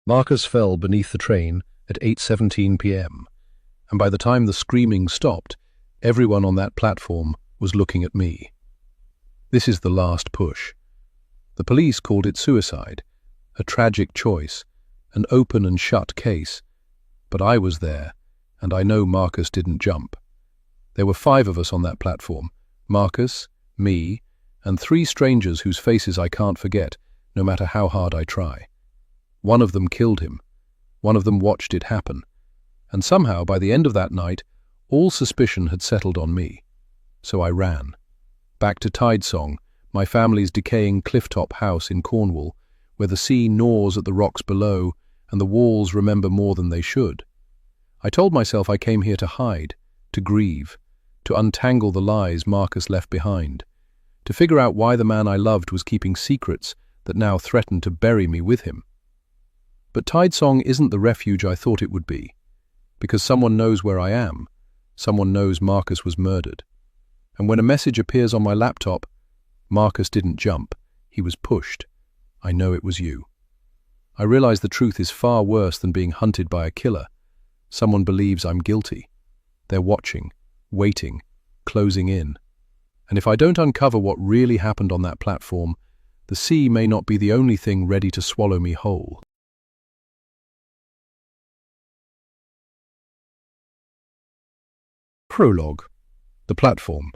Marcus fell beneath the train at 8:17 p.m., and by the time the screaming stopped, everyone on that platform was looking at me. This is the last push. The police called it suicide, a tragic choice, an open and shut case. But I was there, and I know Marcus didn't jump. There were 5 of us on that platform: Marcus, me, and 3 strangers whose faces I can't forget, no matter how hard I try. One of them killed him. One of them watched it happen. And somehow, by the end of that night, all suspicion had settled on me. So I ran. Back to Tidesong, my family's decaying clifftop house in Cornwall, where the sea gnaws at the rocks below and the walls remember more than they should. I told myself I came here to hide, to grieve, to untangle the lies Marcus left behind, to figure out why the man I loved was keeping secrets that now threatened to bury me with him. But Tidesong isn't the refuge I thought it would be, because someone knows where I am, someone knows Marcus was murdered. And when a message appears on my laptop, Marcus didn't jump, he was pushed. I know it was you. I realize the truth is far worse than being hunted by a killer. Someone believes I'm guilty. They're watching, waiting, closing in. And if I don't uncover what really happened on that platform, the sea may not be the only thing ready to swallow me whole. Prologue. The platform.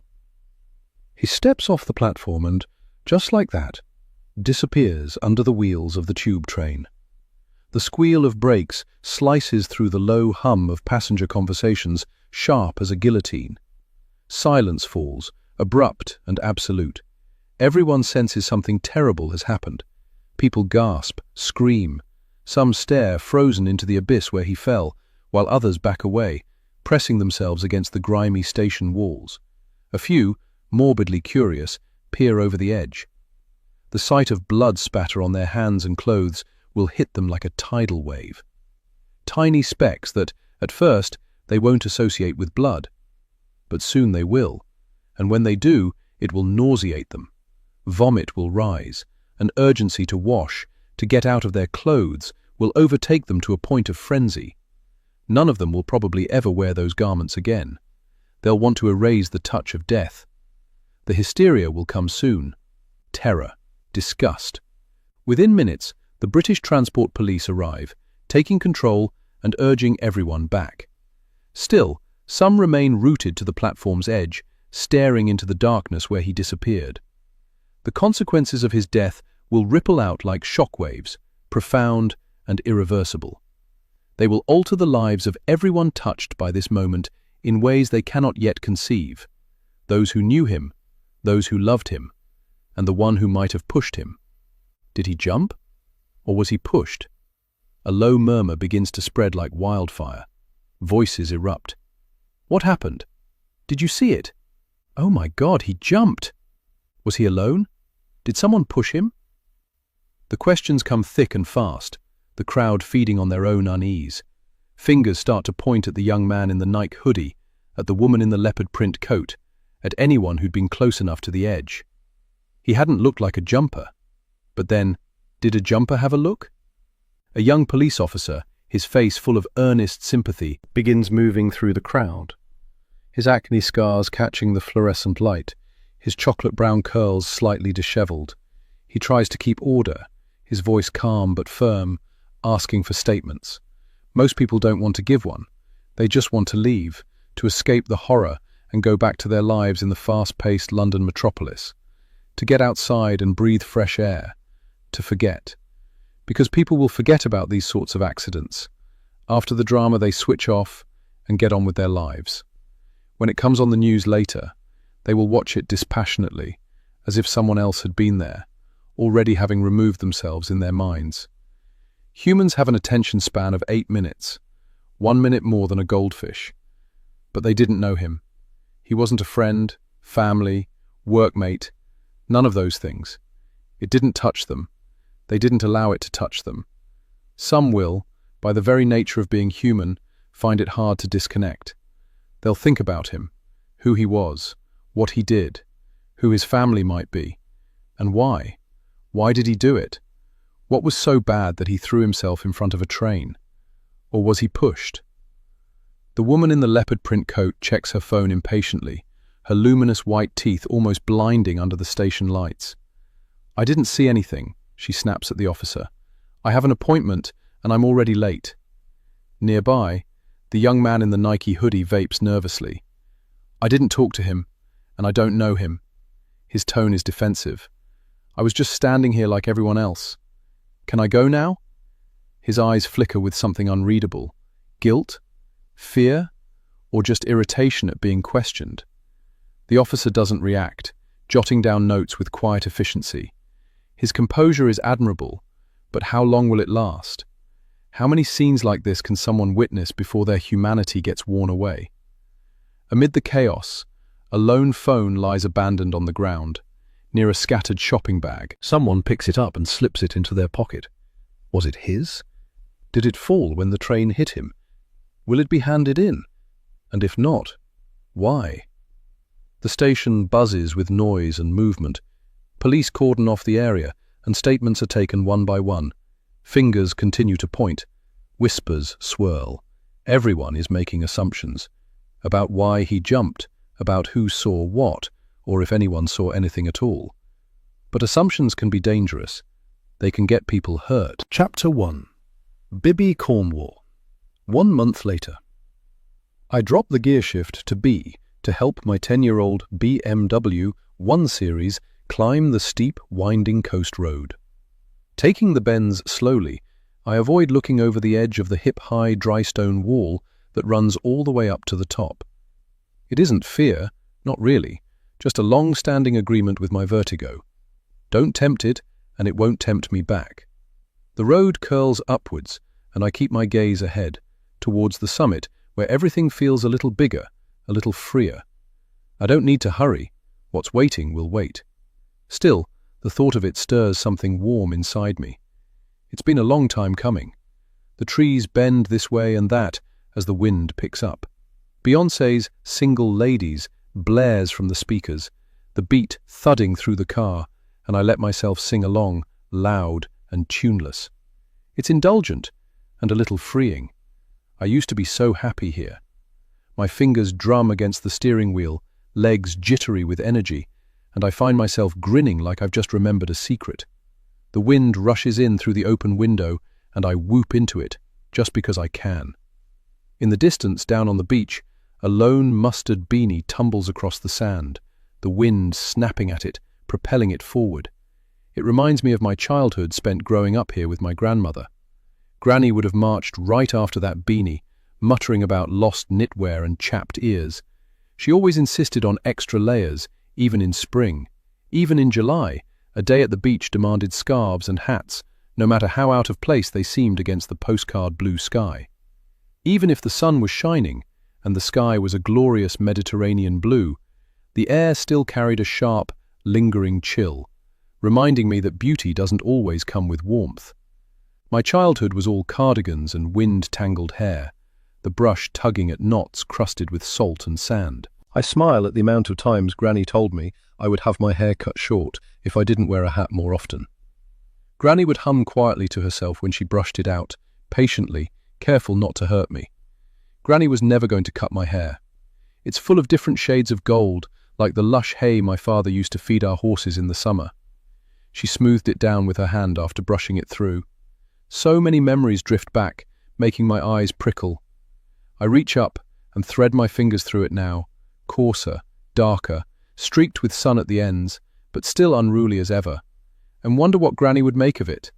He steps off the platform and, just like that, disappears under the wheels of the tube train. The squeal of brakes slices through the low hum of passenger conversations, sharp as a guillotine. Silence falls, abrupt and absolute. Everyone senses something terrible has happened. People gasp, scream. Some stare frozen into the abyss where he fell, while others back away, pressing themselves against the grimy station walls. A few, morbidly curious, peer over the edge. The sight of blood spatter on their hands and clothes will hit them like a tidal wave. Tiny specks that, at first, they won't associate with blood. But soon they will, and when they do, it will nauseate them. Vomit will rise, an urgency to wash, to get out of their clothes, will overtake them to a point of frenzy. None of them will probably ever wear those garments again. They'll want to erase the touch of death. The hysteria will come soon. Terror, disgust. Within minutes, the British Transport Police arrive, taking control and urging everyone back. Still, some remain rooted to the platform's edge, staring into the darkness where he disappeared. The consequences of his death will ripple out like shockwaves, profound and irreversible. They will alter the lives of everyone touched by this moment in ways they cannot yet conceive. Those who knew him, those who loved him, and the one who might have pushed him. Did he jump? Or was he pushed? A low murmur begins to spread like wildfire. Voices erupt. What happened? Did you see it? Oh my God, he jumped! Was he alone? Did someone push him? The questions come thick and fast, the crowd feeding on their own unease. Fingers start to point at the young man in the Nike hoodie, at the woman in the leopard print coat, at anyone who'd been close enough to the edge. He hadn't looked like a jumper. But then, did a jumper have a look? A young police officer, his face full of earnest sympathy, begins moving through the crowd. His acne scars catching the fluorescent light, his chocolate brown curls slightly disheveled. He tries to keep order, his voice calm but firm, asking for statements. Most people don't want to give one. They just want to leave, to escape the horror and go back to their lives in the fast-paced London metropolis. To get outside and breathe fresh air. To forget. Because people will forget about these sorts of accidents. After the drama, they switch off and get on with their lives. When it comes on the news later, they will watch it dispassionately, as if someone else had been there, already having removed themselves in their minds. Humans have an attention span of 8 minutes, 1 minute more than a goldfish. But they didn't know him. He wasn't a friend, family, workmate, none of those things. It didn't touch them. They didn't allow it to touch them. Some will, by the very nature of being human, find it hard to disconnect. They'll think about him, who he was, what he did, who his family might be, and why. Why did he do it? What was so bad that he threw himself in front of a train? Or was he pushed? The woman in the leopard print coat checks her phone impatiently, her luminous white teeth almost blinding under the station lights. "I didn't see anything," she snaps at the officer. "I have an appointment and I'm already late." Nearby, the young man in the Nike hoodie vapes nervously. "I didn't talk to him, and I don't know him." His tone is defensive. "I was just standing here like everyone else. Can I go now?" His eyes flicker with something unreadable. Guilt? Fear? Or just irritation at being questioned? The officer doesn't react, jotting down notes with quiet efficiency. His composure is admirable, but how long will it last? How many scenes like this can someone witness before their humanity gets worn away? Amid the chaos, a lone phone lies abandoned on the ground, near a scattered shopping bag. Someone picks it up and slips it into their pocket. Was it his? Did it fall when the train hit him? Will it be handed in? And if not, why? The station buzzes with noise and movement. Police cordon off the area, and statements are taken one by one. Fingers continue to point. Whispers swirl. Everyone is making assumptions about why he jumped, about who saw what, or if anyone saw anything at all. But assumptions can be dangerous. They can get people hurt. Chapter 1. Bibby Cornwall. 1 month later. I drop the gear shift to B to help my 10-year-old BMW 1 Series climb the steep, winding coast road. Taking the bends slowly, I avoid looking over the edge of the hip-high dry stone wall that runs all the way up to the top. It isn't fear, not really, just a long-standing agreement with my vertigo. Don't tempt it, and it won't tempt me back. The road curls upwards, and I keep my gaze ahead, towards the summit, where everything feels a little bigger, a little freer. I don't need to hurry. What's waiting will wait. Still, the thought of it stirs something warm inside me. It's been a long time coming. The trees bend this way and that as the wind picks up. Beyoncé's Single Ladies blares from the speakers, the beat thudding through the car, and I let myself sing along, loud and tuneless. It's indulgent and a little freeing. I used to be so happy here. My fingers drum against the steering wheel, legs jittery with energy, and I find myself grinning like I've just remembered a secret. The wind rushes in through the open window, and I whoop into it, just because I can. In the distance, down on the beach, a lone mustard beanie tumbles across the sand, the wind snapping at it, propelling it forward. It reminds me of my childhood spent growing up here with my grandmother. Granny would have marched right after that beanie, muttering about lost knitwear and chapped ears. She always insisted on extra layers, even in spring. Even in July, a day at the beach demanded scarves and hats, no matter how out of place they seemed against the postcard blue sky. Even if the sun was shining, and the sky was a glorious Mediterranean blue, the air still carried a sharp, lingering chill, reminding me that beauty doesn't always come with warmth. My childhood was all cardigans and wind-tangled hair, the brush tugging at knots crusted with salt and sand. I smile at the amount of times Granny told me I would have my hair cut short if I didn't wear a hat more often. Granny would hum quietly to herself when she brushed it out, patiently, careful not to hurt me. Granny was never going to cut my hair. It's full of different shades of gold, like the lush hay my father used to feed our horses in the summer. She smoothed it down with her hand after brushing it through. So many memories drift back, making my eyes prickle. I reach up and thread my fingers through it now, coarser, darker, streaked with sun at the ends, but still unruly as ever, and wonder what Granny would make of it.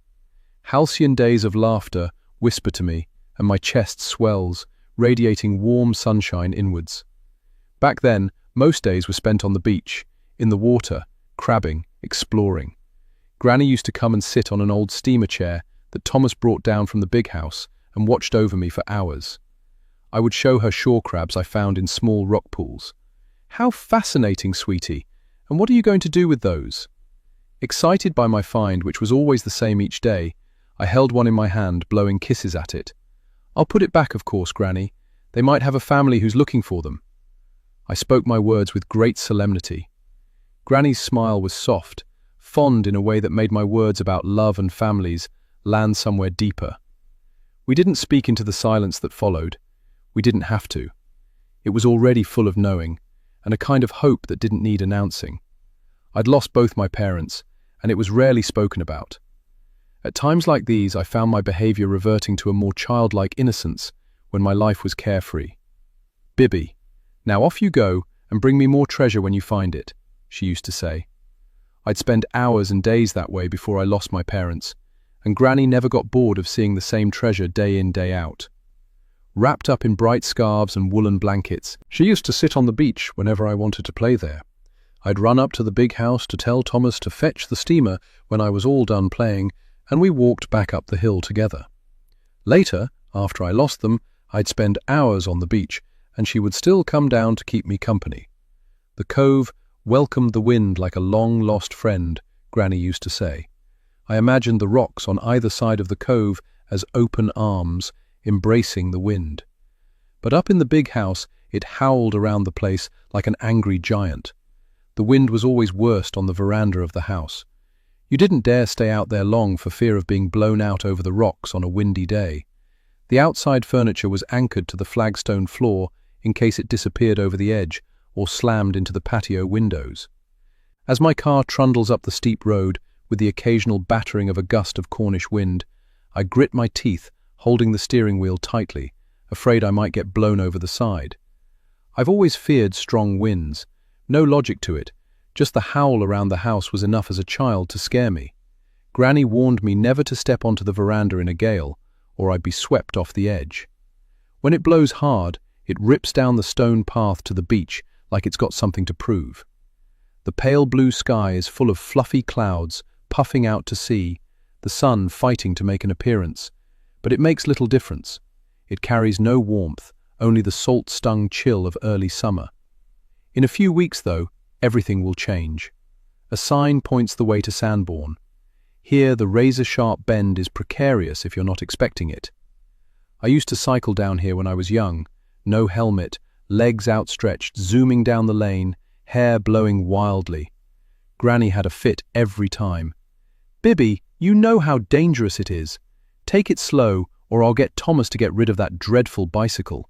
Halcyon days of laughter whisper to me, and my chest swells, radiating warm sunshine inwards. Back then, most days were spent on the beach, in the water, crabbing, exploring. Granny used to come and sit on an old steamer chair that Thomas brought down from the big house and watched over me for hours. I would show her shore crabs I found in small rock pools. "How fascinating, sweetie! And what are you going to do with those?" Excited by my find, which was always the same each day, I held one in my hand, blowing kisses at it. "I'll put it back, of course, Granny. They might have a family who's looking for them." I spoke my words with great solemnity. Granny's smile was soft, fond in a way that made my words about love and families land somewhere deeper. We didn't speak into the silence that followed. We didn't have to. It was already full of knowing, and a kind of hope that didn't need announcing. I'd lost both my parents, and it was rarely spoken about. At times like these, I found my behavior reverting to a more childlike innocence when my life was carefree. "Bibby, now off you go and bring me more treasure when you find it," she used to say. I'd spend hours and days that way before I lost my parents, and Granny never got bored of seeing the same treasure day in, day out. Wrapped up in bright scarves and woolen blankets, she used to sit on the beach whenever I wanted to play there. I'd run up to the big house to tell Thomas to fetch the steamer when I was all done playing, and we walked back up the hill together. Later, after I lost them, I'd spend hours on the beach, and she would still come down to keep me company. The cove welcomed the wind like a long-lost friend, Granny used to say. I imagined the rocks on either side of the cove as open arms, embracing the wind. But up in the big house, it howled around the place like an angry giant. The wind was always worst on the veranda of the house. You didn't dare stay out there long for fear of being blown out over the rocks on a windy day. The outside furniture was anchored to the flagstone floor in case it disappeared over the edge or slammed into the patio windows. As my car trundles up the steep road with the occasional battering of a gust of Cornish wind, I grit my teeth, holding the steering wheel tightly, afraid I might get blown over the side. I've always feared strong winds. No logic to it, just the howl around the house was enough as a child to scare me. Granny warned me never to step onto the veranda in a gale, or I'd be swept off the edge. When it blows hard, it rips down the stone path to the beach like it's got something to prove. The pale blue sky is full of fluffy clouds puffing out to sea, the sun fighting to make an appearance. But it makes little difference. It carries no warmth, only the salt-stung chill of early summer. In a few weeks, though, everything will change. A sign points the way to Sanborn. Here, the razor-sharp bend is precarious if you're not expecting it. I used to cycle down here when I was young, no helmet, legs outstretched, zooming down the lane, hair blowing wildly. Granny had a fit every time. "Bibby, you know how dangerous it is. Take it slow, or I'll get Thomas to get rid of that dreadful bicycle."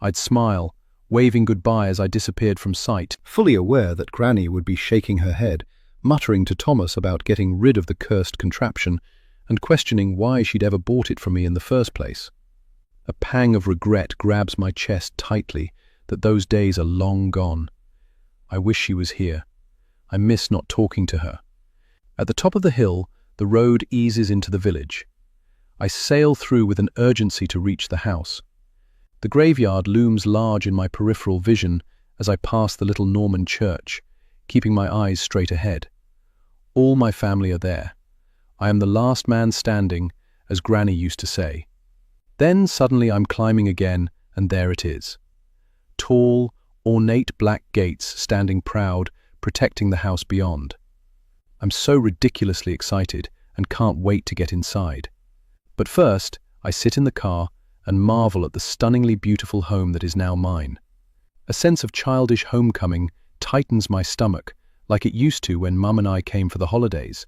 I'd smile, waving goodbye as I disappeared from sight, fully aware that Granny would be shaking her head, muttering to Thomas about getting rid of the cursed contraption, and questioning why she'd ever bought it from me in the first place. A pang of regret grabs my chest tightly that those days are long gone. I wish she was here. I miss not talking to her. At the top of the hill, the road eases into the village. I sail through with an urgency to reach the house. The graveyard looms large in my peripheral vision as I pass the little Norman church, keeping my eyes straight ahead. All my family are there. I am the last man standing, as Granny used to say. Then suddenly I'm climbing again, and there it is. Tall, ornate black gates standing proud, protecting the house beyond. I'm so ridiculously excited and can't wait to get inside. But first, I sit in the car and marvel at the stunningly beautiful home that is now mine. A sense of childish homecoming tightens my stomach, like it used to when Mum and I came for the holidays.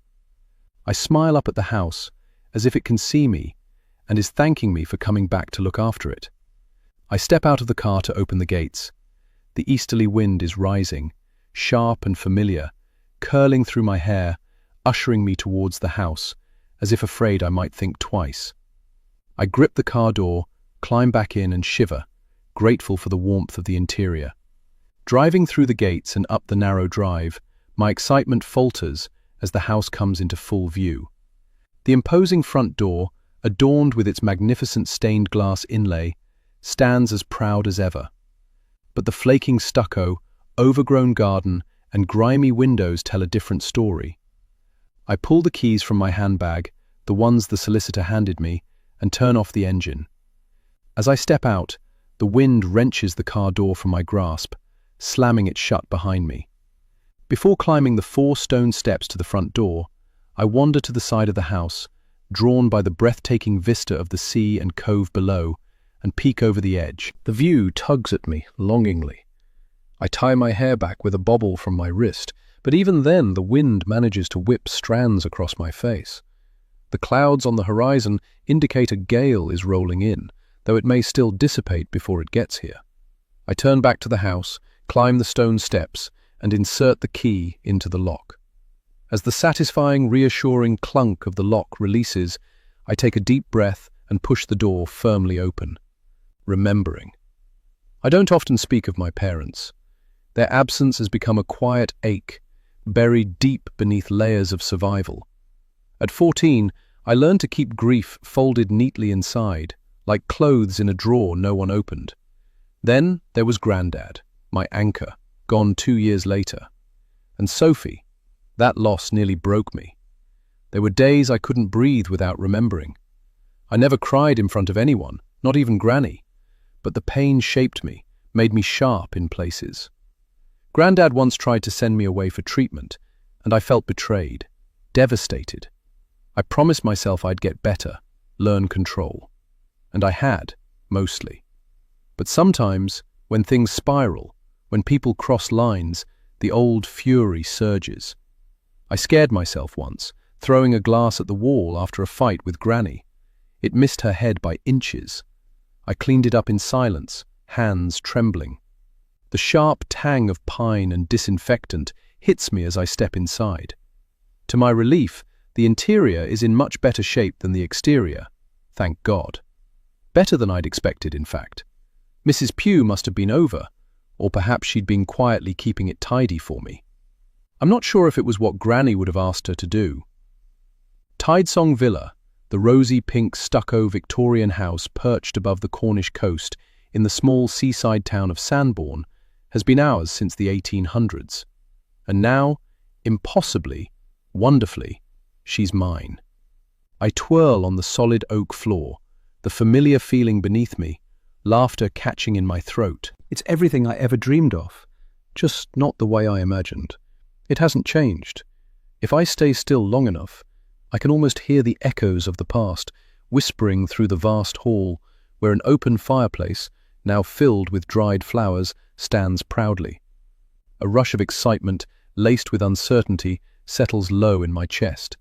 I smile up at the house, as if it can see me, and is thanking me for coming back to look after it. I step out of the car to open the gates. The easterly wind is rising, sharp and familiar, curling through my hair, ushering me towards the house, as if afraid I might think twice. I grip the car door, climb back in and shiver, grateful for the warmth of the interior. Driving through the gates and up the narrow drive, my excitement falters as the house comes into full view. The imposing front door, adorned with its magnificent stained glass inlay, stands as proud as ever. But the flaking stucco, overgrown garden, and grimy windows tell a different story. I pull the keys from my handbag, the ones the solicitor handed me, and turn off the engine. As I step out, the wind wrenches the car door from my grasp, slamming it shut behind me. Before climbing the 4 stone steps to the front door, I wander to the side of the house, drawn by the breathtaking vista of the sea and cove below, and peek over the edge. The view tugs at me longingly. I tie my hair back with a bobble from my wrist, but even then the wind manages to whip strands across my face. The clouds on the horizon indicate a gale is rolling in, though it may still dissipate before it gets here. I turn back to the house, climb the stone steps, and insert the key into the lock. As the satisfying, reassuring clunk of the lock releases, I take a deep breath and push the door firmly open. Remembering. I don't often speak of my parents. Their absence has become a quiet ache, buried deep beneath layers of survival. At 14, I learned to keep grief folded neatly inside, like clothes in a drawer no one opened. Then there was Grandad, my anchor, gone 2 years later. And Sophie, that loss nearly broke me. There were days I couldn't breathe without remembering. I never cried in front of anyone, not even Granny, but the pain shaped me, made me sharp in places. Grandad once tried to send me away for treatment, and I felt betrayed, devastated. I promised myself I'd get better, learn control. And I had, mostly. But sometimes, when things spiral, when people cross lines, the old fury surges. I scared myself once, throwing a glass at the wall after a fight with Granny. It missed her head by inches. I cleaned it up in silence, hands trembling. The sharp tang of pine and disinfectant hits me as I step inside. To my relief, the interior is in much better shape than the exterior, thank God. Better than I'd expected, in fact. Mrs. Pugh must have been over, or perhaps she'd been quietly keeping it tidy for me. I'm not sure if it was what Granny would have asked her to do. Tidesong Villa, the rosy pink stucco Victorian house perched above the Cornish coast in the small seaside town of Sanborn, has been ours since the 1800s. And now, impossibly, wonderfully, she's mine. I twirl on the solid oak floor, the familiar feeling beneath me, laughter catching in my throat. It's everything I ever dreamed of, just not the way I imagined. It hasn't changed. If I stay still long enough, I can almost hear the echoes of the past whispering through the vast hall where an open fireplace, now filled with dried flowers, stands proudly. A rush of excitement, laced with uncertainty, settles low in my chest.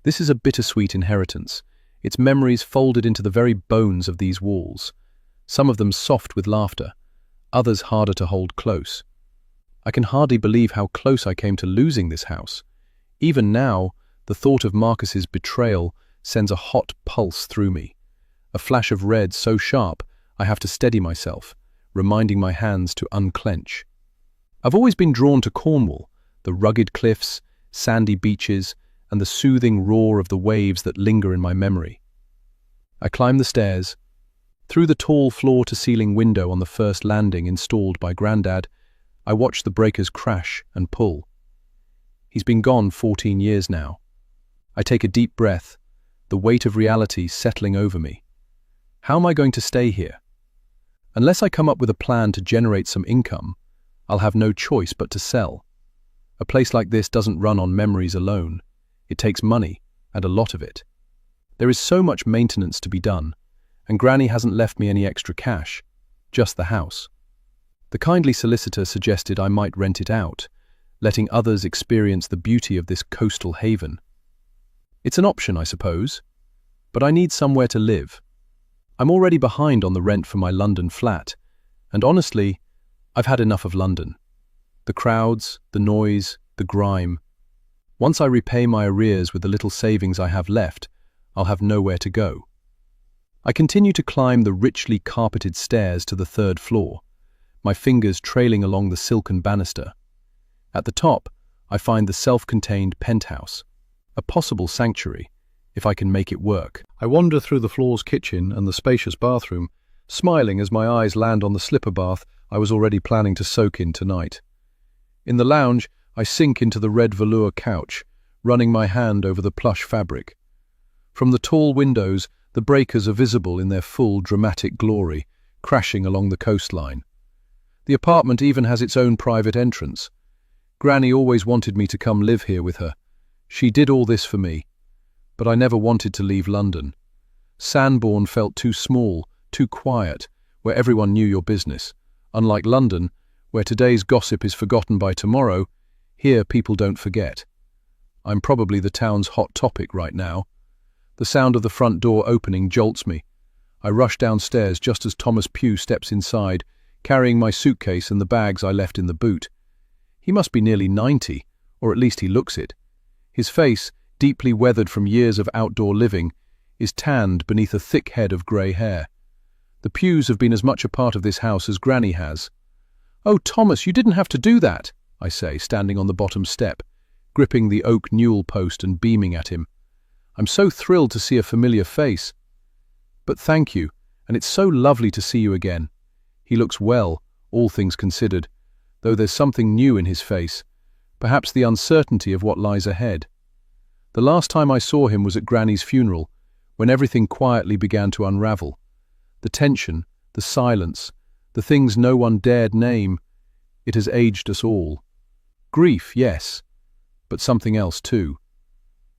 This is a bittersweet inheritance, its memories folded into the very bones of these walls, some of them soft with laughter, others harder to hold close. I can hardly believe how close I came to losing this house. Even now, the thought of Marcus's betrayal sends a hot pulse through me, a flash of red so sharp I have to steady myself, reminding my hands to unclench. I've always been drawn to Cornwall, the rugged cliffs, sandy beaches, and the soothing roar of the waves that linger in my memory. I climb the stairs. Through the tall floor-to-ceiling window on the first landing installed by Grandad, I watch the breakers crash and pull. He's been gone 14 years now. I take a deep breath, the weight of reality settling over me. How am I going to stay here? Unless I come up with a plan to generate some income, I'll have no choice but to sell. A place like this doesn't run on memories alone. It takes money, and a lot of it. There is so much maintenance to be done, and Granny hasn't left me any extra cash, just the house. The kindly solicitor suggested I might rent it out, letting others experience the beauty of this coastal haven. It's an option, I suppose, but I need somewhere to live. I'm already behind on the rent for my London flat, and honestly, I've had enough of London. The crowds, the noise, the grime. Once I repay my arrears with the little savings I have left, I'll have nowhere to go. I continue to climb the richly carpeted stairs to the 3rd floor, my fingers trailing along the silken banister. At the top, I find the self-contained penthouse, a possible sanctuary, if I can make it work. I wander through the floor's kitchen and the spacious bathroom, smiling as my eyes land on the slipper bath I was already planning to soak in tonight. In the lounge, I sink into the red velour couch, running my hand over the plush fabric. From the tall windows, the breakers are visible in their full dramatic glory, crashing along the coastline. The apartment even has its own private entrance. Granny always wanted me to come live here with her. She did all this for me, but I never wanted to leave London. Sanborn felt too small, too quiet, where everyone knew your business. Unlike London, where today's gossip is forgotten by tomorrow, here people don't forget. I'm probably the town's hot topic right now. The sound of the front door opening jolts me. I rush downstairs just as Thomas Pugh steps inside, carrying my suitcase and the bags I left in the boot. He must be nearly 90, or at least he looks it. His face, deeply weathered from years of outdoor living, is tanned beneath a thick head of grey hair. The Pughs have been as much a part of this house as Granny has. "Oh, Thomas, you didn't have to do that," I say, standing on the bottom step, gripping the oak newel post and beaming at him. I'm so thrilled to see a familiar face. "But thank you, and it's so lovely to see you again." He looks well, all things considered, though there's something new in his face, perhaps the uncertainty of what lies ahead. The last time I saw him was at Granny's funeral, when everything quietly began to unravel. The tension, the silence, the things no one dared name, it has aged us all. Grief, yes, but something else too.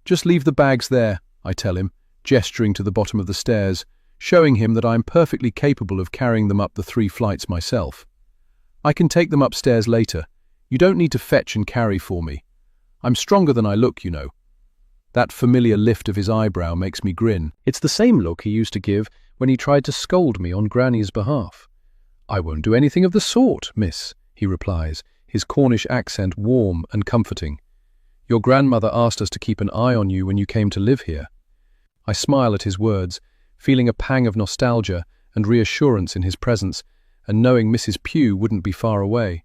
"Just leave the bags there," I tell him, gesturing to the bottom of the stairs, showing him that I am perfectly capable of carrying them up the 3 flights myself. "I can take them upstairs later. You don't need to fetch and carry for me. I'm stronger than I look, you know." That familiar lift of his eyebrow makes me grin. It's the same look he used to give when he tried to scold me on Granny's behalf. "I won't do anything of the sort, miss," he replies, his Cornish accent warm and comforting. "Your grandmother asked us to keep an eye on you when you came to live here." I smile at his words, feeling a pang of nostalgia and reassurance in his presence, and knowing Mrs. Pugh wouldn't be far away.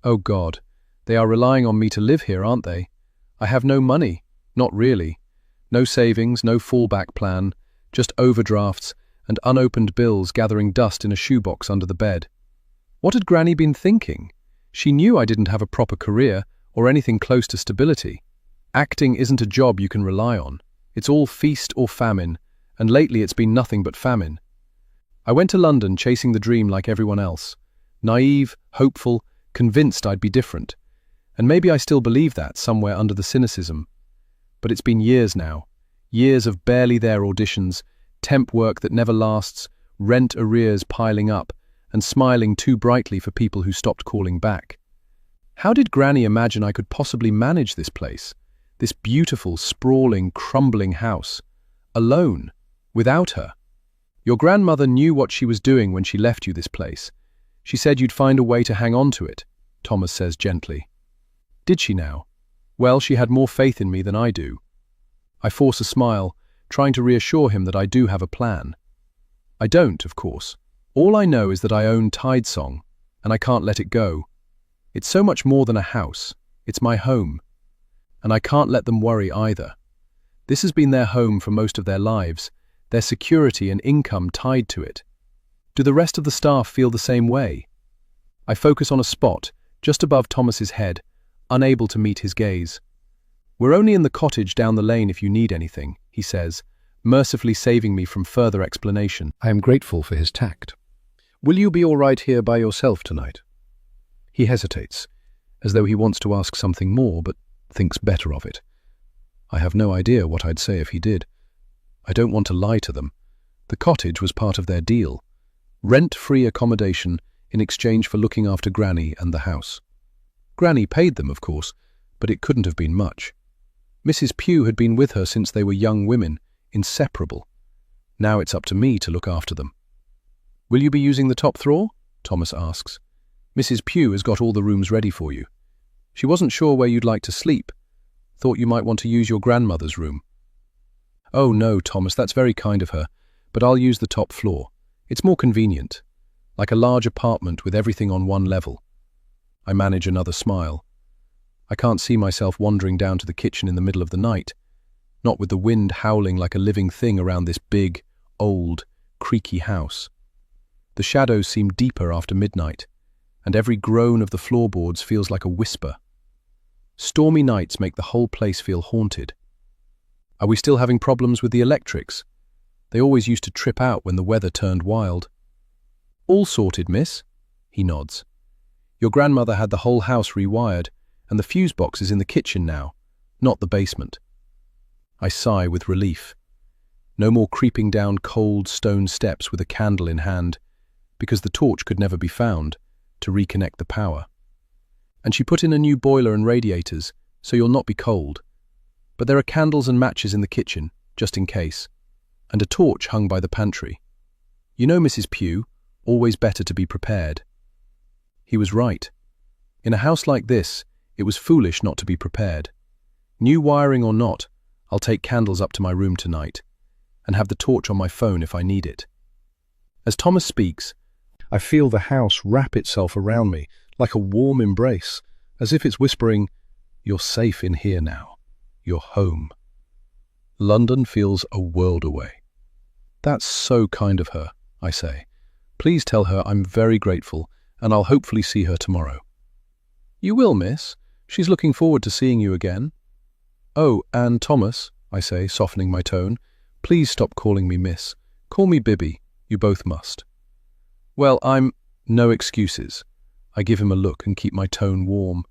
Oh God, they are relying on me to live here, aren't they? I have no money, not really. No savings, no fallback plan, just overdrafts and unopened bills gathering dust in a shoebox under the bed. What had Granny been thinking? She knew I didn't have a proper career or anything close to stability. Acting isn't a job you can rely on. It's all feast or famine, and lately it's been nothing but famine. I went to London chasing the dream like everyone else. Naive, hopeful, convinced I'd be different. And maybe I still believe that somewhere under the cynicism. But it's been years now. Years of barely there auditions, temp work that never lasts, rent arrears piling up, and smiling too brightly for people who stopped calling back. How did Granny imagine I could possibly manage this place? This beautiful, sprawling, crumbling house? Alone? Without her? "Your grandmother knew what she was doing when she left you this place. She said you'd find a way to hang on to it," Thomas says gently. "Did she now? Well, she had more faith in me than I do." I force a smile, trying to reassure him that I do have a plan. I don't, of course. All I know is that I own Tidesong, and I can't let it go. It's so much more than a house. It's my home. And I can't let them worry either. This has been their home for most of their lives, their security and income tied to it. Do the rest of the staff feel the same way? I focus on a spot, just above Thomas's head, unable to meet his gaze. "We're only in the cottage down the lane if you need anything," he says, mercifully saving me from further explanation. I am grateful for his tact. "Will you be all right here by yourself tonight?" He hesitates, as though he wants to ask something more, but thinks better of it. I have no idea what I'd say if he did. I don't want to lie to them. The cottage was part of their deal. Rent-free accommodation in exchange for looking after Granny and the house. Granny paid them, of course, but it couldn't have been much. Mrs. Pugh had been with her since they were young women, inseparable. Now it's up to me to look after them. "Will you be using the top floor?" Thomas asks. "Mrs. Pugh has got all the rooms ready for you. She wasn't sure where you'd like to sleep. Thought you might want to use your grandmother's room." "Oh no, Thomas, that's very kind of her, but I'll use the top floor. It's more convenient, like a large apartment with everything on one level." I manage another smile. I can't see myself wandering down to the kitchen in the middle of the night, not with the wind howling like a living thing around this big, old, creaky house. The shadows seem deeper after midnight, and every groan of the floorboards feels like a whisper. Stormy nights make the whole place feel haunted. Are we still having problems with the electrics? They always used to trip out when the weather turned wild. "All sorted, miss," he nods. "Your grandmother had the whole house rewired, and the fuse box is in the kitchen now, not the basement." I sigh with relief. No more creeping down cold stone steps with a candle in hand, because the torch could never be found, to reconnect the power. And she put in a new boiler and radiators, so you'll not be cold. But there are candles and matches in the kitchen, just in case, and a torch hung by the pantry. You know, Mrs. Pugh, always better to be prepared. He was right. In a house like this, it was foolish not to be prepared. New wiring or not, I'll take candles up to my room tonight, and have the torch on my phone if I need it. As Thomas speaks, I feel the house wrap itself around me like a warm embrace, as if it's whispering, "You're safe in here now. You're home." London feels a world away. "That's so kind of her," I say. "Please tell her I'm very grateful, and I'll hopefully see her tomorrow." "You will, miss. She's looking forward to seeing you again." "Oh, and Thomas," I say, softening my tone, "please stop calling me miss. Call me Bibby. You both must." "Well, No excuses." I give him a look and keep my tone warm.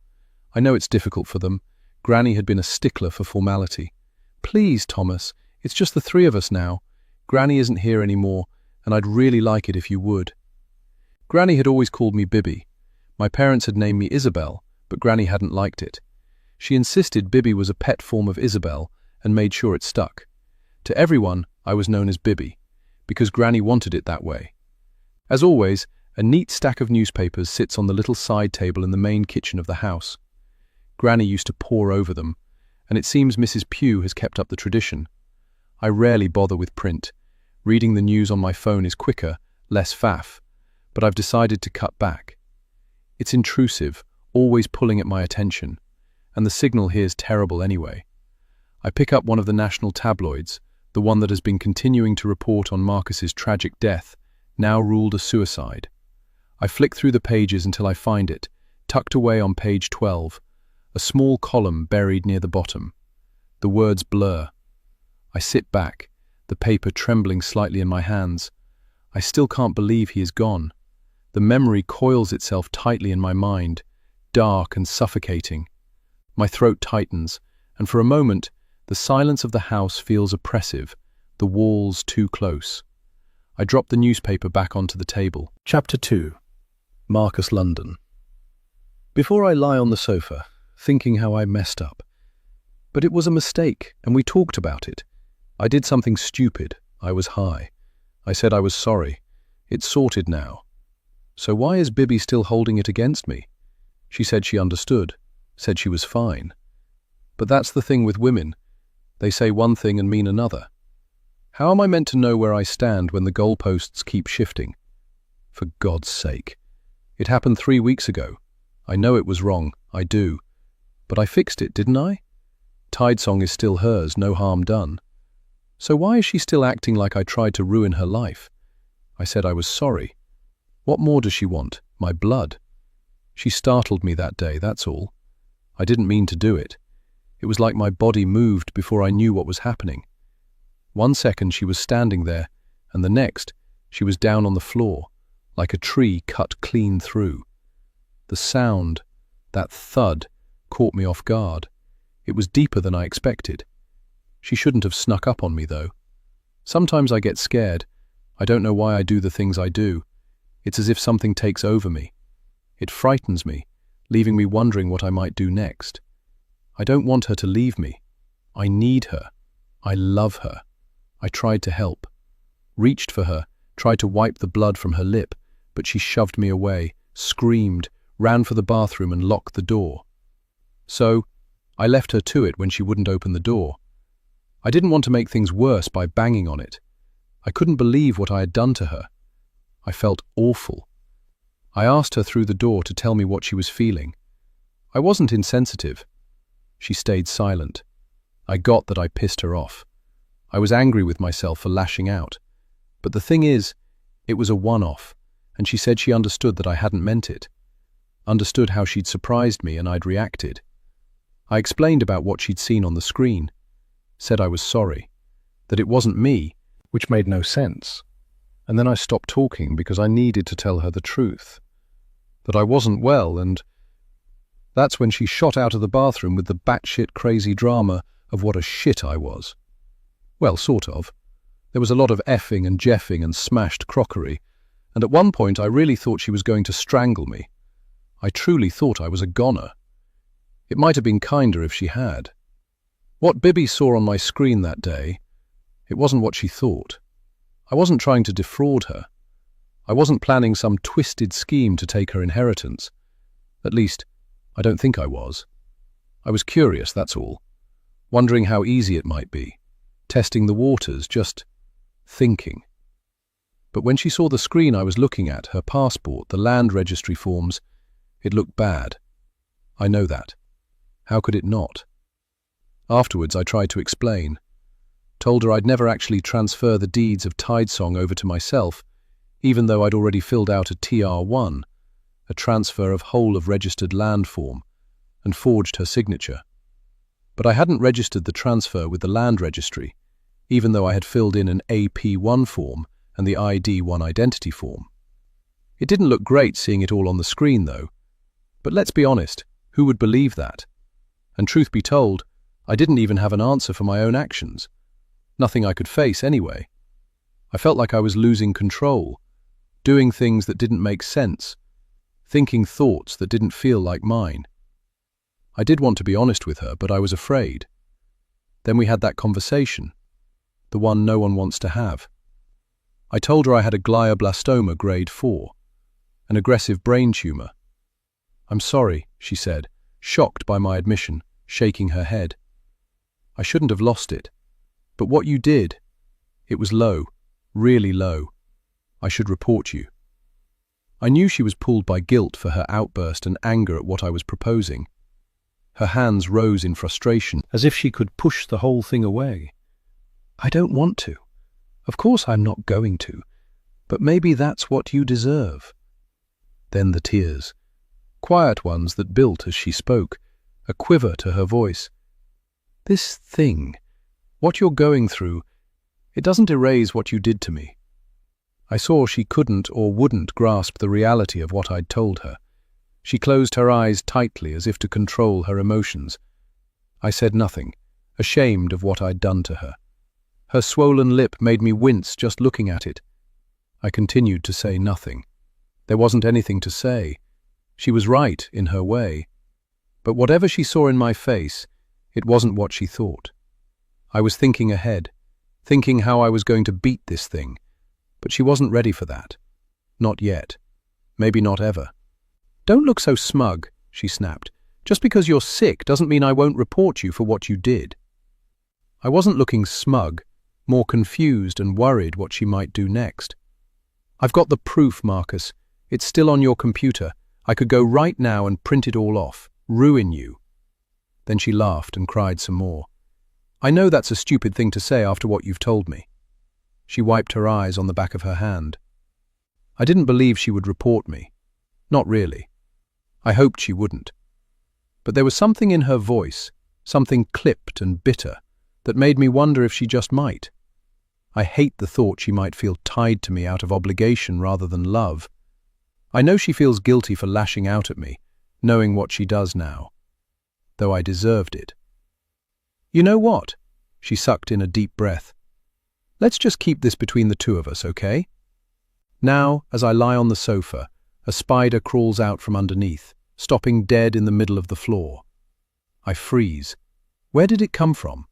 I know it's difficult for them. Granny had been a stickler for formality. "Please, Thomas, it's just the three of us now. Granny isn't here anymore, and I'd really like it if you would." Granny had always called me Bibby. My parents had named me Isabel, but Granny hadn't liked it. She insisted Bibby was a pet form of Isabel and made sure it stuck. To everyone, I was known as Bibby, because Granny wanted it that way. As always, a neat stack of newspapers sits on the little side table in the main kitchen of the house. Granny used to pore over them, and it seems Mrs. Pugh has kept up the tradition. I rarely bother with print. Reading the news on my phone is quicker, less faff, but I've decided to cut back. It's intrusive, always pulling at my attention, and the signal here's terrible anyway. I pick up one of the national tabloids, the one that has been continuing to report on Marcus's tragic death, now ruled a suicide. I flick through the pages until I find it, tucked away on page 12, a small column buried near the bottom. The words blur. I sit back, the paper trembling slightly in my hands. I still can't believe he is gone. The memory coils itself tightly in my mind, dark and suffocating. My throat tightens, and for a moment, the silence of the house feels oppressive, the walls too close. I drop the newspaper back onto the table. Chapter 2. Marcus London. Before I lie on the sofa, thinking how I messed up. But it was a mistake, and we talked about it. I did something stupid. I was high. I said I was sorry. It's sorted now. So why is Bibby still holding it against me? She said she understood, said she was fine. But that's the thing with women. They say one thing and mean another. How am I meant to know where I stand when the goalposts keep shifting? For God's sake. It happened 3 weeks ago. I know it was wrong, I do. But I fixed it, didn't I? Tidesong is still hers, no harm done. So why is she still acting like I tried to ruin her life? I said I was sorry. What more does she want? My blood? She startled me that day, that's all. I didn't mean to do it. It was like my body moved before I knew what was happening. 1 second she was standing there, and the next she was down on the floor, like a tree cut clean through. The sound, that thud, caught me off guard. It was deeper than I expected. She shouldn't have snuck up on me, though. Sometimes I get scared. I don't know why I do the things I do. It's as if something takes over me. It frightens me, leaving me wondering what I might do next. I don't want her to leave me. I need her. I love her. I tried to help. Reached for her, tried to wipe the blood from her lip, but she shoved me away, screamed, ran for the bathroom and locked the door. So, I left her to it when she wouldn't open the door. I didn't want to make things worse by banging on it. I couldn't believe what I had done to her. I felt awful. I asked her through the door to tell me what she was feeling. I wasn't insensitive. She stayed silent. I got that I pissed her off. I was angry with myself for lashing out. But the thing is, it was a one-off, and she said she understood that I hadn't meant it. Understood how she'd surprised me and I'd reacted. I explained about what she'd seen on the screen. Said I was sorry. That it wasn't me, which made no sense. And then I stopped talking because I needed to tell her the truth. That I wasn't well, and that's when she shot out of the bathroom with the batshit crazy drama of what a shit I was. Well, sort of. There was a lot of effing and jeffing and smashed crockery, and at one point I really thought she was going to strangle me. I truly thought I was a goner. It might have been kinder if she had. What Bibby saw on my screen that day It wasn't what she thought. I wasn't trying to defraud her. I wasn't planning some twisted scheme to take her inheritance. At least, I don't think I was. I was curious, that's all. Wondering how easy it might be. Testing the waters, just thinking. But when she saw the screen I was looking at, her passport, the land registry forms, it looked bad. I know that. How could it not? Afterwards, I tried to explain. Told her I'd never actually transfer the deeds of Tidesong over to myself, even though I'd already filled out a TR1, a transfer of whole of registered land form, and forged her signature. But I hadn't registered the transfer with the land registry, even though I had filled in an AP1 form and the ID1 identity form. It didn't look great seeing it all on the screen, though. But let's be honest, who would believe that? And truth be told, I didn't even have an answer for my own actions. Nothing I could face anyway. I felt like I was losing control, doing things that didn't make sense, thinking thoughts that didn't feel like mine. I did want to be honest with her, but I was afraid. Then we had that conversation, the one no one wants to have. I told her I had a glioblastoma grade 4, an aggressive brain tumor. "I'm sorry," she said, shocked by my admission, shaking her head. "I shouldn't have lost it. But what you did, it was low, really low. I should report you." I knew she was pulled by guilt for her outburst and anger at what I was proposing. Her hands rose in frustration, as if she could push the whole thing away. "I don't want to. Of course I'm not going to. But maybe that's what you deserve." Then the tears, quiet ones that built as she spoke, a quiver to her voice. "This thing, what you're going through, it doesn't erase what you did to me." I saw she couldn't or wouldn't grasp the reality of what I'd told her. She closed her eyes tightly as if to control her emotions. I said nothing, ashamed of what I'd done to her. Her swollen lip made me wince just looking at it. I continued to say nothing. There wasn't anything to say. She was right in her way. But whatever she saw in my face, it wasn't what she thought. I was thinking ahead, thinking how I was going to beat this thing. But she wasn't ready for that. Not yet. Maybe not ever. "Don't look so smug," she snapped. "Just because you're sick doesn't mean I won't report you for what you did." I wasn't looking smug, more confused and worried what she might do next. "I've got the proof, Marcus. It's still on your computer. I could go right now and print it all off. Ruin you." Then she laughed and cried some more. "I know that's a stupid thing to say after what you've told me." She wiped her eyes on the back of her hand. I didn't believe she would report me. Not really. I hoped she wouldn't. But there was something in her voice, something clipped and bitter, that made me wonder if she just might. I hate the thought she might feel tied to me out of obligation rather than love. I know she feels guilty for lashing out at me, knowing what she does now. Though I deserved it. "You know what?" She sucked in a deep breath. "Let's just keep this between the two of us, okay?" Now, as I lie on the sofa, a spider crawls out from underneath, stopping dead in the middle of the floor. I freeze. Where did it come from?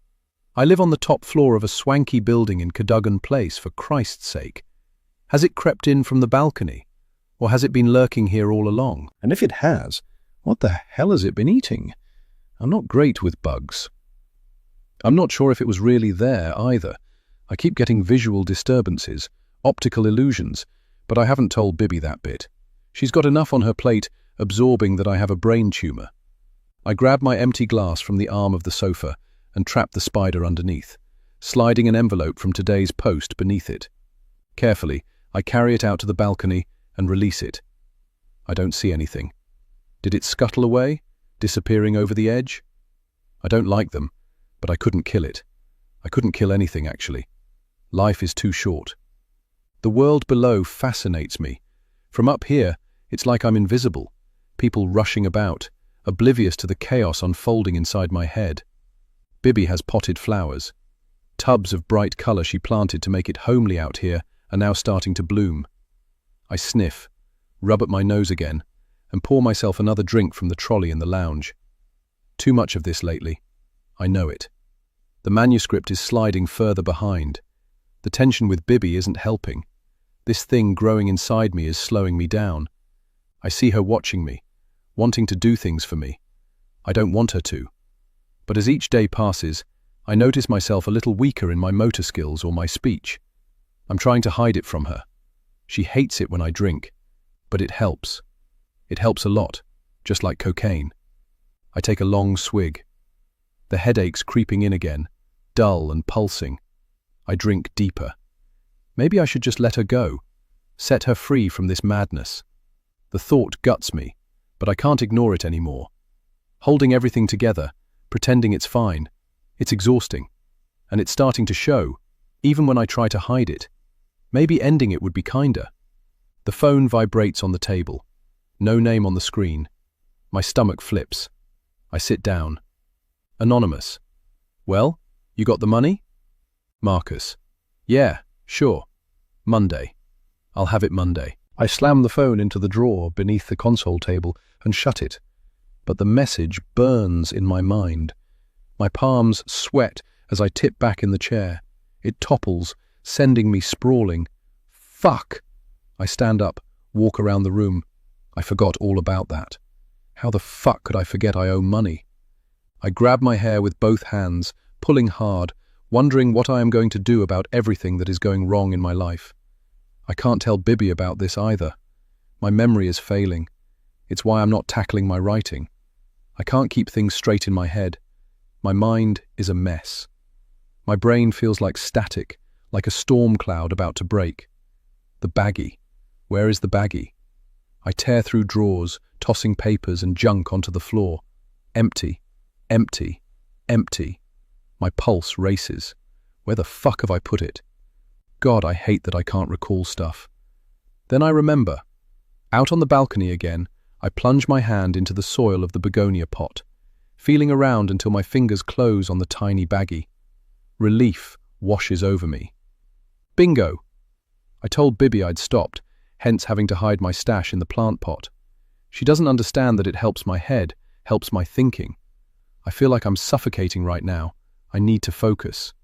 I live on the top floor of a swanky building in Cadogan Place, for Christ's sake. Has it crept in from the balcony? Or has it been lurking here all along? And if it has, what the hell has it been eating? I'm not great with bugs. I'm not sure if it was really there either. I keep getting visual disturbances, optical illusions, but I haven't told Bibby that bit. She's got enough on her plate absorbing that I have a brain tumor. I grab my empty glass from the arm of the sofa and trap the spider underneath, sliding an envelope from today's post beneath it. Carefully, I carry it out to the balcony and release it. I don't see anything. Did it scuttle away, disappearing over the edge? I don't like them, but I couldn't kill it. I couldn't kill anything, actually. Life is too short. The world below fascinates me. From up here, it's like I'm invisible, people rushing about, oblivious to the chaos unfolding inside my head. Bibby has potted flowers. Tubs of bright colour she planted to make it homely out here are now starting to bloom. I sniff, rub at my nose again, and pour myself another drink from the trolley in the lounge. Too much of this lately. I know it. The manuscript is sliding further behind. The tension with Bibby isn't helping. This thing growing inside me is slowing me down. I see her watching me, wanting to do things for me. I don't want her to. But as each day passes, I notice myself a little weaker in my motor skills or my speech. I'm trying to hide it from her. She hates it when I drink, but it helps. It helps a lot, just like cocaine. I take a long swig. The headache's creeping in again, dull and pulsing. I drink deeper. Maybe I should just let her go, set her free from this madness. The thought guts me, but I can't ignore it anymore. Holding everything together, pretending it's fine, it's exhausting. And it's starting to show, even when I try to hide it. Maybe ending it would be kinder. The phone vibrates on the table. No name on the screen. My stomach flips. I sit down. Anonymous. Well, you got the money? Marcus. Yeah, sure. Monday. I'll have it Monday. I slam the phone into the drawer beneath the console table and shut it. But the message burns in my mind. My palms sweat as I tip back in the chair. It topples, sending me sprawling. Fuck! I stand up, walk around the room. I forgot all about that. How the fuck could I forget I owe money? I grab my hair with both hands, pulling hard, wondering what I am going to do about everything that is going wrong in my life. I can't tell Bibby about this either. My memory is failing. It's why I'm not tackling my writing. I can't keep things straight in my head. My mind is a mess. My brain feels like static, like a storm cloud about to break. The baggie. Where is the baggie? I tear through drawers, tossing papers and junk onto the floor. Empty, empty, empty. My pulse races. Where the fuck have I put it? God, I hate that I can't recall stuff. Then I remember. Out on the balcony again, I plunge my hand into the soil of the begonia pot, feeling around until my fingers close on the tiny baggie. Relief washes over me. Bingo! I told Bibby I'd stopped, hence having to hide my stash in the plant pot. She doesn't understand that it helps my head, helps my thinking. I feel like I'm suffocating right now. I need to focus.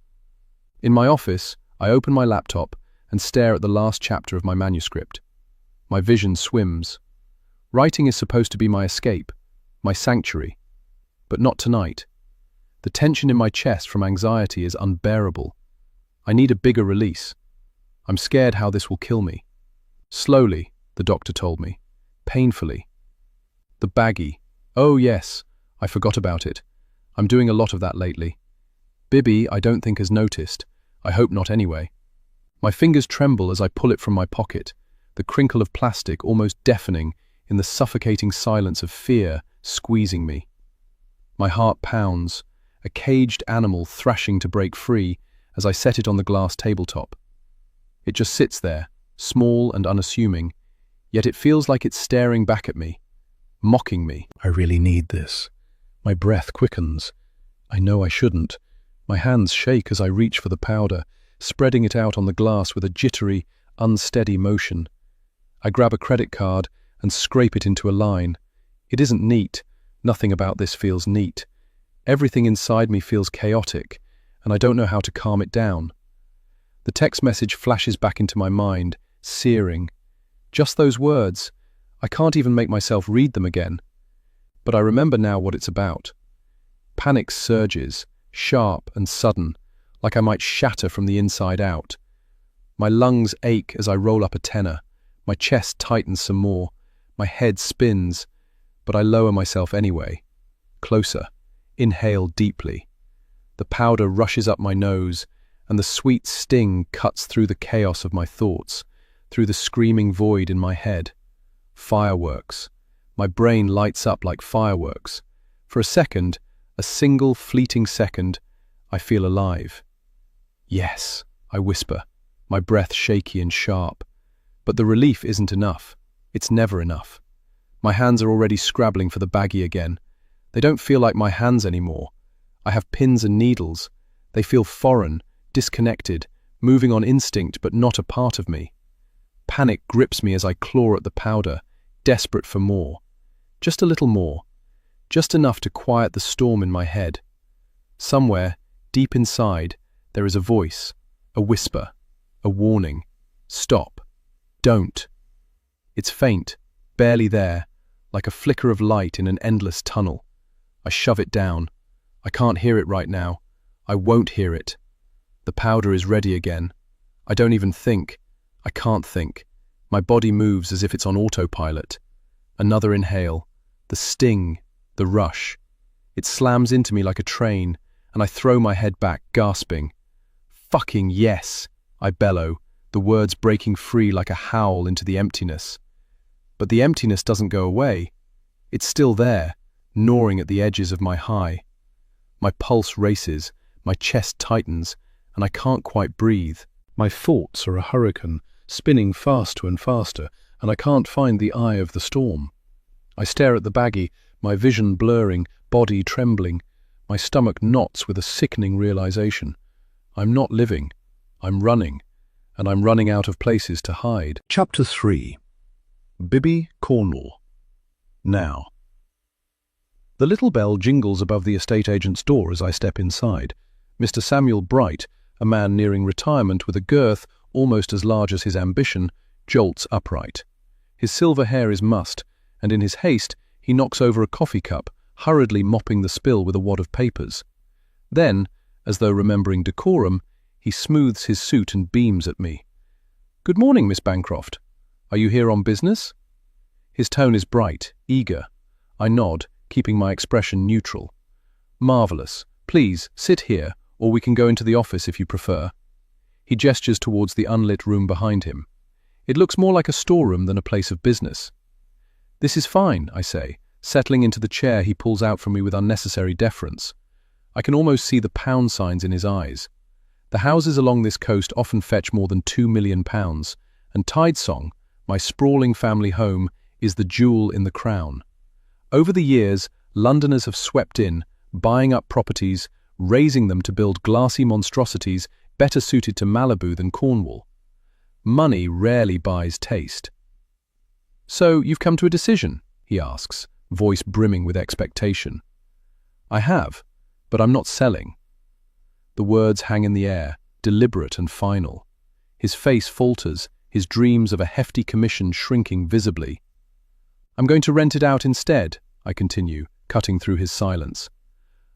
In my office, I open my laptop and stare at the last chapter of my manuscript. My vision swims. Writing is supposed to be my escape, my sanctuary. But not tonight. The tension in my chest from anxiety is unbearable. I need a bigger release. I'm scared how this will kill me. Slowly, the doctor told me. Painfully. The baggie. Oh yes, I forgot about it. I'm doing a lot of that lately. Bibby, I don't think has noticed. I hope not anyway. My fingers tremble as I pull it from my pocket, the crinkle of plastic almost deafening in the suffocating silence of fear squeezing me. My heart pounds, a caged animal thrashing to break free as I set it on the glass tabletop. It just sits there, small and unassuming, yet it feels like it's staring back at me, mocking me. I really need this. My breath quickens. I know I shouldn't. My hands shake as I reach for the powder, spreading it out on the glass with a jittery, unsteady motion. I grab a credit card and scrape it into a line. It isn't neat. Nothing about this feels neat. Everything inside me feels chaotic, and I don't know how to calm it down. The text message flashes back into my mind, searing. Just those words. I can't even make myself read them again. But I remember now what it's about. Panic surges, sharp and sudden, like I might shatter from the inside out. My lungs ache as I roll up a tenner. My chest tightens some more. My head spins, but I lower myself anyway. Closer. Inhale deeply. The powder rushes up my nose, and the sweet sting cuts through the chaos of my thoughts, through the screaming void in my head. Fireworks. My brain lights up like fireworks. For a second, a single fleeting second, I feel alive. Yes, I whisper, my breath shaky and sharp. But the relief isn't enough. It's never enough. My hands are already scrabbling for the baggie again. They don't feel like my hands anymore. I have pins and needles. They feel foreign, disconnected, moving on instinct but not a part of me. Panic grips me as I claw at the powder, desperate for more. Just a little more. Just enough to quiet the storm in my head. Somewhere, Deep inside, there is a voice, a whisper, a warning. Stop. Don't. It's faint, barely there, like a flicker of light in an endless tunnel. I shove it down. I can't hear it right now. I won't hear it. The powder is ready again. I don't even think. I can't think. My body moves as if it's on autopilot. Another inhale. The sting. The rush. It slams into me like a train, and I throw my head back, gasping. Fucking yes, I bellow, the words breaking free like a howl into the emptiness. But the emptiness doesn't go away. It's still there, gnawing at the edges of my high. My pulse races, my chest tightens, and I can't quite breathe. My thoughts are a hurricane, spinning faster and faster, and I can't find the eye of the storm. I stare at the baggie, my vision blurring, body trembling. My stomach knots with a sickening realization. I'm not living. I'm running, and I'm running out of places to hide. Chapter 3. Bibby, Cornwall. Now. The little bell jingles above the estate agent's door as I step inside. Mr. Samuel Bright, a man nearing retirement with a girth almost as large as his ambition, jolts upright. His silver hair is mussed, and in his haste he knocks over a coffee cup, hurriedly mopping the spill with a wad of papers. Then, as though remembering decorum, he smooths his suit and beams at me. "Good morning, Miss Bancroft. Are you here on business?" His tone is bright, eager. I nod, keeping my expression neutral. "Marvelous. Please, sit here, or we can go into the office if you prefer." He gestures towards the unlit room behind him. It looks more like a storeroom than a place of business. "This is fine," I say, settling into the chair he pulls out from me with unnecessary deference. I can almost see the pound signs in his eyes. The houses along this coast often fetch more than £2 million, and Tidesong, my sprawling family home, is the jewel in the crown. Over the years, Londoners have swept in, buying up properties, raising them to build glassy monstrosities better suited to Malibu than Cornwall. Money rarely buys taste. "So, you've come to a decision?" he asks, voice brimming with expectation. "I have, but I'm not selling." The words hang in the air, deliberate and final. His face falters, his dreams of a hefty commission shrinking visibly. "I'm going to rent it out instead," I continue, cutting through his silence.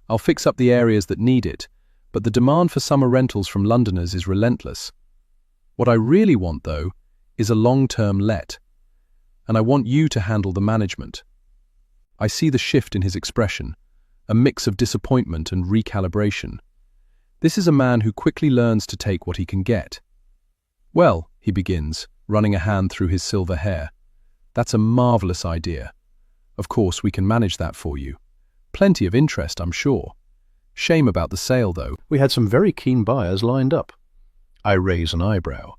"I'll fix up the areas that need it, but the demand for summer rentals from Londoners is relentless. What I really want, though, is a long-term let. And I want you to handle the management." I see the shift in his expression, a mix of disappointment and recalibration. This is a man who quickly learns to take what he can get. "Well," he begins, running a hand through his silver hair, "that's a marvelous idea. Of course, we can manage that for you. Plenty of interest, I'm sure. Shame about the sale, though. We had some very keen buyers lined up." I raise an eyebrow.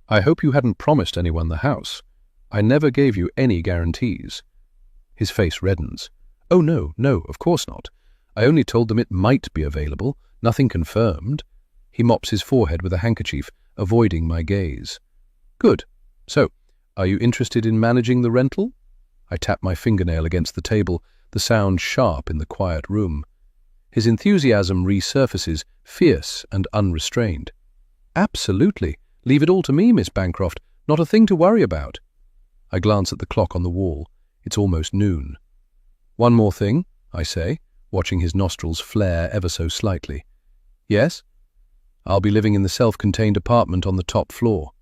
"I hope you hadn't promised anyone the house. I never gave you any guarantees." His face reddens. "Oh, no, of course not. I only told them it might be available, nothing confirmed." He mops his forehead with a handkerchief, avoiding my gaze. "Good. So, are you interested in managing the rental?" I tap my fingernail against the table, the sound sharp in the quiet room. His enthusiasm resurfaces, fierce and unrestrained. "Absolutely. Leave it all to me, Miss Bancroft. Not a thing to worry about." I glance at the clock on the wall. It's almost noon. "One more thing," I say, watching his nostrils flare ever so slightly. "Yes?" "I'll be living in the self-contained apartment on the top floor."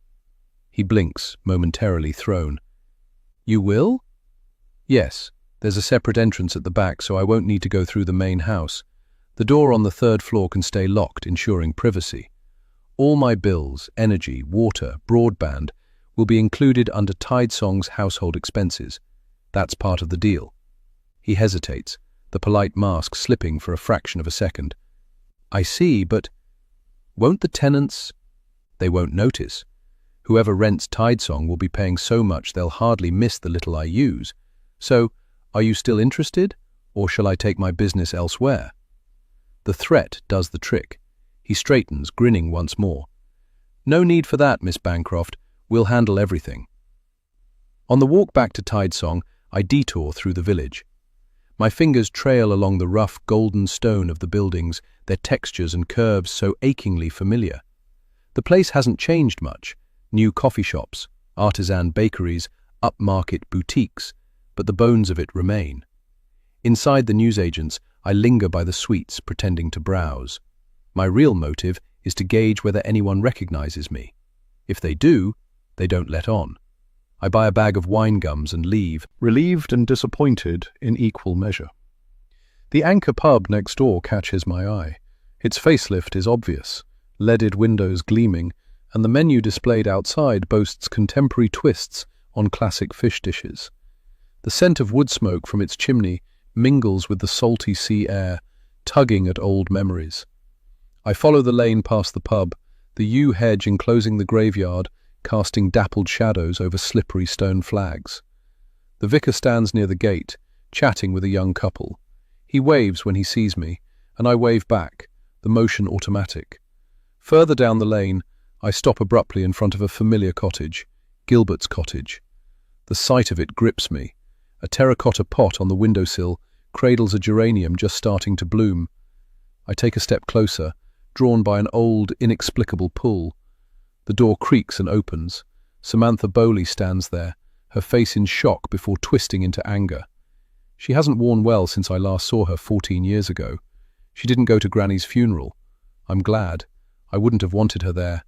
He blinks, momentarily thrown. "You will?" "Yes. There's a separate entrance at the back, so I won't need to go through the main house. The door on the third floor can stay locked, ensuring privacy. All my bills, energy, water, broadband, will be included under Tidesong's household expenses. That's part of the deal." He hesitates, the polite mask slipping for a fraction of a second. "I see, but won't the tenants—" "They won't notice. Whoever rents Tidesong will be paying so much they'll hardly miss the little I use. So, are you still interested, or shall I take my business elsewhere?" The threat does the trick. He straightens, grinning once more. "No need for that, Miss Bancroft. We'll handle everything." On the walk back to Tidesong, I detour through the village. My fingers trail along the rough golden stone of the buildings, their textures and curves so achingly familiar. The place hasn't changed much. New coffee shops, artisan bakeries, upmarket boutiques, but the bones of it remain. Inside the newsagents, I linger by the suites, pretending to browse. My real motive is to gauge whether anyone recognizes me. If they do, they don't let on. I buy a bag of wine gums and leave, relieved and disappointed in equal measure. The Anchor pub next door catches my eye. Its facelift is obvious, leaded windows gleaming, and the menu displayed outside boasts contemporary twists on classic fish dishes. The scent of wood smoke from its chimney mingles with the salty sea air, tugging at old memories. I follow the lane past the pub, the yew hedge enclosing the graveyard, casting dappled shadows over slippery stone flags. The vicar stands near the gate, chatting with a young couple. He waves when he sees me, and I wave back, the motion automatic. Further down the lane, I stop abruptly in front of a familiar cottage, Gilbert's cottage. The sight of it grips me. A terracotta pot on the windowsill cradles a geranium just starting to bloom. I take a step closer, drawn by an old, inexplicable pull. The door creaks and opens. Samantha Bowley stands there, her face in shock before twisting into anger. She hasn't worn well since I last saw her 14 years ago. She didn't go to Granny's funeral. I'm glad. I wouldn't have wanted her there.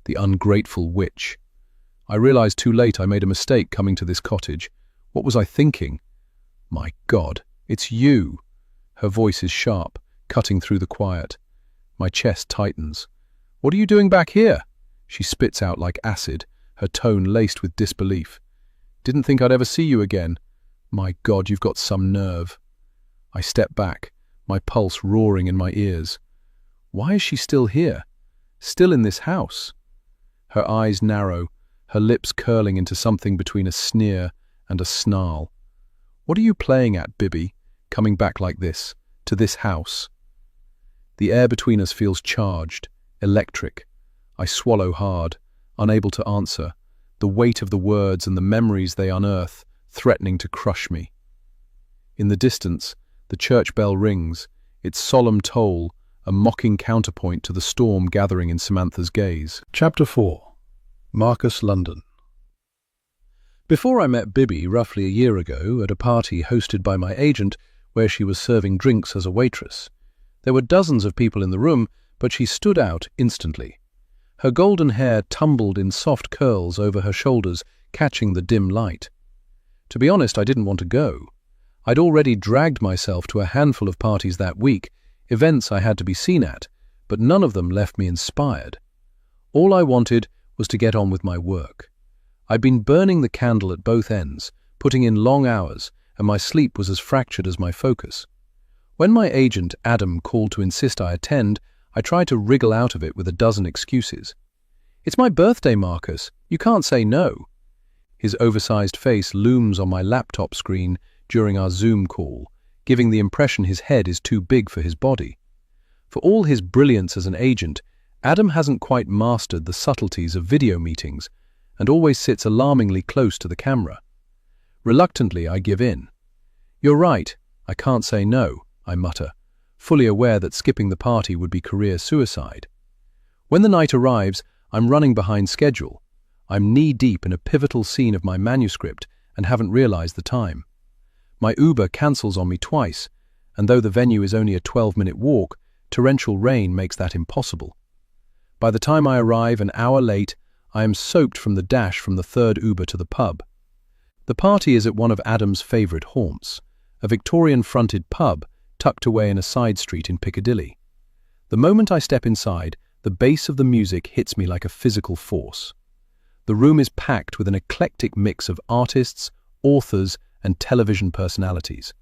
The ungrateful witch. I realized too late I made a mistake coming to this cottage. What was I thinking? My God, it's you. Her voice is sharp, cutting through the quiet. My chest tightens. What are you doing back here? She spits out like acid, her tone laced with disbelief. Didn't think I'd ever see you again. My God, you've got some nerve. I step back, my pulse roaring in my ears. Why is she still here? Still in this house? Her eyes narrow, her lips curling into something between a sneer and a snarl. What are you playing at, Bibby, coming back like this, to this house? The air between us feels charged, electric. I swallow hard, unable to answer, the weight of the words and the memories they unearth threatening to crush me. In the distance, the church bell rings, its solemn toll a mocking counterpoint to the storm gathering in Samantha's gaze. Chapter 4. Marcus, London. Before I met Bibby roughly a year ago at a party hosted by my agent where she was serving drinks as a waitress, there were dozens of people in the room, but she stood out instantly. Her golden hair tumbled in soft curls over her shoulders, catching the dim light. To be honest, I didn't want to go. I'd already dragged myself to a handful of parties that week, events I had to be seen at, but none of them left me inspired. All I wanted was to get on with my work. I'd been burning the candle at both ends, putting in long hours, and my sleep was as fractured as my focus. When my agent, Adam, called to insist I attend, I tried to wriggle out of it with a dozen excuses. "It's my birthday, Marcus. You can't say no." His oversized face looms on my laptop screen during our Zoom call, giving the impression his head is too big for his body. For all his brilliance as an agent, Adam hasn't quite mastered the subtleties of video meetings and always sits alarmingly close to the camera. Reluctantly, I give in. "You're right. I can't say no," I mutter, fully aware that skipping the party would be career suicide. When the night arrives, I'm running behind schedule. I'm knee-deep in a pivotal scene of my manuscript and haven't realized the time. My Uber cancels on me twice, and though the venue is only a 12-minute walk, torrential rain makes that impossible. By the time I arrive an hour late, I am soaked from the dash from the third Uber to the pub. The party is at one of Adam's favourite haunts, a Victorian-fronted pub tucked away in a side street in Piccadilly. The moment I step inside, the bass of the music hits me like a physical force. The room is packed with an eclectic mix of artists, authors, and television personalities.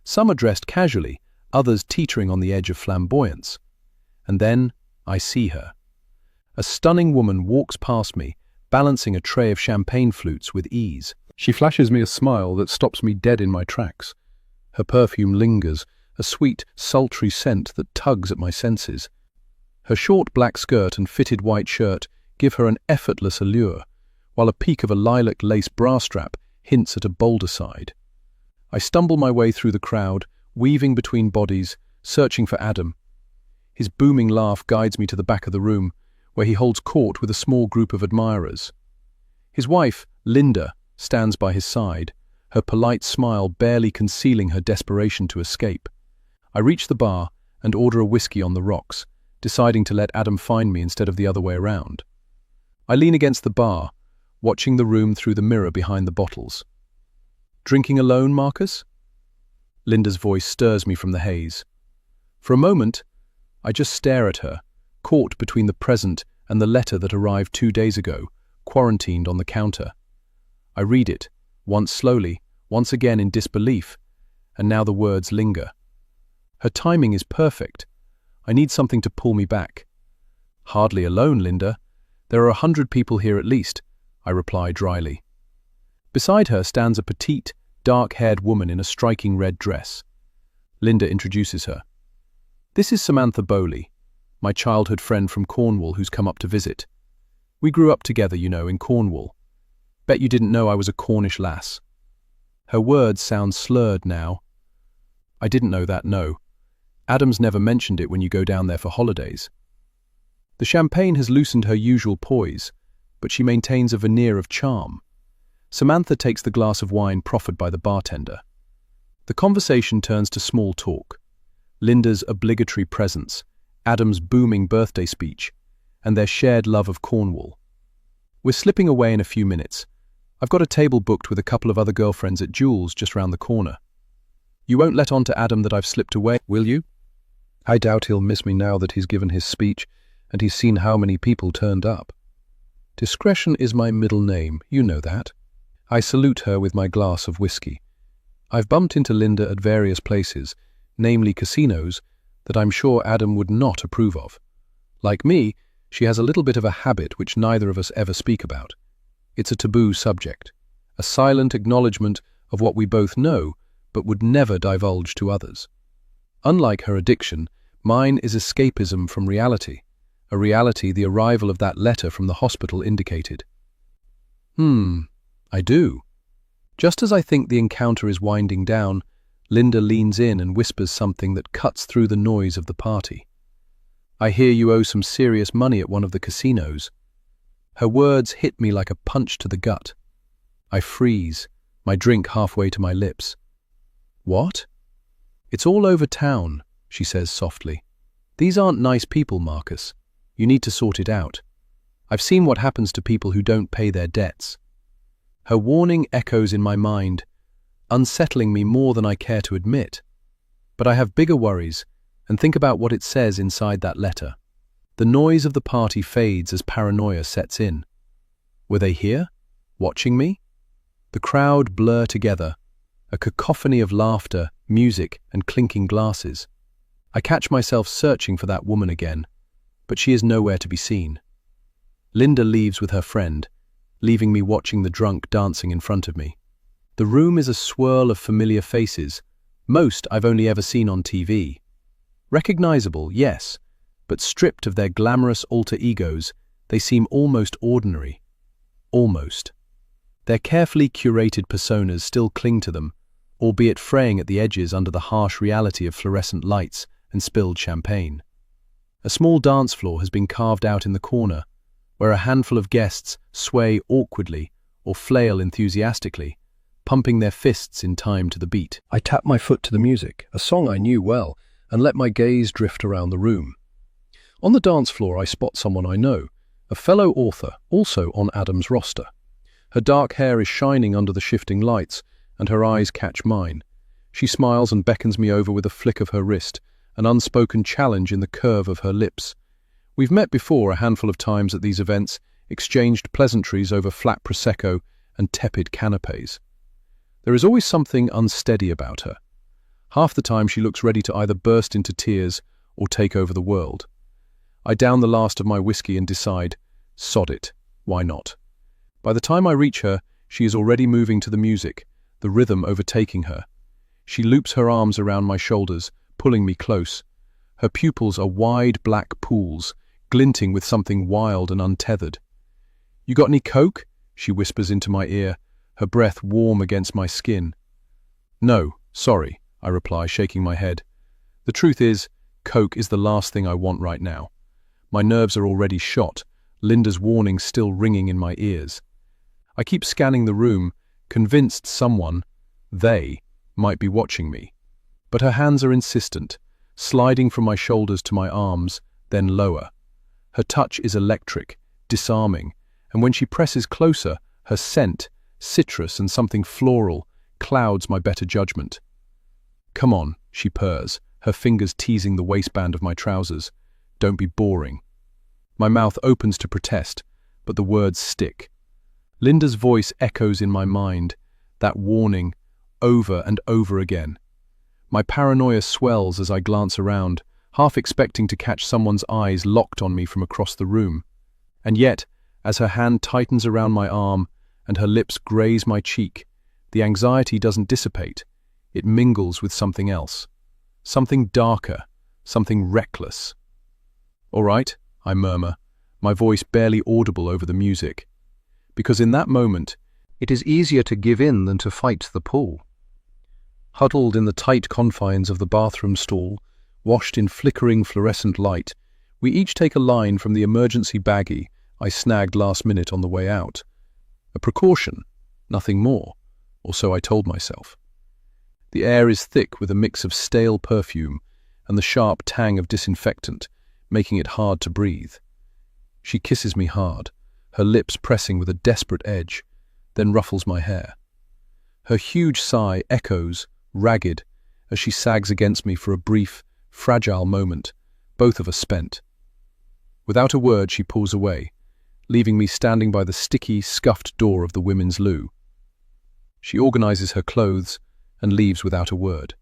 Some are dressed casually, others teetering on the edge of flamboyance. And then I see her. A stunning woman walks past me, balancing a tray of champagne flutes with ease. She flashes me a smile that stops me dead in my tracks. Her perfume lingers, a sweet, sultry scent that tugs at my senses. Her short black skirt and fitted white shirt give her an effortless allure, while a peak of a lilac lace bra strap hints at a bolder side. I stumble my way through the crowd, weaving between bodies, searching for Adam. His booming laugh guides me to the back of the room, where he holds court with a small group of admirers. His wife, Linda, stands by his side, her polite smile barely concealing her desperation to escape. I reach the bar and order a whiskey on the rocks, deciding to let Adam find me instead of the other way around. I lean against the bar, watching the room through the mirror behind the bottles. "Drinking alone, Marcus?" Linda's voice stirs me from the haze. For a moment, I just stare at her, caught between the present and the letter that arrived 2 days ago, quarantined on the counter. I read it, once slowly, once again in disbelief, and now the words linger. Her timing is perfect. I need something to pull me back. "Hardly alone, Linda. There are 100 people here at least," I reply dryly. Beside her stands a petite, dark-haired woman in a striking red dress. Linda introduces her. "This is Samantha Bowley, my childhood friend from Cornwall who's come up to visit. We grew up together, in Cornwall. Bet you didn't know I was a Cornish lass." Her words sound slurred now. "I didn't know that, no. Adam's never mentioned it when you go down there for holidays." The champagne has loosened her usual poise, but she maintains a veneer of charm. Samantha takes the glass of wine proffered by the bartender. The conversation turns to small talk. Linda's obligatory presence, Adam's booming birthday speech, and their shared love of Cornwall. We're slipping away in a few minutes. I've got a table booked with a couple of other girlfriends at Jules just round the corner. "You won't let on to Adam that I've slipped away, will you?" I doubt he'll miss me now that he's given his speech and he's seen how many people turned up. Discretion is my middle name, you know that. I salute her with my glass of whiskey. I've bumped into Linda at various places, namely casinos, that I'm sure Adam would not approve of. Like me, she has a little bit of a habit which neither of us ever speak about. It's a taboo subject, a silent acknowledgement of what we both know, but would never divulge to others. Unlike her addiction, mine is escapism from reality, a reality the arrival of that letter from the hospital indicated. I do. Just as I think the encounter is winding down, Linda leans in and whispers something that cuts through the noise of the party. "I hear you owe some serious money at one of the casinos." Her words hit me like a punch to the gut. I freeze, my drink halfway to my lips. "What?" "It's all over town," she says softly. "These aren't nice people, Marcus. You need to sort it out. I've seen what happens to people who don't pay their debts." Her warning echoes in my mind, unsettling me more than I care to admit. But I have bigger worries, and think about what it says inside that letter. The noise of the party fades as paranoia sets in. Were they here, watching me? The crowd blur together, a cacophony of laughter, music, and clinking glasses. I catch myself searching for that woman again, but she is nowhere to be seen. Linda leaves with her friend, leaving me watching the drunk dancing in front of me. The room is a swirl of familiar faces, most I've only ever seen on TV. Recognizable, yes, but stripped of their glamorous alter egos, they seem almost ordinary. Almost. Their carefully curated personas still cling to them, albeit fraying at the edges under the harsh reality of fluorescent lights and spilled champagne. A small dance floor has been carved out in the corner, where a handful of guests sway awkwardly or flail enthusiastically, pumping their fists in time to the beat. I tap my foot to the music, a song I knew well, and let my gaze drift around the room. On the dance floor I spot someone I know, a fellow author, also on Adam's roster. Her dark hair is shining under the shifting lights, and her eyes catch mine. She smiles and beckons me over with a flick of her wrist, an unspoken challenge in the curve of her lips. We've met before a handful of times at these events, exchanged pleasantries over flat prosecco and tepid canapes. There is always something unsteady about her. Half the time she looks ready to either burst into tears or take over the world. I down the last of my whiskey and decide, sod it, why not? By the time I reach her, she is already moving to the music, the rhythm overtaking her. She loops her arms around my shoulders, pulling me close. Her pupils are wide black pools, glinting with something wild and untethered. "You got any coke?" she whispers into my ear, her breath warm against my skin. "No, sorry," I reply, shaking my head. The truth is, Coke is the last thing I want right now. My nerves are already shot, Linda's warning still ringing in my ears. I keep scanning the room, convinced someone, they, might be watching me. But her hands are insistent, sliding from my shoulders to my arms, then lower. Her touch is electric, disarming, and when she presses closer, her scent, citrus and something floral, clouds my better judgment. "Come on," she purrs, her fingers teasing the waistband of my trousers. "Don't be boring." My mouth opens to protest, but the words stick. Linda's voice echoes in my mind, that warning, over and over again. My paranoia swells as I glance around, half expecting to catch someone's eyes locked on me from across the room. And yet, as her hand tightens around my arm and her lips graze my cheek, the anxiety doesn't dissipate. It mingles with something else. Something darker, something reckless. "All right," I murmur, my voice barely audible over the music. Because in that moment, it is easier to give in than to fight the pull. Huddled in the tight confines of the bathroom stall, washed in flickering fluorescent light, we each take a line from the emergency baggie I snagged last minute on the way out. A precaution, nothing more, or so I told myself. The air is thick with a mix of stale perfume and the sharp tang of disinfectant, making it hard to breathe. She kisses me hard, her lips pressing with a desperate edge, then ruffles my hair. Her huge sigh echoes, ragged, as she sags against me for a brief, fragile moment, both of us spent. Without a word, she pulls away, leaving me standing by the sticky, scuffed door of the women's loo. She organizes her clothes and leaves without a word.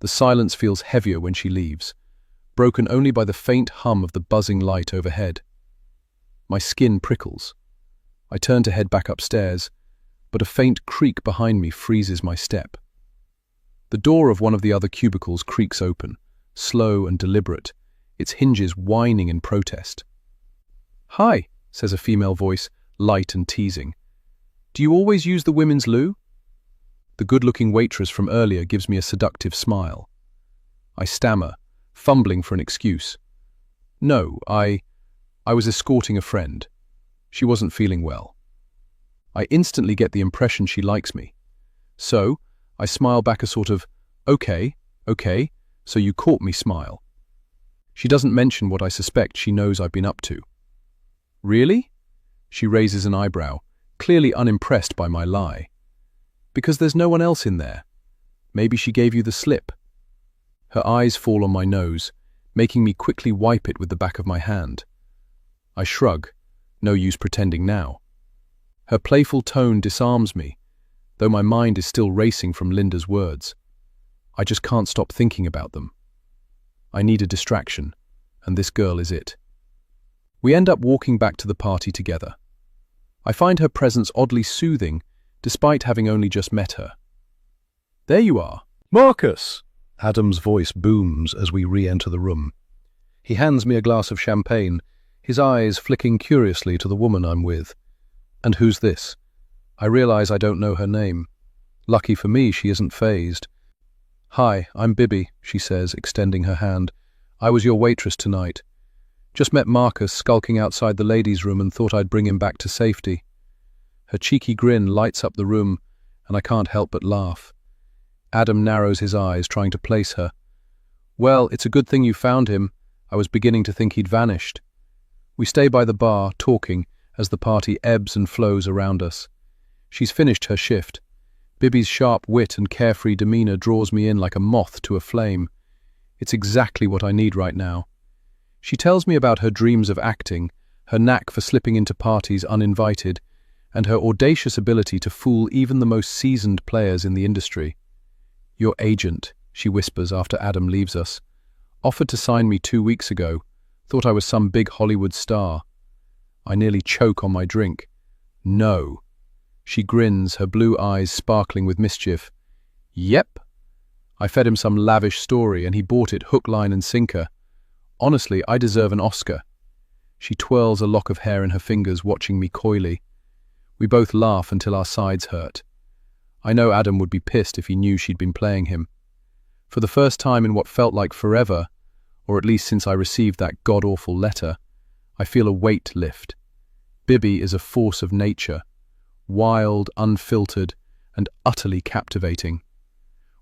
The silence feels heavier when she leaves, broken only by the faint hum of the buzzing light overhead. My skin prickles. I turn to head back upstairs, but a faint creak behind me freezes my step. The door of one of the other cubicles creaks open, slow and deliberate, its hinges whining in protest. "Hi," says a female voice, light and teasing. "Do you always use the women's loo?" The good-looking waitress from earlier gives me a seductive smile. I stammer, fumbling for an excuse. "No, I was escorting a friend. She wasn't feeling well." I instantly get the impression she likes me. So, I smile back a sort of, okay, so you caught me" smile. She doesn't mention what I suspect she knows I've been up to. "Really?" She raises an eyebrow, clearly unimpressed by my lie. "Because there's no one else in there. Maybe she gave you the slip." Her eyes fall on my nose, making me quickly wipe it with the back of my hand. I shrug, no use pretending now. Her playful tone disarms me, though my mind is still racing from Linda's words. I just can't stop thinking about them. I need a distraction, and this girl is it. We end up walking back to the party together. I find her presence oddly soothing, despite having only just met her. "There you are." "Marcus!" Adam's voice booms as we re-enter the room. He hands me a glass of champagne, his eyes flicking curiously to the woman I'm with. "And who's this?" I realize I don't know her name. Lucky for me, she isn't fazed. "Hi, I'm Bibby," she says, extending her hand. "I was your waitress tonight. Just met Marcus skulking outside the ladies' room and thought I'd bring him back to safety." Her cheeky grin lights up the room, and I can't help but laugh. Adam narrows his eyes, trying to place her. "Well, it's a good thing you found him. I was beginning to think he'd vanished." We stay by the bar, talking, as the party ebbs and flows around us. She's finished her shift. Bibby's sharp wit and carefree demeanor draws me in like a moth to a flame. It's exactly what I need right now. She tells me about her dreams of acting, her knack for slipping into parties uninvited, and her audacious ability to fool even the most seasoned players in the industry. "Your agent," she whispers after Adam leaves us, "offered to sign me 2 weeks ago, thought I was some big Hollywood star." I nearly choke on my drink. "No." She grins, her blue eyes sparkling with mischief. "Yep." I fed him some lavish story and he bought it hook, line and sinker. Honestly, I deserve an Oscar. She twirls a lock of hair in her fingers, watching me coyly. We both laugh until our sides hurt. I know Adam would be pissed if he knew she'd been playing him. For the first time in what felt like forever, or at least since I received that god-awful letter. I feel a weight lift. Bibi is a force of nature, wild, unfiltered, and utterly captivating.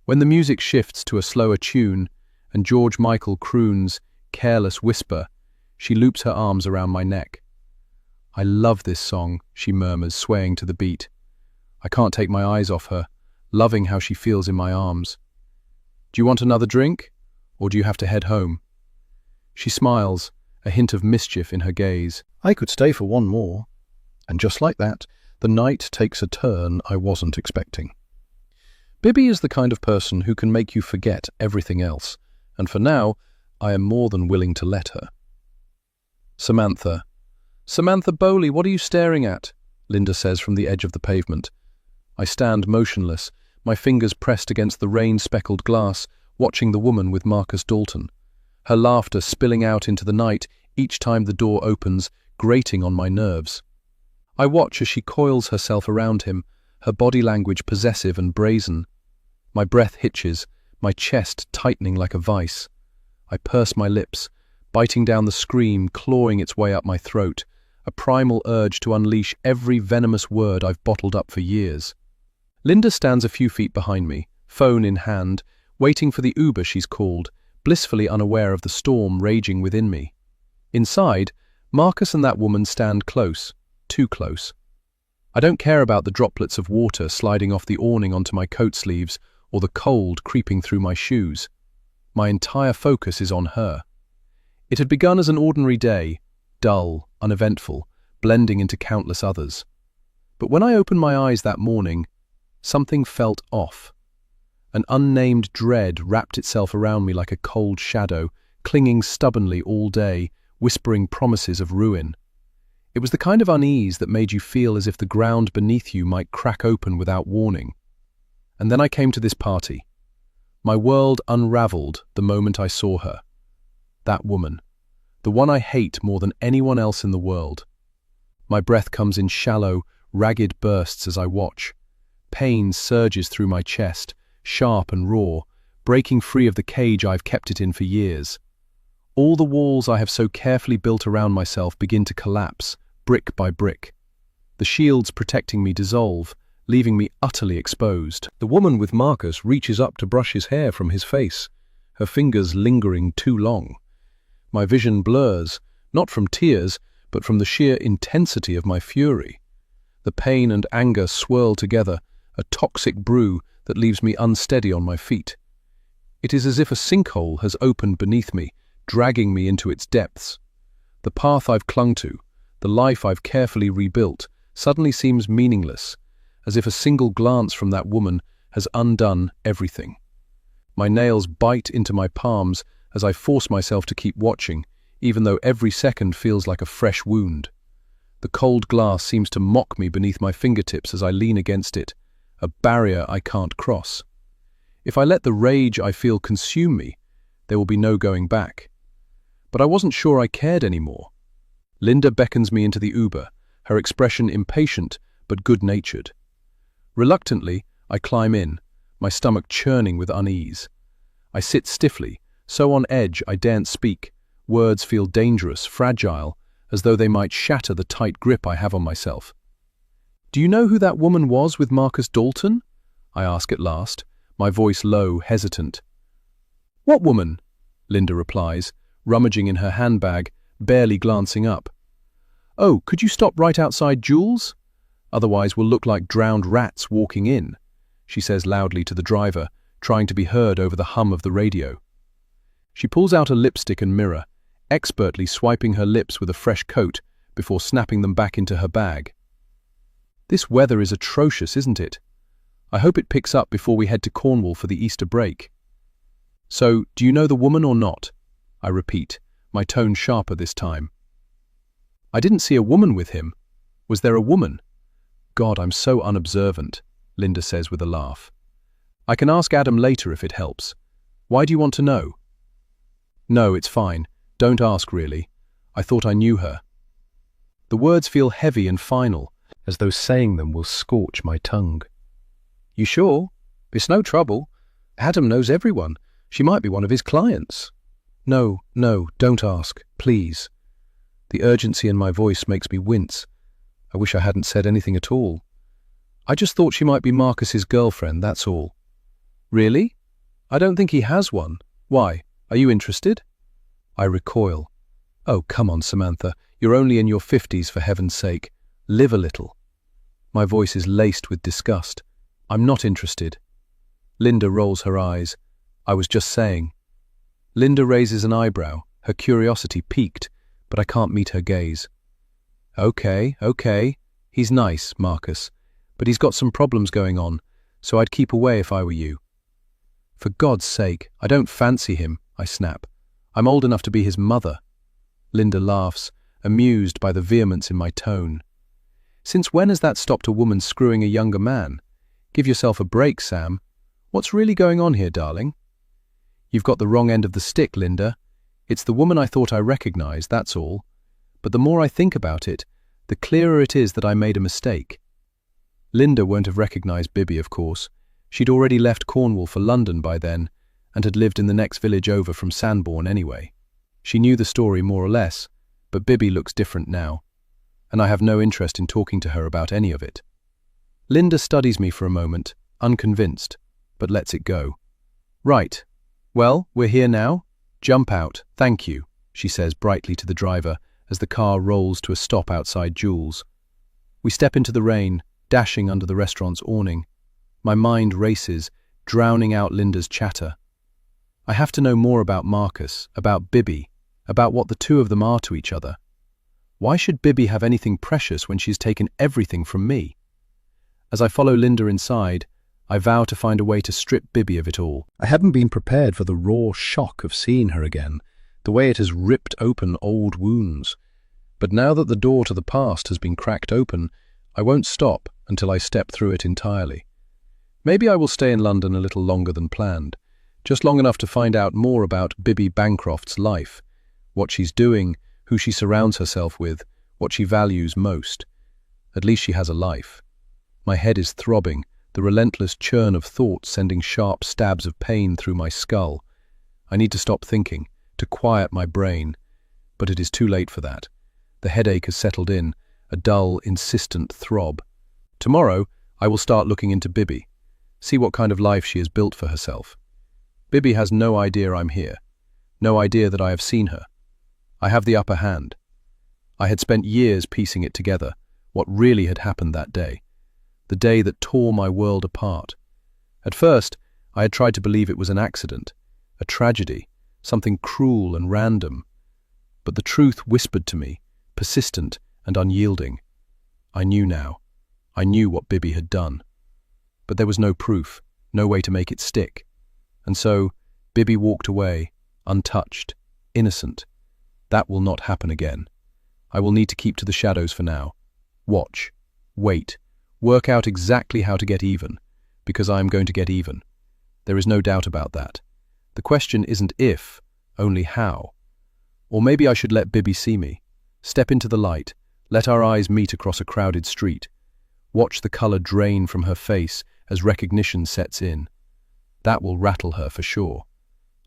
When the music shifts to a slower tune and George Michael croons Careless Whisper, she loops her arms around my neck. "I love this song," she murmurs, swaying to the beat. I can't take my eyes off her, loving how she feels in my arms. "Do you want another drink, or do you have to head home?" She smiles, a hint of mischief in her gaze. "I could stay for one more." And just like that, the night takes a turn I wasn't expecting. Bibi is the kind of person who can make you forget everything else, and for now, I am more than willing to let her. "Samantha. Samantha Bowley, what are you staring at?" Linda says from the edge of the pavement. I stand motionless, my fingers pressed against the rain-speckled glass, watching the woman with Marcus Dalton. Her laughter spilling out into the night each time the door opens, grating on my nerves. I watch as she coils herself around him, her body language possessive and brazen. My breath hitches, my chest tightening like a vice. I purse my lips, biting down the scream clawing its way up my throat, a primal urge to unleash every venomous word I've bottled up for years. Linda stands a few feet behind me, phone in hand, waiting for the Uber she's called, blissfully unaware of the storm raging within me. Inside, Marcus and that woman stand close, too close. I don't care about the droplets of water sliding off the awning onto my coat sleeves or the cold creeping through my shoes. My entire focus is on her. It had begun as an ordinary day, dull, uneventful, blending into countless others. But when I opened my eyes that morning, something felt off. An unnamed dread wrapped itself around me like a cold shadow, clinging stubbornly all day, whispering promises of ruin. It was the kind of unease that made you feel as if the ground beneath you might crack open without warning. And then I came to this party. My world unraveled the moment I saw her. That woman. The one I hate more than anyone else in the world. My breath comes in shallow, ragged bursts as I watch. Pain surges through my chest, sharp and raw, breaking free of the cage I've kept it in for years. All the walls I have so carefully built around myself begin to collapse, brick by brick. The shields protecting me dissolve, leaving me utterly exposed. The woman with Marcus reaches up to brush his hair from his face, her fingers lingering too long. My vision blurs, not from tears, but from the sheer intensity of my fury. The pain and anger swirl together, a toxic brew that leaves me unsteady on my feet. It is as if a sinkhole has opened beneath me, dragging me into its depths. The path I've clung to, the life I've carefully rebuilt, suddenly seems meaningless, as if a single glance from that woman has undone everything. My nails bite into my palms as I force myself to keep watching, even though every second feels like a fresh wound. The cold glass seems to mock me beneath my fingertips as I lean against it, a barrier I can't cross. If I let the rage I feel consume me, there will be no going back. But I wasn't sure I cared anymore. Linda beckons me into the Uber, her expression impatient but good-natured. Reluctantly, I climb in, my stomach churning with unease. I sit stiffly, so on edge I daren't speak. Words feel dangerous, fragile, as though they might shatter the tight grip I have on myself. "Do you know who that woman was with Marcus Dalton?" I ask at last, my voice low, hesitant. "What woman?" Linda replies, rummaging in her handbag, barely glancing up. "Oh, could you stop right outside Jules? Otherwise we'll look like drowned rats walking in," she says loudly to the driver, trying to be heard over the hum of the radio. She pulls out a lipstick and mirror, expertly swiping her lips with a fresh coat before snapping them back into her bag. "This weather is atrocious, isn't it? I hope it picks up before we head to Cornwall for the Easter break." "So, do you know the woman or not?" I repeat, my tone sharper this time. "I didn't see a woman with him. Was there a woman?" "God, I'm so unobservant," Linda says with a laugh. "I can ask Adam later if it helps. Why do you want to know?" "No, it's fine. Don't ask, really. I thought I knew her." The words feel heavy and final, as though saying them will scorch my tongue. "You sure? It's no trouble. Adam knows everyone. She might be one of his clients." No, no, don't ask, please. The urgency in my voice makes me wince. I wish I hadn't said anything at all. I just thought she might be Marcus's girlfriend, that's all. Really? I don't think he has one. Why? Are you interested? I recoil. Oh, come on, Samantha. You're only in your 50s, for heaven's sake. Live a little. My voice is laced with disgust. I'm not interested. Linda rolls her eyes. I was just saying. Linda raises an eyebrow, her curiosity piqued, but I can't meet her gaze. Okay. He's nice, Marcus, but he's got some problems going on, so I'd keep away if I were you. For God's sake, I don't fancy him, I snap. I'm old enough to be his mother. Linda laughs, amused by the vehemence in my tone. Since when has that stopped a woman screwing a younger man? Give yourself a break, Sam. What's really going on here, darling? You've got the wrong end of the stick, Linda. It's the woman I thought I recognized, that's all. But the more I think about it, the clearer it is that I made a mistake. Linda won't have recognized Bibby, of course. She'd already left Cornwall for London by then, and had lived in the next village over from Sanborn anyway. She knew the story more or less, but Bibby looks different now, and I have no interest in talking to her about any of it. Linda studies me for a moment, unconvinced, but lets it go. Right. Well, we're here now. Jump out, thank you, she says brightly to the driver as the car rolls to a stop outside Jules. We step into the rain, dashing under the restaurant's awning. My mind races, drowning out Linda's chatter. I have to know more about Marcus, about Bibby, about what the two of them are to each other. Why should Bibby have anything precious when she's taken everything from me? As I follow Linda inside, I vow to find a way to strip Bibby of it all. I hadn't been prepared for the raw shock of seeing her again, the way it has ripped open old wounds. But now that the door to the past has been cracked open, I won't stop until I step through it entirely. Maybe I will stay in London a little longer than planned, just long enough to find out more about Bibby Bancroft's life, what she's doing, who she surrounds herself with, what she values most. At least she has a life. My head is throbbing, the relentless churn of thoughts sending sharp stabs of pain through my skull. I need to stop thinking, to quiet my brain, but it is too late for that. The headache has settled in, a dull, insistent throb. Tomorrow, I will start looking into Bibby, see what kind of life she has built for herself. Bibby has no idea I'm here, no idea that I have seen her. I have the upper hand. I had spent years piecing it together, what really had happened that day, the day that tore my world apart. At first, I had tried to believe it was an accident, a tragedy, something cruel and random. But the truth whispered to me, persistent and unyielding. I knew now. I knew what Bibby had done. But there was no proof, no way to make it stick. And so, Bibby walked away, untouched, innocent. That will not happen again. I will need to keep to the shadows for now. Watch. Wait. Work out exactly how to get even, because I am going to get even. There is no doubt about that. The question isn't if, only how. Or maybe I should let Bibby see me. Step into the light, let our eyes meet across a crowded street. Watch the color drain from her face as recognition sets in. That will rattle her for sure.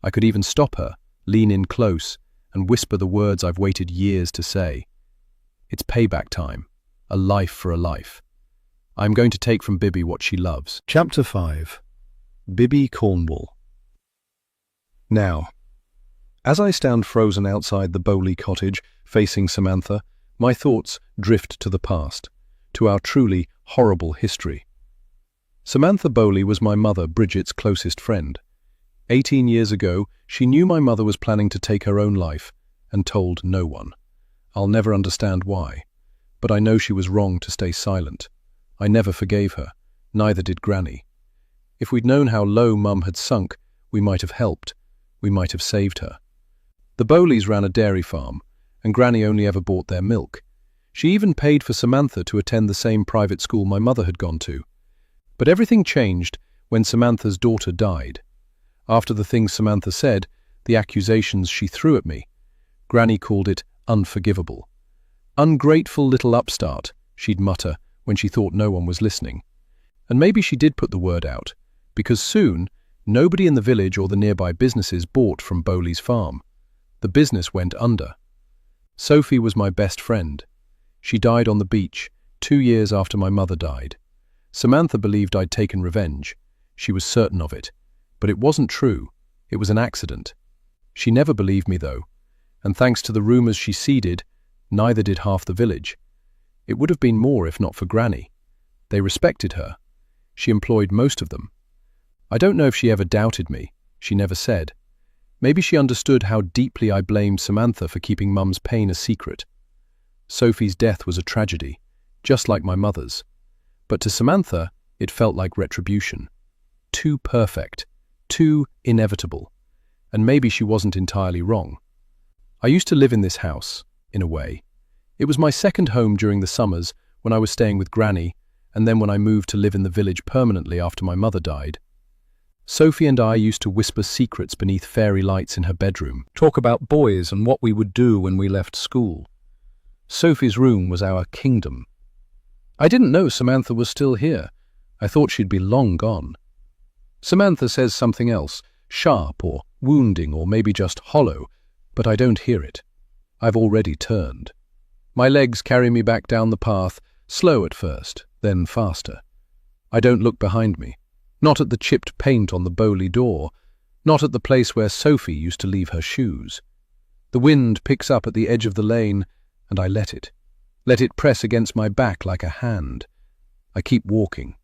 I could even stop her, lean in close, and whisper the words I've waited years to say. It's payback time. A life for a life. I'm going to take from Bibby what she loves. Chapter 5. Bibby Cornwall. Now, as I stand frozen outside the Bowley cottage, facing Samantha, my thoughts drift to the past, to our truly horrible history. Samantha Bowley was my mother Bridget's closest friend. 18 years ago, she knew my mother was planning to take her own life, and told no one. I'll never understand why, but I know she was wrong to stay silent. I never forgave her, neither did Granny. If we'd known how low Mum had sunk, we might have helped, we might have saved her. The Bowleys ran a dairy farm, and Granny only ever bought their milk. She even paid for Samantha to attend the same private school my mother had gone to. But everything changed when Samantha's daughter died. After the things Samantha said, the accusations she threw at me, Granny called it unforgivable. Ungrateful little upstart, she'd mutter when she thought no one was listening. And maybe she did put the word out, because soon nobody in the village or the nearby businesses bought from Bowley's farm. The business went under. Sophie was my best friend. She died on the beach 2 years after my mother died. Samantha believed I'd taken revenge. She was certain of it. But it wasn't true. It was an accident. She never believed me, though, and thanks to the rumors she seeded, neither did half the village. It would have been more if not for Granny. They respected her. She employed most of them. I don't know if she ever doubted me. She never said. Maybe she understood how deeply I blamed Samantha for keeping Mum's pain a secret. Sophie's death was a tragedy, just like my mother's. But to Samantha, it felt like retribution. Too perfect, too inevitable. And maybe she wasn't entirely wrong. I used to live in this house, in a way. It was my second home during the summers when I was staying with Granny, and then when I moved to live in the village permanently after my mother died. Sophie and I used to whisper secrets beneath fairy lights in her bedroom, talk about boys and what we would do when we left school. Sophie's room was our kingdom. I didn't know Samantha was still here. I thought she'd be long gone. Samantha says something else, sharp or wounding or maybe just hollow, but I don't hear it. I've already turned. My legs carry me back down the path, slow at first, then faster. I don't look behind me, not at the chipped paint on the Bowley door, not at the place where Sophie used to leave her shoes. The wind picks up at the edge of the lane, and I let it press against my back like a hand. I keep walking.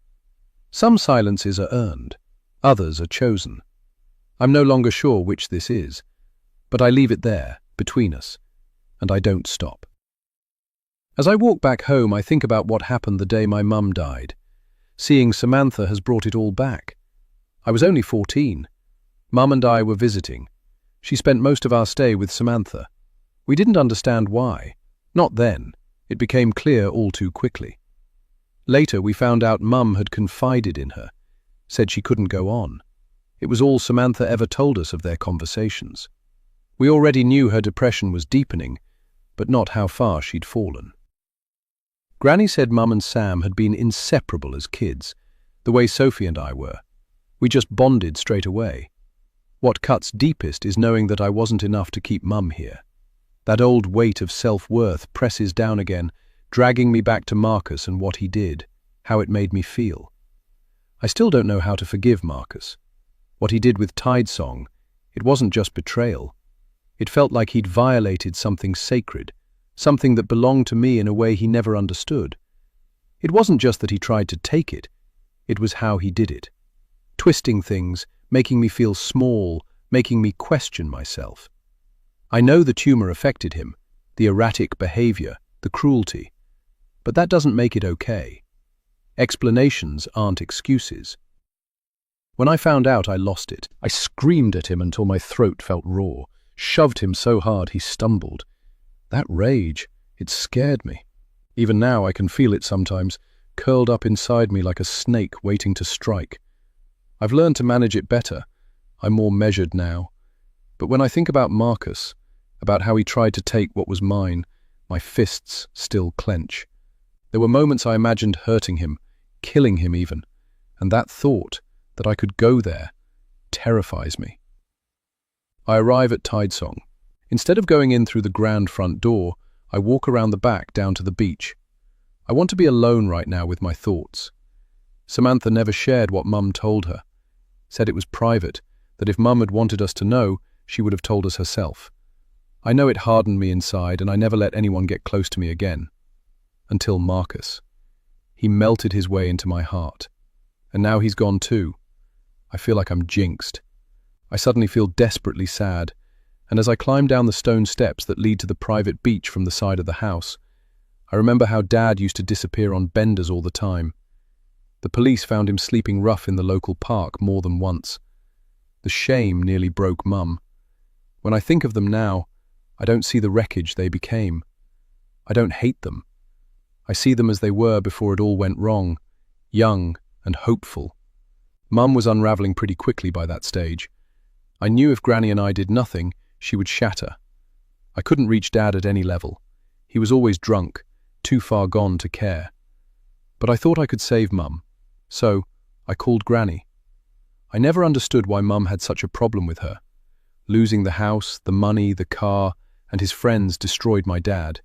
Some silences are earned, others are chosen. I'm no longer sure which this is, but I leave it there, between us, and I don't stop. As I walk back home, I think about what happened the day my mum died. Seeing Samantha has brought it all back. I was only 14. Mum and I were visiting. She spent most of our stay with Samantha. We didn't understand why. Not then. It became clear all too quickly. Later, we found out Mum had confided in her, said she couldn't go on. It was all Samantha ever told us of their conversations. We already knew her depression was deepening, but not how far she'd fallen. Granny said Mum and Sam had been inseparable as kids, the way Sophie and I were. We just bonded straight away. What cuts deepest is knowing that I wasn't enough to keep Mum here. That old weight of self-worth presses down again, dragging me back to Marcus and what he did, how it made me feel. I still don't know how to forgive Marcus. What he did with Tidesong, it wasn't just betrayal. It felt like he'd violated something sacred, something that belonged to me in a way he never understood. It wasn't just that he tried to take it, it was how he did it. Twisting things, making me feel small, making me question myself. I know the tumor affected him, the erratic behavior, the cruelty, but that doesn't make it okay. Explanations aren't excuses. When I found out, I lost it. I screamed at him until my throat felt raw, shoved him so hard he stumbled. That rage, it scared me. Even now I can feel it sometimes, curled up inside me like a snake waiting to strike. I've learned to manage it better. I'm more measured now. But when I think about Marcus, about how he tried to take what was mine, my fists still clench. There were moments I imagined hurting him, killing him even, and that thought, that I could go there, terrifies me. I arrive at Tidesong. Instead of going in through the grand front door, I walk around the back down to the beach. I want to be alone right now with my thoughts. Samantha never shared what Mum told her. Said it was private, that if Mum had wanted us to know, she would have told us herself. I know it hardened me inside, and I never let anyone get close to me again. Until Marcus. He melted his way into my heart. And now he's gone too. I feel like I'm jinxed. I suddenly feel desperately sad, and as I climb down the stone steps that lead to the private beach from the side of the house, I remember how Dad used to disappear on benders all the time. The police found him sleeping rough in the local park more than once. The shame nearly broke Mum. When I think of them now, I don't see the wreckage they became. I don't hate them. I see them as they were before it all went wrong, young and hopeful. Mum was unraveling pretty quickly by that stage. I knew if Granny and I did nothing, she would shatter. I couldn't reach Dad at any level. He was always drunk, too far gone to care. But I thought I could save Mum, so I called Granny. I never understood why Mum had such a problem with her. Losing the house, the money, the car, and his friends destroyed my dad.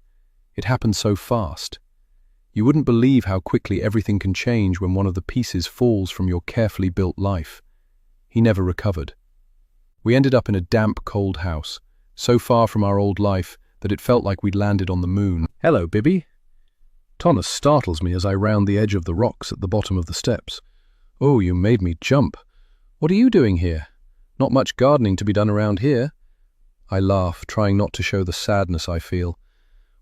It happened so fast. You wouldn't believe how quickly everything can change when one of the pieces falls from your carefully built life. He never recovered. We ended up in a damp, cold house, so far from our old life that it felt like we'd landed on the moon. "Hello, Bibby." Thomas startles me as I round the edge of the rocks at the bottom of the steps. "Oh, you made me jump. What are you doing here? Not much gardening to be done around here." I laugh, trying not to show the sadness I feel.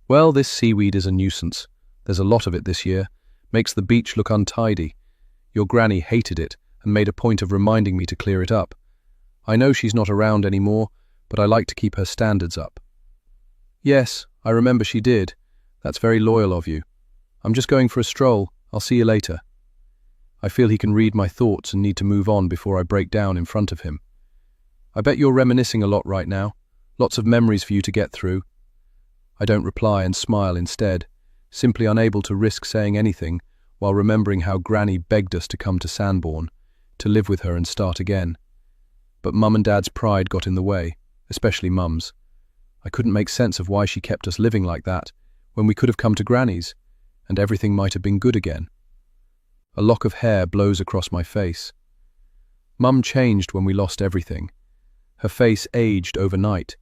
"Well, this seaweed is a nuisance. There's a lot of it this year. Makes the beach look untidy. Your granny hated it and made a point of reminding me to clear it up. I know she's not around anymore, but I like to keep her standards up." "Yes, I remember she did. That's very loyal of you. I'm just going for a stroll. I'll see you later." I feel he can read my thoughts and need to move on before I break down in front of him. "I bet you're reminiscing a lot right now. Lots of memories for you to get through." I don't reply and smile instead, simply unable to risk saying anything while remembering how Granny begged us to come to Sanborn, to live with her and start again. But Mum and Dad's pride got in the way, especially Mum's. I couldn't make sense of why she kept us living like that when we could have come to Granny's, and everything might have been good again. A lock of hair blows across my face. Mum changed when we lost everything. Her face aged overnight.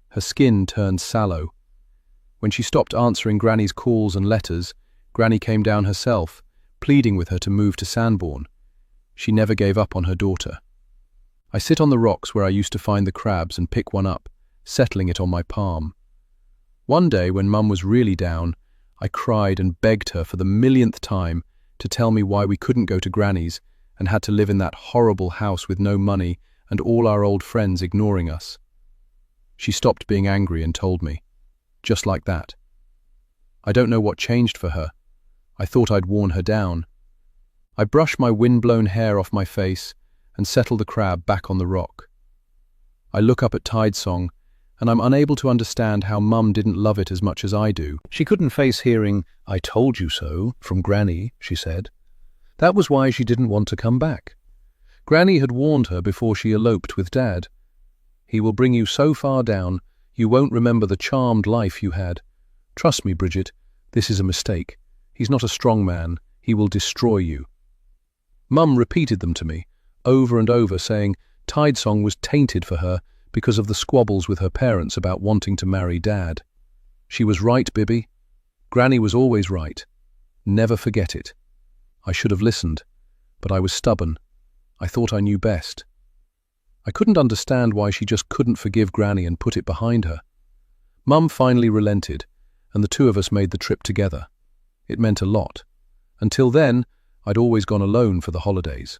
Her skin turned sallow. When she stopped answering Granny's calls and letters, Granny came down herself, pleading with her to move to Sanborn. She never gave up on her daughter. I sit on the rocks where I used to find the crabs and pick one up, settling it on my palm. One day, when Mum was really down, I cried and begged her for the millionth time to tell me why we couldn't go to Granny's and had to live in that horrible house with no money and all our old friends ignoring us. She stopped being angry and told me, just like that. I don't know what changed for her. I thought I'd worn her down. I brush my wind-blown hair off my face and settle the crab back on the rock. I look up at Tidesong, and I'm unable to understand how Mum didn't love it as much as I do. She couldn't face hearing, "I told you so," from Granny, she said. That was why she didn't want to come back. Granny had warned her before she eloped with Dad. "He will bring you so far down, you won't remember the charmed life you had. Trust me, Bridget, this is a mistake. He's not a strong man. He will destroy you." Mum repeated them to me, over and over, saying Tidesong was tainted for her because of the squabbles with her parents about wanting to marry Dad. She was right, Bibby. Granny was always right. Never forget it. I should have listened, but I was stubborn. I thought I knew best. I couldn't understand why she just couldn't forgive Granny and put it behind her. Mum finally relented, and the two of us made the trip together. It meant a lot. Until then, I'd always gone alone for the holidays.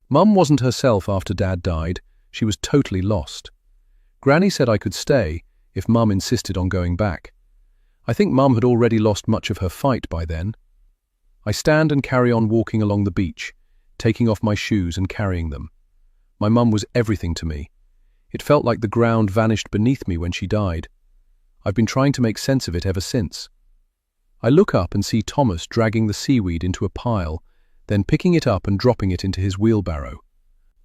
Mum wasn't herself after Dad died. She was totally lost. Granny said I could stay if Mum insisted on going back. I think Mum had already lost much of her fight by then. I stand and carry on walking along the beach, taking off my shoes and carrying them. My mum was everything to me. It felt like the ground vanished beneath me when she died. I've been trying to make sense of it ever since. I look up and see Thomas dragging the seaweed into a pile, then picking it up and dropping it into his wheelbarrow.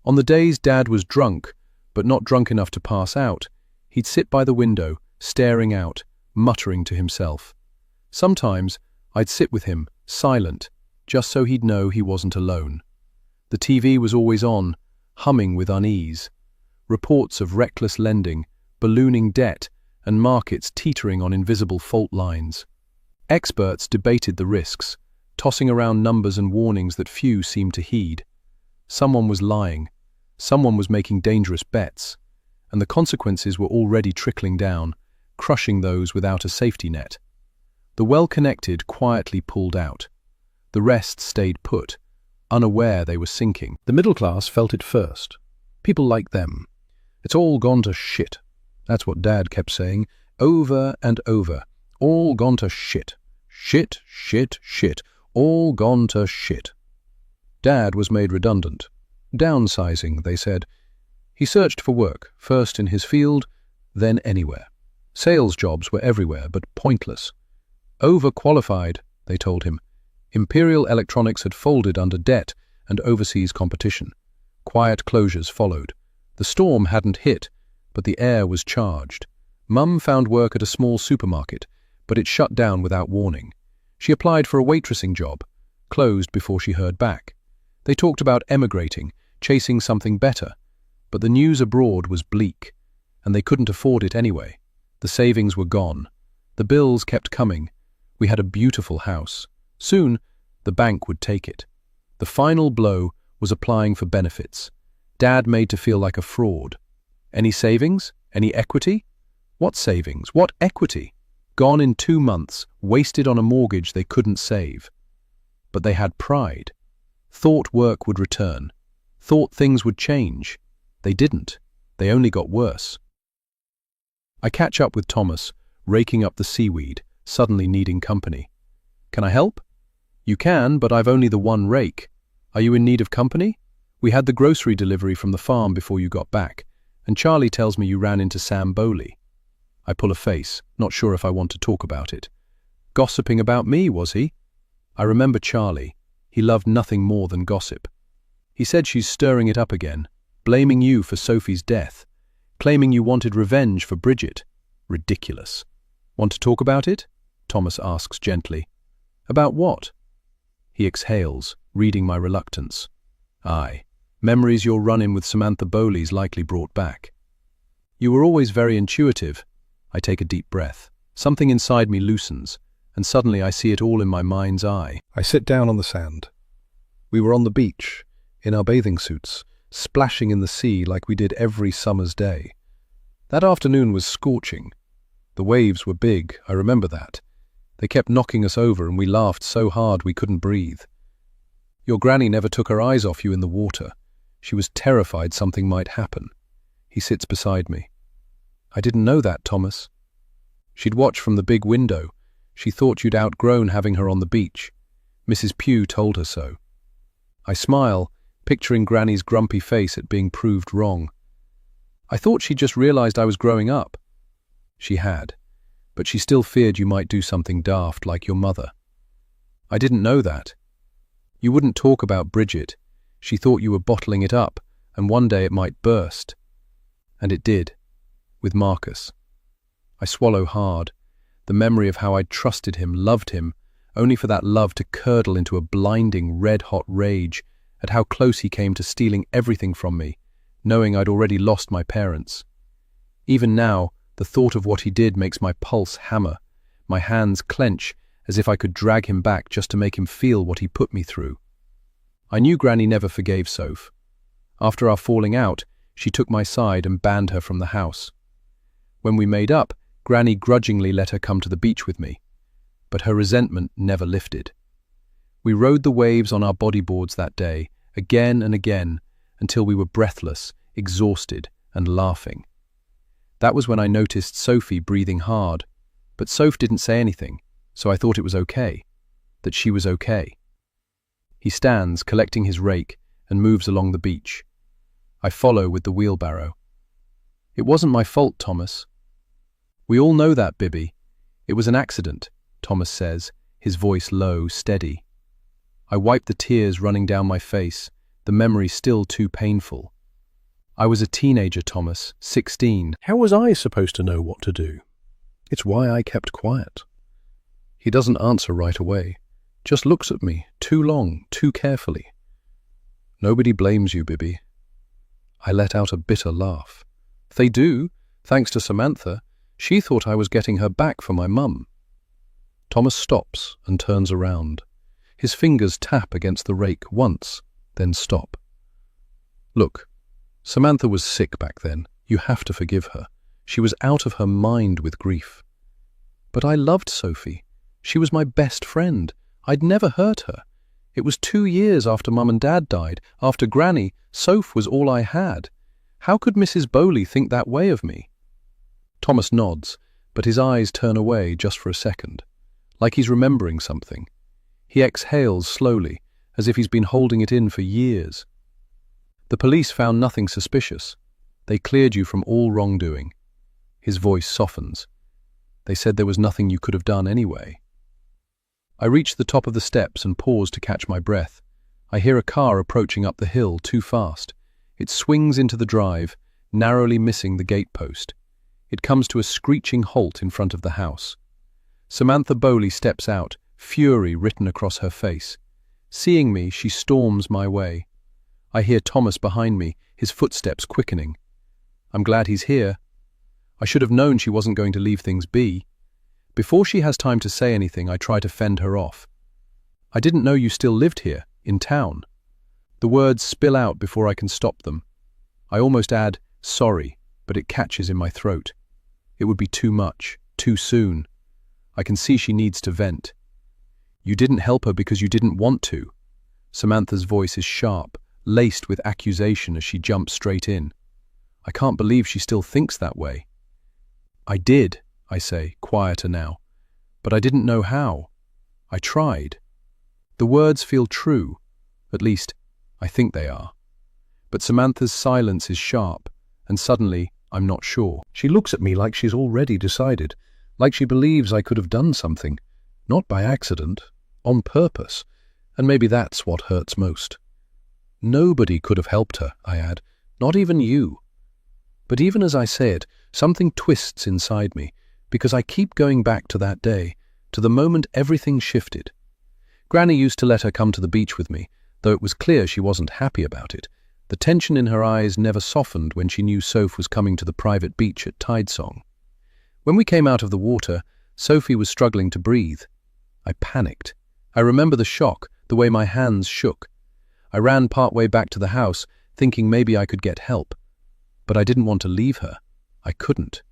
On the days Dad was drunk, but not drunk enough to pass out, he'd sit by the window, staring out, muttering to himself. Sometimes I'd sit with him, silent, just so he'd know he wasn't alone. The TV was always on, humming with unease. Reports of reckless lending, ballooning debt, and markets teetering on invisible fault lines. Experts debated the risks, tossing around numbers and warnings that few seemed to heed. Someone was lying, someone was making dangerous bets, and the consequences were already trickling down, crushing those without a safety net. The well-connected quietly pulled out. The rest stayed put, unaware they were sinking. The middle class felt it first. People like them. "It's all gone to shit." That's what Dad kept saying, over and over. All gone to shit. Shit, shit, shit. All gone to shit. Dad was made redundant. Downsizing, they said. He searched for work, first in his field, then anywhere. Sales jobs were everywhere, but pointless. Overqualified, they told him. Imperial Electronics had folded under debt and overseas competition. Quiet closures followed. The storm hadn't hit, but the air was charged. Mum found work at a small supermarket, but it shut down without warning. She applied for a waitressing job, closed before she heard back. They talked about emigrating, chasing something better, but the news abroad was bleak, and they couldn't afford it anyway. The savings were gone. The bills kept coming. We had a beautiful house. Soon, the bank would take it. The final blow was applying for benefits. Dad made to feel like a fraud. Any savings? Any equity? What savings? What equity? Gone in 2 months, wasted on a mortgage they couldn't save. But they had pride. Thought work would return. Thought things would change. They didn't. They only got worse. I catch up with Thomas, raking up the seaweed, suddenly needing company. Can I help? You can, but I've only the one rake. Are you in need of company? We had the grocery delivery from the farm before you got back, and Charlie tells me you ran into Sam Bowley. I pull a face, not sure if I want to talk about it. Gossiping about me, was he? I remember Charlie. He loved nothing more than gossip. He said she's stirring it up again, blaming you for Sophie's death, claiming you wanted revenge for Bridget. Ridiculous. Want to talk about it? Thomas asks gently. About what? He exhales, reading my reluctance. Aye, memories your run-in with Samantha Bowley's likely brought back. You were always very intuitive. I take a deep breath. Something inside me loosens, and suddenly I see it all in my mind's eye. I sit down on the sand. We were on the beach, in our bathing suits, splashing in the sea like we did every summer's day. That afternoon was scorching. The waves were big, I remember that. They kept knocking us over and we laughed so hard we couldn't breathe. Your granny never took her eyes off you in the water. She was terrified something might happen. He sits beside me. I didn't know that, Thomas. She'd watch from the big window. She thought you'd outgrown having her on the beach. Mrs. Pugh told her so. I smile, picturing Granny's grumpy face at being proved wrong. I thought she'd just realized I was growing up. She had, but she still feared you might do something daft like your mother. I didn't know that. You wouldn't talk about Bridget. She thought you were bottling it up, and one day it might burst. And it did, with Marcus. I swallow hard, the memory of how I'd trusted him, loved him, only for that love to curdle into a blinding, red-hot rage at how close he came to stealing everything from me, knowing I'd already lost my parents. Even now, the thought of what he did makes my pulse hammer, my hands clench as if I could drag him back just to make him feel what he put me through. I knew Granny never forgave Soph. After our falling out, she took my side and banned her from the house. When we made up, Granny grudgingly let her come to the beach with me, but her resentment never lifted. We rode the waves on our bodyboards that day, again and again, until we were breathless, exhausted, and laughing. That was when I noticed Sophie breathing hard, but Soph didn't say anything, so I thought it was okay, that she was okay. He stands, collecting his rake, and moves along the beach. I follow with the wheelbarrow. It wasn't my fault, Thomas. We all know that, Bibby. It was an accident, Thomas says, his voice low, steady. I wipe the tears running down my face, the memory still too painful. I was a teenager, Thomas, 16. How was I supposed to know what to do? It's why I kept quiet. He doesn't answer right away, just looks at me, too long, too carefully. Nobody blames you, Bibby. I let out a bitter laugh. They do, thanks to Samantha. She thought I was getting her back for my mum. Thomas stops and turns around. His fingers tap against the rake once, then stop. Look, Samantha was sick back then. You have to forgive her. She was out of her mind with grief. But I loved Sophie. She was my best friend. I'd never hurt her. It was 2 years after Mum and Dad died. After Granny, Soph was all I had. How could Mrs. Bowley think that way of me? Thomas nods, but his eyes turn away just for a second, like he's remembering something. He exhales slowly, as if he's been holding it in for years. The police found nothing suspicious. They cleared you from all wrongdoing. His voice softens. They said there was nothing you could have done anyway. I reach the top of the steps and pause to catch my breath. I hear a car approaching up the hill too fast. It swings into the drive, narrowly missing the gatepost. It comes to a screeching halt in front of the house. Samantha Bowley steps out, fury written across her face. Seeing me, she storms my way. I hear Thomas behind me, his footsteps quickening. I'm glad he's here. I should have known she wasn't going to leave things be. Before she has time to say anything, I try to fend her off. I didn't know you still lived here, in town. The words spill out before I can stop them. I almost add, sorry, but it catches in my throat. It would be too much, too soon. I can see she needs to vent. You didn't help her because you didn't want to. Samantha's voice is sharp, laced with accusation as she jumps straight in. I can't believe she still thinks that way. I did, I say, quieter now, but I didn't know how. I tried. The words feel true, at least, I think they are. But Samantha's silence is sharp, and suddenly, I'm not sure. She looks at me like she's already decided, like she believes I could have done something, not by accident, on purpose, and maybe that's what hurts most. Nobody could have helped her, I add, not even you. But even as I say it, something twists inside me, because I keep going back to that day, to the moment everything shifted. Granny used to let her come to the beach with me, though it was clear she wasn't happy about it. The tension in her eyes never softened when she knew Soph was coming to the private beach at Tidesong. When we came out of the water, Sophie was struggling to breathe. I panicked. I remember the shock, the way my hands shook. I ran partway back to the house, thinking maybe I could get help. But I didn't want to leave her. I couldn't.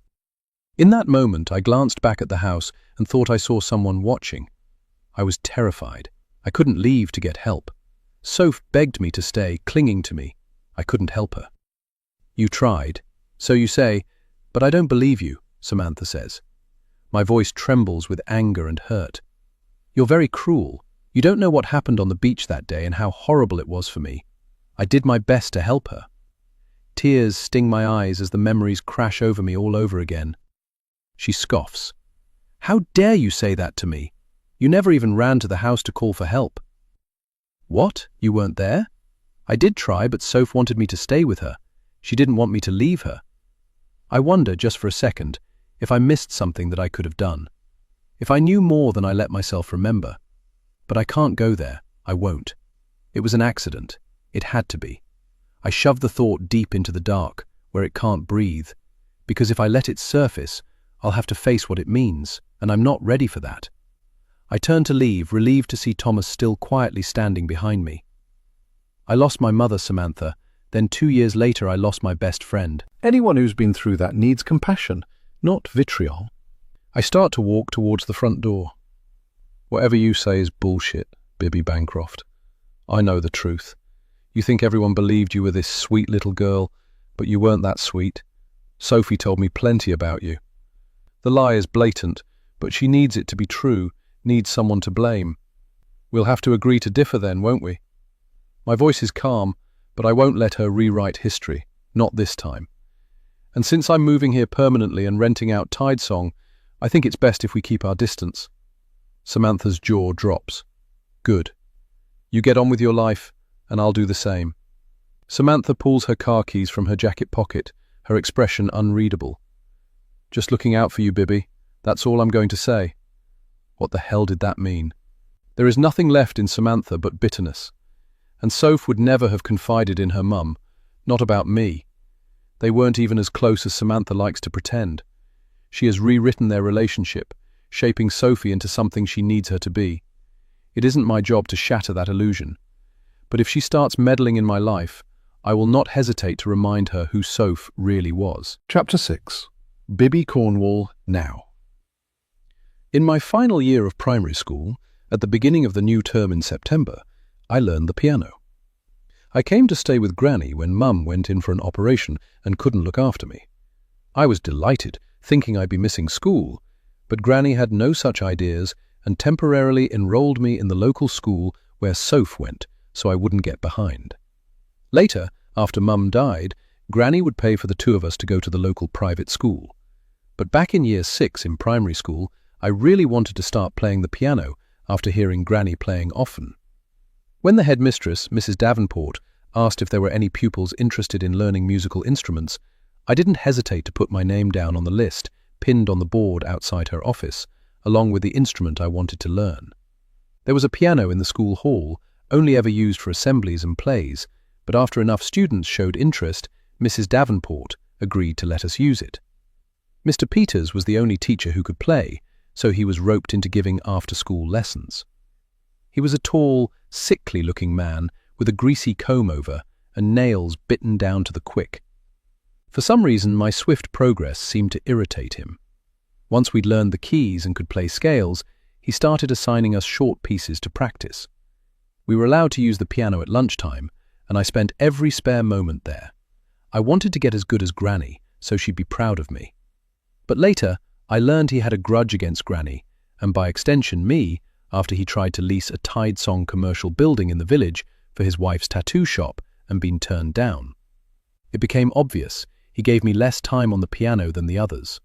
In that moment, I glanced back at the house and thought I saw someone watching. I was terrified. I couldn't leave to get help. Soph begged me to stay, clinging to me. I couldn't help her. You tried, so you say, but I don't believe you, Samantha says. My voice trembles with anger and hurt. You're very cruel. You don't know what happened on the beach that day and how horrible it was for me. I did my best to help her. Tears sting my eyes as the memories crash over me all over again. She scoffs. How dare you say that to me? You never even ran to the house to call for help. What? You weren't there? I did try, but Soph wanted me to stay with her. She didn't want me to leave her. I wonder, just for a second, if I missed something that I could have done. If I knew more than I let myself remember. But I can't go there. I won't. It was an accident. It had to be. I shove the thought deep into the dark, where it can't breathe, because if I let it surface, I'll have to face what it means, and I'm not ready for that. I turn to leave, relieved to see Thomas still quietly standing behind me. I lost my mother, Samantha, then 2 years later I lost my best friend. Anyone who's been through that needs compassion, not vitriol. I start to walk towards the front door. Whatever you say is bullshit, Bibby Bancroft. I know the truth. You think everyone believed you were this sweet little girl, but you weren't that sweet. Sophie told me plenty about you. The lie is blatant, but she needs it to be true, needs someone to blame. We'll have to agree to differ then, won't we? My voice is calm, but I won't let her rewrite history, not this time. And since I'm moving here permanently and renting out Tidesong, I think it's best if we keep our distance. Samantha's jaw drops. Good. You get on with your life, and I'll do the same. Samantha pulls her car keys from her jacket pocket, her expression unreadable. Just looking out for you, Bibby. That's all I'm going to say. What the hell did that mean? There is nothing left in Samantha but bitterness. And Soph would never have confided in her mum, not about me. They weren't even as close as Samantha likes to pretend. She has rewritten their relationship, shaping Sophie into something she needs her to be. It isn't my job to shatter that illusion. But if she starts meddling in my life, I will not hesitate to remind her who Soph really was. Chapter 6. Bibby Cornwall Now. In my final year of primary school, at the beginning of the new term in September, I learned the piano. I came to stay with Granny when Mum went in for an operation and couldn't look after me. I was delighted, thinking I'd be missing school, but Granny had no such ideas and temporarily enrolled me in the local school where Soph went, so I wouldn't get behind. Later, after Mum died, Granny would pay for the two of us to go to the local private school. But back in year 6 in primary school, I really wanted to start playing the piano after hearing Granny playing often. When the headmistress, Mrs. Davenport, asked if there were any pupils interested in learning musical instruments, I didn't hesitate to put my name down on the list, pinned on the board outside her office, along with the instrument I wanted to learn. There was a piano in the school hall, only ever used for assemblies and plays, but after enough students showed interest, Mrs. Davenport agreed to let us use it. Mr. Peters was the only teacher who could play, so he was roped into giving after-school lessons. He was a tall, sickly-looking man with a greasy comb-over and nails bitten down to the quick. For some reason, my swift progress seemed to irritate him. Once we'd learned the keys and could play scales, he started assigning us short pieces to practice. We were allowed to use the piano at lunchtime, and I spent every spare moment there. I wanted to get as good as Granny, so she'd be proud of me. But later, I learned he had a grudge against Granny, and by extension me, after he tried to lease a Tide Song commercial building in the village for his wife's tattoo shop and been turned down. It became obvious he gave me less time on the piano than the others.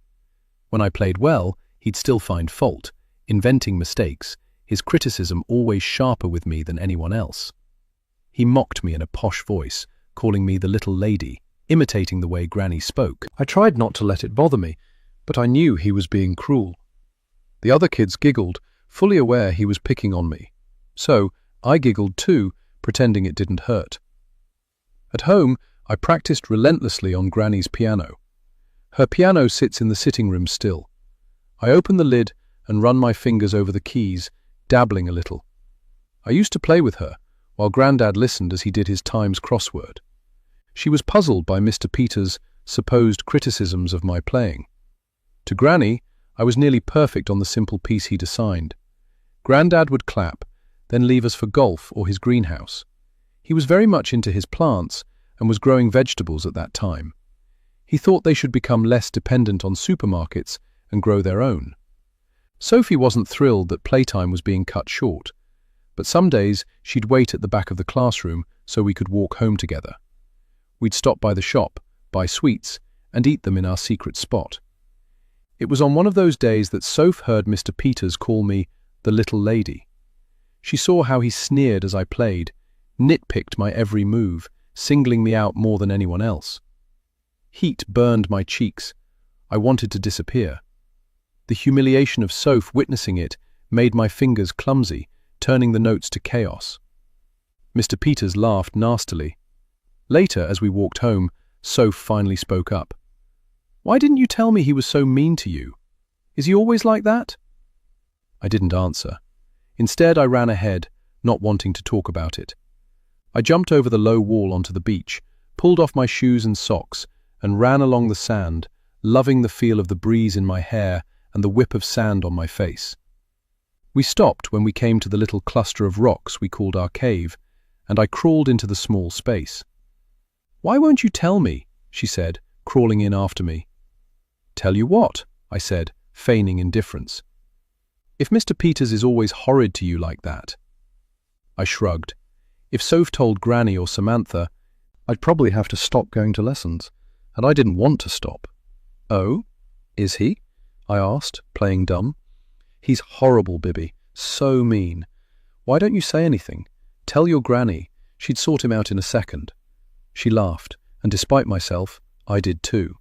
When I played well, he'd still find fault, inventing mistakes, his criticism always sharper with me than anyone else. He mocked me in a posh voice, calling me the little lady, imitating the way Granny spoke. I tried not to let it bother me, but I knew he was being cruel. The other kids giggled, fully aware he was picking on me. So I giggled too, pretending it didn't hurt. At home, I practiced relentlessly on Granny's piano. Her piano sits in the sitting room still. I open the lid and run my fingers over the keys, dabbling a little. I used to play with her, while Grandad listened as he did his Times crossword. She was puzzled by Mr. Peters' supposed criticisms of my playing. To Granny, I was nearly perfect on the simple piece he'd assigned. Grandad would clap, then leave us for golf or his greenhouse. He was very much into his plants and was growing vegetables at that time. He thought they should become less dependent on supermarkets and grow their own. Sophie wasn't thrilled that playtime was being cut short, but some days she'd wait at the back of the classroom so we could walk home together. We'd stop by the shop, buy sweets, and eat them in our secret spot. It was on one of those days that Soph heard Mr. Peters call me the little lady. She saw how he sneered as I played, nitpicked my every move, singling me out more than anyone else. Heat burned my cheeks. I wanted to disappear. The humiliation of Soph witnessing it made my fingers clumsy, turning the notes to chaos. Mr. Peters laughed nastily. Later, as we walked home, Soph finally spoke up. "Why didn't you tell me he was so mean to you? Is he always like that?" I didn't answer. Instead, I ran ahead, not wanting to talk about it. I jumped over the low wall onto the beach, pulled off my shoes and socks, and ran along the sand, loving the feel of the breeze in my hair and the whip of sand on my face. We stopped when we came to the little cluster of rocks we called our cave, and I crawled into the small space. "Why won't you tell me?" she said, crawling in after me. "Tell you what?" I said, feigning indifference. "If Mr. Peters is always horrid to you like that." I shrugged. If Soph told Granny or Samantha, I'd probably have to stop going to lessons, and I didn't want to stop. "Oh, is he?" I asked, playing dumb. "He's horrible, Bibby. So mean. Why don't you say anything? Tell your Granny. She'd sort him out in a second." She laughed, and despite myself, I did too.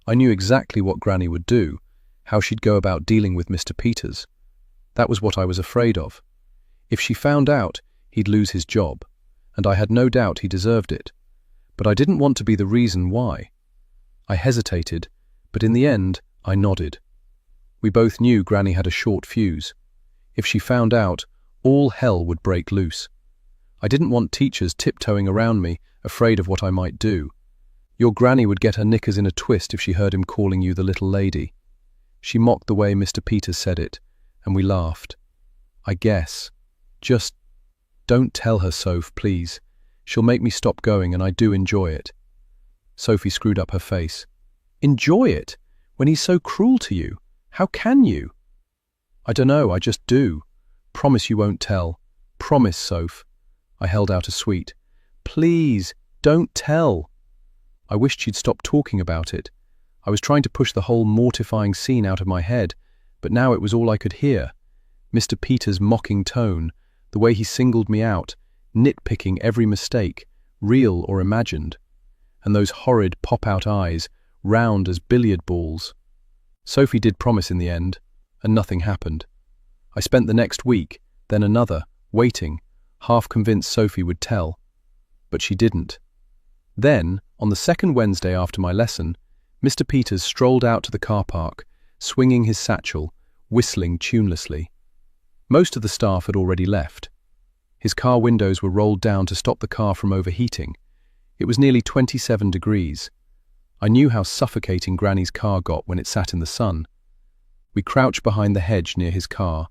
I knew exactly what Granny would do, how she'd go about dealing with Mr. Peters. That was what I was afraid of. If she found out, he'd lose his job, and I had no doubt he deserved it. But I didn't want to be the reason why. I hesitated, but in the end, I nodded. We both knew Granny had a short fuse. If she found out, all hell would break loose. I didn't want teachers tiptoeing around me, afraid of what I might do. Your Granny would get her knickers in a twist if she heard him calling you the little lady. She mocked the way Mr. Peters said it, and we laughed. "I guess. Just don't tell her, Soph, please. She'll make me stop going, and I do enjoy it." Sophie screwed up her face. "Enjoy it? When he's so cruel to you? How can you?" "I dunno, I just do. Promise you won't tell. Promise, Soph." I held out a sweet. "Please, don't tell." I wished she'd stop talking about it. I was trying to push the whole mortifying scene out of my head, but now it was all I could hear. Mr. Peters' mocking tone, the way he singled me out, nitpicking every mistake, real or imagined, and those horrid pop-out eyes round as billiard balls. Sophie did promise in the end, and nothing happened. I spent the next week, then another, waiting, half convinced Sophie would tell. But she didn't. Then, on the second Wednesday after my lesson, Mr. Peters strolled out to the car park, swinging his satchel, whistling tunelessly. Most of the staff had already left. His car windows were rolled down to stop the car from overheating. It was nearly 27 degrees. I knew how suffocating Granny's car got when it sat in the sun. We crouched behind the hedge near his car.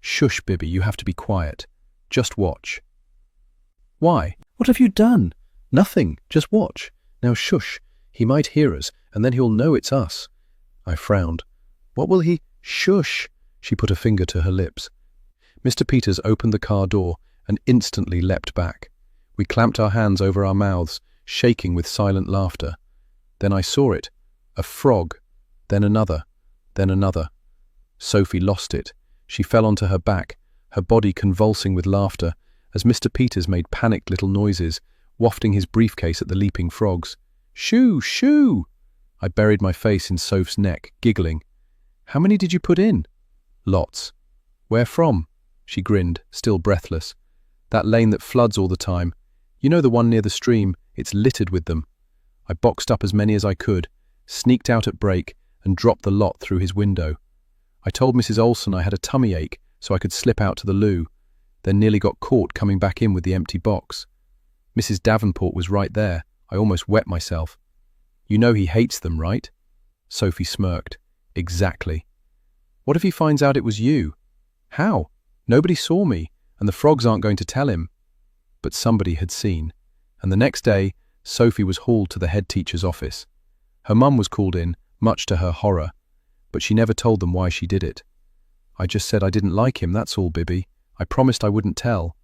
"Shush, Bibby, you have to be quiet. Just watch." "Why? What have you done?" "Nothing, just watch. Now shush, he might hear us, and then he'll know it's us." I frowned. "What will he—" "Shush!" She put a finger to her lips. Mr. Peters opened the car door and instantly leapt back. We clamped our hands over our mouths, shaking with silent laughter. Then I saw it. A frog. Then another. Then another. Sophie lost it. She fell onto her back, her body convulsing with laughter, as Mr. Peters made panicked little noises, wafting his briefcase at the leaping frogs. "Shoo! Shoo!" I buried my face in Soph's neck, giggling. "How many did you put in?" "Lots." "Where from?" She grinned, still breathless. "That lane that floods all the time. You know the one near the stream? It's littered with them." I boxed up as many as I could, sneaked out at break, and dropped the lot through his window. I told Mrs. Olson I had a tummy ache so I could slip out to the loo, then nearly got caught coming back in with the empty box. Mrs. Davenport was right there. I almost wet myself. "You know he hates them, right?" Sophie smirked. "Exactly." "What if he finds out it was you?" "How? Nobody saw me, and the frogs aren't going to tell him." But somebody had seen, and the next day, Sophie was hauled to the head teacher's office. Her mum was called in, much to her horror, but she never told them why she did it. "I just said I didn't like him, that's all, Bibby. I promised I wouldn't tell."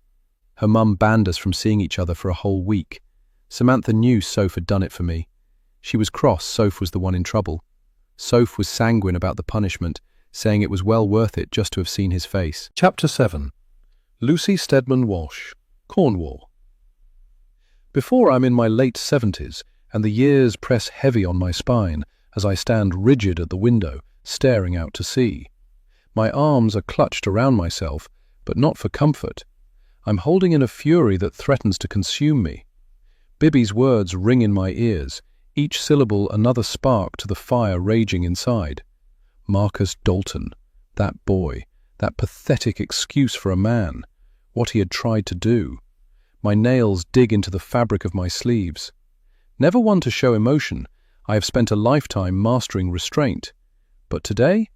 Her mum banned us from seeing each other for a whole week. Samantha knew Soph had done it for me. She was cross Soph was the one in trouble. Soph was sanguine about the punishment, saying it was well worth it just to have seen his face. Chapter 7. Lucy Stedman Walsh, Cornwall. Before I'm in my late 70s, and the years press heavy on my spine as I stand rigid at the window, staring out to sea. My arms are clutched around myself, but not for comfort. I'm holding in a fury that threatens to consume me. Bibby's words ring in my ears, each syllable another spark to the fire raging inside. Marcus Dalton, that boy, that pathetic excuse for a man, what he had tried to do. My nails dig into the fabric of my sleeves. Never one to show emotion, I have spent a lifetime mastering restraint. But today?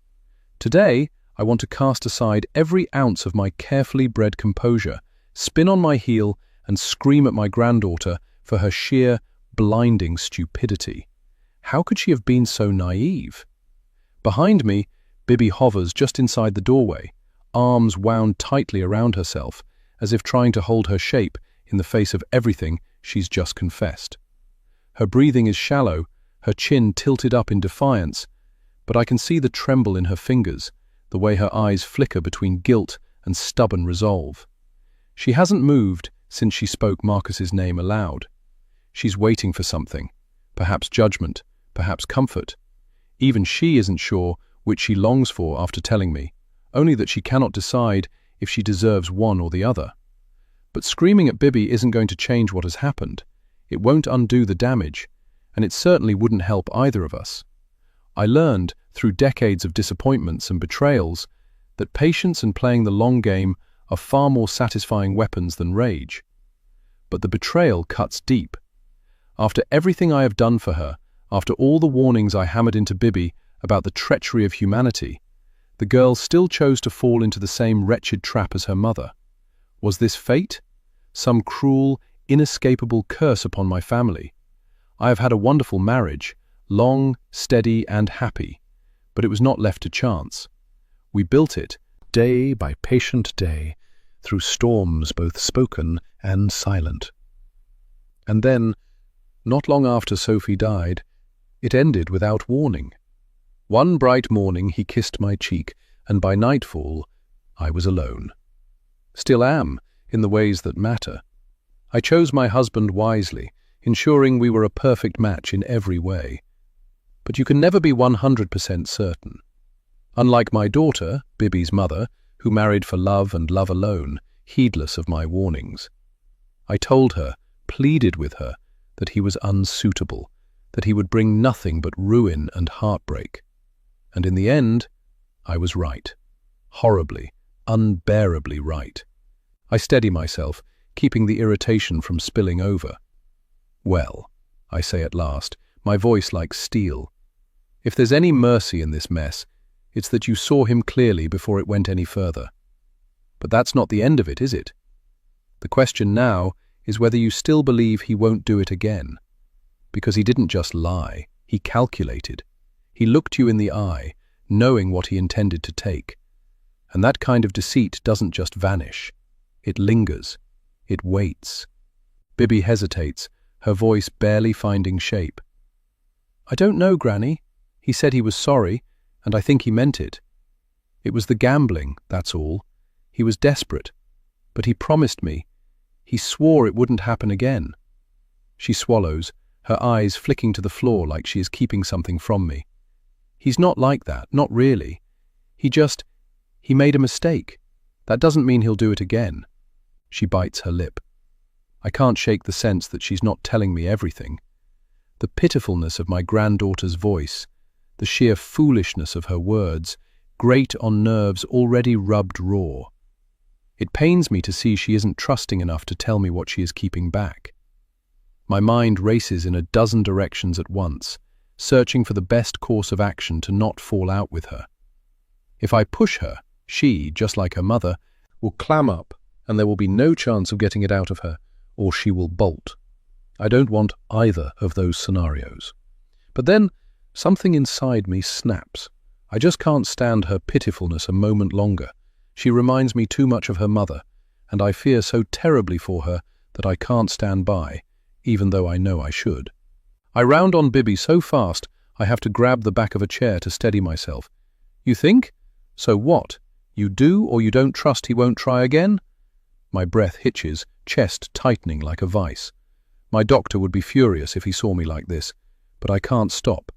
Today, I want to cast aside every ounce of my carefully bred composure, spin on my heel, and scream at my granddaughter for her sheer, blinding stupidity. How could she have been so naive? Behind me, Bibby hovers just inside the doorway, arms wound tightly around herself, as if trying to hold her shape in the face of everything she's just confessed. Her breathing is shallow, her chin tilted up in defiance, but I can see the tremble in her fingers, the way her eyes flicker between guilt and stubborn resolve. She hasn't moved since she spoke Marcus's name aloud. She's waiting for something, perhaps judgment, perhaps comfort. Even she isn't sure which she longs for after telling me, only that she cannot decide if she deserves one or the other. But screaming at Bibby isn't going to change what has happened. It won't undo the damage, and it certainly wouldn't help either of us. I learned, through decades of disappointments and betrayals, that patience and playing the long game are far more satisfying weapons than rage. But the betrayal cuts deep. After everything I have done for her, after all the warnings I hammered into Bibby about the treachery of humanity, the girl still chose to fall into the same wretched trap as her mother. Was this fate? Some cruel, inescapable curse upon my family? I have had a wonderful marriage, long, steady, and happy, but it was not left to chance. We built it, day by patient day, through storms both spoken and silent. And then, not long after Sophie died, it ended without warning. One bright morning he kissed my cheek, and by nightfall I was alone. Still am, in the ways that matter. I chose my husband wisely, ensuring we were a perfect match in every way. But you can never be 100% certain. Unlike my daughter, Bibby's mother, who married for love and love alone, heedless of my warnings. I told her, pleaded with her, that he was unsuitable, that he would bring nothing but ruin and heartbreak. And in the end, I was right. Horribly, unbearably right. I steady myself, keeping the irritation from spilling over. Well, I say at last, my voice like steel. If there's any mercy in this mess, it's that you saw him clearly before it went any further. But that's not the end of it, is it? The question now is whether you still believe he won't do it again. Because he didn't just lie, he calculated. He looked you in the eye, knowing what he intended to take. And that kind of deceit doesn't just vanish. It lingers. It waits. Bibby hesitates, her voice barely finding shape. I don't know, Granny. He said he was sorry, and I think he meant it. It was the gambling, that's all. He was desperate. But he promised me. He swore it wouldn't happen again. She swallows, her eyes flicking to the floor like she is keeping something from me. He's not like that, not really. He made a mistake. That doesn't mean he'll do it again. She bites her lip. I can't shake the sense that she's not telling me everything. The pitifulness of my granddaughter's voice, the sheer foolishness of her words, grate on nerves already rubbed raw. It pains me to see she isn't trusting enough to tell me what she is keeping back. My mind races in a dozen directions at once, searching for the best course of action to not fall out with her. If I push her, she, just like her mother, will clam up, and there will be no chance of getting it out of her, or she will bolt. I don't want either of those scenarios. But then, something inside me snaps. I just can't stand her pitifulness a moment longer. She reminds me too much of her mother, and I fear so terribly for her that I can't stand by, even though I know I should. I round on Bibby so fast I have to grab the back of a chair to steady myself. You think? So what? You do or you don't trust he won't try again? My breath hitches, chest tightening like a vice. My doctor would be furious if he saw me like this, but I can't stop.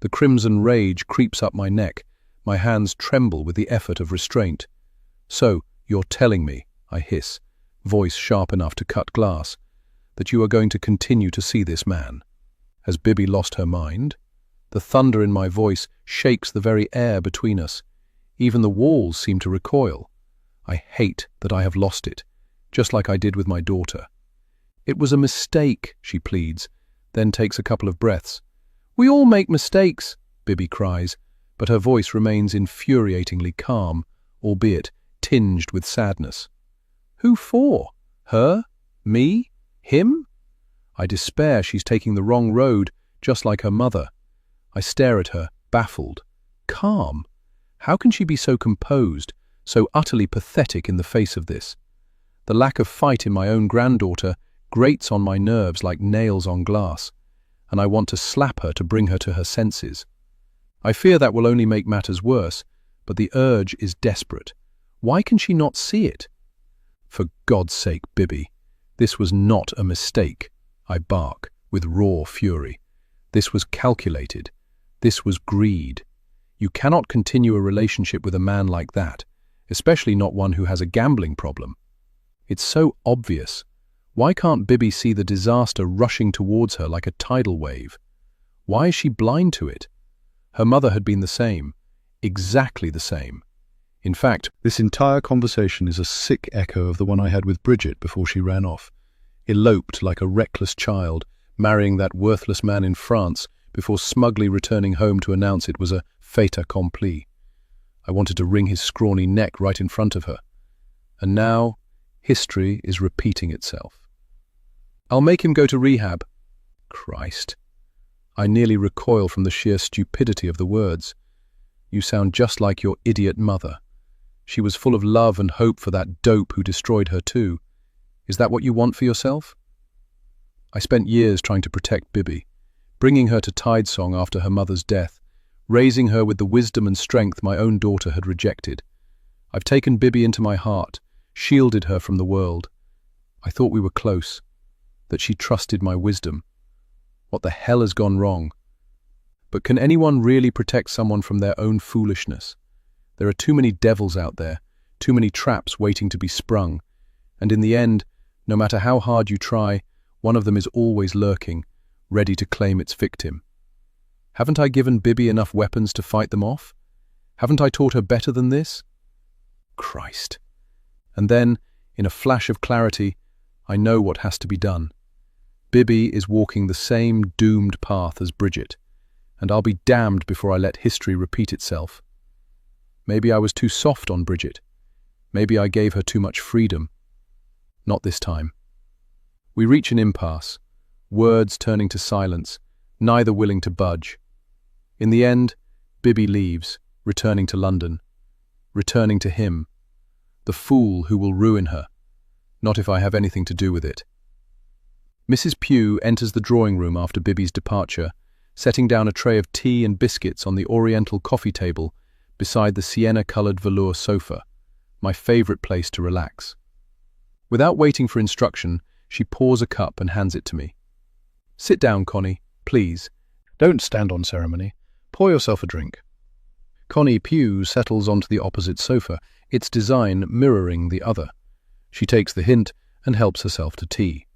The crimson rage creeps up my neck. My hands tremble with the effort of restraint. So, you're telling me, I hiss, voice sharp enough to cut glass, that you are going to continue to see this man. Has Bibby lost her mind? The thunder in my voice shakes the very air between us. Even the walls seem to recoil. I hate that I have lost it, just like I did with my daughter. It was a mistake, she pleads, then takes a couple of breaths. We all make mistakes, Bibby cries, but her voice remains infuriatingly calm, albeit tinged with sadness. Who for? Her? Me? Him? I despair she's taking the wrong road, just like her mother. I stare at her, baffled. Calm? How can she be so composed, so utterly pathetic in the face of this? The lack of fight in my own granddaughter grates on my nerves like nails on glass, and I want to slap her to bring her to her senses. I fear that will only make matters worse, but the urge is desperate. Why can she not see it? For God's sake, Bibby, this was not a mistake, I bark with raw fury. This was calculated. This was greed. You cannot continue a relationship with a man like that, especially not one who has a gambling problem. It's so obvious. Why can't Bibby see the disaster rushing towards her like a tidal wave? Why is she blind to it? Her mother had been the same, exactly the same. In fact, this entire conversation is a sick echo of the one I had with Bridget before she ran off. Eloped like a reckless child, marrying that worthless man in France before smugly returning home to announce it was a fait accompli. I wanted to wring his scrawny neck right in front of her. And now, history is repeating itself. I'll make him go to rehab. Christ. I nearly recoil from the sheer stupidity of the words. You sound just like your idiot mother. She was full of love and hope for that dope who destroyed her too. Is that what you want for yourself? I spent years trying to protect Bibby, bringing her to Tidesong after her mother's death, raising her with the wisdom and strength my own daughter had rejected. I've taken Bibby into my heart, shielded her from the world. I thought we were close, that she trusted my wisdom. What the hell has gone wrong? But can anyone really protect someone from their own foolishness? There are too many devils out there, too many traps waiting to be sprung, and in the end, no matter how hard you try, one of them is always lurking, ready to claim its victim. Haven't I given Bibi enough weapons to fight them off? Haven't I taught her better than this? Christ. And then, in a flash of clarity, I know what has to be done. Bibi is walking the same doomed path as Bridget, and I'll be damned before I let history repeat itself. Maybe I was too soft on Bridget. Maybe I gave her too much freedom. Not this time. We reach an impasse, words turning to silence, neither willing to budge. In the end, Bibi leaves, returning to London, returning to him, the fool who will ruin her, not if I have anything to do with it. Mrs. Pugh enters the drawing room after Bibi's departure, setting down a tray of tea and biscuits on the oriental coffee table beside the sienna-coloured velour sofa, my favourite place to relax. Without waiting for instruction, she pours a cup and hands it to me. Sit down, Connie, please. Don't stand on ceremony. Pour yourself a drink. Connie Pugh settles onto the opposite sofa, its design mirroring the other. She takes the hint and helps herself to tea.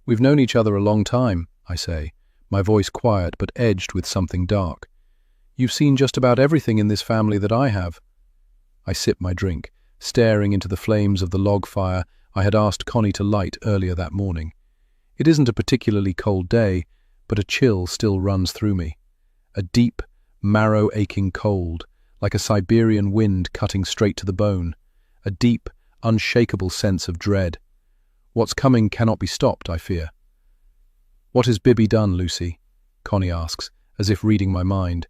We've known each other a long time, I say, my voice quiet but edged with something dark. You've seen just about everything in this family that I have. I sip my drink, staring into the flames of the log fire I had asked Connie to light earlier that morning. It isn't a particularly cold day, but a chill still runs through me. A deep, marrow-aching cold, like a Siberian wind cutting straight to the bone. A deep, unshakable sense of dread. What's coming cannot be stopped, I fear. What has Bibi done, Lucy? Connie asks, as if reading my mind.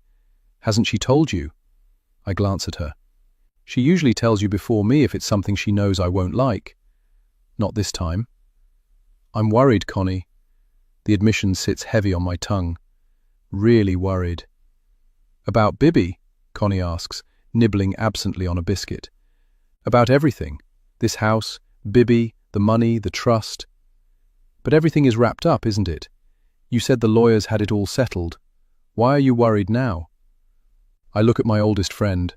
Hasn't she told you? I glance at her. She usually tells you before me if it's something she knows I won't like. Not this time. I'm worried, Connie. The admission sits heavy on my tongue. Really worried. About Bibi? Connie asks, nibbling absently on a biscuit. About everything. This house, Bibi, the money, the trust. But everything is wrapped up, isn't it? You said the lawyers had it all settled. Why are you worried now? I look at my oldest friend.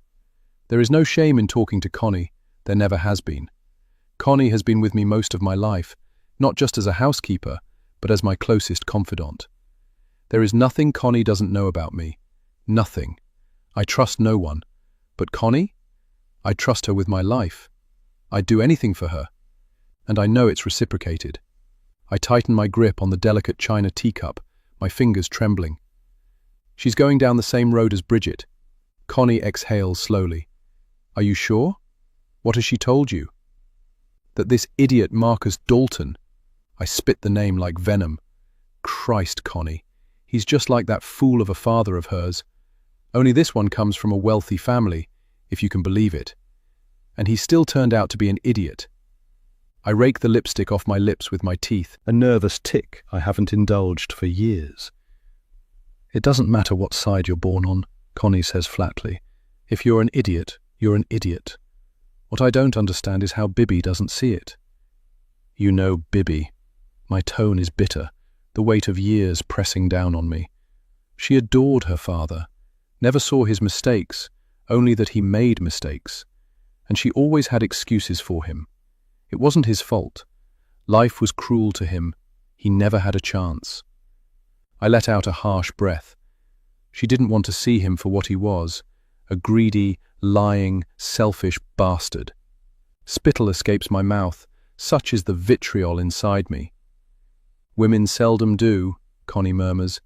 There is no shame in talking to Connie. There never has been. Connie has been with me most of my life, not just as a housekeeper, but as my closest confidant. There is nothing Connie doesn't know about me. Nothing. I trust no one. But Connie? I trust her with my life. I'd do anything for her. And I know it's reciprocated. I tighten my grip on the delicate china teacup, my fingers trembling. She's going down the same road as Bridget. Connie exhales slowly. Are you sure? What has she told you? That this idiot Marcus Dalton. I spit the name like venom. Christ, Connie. He's just like that fool of a father of hers. Only this one comes from a wealthy family, if you can believe it. And he still turned out to be an idiot. I rake the lipstick off my lips with my teeth, a nervous tick I haven't indulged for years. It doesn't matter what side you're born on, Connie says flatly. If you're an idiot, you're an idiot. What I don't understand is how Bibi doesn't see it. You know Bibi. My tone is bitter, the weight of years pressing down on me. She adored her father, never saw his mistakes, only that he made mistakes. And she always had excuses for him. It wasn't his fault. Life was cruel to him. He never had a chance. I let out a harsh breath. She didn't want to see him for what he was, a greedy, lying, selfish bastard. Spittle escapes my mouth, such is the vitriol inside me. Women seldom do, Connie murmurs.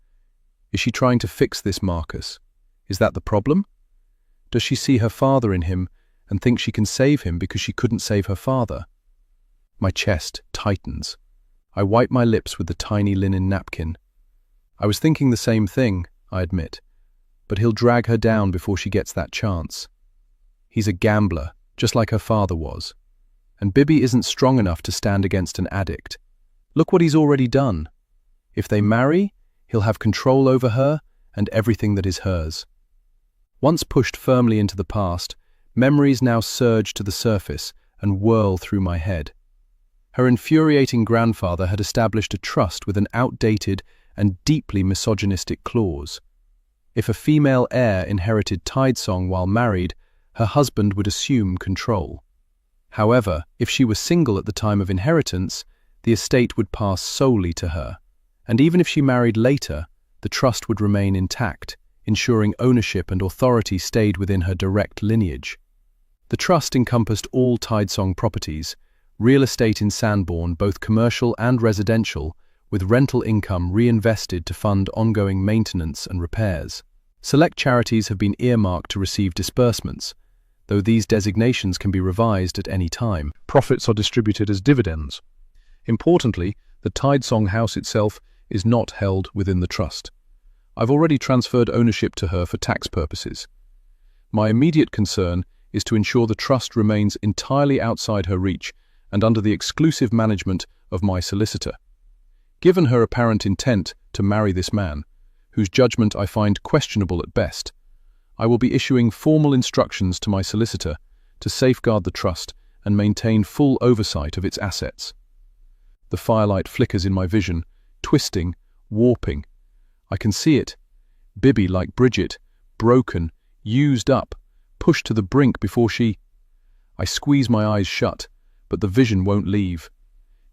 Is she trying to fix this Marcus? Is that the problem? Does she see her father in him and think she can save him because she couldn't save her father? My chest tightens. I wipe my lips with the tiny linen napkin. I was thinking the same thing, I admit, but he'll drag her down before she gets that chance. He's a gambler, just like her father was. And Bibi isn't strong enough to stand against an addict. Look what he's already done. If they marry, he'll have control over her and everything that is hers. Once pushed firmly into the past, memories now surge to the surface and whirl through my head. Her infuriating grandfather had established a trust with an outdated and deeply misogynistic clause. If a female heir inherited Tidesong while married, her husband would assume control. However, if she was single at the time of inheritance, the estate would pass solely to her. And even if she married later, the trust would remain intact, ensuring ownership and authority stayed within her direct lineage. The trust encompassed all Tidesong properties, real estate in Sanborn, both commercial and residential, with rental income reinvested to fund ongoing maintenance and repairs. Select charities have been earmarked to receive disbursements, though these designations can be revised at any time. Profits are distributed as dividends. Importantly, the Tidesong house itself is not held within the trust. I've already transferred ownership to her for tax purposes. My immediate concern is to ensure the trust remains entirely outside her reach and under the exclusive management of my solicitor. Given her apparent intent to marry this man, whose judgment I find questionable at best, I will be issuing formal instructions to my solicitor to safeguard the trust and maintain full oversight of its assets. The firelight flickers in my vision, twisting, warping. I can see it. Bibby, like Bridget, broken, used up, pushed to the brink before she... I squeeze my eyes shut, but the vision won't leave.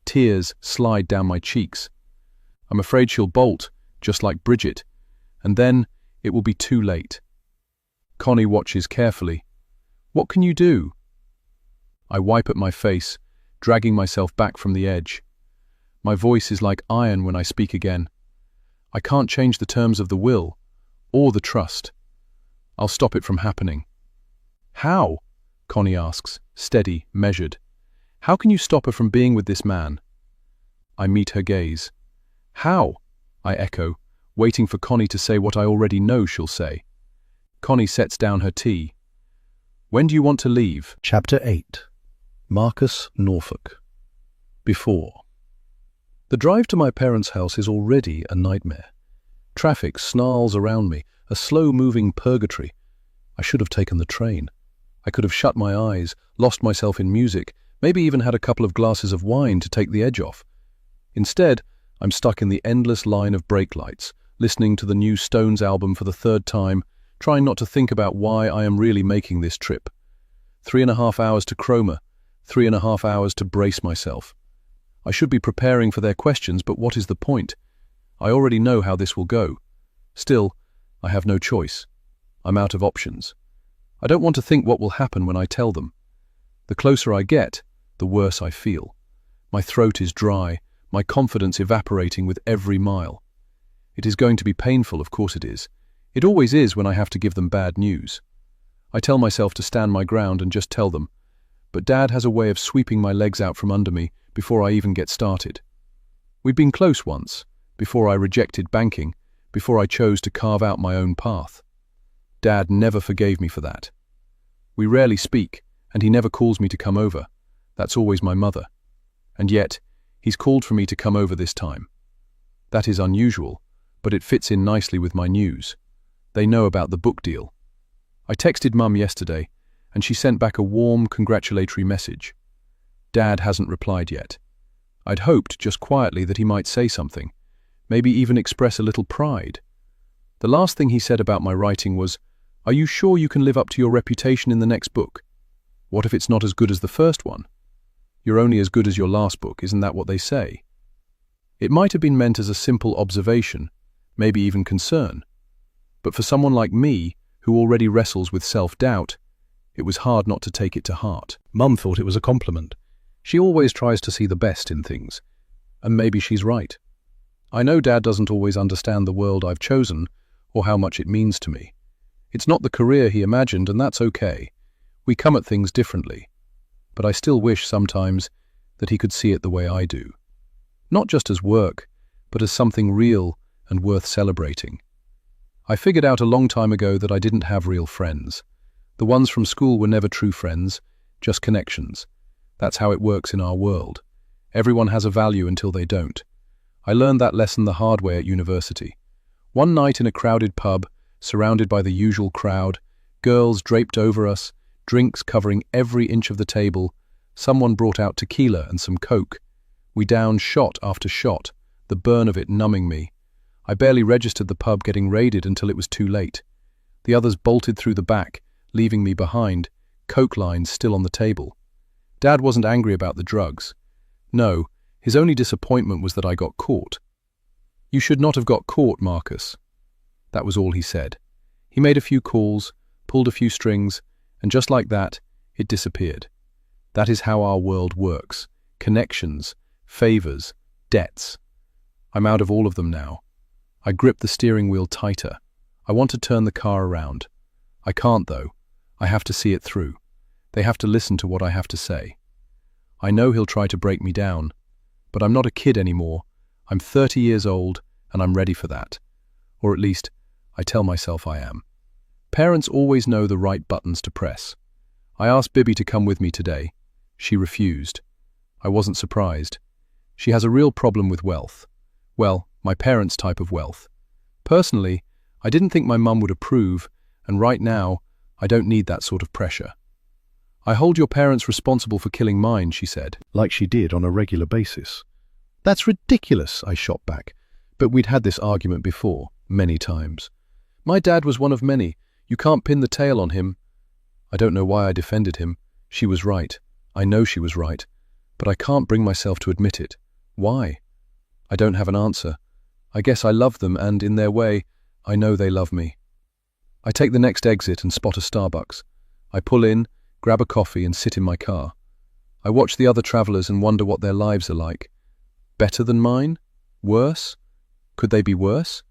Tears slide down my cheeks. I'm afraid she'll bolt, just like Bridget, and then it will be too late. Connie watches carefully. What can you do? I wipe at my face, dragging myself back from the edge. My voice is like iron when I speak again. I can't change the terms of the will, or the trust. I'll stop it from happening. How? Connie asks, steady, measured. How can you stop her from being with this man? I meet her gaze. How? I echo, waiting for Connie to say what I already know she'll say. Connie sets down her tea. When do you want to leave? Chapter 8. Marcus, Norfolk. Before. The drive to my parents' house is already a nightmare. Traffic snarls around me, a slow-moving purgatory. I should have taken the train. I could have shut my eyes, lost myself in music, maybe even had a couple of glasses of wine to take the edge off. Instead, I'm stuck in the endless line of brake lights, listening to the new Stones album for the third time, trying not to think about why I am really making this trip. 3.5 hours to Cromer, 3.5 hours to brace myself. I should be preparing for their questions, but what is the point? I already know how this will go. Still, I have no choice. I'm out of options. I don't want to think what will happen when I tell them. The closer I get, the worse I feel. My throat is dry, my confidence evaporating with every mile. It is going to be painful, of course it is. It always is when I have to give them bad news. I tell myself to stand my ground and just tell them, but Dad has a way of sweeping my legs out from under me before I even get started. We've been close once, before I rejected banking, before I chose to carve out my own path. Dad never forgave me for that. We rarely speak, and he never calls me to come over. That's always my mother. And yet, he's called for me to come over this time. That is unusual, but it fits in nicely with my news. They know about the book deal. I texted Mum yesterday, and she sent back a warm, congratulatory message. Dad hasn't replied yet. I'd hoped, just quietly, that he might say something, maybe even express a little pride. The last thing he said about my writing was, "Are you sure you can live up to your reputation in the next book? What if it's not as good as the first one? You're only as good as your last book, isn't that what they say?" It might have been meant as a simple observation, maybe even concern. But for someone like me, who already wrestles with self-doubt, it was hard not to take it to heart. Mum thought it was a compliment. She always tries to see the best in things. And maybe she's right. I know Dad doesn't always understand the world I've chosen, or how much it means to me. It's not the career he imagined, and that's okay. We come at things differently. But I still wish sometimes that he could see it the way I do. Not just as work, but as something real and worth celebrating. I figured out a long time ago that I didn't have real friends. The ones from school were never true friends, just connections. That's how it works in our world. Everyone has a value until they don't. I learned that lesson the hard way at university. One night in a crowded pub, surrounded by the usual crowd, girls draped over us, drinks covering every inch of the table, someone brought out tequila and some coke. We downed shot after shot, the burn of it numbing me. I barely registered the pub getting raided until it was too late. The others bolted through the back, leaving me behind, coke lines still on the table. Dad wasn't angry about the drugs. No, his only disappointment was that I got caught. "You should not have got caught, Marcus." That was all he said. He made a few calls, pulled a few strings, and just like that, it disappeared. That is how our world works. Connections, favors, debts. I'm out of all of them now. I grip the steering wheel tighter. I want to turn the car around. I can't, though. I have to see it through. They have to listen to what I have to say. I know he'll try to break me down, but I'm not a kid anymore. I'm 30 years old, and I'm ready for that. Or at least, I tell myself I am. Parents always know the right buttons to press. I asked Bibi to come with me today. She refused. I wasn't surprised. She has a real problem with wealth. Well, my parents' type of wealth. Personally, I didn't think my mum would approve, and right now, I don't need that sort of pressure. "I hold your parents responsible for killing mine," she said. Like she did on a regular basis. "That's ridiculous," I shot back. But we'd had this argument before, many times. "My dad was one of many. You can't pin the tail on him." I don't know why I defended him. She was right. I know she was right. But I can't bring myself to admit it. Why? I don't have an answer. I guess I love them, and in their way, I know they love me. I take the next exit and spot a Starbucks. I pull in, grab a coffee and sit in my car. I watch the other travelers and wonder what their lives are like. Better than mine? Worse? Could they be worse?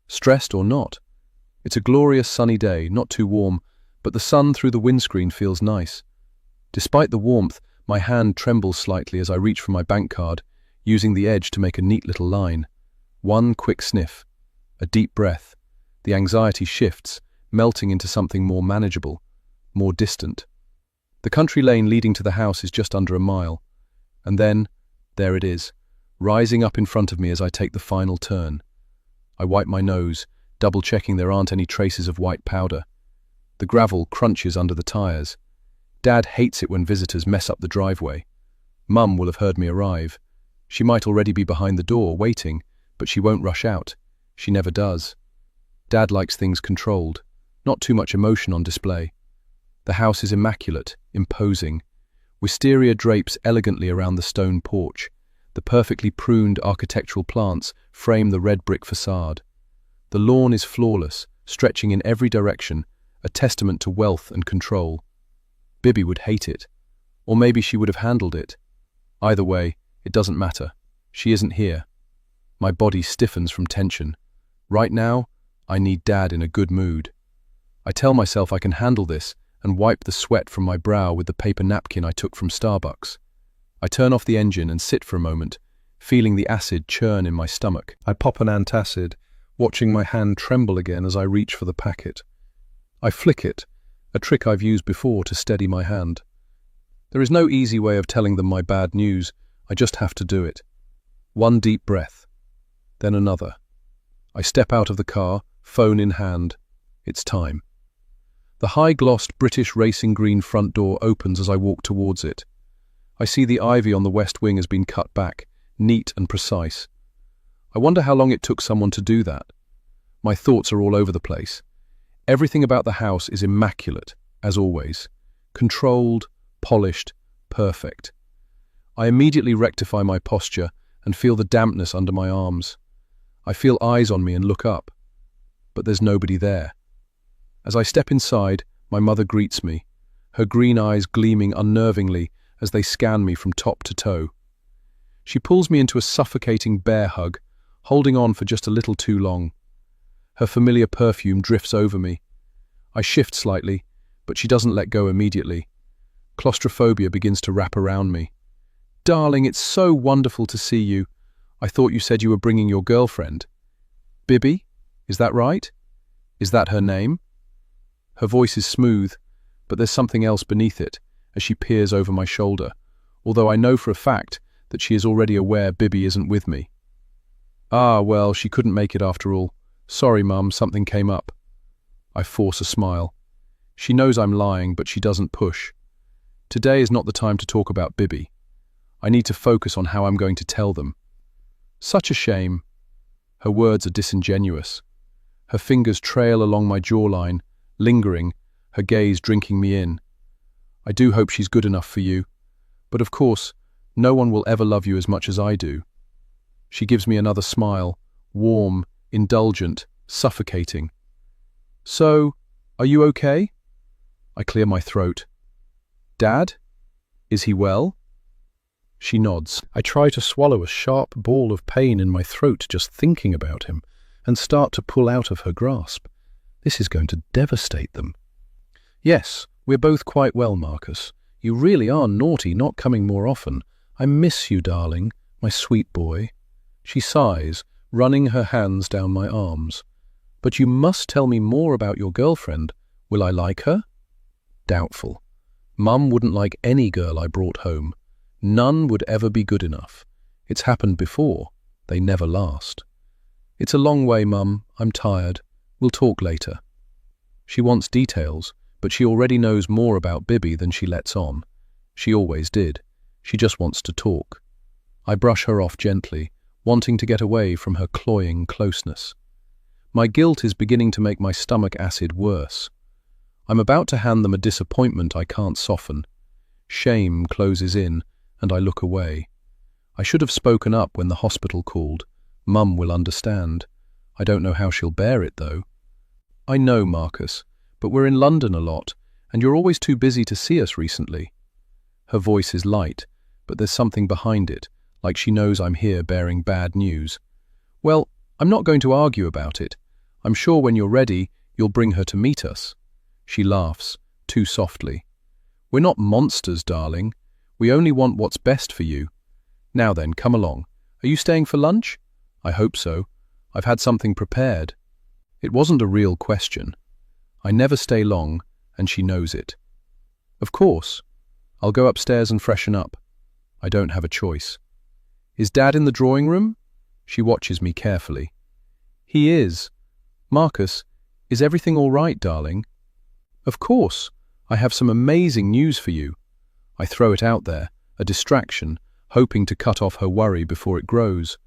Stressed or not? It's a glorious sunny day, not too warm, but the sun through the windscreen feels nice. Despite the warmth, my hand trembles slightly as I reach for my bank card, using the edge to make a neat little line. One quick sniff. A deep breath. The anxiety shifts, melting into something more manageable, more distant. The country lane leading to the house is just under a mile. And then, there it is, rising up in front of me as I take the final turn. I wipe my nose, double-checking there aren't any traces of white powder. The gravel crunches under the tires. Dad hates it when visitors mess up the driveway. Mum will have heard me arrive. She might already be behind the door, waiting, but she won't rush out. She never does. Dad likes things controlled, not too much emotion on display. The house is immaculate, imposing. Wisteria drapes elegantly around the stone porch. The perfectly pruned architectural plants frame the red brick facade. The lawn is flawless, stretching in every direction, a testament to wealth and control. Bibi would hate it, or maybe she would have handled it. Either way, it doesn't matter. She isn't here. My body stiffens from tension. Right now, I need Dad in a good mood. I tell myself I can handle this and wipe the sweat from my brow with the paper napkin I took from Starbucks. I turn off the engine and sit for a moment, feeling the acid churn in my stomach. I pop an antacid, watching my hand tremble again as I reach for the packet. I flick it, a trick I've used before to steady my hand. There is no easy way of telling them my bad news. I just have to do it. One deep breath, then another. I step out of the car, phone in hand. It's time. The high-glossed British racing green front door opens as I walk towards it. I see the ivy on the west wing has been cut back, neat and precise. I wonder how long it took someone to do that. My thoughts are all over the place. Everything about the house is immaculate, as always. Controlled, polished, perfect. I immediately rectify my posture and feel the dampness under my arms. I feel eyes on me and look up. But there's nobody there. As I step inside, my mother greets me, her green eyes gleaming unnervingly as they scan me from top to toe. She pulls me into a suffocating bear hug, holding on for just a little too long. Her familiar perfume drifts over me. I shift slightly, but she doesn't let go immediately. Claustrophobia begins to wrap around me. "Darling, it's so wonderful to see you. I thought you said you were bringing your girlfriend." "Bibi? Is that right? Is that her name?" Her voice is smooth, but there's something else beneath it as she peers over my shoulder, although I know for a fact that she is already aware Bibi isn't with me. "Ah, well, she couldn't make it after all. Sorry, Mum, something came up." I force a smile. She knows I'm lying, but she doesn't push. Today is not the time to talk about Bibi. I need to focus on how I'm going to tell them. Such a shame. Her words are disingenuous. Her fingers trail along my jawline, lingering, her gaze drinking me in. I do hope she's good enough for you, but of course, no one will ever love you as much as I do. She gives me another smile, warm, indulgent, suffocating. So, are you okay? I clear my throat. Dad? Is he well? She nods. I try to swallow a sharp ball of pain in my throat just thinking about him, and start to pull out of her grasp. This is going to devastate them. Yes, we're both quite well, Marcus. You really are naughty not coming more often. I miss you, darling, my sweet boy. She sighs, running her hands down my arms. But you must tell me more about your girlfriend. Will I like her? Doubtful. Mum wouldn't like any girl I brought home. None would ever be good enough. It's happened before. They never last. It's a long way, Mum. I'm tired. We'll talk later. She wants details, but she already knows more about Bibby than she lets on. She always did. She just wants to talk. I brush her off gently, wanting to get away from her cloying closeness. My guilt is beginning to make my stomach acid worse. I'm about to hand them a disappointment I can't soften. Shame closes in, and I look away. I should have spoken up when the hospital called. Mum will understand. I don't know how she'll bear it, though. I know, Marcus, but we're in London a lot, and you're always too busy to see us recently. Her voice is light, but there's something behind it, like she knows I'm here bearing bad news. Well, I'm not going to argue about it. I'm sure when you're ready, you'll bring her to meet us. She laughs, too softly. We're not monsters, darling. We only want what's best for you. Now then, come along. Are you staying for lunch? I hope so. I've had something prepared. It wasn't a real question. I never stay long, and she knows it. Of course. I'll go upstairs and freshen up. I don't have a choice. Is Dad in the drawing room? She watches me carefully. He is. Marcus, is everything all right, darling? Of course. I have some amazing news for you. I throw it out there, a distraction, hoping to cut off her worry before it grows.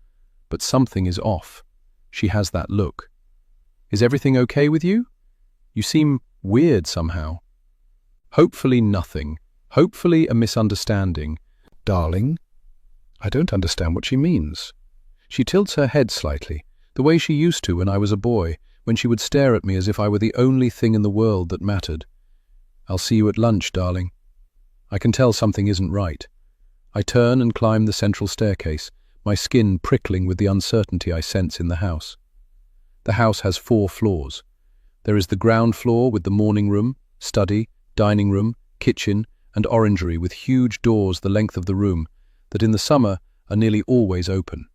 But something is off. She has that look. Is everything okay with you? You seem weird somehow. Hopefully nothing. Hopefully a misunderstanding. Darling? I don't understand what she means. She tilts her head slightly, the way she used to when I was a boy, when she would stare at me as if I were the only thing in the world that mattered. I'll see you at lunch, darling. I can tell something isn't right. I turn and climb the central staircase, my skin prickling with the uncertainty I sense in the house. The house has 4 floors. There is the ground floor with the morning room, study, dining room, kitchen, and orangery with huge doors the length of the room that in the summer are nearly always open.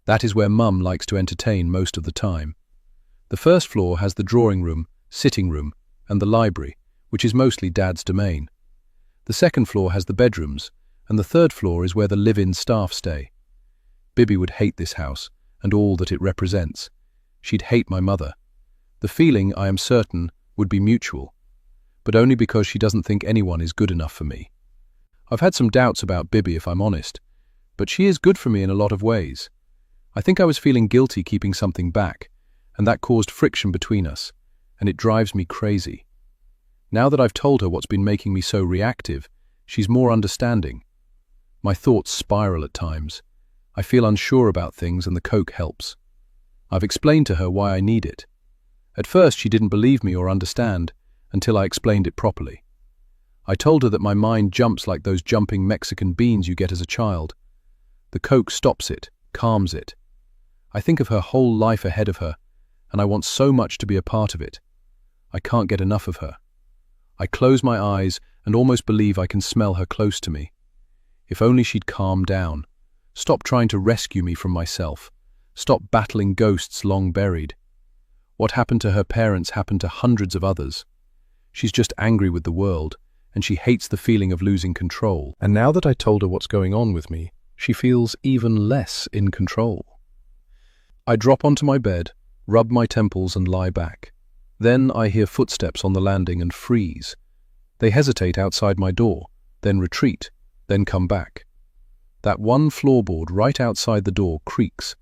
That is where Mum likes to entertain most of the time. The first floor has the drawing room, sitting room, and the library, which is mostly Dad's domain. The second floor has the bedrooms, and the third floor is where the live-in staff stay. Bibby would hate this house and all that it represents. She'd hate my mother. The feeling, I am certain, would be mutual, but only because she doesn't think anyone is good enough for me. I've had some doubts about Bibby, if I'm honest, but she is good for me in a lot of ways. I think I was feeling guilty keeping something back, and that caused friction between us, and it drives me crazy. Now that I've told her what's been making me so reactive, she's more understanding. My thoughts spiral at times. I feel unsure about things and the coke helps. I've explained to her why I need it. At first she didn't believe me or understand, until I explained it properly. I told her that my mind jumps like those jumping Mexican beans you get as a child. The coke stops it, calms it. I think of her whole life ahead of her, and I want so much to be a part of it. I can't get enough of her. I close my eyes and almost believe I can smell her close to me. If only she'd calm down. Stop trying to rescue me from myself. Stop battling ghosts long buried. What happened to her parents happened to hundreds of others. She's just angry with the world, and she hates the feeling of losing control. And now that I told her what's going on with me, she feels even less in control. I drop onto my bed, rub my temples and lie back. Then I hear footsteps on the landing and freeze. They hesitate outside my door, then retreat, then come back. That one floorboard right outside the door creaks.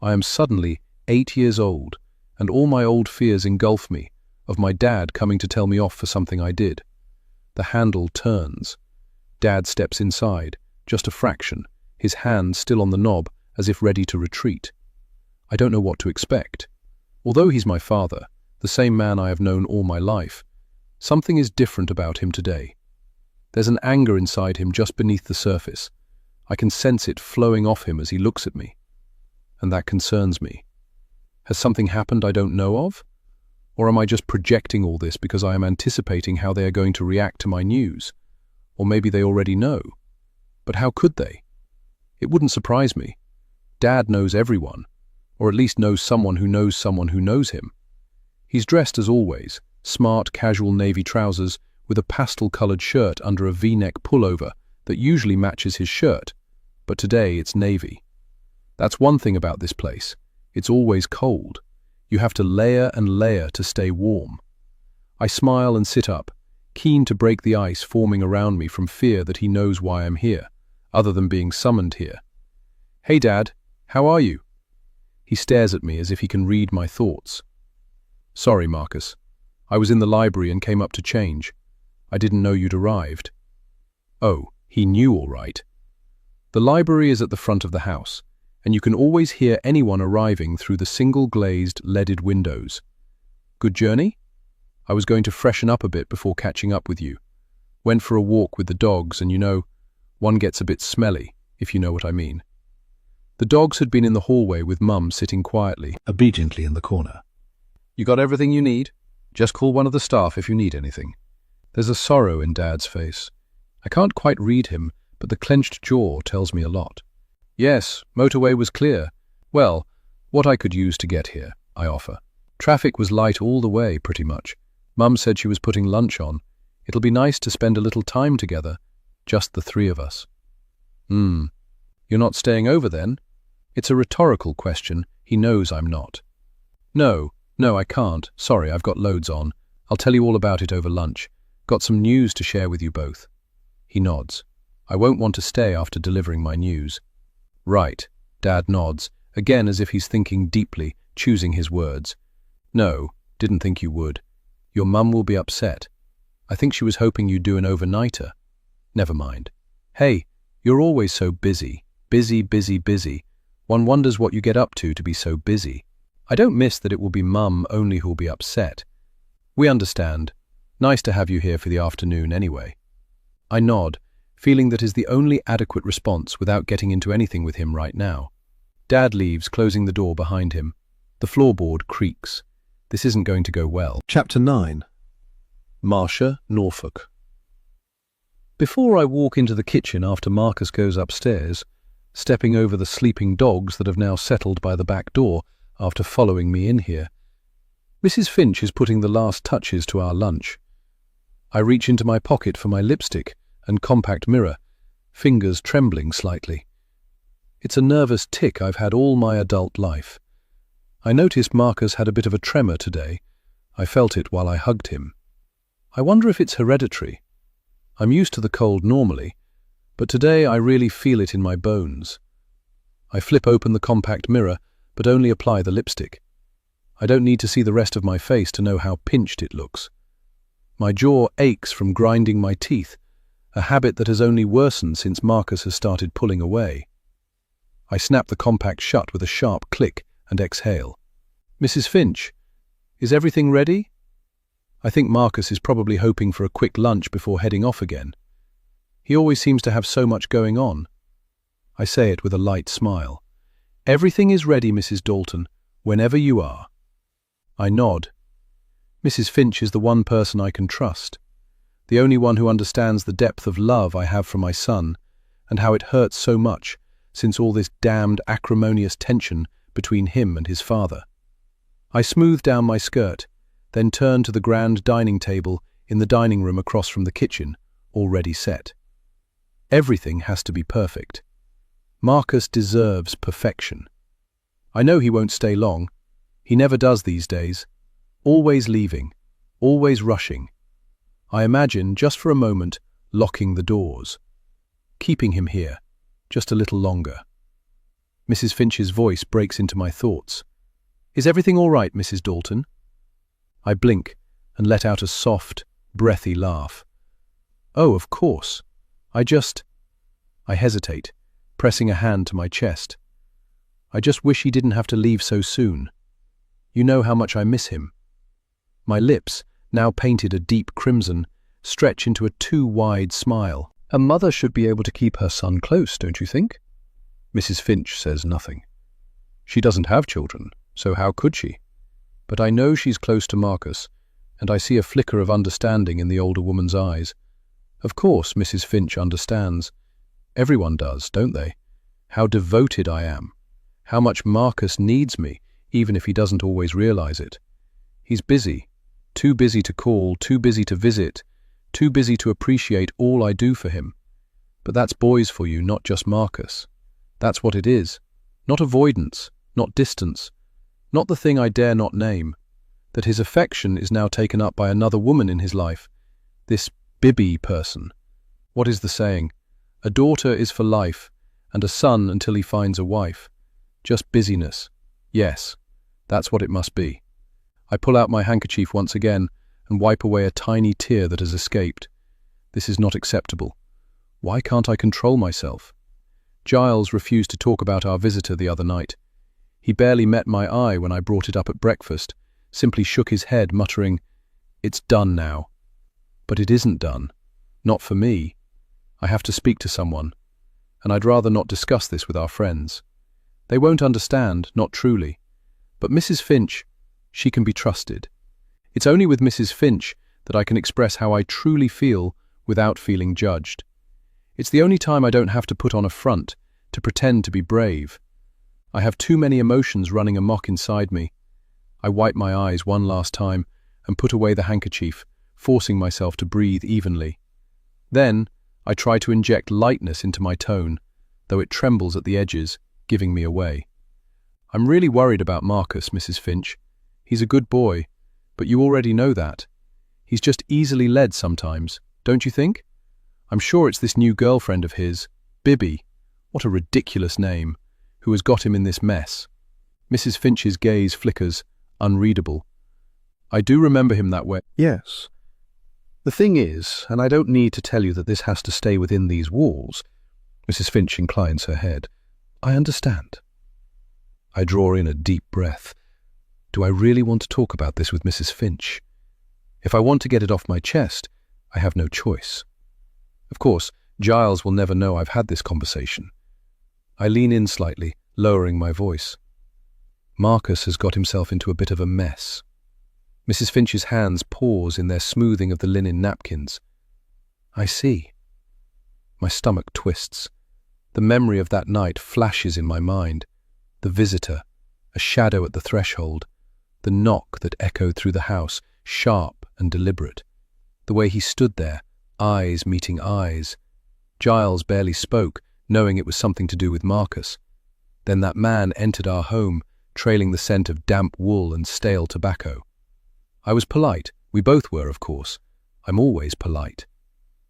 I am suddenly 8 years old, and all my old fears engulf me, of my dad coming to tell me off for something I did. The handle turns. Dad steps inside, just a fraction, his hand still on the knob as if ready to retreat. I don't know what to expect. Although he's my father, the same man I have known all my life, something is different about him today. There's an anger inside him just beneath the surface. I can sense it flowing off him as he looks at me. And that concerns me. Has something happened I don't know of? Or am I just projecting all this because I am anticipating how they are going to react to my news? Or maybe they already know. But how could they? It wouldn't surprise me. Dad knows everyone, or at least knows someone who knows him. He's dressed as always, smart, casual navy trousers with a pastel-colored shirt under a V-neck pullover that usually matches his shirt, but today it's navy. That's one thing about this place. It's always cold. You have to layer and layer to stay warm. I smile and sit up, keen to break the ice forming around me from fear that he knows why I'm here, other than being summoned here. "Hey, Dad, how are you?" He stares at me as if he can read my thoughts. "Sorry, Marcus. I was in the library and came up to change. I didn't know you'd arrived." Oh, he knew all right. The library is at the front of the house, and you can always hear anyone arriving through the single-glazed, leaded windows. "Good journey?" "I was going to freshen up a bit before catching up with you. Went for a walk with the dogs, and one gets a bit smelly, if you know what I mean." The dogs had been in the hallway with Mum sitting quietly, Obediently in the corner. "You got everything you need? Just call one of the staff if you need anything." There's a sorrow in Dad's face. I can't quite read him, but the clenched jaw tells me a lot. "Yes, motorway was clear. Well, what I could use to get here," I offer. "Traffic was light all the way, pretty much. Mum said she was putting lunch on. It'll be nice to spend a little time together, just the three of us." You're not staying over then?" It's a rhetorical question. He knows I'm not. No, I can't. Sorry, I've got loads on. I'll tell you all about it over lunch. Got some news to share with you both." He nods. I won't want to stay after delivering my news. "Right." Dad nods, again as if he's thinking deeply, choosing his words. "No, didn't think you would. Your mum will be upset. I think she was hoping you'd do an overnighter. Never mind. Hey, you're always so busy. Busy. One wonders what you get up to be so busy. I don't miss that it will be Mum only who'll be upset. We understand. Nice to have you here for the afternoon anyway." I nod, feeling that is the only adequate response without getting into anything with him right now. Dad leaves, closing the door behind him. The floorboard creaks. This isn't going to go well. Chapter 9. Marcia, Norfolk. Before I walk into the kitchen after Marcus goes upstairs, stepping over the sleeping dogs that have now settled by the back door after following me in here, Mrs. Finch is putting the last touches to our lunch. I reach into my pocket for my lipstick and compact mirror, fingers trembling slightly. It's a nervous tic I've had all my adult life. I noticed Marcus had a bit of a tremor today. I felt it while I hugged him. I wonder if it's hereditary. I'm used to the cold normally, but today I really feel it in my bones. I flip open the compact mirror, but only apply the lipstick. I don't need to see the rest of my face to know how pinched it looks. My jaw aches from grinding my teeth, a habit that has only worsened since Marcus has started pulling away. I snap the compact shut with a sharp click and exhale. "Mrs. Finch, is everything ready?" I think Marcus is probably hoping for a quick lunch before heading off again. He always seems to have so much going on. I say it with a light smile. "Everything is ready, Mrs. Dalton, whenever you are." I nod. Mrs. Finch is the one person I can trust, the only one who understands the depth of love I have for my son and how it hurts so much since all this damned acrimonious tension between him and his father. I smooth down my skirt, then turn to the grand dining table in the dining room across from the kitchen, already set. Everything has to be perfect. Marcus deserves perfection. I know he won't stay long. He never does these days. Always leaving, always rushing. I imagine, just for a moment, locking the doors. Keeping him here, just a little longer. Mrs. Finch's voice breaks into my thoughts. Is everything all right, Mrs. Dalton? I blink and let out a soft, breathy laugh. Oh, of course. I hesitate, pressing a hand to my chest. I just wish he didn't have to leave so soon. You know how much I miss him. My lips, now painted a deep crimson, stretch into a too wide smile. A mother should be able to keep her son close, don't you think? Mrs. Finch says nothing. She doesn't have children, so how could she? But I know she's close to Marcus, and I see a flicker of understanding in the older woman's eyes. Of course, Mrs. Finch understands. Everyone does, don't they? How devoted I am. How much Marcus needs me, even if he doesn't always realize it. He's busy. Too busy to call, too busy to visit, too busy to appreciate all I do for him. But that's boys for you, not just Marcus. That's what it is. Not avoidance, not distance, not the thing I dare not name. That his affection is now taken up by another woman in his life. This Bibby person. What is the saying? A daughter is for life, and a son until he finds a wife. Just busyness. Yes, that's what it must be. I pull out my handkerchief once again and wipe away a tiny tear that has escaped. This is not acceptable. Why can't I control myself? Giles refused to talk about our visitor the other night. He barely met my eye when I brought it up at breakfast, simply shook his head, muttering, "It's done now." But it isn't done. Not for me. I have to speak to someone, and I'd rather not discuss this with our friends. They won't understand, not truly. But Mrs. Finch, she can be trusted. It's only with Mrs. Finch that I can express how I truly feel without feeling judged. It's the only time I don't have to put on a front, to pretend to be brave. I have too many emotions running amok inside me. I wipe my eyes one last time and put away the handkerchief, forcing myself to breathe evenly. Then, I try to inject lightness into my tone, though it trembles at the edges, giving me away. I'm really worried about Marcus, Mrs. Finch. He's a good boy, but you already know that. He's just easily led sometimes, don't you think? I'm sure it's this new girlfriend of his, Bibby, what a ridiculous name, who has got him in this mess. Mrs. Finch's gaze flickers, unreadable. I do remember him that way. Yes. The thing is, and I don't need to tell you that this has to stay within these walls. Mrs. Finch inclines her head. I understand. I draw in a deep breath. Do I really want to talk about this with Mrs. Finch? If I want to get it off my chest, I have no choice. Of course, Giles will never know I've had this conversation. I lean in slightly, lowering my voice. Marcus has got himself into a bit of a mess. Mrs. Finch's hands pause in their smoothing of the linen napkins. I see. My stomach twists. The memory of that night flashes in my mind. The visitor, a shadow at the threshold, the knock that echoed through the house, sharp and deliberate. The way he stood there, eyes meeting eyes. Giles barely spoke, knowing it was something to do with Marcus. Then that man entered our home, trailing the scent of damp wool and stale tobacco. I was polite. We both were, of course. I'm always polite.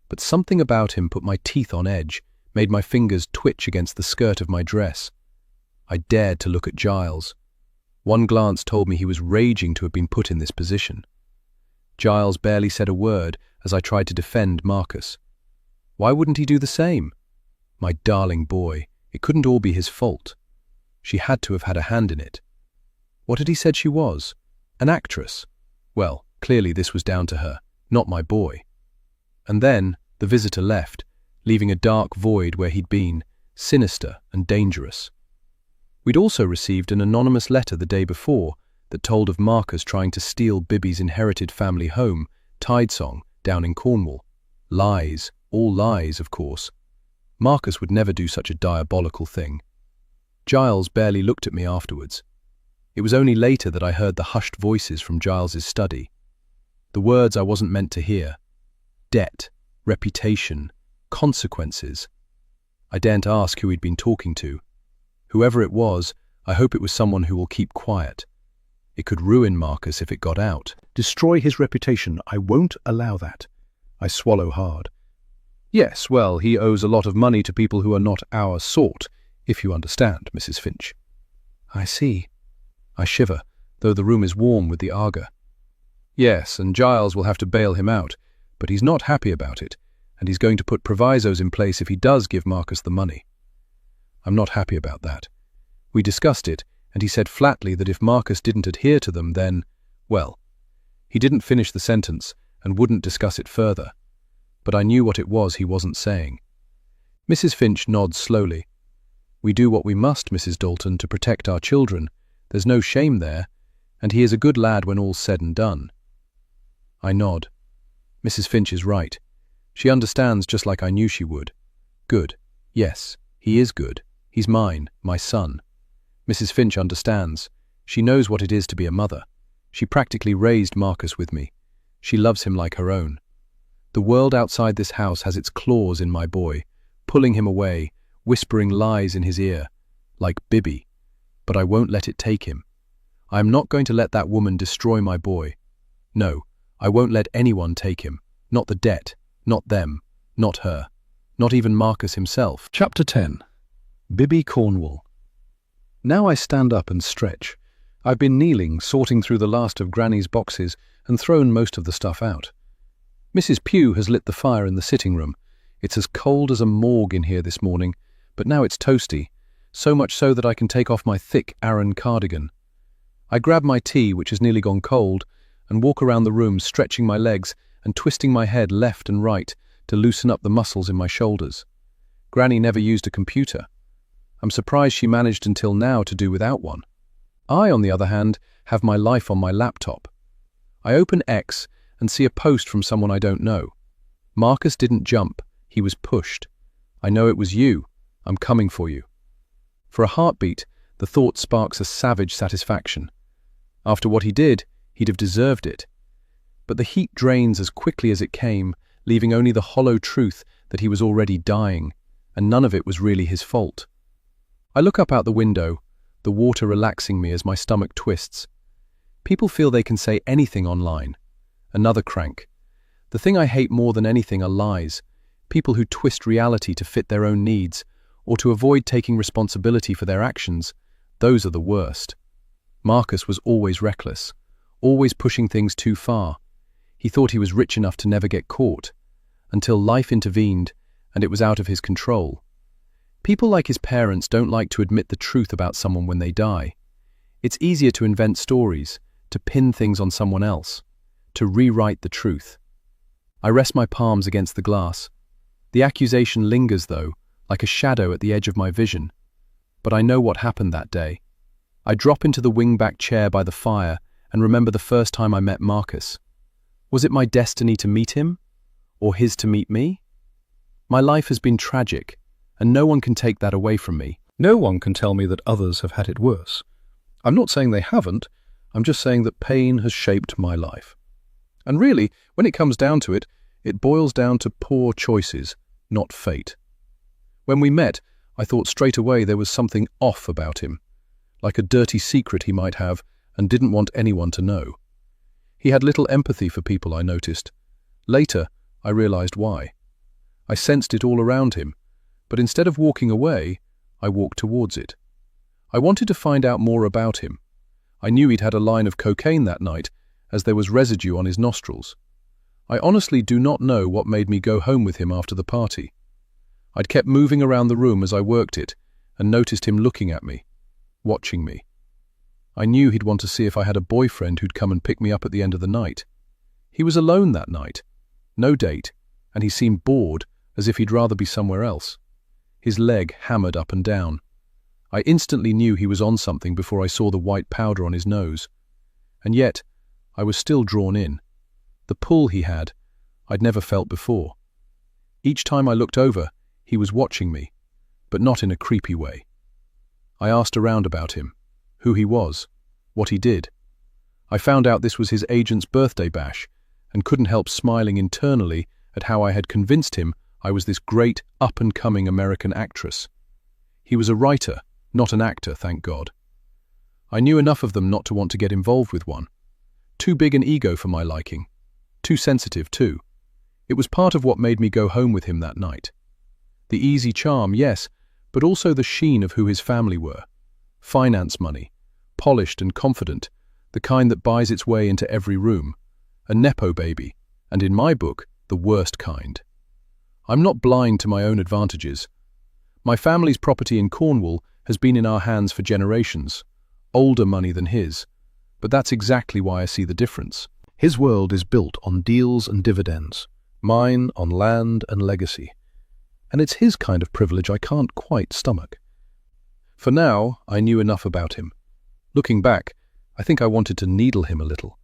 But something about him put my teeth on edge, made my fingers twitch against the skirt of my dress. I dared to look at Giles. One glance told me he was raging to have been put in this position. Giles barely said a word as I tried to defend Marcus. Why wouldn't he do the same? My darling boy, it couldn't all be his fault. She had to have had a hand in it. What had he said she was? An actress? Well, clearly this was down to her, not my boy. And then the visitor left, leaving a dark void where he'd been, sinister and dangerous. We'd also received an anonymous letter the day before that told of Marcus trying to steal Bibby's inherited family home, Tidesong, down in Cornwall. Lies, all lies, of course. Marcus would never do such a diabolical thing. Giles barely looked at me afterwards. It was only later that I heard the hushed voices from Giles's study. The words I wasn't meant to hear. Debt, reputation, consequences. I daren't ask who he'd been talking to. Whoever it was, I hope it was someone who will keep quiet. It could ruin Marcus if it got out. Destroy his reputation. I won't allow that. I swallow hard. Yes, well, he owes a lot of money to people who are not our sort, if you understand, Mrs. Finch. I see. I shiver, though the room is warm with the Aga. Yes, and Giles will have to bail him out, but he's not happy about it, and he's going to put provisos in place if he does give Marcus the money. I'm not happy about that. We discussed it, and he said flatly that if Marcus didn't adhere to them, then, well, he didn't finish the sentence and wouldn't discuss it further. But I knew what it was he wasn't saying. Mrs. Finch nods slowly. We do what we must, Mrs. Dalton, to protect our children. There's no shame there, and he is a good lad when all's said and done. I nod. Mrs. Finch is right. She understands just like I knew she would. Good. Yes, he is good. He's mine, my son. Mrs. Finch understands. She knows what it is to be a mother. She practically raised Marcus with me. She loves him like her own. The world outside this house has its claws in my boy, pulling him away, whispering lies in his ear, like Bibby. But I won't let it take him. I am not going to let that woman destroy my boy. No, I won't let anyone take him. Not the debt, not them, not her, not even Marcus himself. Chapter 10. Bibby Cornwall. Now I stand up and stretch. I've been kneeling, sorting through the last of Granny's boxes and thrown most of the stuff out. Mrs. Pugh has lit the fire in the sitting room. It's as cold as a morgue in here this morning, but now it's toasty, so much so that I can take off my thick Aran cardigan. I grab my tea, which has nearly gone cold, and walk around the room stretching my legs and twisting my head left and right to loosen up the muscles in my shoulders. Granny never used a computer. I'm surprised she managed until now to do without one. I, on the other hand, have my life on my laptop. I open X and see a post from someone I don't know. Marcus didn't jump, he was pushed. I know it was you. I'm coming for you. For a heartbeat, the thought sparks a savage satisfaction. After what he did, he'd have deserved it. But the heat drains as quickly as it came, leaving only the hollow truth that he was already dying, and none of it was really his fault. I look up out the window, the water relaxing me as my stomach twists. People feel they can say anything online. Another crank. The thing I hate more than anything are lies. People who twist reality to fit their own needs, or to avoid taking responsibility for their actions. Those are the worst. Marcus was always reckless, always pushing things too far. He thought he was rich enough to never get caught, until life intervened and it was out of his control. People like his parents don't like to admit the truth about someone when they die. It's easier to invent stories, to pin things on someone else, to rewrite the truth. I rest my palms against the glass. The accusation lingers, though, like a shadow at the edge of my vision. But I know what happened that day. I drop into the wingback chair by the fire and remember the first time I met Marcus. Was it my destiny to meet him? Or his to meet me? My life has been tragic, and no one can take that away from me. No one can tell me that others have had it worse. I'm not saying they haven't, I'm just saying that pain has shaped my life. And really, when it comes down to it, it boils down to poor choices, not fate. When we met, I thought straight away there was something off about him, like a dirty secret he might have and didn't want anyone to know. He had little empathy for people, I noticed. Later, I realized why. I sensed it all around him, but instead of walking away, I walked towards it. I wanted to find out more about him. I knew he'd had a line of cocaine that night, as there was residue on his nostrils. I honestly do not know what made me go home with him after the party. I'd kept moving around the room as I worked it, and noticed him looking at me, watching me. I knew he'd want to see if I had a boyfriend who'd come and pick me up at the end of the night. He was alone that night, no date, and he seemed bored, as if he'd rather be somewhere else. His leg hammered up and down. I instantly knew he was on something before I saw the white powder on his nose. And yet, I was still drawn in. The pull he had, I'd never felt before. Each time I looked over, he was watching me, but not in a creepy way. I asked around about him, who he was, what he did. I found out this was his agent's birthday bash, and couldn't help smiling internally at how I had convinced him I was this great, up-and-coming American actress. He was a writer, not an actor, thank God. I knew enough of them not to want to get involved with one. Too big an ego for my liking. Too sensitive, too. It was part of what made me go home with him that night. The easy charm, yes, but also the sheen of who his family were. Finance money, polished and confident, the kind that buys its way into every room, a nepo baby, and in my book, the worst kind. I'm not blind to my own advantages. My family's property in Cornwall has been in our hands for generations, older money than his, but that's exactly why I see the difference. His world is built on deals and dividends, mine on land and legacy, and it's his kind of privilege I can't quite stomach. For now, I knew enough about him. Looking back, I think I wanted to needle him a little,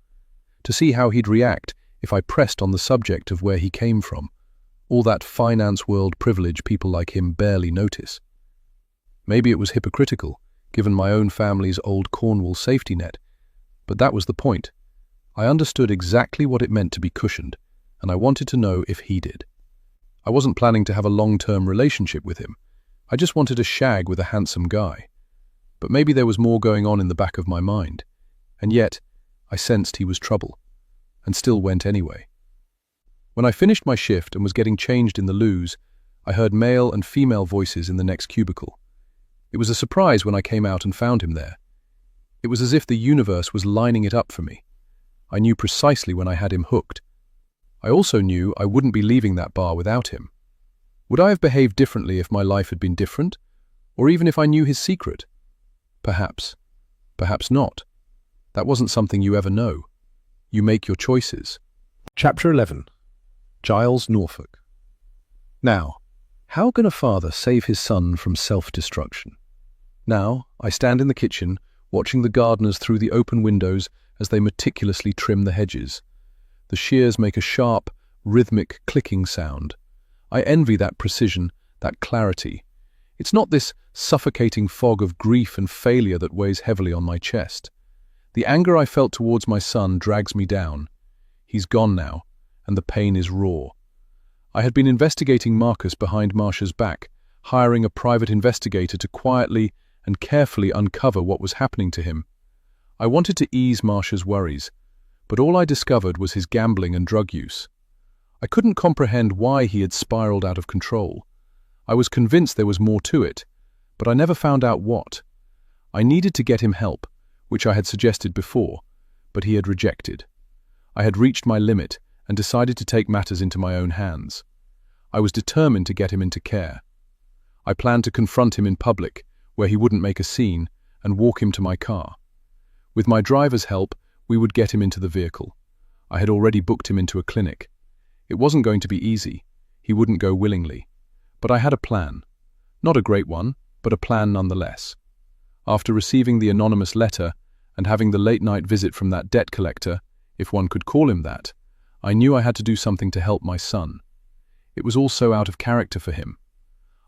to see how he'd react if I pressed on the subject of where he came from, all that finance world privilege people like him barely notice. Maybe it was hypocritical, given my own family's old Cornwall safety net, but that was the point. I understood exactly what it meant to be cushioned, and I wanted to know if he did. I wasn't planning to have a long-term relationship with him. I just wanted a shag with a handsome guy. But maybe there was more going on in the back of my mind, and yet I sensed he was trouble, and still went anyway. When I finished my shift and was getting changed in the loos, I heard male and female voices in the next cubicle. It was a surprise when I came out and found him there. It was as if the universe was lining it up for me. I knew precisely when I had him hooked. I also knew I wouldn't be leaving that bar without him. Would I have behaved differently if my life had been different, or even if I knew his secret? Perhaps. Perhaps not. That wasn't something you ever know. You make your choices. Chapter 11. Giles Norfolk. Now, how can a father save his son from self-destruction? Now, I stand in the kitchen, watching the gardeners through the open windows as they meticulously trim the hedges. The shears make a sharp, rhythmic clicking sound. I envy that precision, that clarity. It's not this suffocating fog of grief and failure that weighs heavily on my chest. The anger I felt towards my son drags me down. He's gone now, and the pain is raw. I had been investigating Marcus behind Marcia's back, hiring a private investigator to quietly and carefully uncover what was happening to him. I wanted to ease Marcia's worries, but all I discovered was his gambling and drug use. I couldn't comprehend why he had spiraled out of control. I was convinced there was more to it, but I never found out what. I needed to get him help, which I had suggested before, but he had rejected. I had reached my limit and decided to take matters into my own hands. I was determined to get him into care. I planned to confront him in public, where he wouldn't make a scene, and walk him to my car. With my driver's help, we would get him into the vehicle. I had already booked him into a clinic. It wasn't going to be easy. He wouldn't go willingly. But I had a plan. Not a great one, but a plan nonetheless. After receiving the anonymous letter and having the late-night visit from that debt collector, if one could call him that, I knew I had to do something to help my son. It was all so out of character for him.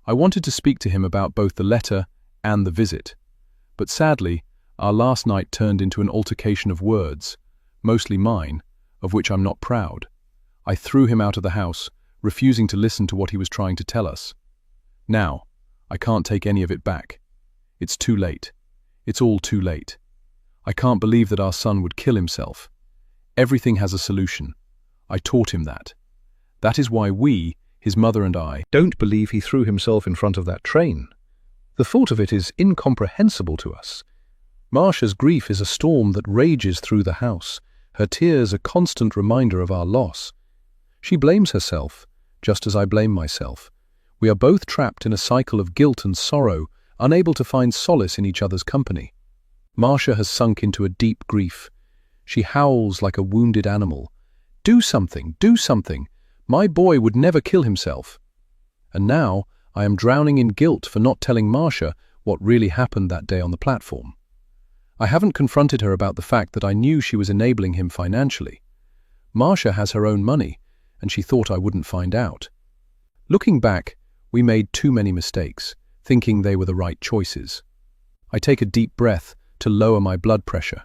I wanted to speak to him about both the letter and the visit. But sadly, our last night turned into an altercation of words, mostly mine, of which I'm not proud. I threw him out of the house, refusing to listen to what he was trying to tell us. Now, I can't take any of it back. It's too late. It's all too late. I can't believe that our son would kill himself. Everything has a solution. I taught him that. That is why we, his mother and I, don't believe he threw himself in front of that train. The thought of it is incomprehensible to us. Marcia's grief is a storm that rages through the house, her tears a constant reminder of our loss. She blames herself, just as I blame myself. We are both trapped in a cycle of guilt and sorrow, unable to find solace in each other's company. Marcia has sunk into a deep grief. She howls like a wounded animal. Do something, do something. My boy would never kill himself. And now I am drowning in guilt for not telling Marcia what really happened that day on the platform. I haven't confronted her about the fact that I knew she was enabling him financially. Marcia has her own money, and she thought I wouldn't find out. Looking back, we made too many mistakes, thinking they were the right choices. I take a deep breath to lower my blood pressure.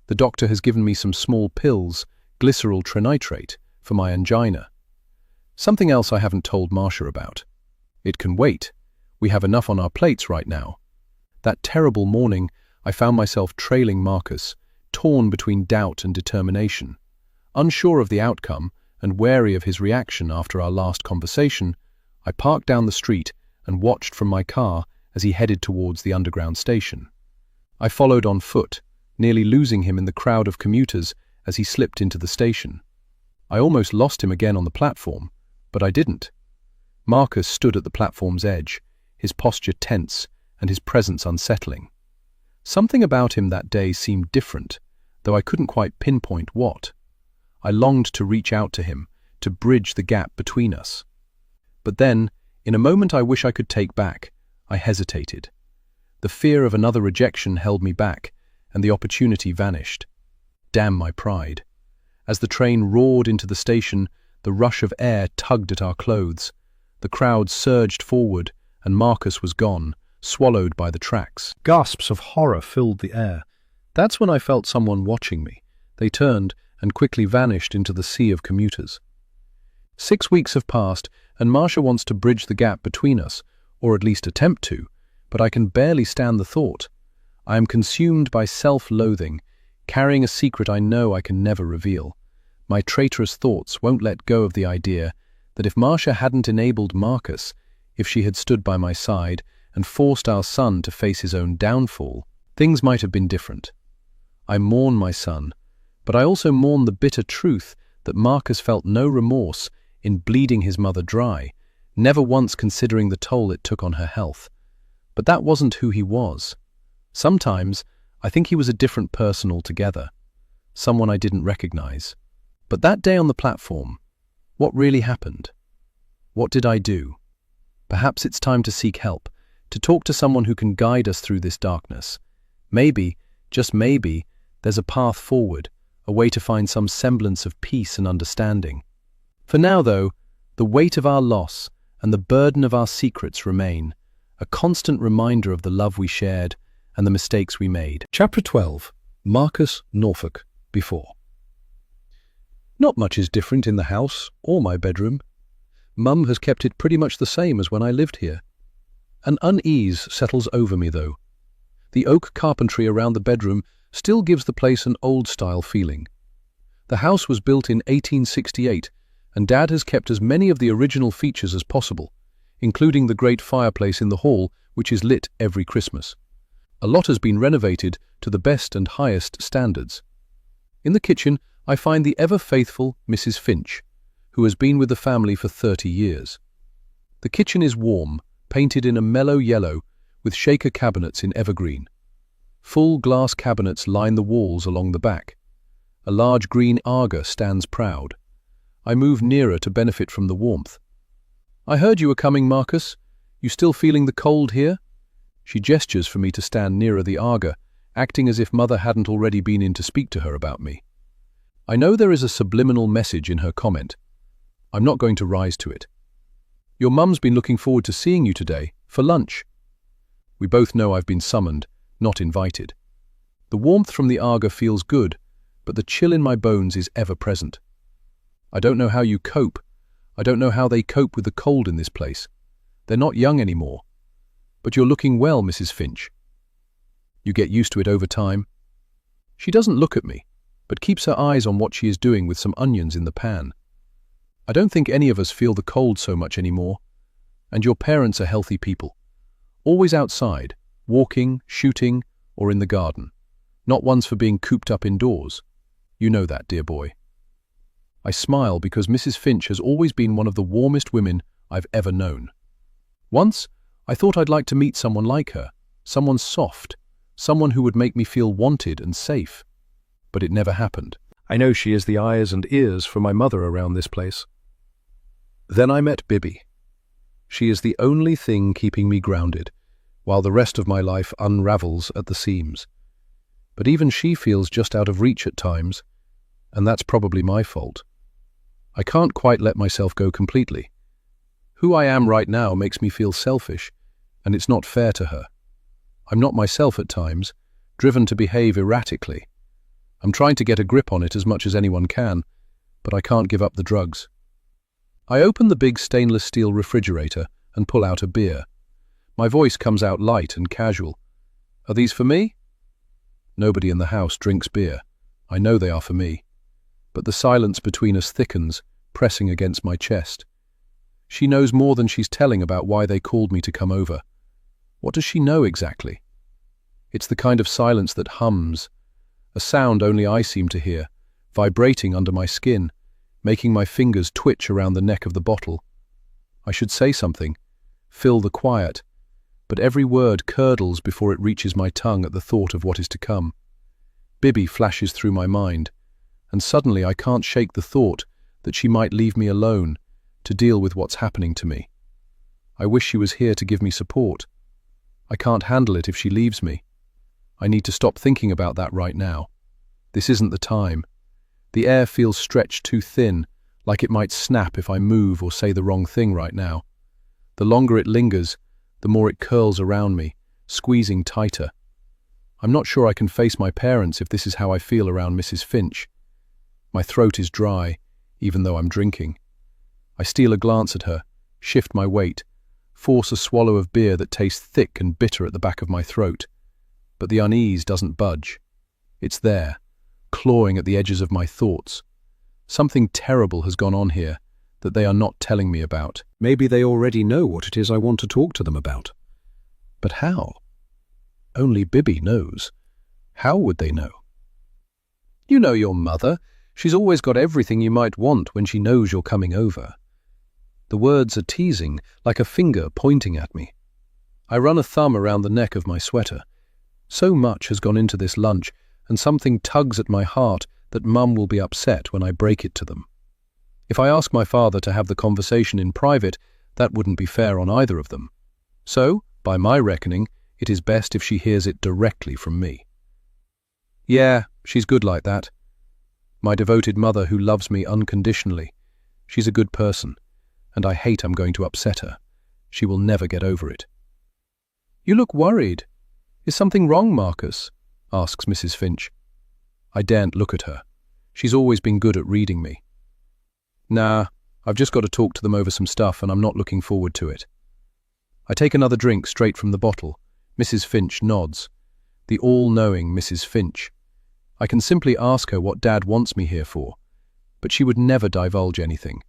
The doctor has given me some small pills, glycerol trinitrate, for my angina. Something else I haven't told Marcia about. It can wait. We have enough on our plates right now. That terrible morning, I found myself trailing Marcus, torn between doubt and determination. Unsure of the outcome and wary of his reaction after our last conversation, I parked down the street and watched from my car as he headed towards the underground station. I followed on foot, nearly losing him in the crowd of commuters as he slipped into the station. I almost lost him again on the platform, but I didn't. Marcus stood at the platform's edge, his posture tense and his presence unsettling. Something about him that day seemed different, though I couldn't quite pinpoint what. I longed to reach out to him, to bridge the gap between us. But then, in a moment I wish I could take back, I hesitated. The fear of another rejection held me back, and the opportunity vanished. Damn my pride. As the train roared into the station, the rush of air tugged at our clothes. The crowd surged forward, and Marcus was gone, swallowed by the tracks. Gasps of horror filled the air. That's when I felt someone watching me. They turned and quickly vanished into the sea of commuters. 6 weeks have passed, and Marcia wants to bridge the gap between us, or at least attempt to, but I can barely stand the thought. I am consumed by self-loathing, carrying a secret I know I can never reveal. My traitorous thoughts won't let go of the idea that if Marcia hadn't enabled Marcus, if she had stood by my side and forced our son to face his own downfall, things might have been different. I mourn my son, but I also mourn the bitter truth that Marcus felt no remorse in bleeding his mother dry, never once considering the toll it took on her health. But that wasn't who he was. Sometimes I think he was a different person altogether, someone I didn't recognize. But that day on the platform, what really happened? What did I do? Perhaps it's time to seek help, to talk to someone who can guide us through this darkness. Maybe, just maybe, there's a path forward, a way to find some semblance of peace and understanding. For now, though, the weight of our loss and the burden of our secrets remain, a constant reminder of the love we shared and the mistakes we made. Chapter 12. Marcus Norfolk, Before. Not much is different in the house or my bedroom. Mum has kept it pretty much the same as when I lived here. An unease settles over me, though. The oak carpentry around the bedroom still gives the place an old-style feeling. The house was built in 1868, and Dad has kept as many of the original features as possible, including the great fireplace in the hall, which is lit every Christmas. A lot has been renovated to the best and highest standards. In the kitchen, I find the ever-faithful Mrs. Finch, who has been with the family for 30 years. The kitchen is warm, painted in a mellow yellow, with shaker cabinets in evergreen. Full glass cabinets line the walls along the back. A large green Aga stands proud. I move nearer to benefit from the warmth. "I heard you were coming, Marcus. You still feeling the cold here?" She gestures for me to stand nearer the Aga, acting as if Mother hadn't already been in to speak to her about me. I know there is a subliminal message in her comment. I'm not going to rise to it. "Your mum's been looking forward to seeing you today, for lunch." We both know I've been summoned, not invited. The warmth from the Aga feels good, but the chill in my bones is ever present. I don't know how you cope. I don't know how they cope with the cold in this place. They're not young anymore. "But you're looking well, Mrs. Finch." "You get used to it over time." She doesn't look at me, but keeps her eyes on what she is doing with some onions in the pan. "I don't think any of us feel the cold so much anymore. And your parents are healthy people. Always outside, walking, shooting, or in the garden. Not ones for being cooped up indoors. You know that, dear boy." I smile because Mrs. Finch has always been one of the warmest women I've ever known. Once, I thought I'd like to meet someone like her, someone soft, someone who would make me feel wanted and safe. But it never happened. I know she is the eyes and ears for my mother around this place. Then I met Bibby. She is the only thing keeping me grounded, while the rest of my life unravels at the seams. But even she feels just out of reach at times, and that's probably my fault. I can't quite let myself go completely. Who I am right now makes me feel selfish, and it's not fair to her. I'm not myself at times, driven to behave erratically. I'm trying to get a grip on it as much as anyone can, but I can't give up the drugs. I open the big stainless steel refrigerator and pull out a beer. My voice comes out light and casual. "Are these for me?" Nobody in the house drinks beer. I know they are for me. But the silence between us thickens, pressing against my chest. She knows more than she's telling about why they called me to come over. What does she know exactly? It's the kind of silence that hums, a sound only I seem to hear, vibrating under my skin, making my fingers twitch around the neck of the bottle. I should say something, fill the quiet, but every word curdles before it reaches my tongue at the thought of what is to come. Bibby flashes through my mind, and suddenly I can't shake the thought that she might leave me alone to deal with what's happening to me. I wish she was here to give me support. I can't handle it if she leaves me. I need to stop thinking about that right now. This isn't the time. The air feels stretched too thin, like it might snap if I move or say the wrong thing right now. The longer it lingers, the more it curls around me, squeezing tighter. I'm not sure I can face my parents if this is how I feel around Mrs. Finch. My throat is dry, even though I'm drinking. I steal a glance at her, shift my weight, force a swallow of beer that tastes thick and bitter at the back of my throat. But the unease doesn't budge. It's there, clawing at the edges of my thoughts. Something terrible has gone on here that they are not telling me about. Maybe they already know what it is I want to talk to them about. But how? Only Bibby knows. How would they know? You know your mother. She's always got everything you might want when she knows you're coming over. The words are teasing, like a finger pointing at me. I run a thumb around the neck of my sweater. So much has gone into this lunch, and something tugs at my heart that Mum will be upset when I break it to them. If I ask my father to have the conversation in private, that wouldn't be fair on either of them. So, by my reckoning, it is best if she hears it directly from me. Yeah, she's good like that. My devoted mother who loves me unconditionally. She's a good person, and I hate I'm going to upset her. She will never get over it. You look worried. Is something wrong, Marcus? Asks Mrs. Finch. I daren't look at her. She's always been good at reading me. Nah, I've just got to talk to them over some stuff and I'm not looking forward to it. I take another drink straight from the bottle. Mrs. Finch nods. The all-knowing Mrs. Finch. I can simply ask her what Dad wants me here for, but she would never divulge anything.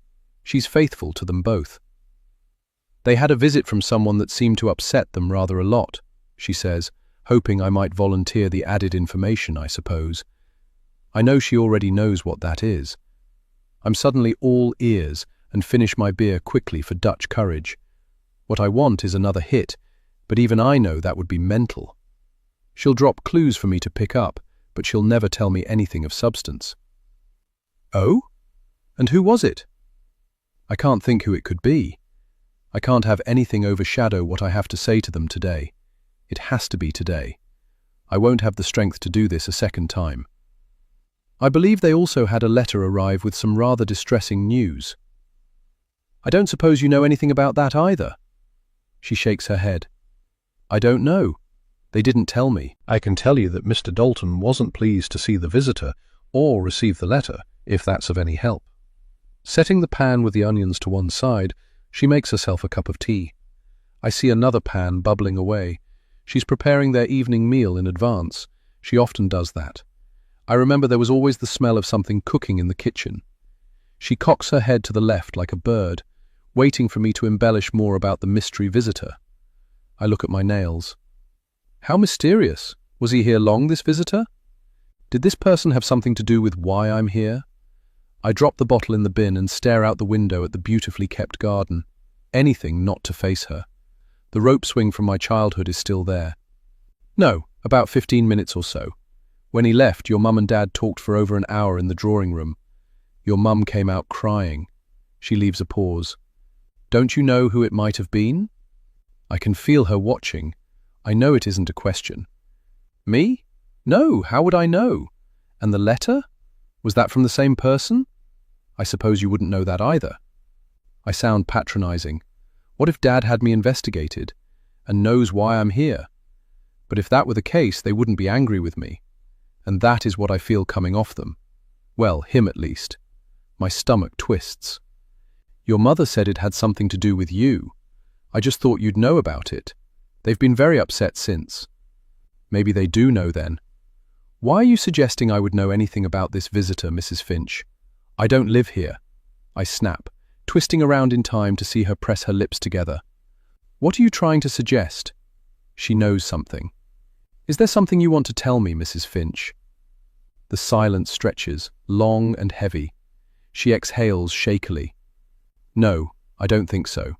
She's faithful to them both. They had a visit from someone that seemed to upset them rather a lot, she says, hoping I might volunteer the added information, I suppose. I know she already knows what that is. I'm suddenly all ears and finish my beer quickly for Dutch courage. What I want is another hit, but even I know that would be mental. She'll drop clues for me to pick up, but she'll never tell me anything of substance. Oh? And who was it? I can't think who it could be. I can't have anything overshadow what I have to say to them today. It has to be today. I won't have the strength to do this a second time. I believe they also had a letter arrive with some rather distressing news. I don't suppose you know anything about that either? She shakes her head. I don't know. They didn't tell me. I can tell you that Mr. Dalton wasn't pleased to see the visitor or receive the letter, if that's of any help. Setting the pan with the onions to one side, she makes herself a cup of tea. I see another pan bubbling away. She's preparing their evening meal in advance. She often does that. I remember there was always the smell of something cooking in the kitchen. She cocks her head to the left like a bird, waiting for me to embellish more about the mystery visitor. I look at my nails. How mysterious. Was he here long, this visitor? Did this person have something to do with why I'm here? I drop the bottle in the bin and stare out the window at the beautifully kept garden. Anything not to face her. The rope swing from my childhood is still there. No, about 15 minutes or so. When he left, your mum and Dad talked for over an hour in the drawing room. Your mum came out crying. She leaves a pause. Don't you know who it might have been? I can feel her watching. I know it isn't a question. Me? No, how would I know? And the letter? Was that from the same person? I suppose you wouldn't know that either. I sound patronizing. What if Dad had me investigated and knows why I'm here? But if that were the case, they wouldn't be angry with me. And that is what I feel coming off them. Well, him at least. My stomach twists. Your mother said it had something to do with you. I just thought you'd know about it. They've been very upset since. Maybe they do know then. Why are you suggesting I would know anything about this visitor, Mrs. Finch? I don't live here. I snap, twisting around in time to see her press her lips together. What are you trying to suggest? She knows something. Is there something you want to tell me, Mrs. Finch? The silence stretches, long and heavy. She exhales shakily. No, I don't think so.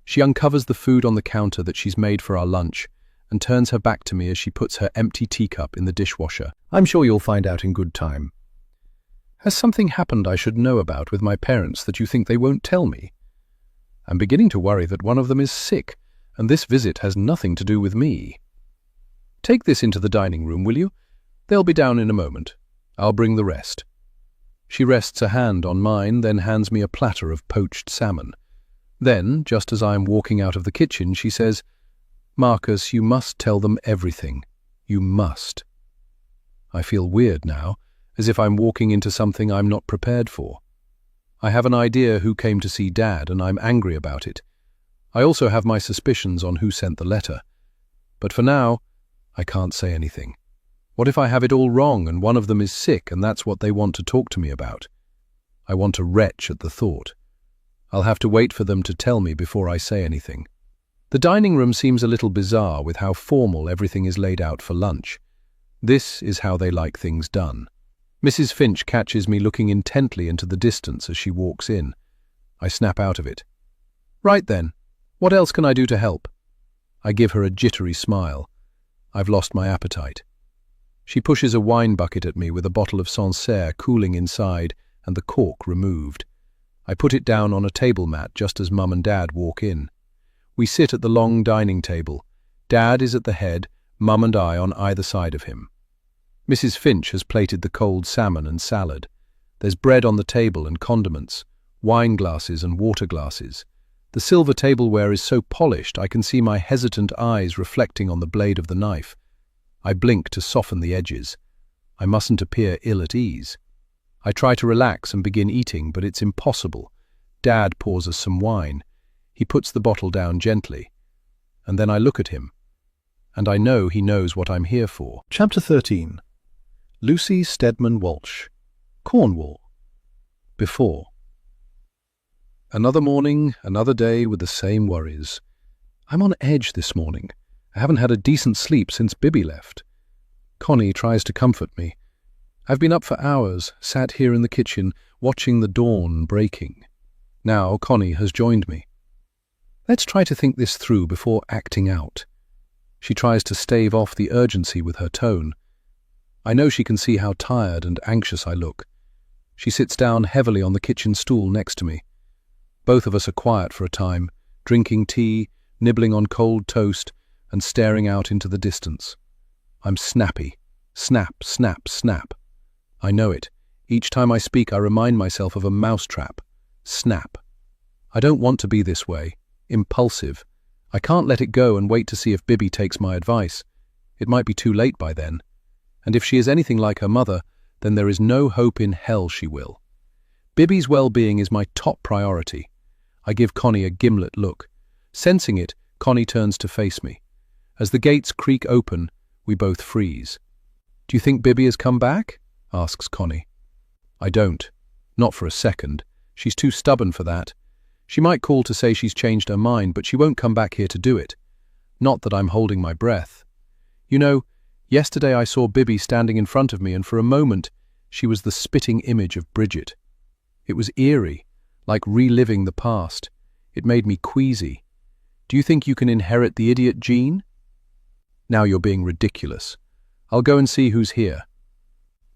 She uncovers the food on the counter that she's made for our lunch and turns her back to me as she puts her empty teacup in the dishwasher. I'm sure you'll find out in good time. Has something happened I should know about with my parents that you think they won't tell me? I'm beginning to worry that one of them is sick, and this visit has nothing to do with me. Take this into the dining room, will you? They'll be down in a moment. I'll bring the rest. She rests a hand on mine, then hands me a platter of poached salmon. Then, just as I am walking out of the kitchen, she says, Marcus, you must tell them everything. You must. I feel weird now, as if I'm walking into something I'm not prepared for. I have an idea who came to see Dad, and I'm angry about it. I also have my suspicions on who sent the letter. But for now, I can't say anything. What if I have it all wrong and one of them is sick and that's what they want to talk to me about? I want to retch at the thought. I'll have to wait for them to tell me before I say anything. The dining room seems a little bizarre with how formal everything is laid out for lunch. This is how they like things done. Mrs. Finch catches me looking intently into the distance as she walks in. I snap out of it. Right then, what else can I do to help? I give her a jittery smile. I've lost my appetite. She pushes a wine bucket at me with a bottle of Sancerre cooling inside and the cork removed. I put it down on a table mat just as Mum and Dad walk in. We sit at the long dining table. Dad is at the head, Mum and I on either side of him. Mrs. Finch has plated the cold salmon and salad. There's bread on the table and condiments, wine glasses and water glasses. The silver tableware is so polished I can see my hesitant eyes reflecting on the blade of the knife. I blink to soften the edges. I mustn't appear ill at ease. I try to relax and begin eating, but it's impossible. Dad pours us some wine. He puts the bottle down gently. And then I look at him. And I know he knows what I'm here for. Chapter 13. Lucy Stedman Walsh, Cornwall. Before. Another morning, another day with the same worries. I'm on edge this morning. I haven't had a decent sleep since Bibby left. Connie tries to comfort me. I've been up for hours, sat here in the kitchen, watching the dawn breaking. Now Connie has joined me. Let's try to think this through before acting out. She tries to stave off the urgency with her tone. I know she can see how tired and anxious I look. She sits down heavily on the kitchen stool next to me. Both of us are quiet for a time, drinking tea, nibbling on cold toast, and staring out into the distance. I'm snappy. Snap, snap, snap. I know it. Each time I speak, I remind myself of a mousetrap. Snap. I don't want to be this way. Impulsive. I can't let it go and wait to see if Bibby takes my advice. It might be too late by then. And if she is anything like her mother, then there is no hope in hell she will. Bibby's well-being is my top priority. I give Connie a gimlet look. Sensing it, Connie turns to face me. As the gates creak open, we both freeze. Do you think Bibby has come back? Asks Connie. I don't. Not for a second. She's too stubborn for that. She might call to say she's changed her mind, but she won't come back here to do it. Not that I'm holding my breath. You know, yesterday I saw Bibby standing in front of me, and for a moment she was the spitting image of Bridget. It was eerie, like reliving the past. It made me queasy. Do you think you can inherit the idiot gene? Now you're being ridiculous. I'll go and see who's here.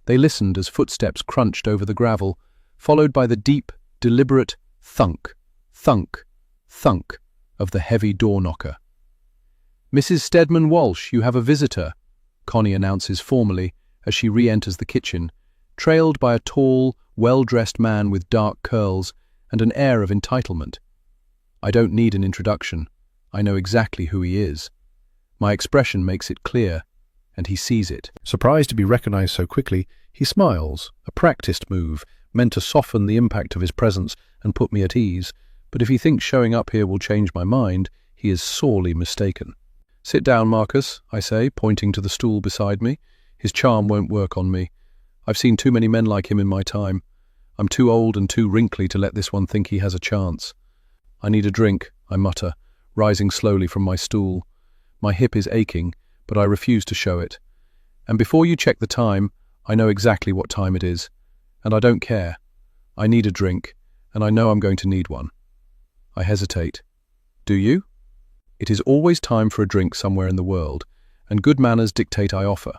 They listened as footsteps crunched over the gravel, followed by the deep, deliberate thunk, thunk, thunk of the heavy door knocker. Mrs. Stedman Walsh, you have a visitor, Connie announces formally as she re-enters the kitchen, trailed by a tall, well-dressed man with dark curls and an air of entitlement. I don't need an introduction. I know exactly who he is. My expression makes it clear, and he sees it. Surprised to be recognized so quickly, he smiles, a practiced move, meant to soften the impact of his presence and put me at ease, but if he thinks showing up here will change my mind, he is sorely mistaken. Sit down, Marcus, I say, pointing to the stool beside me. His charm won't work on me. I've seen too many men like him in my time. I'm too old and too wrinkly to let this one think he has a chance. I need a drink, I mutter, rising slowly from my stool. My hip is aching, but I refuse to show it. And before you check the time, I know exactly what time it is, and I don't care. I need a drink, and I know I'm going to need one. I hesitate. Do you? It is always time for a drink somewhere in the world, and good manners dictate I offer.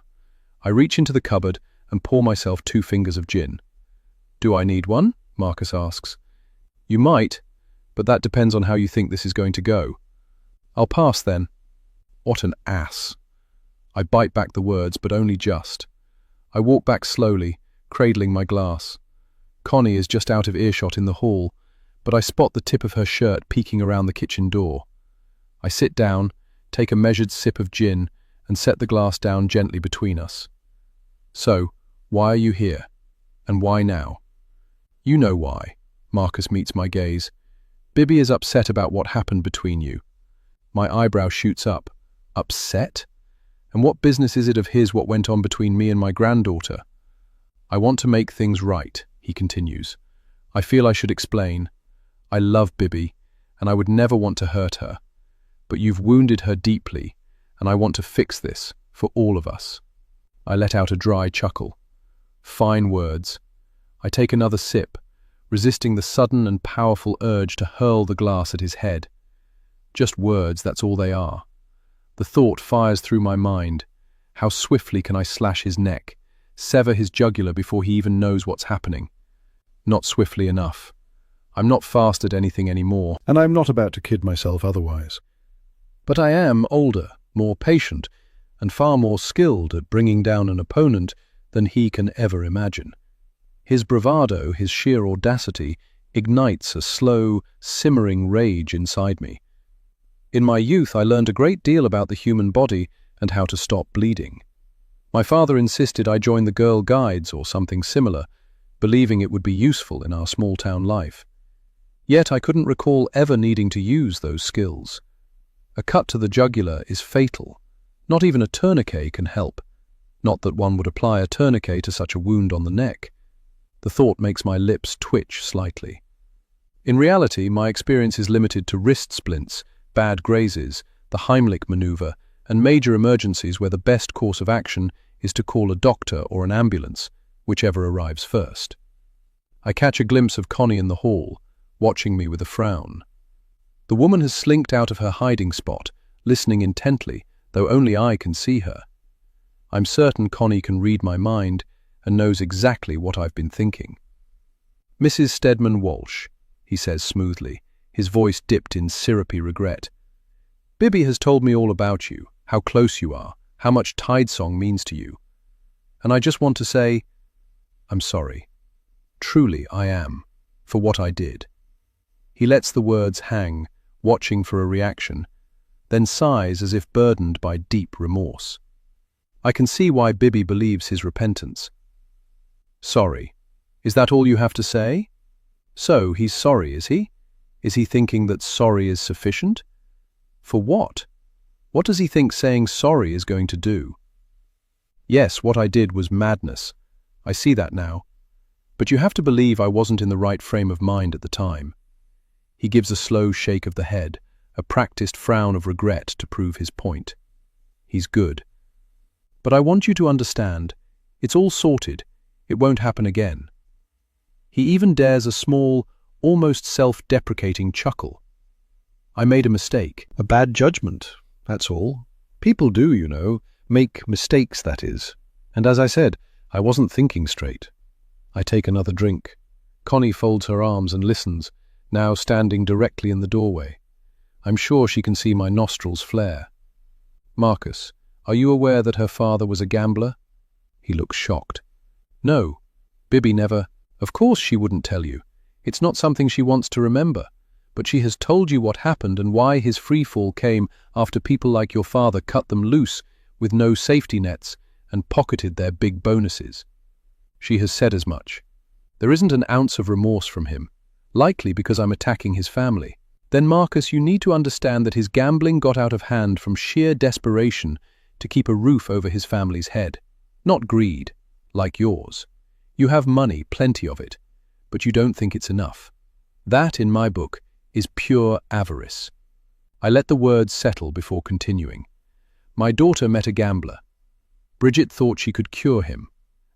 I reach into the cupboard and pour myself 2 fingers of gin. Do I need one? Marcus asks. You might, but that depends on how you think this is going to go. I'll pass then. What an ass. I bite back the words, but only just. I walk back slowly, cradling my glass. Connie is just out of earshot in the hall, but I spot the tip of her shirt peeking around the kitchen door. I sit down, take a measured sip of gin, and set the glass down gently between us. So, why are you here? And why now? You know why. Marcus meets my gaze. Bibby is upset about what happened between you. My eyebrow shoots up. Upset? And what business is it of his what went on between me and my granddaughter? I want to make things right, he continues. I feel I should explain. I love Bibby, and I would never want to hurt her. But you've wounded her deeply, and I want to fix this, for all of us. I let out a dry chuckle. Fine words. I take another sip, resisting the sudden and powerful urge to hurl the glass at his head. Just words, that's all they are. The thought fires through my mind. How swiftly can I slash his neck, sever his jugular before he even knows what's happening? Not swiftly enough. I'm not fast at anything anymore, And I'm not about to kid myself otherwise. but I am older, more patient, and far more skilled at bringing down an opponent than he can ever imagine. His bravado, his sheer audacity, ignites a slow, simmering rage inside me. In my youth, I learned a great deal about the human body and how to stop bleeding. My father insisted I join the Girl Guides or something similar, believing it would be useful in our small-town life. Yet I couldn't recall ever needing to use those skills. A cut to the jugular is fatal. Not even a tourniquet can help. Not that one would apply a tourniquet to such a wound on the neck. The thought makes my lips twitch slightly. In reality, my experience is limited to wrist splints, bad grazes, the Heimlich maneuver, and major emergencies where the best course of action is to call a doctor or an ambulance, whichever arrives first. I catch a glimpse of Connie in the hall, watching me with a frown. The woman has slinked out of her hiding spot, listening intently, though only I can see her. I'm certain Connie can read my mind and knows exactly what I've been thinking. Mrs. Stedman Walsh, he says smoothly, his voice dipped in syrupy regret. Bibby has told me all about you, how close you are, how much Tidesong means to you. And I just want to say, I'm sorry. Truly I am, for what I did. He lets the words hang, watching for a reaction, then sighs as if burdened by deep remorse. I can see why Bibby believes his repentance. Sorry. Is that all you have to say? So, he's sorry, is he? Is he thinking that sorry is sufficient? For what? What does he think saying sorry is going to do? Yes, what I did was madness. I see that now. But you have to believe I wasn't in the right frame of mind at the time. He gives a slow shake of the head, a practiced frown of regret to prove his point. He's good. But I want you to understand, it's all sorted. It won't happen again. He even dares a small, almost self-deprecating chuckle. I made a mistake. A bad judgment, that's all. People do, you know, make mistakes, that is. And as I said, I wasn't thinking straight. I take another drink. Connie folds her arms and listens, now standing directly in the doorway. I'm sure she can see my nostrils flare. Marcus, are you aware that her father was a gambler? He looks shocked. No, Bibby never. Of course she wouldn't tell you. It's not something she wants to remember. But she has told you what happened and why his freefall came after people like your father cut them loose with no safety nets and pocketed their big bonuses. She has said as much. There isn't an ounce of remorse from him, likely because I'm attacking his family. Then, Marcus, you need to understand that his gambling got out of hand from sheer desperation to keep a roof over his family's head. Not greed, like yours. You have money, plenty of it, but you don't think it's enough. That, in my book, is pure avarice. I let the words settle before continuing. My daughter met a gambler. Bridget thought she could cure him,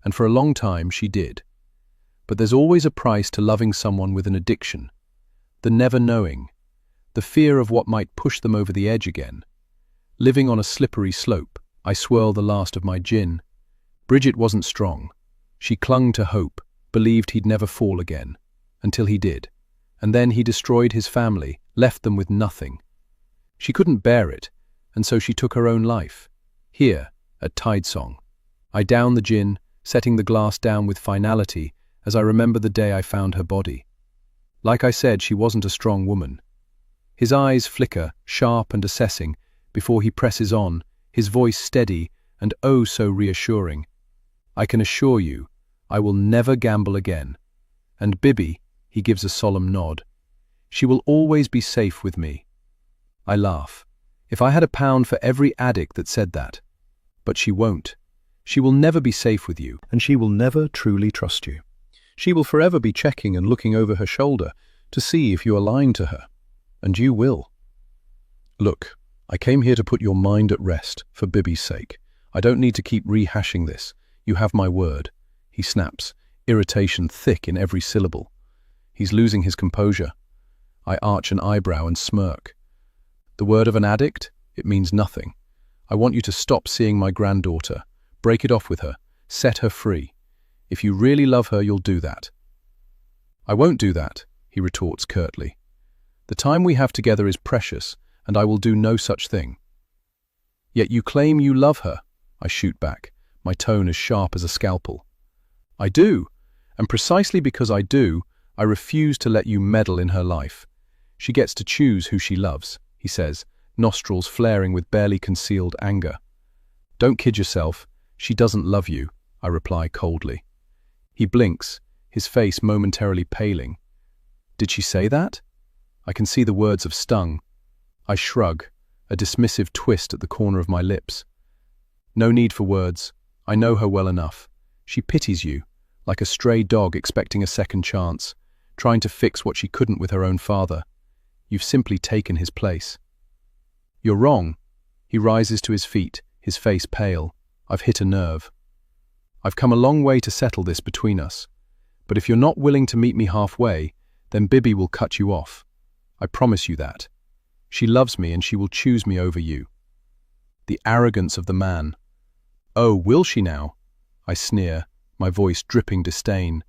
and for a long time she did. But there's always a price to loving someone with an addiction. The never knowing, the fear of what might push them over the edge again. Living on a slippery slope, I swirl the last of my gin. Bridget wasn't strong. She clung to hope, believed he'd never fall again, until he did. And then he destroyed his family, left them with nothing. She couldn't bear it, and so she took her own life. Here, at Tidesong. I down the gin, setting the glass down with finality as I remember the day I found her body. Like I said, she wasn't a strong woman. His eyes flicker, sharp and assessing, before he presses on, his voice steady and oh so reassuring. I can assure you, I will never gamble again. And Bibby, he gives a solemn nod. She will always be safe with me. I laugh. If I had £1 for every addict that said that. But she won't. She will never be safe with you, and she will never truly trust you. She will forever be checking and looking over her shoulder to see if you are lying to her. And you will. Look, I came here to put your mind at rest, for Bibby's sake. I don't need to keep rehashing this. You have my word. He snaps, irritation thick in every syllable. He's losing his composure. I arch an eyebrow and smirk. The word of an addict? It means nothing. I want you to stop seeing my granddaughter. Break it off with her. Set her free. If you really love her, you'll do that. I won't do that, he retorts curtly. The time we have together is precious, and I will do no such thing. Yet you claim you love her, I shoot back, my tone as sharp as a scalpel. I do, and precisely because I do, I refuse to let you meddle in her life. She gets to choose who she loves, he says, nostrils flaring with barely concealed anger. Don't kid yourself, she doesn't love you, I reply coldly. He blinks, his face momentarily paling. Did she say that? I can see the words have stung. I shrug, a dismissive twist at the corner of my lips. No need for words. I know her well enough. She pities you, like a stray dog expecting a second chance, trying to fix what she couldn't with her own father. You've simply taken his place. You're wrong. He rises to his feet, his face pale. I've hit a nerve. I've come a long way to settle this between us. But if you're not willing to meet me halfway, then Bibby will cut you off. I promise you that. She loves me and she will choose me over you. The arrogance of the man. Oh, will she now? I sneer, my voice dripping disdain.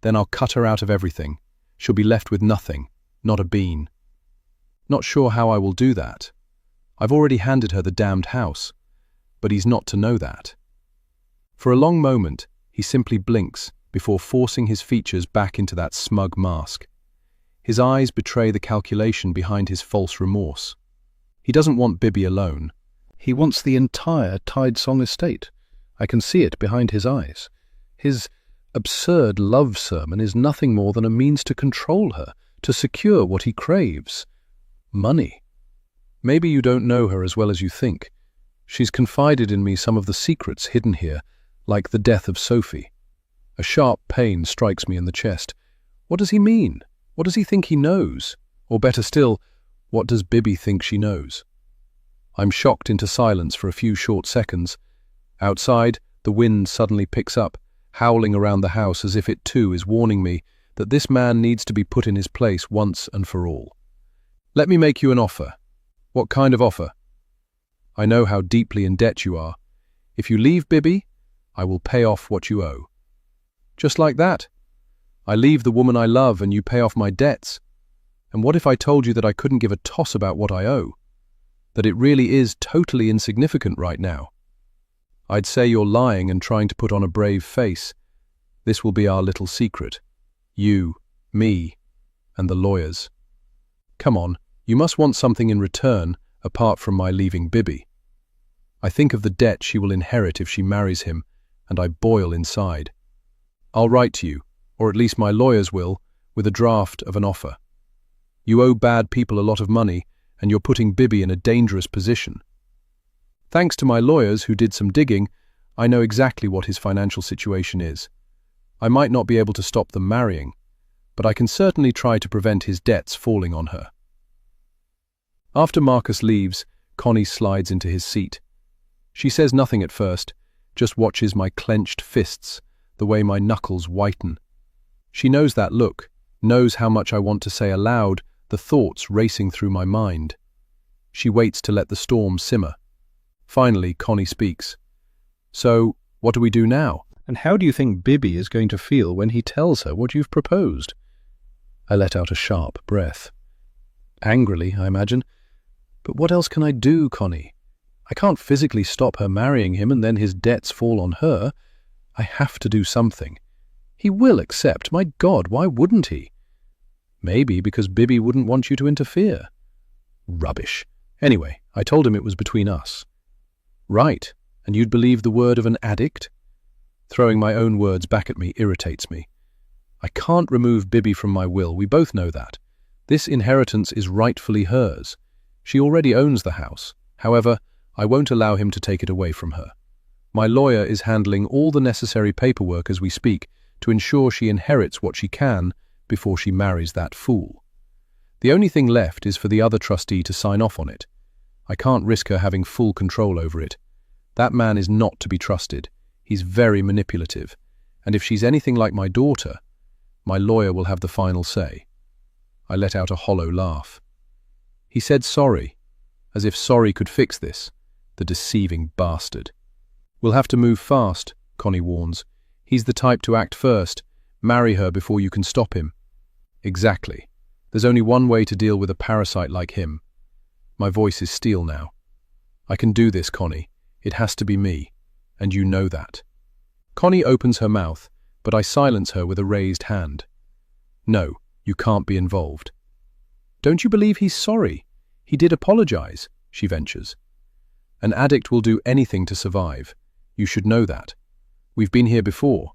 Then I'll cut her out of everything. She'll be left with nothing, not a bean. Not sure how I will do that. I've already handed her the damned house, but he's not to know that. For a long moment, he simply blinks before forcing his features back into that smug mask. His eyes betray the calculation behind his false remorse. He doesn't want Bibby alone. He wants the entire Tidesong estate. I can see it behind his eyes. His absurd love sermon is nothing more than a means to control her, to secure what he craves. Money. Maybe you don't know her as well as you think. She's confided in me some of the secrets hidden here, like the death of Sophie. A sharp pain strikes me in the chest. What does he mean? What does he think he knows? Or better still, what does Bibby think she knows? I'm shocked into silence for a few short seconds. Outside, the wind suddenly picks up, howling around the house as if it too is warning me that this man needs to be put in his place once and for all. Let me make you an offer. What kind of offer? I know how deeply in debt you are. If you leave Bibby, I will pay off what you owe. Just like that. I leave the woman I love and you pay off my debts. And what if I told you that I couldn't give a toss about what I owe? That it really is totally insignificant right now? I'd say you're lying and trying to put on a brave face. This will be our little secret. You, me, and the lawyers. Come on, you must want something in return apart from my leaving Bibby. I think of the debt she will inherit if she marries him, and I boil inside. I'll write to you, or at least my lawyers will, with a draft of an offer. You owe bad people a lot of money, and you're putting Bibby in a dangerous position. Thanks to my lawyers who did some digging, I know exactly what his financial situation is. I might not be able to stop them marrying, but I can certainly try to prevent his debts falling on her. After Marcus leaves, Connie slides into his seat. She says nothing at first, just watches my clenched fists the way my knuckles whiten. She knows that look, knows how much I want to say aloud, the thoughts racing through my mind. She waits to let the storm simmer. Finally, Connie speaks. "So, what do we do now? And how do you think Bibby is going to feel when he tells her what you've proposed?" I let out a sharp breath. Angrily, I imagine. But what else can I do, Connie? I can't physically stop her marrying him and then his debts fall on her. I have to do something. He will accept. My God, why wouldn't he? Maybe because Bibby wouldn't want you to interfere. Rubbish. Anyway, I told him it was between us. Right, and you'd believe the word of an addict? Throwing my own words back at me irritates me. I can't remove Bibby from my will, we both know that. This inheritance is rightfully hers. She already owns the house. However, I won't allow him to take it away from her. My lawyer is handling all the necessary paperwork as we speak to ensure she inherits what she can before she marries that fool. The only thing left is for the other trustee to sign off on it. I can't risk her having full control over it. That man is not to be trusted. He's very manipulative, and if she's anything like my daughter, my lawyer will have the final say. I let out a hollow laugh. He said sorry, as if sorry could fix this, the deceiving bastard. We'll have to move fast, Connie warns. He's the type to act first, marry her before you can stop him. Exactly. There's only one way to deal with a parasite like him. My voice is steel now. I can do this, Connie. It has to be me, and you know that. Connie opens her mouth, but I silence her with a raised hand. No, you can't be involved. Don't you believe he's sorry? He did apologize, she ventures. An addict will do anything to survive. You should know that. We've been here before.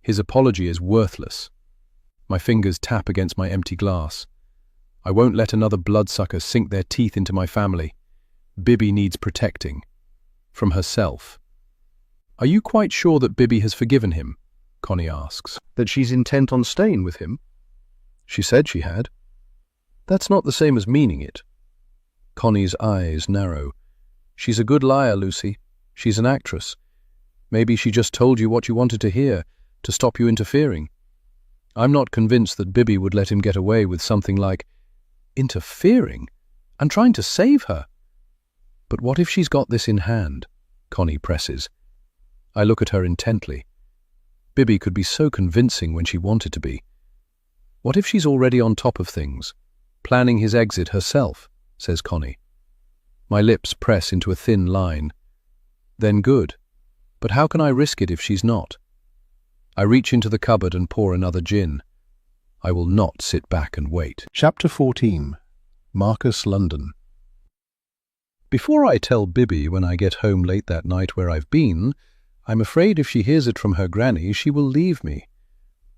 His apology is worthless. My fingers tap against my empty glass. I won't let another bloodsucker sink their teeth into my family. Bibby needs protecting. From herself. Are you quite sure that Bibby has forgiven him? Connie asks. That she's intent on staying with him? She said she had. That's not the same as meaning it. Connie's eyes narrow. She's a good liar, Lucy. She's an actress. Maybe she just told you what you wanted to hear, to stop you interfering. I'm not convinced that Bibby would let him get away with something like, interfering? I'm trying to save her. But what if she's got this in hand? Connie presses. I look at her intently. Bibby could be so convincing when she wanted to be. What if she's already on top of things, planning his exit herself, says Connie. My lips press into a thin line. Then good. But how can I risk it if she's not? I reach into the cupboard and pour another gin. I will not sit back and wait. Chapter 14. Marcus, London. Before I tell Bibby when I get home late that night where I've been, I'm afraid if she hears it from her granny, she will leave me.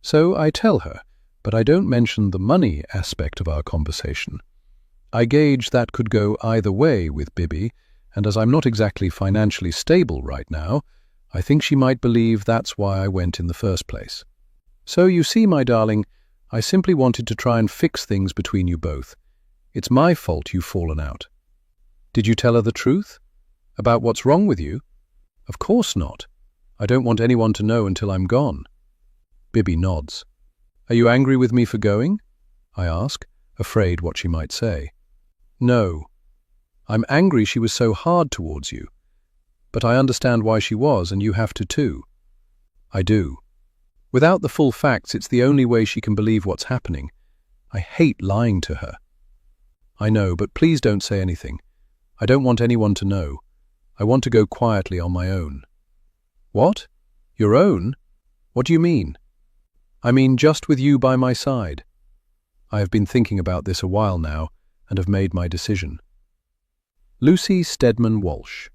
So I tell her, but I don't mention the money aspect of our conversation. I gauge that could go either way with Bibby, and as I'm not exactly financially stable right now, I think she might believe that's why I went in the first place. So you see, my darling, I simply wanted to try and fix things between you both. It's my fault you've fallen out. Did you tell her the truth? About what's wrong with you? Of course not. I don't want anyone to know until I'm gone. Bibby nods. Are you angry with me for going? I ask, afraid what she might say. No. I'm angry she was so hard towards you. But I understand why she was, and you have to too. I do. Without the full facts, it's the only way she can believe what's happening. I hate lying to her. I know, but please don't say anything. I don't want anyone to know. I want to go quietly on my own. What? Your own? What do you mean? I mean just with you by my side. I have been thinking about this a while now, and have made my decision. Lucy Stedman Walsh.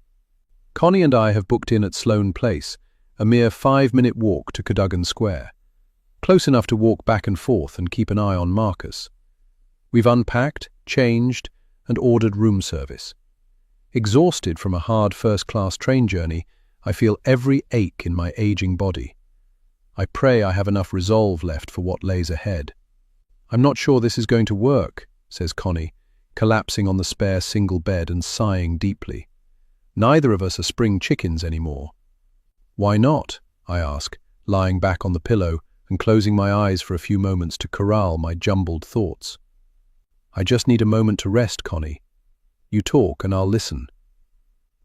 Connie and I have booked in at Sloane Place, a mere 5-minute walk to Cadogan Square. Close enough to walk back and forth and keep an eye on Marcus. We've unpacked, changed, and ordered room service. Exhausted from a hard first-class train journey, I feel every ache in my aging body. I pray I have enough resolve left for what lays ahead. I'm not sure this is going to work, says Connie, collapsing on the spare single bed and sighing deeply. Neither of us are spring chickens anymore. Why not? I ask, lying back on the pillow and closing my eyes for a few moments to corral my jumbled thoughts. I just need a moment to rest, Connie. You talk and I'll listen.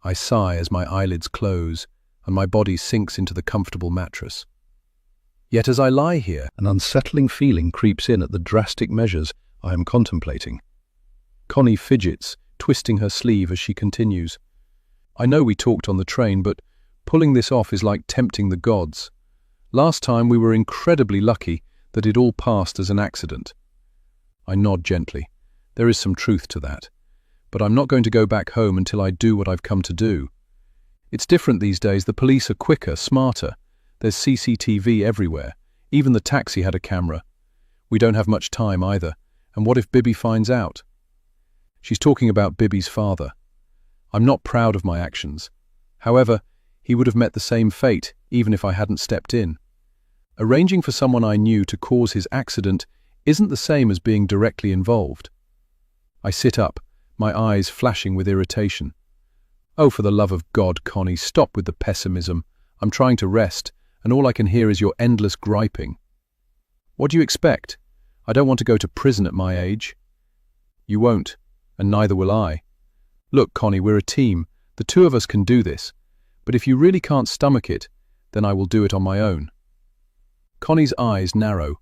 I sigh as my eyelids close and my body sinks into the comfortable mattress. Yet as I lie here, an unsettling feeling creeps in at the drastic measures I am contemplating. Connie fidgets, twisting her sleeve as she continues. I know we talked on the train, but pulling this off is like tempting the gods. Last time we were incredibly lucky that it all passed as an accident. I nod gently. There is some truth to that. But I'm not going to go back home until I do what I've come to do. It's different these days. The police are quicker, smarter. There's CCTV everywhere. Even the taxi had a camera. We don't have much time either. And what if Bibby finds out? She's talking about Bibby's father. I'm not proud of my actions. However, he would have met the same fate, even if I hadn't stepped in. Arranging for someone I knew to cause his accident isn't the same as being directly involved. I sit up, my eyes flashing with irritation. Oh, for the love of God, Connie, stop with the pessimism. I'm trying to rest, and all I can hear is your endless griping. What do you expect? I don't want to go to prison at my age. You won't, and neither will I. Look, Connie, we're a team. The two of us can do this. But if you really can't stomach it, then I will do it on my own. Connie's eyes narrow.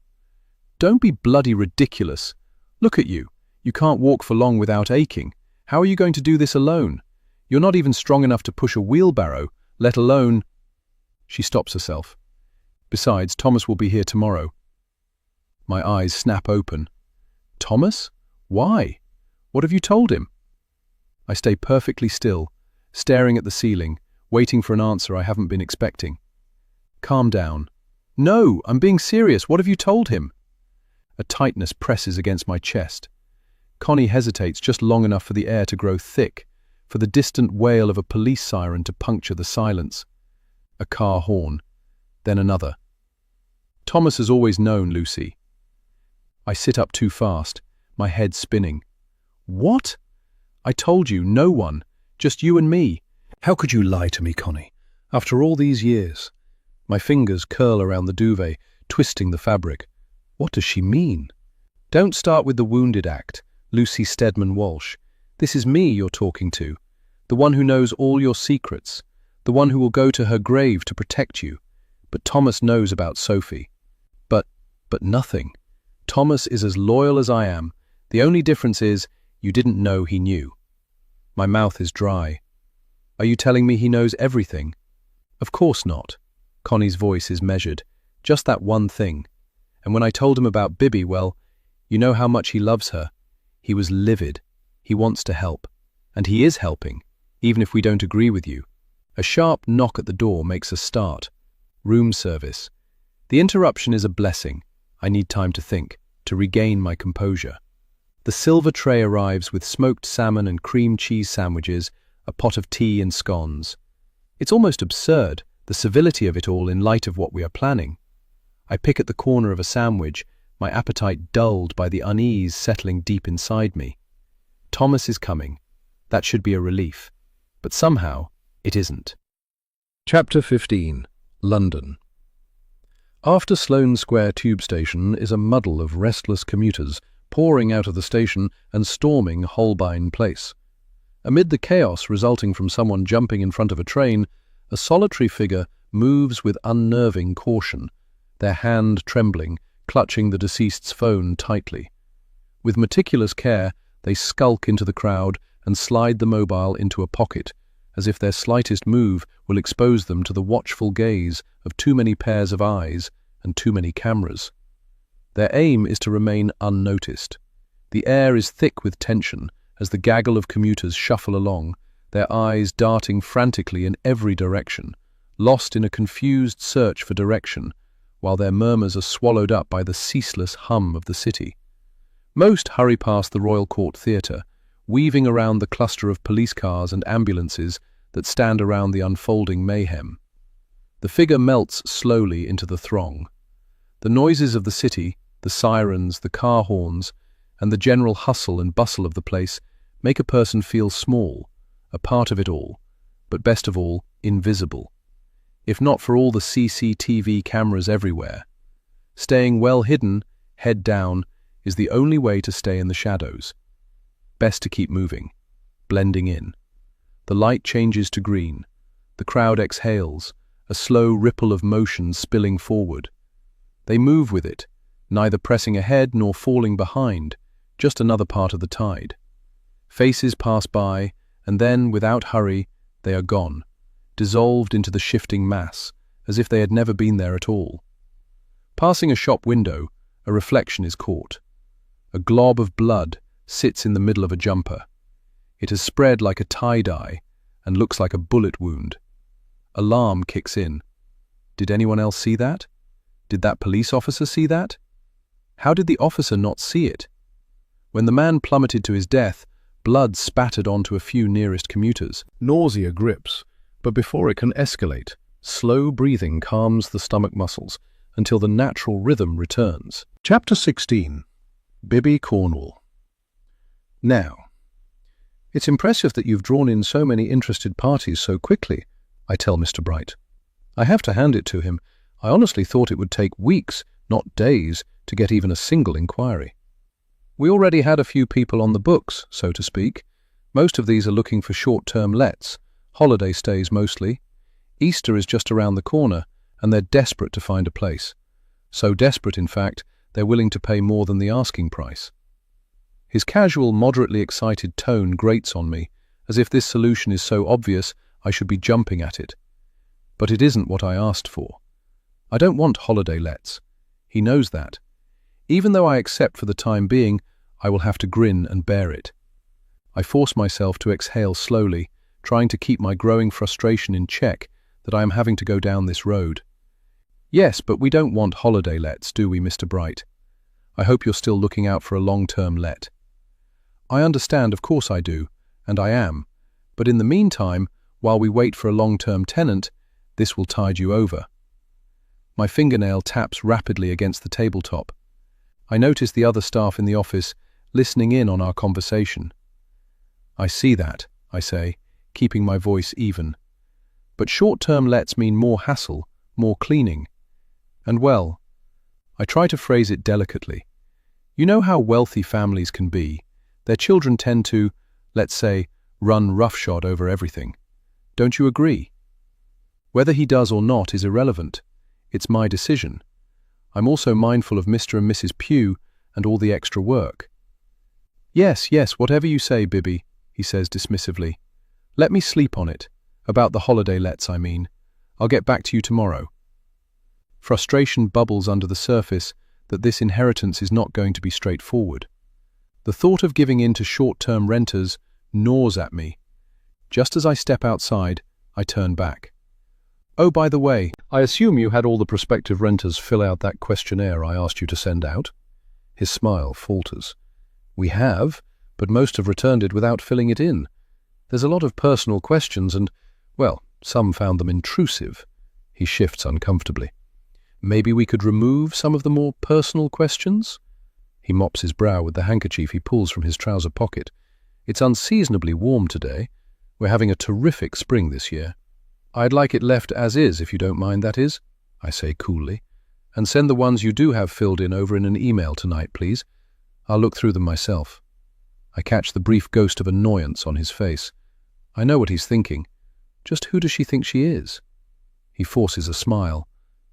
Don't be bloody ridiculous. Look at you. You can't walk for long without aching. How are you going to do this alone? You're not even strong enough to push a wheelbarrow, let alone... She stops herself. Besides, Thomas will be here tomorrow. My eyes snap open. Thomas? Why? What have you told him? I stay perfectly still, staring at the ceiling, waiting for an answer I haven't been expecting. Calm down. No, I'm being serious. What have you told him? A tightness presses against my chest. Connie hesitates just long enough for the air to grow thick, for the distant wail of a police siren to puncture the silence. A car horn, then another. Thomas has always known, Lucy. I sit up too fast, my head spinning. What? I told you, no one, just you and me. How could you lie to me, Connie, after all these years? My fingers curl around the duvet, twisting the fabric. What does she mean? Don't start with the wounded act, Lucy Stedman Walsh. This is me you're talking to, the one who knows all your secrets, the one who will go to her grave to protect you. But Thomas knows about Sophie. But nothing. Thomas is as loyal as I am. The only difference is you didn't know he knew. My mouth is dry. Are you telling me he knows everything? Of course not. Connie's voice is measured. Just that one thing. And when I told him about Bibby, well, you know how much he loves her. He was livid. He wants to help. And he is helping, even if we don't agree with you. A sharp knock at the door makes us start. Room service. The interruption is a blessing. I need time to think, to regain my composure. The silver tray arrives with smoked salmon and cream cheese sandwiches, a pot of tea and scones. It's almost absurd, the civility of it all in light of what we are planning. I pick at the corner of a sandwich, my appetite dulled by the unease settling deep inside me. Thomas is coming. That should be a relief. But somehow, it isn't. Chapter 15. London. After Sloane Square tube station is a muddle of restless commuters pouring out of the station and storming Holbein Place. Amid the chaos resulting from someone jumping in front of a train, a solitary figure moves with unnerving caution, their hand trembling, clutching the deceased's phone tightly. With meticulous care, they skulk into the crowd and slide the mobile into a pocket, as if their slightest move will expose them to the watchful gaze of too many pairs of eyes and too many cameras. Their aim is to remain unnoticed. The air is thick with tension as the gaggle of commuters shuffle along, their eyes darting frantically in every direction, lost in a confused search for direction, while their murmurs are swallowed up by the ceaseless hum of the city. Most hurry past the Royal Court Theatre, weaving around the cluster of police cars and ambulances that stand around the unfolding mayhem. The figure melts slowly into the throng. The noises of the city, the sirens, the car horns, and the general hustle and bustle of the place make a person feel small, a part of it all, but best of all, invisible. if not for all the CCTV cameras everywhere. Staying well hidden, head down, is the only way to stay in the shadows. Best to keep moving, blending in. The light changes to green. The crowd exhales, a slow ripple of motion spilling forward. They move with it, neither pressing ahead nor falling behind, just another part of the tide. Faces pass by, and then, without hurry, they are gone, dissolved into the shifting mass, as if they had never been there at all. Passing a shop window, a reflection is caught. A glob of blood sits in the middle of a jumper. It has spread like a tie-dye and looks like a bullet wound. Alarm kicks in. Did anyone else see that? Did that police officer see that? How did the officer not see it? When the man plummeted to his death, blood spattered onto a few nearest commuters. Nausea grips, but before it can escalate, slow breathing calms the stomach muscles until the natural rhythm returns. Chapter 16. Bibby Cornwall. Now, it's impressive that you've drawn in so many interested parties so quickly, I tell Mr. Bright. I have to hand it to him. I honestly thought it would take weeks, not days, to get even a single inquiry. We already had a few people on the books, so to speak. Most of these are looking for short-term lets, holiday stays mostly. Easter is just around the corner, and they're desperate to find a place. So desperate, in fact, they're willing to pay more than the asking price. His casual, moderately excited tone grates on me, as if this solution is so obvious I should be jumping at it. But it isn't what I asked for. I don't want holiday lets. He knows that. Even though I accept for the time being, I will have to grin and bear it. I force myself to exhale slowly, trying to keep my growing frustration in check that I am having to go down this road. Yes, but we don't want holiday lets, do we, Mr. Bright? I hope you're still looking out for a long-term let. I understand, of course I do, and I am. But in the meantime, while we wait for a long-term tenant, this will tide you over. My fingernail taps rapidly against the tabletop. I notice the other staff in the office listening in on our conversation. I see that, I say, keeping my voice even. But short-term lets mean more hassle, more cleaning. And well, I try to phrase it delicately. You know how wealthy families can be. Their children tend to, let's say, run roughshod over everything. Don't you agree? Whether he does or not is irrelevant. It's my decision. I'm also mindful of Mr. and Mrs. Pugh and all the extra work. Yes, whatever you say, Bibby, he says dismissively. Let me sleep on it. About the holiday lets, I mean. I'll get back to you tomorrow. Frustration bubbles under the surface that this inheritance is not going to be straightforward. The thought of giving in to short-term renters gnaws at me. Just as I step outside, I turn back. Oh, by the way, I assume you had all the prospective renters fill out that questionnaire I asked you to send out? His smile falters. We have, but most have returned it without filling it in. There's a lot of personal questions and, well, some found them intrusive. He shifts uncomfortably. Maybe we could remove some of the more personal questions? He mops his brow with the handkerchief he pulls from his trouser pocket. It's unseasonably warm today. We're having a terrific spring this year. I'd like it left as is, if you don't mind, that is, I say coolly. And send the ones you do have filled in over in an email tonight, please. I'll look through them myself. I catch the brief ghost of annoyance on his face. I know what he's thinking. Just who does she think she is? He forces a smile.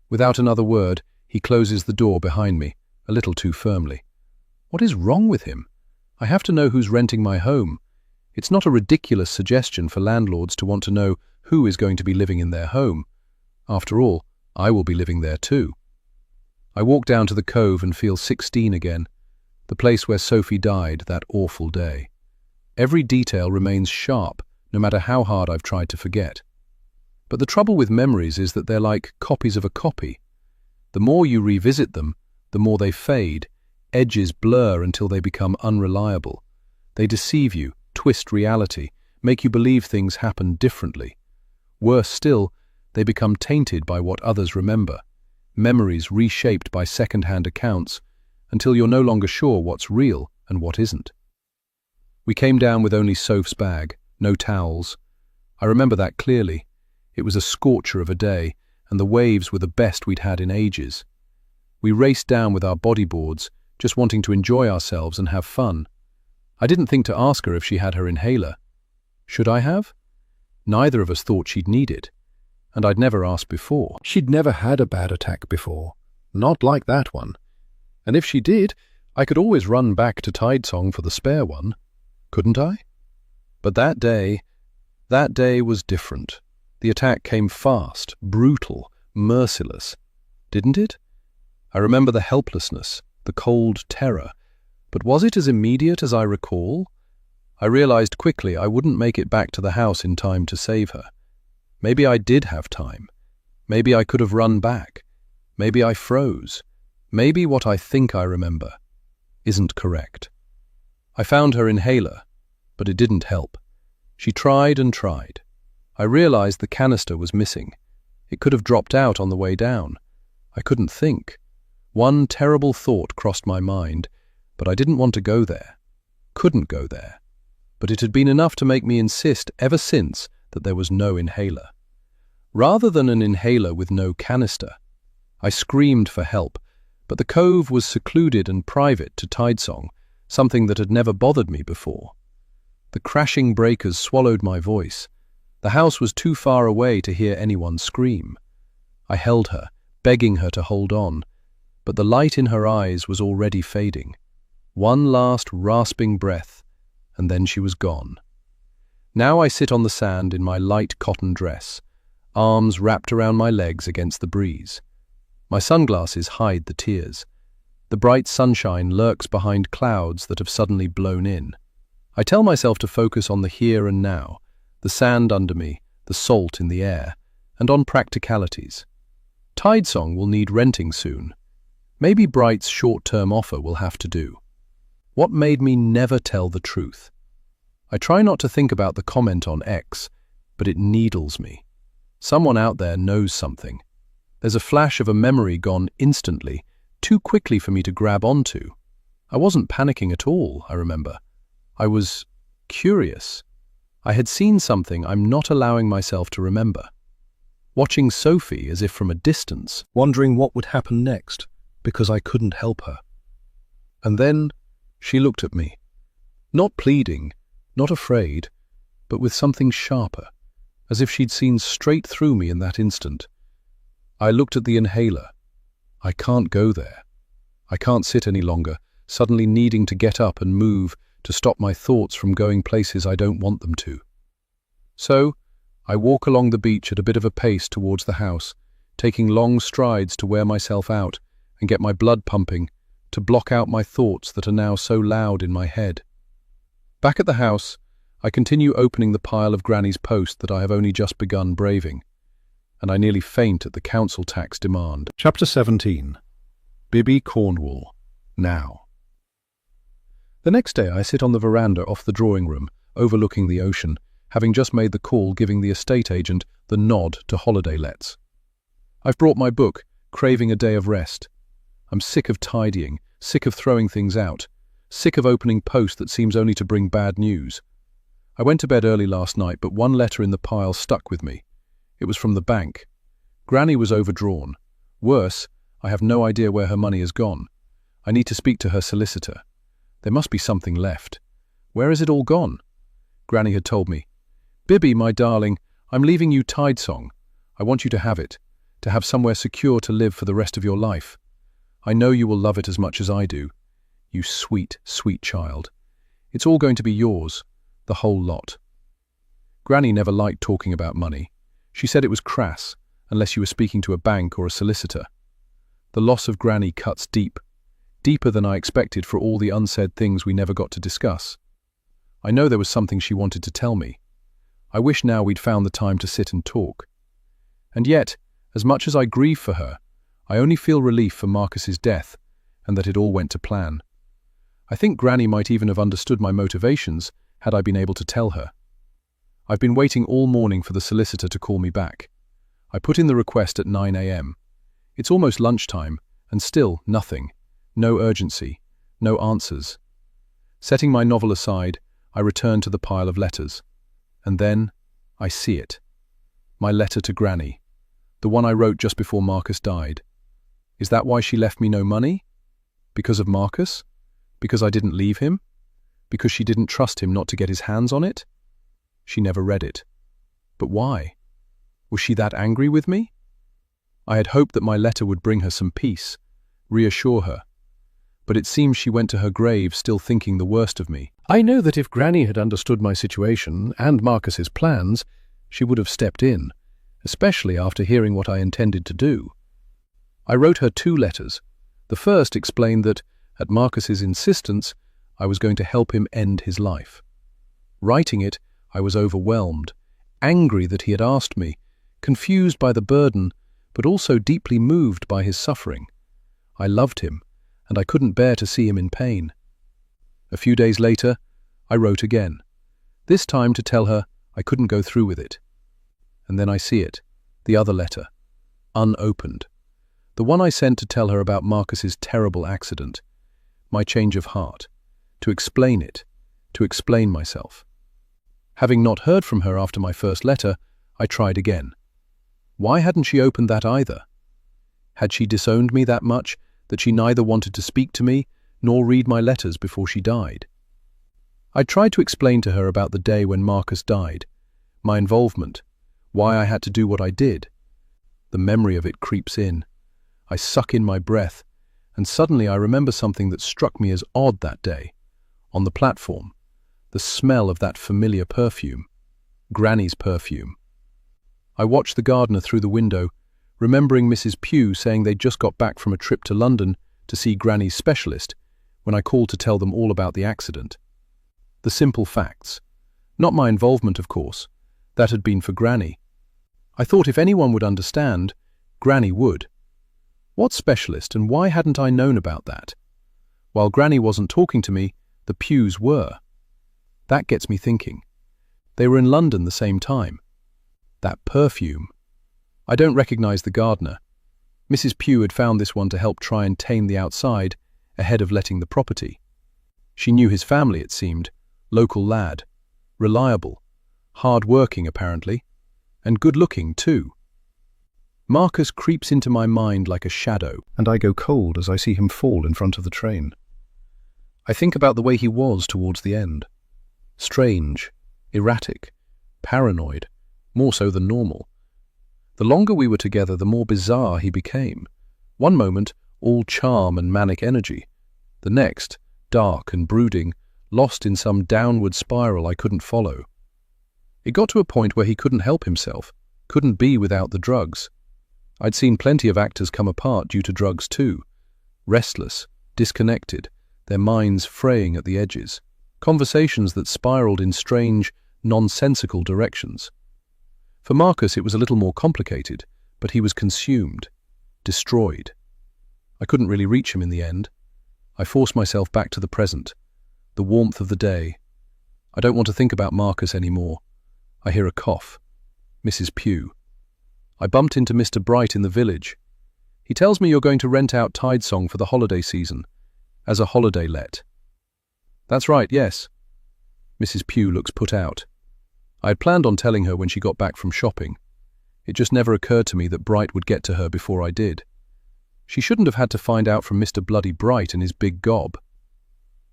Without another word, he closes the door behind me, a little too firmly. What is wrong with him? I have to know who's renting my home. It's not a ridiculous suggestion for landlords to want to know who is going to be living in their home. After all, I will be living there too. I walk down to the cove and feel 16 again, the place where Sophie died that awful day. Every detail remains sharp, no matter how hard I've tried to forget. But the trouble with memories is that they're like copies of a copy. The more you revisit them, the more they fade, edges blur until they become unreliable. They deceive you, twist reality, make you believe things happen differently. Worse still, they become tainted by what others remember, memories reshaped by second-hand accounts, until you're no longer sure what's real and what isn't. We came down with only Soph's bag, no towels. I remember that clearly. It was a scorcher of a day, and the waves were the best we'd had in ages. We raced down with our bodyboards, just wanting to enjoy ourselves and have fun. I didn't think to ask her if she had her inhaler. Should I have? Neither of us thought she'd need it, and I'd never asked before. She'd never had a bad attack before, not like that one. And if she did, I could always run back to Tidesong for the spare one, couldn't I? But that day was different. The attack came fast, brutal, merciless. Didn't it? I remember the helplessness, the cold terror. But was it as immediate as I recall? I realized quickly I wouldn't make it back to the house in time to save her. Maybe I did have time. Maybe I could have run back. Maybe I froze. Maybe what I think I remember isn't correct. I found her inhaler, but it didn't help. She tried and tried. I realized the canister was missing. It could have dropped out on the way down. I couldn't think. One terrible thought crossed my mind, but I didn't want to go there. Couldn't go there. But it had been enough to make me insist ever since that there was no inhaler. Rather than an inhaler with no canister, I screamed for help, but the cove was secluded and private to Tidesong, something that had never bothered me before. The crashing breakers swallowed my voice. The house was too far away to hear anyone scream. I held her, begging her to hold on, but the light in her eyes was already fading. One last rasping breath, and then she was gone. Now I sit on the sand in my light cotton dress, arms wrapped around my legs against the breeze. My sunglasses hide the tears. The bright sunshine lurks behind clouds that have suddenly blown in. I tell myself to focus on the here and now, the sand under me, the salt in the air, and on practicalities. Tidesong will need renting soon. Maybe Bright's short-term offer will have to do. What made me never tell the truth? I try not to think about the comment on X, but it needles me. Someone out there knows something. There's a flash of a memory gone instantly, too quickly for me to grab onto. I wasn't panicking at all, I remember. I was curious. I had seen something I'm not allowing myself to remember. Watching Sophie as if from a distance, wondering what would happen next, because I couldn't help her. And then she looked at me, not pleading, not afraid, but with something sharper, as if she'd seen straight through me in that instant. I looked at the inhaler. I can't go there. I can't sit any longer, suddenly needing to get up and move to stop my thoughts from going places I don't want them to. So, I walk along the beach at a bit of a pace towards the house, taking long strides to wear myself out and get my blood pumping, to block out my thoughts that are now so loud in my head. Back at the house, I continue opening the pile of Granny's Post that I have only just begun braving, and I nearly faint at the council tax demand. Chapter 17. Bibby Cornwall. Now. The next day I sit on the veranda off the drawing room, overlooking the ocean, having just made the call giving the estate agent the nod to holiday lets. I've brought my book, craving a day of rest. I'm sick of tidying, sick of throwing things out, sick of opening post that seems only to bring bad news. I went to bed early last night, but one letter in the pile stuck with me. It was from the bank. Granny was overdrawn. Worse, I have no idea where her money has gone. I need to speak to her solicitor. There must be something left. Where has it all gone? Granny had told me, "Bibby, my darling, I'm leaving you Tidesong. I want you to have it, to have somewhere secure to live for the rest of your life. I know you will love it as much as I do. You sweet, sweet child. It's all going to be yours, the whole lot." Granny never liked talking about money. She said it was crass, unless you were speaking to a bank or a solicitor. The loss of Granny cuts deep, deeper than I expected for all the unsaid things we never got to discuss. I know there was something she wanted to tell me. I wish now we'd found the time to sit and talk. And yet, as much as I grieve for her, I only feel relief for Marcus's death, and that it all went to plan. I think Granny might even have understood my motivations had I been able to tell her. I've been waiting all morning for the solicitor to call me back. I put in the request at 9 a.m. It's almost lunchtime, and still nothing. No urgency, no answers. Setting my novel aside, I return to the pile of letters. And then I see it. My letter to Granny. The one I wrote just before Marcus died. Is that why she left me no money? Because of Marcus? Because I didn't leave him? Because she didn't trust him not to get his hands on it? She never read it. But why? Was she that angry with me? I had hoped that my letter would bring her some peace, reassure her. But it seems she went to her grave still thinking the worst of me. I know that if Granny had understood my situation and Marcus's plans, she would have stepped in, especially after hearing what I intended to do. I wrote her 2 letters. The first explained that, at Marcus's insistence, I was going to help him end his life. Writing it, I was overwhelmed, angry that he had asked me, confused by the burden, but also deeply moved by his suffering. I loved him, and I couldn't bear to see him in pain. A few days later, I wrote again, this time to tell her I couldn't go through with it. And then I see it, the other letter, unopened. The one I sent to tell her about Marcus's terrible accident, my change of heart, to explain it, to explain myself. Having not heard from her after my first letter, I tried again. Why hadn't she opened that either? Had she disowned me that much that she neither wanted to speak to me nor read my letters before she died? I tried to explain to her about the day when Marcus died, my involvement, why I had to do what I did. The memory of it creeps in. I suck in my breath, and suddenly I remember something that struck me as odd that day. On the platform, the smell of that familiar perfume, Granny's perfume. I watched the gardener through the window, remembering Mrs. Pugh saying they'd just got back from a trip to London to see Granny's specialist when I called to tell them all about the accident. The simple facts. Not my involvement, of course. That had been for Granny. I thought if anyone would understand, Granny would. What specialist, and why hadn't I known about that? While Granny wasn't talking to me, the Pughs were. That gets me thinking. They were in London the same time. That perfume. I don't recognize the gardener. Mrs. Pugh had found this one to help try and tame the outside ahead of letting the property. She knew his family, it seemed. Local lad. Reliable. Hard-working, apparently. And good-looking, too. Marcus creeps into my mind like a shadow, and I go cold as I see him fall in front of the train. I think about the way he was towards the end. Strange, erratic, paranoid, more so than normal. The longer we were together, the more bizarre he became. One moment, all charm and manic energy. The next, dark and brooding, lost in some downward spiral I couldn't follow. It got to a point where he couldn't help himself, couldn't be without the drugs. I'd seen plenty of actors come apart due to drugs too. Restless, disconnected, their minds fraying at the edges. Conversations that spiraled in strange, nonsensical directions. For Marcus it was a little more complicated, but he was consumed, destroyed. I couldn't really reach him in the end. I forced myself back to the present, the warmth of the day. I don't want to think about Marcus anymore. I hear a cough. Mrs. Pugh. I bumped into Mr. Bright in the village. He tells me you're going to rent out Tidesong for the holiday season, as a holiday let. That's right, yes. Mrs. Pugh looks put out. I had planned on telling her when she got back from shopping. It just never occurred to me that Bright would get to her before I did. She shouldn't have had to find out from Mr. Bloody Bright and his big gob.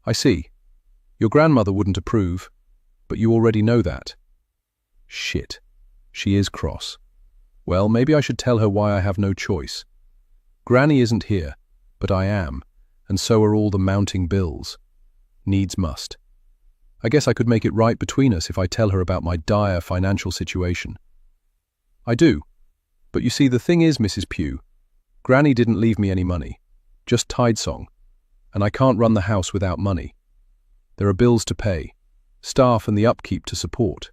I see. Your grandmother wouldn't approve, but you already know that. Shit. She is cross. Well, maybe I should tell her why I have no choice. Granny isn't here, but I am, and so are all the mounting bills. Needs must. I guess I could make it right between us if I tell her about my dire financial situation. I do. But you see, the thing is, Mrs. Pugh, Granny didn't leave me any money, just Tidesong, and I can't run the house without money. There are bills to pay, staff and the upkeep to support.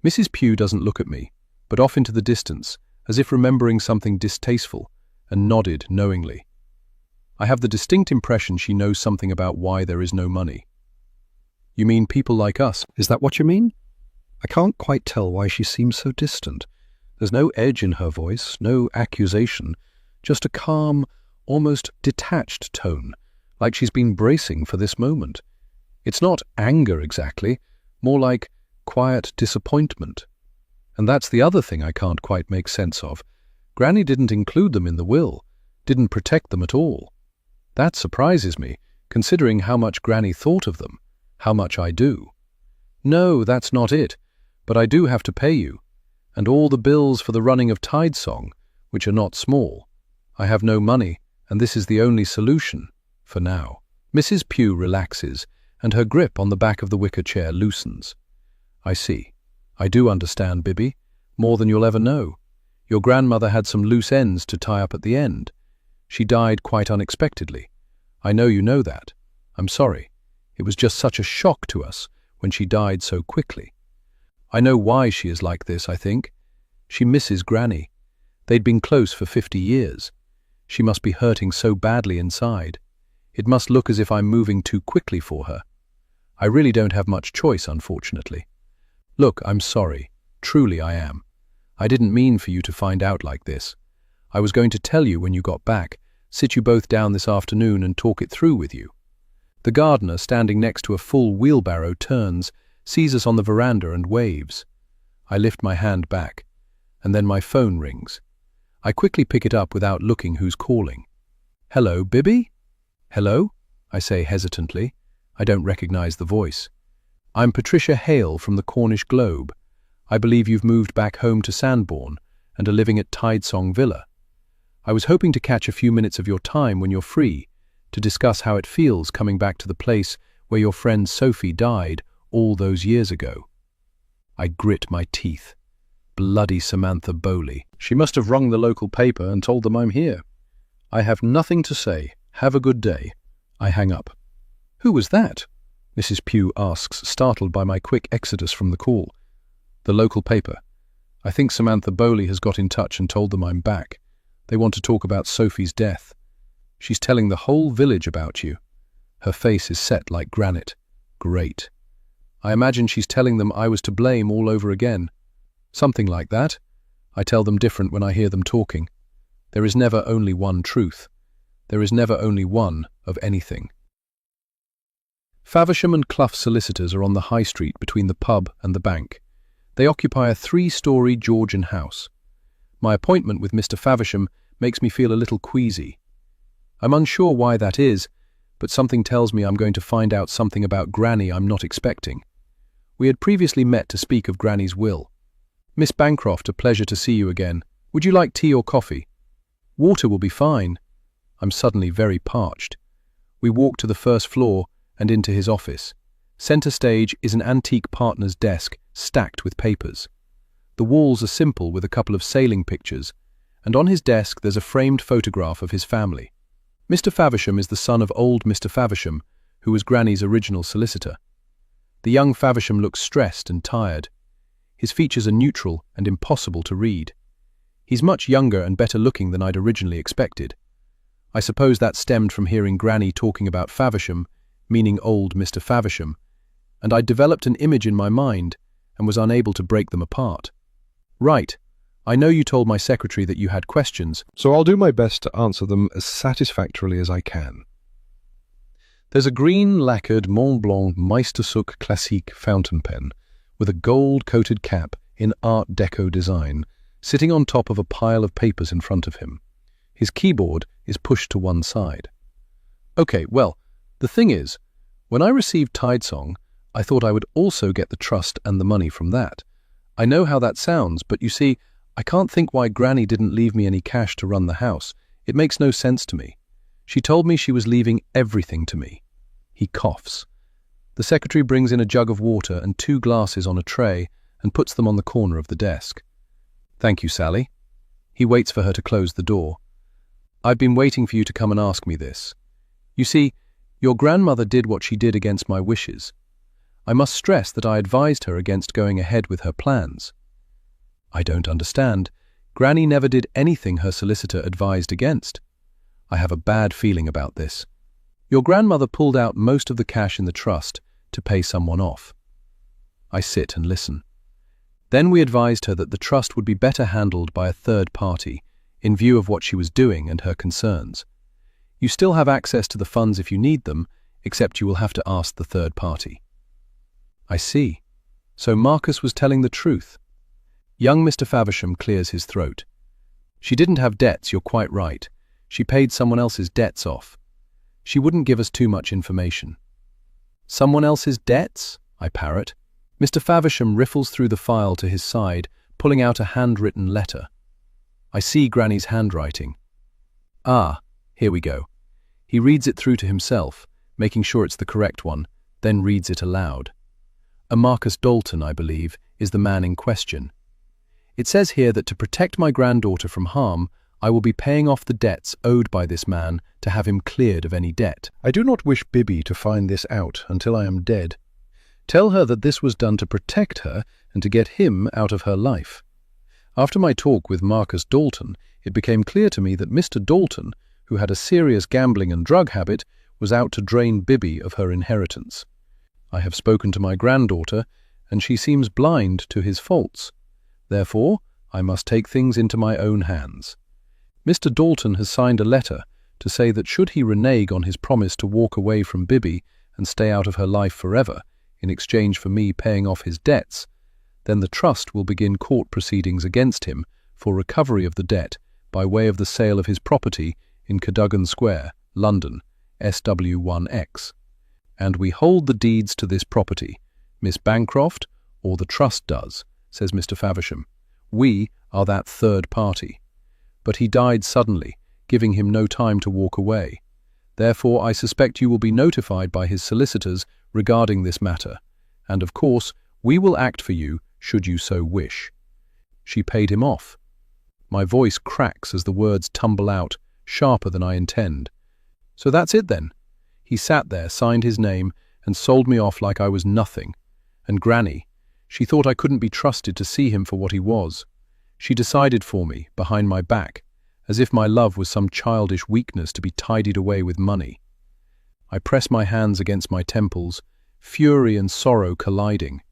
Mrs. Pugh doesn't look at me, but off into the distance, as if remembering something distasteful, and nodded knowingly. I have the distinct impression she knows something about why there is no money. You mean people like us? Is that what you mean? I can't quite tell why she seems so distant. There's no edge in her voice, no accusation, just a calm, almost detached tone, like she's been bracing for this moment. It's not anger exactly, more like quiet disappointment. And that's the other thing I can't quite make sense of. Granny didn't include them in the will, didn't protect them at all. That surprises me, considering how much Granny thought of them, how much I do. No, that's not it, but I do have to pay you, and all the bills for the running of Tidesong, which are not small. I have no money, and this is the only solution, for now. Mrs. Pugh relaxes, and her grip on the back of the wicker chair loosens. I see. I do understand, Bibby, more than you'll ever know. Your grandmother had some loose ends to tie up at the end. She died quite unexpectedly. I know you know that. I'm sorry. It was just such a shock to us when she died so quickly. I know why she is like this, I think. She misses Granny. They'd been close for 50 years. She must be hurting so badly inside. It must look as if I'm moving too quickly for her. I really don't have much choice, unfortunately. Look, I'm sorry. Truly I am. I didn't mean for you to find out like this. I was going to tell you when you got back, sit you both down this afternoon and talk it through with you. The gardener, standing next to a full wheelbarrow, turns, sees us on the veranda and waves. I lift my hand back, and then my phone rings. I quickly pick it up without looking who's calling. Hello, Bibby? Hello? I say hesitantly. I don't recognize the voice. I'm Patricia Hale from the Cornish Globe. I believe you've moved back home to Sandbourne and are living at Tidesong Villa. I was hoping to catch a few minutes of your time when you're free to discuss how it feels coming back to the place where your friend Sophie died all those years ago. I grit my teeth. Bloody Samantha Bowley. She must have rung the local paper and told them I'm here. I have nothing to say. Have a good day. I hang up. Who was that? Mrs. Pugh asks, startled by my quick exodus from the call. The local paper. I think Samantha Bowley has got in touch and told them I'm back. They want to talk about Sophie's death. She's telling the whole village about you. Her face is set like granite. Great. I imagine she's telling them I was to blame all over again. Something like that. I tell them different when I hear them talking. There is never only one truth. There is never only one of anything. Faversham and Clough solicitors are on the high street between the pub and the bank. They occupy a 3-story Georgian house. My appointment with Mr. Faversham makes me feel a little queasy. I'm unsure why that is, but something tells me I'm going to find out something about Granny I'm not expecting. We had previously met to speak of Granny's will. Miss Bancroft, a pleasure to see you again. Would you like tea or coffee? Water will be fine. I'm suddenly very parched. We walk to the first floor and into his office. Center stage is an antique partner's desk stacked with papers. The walls are simple with a couple of sailing pictures, and on his desk there's a framed photograph of his family. Mr. Faversham is the son of old Mr. Faversham, who was Granny's original solicitor. The young Faversham looks stressed and tired. His features are neutral and impossible to read. He's much younger and better looking than I'd originally expected. I suppose that stemmed from hearing Granny talking about Faversham, meaning old Mr. Faversham, and I'd developed an image in my mind and was unable to break them apart. Right. I know you told my secretary that you had questions, so I'll do my best to answer them as satisfactorily as I can. There's a green lacquered Mont Blanc Meistersuch Classique fountain pen with a gold-coated cap in Art Deco design sitting on top of a pile of papers in front of him. His keyboard is pushed to one side. Okay, well, the thing is, when I received Tidesong, I thought I would also get the trust and the money from that. I know how that sounds, but you see, I can't think why Granny didn't leave me any cash to run the house. It makes no sense to me. She told me she was leaving everything to me. He coughs. The secretary brings in a jug of water and 2 glasses on a tray and puts them on the corner of the desk. Thank you, Sally. He waits for her to close the door. I've been waiting for you to come and ask me this. You see, your grandmother did what she did against my wishes. I must stress that I advised her against going ahead with her plans. I don't understand. Granny never did anything her solicitor advised against. I have a bad feeling about this. Your grandmother pulled out most of the cash in the trust to pay someone off. I sit and listen. Then we advised her that the trust would be better handled by a third party, in view of what she was doing and her concerns. You still have access to the funds if you need them, except you will have to ask the third party. I see. So Marcus was telling the truth. Young Mr. Faversham clears his throat. She didn't have debts, you're quite right. She paid someone else's debts off. She wouldn't give us too much information. Someone else's debts? I parrot. Mr. Faversham riffles through the file to his side, pulling out a handwritten letter. I see Granny's handwriting. Ah, here we go. He reads it through to himself, making sure it's the correct one, then reads it aloud. A Marcus Dalton, I believe, is the man in question. It says here that to protect my granddaughter from harm, I will be paying off the debts owed by this man to have him cleared of any debt. I do not wish Bibby to find this out until I am dead. Tell her that this was done to protect her and to get him out of her life. After my talk with Marcus Dalton, it became clear to me that Mr. Dalton, who had a serious gambling and drug habit, was out to drain Bibby of her inheritance. I have spoken to my granddaughter, and she seems blind to his faults. Therefore, I must take things into my own hands. Mr. Dalton has signed a letter to say that should he renege on his promise to walk away from Bibby and stay out of her life forever, in exchange for me paying off his debts, then the trust will begin court proceedings against him for recovery of the debt by way of the sale of his property in Cadogan Square, London, SW1X. And we hold the deeds to this property. Miss Bancroft, or the trust does, says Mr. Faversham. We are that third party. But he died suddenly, giving him no time to walk away. Therefore, I suspect you will be notified by his solicitors regarding this matter, and of course, we will act for you should you so wish. She paid him off. My voice cracks as the words tumble out, sharper than I intend. So that's it then. He sat there, signed his name, and sold me off like I was nothing. And Granny, she thought I couldn't be trusted to see him for what he was. She decided for me, behind my back, as if my love was some childish weakness to be tidied away with money. I press my hands against my temples, fury and sorrow colliding.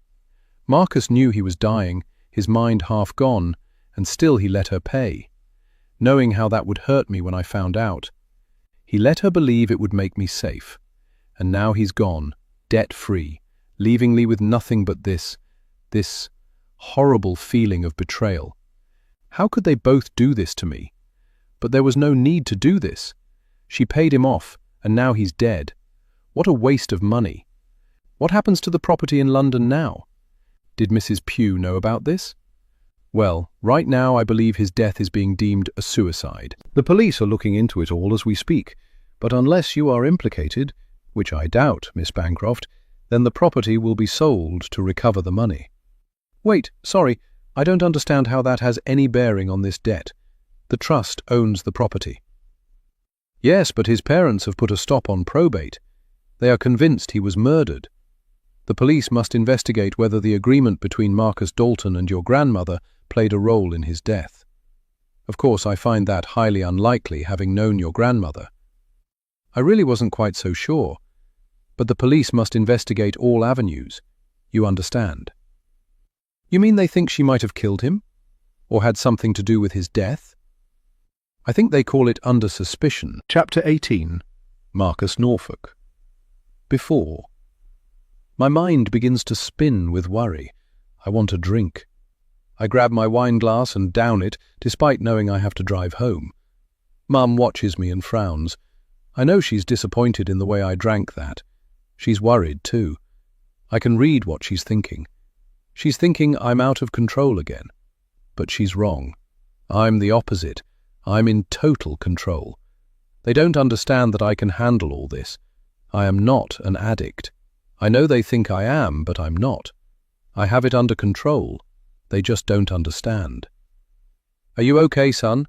Marcus knew he was dying, his mind half gone, and still he let her pay. Knowing how that would hurt me when I found out. He let her believe it would make me safe. And now he's gone, debt-free, leaving me with nothing but this horrible feeling of betrayal. How could they both do this to me? But there was no need to do this. She paid him off, and now he's dead. What a waste of money. What happens to the property in London now? Did Mrs. Pugh know about this? Well, right now I believe his death is being deemed a suicide. The police are looking into it all as we speak, but unless you are implicated, which I doubt, Miss Bancroft, then the property will be sold to recover the money. Wait, sorry, I don't understand how that has any bearing on this debt. The trust owns the property. Yes, but his parents have put a stop on probate. They are convinced he was murdered. The police must investigate whether the agreement between Marcus Dalton and your grandmother played a role in his death. Of course, I find that highly unlikely, having known your grandmother. I really wasn't quite so sure, but the police must investigate all avenues. You understand? You mean they think she might have killed him? Or had something to do with his death? I think they call it under suspicion. Chapter 18. Marcus Norfolk. Before. My mind begins to spin with worry. I want a drink. I grab my wine glass and down it, despite knowing I have to drive home. Mum watches me and frowns. I know she's disappointed in the way I drank that. She's worried, too. I can read what she's thinking. She's thinking I'm out of control again. But she's wrong. I'm the opposite. I'm in total control. They don't understand that I can handle all this. I am not an addict. I know they think I am, but I'm not. I have it under control. They just don't understand. Are you okay, son?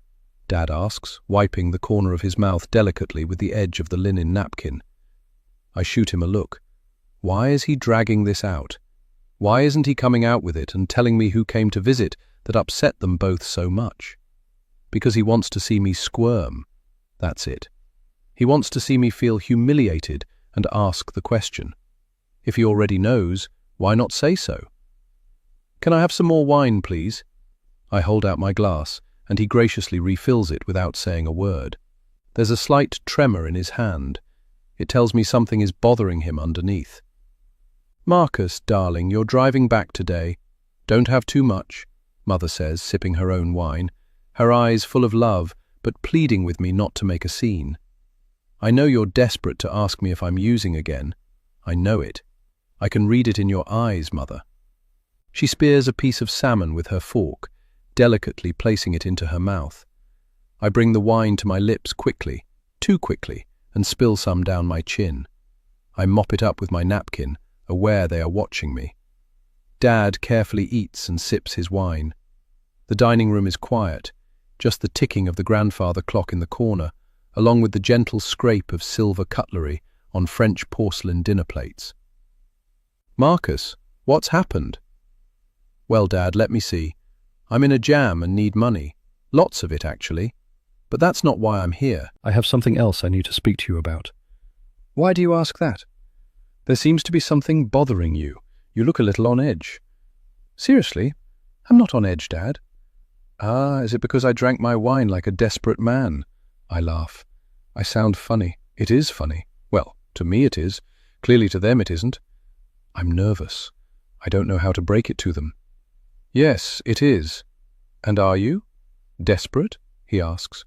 Dad asks, wiping the corner of his mouth delicately with the edge of the linen napkin. I shoot him a look. Why is he dragging this out? Why isn't he coming out with it and telling me who came to visit that upset them both so much? Because he wants to see me squirm. That's it. He wants to see me feel humiliated and ask the question. If he already knows, why not say so? Can I have some more wine, please? I hold out my glass, and he graciously refills it without saying a word. There's a slight tremor in his hand. It tells me something is bothering him underneath. Marcus, darling, you're driving back today. Don't have too much. Mother says, sipping her own wine, her eyes full of love, but pleading with me not to make a scene. I know you're desperate to ask me if I'm using again. I know it. I can read it in your eyes, Mother. She spears a piece of salmon with her fork, delicately placing it into her mouth. I bring the wine to my lips quickly, too quickly, and spill some down my chin. I mop it up with my napkin, aware they are watching me. Dad carefully eats and sips his wine. The dining room is quiet, just the ticking of the grandfather clock in the corner, along with the gentle scrape of silver cutlery on French porcelain dinner plates. "Marcus, what's happened?" "Well, Dad, let me see. I'm in a jam and need money. Lots of it, actually. But that's not why I'm here. I have something else I need to speak to you about." "Why do you ask that?" "There seems to be something bothering you. You look a little on edge." "Seriously? I'm not on edge, Dad." "Ah, is it because I drank my wine like a desperate man?" I laugh. I sound funny. It is funny. Well, to me it is. Clearly to them it isn't. I'm nervous. I don't know how to break it to them. "Yes, it is." "And are you?" "Desperate?" he asks.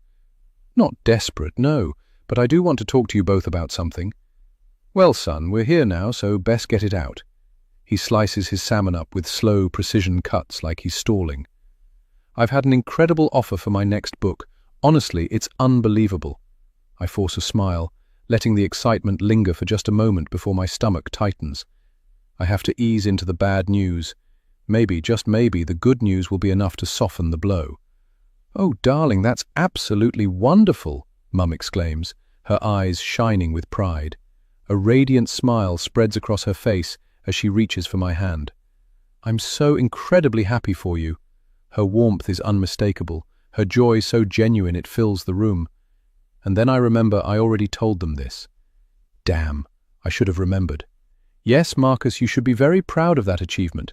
"Not desperate, no, but I do want to talk to you both about something." "Well, son, we're here now, so best get it out." He slices his salmon up with slow precision cuts like he's stalling. "I've had an incredible offer for my next book. Honestly, it's unbelievable." I force a smile, letting the excitement linger for just a moment before my stomach tightens. I have to ease into the bad news. Maybe, just maybe, the good news will be enough to soften the blow. "Oh, darling, that's absolutely wonderful," Mum exclaims, her eyes shining with pride. A radiant smile spreads across her face as she reaches for my hand. "I'm so incredibly happy for you." Her warmth is unmistakable, her joy so genuine it fills the room. And then I remember I already told them this. Damn, I should have remembered. "Yes, Marcus, you should be very proud of that achievement.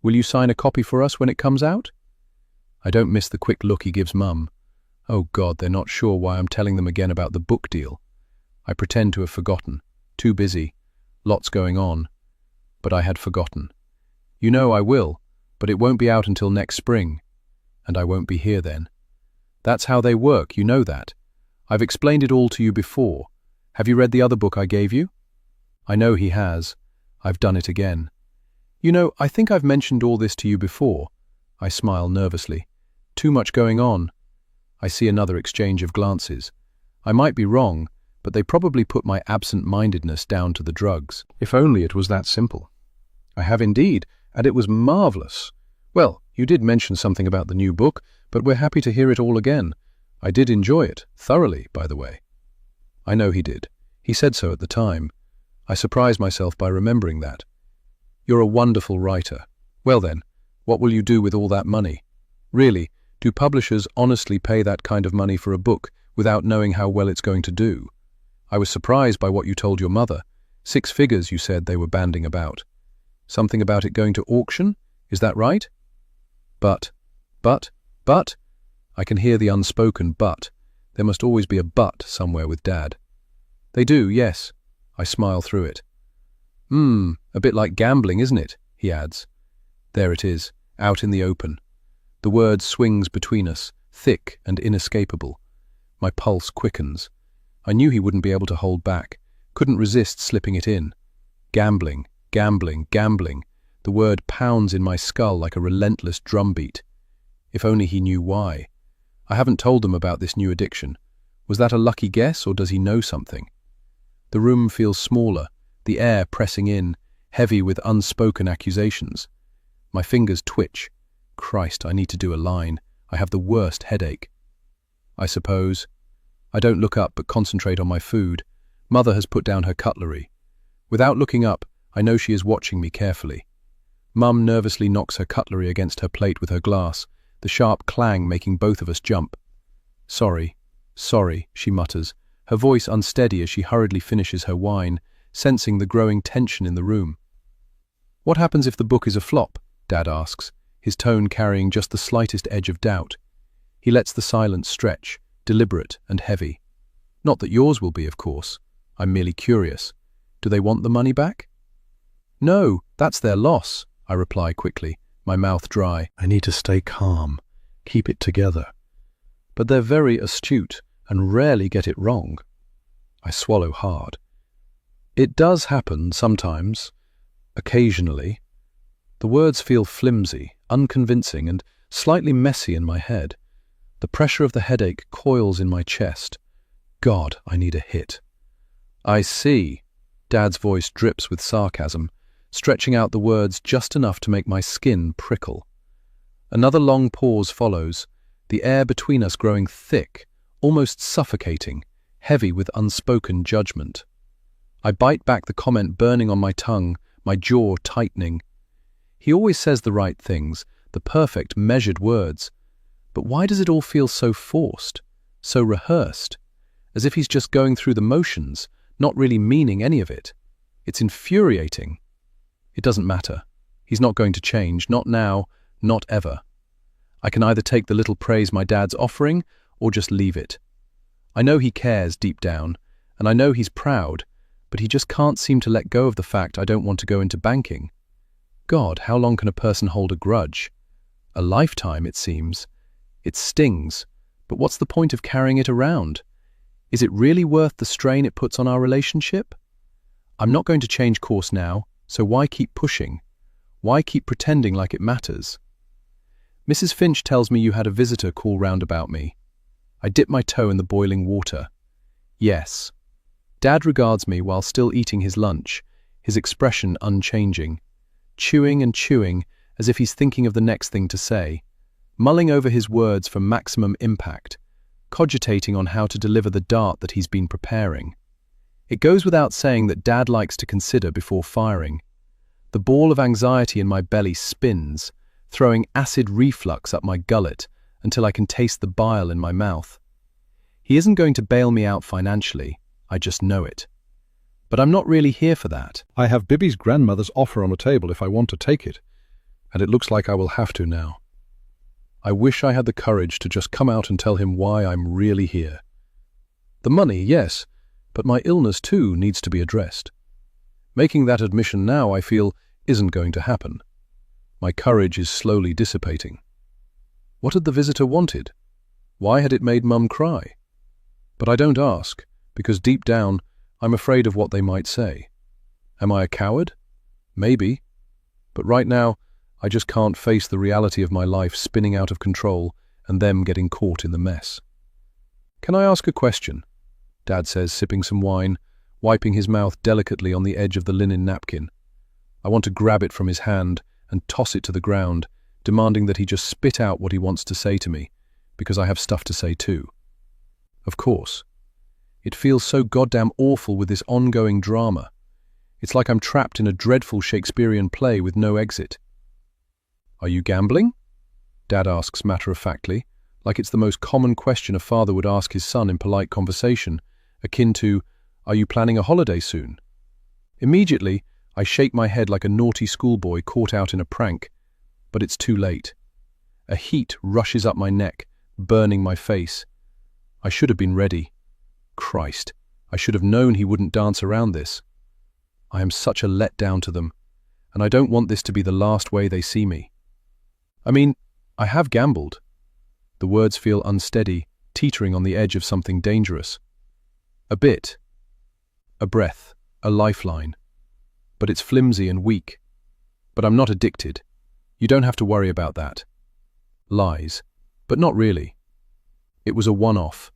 Will you sign a copy for us when it comes out?" I don't miss the quick look he gives Mum. Oh God, they're not sure why I'm telling them again about the book deal. I pretend to have forgotten. Too busy. Lots going on. But I had forgotten. "You know I will, but it won't be out until next spring. And I won't be here then. That's how they work, you know that. I've explained it all to you before. Have you read the other book I gave you?" I know he has. I've done it again. "You know, I think I've mentioned all this to you before." I smile nervously. "Too much going on." I see another exchange of glances. I might be wrong, but they probably put my absent-mindedness down to the drugs. If only it was that simple. "I have indeed, and it was marvelous." "Well, you did mention something about the new book, but we're happy to hear it all again. I did enjoy it, thoroughly, by the way." I know he did. He said so at the time. I surprised myself by remembering that. "You're a wonderful writer. Well then, what will you do with all that money? Really, do publishers honestly pay that kind of money for a book without knowing how well it's going to do? I was surprised by what you told your mother. 6 figures, you said they were banding about. Something about it going to auction? Is that right?" But, I can hear the unspoken but. There must always be a but somewhere with Dad. "They do, yes." I smile through it. A bit like gambling, isn't it?" he adds. There it is, out in the open. The word swings between us, thick and inescapable. My pulse quickens. I knew he wouldn't be able to hold back, couldn't resist slipping it in. Gambling, gambling, gambling. The word pounds in my skull like a relentless drumbeat. If only he knew why. I haven't told them about this new addiction. Was that a lucky guess, or does he know something? The room feels smaller, the air pressing in, heavy with unspoken accusations. My fingers twitch. Christ, I need to do a line. I have the worst headache. I suppose. I don't look up but concentrate on my food. Mother has put down her cutlery. Without looking up, I know she is watching me carefully. Mum nervously knocks her cutlery against her plate with her glass, the sharp clang making both of us jump. Sorry, she mutters, her voice unsteady as she hurriedly finishes her wine, sensing the growing tension in the room. "What happens if the book is a flop?" Dad asks, his tone carrying just the slightest edge of doubt. He lets the silence stretch, deliberate and heavy. "Not that yours will be, of course. I'm merely curious. Do they want the money back?" "No, that's their loss," I reply quickly, my mouth dry. I need to stay calm, keep it together. But they're very astute and rarely get it wrong. I swallow hard. It does happen sometimes, occasionally. The words feel flimsy, unconvincing, and slightly messy in my head. The pressure of the headache coils in my chest. God, I need a hit. I see. Dad's voice drips with sarcasm, stretching out the words just enough to make my skin prickle. Another long pause follows, the air between us growing thick, almost suffocating, heavy with unspoken judgment. I bite back the comment burning on my tongue, my jaw tightening. He always says the right things, the perfect, measured words. But why does it all feel so forced, so rehearsed, as if he's just going through the motions, not really meaning any of it? It's infuriating. It doesn't matter. He's not going to change, not now, not ever. I can either take the little praise my dad's offering or just leave it. I know he cares deep down, and I know he's proud, but he just can't seem to let go of the fact I don't want to go into banking. God, how long can a person hold a grudge? A lifetime, it seems. It stings, but what's the point of carrying it around? Is it really worth the strain it puts on our relationship? I'm not going to change course now, so why keep pushing? Why keep pretending like it matters? Mrs. Finch tells me you had a visitor call round about me. I dip my toe in the boiling water. Yes. Dad regards me while still eating his lunch, his expression unchanging. Chewing and chewing as if he's thinking of the next thing to say, mulling over his words for maximum impact, cogitating on how to deliver the dart that he's been preparing. It goes without saying that Dad likes to consider before firing. The ball of anxiety in my belly spins, throwing acid reflux up my gullet until I can taste the bile in my mouth. He isn't going to bail me out financially, I just know it. But I'm not really here for that. I have Bibby's grandmother's offer on the table if I want to take it, and it looks like I will have to now. I wish I had the courage to just come out and tell him why I'm really here. The money, yes, but my illness too needs to be addressed. Making that admission now, I feel, isn't going to happen. My courage is slowly dissipating. What had the visitor wanted? Why had it made Mum cry? But I don't ask, because deep down, I'm afraid of what they might say. Am I a coward? Maybe. But right now, I just can't face the reality of my life spinning out of control and them getting caught in the mess. Can I ask a question? Dad says, sipping some wine, wiping his mouth delicately on the edge of the linen napkin. I want to grab it from his hand and toss it to the ground, demanding that he just spit out what he wants to say to me, because I have stuff to say too. Of course. It feels so goddamn awful with this ongoing drama. It's like I'm trapped in a dreadful Shakespearean play with no exit. Are you gambling? Dad asks matter-of-factly, like it's the most common question a father would ask his son in polite conversation, akin to, are you planning a holiday soon? Immediately, I shake my head like a naughty schoolboy caught out in a prank, but it's too late. A heat rushes up my neck, burning my face. I should have been ready. Christ, I should have known he wouldn't dance around this. I am such a letdown to them, and I don't want this to be the last way they see me. I mean, I have gambled. The words feel unsteady, teetering on the edge of something dangerous. A bit. A breath, a lifeline. But it's flimsy and weak. But I'm not addicted. You don't have to worry about that. Lies. But not really. It was a one-off.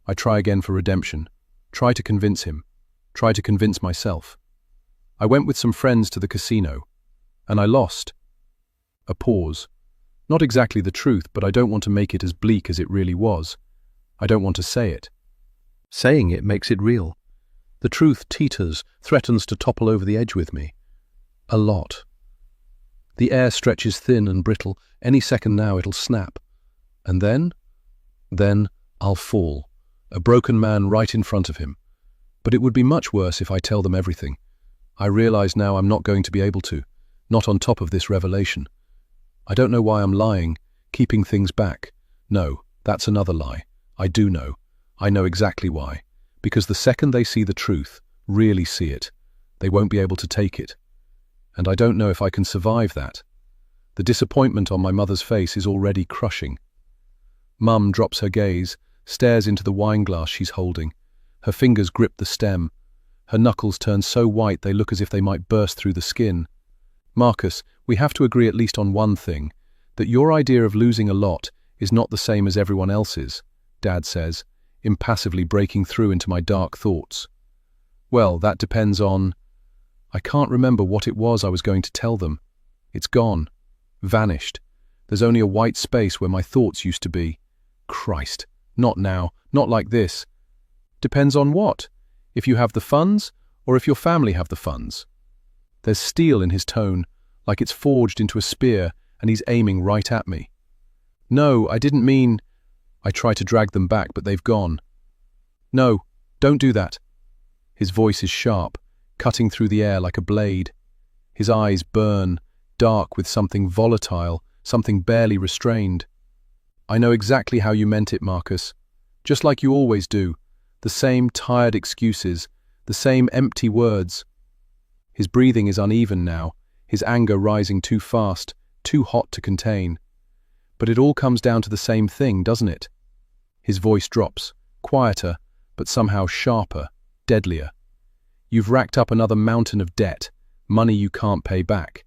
I try again for redemption. Try to convince him. Try to convince myself. I went with some friends to the casino. And I lost. A pause. Not exactly the truth, but I don't want to make it as bleak as it really was. I don't want to say it. Saying it makes it real. The truth teeters, threatens to topple over the edge with me. A lot. The air stretches thin and brittle. Any second now it'll snap. And then I'll fall. A broken man right in front of him. But it would be much worse if I tell them everything. I realize now I'm not going to be able to, not on top of this revelation. I don't know why I'm lying, keeping things back. No, that's another lie. I do know. I know exactly why. Because the second they see the truth, really see it, they won't be able to take it. And I don't know if I can survive that. The disappointment on my mother's face is already crushing. Mum drops her gaze, stares into the wine glass she's holding. Her fingers grip the stem. Her knuckles turn so white they look as if they might burst through the skin. Marcus, we have to agree at least on one thing, that your idea of losing a lot is not the same as everyone else's, Dad says, impassively breaking through into my dark thoughts. Well, that depends on... I can't remember what it was I was going to tell them. It's gone. Vanished. There's only a white space where my thoughts used to be. Christ, not now, not like this. Depends on what? If you have the funds, or if your family have the funds? There's steel in his tone, like it's forged into a spear, and he's aiming right at me. No, I didn't mean... I try to drag them back, but they've gone. No, don't do that. His voice is sharp, cutting through the air like a blade. His eyes burn, dark with something volatile, something barely restrained. I know exactly how you meant it, Marcus. Just like you always do. The same tired excuses, the same empty words. His breathing is uneven now, his anger rising too fast, too hot to contain. But it all comes down to the same thing, doesn't it? His voice drops, quieter, but somehow sharper, deadlier. You've racked up another mountain of debt, money you can't pay back.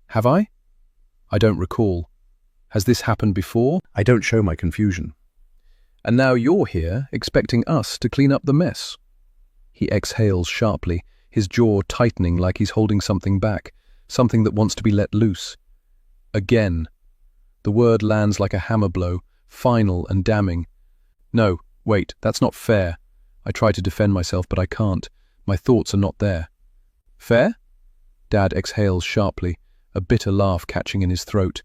Have I? I don't recall. Has this happened before? I don't show my confusion. And now you're here, expecting us to clean up the mess. He exhales sharply, his jaw tightening like he's holding something back, something that wants to be let loose. Again. The word lands like a hammer blow, final and damning. No, wait, that's not fair. I try to defend myself, but I can't. My thoughts are not there. Fair? Dad exhales sharply, a bitter laugh catching in his throat.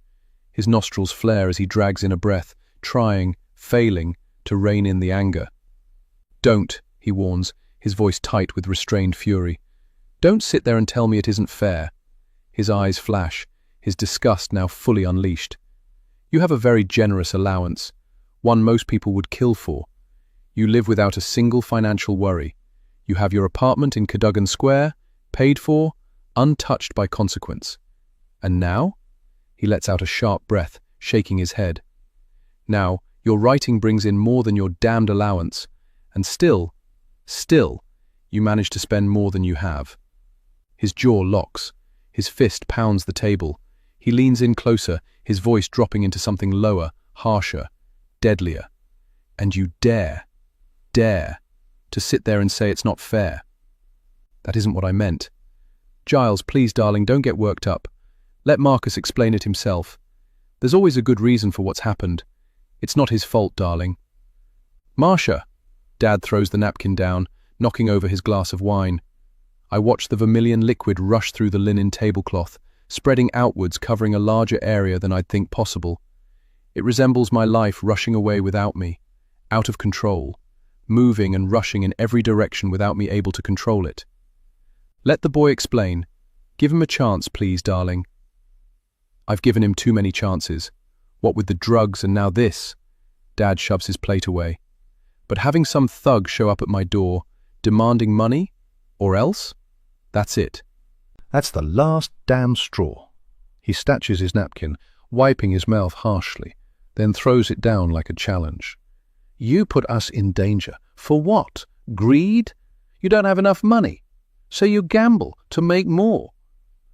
His nostrils flare as he drags in a breath, trying, failing, to rein in the anger. Don't, he warns, his voice tight with restrained fury. Don't sit there and tell me it isn't fair. His eyes flash, his disgust now fully unleashed. You have a very generous allowance, one most people would kill for. You live without a single financial worry. You have your apartment in Cadogan Square, paid for, untouched by consequence. And now? He lets out a sharp breath, shaking his head. Now, your writing brings in more than your damned allowance, and still, you manage to spend more than you have. His jaw locks, his fist pounds the table. He leans in closer, his voice dropping into something lower, harsher, deadlier. And you dare to sit there and say it's not fair. That isn't what I meant. Giles, please, darling, don't get worked up. Let Marcus explain it himself. There's always a good reason for what's happened. It's not his fault, darling. Marcia! Dad throws the napkin down, knocking over his glass of wine. I watch the vermilion liquid rush through the linen tablecloth, spreading outwards, covering a larger area than I'd think possible. It resembles my life rushing away without me, out of control, moving and rushing in every direction without me able to control it. Let the boy explain. Give him a chance, please, darling. I've given him too many chances. What with the drugs and now this? Dad shoves his plate away. But having some thug show up at my door, demanding money, or else? That's it. That's the last damn straw. He snatches his napkin, wiping his mouth harshly, then throws it down like a challenge. You put us in danger. For what? Greed? You don't have enough money, so you gamble to make more.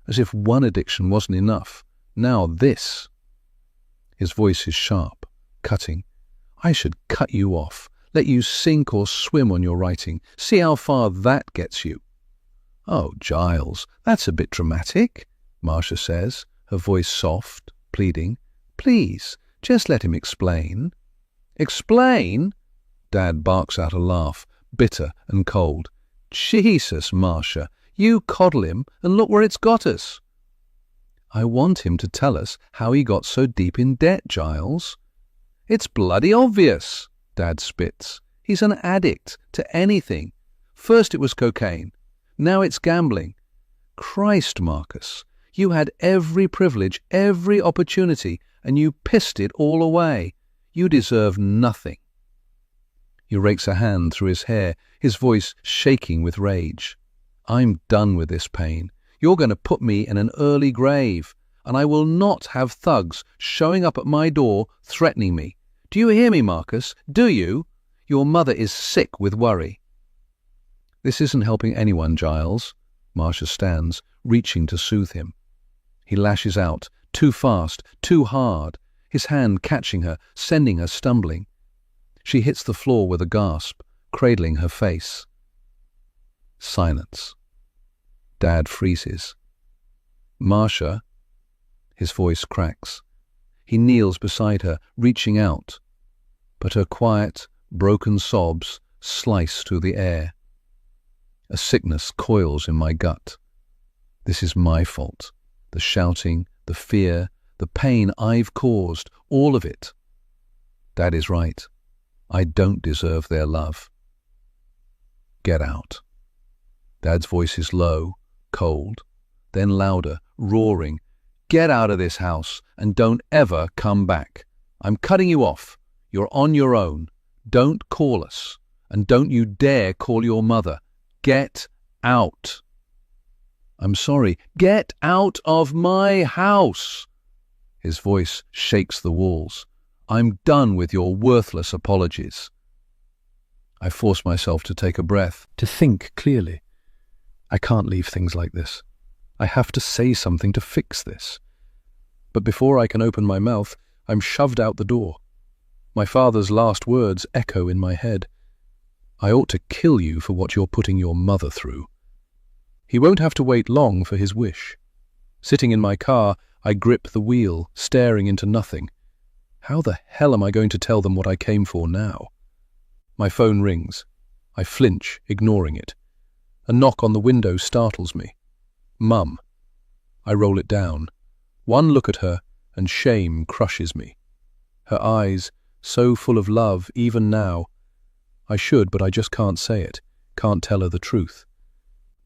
As if one addiction wasn't enough. Now this. His voice is sharp, cutting. I should cut you off, let you sink or swim on your writing. See how far that gets you. Oh, Giles, that's a bit dramatic, Marcia says, her voice soft, pleading. Please, just let him explain. Explain? Dad barks out a laugh, bitter and cold. Jesus, Marcia, you coddle him and look where it's got us. I want him to tell us how he got so deep in debt, Giles. It's bloody obvious, Dad spits. He's an addict to anything. First it was cocaine. Now it's gambling. Christ, Marcus, you had every privilege, every opportunity, and you pissed it all away. You deserve nothing. He rakes a hand through his hair, his voice shaking with rage. I'm done with this pain. You're going to put me in an early grave. and I will not have thugs showing up at my door threatening me. Do you hear me, Marcus? Do you? Your mother is sick with worry." "This isn't helping anyone, Giles." Marcia stands, reaching to soothe him. He lashes out, too fast, too hard, his hand catching her, sending her stumbling. She hits the floor with a gasp, cradling her face. Silence. Dad freezes. "Marcia," his voice cracks. He kneels beside her, reaching out, but her quiet, broken sobs slice through the air. A sickness coils in my gut. This is my fault. The shouting, the fear, the pain I've caused, all of it. Dad is right. I don't deserve their love. Get out. Dad's voice is low, cold, then louder, roaring. Get out of this house and don't ever come back. I'm cutting you off. You're on your own. Don't call us. And don't you dare call your mother. Get out. I'm sorry. Get out of my house. His voice shakes the walls. I'm done with your worthless apologies. I force myself to take a breath, to think clearly. I can't leave things like this. I have to say something to fix this. But before I can open my mouth, I'm shoved out the door. My father's last words echo in my head. I ought to kill you for what you're putting your mother through. He won't have to wait long for his wish. Sitting in my car, I grip the wheel, staring into nothing. How the hell am I going to tell them what I came for now? My phone rings. I flinch, ignoring it. A knock on the window startles me. Mum. I roll it down. One look at her, and shame crushes me. Her eyes, so full of love, even now. I should, but I just can't say it, can't tell her the truth.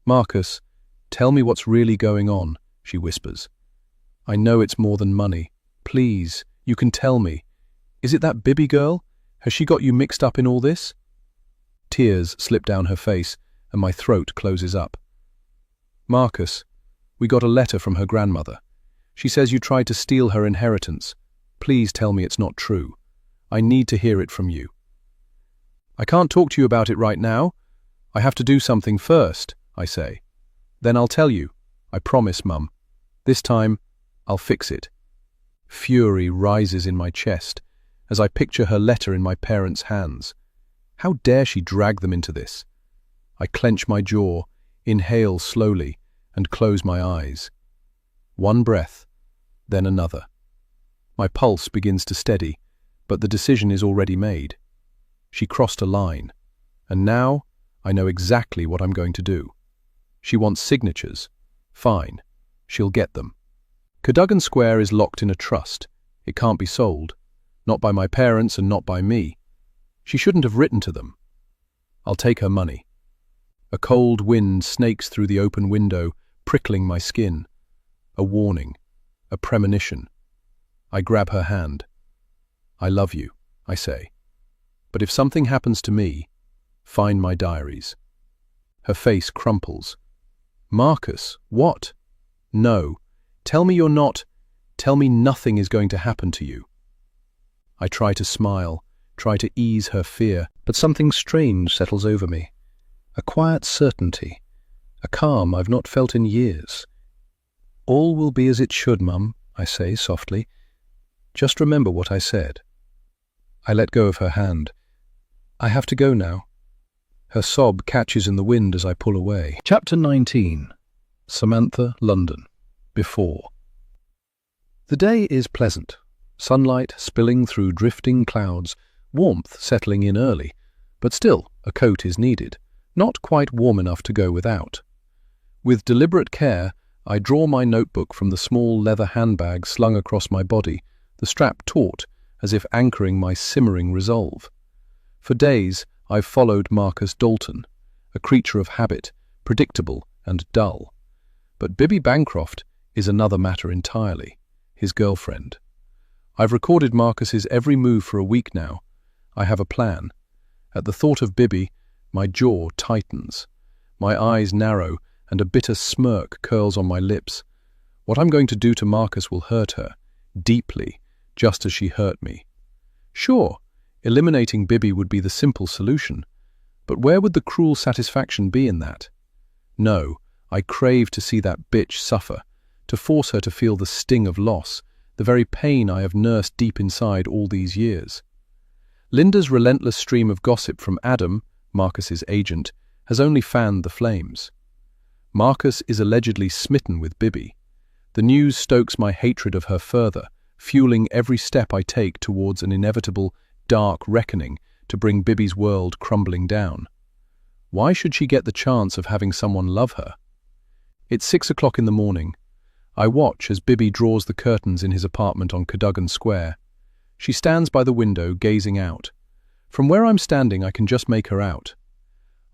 "Marcus, tell me what's really going on," she whispers. "I know it's more than money. Please, you can tell me. Is it that Bibby girl? Has she got you mixed up in all this?" Tears slip down her face, and my throat closes up. "Marcus, we got a letter from her grandmother. She says you tried to steal her inheritance. Please tell me it's not true. I need to hear it from you." "I can't talk to you about it right now. I have to do something first," I say. "Then I'll tell you. I promise, Mum. This time, I'll fix it." Fury rises in my chest as I picture her letter in my parents' hands. How dare she drag them into this? I clench my jaw, inhale slowly, and close my eyes. One breath, then another. My pulse begins to steady, but the decision is already made. She crossed a line, and now I know exactly what I'm going to do. She wants signatures. Fine, she'll get them. Cadogan Square is locked in a trust. It can't be sold. Not by my parents and not by me. She shouldn't have written to them. I'll take her money. A cold wind snakes through the open window, prickling my skin. A warning. A premonition. I grab her hand. "I love you," I say. "But if something happens to me, find my diaries." Her face crumples. "Marcus, what?" "No. Tell me you're not. Tell me nothing is going to happen to you." I try to smile, try to ease her fear, but something strange settles over me. A quiet certainty, a calm I've not felt in years. "All will be as it should, Mum," I say softly. "Just remember what I said." I let go of her hand. "I have to go now." Her sob catches in the wind as I pull away. Chapter 19. Samantha, London. Before. The day is pleasant. Sunlight spilling through drifting clouds, warmth settling in early, but still a coat is needed, not quite warm enough to go without. With deliberate care, I draw my notebook from the small leather handbag slung across my body, the strap taut, as if anchoring my simmering resolve. For days, I've followed Marcus Dalton, a creature of habit, predictable and dull. But Bibby Bancroft is another matter entirely, his girlfriend. I've recorded Marcus's every move for a week now. I have a plan. At the thought of Bibby, my jaw tightens. My eyes narrow, and a bitter smirk curls on my lips. What I'm going to do to Marcus will hurt her, deeply, just as she hurt me. Sure, eliminating Bibby would be the simple solution, but where would the cruel satisfaction be in that? No, I crave to see that bitch suffer, to force her to feel the sting of loss, the very pain I have nursed deep inside all these years. Linda's relentless stream of gossip from Adam, Marcus's agent, has only fanned the flames. Marcus is allegedly smitten with Bibby. The news stokes my hatred of her further, fueling every step I take towards an inevitable, dark reckoning to bring Bibby's world crumbling down. Why should she get the chance of having someone love her? It's 6 o'clock in the morning. I watch as Bibby draws the curtains in his apartment on Cadogan Square. She stands by the window, gazing out. From where I'm standing, I can just make her out.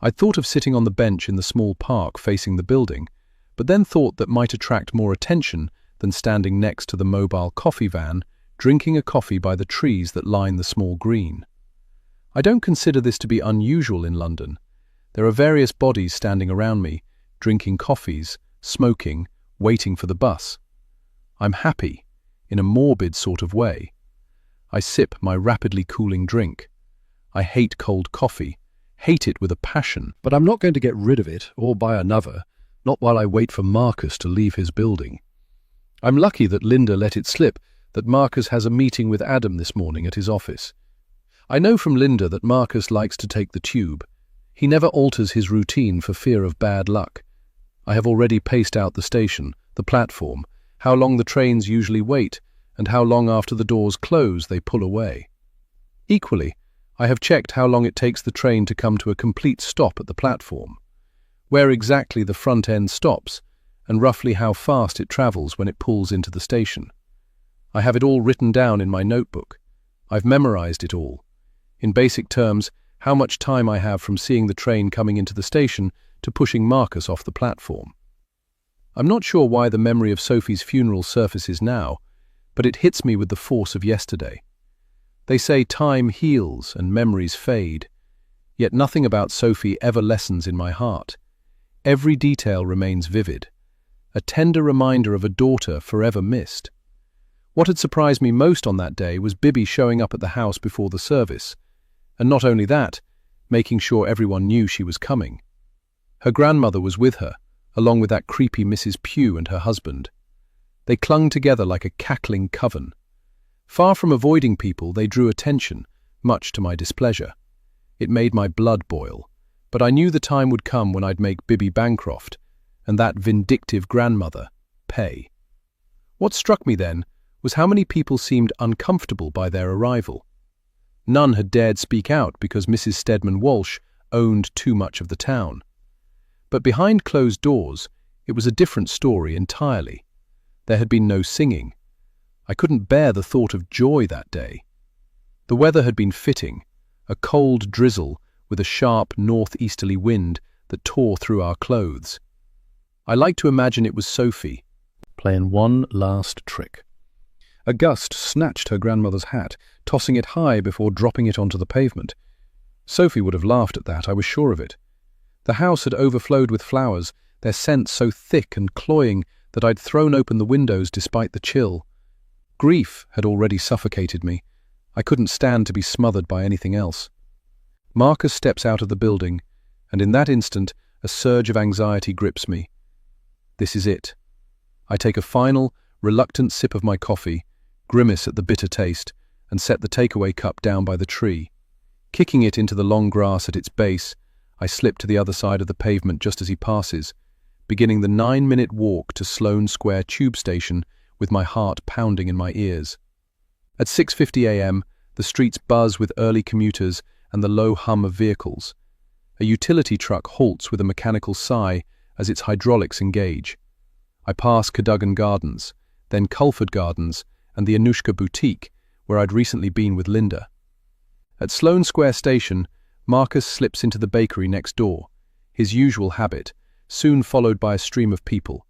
I'd thought of sitting on the bench in the small park facing the building, but then thought that might attract more attention than standing next to the mobile coffee van, drinking a coffee by the trees that line the small green. I don't consider this to be unusual in London. There are various bodies standing around me, drinking coffees, smoking, waiting for the bus. I'm happy, in a morbid sort of way. I sip my rapidly cooling drink. I hate cold coffee, hate it with a passion. But I'm not going to get rid of it or buy another, not while I wait for Marcus to leave his building. I'm lucky that Linda let it slip that Marcus has a meeting with Adam this morning at his office. I know from Linda that Marcus likes to take the tube. He never alters his routine for fear of bad luck. I have already paced out the station, the platform, how long the trains usually wait, and how long after the doors close they pull away. Equally, I have checked how long it takes the train to come to a complete stop at the platform, where exactly the front end stops, and roughly how fast it travels when it pulls into the station. I have it all written down in my notebook. I've memorized it all. In basic terms, how much time I have from seeing the train coming into the station to pushing Marcus off the platform. I'm not sure why the memory of Sophie's funeral surfaces now, but it hits me with the force of yesterday. They say time heals and memories fade, yet nothing about Sophie ever lessens in my heart. Every detail remains vivid, a tender reminder of a daughter forever missed. What had surprised me most on that day was Bibby showing up at the house before the service, and not only that, making sure everyone knew she was coming. Her grandmother was with her, along with that creepy Mrs. Pugh and her husband. They clung together like a cackling coven. Far from avoiding people, they drew attention, much to my displeasure. It made my blood boil, but I knew the time would come when I'd make Bibby Bancroft, and that vindictive grandmother, pay. What struck me then was how many people seemed uncomfortable by their arrival. None had dared speak out because Mrs. Stedman Walsh owned too much of the town. But behind closed doors, it was a different story entirely. There had been no singing. I couldn't bear the thought of joy that day. The weather had been fitting, a cold drizzle with a sharp northeasterly wind that tore through our clothes. I like to imagine it was Sophie, playing one last trick. A gust snatched her grandmother's hat, tossing it high before dropping it onto the pavement. Sophie would have laughed at that, I was sure of it. The house had overflowed with flowers, their scent so thick and cloying that I'd thrown open the windows despite the chill. Grief had already suffocated me. I couldn't stand to be smothered by anything else. Marcus steps out of the building, and in that instant a surge of anxiety grips me. This is it. I take a final, reluctant sip of my coffee, grimace at the bitter taste, and set the takeaway cup down by the tree. Kicking it into the long grass at its base, I slip to the other side of the pavement just as he passes, beginning the 9-minute walk to Sloane Square tube station with my heart pounding in my ears. At 6:50 a.m., the streets buzz with early commuters and the low hum of vehicles. A utility truck halts with a mechanical sigh as its hydraulics engage. I pass Cadogan Gardens, then Culford Gardens and the Anushka Boutique, where I'd recently been with Linda. At Sloane Square station, Marcus slips into the bakery next door, his usual habit, soon followed by a stream of people.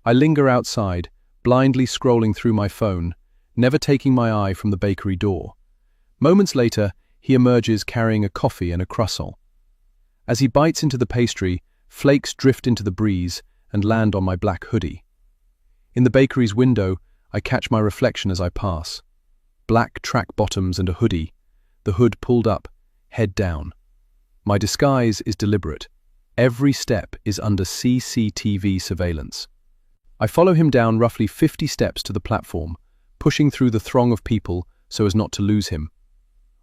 I linger outside, blindly scrolling through my phone, never taking my eye from the bakery door. Moments later, he emerges carrying a coffee and a croissant. As he bites into the pastry, flakes drift into the breeze and land on my black hoodie. In the bakery's window, I catch my reflection as I pass. Black track bottoms and a hoodie, the hood pulled up, head down. My disguise is deliberate. Every step is under CCTV surveillance. I follow him down roughly 50 steps to the platform, pushing through the throng of people so as not to lose him.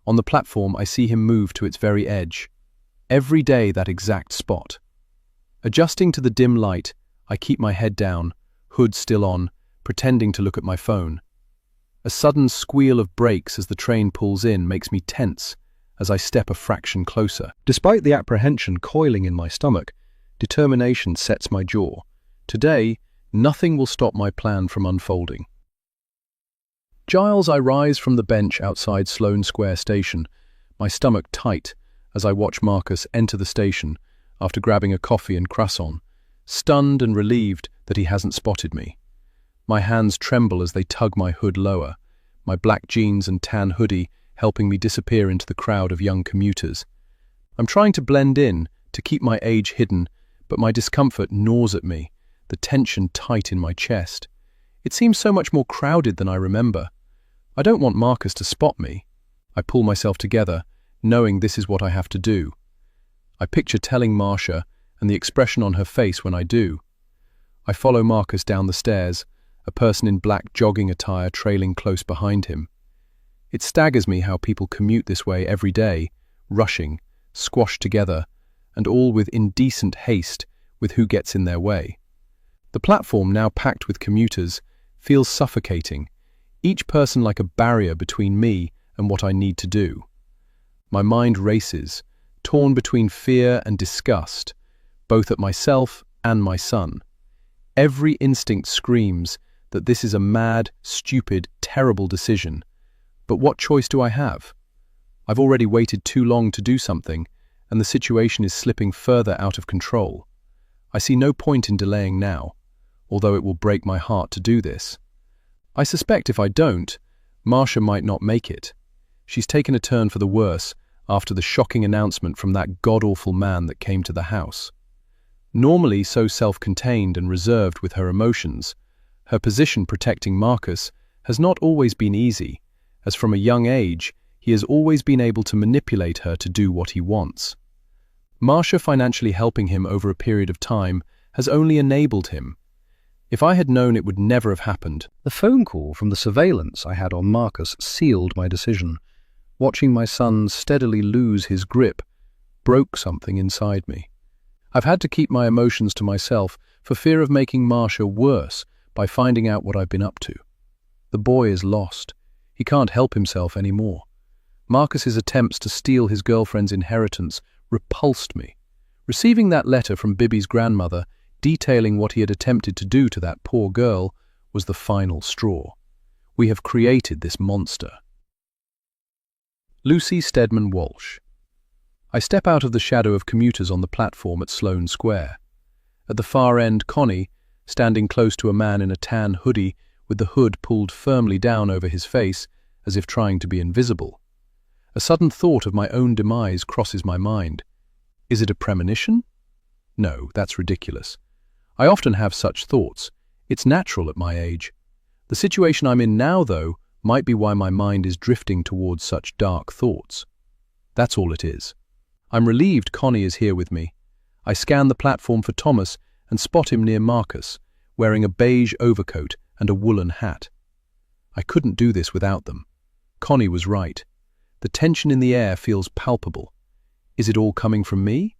On the platform, I see him move to its very edge. Every day, that exact spot. Adjusting to the dim light, I keep my head down, hood still on, pretending to look at my phone. A sudden squeal of brakes as the train pulls in makes me tense as I step a fraction closer. Despite the apprehension coiling in my stomach, determination sets my jaw. Today, nothing will stop my plan from unfolding. Giles, I rise from the bench outside Sloane Square station, my stomach tight as I watch Marcus enter the station after grabbing a coffee and croissant, stunned and relieved that he hasn't spotted me. My hands tremble as they tug my hood lower, my black jeans and tan hoodie helping me disappear into the crowd of young commuters. I'm trying to blend in, to keep my age hidden, but my discomfort gnaws at me, the tension tight in my chest. It seems so much more crowded than I remember. I don't want Marcus to spot me. I pull myself together, knowing this is what I have to do. I picture telling Marcia and the expression on her face when I do. I follow Marcus down the stairs, a person in black jogging attire trailing close behind him. It staggers me how people commute this way every day, rushing, squashed together, and all with indecent haste with who gets in their way. The platform, now packed with commuters, feels suffocating, each person like a barrier between me and what I need to do. My mind races, torn between fear and disgust, both at myself and my son. Every instinct screams that this is a mad, stupid, terrible decision. But what choice do I have? I've already waited too long to do something, and the situation is slipping further out of control. I see no point in delaying now, although it will break my heart to do this. I suspect if I don't, Marcia might not make it. She's taken a turn for the worse after the shocking announcement from that god-awful man that came to the house. Normally so self-contained and reserved with her emotions, her position protecting Marcus has not always been easy, as from a young age he has always been able to manipulate her to do what he wants. Marcia financially helping him over a period of time has only enabled him. If I had known it would never have happened. The phone call from the surveillance I had on Marcus sealed my decision. Watching my son steadily lose his grip broke something inside me. I've had to keep my emotions to myself for fear of making Marcia worse by finding out what I've been up to. The boy is lost. He can't help himself anymore. Marcus's attempts to steal his girlfriend's inheritance repulsed me. Receiving that letter from Bibby's grandmother detailing what he had attempted to do to that poor girl was the final straw. We have created this monster. Lucy Stedman Walsh. I step out of the shadow of commuters on the platform at Sloane Square. At the far end, Connie, standing close to a man in a tan hoodie with the hood pulled firmly down over his face as if trying to be invisible. A sudden thought of my own demise crosses my mind. Is it a premonition? No, that's ridiculous. I often have such thoughts. It's natural at my age. The situation I'm in now, though, might be why my mind is drifting towards such dark thoughts. That's all it is. I'm relieved Connie is here with me. I scan the platform for Thomas and spot him near Marcus, wearing a beige overcoat and a woolen hat. I couldn't do this without them. Connie was right. The tension in the air feels palpable. Is it all coming from me?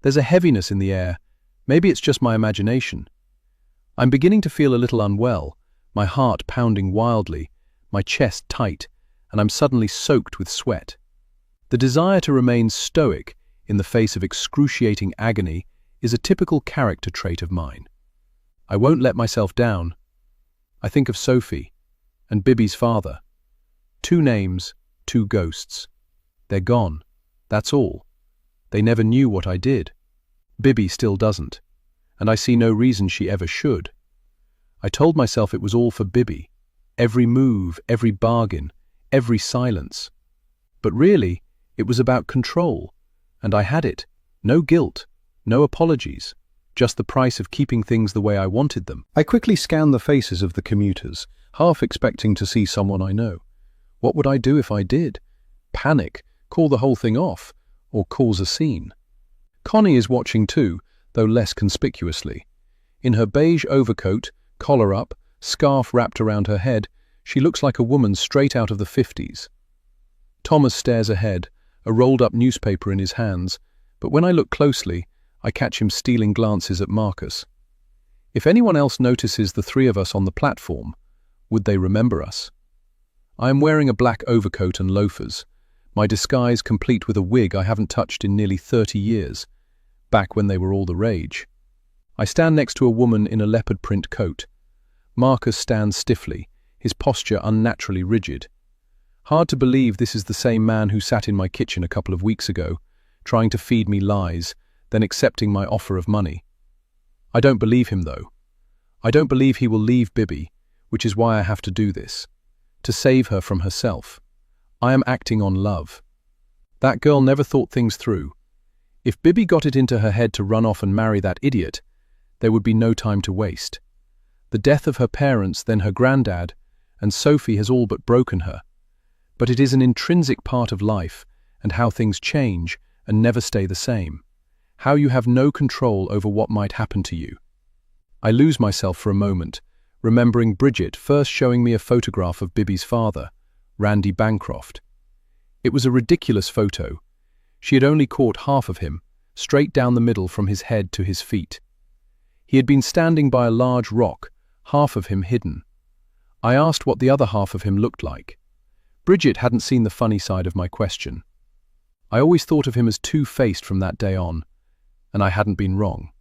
There's a heaviness in the air. Maybe it's just my imagination. I'm beginning to feel a little unwell, my heart pounding wildly, my chest tight, and I'm suddenly soaked with sweat. The desire to remain stoic in the face of excruciating agony is a typical character trait of mine. I won't let myself down. I think of Sophie and Bibby's father. 2 names, 2 ghosts. They're gone. That's all. They never knew what I did. Bibby still doesn't, and I see no reason she ever should. I told myself it was all for Bibby. Every move, every bargain, every silence. But really, it was about control, and I had it. No guilt, no apologies, just the price of keeping things the way I wanted them. I quickly scanned the faces of the commuters, half expecting to see someone I know. What would I do if I did? Panic, call the whole thing off, or cause a scene? Connie is watching too, though less conspicuously. In her beige overcoat, collar up, scarf wrapped around her head, she looks like a woman straight out of the 50s. Thomas stares ahead, a rolled-up newspaper in his hands, but when I look closely, I catch him stealing glances at Marcus. If anyone else notices the three of us on the platform, would they remember us? I am wearing a black overcoat and loafers, my disguise complete with a wig I haven't touched in nearly 30 years, back when they were all the rage. I stand next to a woman in a leopard print coat. Marcus stands stiffly, his posture unnaturally rigid. Hard to believe this is the same man who sat in my kitchen a couple of weeks ago, trying to feed me lies, then accepting my offer of money. I don't believe him, though. I don't believe he will leave Bibi, which is why I have to do this. To save her from herself. I am acting on love. That girl never thought things through. If Bibi got it into her head to run off and marry that idiot, there would be no time to waste. The death of her parents, then her granddad, and Sophie has all but broken her. But it is an intrinsic part of life, and how things change and never stay the same. How you have no control over what might happen to you. I lose myself for a moment, remembering Bridget first showing me a photograph of Bibi's father, Randy Bancroft. It was a ridiculous photo. She had only caught half of him, straight down the middle from his head to his feet. He had been standing by a large rock, half of him hidden. I asked what the other half of him looked like. Bridget hadn't seen the funny side of my question. I always thought of him as two-faced from that day on, and I hadn't been wrong.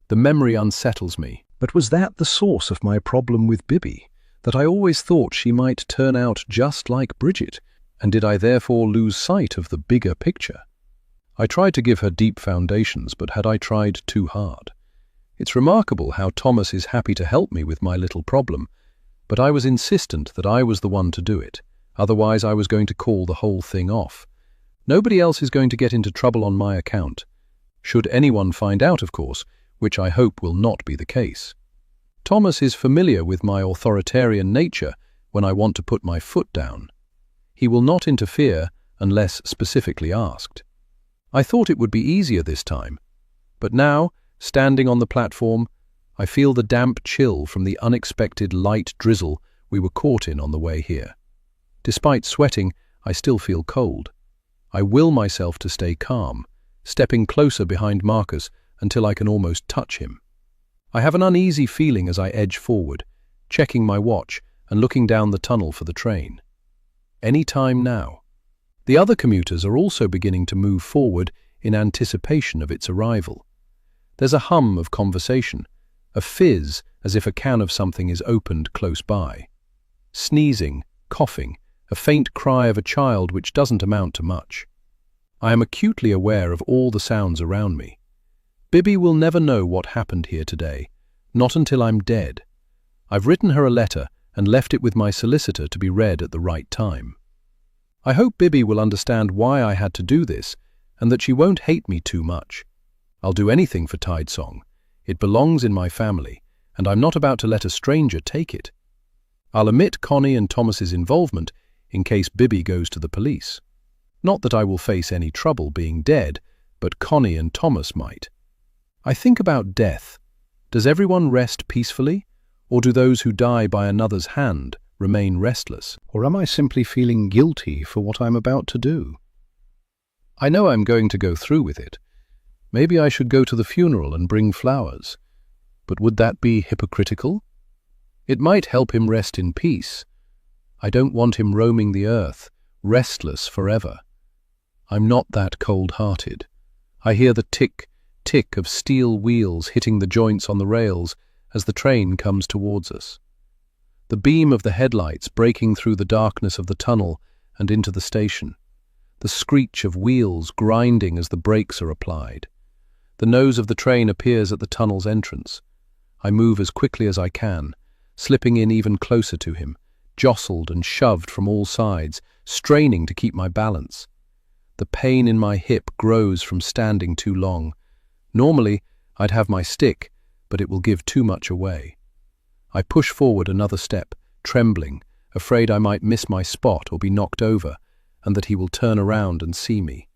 The memory unsettles me. But was that the source of my problem with Bibi? That I always thought she might turn out just like Bridget, and did I therefore lose sight of the bigger picture? I tried to give her deep foundations, but had I tried too hard? It's remarkable how Thomas is happy to help me with my little problem, but I was insistent that I was the one to do it. Otherwise, I was going to call the whole thing off. Nobody else is going to get into trouble on my account. Should anyone find out, of course, which I hope will not be the case. Thomas is familiar with my authoritarian nature when I want to put my foot down. He will not interfere unless specifically asked. I thought it would be easier this time, but now, standing on the platform, I feel the damp chill from the unexpected light drizzle we were caught in on the way here. Despite sweating, I still feel cold. I will myself to stay calm, stepping closer behind Marcus until I can almost touch him. I have an uneasy feeling as I edge forward, checking my watch and looking down the tunnel for the train. Any time now. The other commuters are also beginning to move forward in anticipation of its arrival. There's a hum of conversation, a fizz as if a can of something is opened close by. Sneezing, coughing, a faint cry of a child which doesn't amount to much. I am acutely aware of all the sounds around me. Bibi will never know what happened here today, not until I'm dead. I've written her a letter and left it with my solicitor to be read at the right time. I hope Bibi will understand why I had to do this and that she won't hate me too much. I'll do anything for Tide Song. It belongs in my family, and I'm not about to let a stranger take it. I'll omit Connie and Thomas's involvement in case Bibi goes to the police. Not that I will face any trouble being dead, but Connie and Thomas might. I think about death. Does everyone rest peacefully, or do those who die by another's hand remain restless? Or am I simply feeling guilty for what I'm about to do? I know I'm going to go through with it. Maybe I should go to the funeral and bring flowers. But would that be hypocritical? It might help him rest in peace. I don't want him roaming the earth, restless forever. I'm not that cold-hearted. I hear the tick, tick of steel wheels hitting the joints on the rails as the train comes towards us. The beam of the headlights breaking through the darkness of the tunnel and into the station. The screech of wheels grinding as the brakes are applied. The nose of the train appears at the tunnel's entrance. I move as quickly as I can, slipping in even closer to him, jostled and shoved from all sides, straining to keep my balance. The pain in my hip grows from standing too long. Normally, I'd have my stick, but it will give too much away. I push forward another step, trembling, afraid I might miss my spot or be knocked over, and that he will turn around and see me.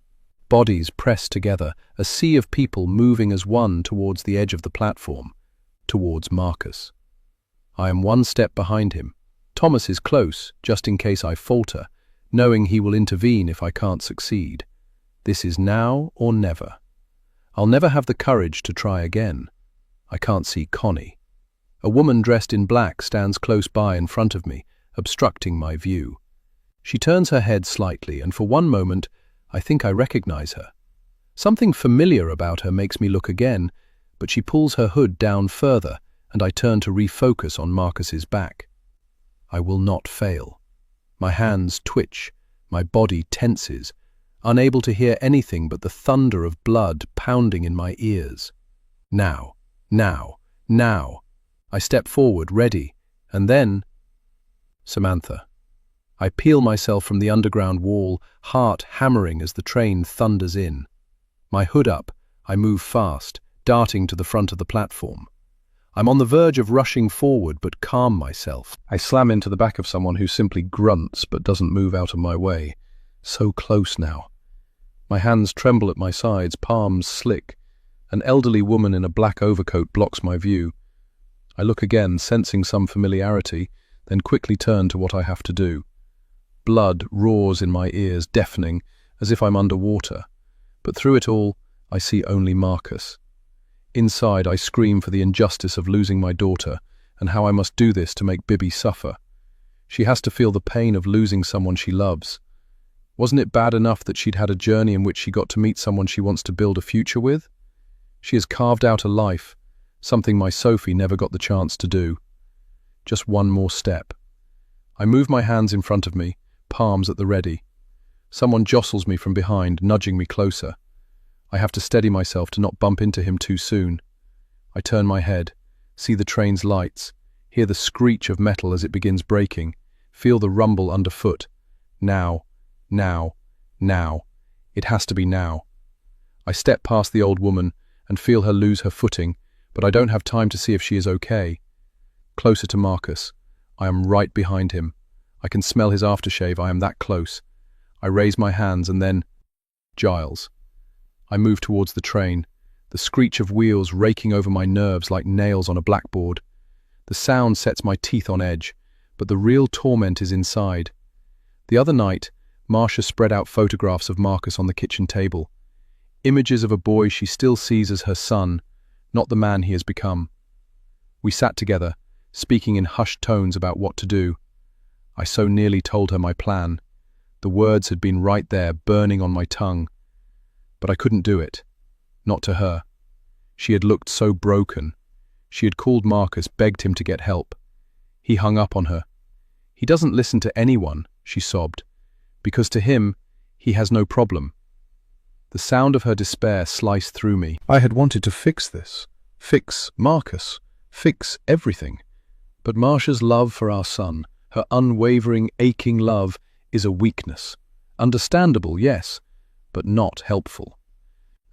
Bodies pressed together, a sea of people moving as one towards the edge of the platform, towards Marcus. I am one step behind him. Thomas is close, just in case I falter, knowing he will intervene if I can't succeed. This is now or never. I'll never have the courage to try again. I can't see Connie. A woman dressed in black stands close by in front of me, obstructing my view. She turns her head slightly, and for one moment, I think I recognize her. Something familiar about her makes me look again, but she pulls her hood down further, and I turn to refocus on Marcus's back. I will not fail. My hands twitch, my body tenses, unable to hear anything but the thunder of blood pounding in my ears. Now, now, now. I step forward, ready, and then... Samantha. I peel myself from the underground wall, heart hammering as the train thunders in. My hood up, I move fast, darting to the front of the platform. I'm on the verge of rushing forward, but calm myself. I slam into the back of someone who simply grunts but doesn't move out of my way. So close now. My hands tremble at my sides, palms slick. An elderly woman in a black overcoat blocks my view. I look again, sensing some familiarity, then quickly turn to what I have to do. Blood roars in my ears, deafening, as if I'm underwater. But through it all, I see only Marcus. Inside, I scream for the injustice of losing my daughter, and how I must do this to make Bibi suffer. She has to feel the pain of losing someone she loves. Wasn't it bad enough that she'd had a journey in which she got to meet someone she wants to build a future with? She has carved out a life, something my Sophie never got the chance to do. Just one more step. I move my hands in front of me, palms at the ready. Someone jostles me from behind, nudging me closer. I have to steady myself to not bump into him too soon. I turn my head, see the train's lights, hear the screech of metal as it begins braking, feel the rumble underfoot. Now, now, now. It has to be now. I step past the old woman and feel her lose her footing, but I don't have time to see if she is okay. Closer to Marcus. I am right behind him. I can smell his aftershave. I am that close. I raise my hands and then... Giles. I move towards the train, the screech of wheels raking over my nerves like nails on a blackboard. The sound sets my teeth on edge, but the real torment is inside. The other night, Marcia spread out photographs of Marcus on the kitchen table. Images of a boy she still sees as her son, not the man he has become. We sat together, speaking in hushed tones about what to do. I so nearly told her my plan. The words had been right there, burning on my tongue. But I couldn't do it. Not to her. She had looked so broken. She had called Marcus, begged him to get help. He hung up on her. He doesn't listen to anyone, she sobbed, because to him, he has no problem. The sound of her despair sliced through me. I had wanted to fix this. Fix Marcus. Fix everything. But Marcia's love for our son, her unwavering, aching love, is a weakness. Understandable, yes, but not helpful.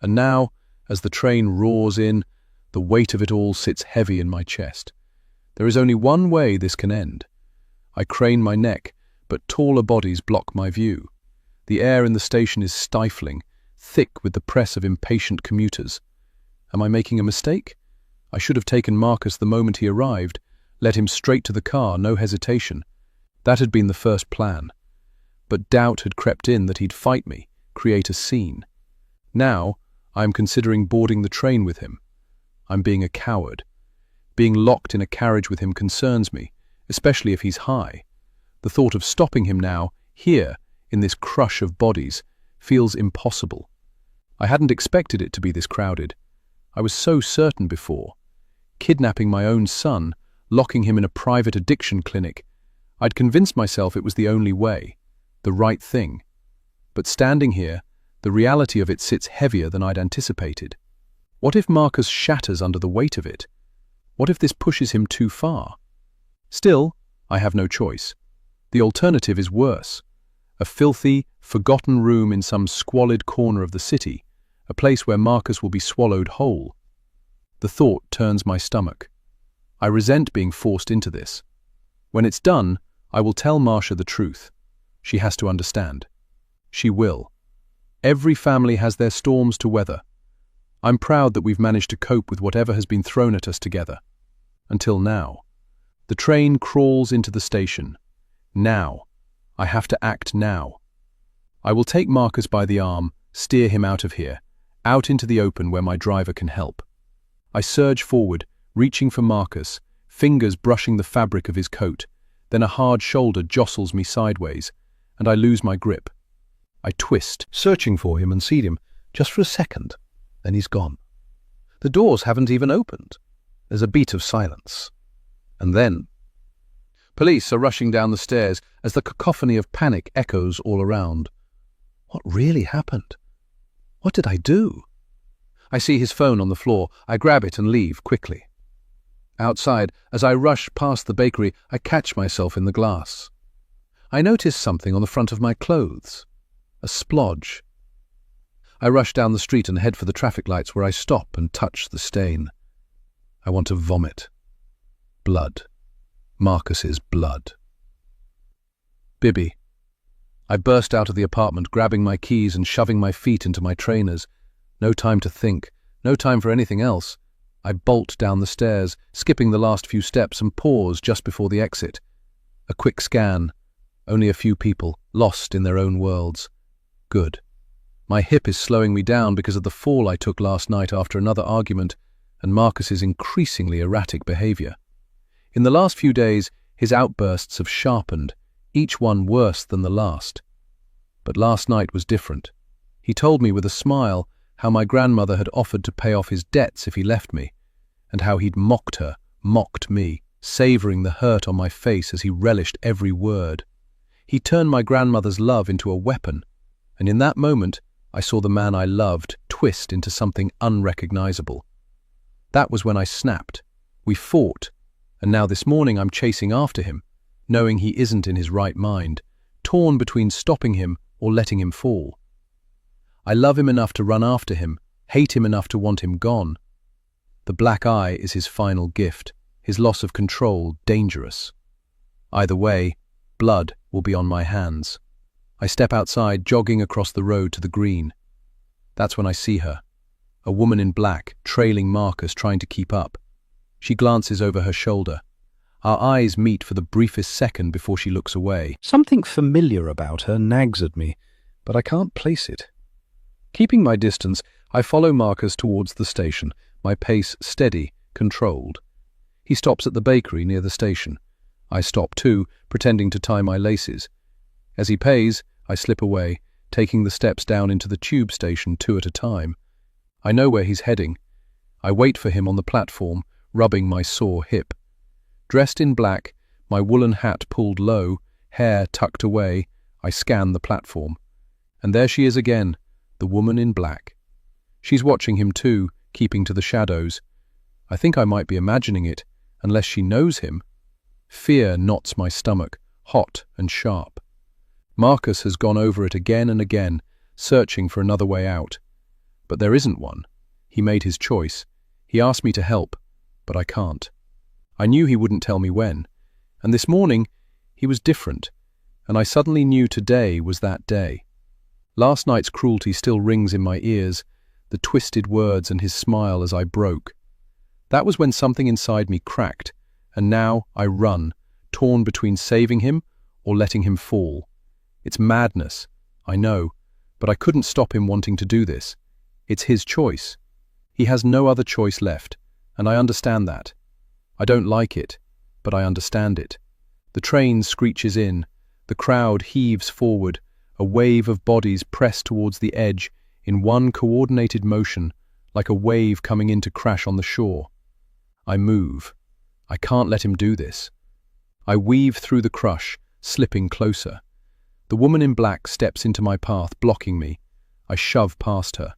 And now, as the train roars in, the weight of it all sits heavy in my chest. There is only one way this can end. I crane my neck, but taller bodies block my view. The air in the station is stifling, thick with the press of impatient commuters. Am I making a mistake? I should have taken Marcus the moment he arrived, led him straight to the car, no hesitation. That had been the first plan. But doubt had crept in that he'd fight me, create a scene. Now, I am considering boarding the train with him. I'm being a coward. Being locked in a carriage with him concerns me, especially if he's high. The thought of stopping him now, here, in this crush of bodies, feels impossible. I hadn't expected it to be this crowded. I was so certain before. Kidnapping my own son, locking him in a private addiction clinic. I'd convinced myself it was the only way, the right thing. But standing here, the reality of it sits heavier than I'd anticipated. What if Marcus shatters under the weight of it? What if this pushes him too far? Still, I have no choice. The alternative is worse. A filthy, forgotten room in some squalid corner of the city, a place where Marcus will be swallowed whole. The thought turns my stomach. I resent being forced into this. When it's done, I will tell Marcia the truth. She has to understand. She will. Every family has their storms to weather. I'm proud that we've managed to cope with whatever has been thrown at us together. Until now. The train crawls into the station. Now. I have to act now. I will take Marcus by the arm, steer him out of here, out into the open where my driver can help. I surge forward, reaching for Marcus, fingers brushing the fabric of his coat. Then a hard shoulder jostles me sideways, and I lose my grip. I twist, searching for him and see him, just for a second. Then he's gone. The doors haven't even opened. There's a beat of silence. And then... Police are rushing down the stairs as the cacophony of panic echoes all around. What really happened? What did I do? I see his phone on the floor. I grab it and leave quickly. Outside, as I rush past the bakery, I catch myself in the glass. I notice something on the front of my clothes. A splodge. I rush down the street and head for the traffic lights where I stop and touch the stain. I want to vomit. Blood. Marcus's blood. Bibby. I burst out of the apartment, grabbing my keys and shoving my feet into my trainers. No time to think. No time for anything else. I bolt down the stairs, skipping the last few steps, and pause just before the exit. A quick scan. Only a few people, lost in their own worlds. Good. My hip is slowing me down because of the fall I took last night after another argument and Marcus's increasingly erratic behavior. In the last few days, his outbursts have sharpened, each one worse than the last. But last night was different. He told me with a smile how my grandmother had offered to pay off his debts if he left me, and how he'd mocked her, mocked me, savouring the hurt on my face as he relished every word. He turned my grandmother's love into a weapon, and in that moment I saw the man I loved twist into something unrecognizable. That was when I snapped. We fought, and now this morning I'm chasing after him, knowing he isn't in his right mind, torn between stopping him or letting him fall. I love him enough to run after him, hate him enough to want him gone. The black eye is his final gift, his loss of control dangerous. Either way, blood will be on my hands. I step outside, jogging across the road to the green. That's when I see her, a woman in black, trailing Marcus, trying to keep up. She glances over her shoulder. Our eyes meet for the briefest second before she looks away. Something familiar about her nags at me, but I can't place it. Keeping my distance, I follow Marcus towards the station, my pace steady, controlled. He stops at the bakery near the station. I stop too, pretending to tie my laces. As he pays, I slip away, taking the steps down into the tube station 2 at a time. I know where he's heading. I wait for him on the platform, rubbing my sore hip. Dressed in black, my woolen hat pulled low, hair tucked away, I scan the platform. And there she is again, the woman in black. She's watching him too, keeping to the shadows. I think I might be imagining it, unless she knows him. Fear knots my stomach, hot and sharp. Marcus has gone over it again and again, searching for another way out. But there isn't one. He made his choice. He asked me to help, but I can't. I knew he wouldn't tell me when, and this morning he was different, and I suddenly knew today was that day. Last night's cruelty still rings in my ears, the twisted words and his smile as I broke. That was when something inside me cracked, and now I run, torn between saving him or letting him fall. It's madness, I know, but I couldn't stop him wanting to do this. It's his choice. He has no other choice left, and I understand that. I don't like it, but I understand it. The train screeches in, the crowd heaves forward, a wave of bodies press towards the edge in one coordinated motion, like a wave coming in to crash on the shore. I move. I can't let him do this. I weave through the crush, slipping closer. The woman in black steps into my path, blocking me. I shove past her.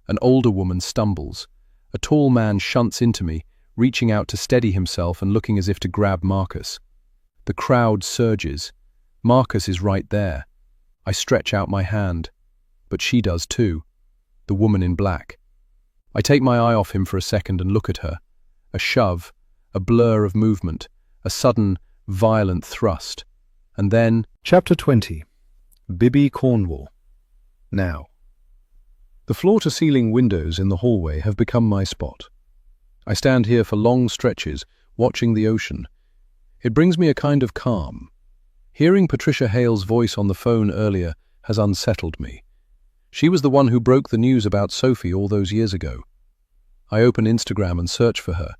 An older woman stumbles. A tall man shunts into me, reaching out to steady himself and looking as if to grab Marcus. The crowd surges. Marcus is right there. I stretch out my hand. But she does too. The woman in black. I take my eye off him for a second and look at her. A shove, a blur of movement, a sudden, violent thrust. And then... Chapter 20. Bibby Cornwall. Now. The floor-to-ceiling windows in the hallway have become my spot. I stand here for long stretches, watching the ocean. It brings me a kind of calm. Hearing Patricia Hale's voice on the phone earlier has unsettled me. She was the one who broke the news about Sophie all those years ago. I open Instagram and search for her.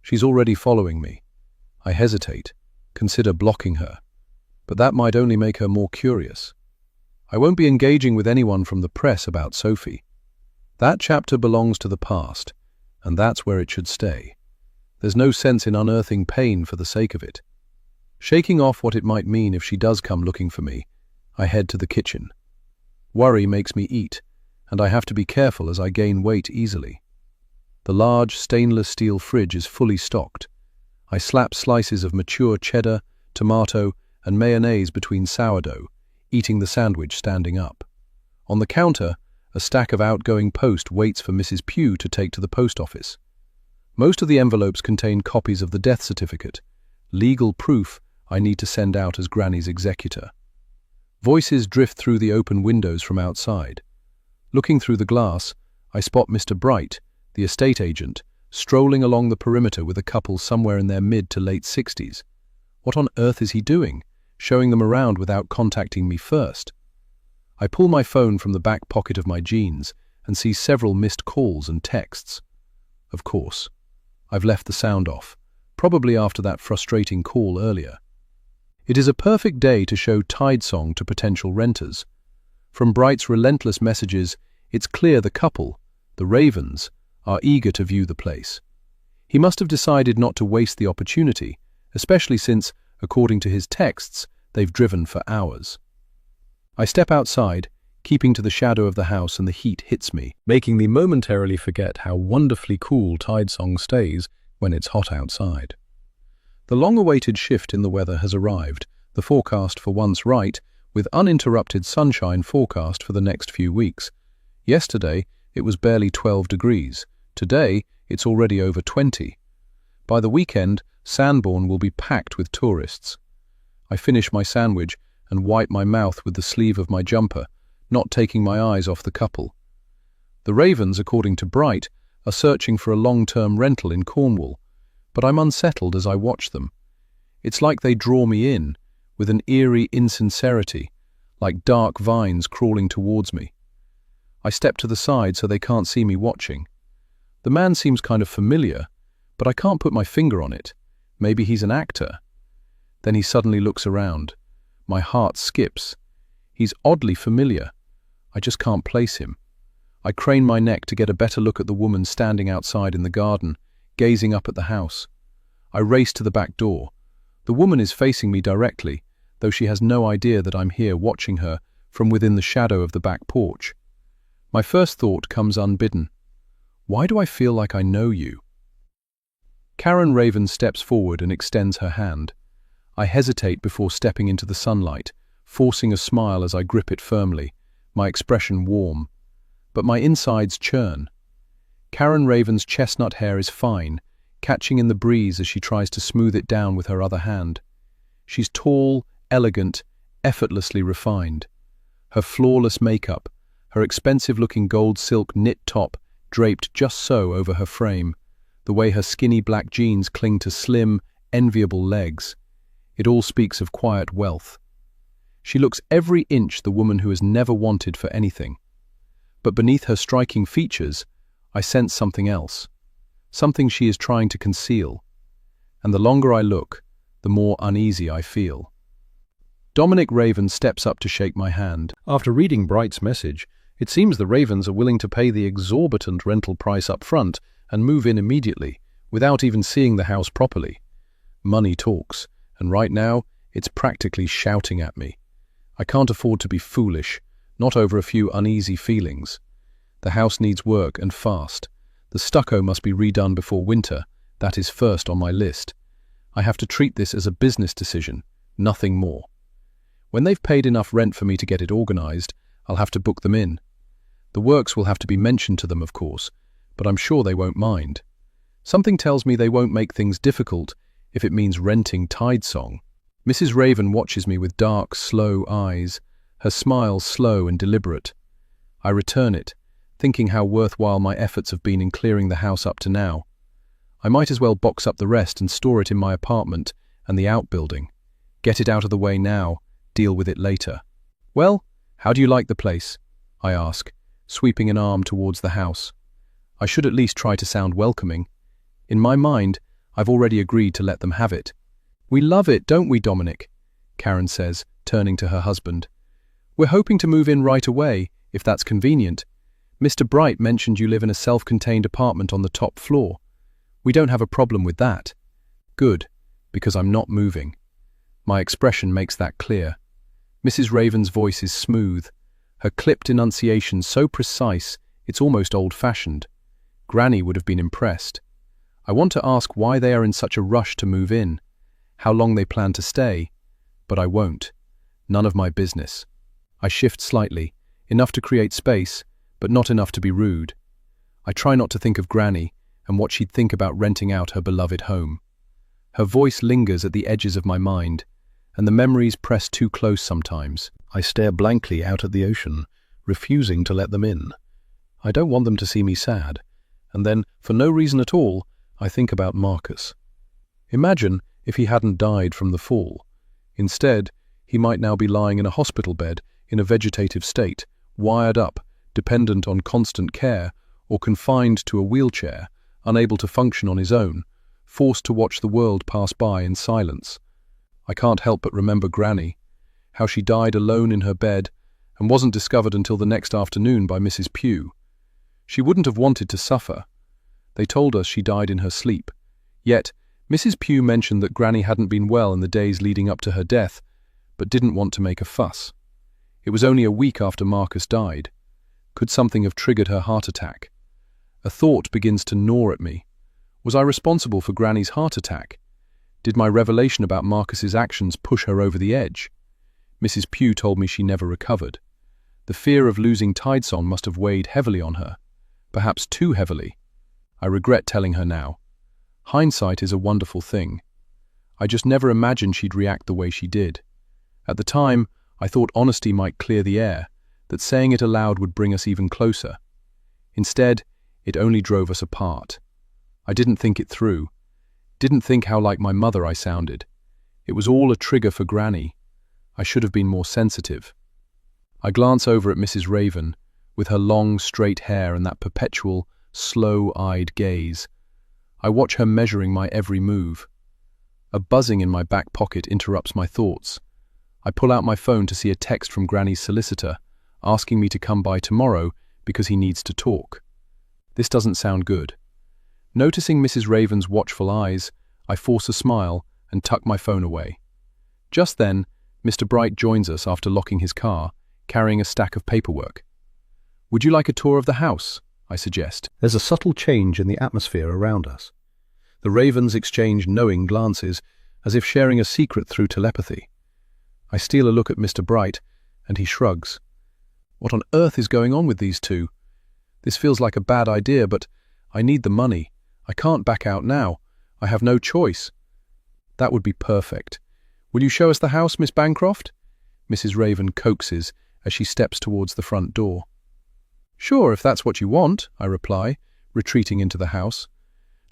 She's already following me. I hesitate, consider blocking her. But that might only make her more curious. I won't be engaging with anyone from the press about Sophie. That chapter belongs to the past, and that's where it should stay. There's no sense in unearthing pain for the sake of it. Shaking off what it might mean if she does come looking for me, I head to the kitchen. Worry makes me eat, and I have to be careful as I gain weight easily. The large stainless steel fridge is fully stocked. I slap slices of mature cheddar, tomato, and mayonnaise between sourdough, eating the sandwich standing up. On the counter, a stack of outgoing post waits for Mrs. Pugh to take to the post office. Most of the envelopes contain copies of the death certificate, legal proof I need to send out as Granny's executor. Voices drift through the open windows from outside. Looking through the glass, I spot Mr. Bright, the estate agent, strolling along the perimeter with a couple somewhere in their mid to late 60s. What on earth is he doing, showing them around without contacting me first? I pull my phone from the back pocket of my jeans and see several missed calls and texts. Of course, I've left the sound off, probably after that frustrating call earlier. It is a perfect day to show Tide Song to potential renters. From Bright's relentless messages, it's clear the couple, the Ravens, are eager to view the place. He must have decided not to waste the opportunity, especially since, according to his texts, they've driven for hours. I step outside, keeping to the shadow of the house, and the heat hits me, making me momentarily forget how wonderfully cool Tide Song stays when it's hot outside. The long-awaited shift in the weather has arrived, the forecast for once right, with uninterrupted sunshine forecast for the next few weeks. Yesterday, it was barely 12 degrees. Today, it's already over 20. By the weekend, Sanborn will be packed with tourists. I finish my sandwich and wipe my mouth with the sleeve of my jumper, not taking my eyes off the couple. The Ravens, according to Bright, are searching for a long-term rental in Cornwall, but I'm unsettled as I watch them. It's like they draw me in, with an eerie insincerity, like dark vines crawling towards me. I step to the side so they can't see me watching. The man seems kind of familiar, but I can't put my finger on it. Maybe he's an actor. Then he suddenly looks around. My heart skips. He's oddly familiar. I just can't place him. I crane my neck to get a better look at the woman standing outside in the garden, gazing up at the house. I race to the back door. The woman is facing me directly, though she has no idea that I'm here watching her from within the shadow of the back porch. My first thought comes unbidden. Why do I feel like I know you? Karen Raven steps forward and extends her hand. I hesitate before stepping into the sunlight, forcing a smile as I grip it firmly, my expression warm. But my insides churn. Karen Raven's chestnut hair is fine, catching in the breeze as she tries to smooth it down with her other hand. She's tall, elegant, effortlessly refined. Her flawless makeup, her expensive-looking gold silk knit top draped just so over her frame, the way her skinny black jeans cling to slim, enviable legs. It all speaks of quiet wealth. She looks every inch the woman who has never wanted for anything. But beneath her striking features, I sense something else, something she is trying to conceal. And the longer I look, the more uneasy I feel. Dominic Raven steps up to shake my hand. After reading Bright's message, it seems the Ravens are willing to pay the exorbitant rental price up front and move in immediately, without even seeing the house properly. Money talks, and right now, it's practically shouting at me. I can't afford to be foolish, not over a few uneasy feelings. The house needs work, and fast. The stucco must be redone before winter. That is first on my list. I have to treat this as a business decision, nothing more. When they've paid enough rent for me to get it organized, I'll have to book them in. The works will have to be mentioned to them, of course, but I'm sure they won't mind. Something tells me they won't make things difficult if it means renting Tide Song. Mrs. Raven watches me with dark, slow eyes, her smile slow and deliberate. I return it, thinking how worthwhile my efforts have been in clearing the house up to now. I might as well box up the rest and store it in my apartment and the outbuilding. Get it out of the way now, deal with it later. Well, how do you like the place? I ask, sweeping an arm towards the house. I should at least try to sound welcoming. In my mind, I've already agreed to let them have it. We love it, don't we, Dominic? Karen says, turning to her husband. We're hoping to move in right away, if that's convenient. Mr. Bright mentioned you live in a self-contained apartment on the top floor. We don't have a problem with that. Good, because I'm not moving. My expression makes that clear. Mrs. Raven's voice is smooth, her clipped enunciation so precise it's almost old-fashioned. Granny would have been impressed. I want to ask why they are in such a rush to move in, how long they plan to stay, but I won't. None of my business. I shift slightly, enough to create space, but not enough to be rude. I try not to think of Granny and what she'd think about renting out her beloved home. Her voice lingers at the edges of my mind, and the memories press too close sometimes. I stare blankly out at the ocean, refusing to let them in. I don't want them to see me sad, and then, for no reason at all, I think about Marcus. Imagine if he hadn't died from the fall. Instead, he might now be lying in a hospital bed in a vegetative state, wired up, dependent on constant care, or confined to a wheelchair, unable to function on his own, forced to watch the world pass by in silence. I can't help but remember Granny, how she died alone in her bed and wasn't discovered until the next afternoon by Mrs. Pugh. She wouldn't have wanted to suffer. They told us she died in her sleep. Yet, Mrs. Pugh mentioned that Granny hadn't been well in the days leading up to her death, but didn't want to make a fuss. It was only a week after Marcus died. Could something have triggered her heart attack? A thought begins to gnaw at me. Was I responsible for Granny's heart attack? Did my revelation about Marcus's actions push her over the edge? Mrs. Pugh told me she never recovered. The fear of losing Tidesong must have weighed heavily on her, perhaps too heavily. I regret telling her now. Hindsight is a wonderful thing. I just never imagined she'd react the way she did. At the time, I thought honesty might clear the air, that saying it aloud would bring us even closer. Instead, it only drove us apart. I didn't think it through. Didn't think how like my mother I sounded. It was all a trigger for Granny. I should have been more sensitive. I glance over at Mrs. Raven, with her long, straight hair and that perpetual, slow-eyed gaze. I watch her measuring my every move. A buzzing in my back pocket interrupts my thoughts. I pull out my phone to see a text from Granny's solicitor, asking me to come by tomorrow because he needs to talk. This doesn't sound good. Noticing Mrs. Raven's watchful eyes, I force a smile and tuck my phone away. Just then, Mr. Bright joins us after locking his car, carrying a stack of paperwork. Would you like a tour of the house? I suggest. There's a subtle change in the atmosphere around us. The Ravens exchange knowing glances, as if sharing a secret through telepathy. I steal a look at Mr. Bright, and he shrugs. What on earth is going on with these two? This feels like a bad idea, but I need the money. I can't back out now. I have no choice. That would be perfect. Will you show us the house, Miss Bancroft? Mrs. Raven coaxes as she steps towards the front door. Sure, if that's what you want, I reply, retreating into the house.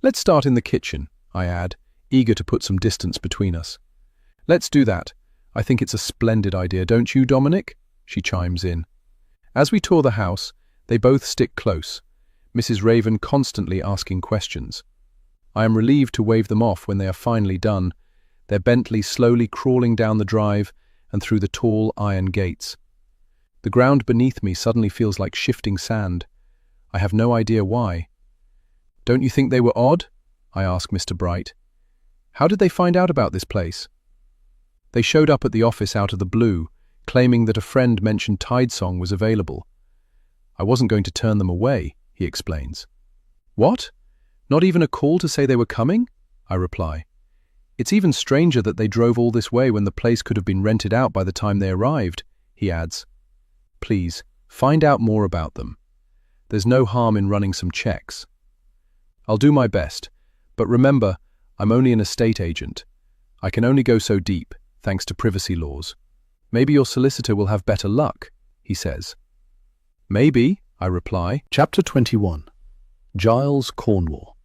Let's start in the kitchen, I add, eager to put some distance between us. Let's do that. I think it's a splendid idea, don't you, Dominic? She chimes in. As we tour the house, they both stick close, Mrs. Raven constantly asking questions. I am relieved to wave them off when they are finally done, their Bentley slowly crawling down the drive and through the tall iron gates. The ground beneath me suddenly feels like shifting sand. I have no idea why. Don't you think they were odd? I ask Mr. Bright. How did they find out about this place? They showed up at the office out of the blue, claiming that a friend mentioned Tidesong was available. I wasn't going to turn them away, he explains. What? Not even a call to say they were coming? I reply. It's even stranger that they drove all this way when the place could have been rented out by the time they arrived, he adds. Please, find out more about them. There's no harm in running some checks. I'll do my best. But remember, I'm only an estate agent. I can only go so deep, thanks to privacy laws. Maybe your solicitor will have better luck, he says. Maybe, I reply. Chapter 21. Giles Cornwall.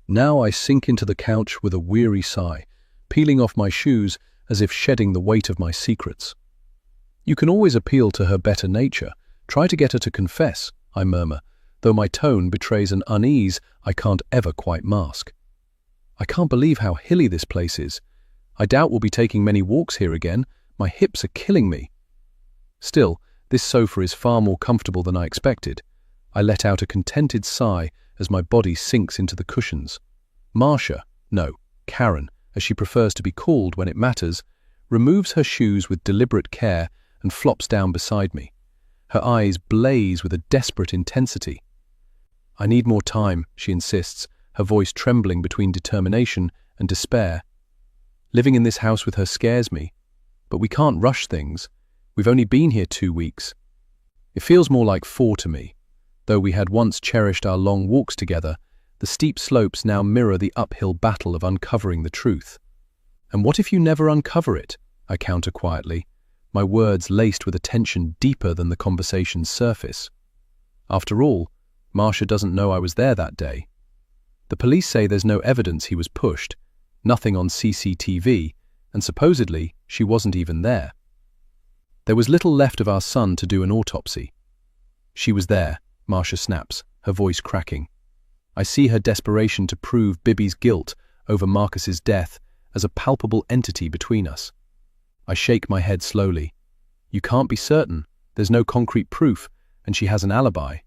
Now I sink into the couch with a weary sigh, peeling off my shoes as if shedding the weight of my secrets. You can always appeal to her better nature. Try to get her to confess, I murmur, though my tone betrays an unease I can't ever quite mask. I can't believe how hilly this place is. I doubt we'll be taking many walks here again. My hips are killing me. Still, this sofa is far more comfortable than I expected. I let out a contented sigh as my body sinks into the cushions. Marcia, no, Karen, as she prefers to be called when it matters, removes her shoes with deliberate care and flops down beside me. Her eyes blaze with a desperate intensity. I need more time, she insists, her voice trembling between determination and despair. Living in this house with her scares me, but we can't rush things. We've only been here 2 weeks. It feels more like 4 to me. Though we had once cherished our long walks together, the steep slopes now mirror the uphill battle of uncovering the truth. And what if you never uncover it? I counter quietly, my words laced with a tension deeper than the conversation's surface. After all, Marcia doesn't know I was there that day. The police say there's no evidence he was pushed, nothing on CCTV, and supposedly she wasn't even there. There was little left of our son to do an autopsy. She was there, Marcia snaps, her voice cracking. I see her desperation to prove Bibby's guilt over Marcus's death as a palpable entity between us. I shake my head slowly. You can't be certain. There's no concrete proof, and she has an alibi.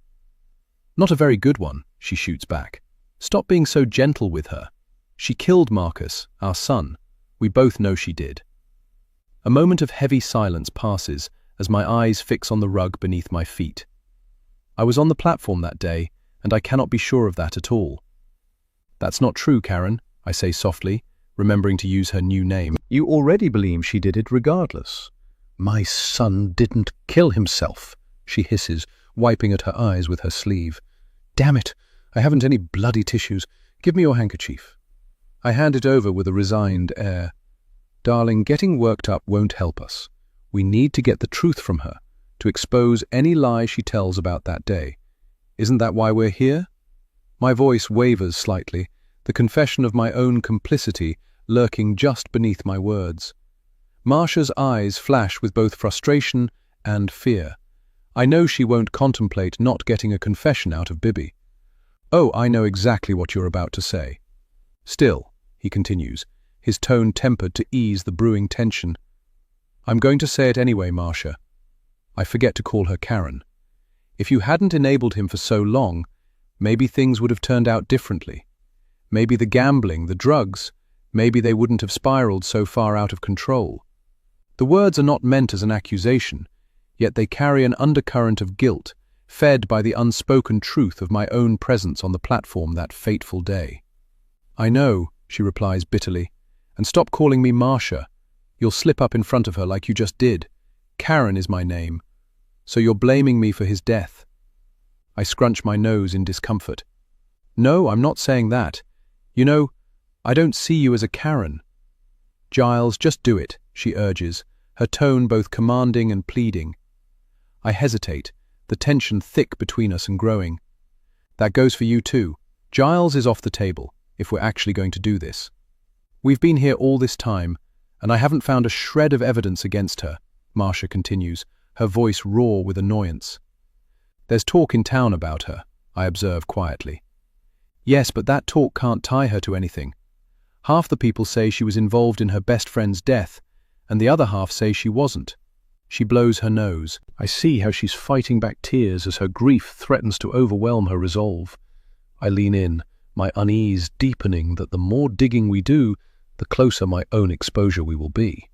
Not a very good one, she shoots back. Stop being so gentle with her. She killed Marcus, our son. We both know she did. A moment of heavy silence passes as my eyes fix on the rug beneath my feet. I was on the platform that day, and I cannot be sure of that at all. That's not true, Karen, I say softly, remembering to use her new name. You already believe she did it regardless. My son didn't kill himself, she hisses, wiping at her eyes with her sleeve. Damn it, I haven't any bloody tissues. Give me your handkerchief. I hand it over with a resigned air. Darling, getting worked up won't help us. We need to get the truth from her, to expose any lie she tells about that day. Isn't that why we're here? My voice wavers slightly, the confession of my own complicity lurking just beneath my words. Marcia's eyes flash with both frustration and fear. I know she won't contemplate not getting a confession out of Bibby. Oh, I know exactly what you're about to say. Still, he continues, his tone tempered to ease the brewing tension. I'm going to say it anyway, Marcia. I forget to call her Karen. If you hadn't enabled him for so long, maybe things would have turned out differently. Maybe the gambling, the drugs, maybe they wouldn't have spiraled so far out of control. The words are not meant as an accusation, yet they carry an undercurrent of guilt, fed by the unspoken truth of my own presence on the platform that fateful day. I know, she replies bitterly, and stop calling me Marcia. You'll slip up in front of her like you just did. Karen is my name. So you're blaming me for his death. I scrunch my nose in discomfort. No, I'm not saying that. You know, I don't see you as a Karen. Giles, just do it, she urges, her tone both commanding and pleading. I hesitate, the tension thick between us and growing. That goes for you too. Giles is off the table, if we're actually going to do this. We've been here all this time, and I haven't found a shred of evidence against her, Marcia continues, her voice raw with annoyance. There's talk in town about her, I observe quietly. Yes, but that talk can't tie her to anything. Half the people say she was involved in her best friend's death, and the other half say she wasn't. She blows her nose. I see how she's fighting back tears as her grief threatens to overwhelm her resolve. I lean in, my unease deepening that the more digging we do, the closer my own exposure we will be.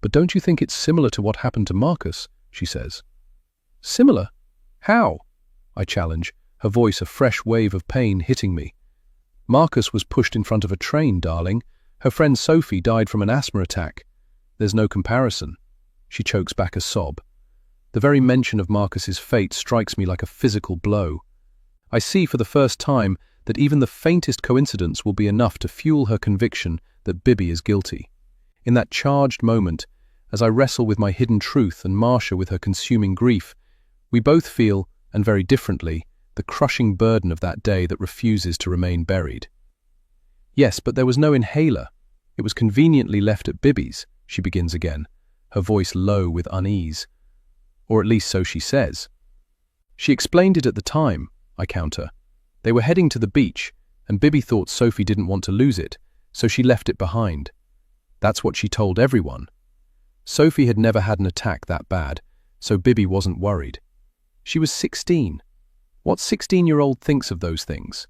But don't you think it's similar to what happened to Marcus? She says. Similar? How? I challenge, her voice a fresh wave of pain hitting me. Marcus was pushed in front of a train, darling. Her friend Sophie died from an asthma attack. There's no comparison. She chokes back a sob. The very mention of Marcus's fate strikes me like a physical blow. I see for the first time that even the faintest coincidence will be enough to fuel her conviction that Bibby is guilty. In that charged moment, as I wrestle with my hidden truth and Marcia with her consuming grief, we both feel, and very differently, the crushing burden of that day that refuses to remain buried. Yes, but there was no inhaler. It was conveniently left at Bibby's, she begins again, her voice low with unease. Or at least so she says. She explained it at the time, I counter. They were heading to the beach, and Bibby thought Sophie didn't want to lose it, so she left it behind. That's what she told everyone. Sophie had never had an attack that bad, so Bibby wasn't worried. She was 16. What 16-year-old thinks of those things?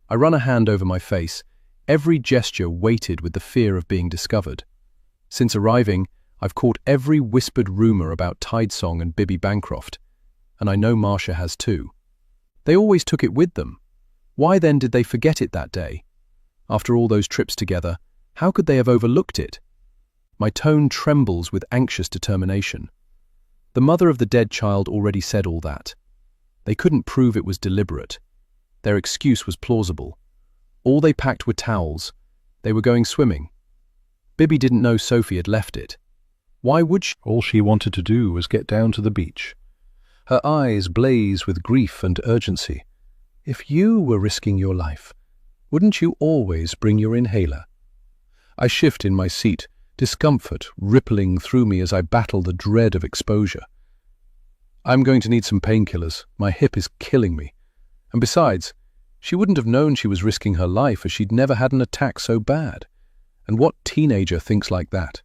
I run a hand over my face, every gesture weighted with the fear of being discovered. Since arriving, I've caught every whispered rumor about Tidesong and Bibby Bancroft, and I know Marcia has too. They always took it with them. Why then did they forget it that day? After all those trips together, how could they have overlooked it? My tone trembles with anxious determination. The mother of the dead child already said all that. They couldn't prove it was deliberate. Their excuse was plausible. All they packed were towels. They were going swimming. Bibby didn't know Sophie had left it. Why would she? All she wanted to do was get down to the beach. Her eyes blaze with grief and urgency. If you were risking your life, wouldn't you always bring your inhaler? I shift in my seat, discomfort rippling through me as I battle the dread of exposure. I'm going to need some painkillers. My hip is killing me. And besides, she wouldn't have known she was risking her life as she'd never had an attack so bad. And what teenager thinks like that?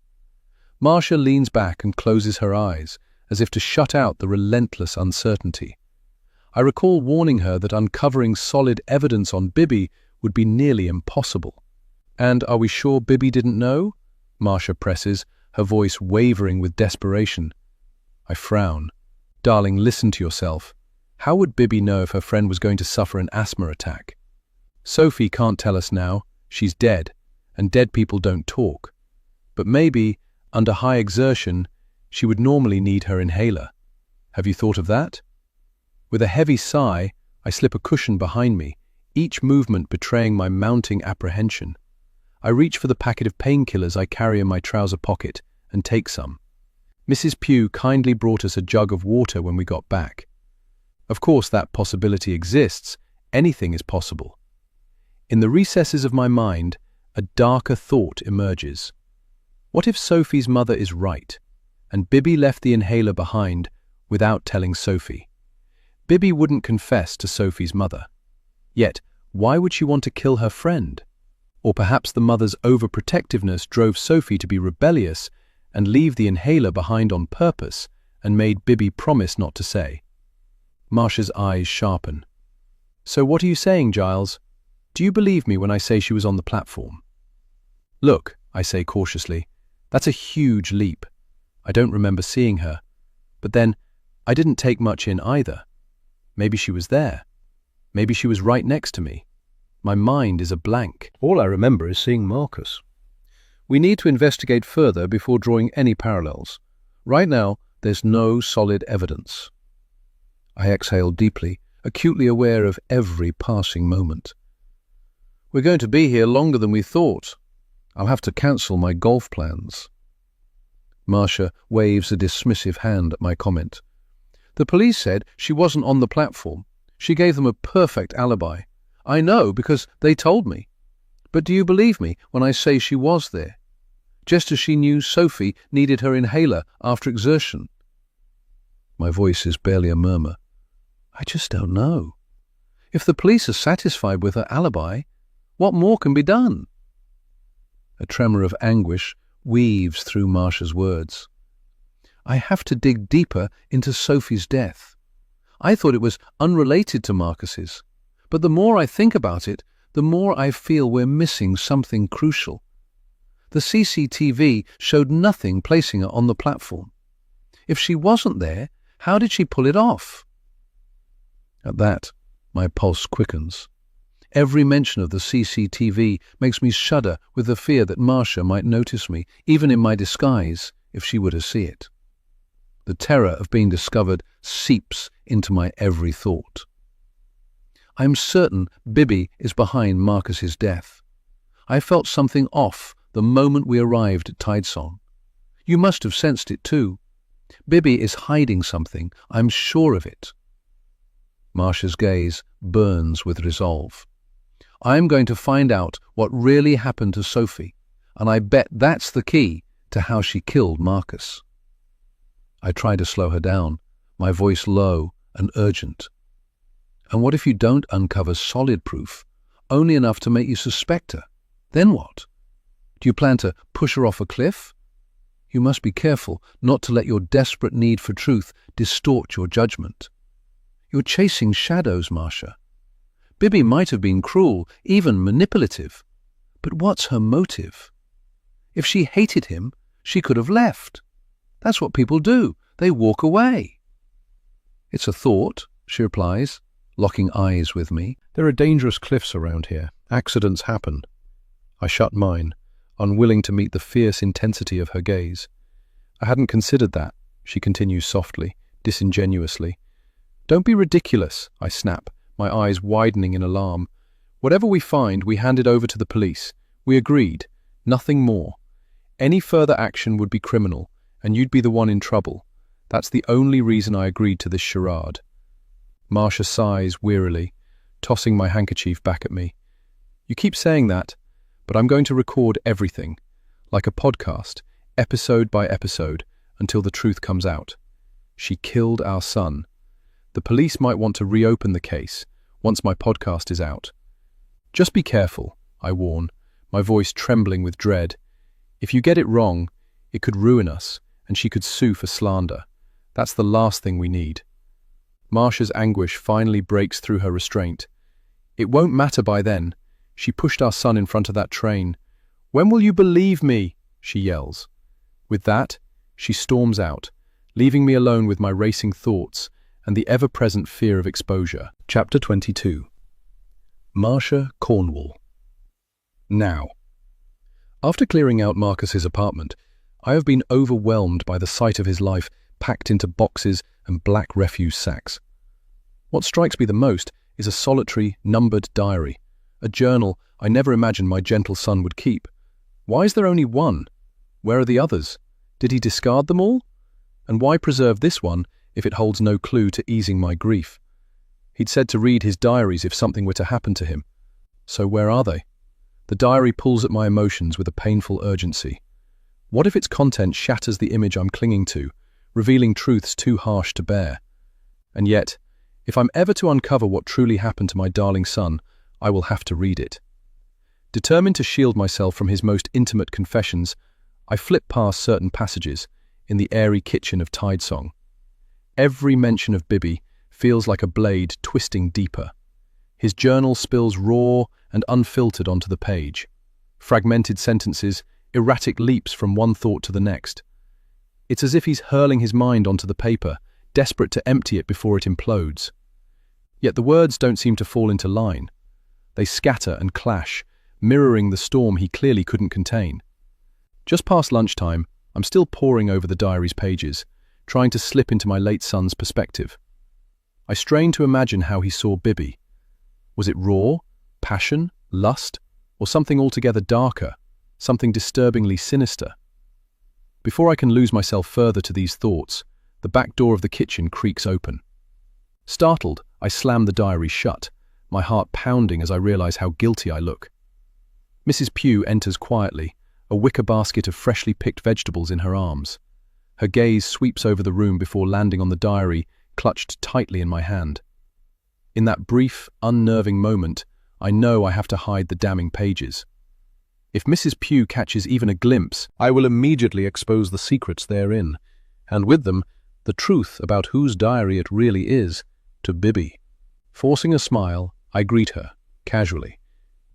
Marcia leans back and closes her eyes, as if to shut out the relentless uncertainty. I recall warning her that uncovering solid evidence on Bibby would be nearly impossible. And are we sure Bibby didn't know? Marcia presses, her voice wavering with desperation. I frown. Darling, listen to yourself. How would Bibby know if her friend was going to suffer an asthma attack? Sophie can't tell us now. She's dead, and dead people don't talk. But maybe, under high exertion, she would normally need her inhaler. Have you thought of that? With a heavy sigh, I slip a cushion behind me, each movement betraying my mounting apprehension. I reach for the packet of painkillers I carry in my trouser pocket and take some. Mrs. Pugh kindly brought us a jug of water when we got back. Of course, that possibility exists. Anything is possible. In the recesses of my mind, a darker thought emerges. What if Sophie's mother is right, and Bibby left the inhaler behind without telling Sophie? Bibby wouldn't confess to Sophie's mother. Yet, why would she want to kill her friend? Or perhaps the mother's overprotectiveness drove Sophie to be rebellious and leave the inhaler behind on purpose and made Bibby promise not to say. Marcia's eyes sharpen. So what are you saying, Giles? Do you believe me when I say she was on the platform? Look, I say cautiously, that's a huge leap. I don't remember seeing her. But then, I didn't take much in either. Maybe she was there. Maybe she was right next to me. My mind is a blank. All I remember is seeing Marcus. We need to investigate further before drawing any parallels. Right now, there's no solid evidence. I exhale deeply, acutely aware of every passing moment. We're going to be here longer than we thought. I'll have to cancel my golf plans. Marcia waves a dismissive hand at my comment. The police said she wasn't on the platform. She gave them a perfect alibi. I know because they told me. But do you believe me when I say she was there? Just as she knew Sophie needed her inhaler after exertion. My voice is barely a murmur. I just don't know. If the police are satisfied with her alibi, what more can be done? A tremor of anguish weaves through Marcia's words. I have to dig deeper into Sophie's death. I thought it was unrelated to Marcus's, but the more I think about it, the more I feel we're missing something crucial. The CCTV showed nothing placing her on the platform. If she wasn't there, how did she pull it off? At that, my pulse quickens. Every mention of the CCTV makes me shudder with the fear that Marcia might notice me, even in my disguise, if she were to see it. The terror of being discovered seeps into my every thought. I am certain Bibby is behind Marcus's death. I felt something off the moment we arrived at Tidesong. You must have sensed it too. Bibby is hiding something, I'm sure of it. Marcia's gaze burns with resolve. I am going to find out what really happened to Sophie, and I bet that's the key to how she killed Marcus. I try to slow her down, my voice low and urgent. And what if you don't uncover solid proof, only enough to make you suspect her? Then what? Do you plan to push her off a cliff? You must be careful not to let your desperate need for truth distort your judgment. You're chasing shadows, Marcia. Bibby might have been cruel, even manipulative. But what's her motive? If she hated him, she could have left. That's what people do. They walk away. It's a thought, she replies, locking eyes with me. There are dangerous cliffs around here. Accidents happen. I shut mine, unwilling to meet the fierce intensity of her gaze. I hadn't considered that, she continues softly, disingenuously. Don't be ridiculous, I snap, my eyes widening in alarm. Whatever we find, we hand it over to the police. We agreed. Nothing more. Any further action would be criminal, and you'd be the one in trouble. That's the only reason I agreed to this charade. Marcia sighs wearily, tossing my handkerchief back at me. You keep saying that, but I'm going to record everything, like a podcast, episode by episode, until the truth comes out. She killed our son. The police might want to reopen the case once my podcast is out. Just be careful, I warn, my voice trembling with dread. If you get it wrong, it could ruin us, and she could sue for slander. That's the last thing we need. Marcia's anguish finally breaks through her restraint. It won't matter by then. She pushed our son in front of that train. When will you believe me? She yells. With that, she storms out, leaving me alone with my racing thoughts and the ever-present fear of exposure. Chapter 22. Marcia Cornwall. Now. After clearing out Marcus's apartment, I have been overwhelmed by the sight of his life packed into boxes and black refuse sacks. What strikes me the most is a solitary, numbered diary, a journal I never imagined my gentle son would keep. Why is there only one? Where are the others? Did he discard them all? And why preserve this one if it holds no clue to easing my grief? He'd said to read his diaries if something were to happen to him. So where are they? The diary pulls at my emotions with a painful urgency. What if its content shatters the image I'm clinging to, revealing truths too harsh to bear? And yet, if I'm ever to uncover what truly happened to my darling son, I will have to read it. Determined to shield myself from his most intimate confessions, I flip past certain passages in the airy kitchen of Tidesong. Every mention of Bibby feels like a blade twisting deeper. His journal spills raw and unfiltered onto the page. Fragmented sentences, erratic leaps from one thought to the next. It's as if he's hurling his mind onto the paper, desperate to empty it before it implodes. Yet the words don't seem to fall into line. They scatter and clash, mirroring the storm he clearly couldn't contain. Just past lunchtime, I'm still poring over the diary's pages, trying to slip into my late son's perspective. I strain to imagine how he saw Bibby. Was it raw, passion, lust, or something altogether darker, something disturbingly sinister? Before I can lose myself further to these thoughts, the back door of the kitchen creaks open. Startled, I slam the diary shut, my heart pounding as I realize how guilty I look. Mrs. Pugh enters quietly, a wicker basket of freshly picked vegetables in her arms. Her gaze sweeps over the room before landing on the diary, clutched tightly in my hand. In that brief, unnerving moment, I know I have to hide the damning pages. If Mrs. Pugh catches even a glimpse, I will immediately expose the secrets therein, and with them, the truth about whose diary it really is, to Bibby. Forcing a smile, I greet her, casually.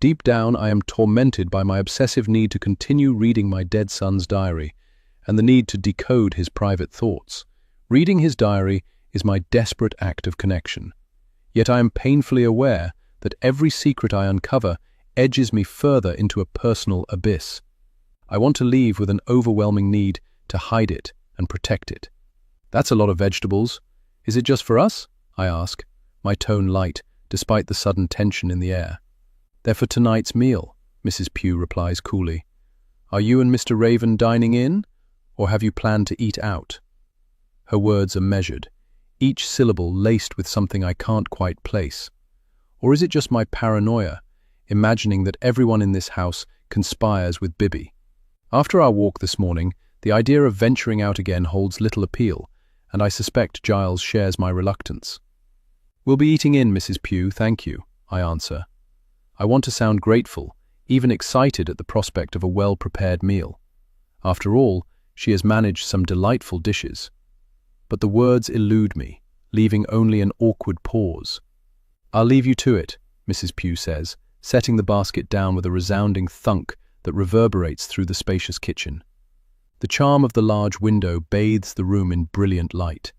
Deep down, I am tormented by my obsessive need to continue reading my dead son's diary, and the need to decode his private thoughts. Reading his diary is my desperate act of connection. Yet I am painfully aware that every secret I uncover edges me further into a personal abyss. I want to leave with an overwhelming need to hide it and protect it. That's a lot of vegetables. Is it just for us? I ask, my tone light, despite the sudden tension in the air. "They're for tonight's meal," Mrs. Pugh replies coolly. "Are you and Mr. Raven dining in, or have you planned to eat out?" Her words are measured, each syllable laced with something I can't quite place. Or is it just my paranoia, imagining that everyone in this house conspires with Bibby? After our walk this morning, the idea of venturing out again holds little appeal, and I suspect Giles shares my reluctance. "We'll be eating in, Mrs. Pugh, thank you," I answer. I want to sound grateful, even excited at the prospect of a well-prepared meal. After all, she has managed some delightful dishes. But the words elude me, leaving only an awkward pause. "I'll leave you to it," Mrs. Pugh says, setting the basket down with a resounding thunk that reverberates through the spacious kitchen. The charm of the large window bathes the room in brilliant light.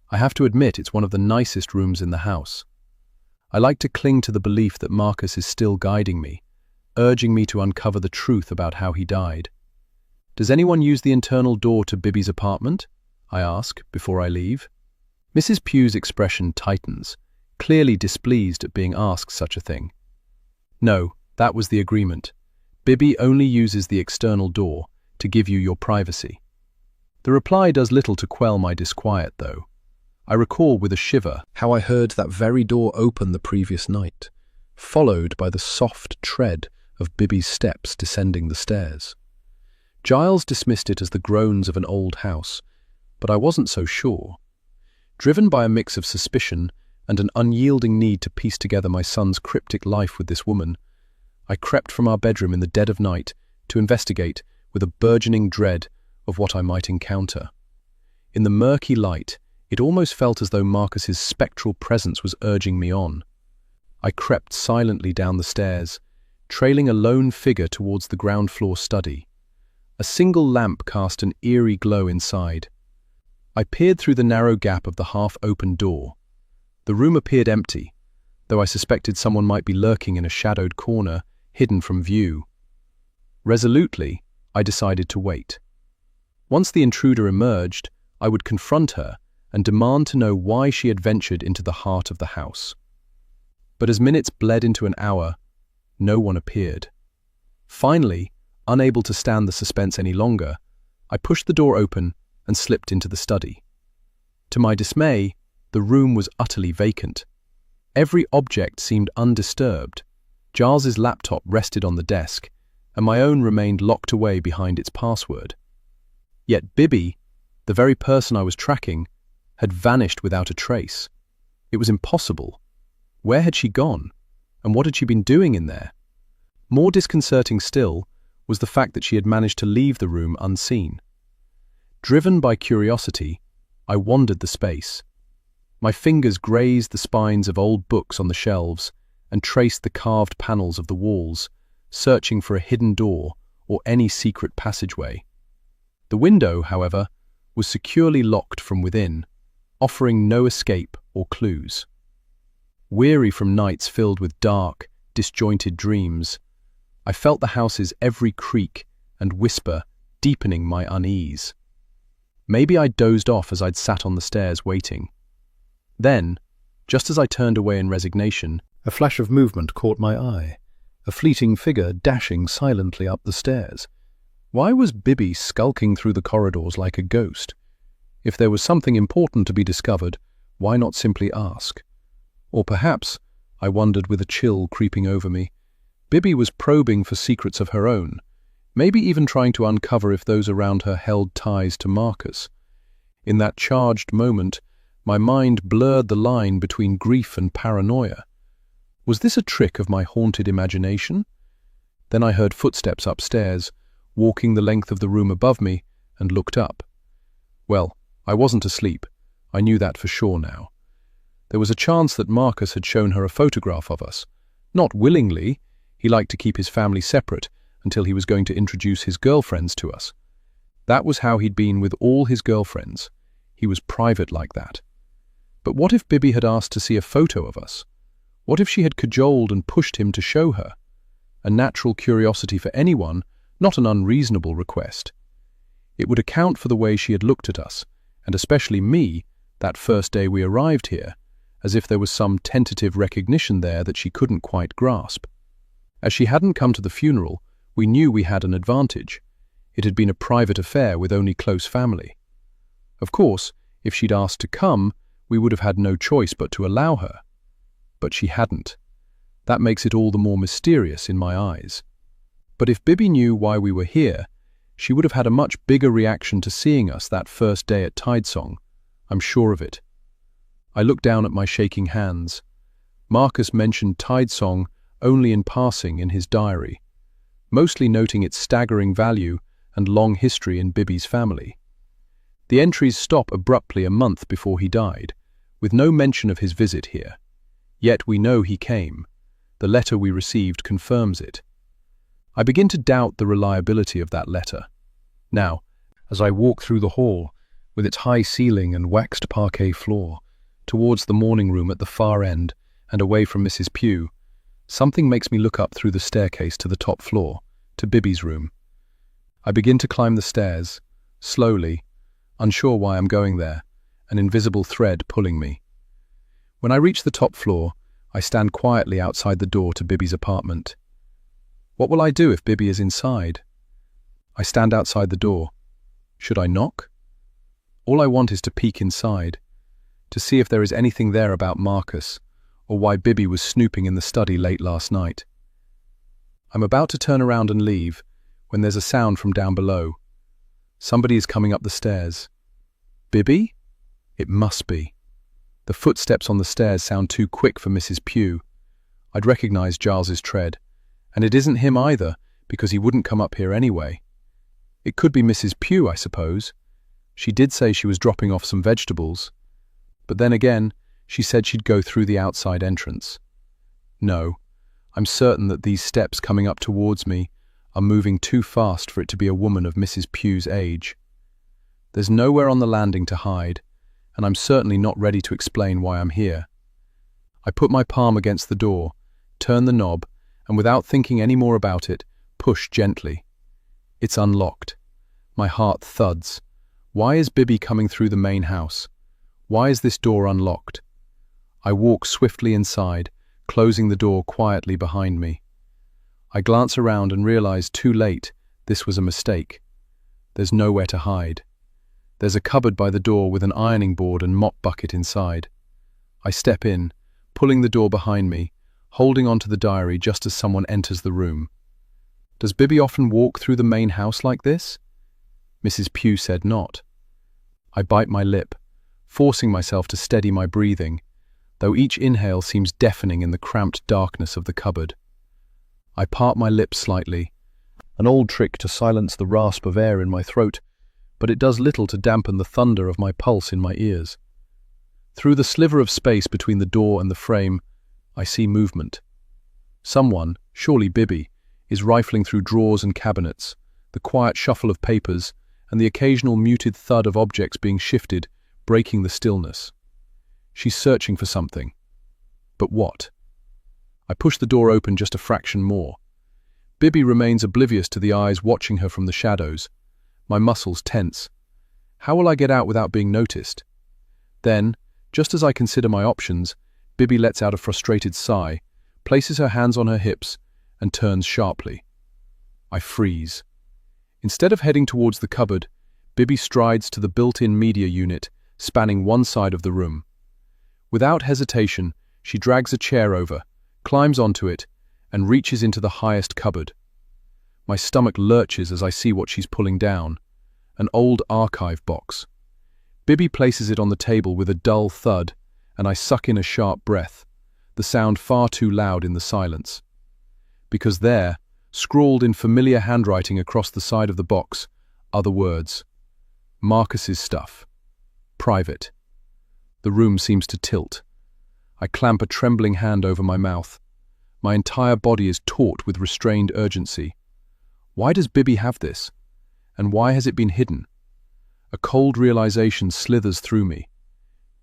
I have to admit it's one of the nicest rooms in the house. I like to cling to the belief that Marcus is still guiding me, urging me to uncover the truth about how he died. "Does anyone use the internal door to Bibby's apartment?" I ask before I leave. Mrs. Pugh's expression tightens, clearly displeased at being asked such a thing. "No, that was the agreement. Bibby only uses the external door to give you your privacy." The reply does little to quell my disquiet, though. I recall with a shiver how I heard that very door open the previous night, followed by the soft tread of Bibby's steps descending the stairs. Giles dismissed it as the groans of an old house, but I wasn't so sure. Driven by a mix of suspicion and an unyielding need to piece together my son's cryptic life with this woman, I crept from our bedroom in the dead of night to investigate with a burgeoning dread of what I might encounter. In the murky light, it almost felt as though Marcus's spectral presence was urging me on. I crept silently down the stairs, trailing a lone figure towards the ground floor study. A single lamp cast an eerie glow inside. I peered through the narrow gap of the half-opened door. The room appeared empty, though I suspected someone might be lurking in a shadowed corner, hidden from view. Resolutely, I decided to wait. Once the intruder emerged, I would confront her and demand to know why she had ventured into the heart of the house. But as minutes bled into an hour, no one appeared. Finally, unable to stand the suspense any longer, I pushed the door open and slipped into the study. To my dismay, the room was utterly vacant. Every object seemed undisturbed. Giles's laptop rested on the desk, and my own remained locked away behind its password. Yet Bibby, the very person I was tracking, had vanished without a trace. It was impossible. Where had she gone? And what had she been doing in there? More disconcerting still was the fact that she had managed to leave the room unseen. Driven by curiosity, I wandered the space. My fingers grazed the spines of old books on the shelves and traced the carved panels of the walls, searching for a hidden door or any secret passageway. The window, however, was securely locked from within, offering no escape or clues. Weary from nights filled with dark, disjointed dreams, I felt the house's every creak and whisper deepening my unease. Maybe I dozed off as I'd sat on the stairs waiting. Then, just as I turned away in resignation, a flash of movement caught my eye, a fleeting figure dashing silently up the stairs. Why was Bibby skulking through the corridors like a ghost? If there was something important to be discovered, why not simply ask? Or perhaps, I wondered with a chill creeping over me, Bibby was probing for secrets of her own, maybe even trying to uncover if those around her held ties to Marcus. In that charged moment, my mind blurred the line between grief and paranoia. Was this a trick of my haunted imagination? Then I heard footsteps upstairs, walking the length of the room above me, and looked up. Well, I wasn't asleep. I knew that for sure now. There was a chance that Marcus had shown her a photograph of us. Not willingly. He liked to keep his family separate until he was going to introduce his girlfriends to us. That was how he'd been with all his girlfriends. He was private like that. But what if Bibby had asked to see a photo of us? What if she had cajoled and pushed him to show her? A natural curiosity for anyone, not an unreasonable request. It would account for the way she had looked at us, and especially me, that first day we arrived here, as if there was some tentative recognition there that she couldn't quite grasp. As she hadn't come to the funeral, we knew we had an advantage. It had been a private affair with only close family. Of course, if she'd asked to come, we would have had no choice but to allow her. But she hadn't. That makes it all the more mysterious in my eyes. But if Bibby knew why we were here, she would have had a much bigger reaction to seeing us that first day at Tidesong. I'm sure of it. I looked down at my shaking hands. Marcus mentioned Tidesong only in passing in his diary, mostly noting its staggering value and long history in Bibby's family. The entries stop abruptly a month before he died, with no mention of his visit here. Yet we know he came. The letter we received confirms it. I begin to doubt the reliability of that letter. Now, as I walk through the hall, with its high ceiling and waxed parquet floor, towards the morning room at the far end and away from Mrs. Pugh, something makes me look up through the staircase to the top floor, to Bibby's room. I begin to climb the stairs, slowly, unsure why I'm going there, an invisible thread pulling me. When I reach the top floor, I stand quietly outside the door to Bibby's apartment. What will I do if Bibby is inside? I stand outside the door. Should I knock? All I want is to peek inside, to see if there is anything there about Marcus, or why Bibby was snooping in the study late last night. I'm about to turn around and leave, when there's a sound from down below. Somebody is coming up the stairs. Bibby? It must be. The footsteps on the stairs sound too quick for Mrs. Pugh. I'd recognize Giles's tread. And it isn't him either, because he wouldn't come up here anyway. It could be Mrs. Pugh, I suppose. She did say she was dropping off some vegetables. But then again, she said she'd go through the outside entrance. No, I'm certain that these steps coming up towards me are moving too fast for it to be a woman of Mrs. Pugh's age. There's nowhere on the landing to hide, and I'm certainly not ready to explain why I'm here. I put my palm against the door, turn the knob, and without thinking any more about it, push gently. It's unlocked. My heart thuds. Why is Bibby coming through the main house? Why is this door unlocked? I walk swiftly inside, closing the door quietly behind me. I glance around and realize too late this was a mistake. There's nowhere to hide. There's a cupboard by the door with an ironing board and mop bucket inside. I step in, pulling the door behind me, holding onto the diary just as someone enters the room. Does Bibby often walk through the main house like this? Mrs. Pugh said not. I bite my lip, forcing myself to steady my breathing, though each inhale seems deafening in the cramped darkness of the cupboard. I part my lips slightly, an old trick to silence the rasp of air in my throat, but it does little to dampen the thunder of my pulse in my ears. Through the sliver of space between the door and the frame, I see movement. Someone, surely Bibby, is rifling through drawers and cabinets, the quiet shuffle of papers, and the occasional muted thud of objects being shifted, breaking the stillness. She's searching for something. But what? I push the door open just a fraction more. Bibby remains oblivious to the eyes watching her from the shadows. My muscles tense. How will I get out without being noticed? Then, just as I consider my options, Bibby lets out a frustrated sigh, places her hands on her hips, and turns sharply. I freeze. Instead of heading towards the cupboard, Bibby strides to the built-in media unit, spanning one side of the room. Without hesitation, she drags a chair over, climbs onto it, and reaches into the highest cupboard. My stomach lurches as I see what she's pulling down, an old archive box. Bibby places it on the table with a dull thud, and I suck in a sharp breath, the sound far too loud in the silence. Because there, scrawled in familiar handwriting across the side of the box, are the words, Marcus's stuff. Private. The room seems to tilt. I clamp a trembling hand over my mouth. My entire body is taut with restrained urgency. Why does Bibby have this? And why has it been hidden? A cold realization slithers through me.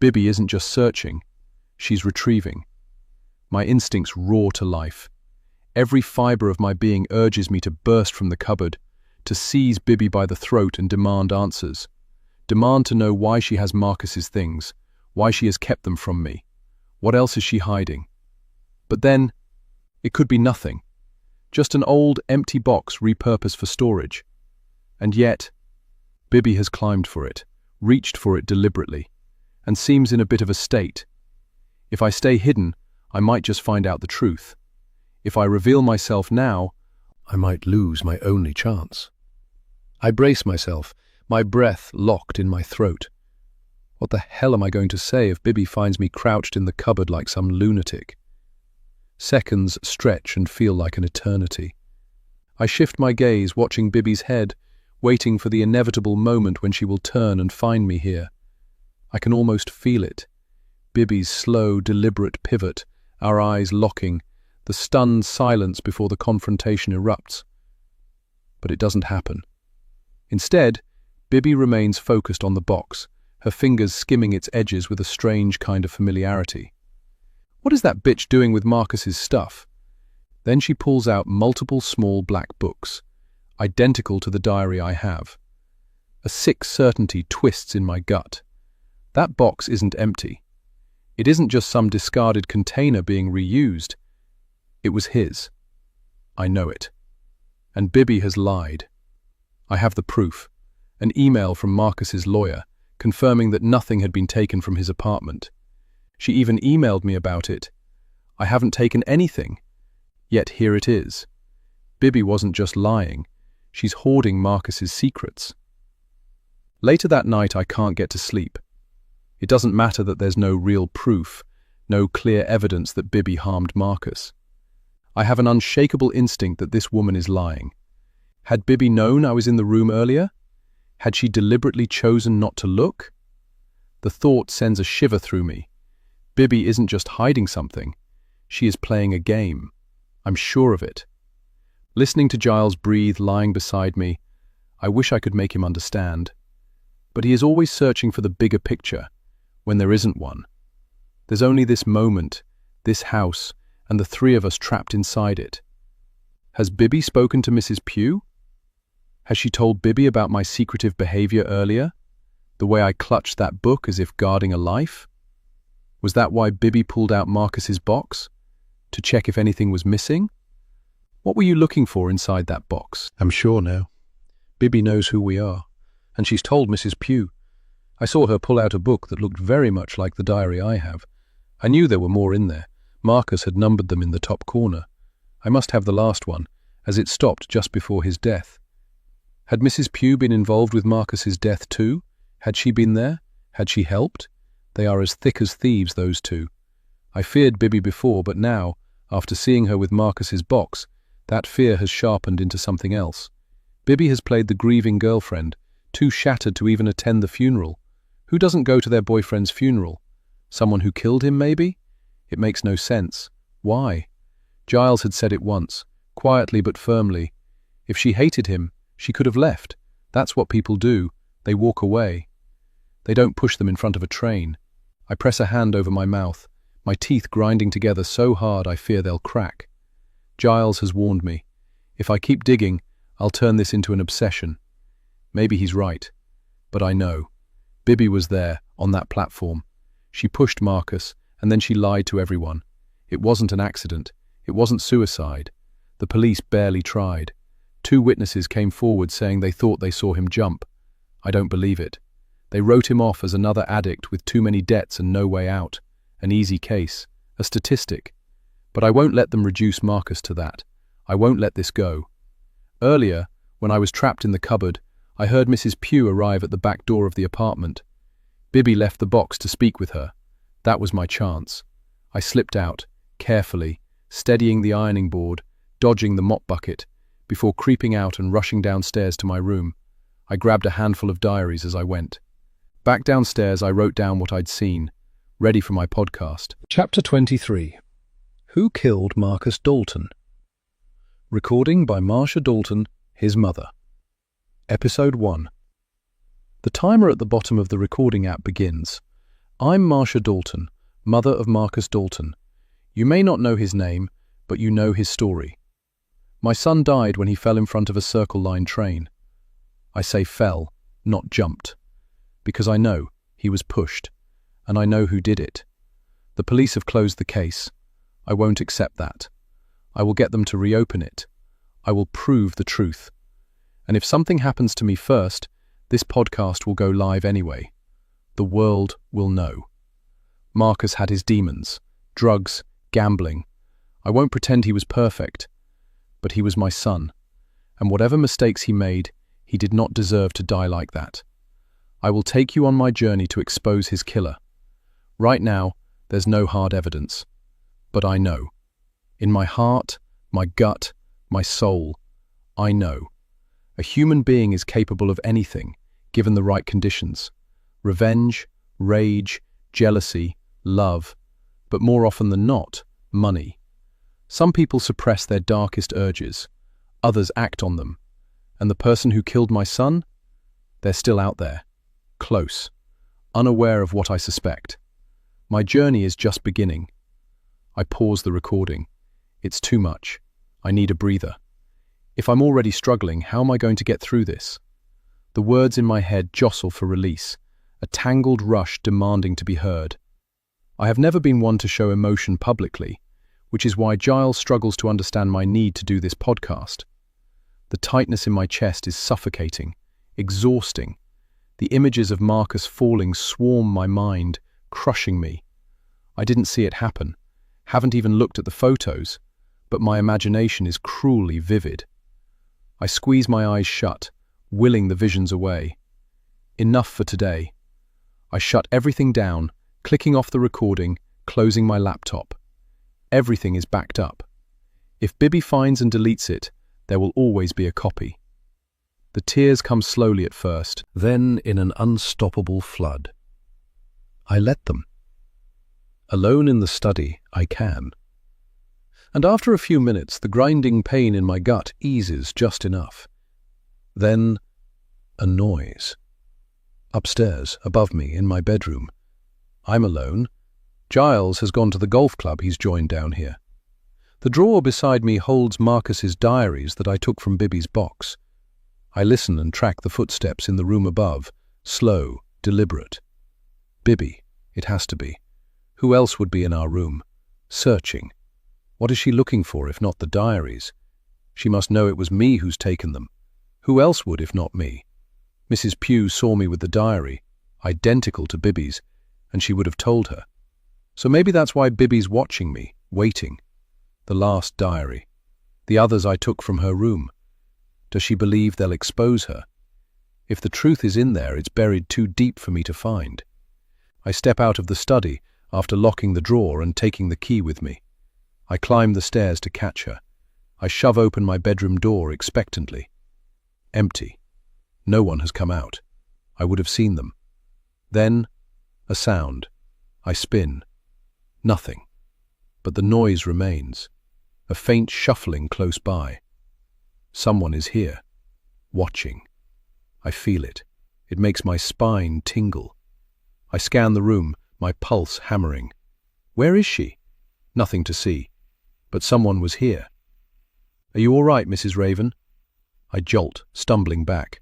Bibby isn't just searching, she's retrieving. My instincts roar to life. Every fiber of my being urges me to burst from the cupboard, to seize Bibby by the throat and demand answers. Demand to know why she has Marcus's things, why she has kept them from me, What else is she hiding? But then, it could be nothing. Just an old, empty box repurposed for storage. And yet, Bibi has climbed for it, reached for it deliberately, and seems in a bit of a state. If I stay hidden, I might just find out the truth. If I reveal myself now, I might lose my only chance. I brace myself, my breath locked in my throat. What the hell am I going to say if Bibi finds me crouched in the cupboard like some lunatic? Seconds stretch and feel like an eternity. I shift my gaze, watching Bibi's head, waiting for the inevitable moment when she will turn and find me here. I can almost feel it. Bibi's slow, deliberate pivot, our eyes locking, the stunned silence before the confrontation erupts. But it doesn't happen. Instead, Bibi remains focused on the box, her fingers skimming its edges with a strange kind of familiarity. What is that bitch doing with Marcus's stuff? Then she pulls out multiple small black books, identical to the diary I have. A sick certainty twists in my gut. That box isn't empty. It isn't just some discarded container being reused. It was his. I know it. And Bibi has lied. I have the proof. An email from Marcus's lawyer, confirming that nothing had been taken from his apartment. She even emailed me about it. I haven't taken anything. Yet here it is. Bibi wasn't just lying. She's hoarding Marcus's secrets. Later that night, I can't get to sleep. It doesn't matter that there's no real proof, no clear evidence that Bibi harmed Marcus. I have an unshakable instinct that this woman is lying. Had Bibi known I was in the room earlier? Had she deliberately chosen not to look? The thought sends a shiver through me. Bibi isn't just hiding something. She is playing a game. I'm sure of it. Listening to Giles breathe lying beside me, I wish I could make him understand. But he is always searching for the bigger picture, when there isn't one. There's only this moment, this house, and the three of us trapped inside it. Has Bibi spoken to Mrs. Pugh? Has she told Bibi about my secretive behavior earlier? The way I clutched that book as if guarding a life? Was that why Bibi pulled out Marcus's box? To check if anything was missing? What were you looking for inside that box? I'm sure now. Bibi knows who we are, and she's told Mrs. Pugh. I saw her pull out a book that looked very much like the diary I have. I knew there were more in there. Marcus had numbered them in the top corner. I must have the last one, as it stopped just before his death. Had Mrs. Pugh been involved with Marcus's death too? Had she been there? Had she helped? They are as thick as thieves, those two. I feared Bibi before, but now, after seeing her with Marcus's box, that fear has sharpened into something else. Bibi has played the grieving girlfriend, too shattered to even attend the funeral. Who doesn't go to their boyfriend's funeral? Someone who killed him, maybe? It makes no sense. Why? Giles had said it once, quietly but firmly. If she hated him, she could have left. That's what people do. They walk away. They don't push them in front of a train. I press a hand over my mouth, my teeth grinding together so hard I fear they'll crack. Giles has warned me. If I keep digging, I'll turn this into an obsession. Maybe he's right. But I know. Bibi was there, on that platform. She pushed Marcus, and then she lied to everyone. It wasn't an accident. It wasn't suicide. The police barely tried. 2 witnesses came forward saying they thought they saw him jump. I don't believe it. They wrote him off as another addict with too many debts and no way out. An easy case. A statistic. But I won't let them reduce Marcus to that. I won't let this go. Earlier, when I was trapped in the cupboard, I heard Mrs. Pugh arrive at the back door of the apartment. Bibi left the box to speak with her. That was my chance. I slipped out, carefully, steadying the ironing board, dodging the mop bucket, before creeping out and rushing downstairs to my room. I grabbed a handful of diaries as I went. Back downstairs, I wrote down what I'd seen, ready for my podcast. Chapter 23. Who Killed Marcus Dalton? Recording by Marcia Dalton, his mother. Episode 1. The timer at the bottom of the recording app begins. I'm Marcia Dalton, mother of Marcus Dalton. You may not know his name, but you know his story. My son died when he fell in front of a Circle Line train. I say fell, not jumped, because I know he was pushed, and I know who did it. The police have closed the case. I won't accept that. I will get them to reopen it. I will prove the truth. And if something happens to me first, this podcast will go live anyway. The world will know. Marcus had his demons, drugs, gambling. I won't pretend he was perfect, but he was my son. And whatever mistakes he made, he did not deserve to die like that. I will take you on my journey to expose his killer. Right now, there's no hard evidence. But I know. In my heart, my gut, my soul, I know. A human being is capable of anything, given the right conditions. Revenge, rage, jealousy, love, but more often than not, money. Some people suppress their darkest urges. Others act on them. And the person who killed my son? They're still out there. Close. Unaware of what I suspect. My journey is just beginning. I pause the recording. It's too much. I need a breather. If I'm already struggling, how am I going to get through this? The words in my head jostle for release, a tangled rush demanding to be heard. I have never been one to show emotion publicly, which is why Giles struggles to understand my need to do this podcast. The tightness in my chest is suffocating, exhausting. The images of Marcus falling swarm my mind, crushing me. I didn't see it happen, haven't even looked at the photos, but my imagination is cruelly vivid. I squeeze my eyes shut, willing the visions away. Enough for today. I shut everything down, clicking off the recording, closing my laptop. Everything is backed up. If Bibby finds and deletes it, there will always be a copy. The tears come slowly at first, then in an unstoppable flood. I let them. Alone in the study, I can. And after a few minutes, the grinding pain in my gut eases just enough. Then, a noise. Upstairs, above me, in my bedroom. I'm alone. Giles has gone to the golf club he's joined down here. The drawer beside me holds Marcus's diaries that I took from Bibby's box. I listen and track the footsteps in the room above, slow, deliberate. Bibby, it has to be. Who else would be in our room? Searching. What is she looking for if not the diaries? She must know it was me who's taken them. Who else would if not me? Mrs. Pugh saw me with the diary, identical to Bibby's, and she would have told her. So maybe that's why Bibby's watching me, waiting. The last diary. The others I took from her room. Does she believe they'll expose her? If the truth is in there, it's buried too deep for me to find. I step out of the study after locking the drawer and taking the key with me. I climb the stairs to catch her. I shove open my bedroom door expectantly. Empty. No one has come out. I would have seen them. Then, a sound. I spin. Nothing. But the noise remains. A faint shuffling close by. Someone is here. Watching. I feel it. It makes my spine tingle. I scan the room, my pulse hammering. Where is she? Nothing to see. But someone was here. Are you all right, Mrs. Raven? I jolt, stumbling back.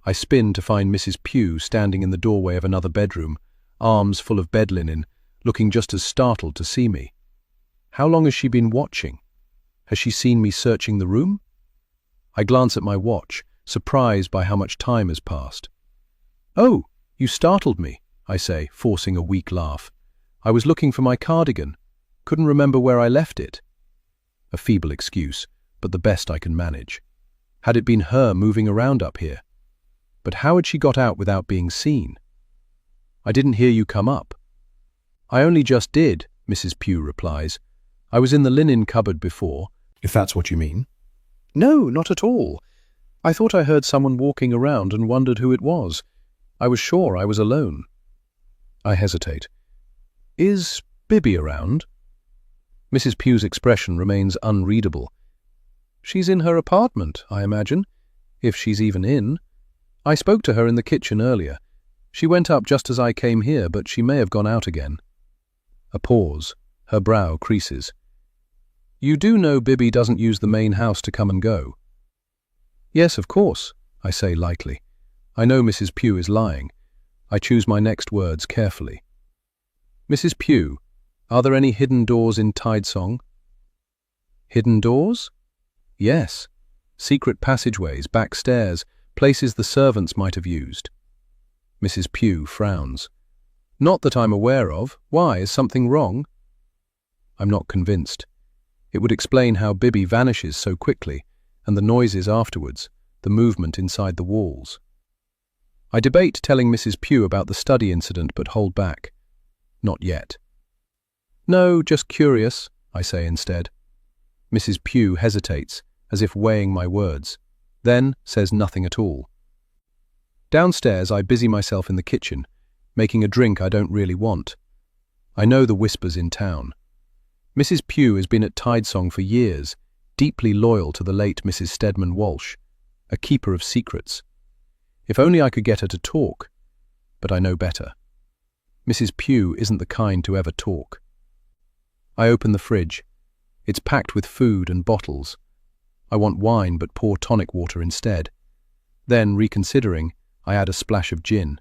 I spin to find Mrs. Pugh standing in the doorway of another bedroom, arms full of bed linen, looking just as startled to see me. How long has she been watching? Has she seen me searching the room? I glance at my watch, surprised by how much time has passed. Oh, you startled me, I say, forcing a weak laugh. I was looking for my cardigan. Couldn't remember where I left it. A feeble excuse, but the best I can manage. Had it been her moving around up here? But how had she got out without being seen? I didn't hear you come up. I only just did, Mrs. Pugh replies. I was in the linen cupboard before. If that's what you mean. No, not at all. I thought I heard someone walking around and wondered who it was. I was sure I was alone. I hesitate. Is Bibby around? Mrs. Pugh's expression remains unreadable. She's in her apartment, I imagine, if she's even in. I spoke to her in the kitchen earlier. She went up just as I came here, but she may have gone out again. A pause. Her brow creases. You do know Bibby doesn't use the main house to come and go? Yes, of course, I say lightly. I know Mrs. Pugh is lying. I choose my next words carefully. Mrs. Pugh, Are there any hidden doors in Tidesong? Hidden doors? Yes. Secret passageways, back stairs, places the servants might have used. Mrs. Pugh frowns. Not that I'm aware of. Why? Is something wrong? I'm not convinced. It would explain how Bibby vanishes so quickly, and the noises afterwards, the movement inside the walls. I debate telling Mrs. Pugh about the study incident, but hold back. Not yet. No, just curious, I say instead. Mrs. Pugh hesitates, as if weighing my words, then says nothing at all. Downstairs, I busy myself in the kitchen, making a drink I don't really want. I know the whispers in town. Mrs. Pugh has been at Tidesong for years, deeply loyal to the late Mrs. Stedman Walsh, a keeper of secrets. If only I could get her to talk, but I know better. Mrs. Pugh isn't the kind to ever talk. I open the fridge. It's packed with food and bottles. I want wine but pour tonic water instead. Then, reconsidering, I add a splash of gin.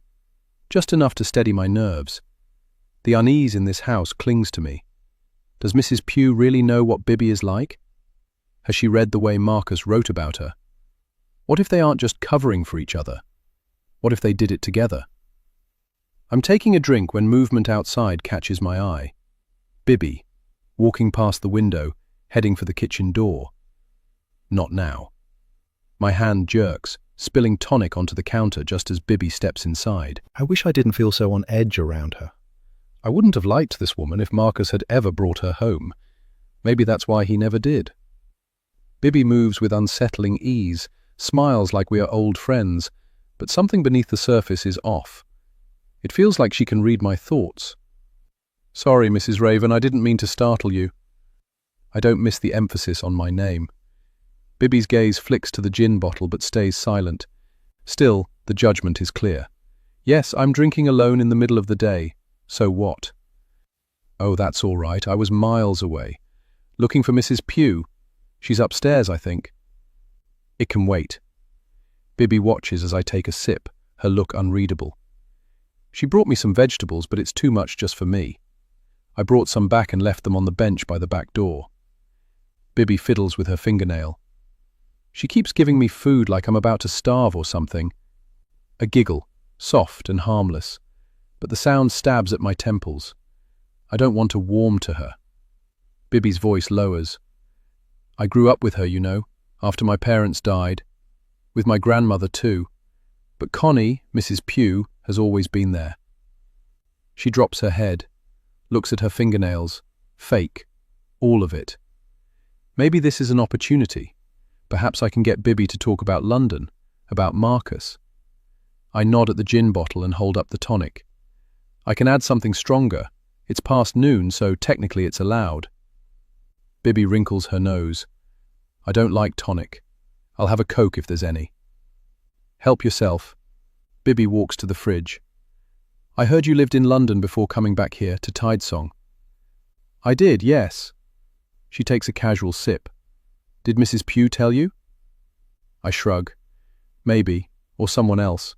Just enough to steady my nerves. The unease in this house clings to me. Does Mrs. Pugh really know what Bibby is like? Has she read the way Marcus wrote about her? What if they aren't just covering for each other? What if they did it together? I'm taking a drink when movement outside catches my eye. Bibby, walking past the window, heading for the kitchen door. Not now. My hand jerks, spilling tonic onto the counter just as Bibby steps inside. I wish I didn't feel so on edge around her. I wouldn't have liked this woman if Marcus had ever brought her home. Maybe that's why he never did. Bibby moves with unsettling ease, smiles like we are old friends, but something beneath the surface is off. It feels like she can read my thoughts. Sorry, Mrs. Raven, I didn't mean to startle you. I don't miss the emphasis on my name. Bibby's gaze flicks to the gin bottle but stays silent. Still, the judgment is clear. Yes, I'm drinking alone in the middle of the day. So what? Oh, that's all right. I was miles away. Looking for Mrs. Pugh. She's upstairs, I think. It can wait. Bibby watches as I take a sip, her look unreadable. She brought me some vegetables, but it's too much just for me. I brought some back and left them on the bench by the back door. Bibby fiddles with her fingernail. She keeps giving me food like I'm about to starve or something. A giggle, soft and harmless, but the sound stabs at my temples. I don't want to warm to her. Bibby's voice lowers. I grew up with her, you know, after my parents died. With my grandmother too. But Connie, Mrs. Pugh, has always been there. She drops her head, looks at her fingernails. Fake. All of it. Maybe this is an opportunity. Perhaps I can get Bibby to talk about London, about Marcus. I nod at the gin bottle and hold up the tonic. I can add something stronger. It's past noon, so technically it's allowed. Bibby wrinkles her nose. I don't like tonic. I'll have a Coke if there's any. Help yourself. Bibby walks to the fridge. I heard you lived in London before coming back here to Tidesong. I did, yes. She takes a casual sip. Did Mrs. Pugh tell you? I shrug. Maybe, or someone else.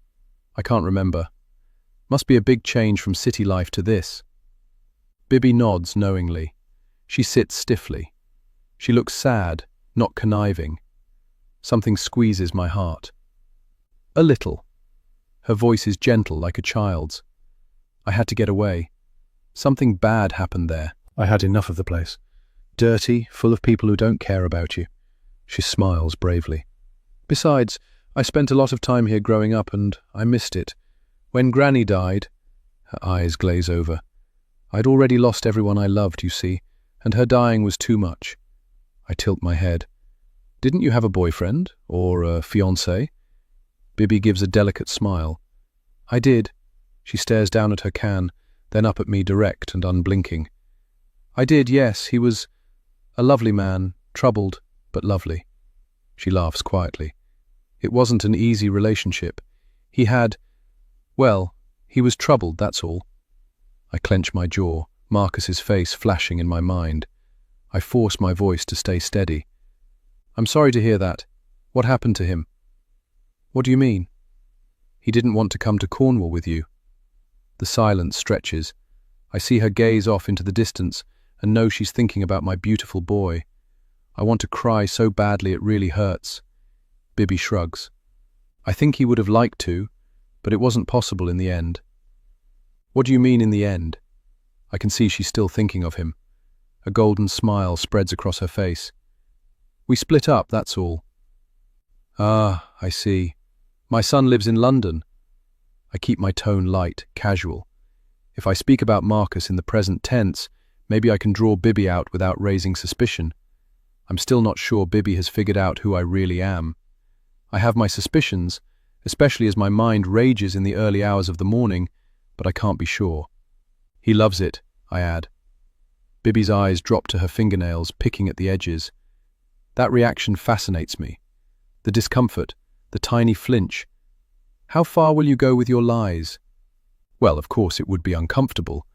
I can't remember. Must be a big change from city life to this. Bibby nods knowingly. She sits stiffly. She looks sad, not conniving. Something squeezes my heart. A little. Her voice is gentle like a child's. I had to get away. Something bad happened there. I had enough of the place. Dirty, full of people who don't care about you. She smiles bravely. Besides, I spent a lot of time here growing up and I missed it. When Granny died, her eyes glaze over. I'd already lost everyone I loved, you see, and her dying was too much. I tilt my head. Didn't you have a boyfriend? Or a fiancé? Bibby gives a delicate smile. I did. She stares down at her can, then up at me direct and unblinking. I did, yes. He was a lovely man, troubled, but lovely. She laughs quietly. It wasn't an easy relationship. He was troubled, that's all. I clench my jaw, Marcus's face flashing in my mind. I force my voice to stay steady. I'm sorry to hear that. What happened to him? What do you mean? He didn't want to come to Cornwall with you. The silence stretches. I see her gaze off into the distance and know she's thinking about my beautiful boy. I want to cry so badly it really hurts. Bibby shrugs. I think he would have liked to, but it wasn't possible in the end. What do you mean in the end? I can see she's still thinking of him. A golden smile spreads across her face. We split up, that's all. Ah, I see. My son lives in London. I keep my tone light, casual. If I speak about Marcus in the present tense, maybe I can draw Bibby out without raising suspicion. I'm still not sure Bibby has figured out who I really am. I have my suspicions, especially as my mind rages in the early hours of the morning, but I can't be sure. He loves it, I add. Bibby's eyes drop to her fingernails, picking at the edges. That reaction fascinates me. The discomfort, the tiny flinch. How far will you go with your lies? Well, of course it would be uncomfortable,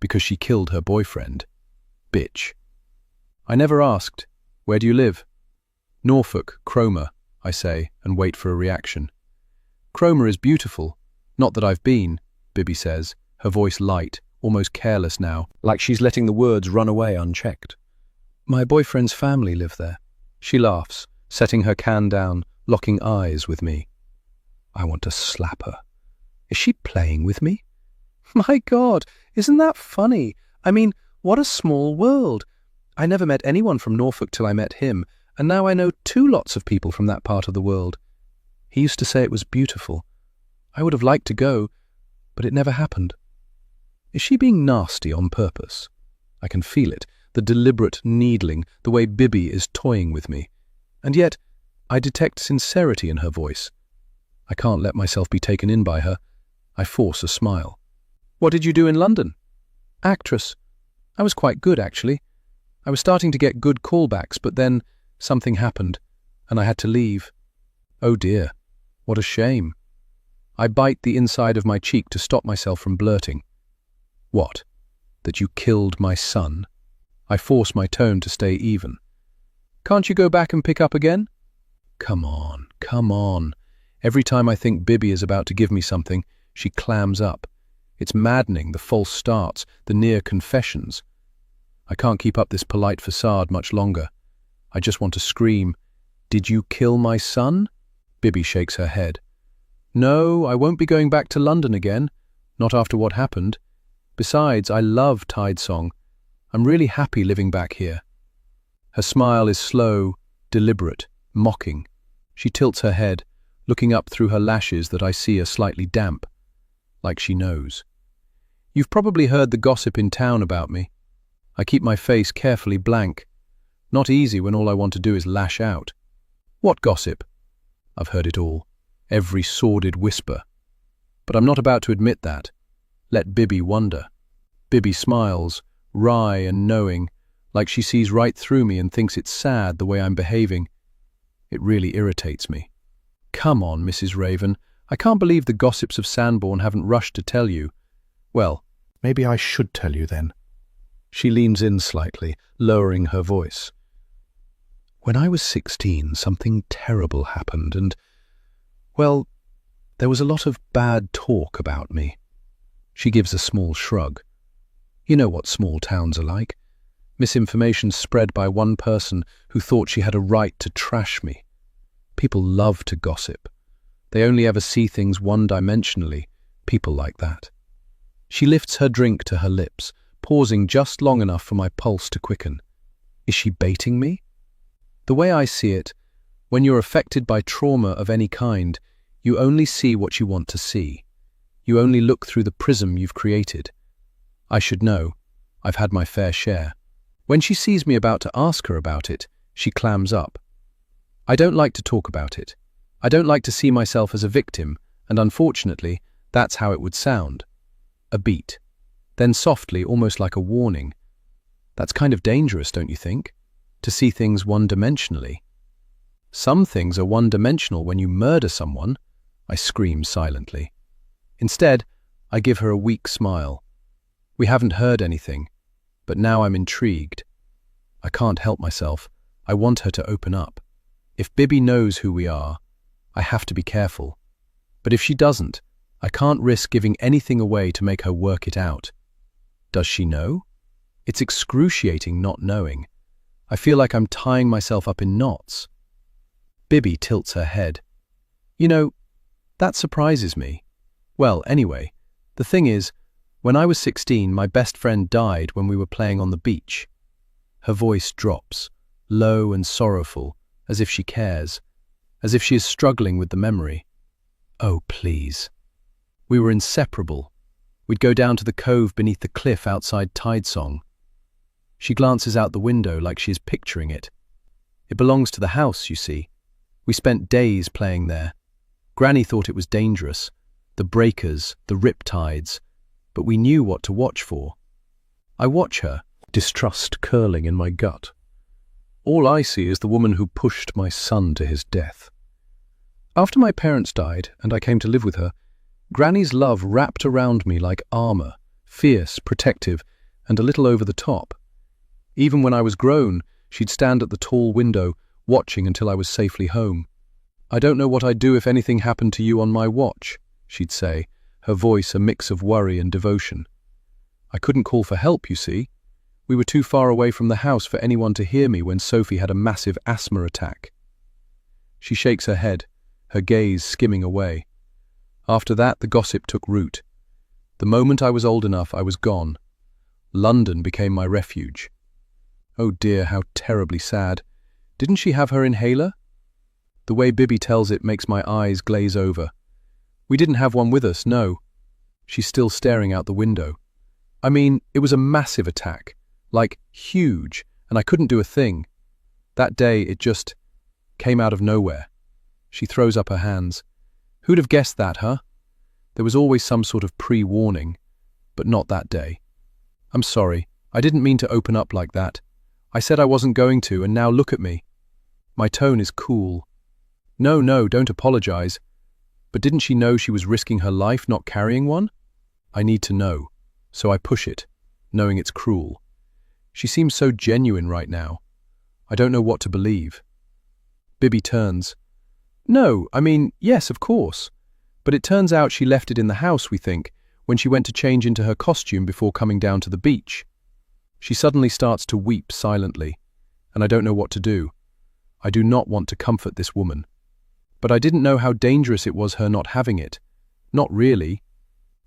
because she killed her boyfriend. Bitch. I never asked. Where do you live? Norfolk, Cromer, I say, and wait for a reaction. Cromer is beautiful. Not that I've been, Bibby says, her voice light, almost careless now, like she's letting the words run away unchecked. My boyfriend's family live there. She laughs, setting her can down, locking eyes with me. I want to slap her. Is she playing with me? My God, isn't that funny? I mean, what a small world. I never met anyone from Norfolk till I met him, and now I know 2 lots of people from that part of the world. He used to say it was beautiful. I would have liked to go, but it never happened. Is she being nasty on purpose? I can feel it, the deliberate needling, the way Bibby is toying with me. And yet, I detect sincerity in her voice. I can't let myself be taken in by her. I force a smile. What did you do in London? Actress. I was quite good, actually. I was starting to get good callbacks, but then something happened, and I had to leave. Oh dear, what a shame. I bite the inside of my cheek to stop myself from blurting. What? That you killed my son? I force my tone to stay even. Can't you go back and pick up again? Come on, come on. Every time I think Bibby is about to give me something, she clams up. It's maddening, the false starts, the near confessions. I can't keep up this polite facade much longer. I just want to scream, "Did you kill my son?" Bibby shakes her head. No, I won't be going back to London again. Not after what happened. Besides, I love Tide Song. I'm really happy living back here. Her smile is slow, deliberate, mocking. She tilts her head, looking up through her lashes that I see are slightly damp, like she knows. You've probably heard the gossip in town about me. I keep my face carefully blank. Not easy when all I want to do is lash out. What gossip? I've heard it all. Every sordid whisper. But I'm not about to admit that. Let Bibby wonder. Bibby smiles, wry and knowing, like she sees right through me and thinks it's sad the way I'm behaving. It really irritates me. Come on, Mrs. Raven. I can't believe the gossips of Sanborn haven't rushed to tell you. Well, maybe I should tell you then. She leans in slightly, lowering her voice. When I was 16, something terrible happened and, well, there was a lot of bad talk about me. She gives a small shrug. You know what small towns are like. Misinformation spread by one person who thought she had a right to trash me. People love to gossip. They only ever see things one-dimensionally, people like that. She lifts her drink to her lips, pausing just long enough for my pulse to quicken. Is she baiting me? The way I see it, when you're affected by trauma of any kind, you only see what you want to see. You only look through the prism you've created. I should know. I've had my fair share. When she sees me about to ask her about it, she clams up. I don't like to talk about it. I don't like to see myself as a victim, and unfortunately, that's how it would sound. A beat. Then softly, almost like a warning. That's kind of dangerous, don't you think? To see things one-dimensionally. Some things are one-dimensional when you murder someone, I scream silently. Instead, I give her a weak smile. We haven't heard anything, but now I'm intrigued. I can't help myself. I want her to open up. If Bibby knows who we are, I have to be careful. But if she doesn't, I can't risk giving anything away to make her work it out. Does she know? It's excruciating not knowing. I feel like I'm tying myself up in knots. Bibby tilts her head. You know, that surprises me. Well, anyway, the thing is, when I was 16, my best friend died when we were playing on the beach. Her voice drops, low and sorrowful, as if she cares, as if she is struggling with the memory. Oh, please. We were inseparable. We'd go down to the cove beneath the cliff outside Tidesong. She glances out the window like she is picturing it. It belongs to the house, you see. We spent days playing there. Granny thought it was dangerous, the breakers, the riptides, but we knew what to watch for. I watch her, distrust curling in my gut. All I see is the woman who pushed my son to his death. After my parents died and I came to live with her, Granny's love wrapped around me like armor, fierce, protective, and a little over the top. Even when I was grown, she'd stand at the tall window, watching until I was safely home. I don't know what I'd do if anything happened to you on my watch, she'd say, her voice a mix of worry and devotion. I couldn't call for help, you see. We were too far away from the house for anyone to hear me when Sophie had a massive asthma attack. She shakes her head, her gaze skimming away. After that, the gossip took root. The moment I was old enough, I was gone. London became my refuge. Oh dear, how terribly sad. Didn't she have her inhaler? The way Bibby tells it makes my eyes glaze over. We didn't have one with us, no. She's still staring out the window. I mean, it was a massive attack. Like, huge, and I couldn't do a thing. That day, it just came out of nowhere. She throws up her hands. Who'd have guessed that, huh? There was always some sort of pre-warning, but not that day. I'm sorry, I didn't mean to open up like that. I said I wasn't going to, and now look at me. My tone is cool. No, don't apologize. But didn't she know she was risking her life not carrying one? I need to know, so I push it, knowing it's cruel. She seems so genuine right now. I don't know what to believe. Bibby turns. No, I mean, yes, of course. But it turns out she left it in the house, we think, when she went to change into her costume before coming down to the beach. She suddenly starts to weep silently, and I don't know what to do. I do not want to comfort this woman. But I didn't know how dangerous it was her not having it. Not really.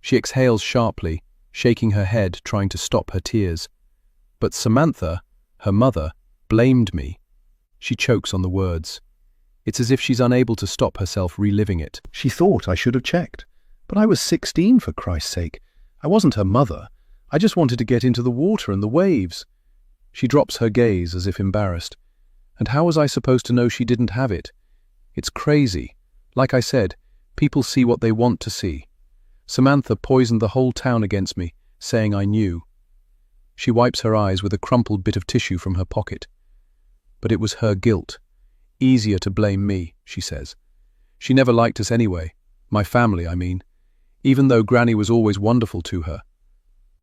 She exhales sharply, shaking her head, trying to stop her tears. But Samantha, her mother, blamed me. She chokes on the words. It's as if she's unable to stop herself reliving it. She thought I should have checked. But I was 16, for Christ's sake. I wasn't her mother. I just wanted to get into the water and the waves. She drops her gaze as if embarrassed. And how was I supposed to know she didn't have it? It's crazy. Like I said, people see what they want to see. Samantha poisoned the whole town against me, saying I knew. She wipes her eyes with a crumpled bit of tissue from her pocket. But it was her guilt. Easier to blame me, she says. She never liked us anyway. My family, I mean. Even though Granny was always wonderful to her.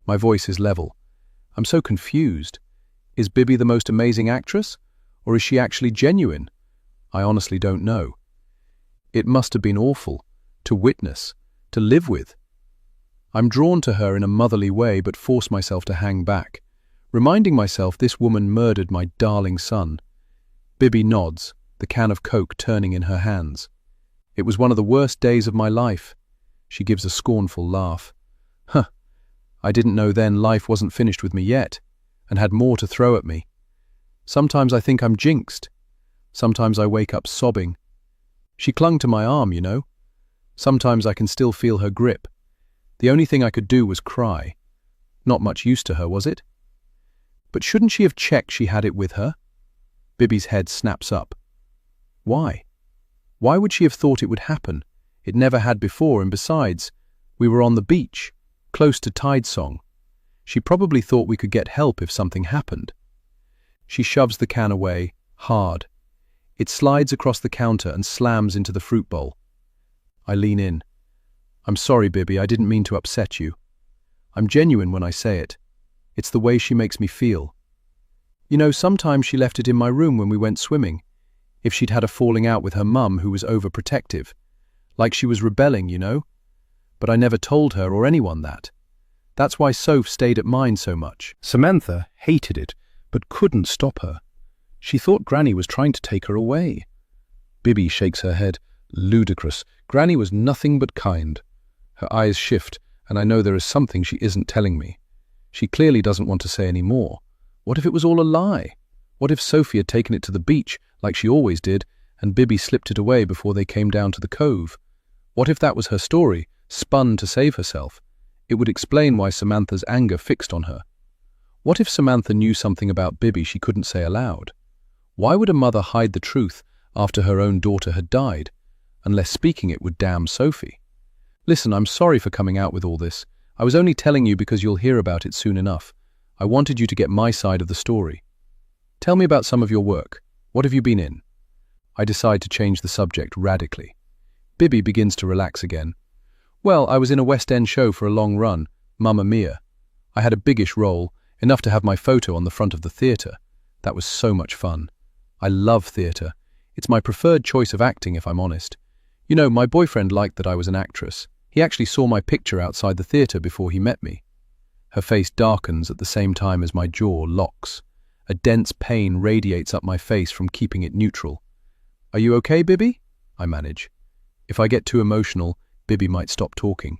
My voice is level. I'm so confused. Is Bibby the most amazing actress? Or is she actually genuine? I honestly don't know. It must have been awful. To witness. To live with. I'm drawn to her in a motherly way but force myself to hang back, reminding myself this woman murdered my darling son. Bibby nods, the can of Coke turning in her hands. It was one of the worst days of my life. She gives a scornful laugh. Huh, I didn't know then life wasn't finished with me yet, and had more to throw at me. Sometimes I think I'm jinxed. Sometimes I wake up sobbing. She clung to my arm, you know. Sometimes I can still feel her grip. The only thing I could do was cry. Not much use to her, was it? But shouldn't she have checked she had it with her? Bibby's head snaps up. Why? Why would she have thought it would happen? It never had before, and besides, we were on the beach, close to Tidesong. She probably thought we could get help if something happened. She shoves the can away, hard. It slides across the counter and slams into the fruit bowl. I lean in. I'm sorry, Bibby, I didn't mean to upset you. I'm genuine when I say it. It's the way she makes me feel. You know, sometimes she left it in my room when we went swimming, if she'd had a falling out with her mum who was overprotective. Like she was rebelling, you know. But I never told her or anyone that. That's why Soph stayed at mine so much. Samantha hated it, but couldn't stop her. She thought Granny was trying to take her away. Bibby shakes her head. Ludicrous. Granny was nothing but kind. Her eyes shift, and I know there is something she isn't telling me. She clearly doesn't want to say any more. What if it was all a lie? What if Sophie had taken it to the beach, like she always did, and Bibby slipped it away before they came down to the cove? What if that was her story, spun to save herself? It would explain why Samantha's anger fixed on her. What if Samantha knew something about Bibby she couldn't say aloud? Why would a mother hide the truth after her own daughter had died, unless speaking it would damn Sophie? Listen, I'm sorry for coming out with all this. I was only telling you because you'll hear about it soon enough. I wanted you to get my side of the story. Tell me about some of your work. What have you been in? I decide to change the subject radically. Bibby begins to relax again. Well, I was in a West End show for a long run, Mamma Mia. I had a biggish role, enough to have my photo on the front of the theatre. That was so much fun. I love theatre. It's my preferred choice of acting, if I'm honest. You know, my boyfriend liked that I was an actress. He actually saw my picture outside the theatre before he met me. Her face darkens at the same time as my jaw locks. A dense pain radiates up my face from keeping it neutral. Are you okay, Bibby? I manage. If I get too emotional, Bibby might stop talking.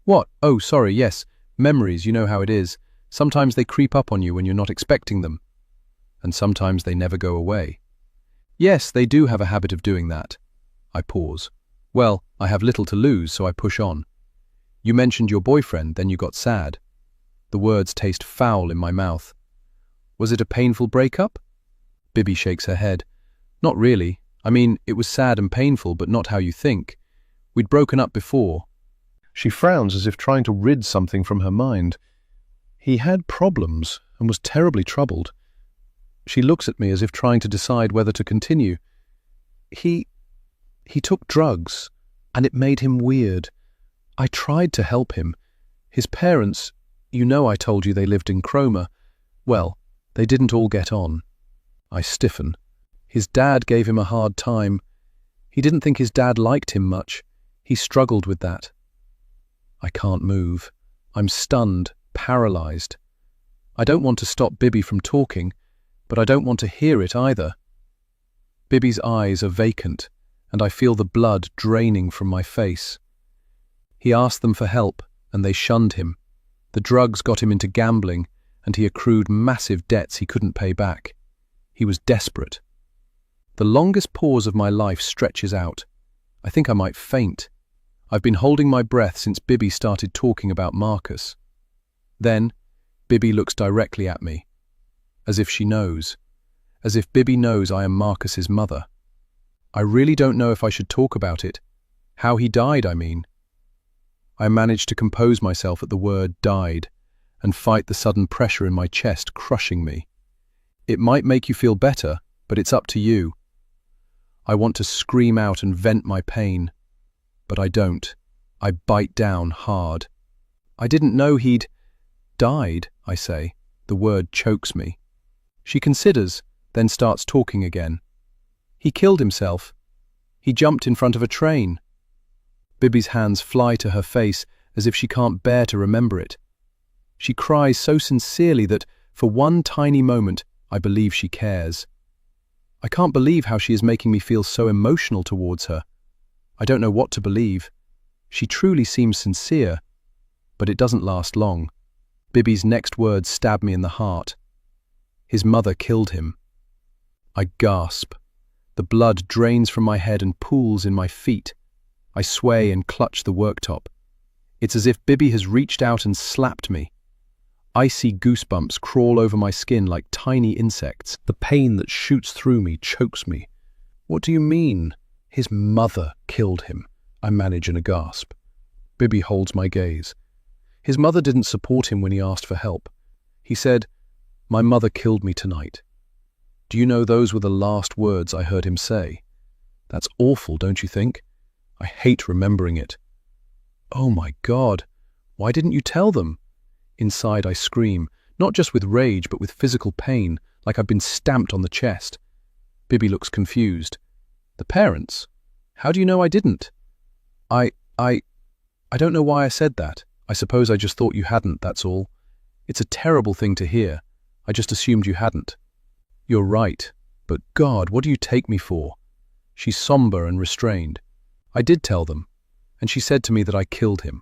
What? Oh, sorry, yes. Memories, you know how it is. Sometimes they creep up on you when you're not expecting them. And sometimes they never go away. Yes, they do have a habit of doing that. I pause. Well, I have little to lose, so I push on. You mentioned your boyfriend, then you got sad. The words taste foul in my mouth. Was it a painful breakup? Bibby shakes her head. Not really. I mean, it was sad and painful, but not how you think. We'd broken up before. She frowns as if trying to rid something from her mind. He had problems and was terribly troubled. She looks at me as if trying to decide whether to continue. He took drugs, and it made him weird. I tried to help him. His parents, you know I told you they lived in Cromer. Well, they didn't all get on. I stiffen. His dad gave him a hard time. He didn't think his dad liked him much. He struggled with that. I can't move. I'm stunned, paralyzed. I don't want to stop Bibby from talking, but I don't want to hear it either. Bibby's eyes are vacant, and I feel the blood draining from my face. He asked them for help, and they shunned him. The drugs got him into gambling, and he accrued massive debts he couldn't pay back. He was desperate. The longest pause of my life stretches out. I think I might faint. I've been holding my breath since Bibby started talking about Marcus. Then, Bibby looks directly at me, as if she knows, as if Bibby knows I am Marcus's mother. I really don't know if I should talk about it. How he died, I mean. I managed to compose myself at the word died and fight the sudden pressure in my chest crushing me. It might make you feel better, but it's up to you. I want to scream out and vent my pain, but I don't. I bite down hard. I didn't know he'd died, I say. The word chokes me. She considers, then starts talking again. He killed himself. He jumped in front of a train. Bibby's hands fly to her face as if she can't bear to remember it. She cries so sincerely that, for one tiny moment, I believe she cares. I can't believe how she is making me feel so emotional towards her. I don't know what to believe. She truly seems sincere, but it doesn't last long. Bibby's next words stab me in the heart. His mother killed him. I gasp. The blood drains from my head and pools in my feet. I sway and clutch the worktop. It's as if Bibby has reached out and slapped me. Icy goosebumps crawl over my skin like tiny insects. The pain that shoots through me chokes me. What do you mean? His mother killed him, I manage in a gasp. Bibby holds my gaze. His mother didn't support him when he asked for help. He said, "My mother killed me tonight." Do you know those were the last words I heard him say? That's awful, don't you think? I hate remembering it. Oh my God, why didn't you tell them? Inside I scream, not just with rage but with physical pain, like I've been stamped on the chest. Bibby looks confused. The parents? How do you know I didn't? I don't know why I said that. I suppose I just thought you hadn't, that's all. It's a terrible thing to hear. I just assumed you hadn't. You're right, but God, what do you take me for? She's somber and restrained. I did tell them, and she said to me that I killed him.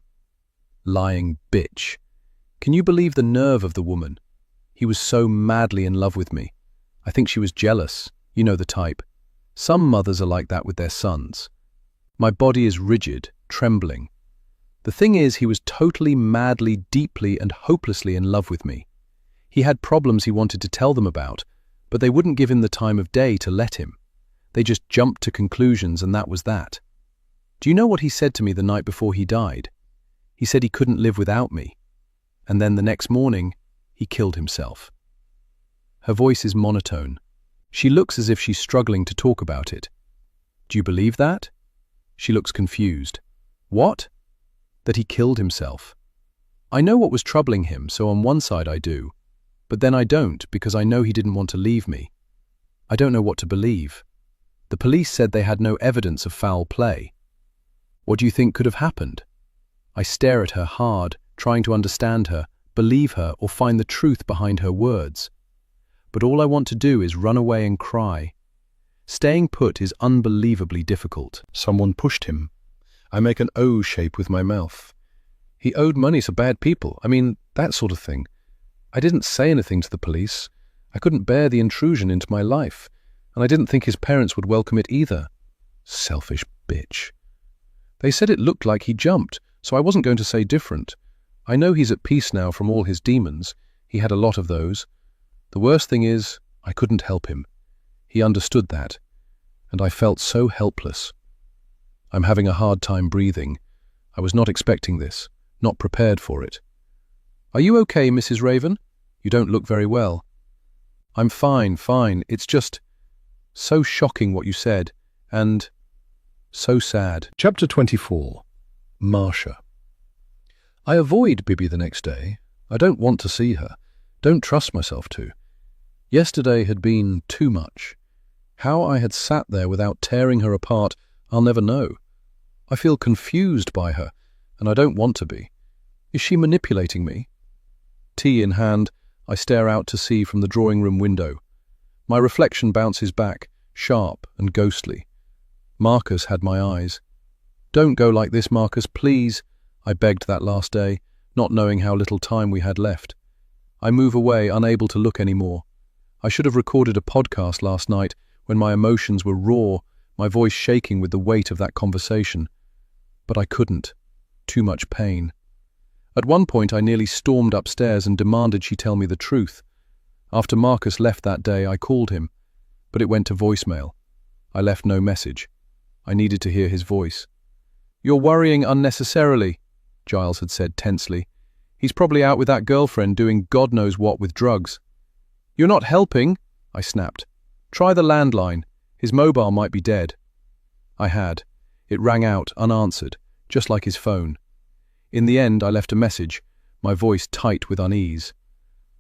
Lying bitch. Can you believe the nerve of the woman? He was so madly in love with me. I think she was jealous. You know the type. Some mothers are like that with their sons. My body is rigid, trembling. The thing is, he was totally, madly, deeply, and hopelessly in love with me. He had problems he wanted to tell them about, but they wouldn't give him the time of day to let him. They just jumped to conclusions, and that was that. Do you know what he said to me the night before he died? He said he couldn't live without me. And then the next morning, he killed himself. Her voice is monotone. She looks as if she's struggling to talk about it. Do you believe that? She looks confused. What? That he killed himself. I know what was troubling him, so on one side I do. But then I don't, because I know he didn't want to leave me. I don't know what to believe. The police said they had no evidence of foul play. What do you think could have happened? I stare at her hard, trying to understand her, believe her, or find the truth behind her words. But all I want to do is run away and cry. Staying put is unbelievably difficult. Someone pushed him. I make an O shape with my mouth. He owed money to bad people. I mean, that sort of thing. I didn't say anything to the police. I couldn't bear the intrusion into my life, and I didn't think his parents would welcome it either. Selfish bitch. They said it looked like he jumped, so I wasn't going to say different. I know he's at peace now from all his demons. He had a lot of those. The worst thing is, I couldn't help him. He understood that, and I felt so helpless. I'm having a hard time breathing. I was not expecting this, not prepared for it. Are you okay, Mrs. Raven? You don't look very well. I'm fine. It's just so shocking what you said, and so sad. Chapter 24. Marcia. I avoid Bibi the next day. I don't want to see her. Don't trust myself to. Yesterday had been too much. How I had sat there without tearing her apart, I'll never know. I feel confused by her, and I don't want to be. Is she manipulating me? Tea in hand, I stare out to sea from the drawing-room window. My reflection bounces back, sharp and ghostly. Marcus had my eyes. Don't go like this, Marcus, please, I begged that last day, not knowing how little time we had left. I move away, unable to look anymore. I should have recorded a podcast last night when my emotions were raw, my voice shaking with the weight of that conversation. But I couldn't. Too much pain. At one point I nearly stormed upstairs and demanded she tell me the truth. After Marcus left that day, I called him, but it went to voicemail. I left no message. I needed to hear his voice. You're worrying unnecessarily, Giles had said tensely. He's probably out with that girlfriend doing God knows what with drugs. You're not helping, I snapped. Try the landline. His mobile might be dead. I had. It rang out, unanswered, just like his phone. In the end, I left a message, my voice tight with unease.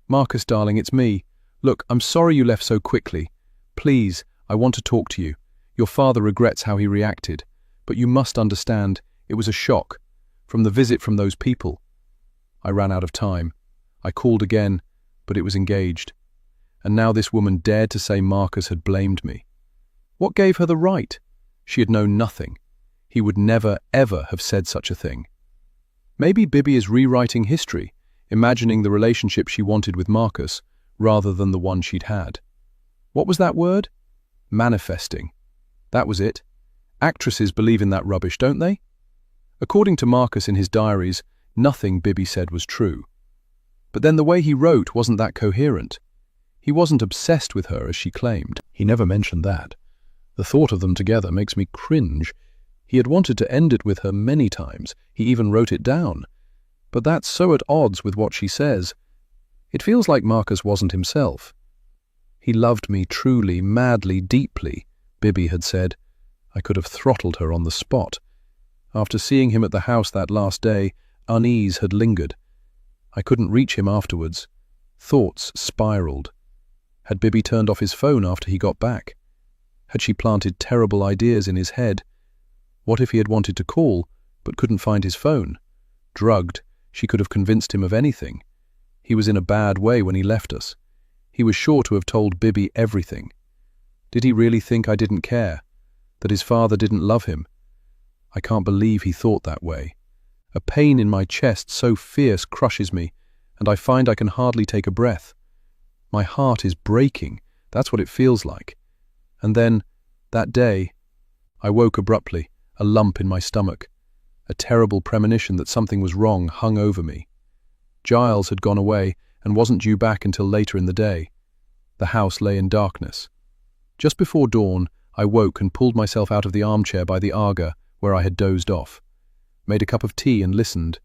Marcus, darling, it's me. Look, I'm sorry you left so quickly. Please, I want to talk to you. Your father regrets how he reacted, but you must understand, it was a shock, from the visit from those people. I ran out of time. I called again, but it was engaged. And now this woman dared to say Marcus had blamed me. What gave her the right? She had known nothing. He would never, ever have said such a thing. Maybe Bibi is rewriting history, imagining the relationship she wanted with Marcus, rather than the one she'd had. What was that word? Manifesting. That was it. Actresses believe in that rubbish, don't they? According to Marcus in his diaries, nothing Bibi said was true. But then the way he wrote wasn't that coherent. He wasn't obsessed with her as she claimed. He never mentioned that. The thought of them together makes me cringe. He had wanted to end it with her many times. He even wrote it down. But that's so at odds with what she says. It feels like Marcus wasn't himself. He loved me truly, madly, deeply, Bibi had said. I could have throttled her on the spot. After seeing him at the house that last day, unease had lingered. I couldn't reach him afterwards. Thoughts spiraled. Had Bibi turned off his phone after he got back? Had she planted terrible ideas in his head? What if he had wanted to call, but couldn't find his phone? Drugged, She could have convinced him of anything. He was in a bad way when he left us. He was sure to have told Bibby everything. Did he really think I didn't care? That his father didn't love him? I can't believe he thought that way. A pain in my chest so fierce crushes me, and I find I can hardly take a breath. My heart is breaking, that's what it feels like. And then, that day, I woke abruptly, a lump in my stomach. A terrible premonition that something was wrong hung over me. Giles had gone away and wasn't due back until later in the day. The house lay in darkness. Just before dawn, I woke and pulled myself out of the armchair by the Aga where I had dozed off, made a cup of tea and listened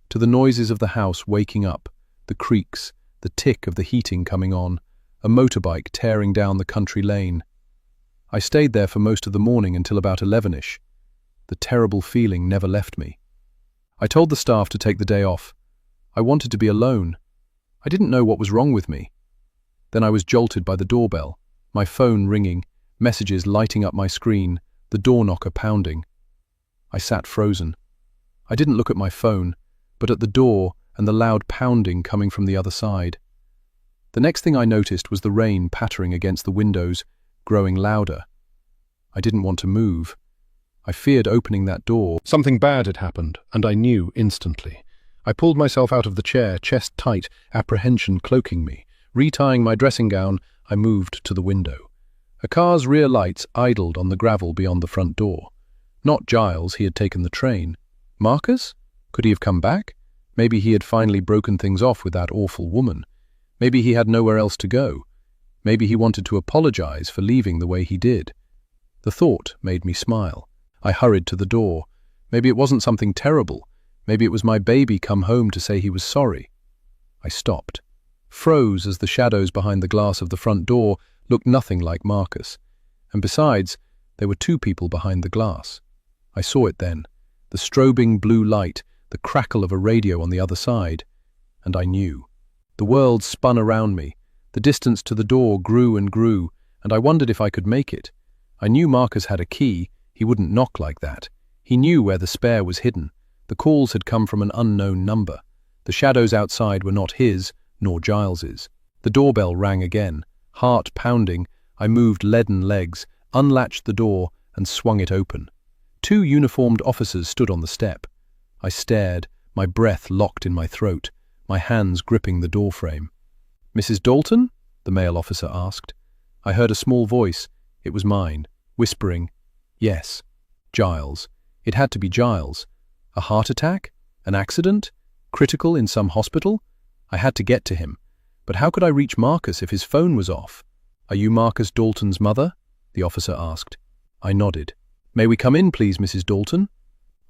to the noises of the house waking up, the creaks, the tick of the heating coming on, a motorbike tearing down the country lane. I stayed there for most of the morning until about 11ish. The terrible feeling never left me. I told the staff to take the day off. I wanted to be alone. I didn't know what was wrong with me. Then I was jolted by the doorbell, my phone ringing, messages lighting up my screen, the door knocker pounding. I sat frozen. I didn't look at my phone, but at the door and the loud pounding coming from the other side. The next thing I noticed was the rain pattering against the windows, growing louder. I didn't want to move. I feared opening that door. Something bad had happened, and I knew instantly. I pulled myself out of the chair, chest tight, apprehension cloaking me. Retying my dressing gown, I moved to the window. A car's rear lights idled on the gravel beyond the front door. Not Giles, he had taken the train. Marcus? Could he have come back? Maybe he had finally broken things off with that awful woman. Maybe he had nowhere else to go. Maybe he wanted to apologize for leaving the way he did. The thought made me smile. I hurried to the door. Maybe it wasn't something terrible. Maybe it was my baby come home to say he was sorry. I stopped, froze as the shadows behind the glass of the front door looked nothing like Marcus. And besides, there were two people behind the glass. I saw it then, the strobing blue light, the crackle of a radio on the other side. And I knew. The world spun around me. The distance to the door grew and grew, and I wondered if I could make it. I knew Marcus had a key. He wouldn't knock like that. He knew where the spare was hidden. The calls had come from an unknown number. The shadows outside were not his, nor Giles's. The doorbell rang again. Heart pounding, I moved leaden legs, unlatched the door, and swung it open. Two uniformed officers stood on the step. I stared, my breath locked in my throat, my hands gripping the doorframe. "Mrs. Dalton?" the male officer asked. I heard a small voice. It was mine, whispering, "Yes, Giles." It had to be Giles. A heart attack? An accident? Critical in some hospital? I had to get to him. But how could I reach Marcus if his phone was off? "Are you Marcus Dalton's mother?" the officer asked. I nodded. "May we come in, please, Mrs. Dalton?"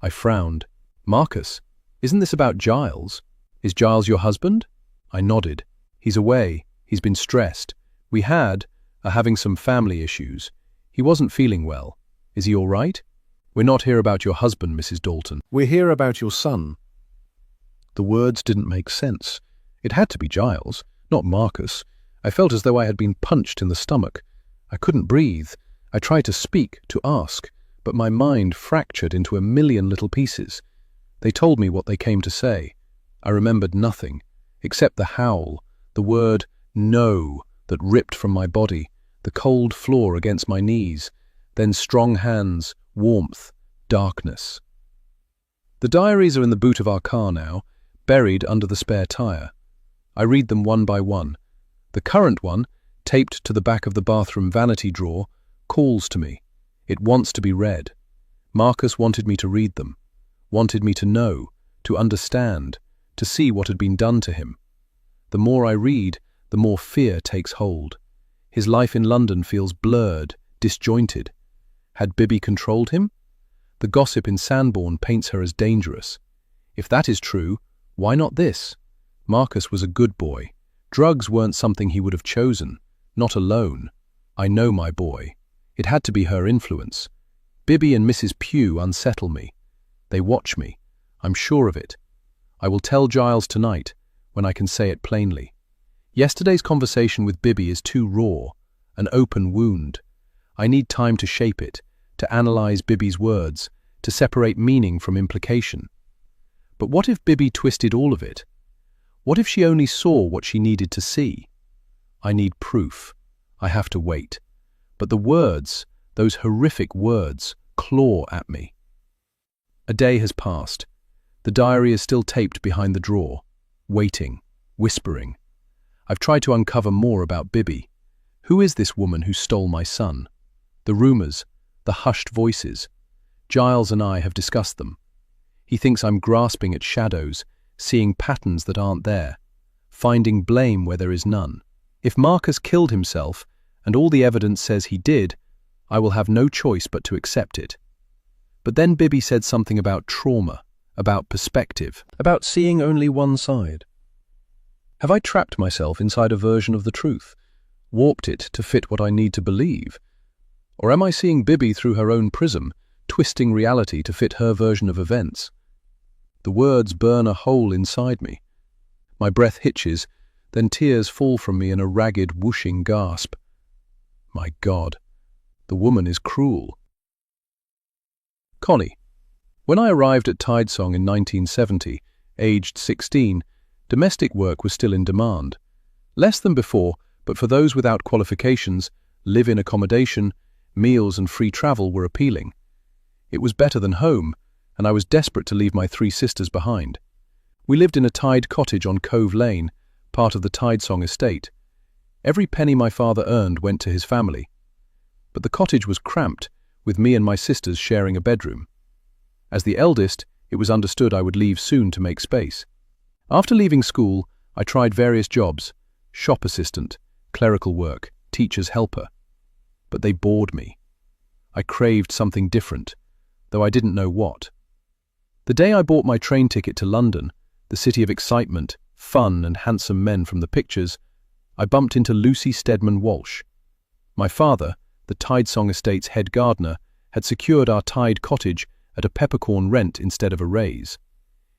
I frowned. "Marcus, isn't this about Giles? Is Giles your husband?" I nodded. "He's away. He's been stressed. We are having some family issues. He wasn't feeling well. Is he all right?" "We're not here about your husband, Mrs. Dalton. We're here about your son." The words didn't make sense. It had to be Giles, not Marcus. I felt as though I had been punched in the stomach. I couldn't breathe. I tried to speak, to ask, but my mind fractured into a million little pieces. They told me what they came to say. I remembered nothing, except the howl, the word "no" that ripped from my body, the cold floor against my knees, then strong hands, warmth, darkness. The diaries are in the boot of our car now, buried under the spare tire. I read them one by one. The current one, taped to the back of the bathroom vanity drawer, calls to me. It wants to be read. Marcus wanted me to read them, wanted me to know, to understand, to see what had been done to him. The more I read, the more fear takes hold. His life in London feels blurred, disjointed. Had Bibby controlled him? The gossip in Sanborn paints her as dangerous. If that is true, why not this? Marcus was a good boy. Drugs weren't something he would have chosen, not alone. I know my boy. It had to be her influence. Bibby and Mrs. Pugh unsettle me. They watch me. I'm sure of it. I will tell Giles tonight, when I can say it plainly. Yesterday's conversation with Bibby is too raw, an open wound. I need time to shape it, to analyze Bibby's words, to separate meaning from implication. But what if Bibby twisted all of it? What if she only saw what she needed to see? I need proof. I have to wait. But the words, those horrific words, claw at me. A day has passed. The diary is still taped behind the drawer, waiting, whispering. I've tried to uncover more about Bibby. Who is this woman who stole my son? The rumors, the hushed voices. Giles and I have discussed them. He thinks I'm grasping at shadows, seeing patterns that aren't there, finding blame where there is none. If Marcus killed himself, and all the evidence says he did, I will have no choice but to accept it. But then Bibby said something about trauma, about perspective, about seeing only one side. Have I trapped myself inside a version of the truth, warped it to fit what I need to believe? Or am I seeing Bibby through her own prism, twisting reality to fit her version of events? The words burn a hole inside me. My breath hitches, then tears fall from me in a ragged, whooshing gasp. My God, the woman is cruel. Connie. When I arrived at Tidesong in 1970, aged 16, domestic work was still in demand. Less than before, but for those without qualifications, live-in accommodation, meals and free travel were appealing. It was better than home, and I was desperate to leave my 3 sisters behind. We lived in a tied cottage on Cove Lane, part of the Tidesong estate. Every penny my father earned went to his family. But the cottage was cramped, with me and my sisters sharing a bedroom. As the eldest, it was understood I would leave soon to make space. After leaving school, I tried various jobs: shop assistant, clerical work, teacher's helper. But they bored me. I craved something different, though I didn't know what. The day I bought my train ticket to London, the city of excitement, fun and handsome men from the pictures, I bumped into Lucy Steadman Walsh. My father, the Tidesong estate's head gardener, had secured our tied cottage at a peppercorn rent instead of a raise.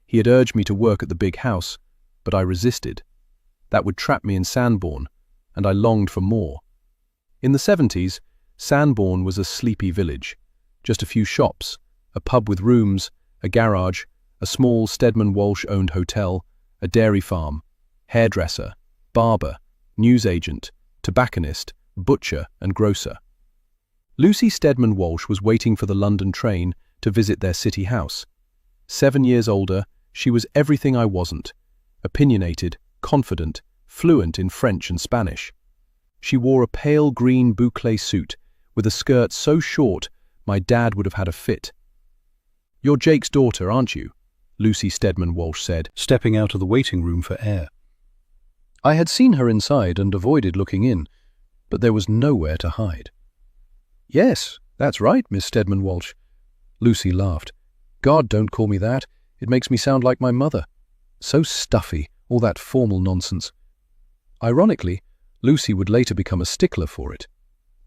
He had urged me to work at the big house, but I resisted. That would trap me in Sanborn, and I longed for more. In the 70s, Sanborn was a sleepy village. Just a few shops, a pub with rooms, a garage, a small Steadman Walsh-owned hotel, a dairy farm, hairdresser, barber, newsagent, tobacconist, butcher and grocer. Lucy Steadman Walsh was waiting for the London train to visit their city house. 7 years older, she was everything I wasn't: opinionated, confident, fluent in French and Spanish. She wore a pale green boucle suit with a skirt so short my dad would have had a fit. "You're Jake's daughter, aren't you?" Lucy Steadman Walsh said, stepping out of the waiting room for air. I had seen her inside and avoided looking in, but there was nowhere to hide. "Yes, that's right, Miss Steadman Walsh." Lucy laughed. "God, don't call me that. It makes me sound like my mother. So stuffy, all that formal nonsense." Ironically, Lucy would later become a stickler for it.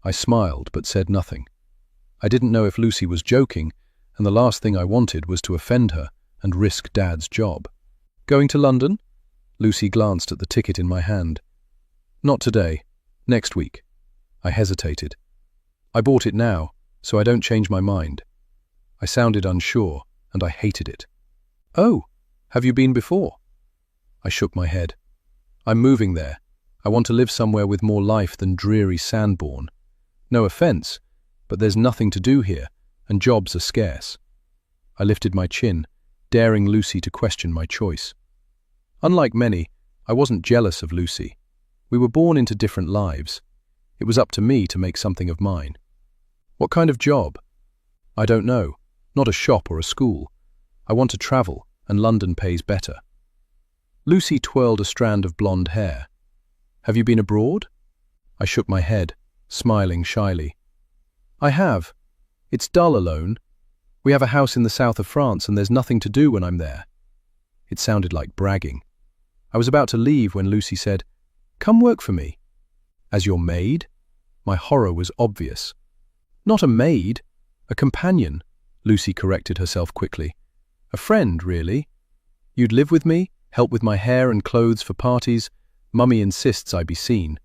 I smiled but said nothing. I didn't know if Lucy was joking, and the last thing I wanted was to offend her and risk Dad's job. "Going to London?" Lucy glanced at the ticket in my hand. "Not today. Next week." I hesitated. "I bought it now, so I don't change my mind." I sounded unsure, and I hated it. "Oh, have you been before?" I shook my head. "I'm moving there. I want to live somewhere with more life than dreary Sanborn. No offense, but there's nothing to do here, and jobs are scarce." I lifted my chin, daring Lucy to question my choice. Unlike many, I wasn't jealous of Lucy. We were born into different lives. It was up to me to make something of mine. "What kind of job?" "I don't know. Not a shop or a school. I want to travel, and London pays better." Lucy twirled a strand of blonde hair. "Have you been abroad?" I shook my head, smiling shyly. "I have. It's dull alone. We have a house in the south of France and there's nothing to do when I'm there." It sounded like bragging. I was about to leave when Lucy said, "Come work for me." "As your maid?" My horror was obvious. "Not a maid, a companion," Lucy corrected herself quickly. "A friend, really. You'd live with me, help with my hair and clothes for parties. Mummy insists I be seen.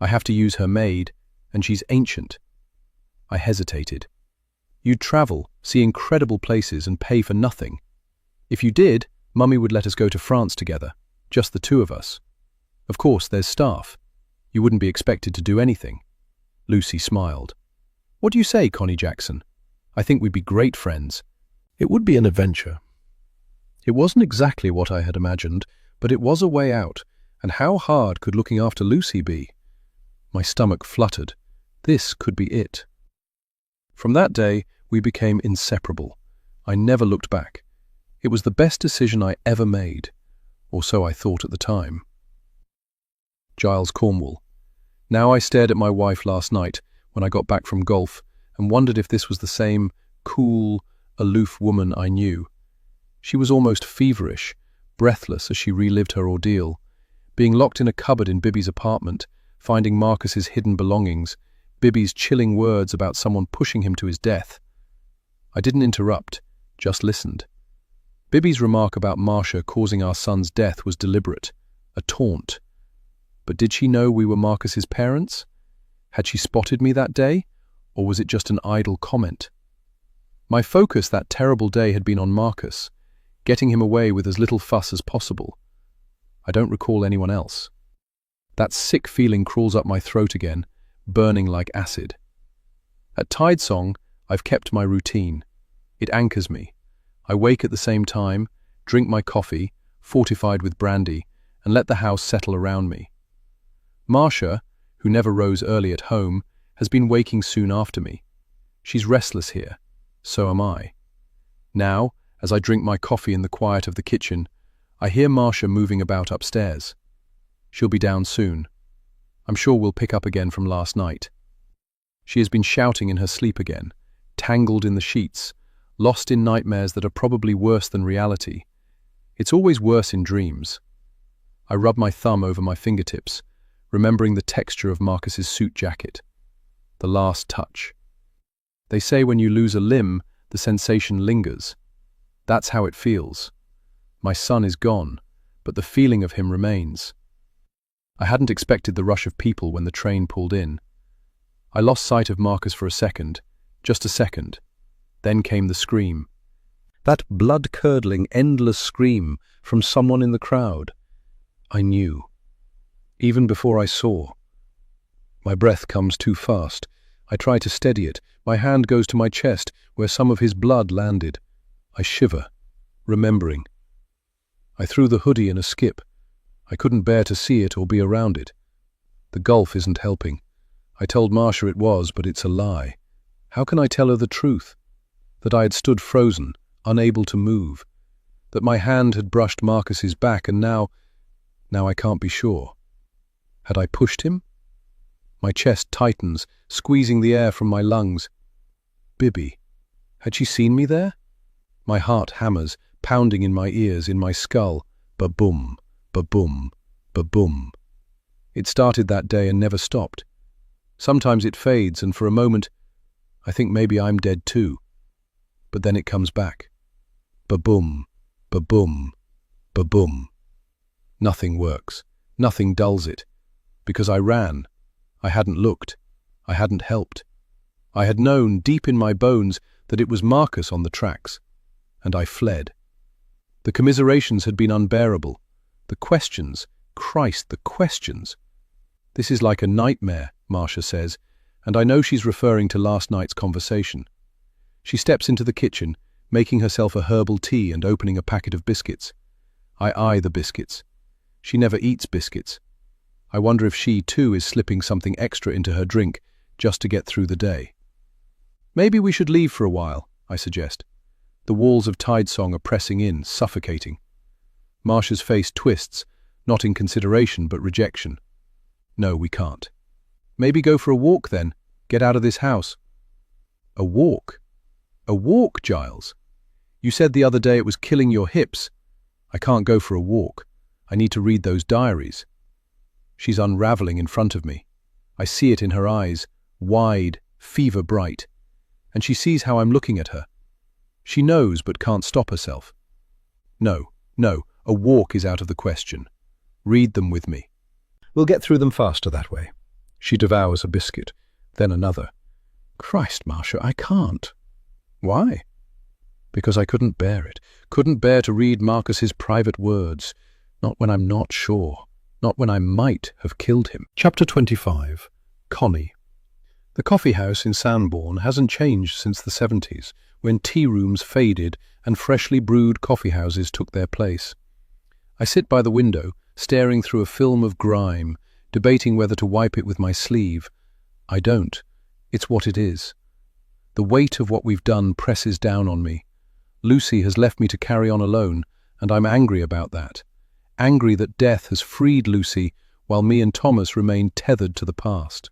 I have to use her maid, and she's ancient." I hesitated. "You'd travel, see incredible places and pay for nothing. If you did, Mummy would let us go to France together, just the two of us. Of course, there's staff. You wouldn't be expected to do anything. Lucy smiled. What do you say, Connie Jackson? I think we'd be great friends. It would be an adventure. It wasn't exactly what I had imagined, but it was a way out, and how hard could looking after Lucy be? My stomach fluttered. This could be it. From that day, we became inseparable. I never looked back. It was the best decision I ever made, or so I thought at the time. Giles Cornwall. Now I stared at my wife last night when I got back from golf and wondered if this was the same cool, aloof woman I knew. She was almost feverish, breathless as she relived her ordeal, being locked in a cupboard in Bibby's apartment, finding Marcus's hidden belongings, Bibby's chilling words about someone pushing him to his death. I didn't interrupt, just listened. Bibby's remark about Marcia causing our son's death was deliberate, a taunt. But did she know we were Marcus's parents? Had she spotted me that day, or was it just an idle comment? My focus that terrible day had been on Marcus, getting him away with as little fuss as possible. I don't recall anyone else. That sick feeling crawls up my throat again, burning like acid. At Tidesong, I've kept my routine. It anchors me. I wake at the same time, drink my coffee, fortified with brandy, and let the house settle around me. Marcia, who never rose early at home, has been waking soon after me. She's restless here. So am I. Now, as I drink my coffee in the quiet of the kitchen, I hear Marcia moving about upstairs. She'll be down soon. I'm sure we'll pick up again from last night. She has been shouting in her sleep again, tangled in the sheets, lost in nightmares that are probably worse than reality. It's always worse in dreams. I rub my thumb over my fingertips, remembering the texture of Marcus's suit jacket. The last touch. They say when you lose a limb, the sensation lingers. That's how it feels. My son is gone, but the feeling of him remains. I hadn't expected the rush of people when the train pulled in. I lost sight of Marcus for a second, just a second. Then came the scream. That blood-curdling, endless scream from someone in the crowd. I knew. Even before I saw. My breath comes too fast. I try to steady it. My hand goes to my chest, where some of his blood landed. I shiver, remembering. I threw the hoodie in a skip. I couldn't bear to see it or be around it. The golf isn't helping. I told Marcia it was, but it's a lie. How can I tell her the truth? That I had stood frozen, unable to move. That my hand had brushed Marcus's back, and now I can't be sure. Had I pushed him? My chest tightens, squeezing the air from my lungs. Bibby. Had she seen me there? My heart hammers, pounding in my ears, in my skull. Ba-boom, ba-boom, ba-boom. It started that day and never stopped. Sometimes it fades, and for a moment, I think maybe I'm dead too. But then it comes back. Ba-boom, ba-boom, ba-boom. Nothing works. Nothing dulls it. Because I ran. I hadn't looked. I hadn't helped. I had known deep in my bones that it was Marcus on the tracks. And I fled. The commiserations had been unbearable. The questions, Christ, the questions. This is like a nightmare, Marcia says, and I know she's referring to last night's conversation. She steps into the kitchen, making herself a herbal tea and opening a packet of biscuits. I eye the biscuits. She never eats biscuits. I wonder if she, too, is slipping something extra into her drink just to get through the day. Maybe we should leave for a while, I suggest. The walls of Tidesong are pressing in, suffocating. Marcia's face twists, not in consideration but rejection. No, we can't. Maybe go for a walk then. Get out of this house. A walk? A walk, Giles? You said the other day it was killing your hips. I can't go for a walk. I need to read those diaries. She's unraveling in front of me. I see it in her eyes, wide, fever bright. And she sees how I'm looking at her. She knows but can't stop herself. No, a walk is out of the question. Read them with me. We'll get through them faster that way. She devours a biscuit, then another. Christ, Marcia, I can't. Why? Because I couldn't bear it. Couldn't bear to read Marcus's private words. Not when I'm not sure. Not when I might have killed him. Chapter 25. Connie. The coffee house in Sanborn hasn't changed since the 70s, when tea rooms faded and freshly brewed coffee houses took their place. I sit by the window, staring through a film of grime, debating whether to wipe it with my sleeve. I don't. It's what it is. The weight of what we've done presses down on me. Lucy has left me to carry on alone, and I'm angry about that. Angry that death has freed Lucy while me and Thomas remain tethered to the past.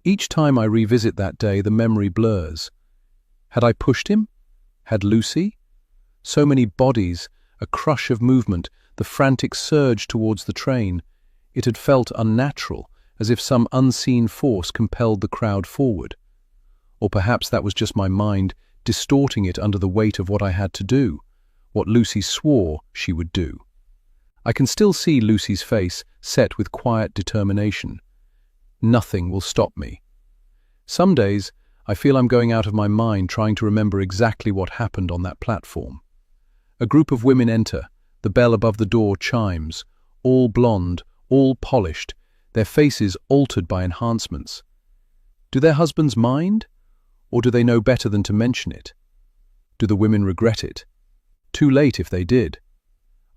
Each time I revisit that day, the memory blurs. Had I pushed him? Had Lucy? So many bodies, a crush of movement, the frantic surge towards the train. It had felt unnatural, as if some unseen force compelled the crowd forward. Or perhaps that was just my mind distorting it under the weight of what I had to do, what Lucy swore she would do. I can still see Lucy's face set with quiet determination. Nothing will stop me. Some days, I feel I'm going out of my mind trying to remember exactly what happened on that platform. A group of women enter, the bell above the door chimes, all blonde, all polished, their faces altered by enhancements. Do their husbands mind? Or do they know better than to mention it? Do the women regret it? Too late if they did.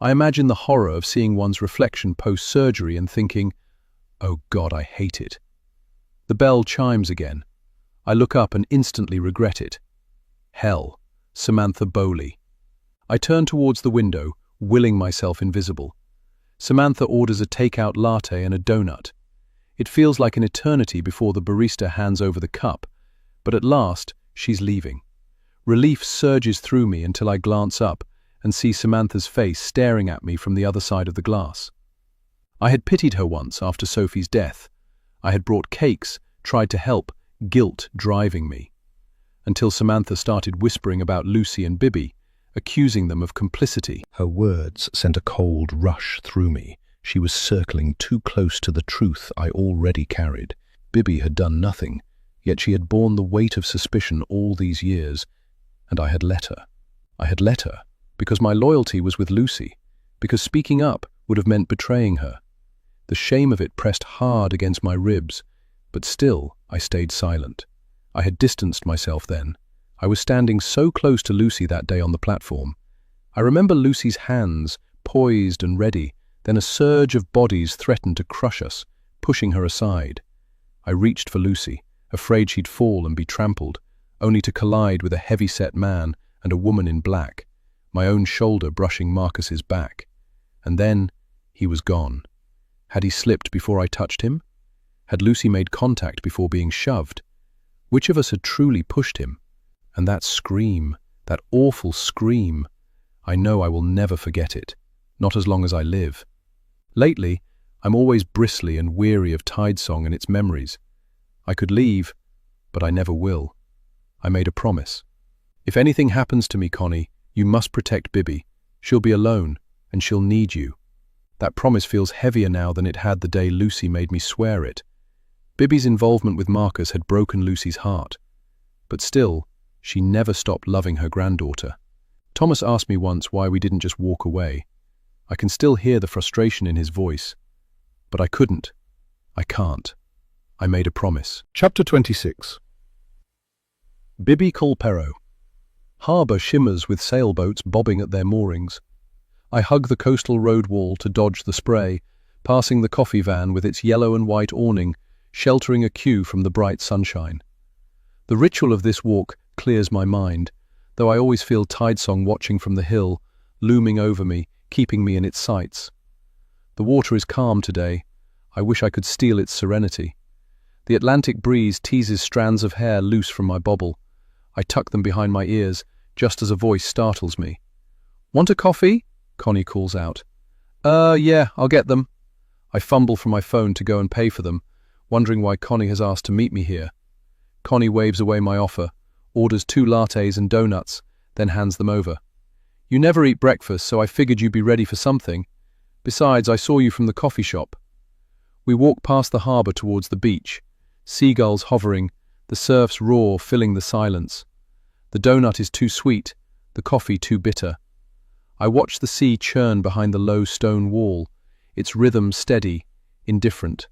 I imagine the horror of seeing one's reflection post-surgery and thinking, "Oh God, I hate it." The bell chimes again. I look up and instantly regret it. Hell, Samantha Bowley. I turn towards the window, willing myself invisible. Samantha orders a takeout latte and a donut. It feels like an eternity before the barista hands over the cup, but at last she's leaving. Relief surges through me until I glance up and see Samantha's face staring at me from the other side of the glass. I had pitied her once after Sophie's death. I had brought cakes, tried to help, guilt driving me. Until Samantha started whispering about Lucy and Bibby, accusing them of complicity. Her words sent a cold rush through me. She was circling too close to the truth I already carried. Bibby had done nothing, yet she had borne the weight of suspicion all these years, and I had let her. I had let her because my loyalty was with Lucy, because speaking up would have meant betraying her. The shame of it pressed hard against my ribs, but still I stayed silent. I had distanced myself then. I was standing so close to Lucy that day on the platform. I remember Lucy's hands, poised and ready, then a surge of bodies threatened to crush us, pushing her aside. I reached for Lucy, afraid she'd fall and be trampled, only to collide with a heavy-set man and a woman in black, my own shoulder brushing Marcus's back. And then he was gone. Had he slipped before I touched him? Had Lucy made contact before being shoved? Which of us had truly pushed him? And that scream, that awful scream, I know I will never forget it, not as long as I live. Lately, I'm always bristly and weary of Tidesong and its memories. I could leave, but I never will. I made a promise. If anything happens to me, Connie, you must protect Bibby. She'll be alone, and she'll need you. That promise feels heavier now than it had the day Lucy made me swear it. Bibby's involvement with Marcus had broken Lucy's heart. But still, she never stopped loving her granddaughter. Thomas asked me once why we didn't just walk away. I can still hear the frustration in his voice. But I couldn't. I can't. I made a promise. Chapter 26. Bibby Colperro. Harbour shimmers with sailboats bobbing at their moorings. I hug the coastal road wall to dodge the spray, passing the coffee van with its yellow and white awning, sheltering a queue from the bright sunshine. The ritual of this walk clears my mind, though I always feel Tidesong watching from the hill, looming over me, keeping me in its sights. The water is calm today. I wish I could steal its serenity. The Atlantic breeze teases strands of hair loose from my bobble. I tuck them behind my ears, just as a voice startles me. "Want a coffee?" Connie calls out. Yeah, I'll get them." I fumble for my phone to go and pay for them, wondering why Connie has asked to meet me here. Connie waves away my offer, orders 2 lattes and donuts, then hands them over. "You never eat breakfast, so I figured you'd be ready for something. Besides, I saw you from the coffee shop." We walk past the harbour towards the beach, seagulls hovering, the surf's roar filling the silence. The donut is too sweet, the coffee too bitter. I watch the sea churn behind the low stone wall, its rhythm steady, indifferent.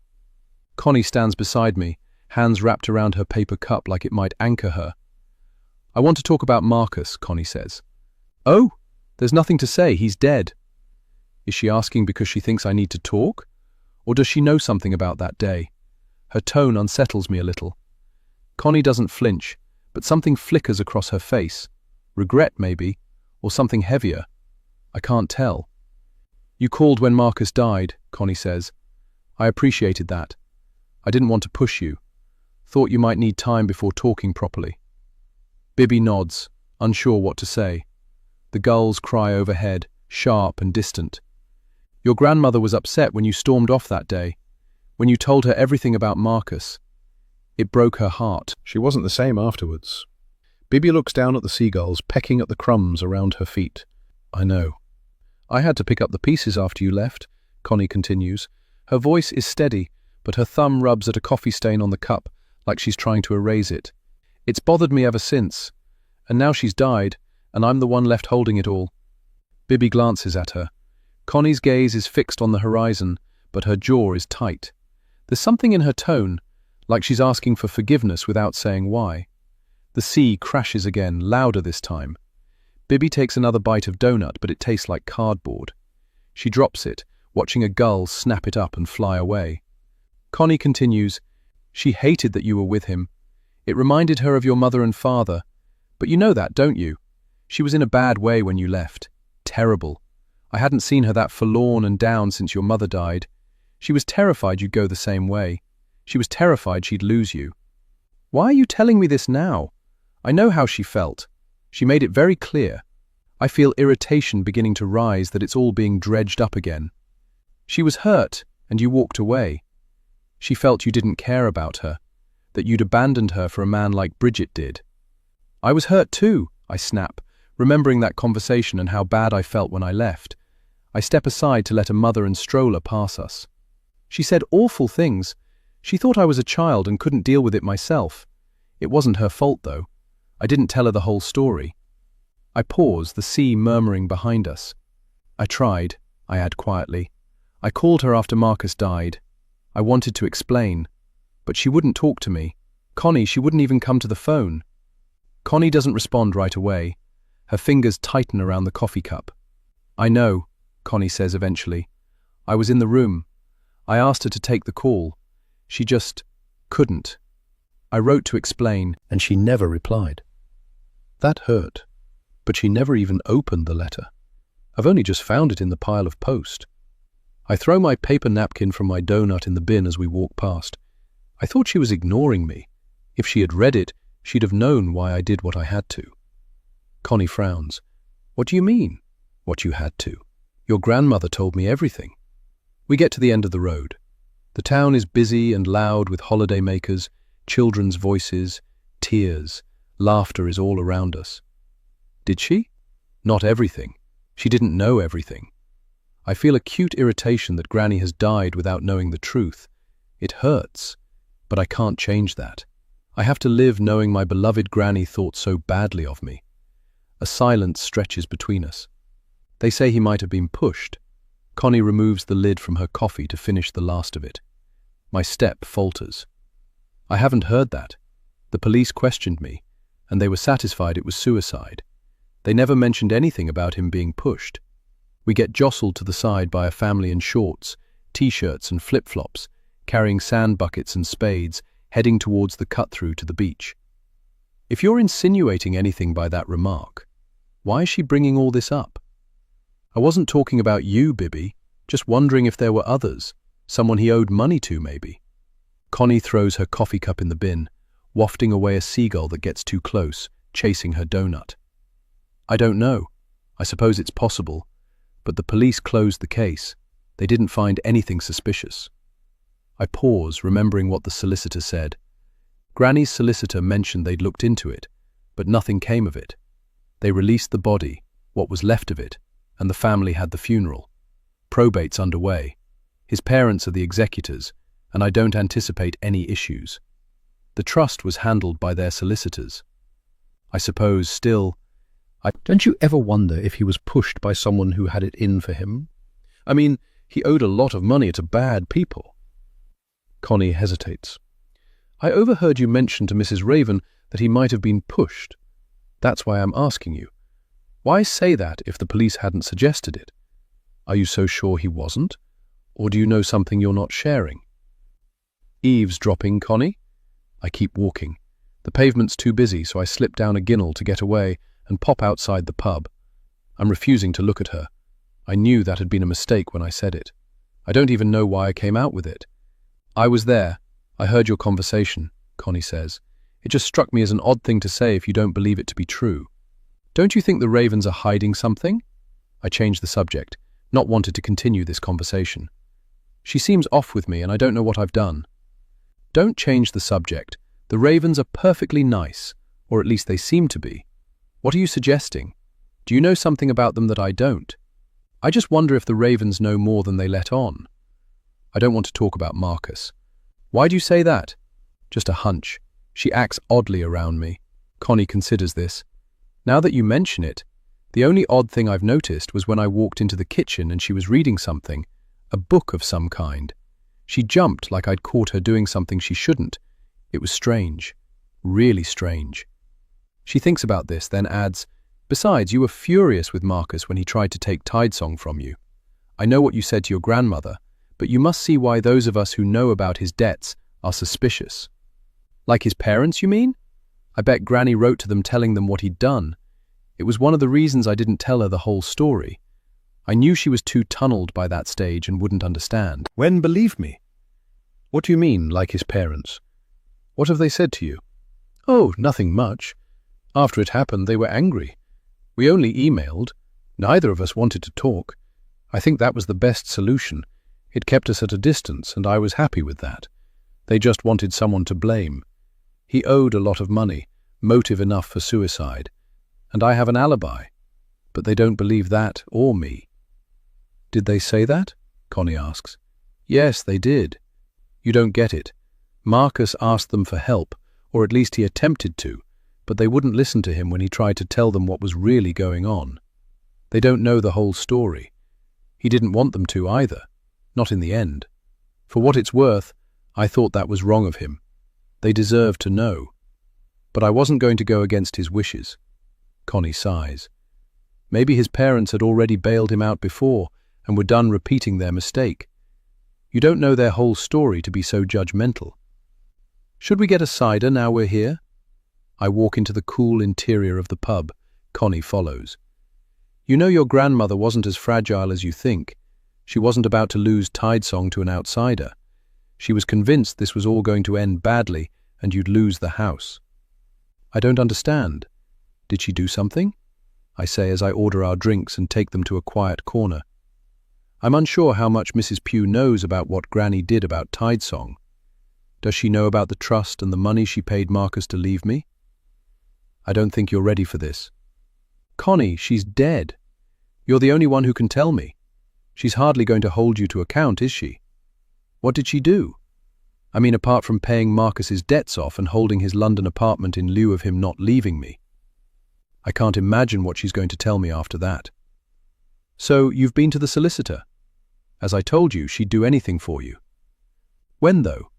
Connie stands beside me, hands wrapped around her paper cup like it might anchor her. "I want to talk about Marcus," Connie says. "Oh, there's nothing to say, he's dead." Is she asking because she thinks I need to talk? Or does she know something about that day? Her tone unsettles me a little. Connie doesn't flinch, but something flickers across her face. Regret, maybe, or something heavier. I can't tell. "You called when Marcus died," Connie says. "I appreciated that. I didn't want to push you. Thought you might need time before talking properly." Bibby nods, unsure what to say. The gulls cry overhead, sharp and distant. "Your grandmother was upset when you stormed off that day, when you told her everything about Marcus. It broke her heart." She wasn't the same afterwards. Bibby looks down at the seagulls pecking at the crumbs around her feet. "I know. I had to pick up the pieces after you left," Connie continues. Her voice is steady, but her thumb rubs at a coffee stain on the cup, like she's trying to erase it. "It's bothered me ever since. And now she's died, and I'm the one left holding it all." Bibby glances at her. Connie's gaze is fixed on the horizon, but her jaw is tight. There's something in her tone, like she's asking for forgiveness without saying why. The sea crashes again, louder this time. Bibby takes another bite of donut, but it tastes like cardboard. She drops it, watching a gull snap it up and fly away. Connie continues, "She hated that you were with him. It reminded her of your mother and father. But you know that, don't you? She was in a bad way when you left. Terrible. I hadn't seen her that forlorn and down since your mother died. She was terrified you'd go the same way. She was terrified she'd lose you." "Why are you telling me this now? I know how she felt. She made it very clear. I feel irritation beginning to rise that it's all being dredged up again. She was hurt, and you walked away. She felt you didn't care about her, that you'd abandoned her for a man like Bridget did." "I was hurt too," I snap, remembering that conversation and how bad I felt when I left. I step aside to let a mother and stroller pass us. "She said awful things. She thought I was a child and couldn't deal with it myself. It wasn't her fault, though. I didn't tell her the whole story." I pause, the sea murmuring behind us. "I tried," I add quietly. "I called her after Marcus died. I wanted to explain, but she wouldn't talk to me. Connie, she wouldn't even come to the phone." Connie doesn't respond right away. Her fingers tighten around the coffee cup. "I know," Connie says eventually. "I was in the room. I asked her to take the call. She just couldn't. I wrote to explain, and she never replied." That hurt, but she never even opened the letter. I've only just found it in the pile of post. I throw my paper napkin from my donut in the bin as we walk past. I thought she was ignoring me. If she had read it, she'd have known why I did what I had to. Connie frowns. "What do you mean, what you had to? Your grandmother told me everything." We get to the end of the road. The town is busy and loud with holidaymakers, children's voices, tears, laughter is all around us. Did she? Not everything. She didn't know everything. I feel acute irritation that Granny has died without knowing the truth. It hurts, but I can't change that. I have to live knowing my beloved Granny thought so badly of me. A silence stretches between us. They say he might have been pushed. Connie removes the lid from her coffee to finish the last of it. My step falters. I haven't heard that. The police questioned me, and they were satisfied it was suicide. They never mentioned anything about him being pushed. We get jostled to the side by a family in shorts, t-shirts and flip-flops, carrying sand buckets and spades, heading towards the cut-through to the beach. If you're insinuating anything by that remark, why is she bringing all this up? I wasn't talking about you, Bibby, just wondering if there were others, someone he owed money to maybe. Connie throws her coffee cup in the bin, wafting away a seagull that gets too close, chasing her donut. I don't know. I suppose it's possible, but the police closed the case. They didn't find anything suspicious. I pause, remembering what the solicitor said. Granny's solicitor mentioned they'd looked into it, but nothing came of it. They released the body, what was left of it, and the family had the funeral. Probate's underway. His parents are the executors, and I don't anticipate any issues. The trust was handled by their solicitors. I suppose, still, Don't you ever wonder if he was pushed by someone who had it in for him? I mean, he owed a lot of money to bad people. Connie hesitates. I overheard you mention to Mrs. Raven that he might have been pushed. That's why I'm asking you. Why say that if the police hadn't suggested it? Are you so sure he wasn't? Or do you know something you're not sharing? Eavesdropping, Connie? I keep walking. The pavement's too busy, so I slip down a guinnel to get away and pop outside the pub. I'm refusing to look at her. I knew that had been a mistake when I said it. I don't even know why I came out with it. I was there. I heard your conversation, Connie says. It just struck me as an odd thing to say if you don't believe it to be true. Don't you think the Ravens are hiding something? I changed the subject, not wanted to continue this conversation. She seems off with me and I don't know what I've done. Don't change the subject. The Ravens are perfectly nice, or at least they seem to be. What are you suggesting? Do you know something about them that I don't? I just wonder if the Ravens know more than they let on. I don't want to talk about Marcus. Why do you say that? Just a hunch. She acts oddly around me. Connie considers this. Now that you mention it, the only odd thing I've noticed was when I walked into the kitchen and she was reading something, a book of some kind. She jumped like I'd caught her doing something she shouldn't. It was strange. Really strange. She thinks about this, then adds, Besides, you were furious with Marcus when he tried to take Tidesong from you. I know what you said to your grandmother, but you must see why those of us who know about his debts are suspicious. Like his parents, you mean? I bet Granny wrote to them telling them what he'd done. It was one of the reasons I didn't tell her the whole story. I knew she was too tunneled by that stage and wouldn't understand. When believe me? What do you mean, like his parents? What have they said to you? Oh, nothing much. After it happened, they were angry. We only emailed. Neither of us wanted to talk. I think that was the best solution. It kept us at a distance, and I was happy with that. They just wanted someone to blame. He owed a lot of money, motive enough for suicide. And I have an alibi. But they don't believe that or me. Did they say that? Connie asks. Yes, they did. You don't get it. Marcus asked them for help, or at least he attempted to, but they wouldn't listen to him when he tried to tell them what was really going on. They don't know the whole story. He didn't want them to either. Not in the end. For what it's worth, I thought that was wrong of him. They deserved to know. But I wasn't going to go against his wishes. Connie sighs. Maybe his parents had already bailed him out before and were done repeating their mistake. You don't know their whole story to be so judgmental. Should we get a cider now we're here? I walk into the cool interior of the pub. Connie follows. You know your grandmother wasn't as fragile as you think. She wasn't about to lose Tidesong to an outsider. She was convinced this was all going to end badly and you'd lose the house. I don't understand. Did she do something? I say as I order our drinks and take them to a quiet corner. I'm unsure how much Mrs. Pugh knows about what Granny did about Tidesong. Does she know about the trust and the money she paid Marcus to leave me? I don't think you're ready for this. Connie, she's dead. You're the only one who can tell me. She's hardly going to hold you to account, is she? What did she do? I mean, apart from paying Marcus's debts off and holding his London apartment in lieu of him not leaving me. I can't imagine what she's going to tell me after that. So, you've been to the solicitor? As I told you, she'd do anything for you. When, though?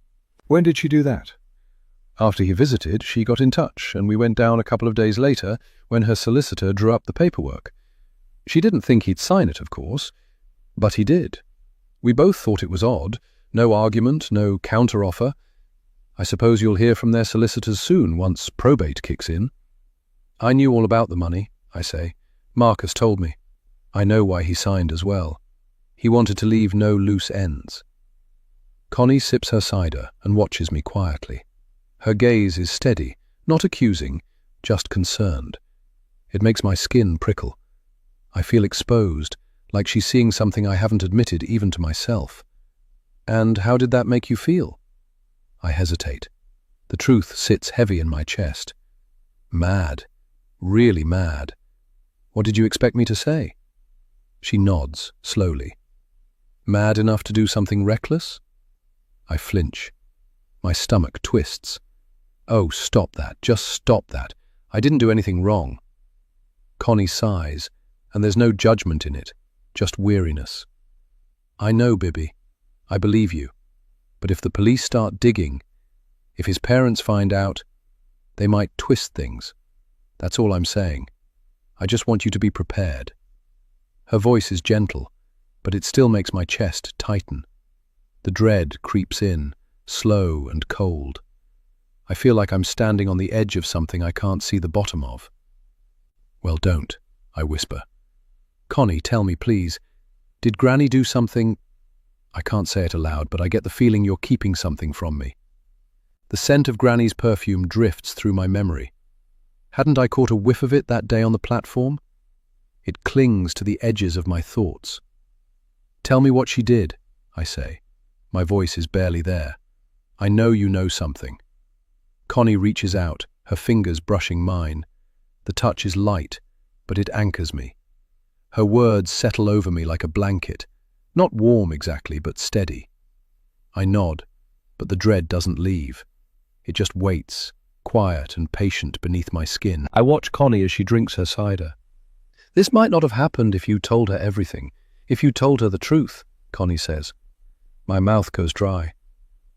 When did she do that? After he visited, she got in touch, and we went down a couple of days later when her solicitor drew up the paperwork. She didn't think he'd sign it, of course, but he did. We both thought it was odd. No argument, no counter-offer. I suppose you'll hear from their solicitors soon, once probate kicks in. I knew all about the money, I say. Marcus told me. I know why he signed as well. He wanted to leave no loose ends. Connie sips her cider and watches me quietly. Her gaze is steady, not accusing, just concerned. It makes my skin prickle. I feel exposed, like she's seeing something I haven't admitted even to myself. And how did that make you feel? I hesitate. The truth sits heavy in my chest. Mad. Really mad. What did you expect me to say? She nods, slowly. Mad enough to do something reckless? I flinch. My stomach twists. Oh, stop that. Just stop that. I didn't do anything wrong. Connie sighs, and there's no judgment in it, just weariness. I know, Bibby. I believe you. But if the police start digging, if his parents find out, they might twist things. That's all I'm saying. I just want you to be prepared. Her voice is gentle, but it still makes my chest tighten. The dread creeps in, slow and cold. I feel like I'm standing on the edge of something I can't see the bottom of. Well, don't, I whisper. Connie, tell me, please, did Granny do something? I can't say it aloud, but I get the feeling you're keeping something from me. The scent of Granny's perfume drifts through my memory. Hadn't I caught a whiff of it that day on the platform? It clings to the edges of my thoughts. Tell me what she did, I say. My voice is barely there. I know you know something. Connie reaches out, her fingers brushing mine. The touch is light, but it anchors me. Her words settle over me like a blanket, not warm exactly, but steady. I nod, but the dread doesn't leave. It just waits, quiet and patient beneath my skin. I watch Connie as she drinks her cider. This might not have happened if you told her everything, if you told her the truth, Connie says. My mouth goes dry.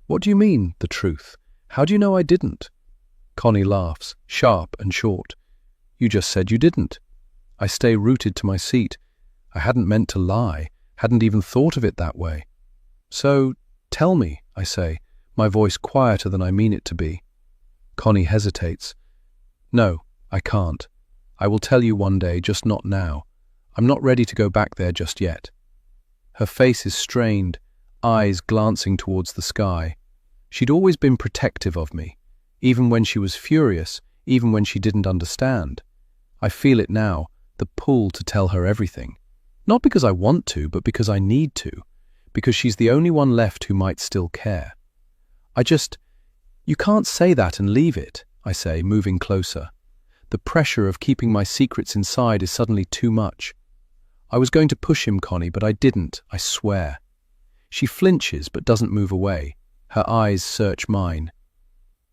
What do you mean, the truth? How do you know I didn't? Connie laughs, sharp and short. You just said you didn't. I stay rooted to my seat. I hadn't meant to lie, hadn't even thought of it that way. So, tell me, I say, my voice quieter than I mean it to be. Connie hesitates. No, I can't. I will tell you one day, just not now. I'm not ready to go back there just yet. Her face is strained, eyes glancing towards the sky. She'd always been protective of me, even when she was furious, even when she didn't understand. I feel it now, the pull to tell her everything. Not because I want to, but because I need to, because she's the only one left who might still care. You can't say that and leave it, I say, moving closer. The pressure of keeping my secrets inside is suddenly too much. I was going to push him, Connie, but I didn't, I swear. She flinches but doesn't move away. Her eyes search mine.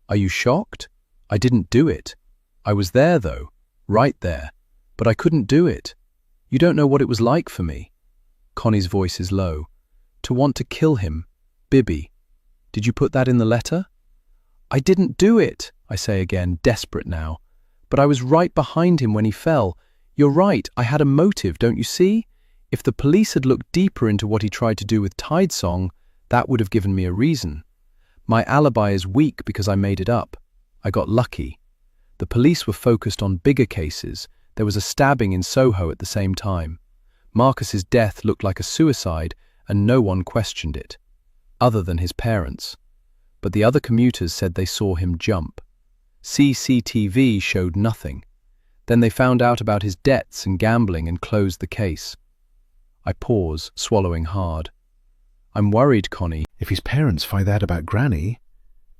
Are you shocked? I didn't do it. I was there, though, right there, but I couldn't do it. You don't know what it was like for me. Connie's voice is low. To want to kill him. Bibby. Did you put that in the letter? I didn't do it, I say again, desperate now. But I was right behind him when he fell. You're right, I had a motive, don't you see? If the police had looked deeper into what he tried to do with Tidesong, that would have given me a reason. My alibi is weak because I made it up. I got lucky. The police were focused on bigger cases. There was a stabbing in Soho at the same time. Marcus's death looked like a suicide, and no one questioned it, other than his parents. But the other commuters said they saw him jump. CCTV showed nothing. Then they found out about his debts and gambling and closed the case. I pause, swallowing hard. I'm worried, Connie. If his parents find out about Granny...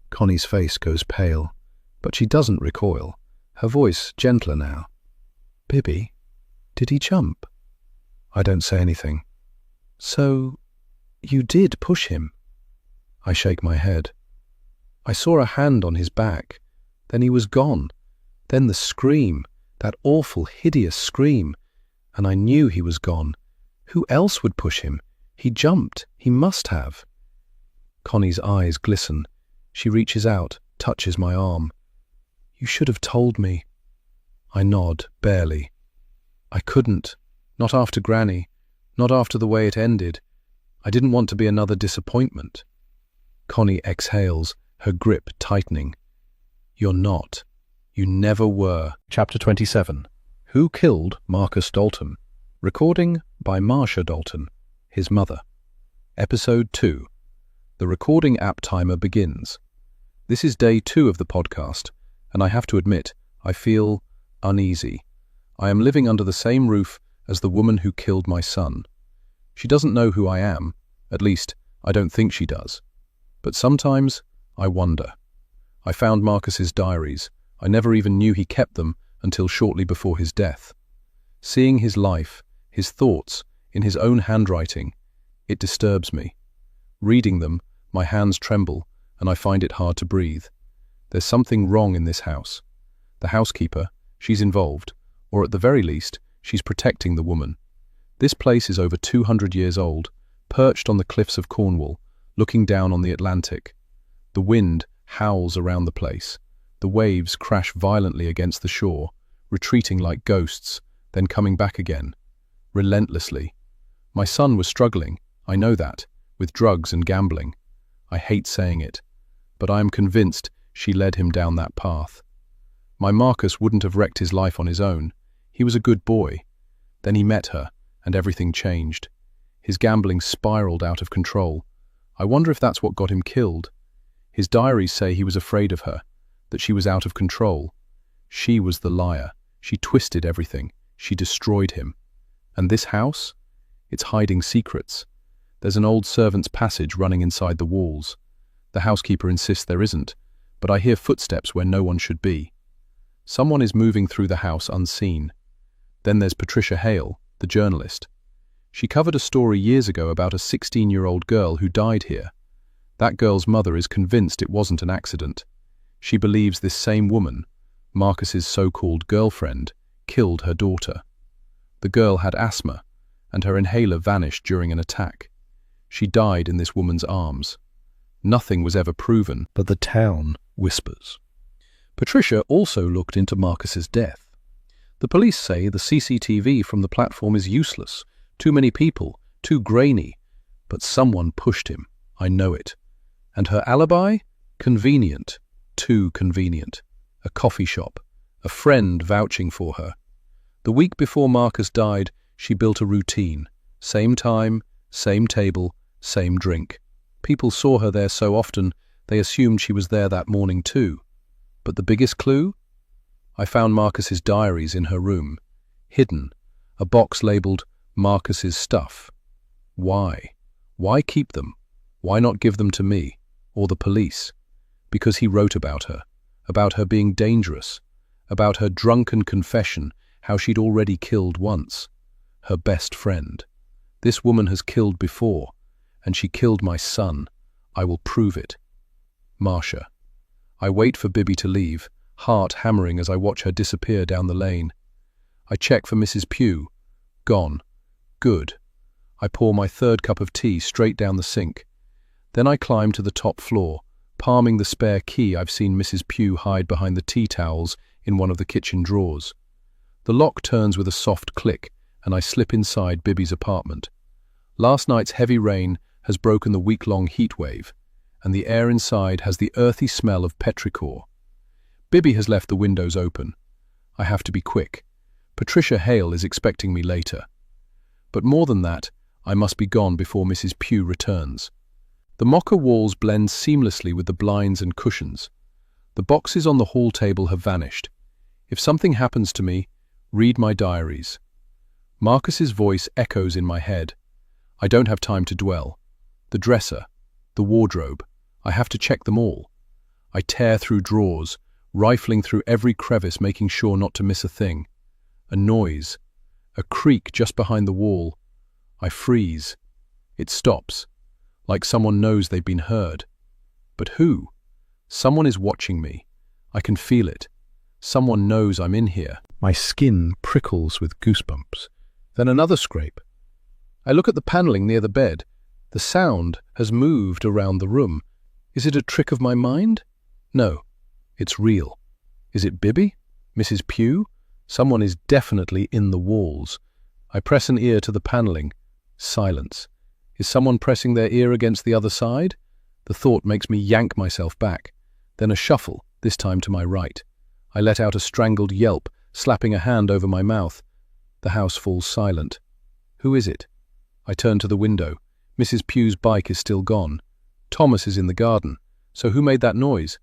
Connie's face goes pale, but she doesn't recoil, her voice gentler now. Bibby, did he jump? I don't say anything. So, you did push him? I shake my head. I saw a hand on his back. Then he was gone. Then the scream, that awful, hideous scream. And I knew he was gone. Who else would push him? He jumped. He must have. Connie's eyes glisten. She reaches out, touches my arm. You should have told me. I nod, barely. I couldn't. Not after Granny. Not after the way it ended. I didn't want to be another disappointment. Connie exhales, her grip tightening. You're not. You never were. Chapter 27. Who Killed Marcus Dalton? Recording by Marcia Dalton, his mother. Episode 2. The recording app timer begins. This is day 2 of the podcast, and I have to admit, I feel uneasy. I am living under the same roof as the woman who killed my son. She doesn't know who I am. At least, I don't think she does. But sometimes, I wonder. I found Marcus's diaries. I never even knew he kept them until shortly before his death. Seeing his life, his thoughts, in his own handwriting, it disturbs me. Reading them, my hands tremble, and I find it hard to breathe. There's something wrong in this house. The housekeeper, she's involved, Or at the very least, she's protecting the woman. This place is over 200 years old, perched on the cliffs of Cornwall, looking down on the Atlantic. The wind howls around the place. The waves crash violently against the shore, retreating like ghosts, then coming back again, relentlessly. My son was struggling, I know that, with drugs and gambling. I hate saying it, but I am convinced she led him down that path. My Marcus wouldn't have wrecked his life on his own. He was a good boy. Then he met her, and everything changed. His gambling spiraled out of control. I wonder if that's what got him killed. His diaries say he was afraid of her, that she was out of control. She was the liar. She twisted everything. She destroyed him. And this house? It's hiding secrets. There's an old servant's passage running inside the walls. The housekeeper insists there isn't, but I hear footsteps where no one should be. Someone is moving through the house unseen. Then there's Patricia Hale, the journalist. She covered a story years ago about a 16-year-old girl who died here. That girl's mother is convinced it wasn't an accident. She believes this same woman, Marcus's so-called girlfriend, killed her daughter. The girl had asthma, and her inhaler vanished during an attack. She died in this woman's arms. Nothing was ever proven, but the town whispers. Patricia also looked into Marcus's death. The police say the CCTV from the platform is useless. Too many people, too grainy. But someone pushed him, I know it. And her alibi? Convenient. Too convenient. A coffee shop. A friend vouching for her. The week before Marcus died, she built a routine. Same time, same table, same drink. People saw her there so often, they assumed she was there that morning too. But the biggest clue? I found Marcus's diaries in her room. Hidden. A box labelled Marcus's stuff. Why? Why keep them? Why not give them to me? Or the police? Because he wrote about her being dangerous, about her drunken confession, how she'd already killed once. Her best friend. This woman has killed before, and she killed my son. I will prove it. Marcia. I wait for Bibby to leave, heart hammering as I watch her disappear down the lane. I check for Mrs. Pugh. Gone. Good. I pour my third cup of tea straight down the sink. Then I climb to the top floor, palming the spare key I've seen Mrs. Pugh hide behind the tea towels in one of the kitchen drawers. The lock turns with a soft click, and I slip inside Bibby's apartment. Last night's heavy rain has broken the week-long heat wave, and the air inside has the earthy smell of petrichor. Bibby has left the windows open. I have to be quick. Patricia Hale is expecting me later. But more than that, I must be gone before Mrs. Pugh returns. The mocha walls blend seamlessly with the blinds and cushions. The boxes on the hall table have vanished. If something happens to me, read my diaries. Marcus's voice echoes in my head. I don't have time to dwell. The dresser, the wardrobe, I have to check them all. I tear through drawers, rifling through every crevice, making sure not to miss a thing. A noise, a creak just behind the wall. I freeze. It stops, like someone knows they've been heard. But who? Someone is watching me. I can feel it. Someone knows I'm in here. My skin prickles with goosebumps. Then another scrape. I look at the paneling near the bed. The sound has moved around the room. Is it a trick of my mind? No, it's real. Is it Bibby? Mrs. Pugh? Someone is definitely in the walls. I press an ear to the paneling. Silence. Is someone pressing their ear against the other side? The thought makes me yank myself back. Then a shuffle, this time to my right. I let out a strangled yelp, slapping a hand over my mouth. The house falls silent. Who is it? I turn to the window. Mrs. Pugh's bike is still gone. Thomas is in the garden. So who made that noise?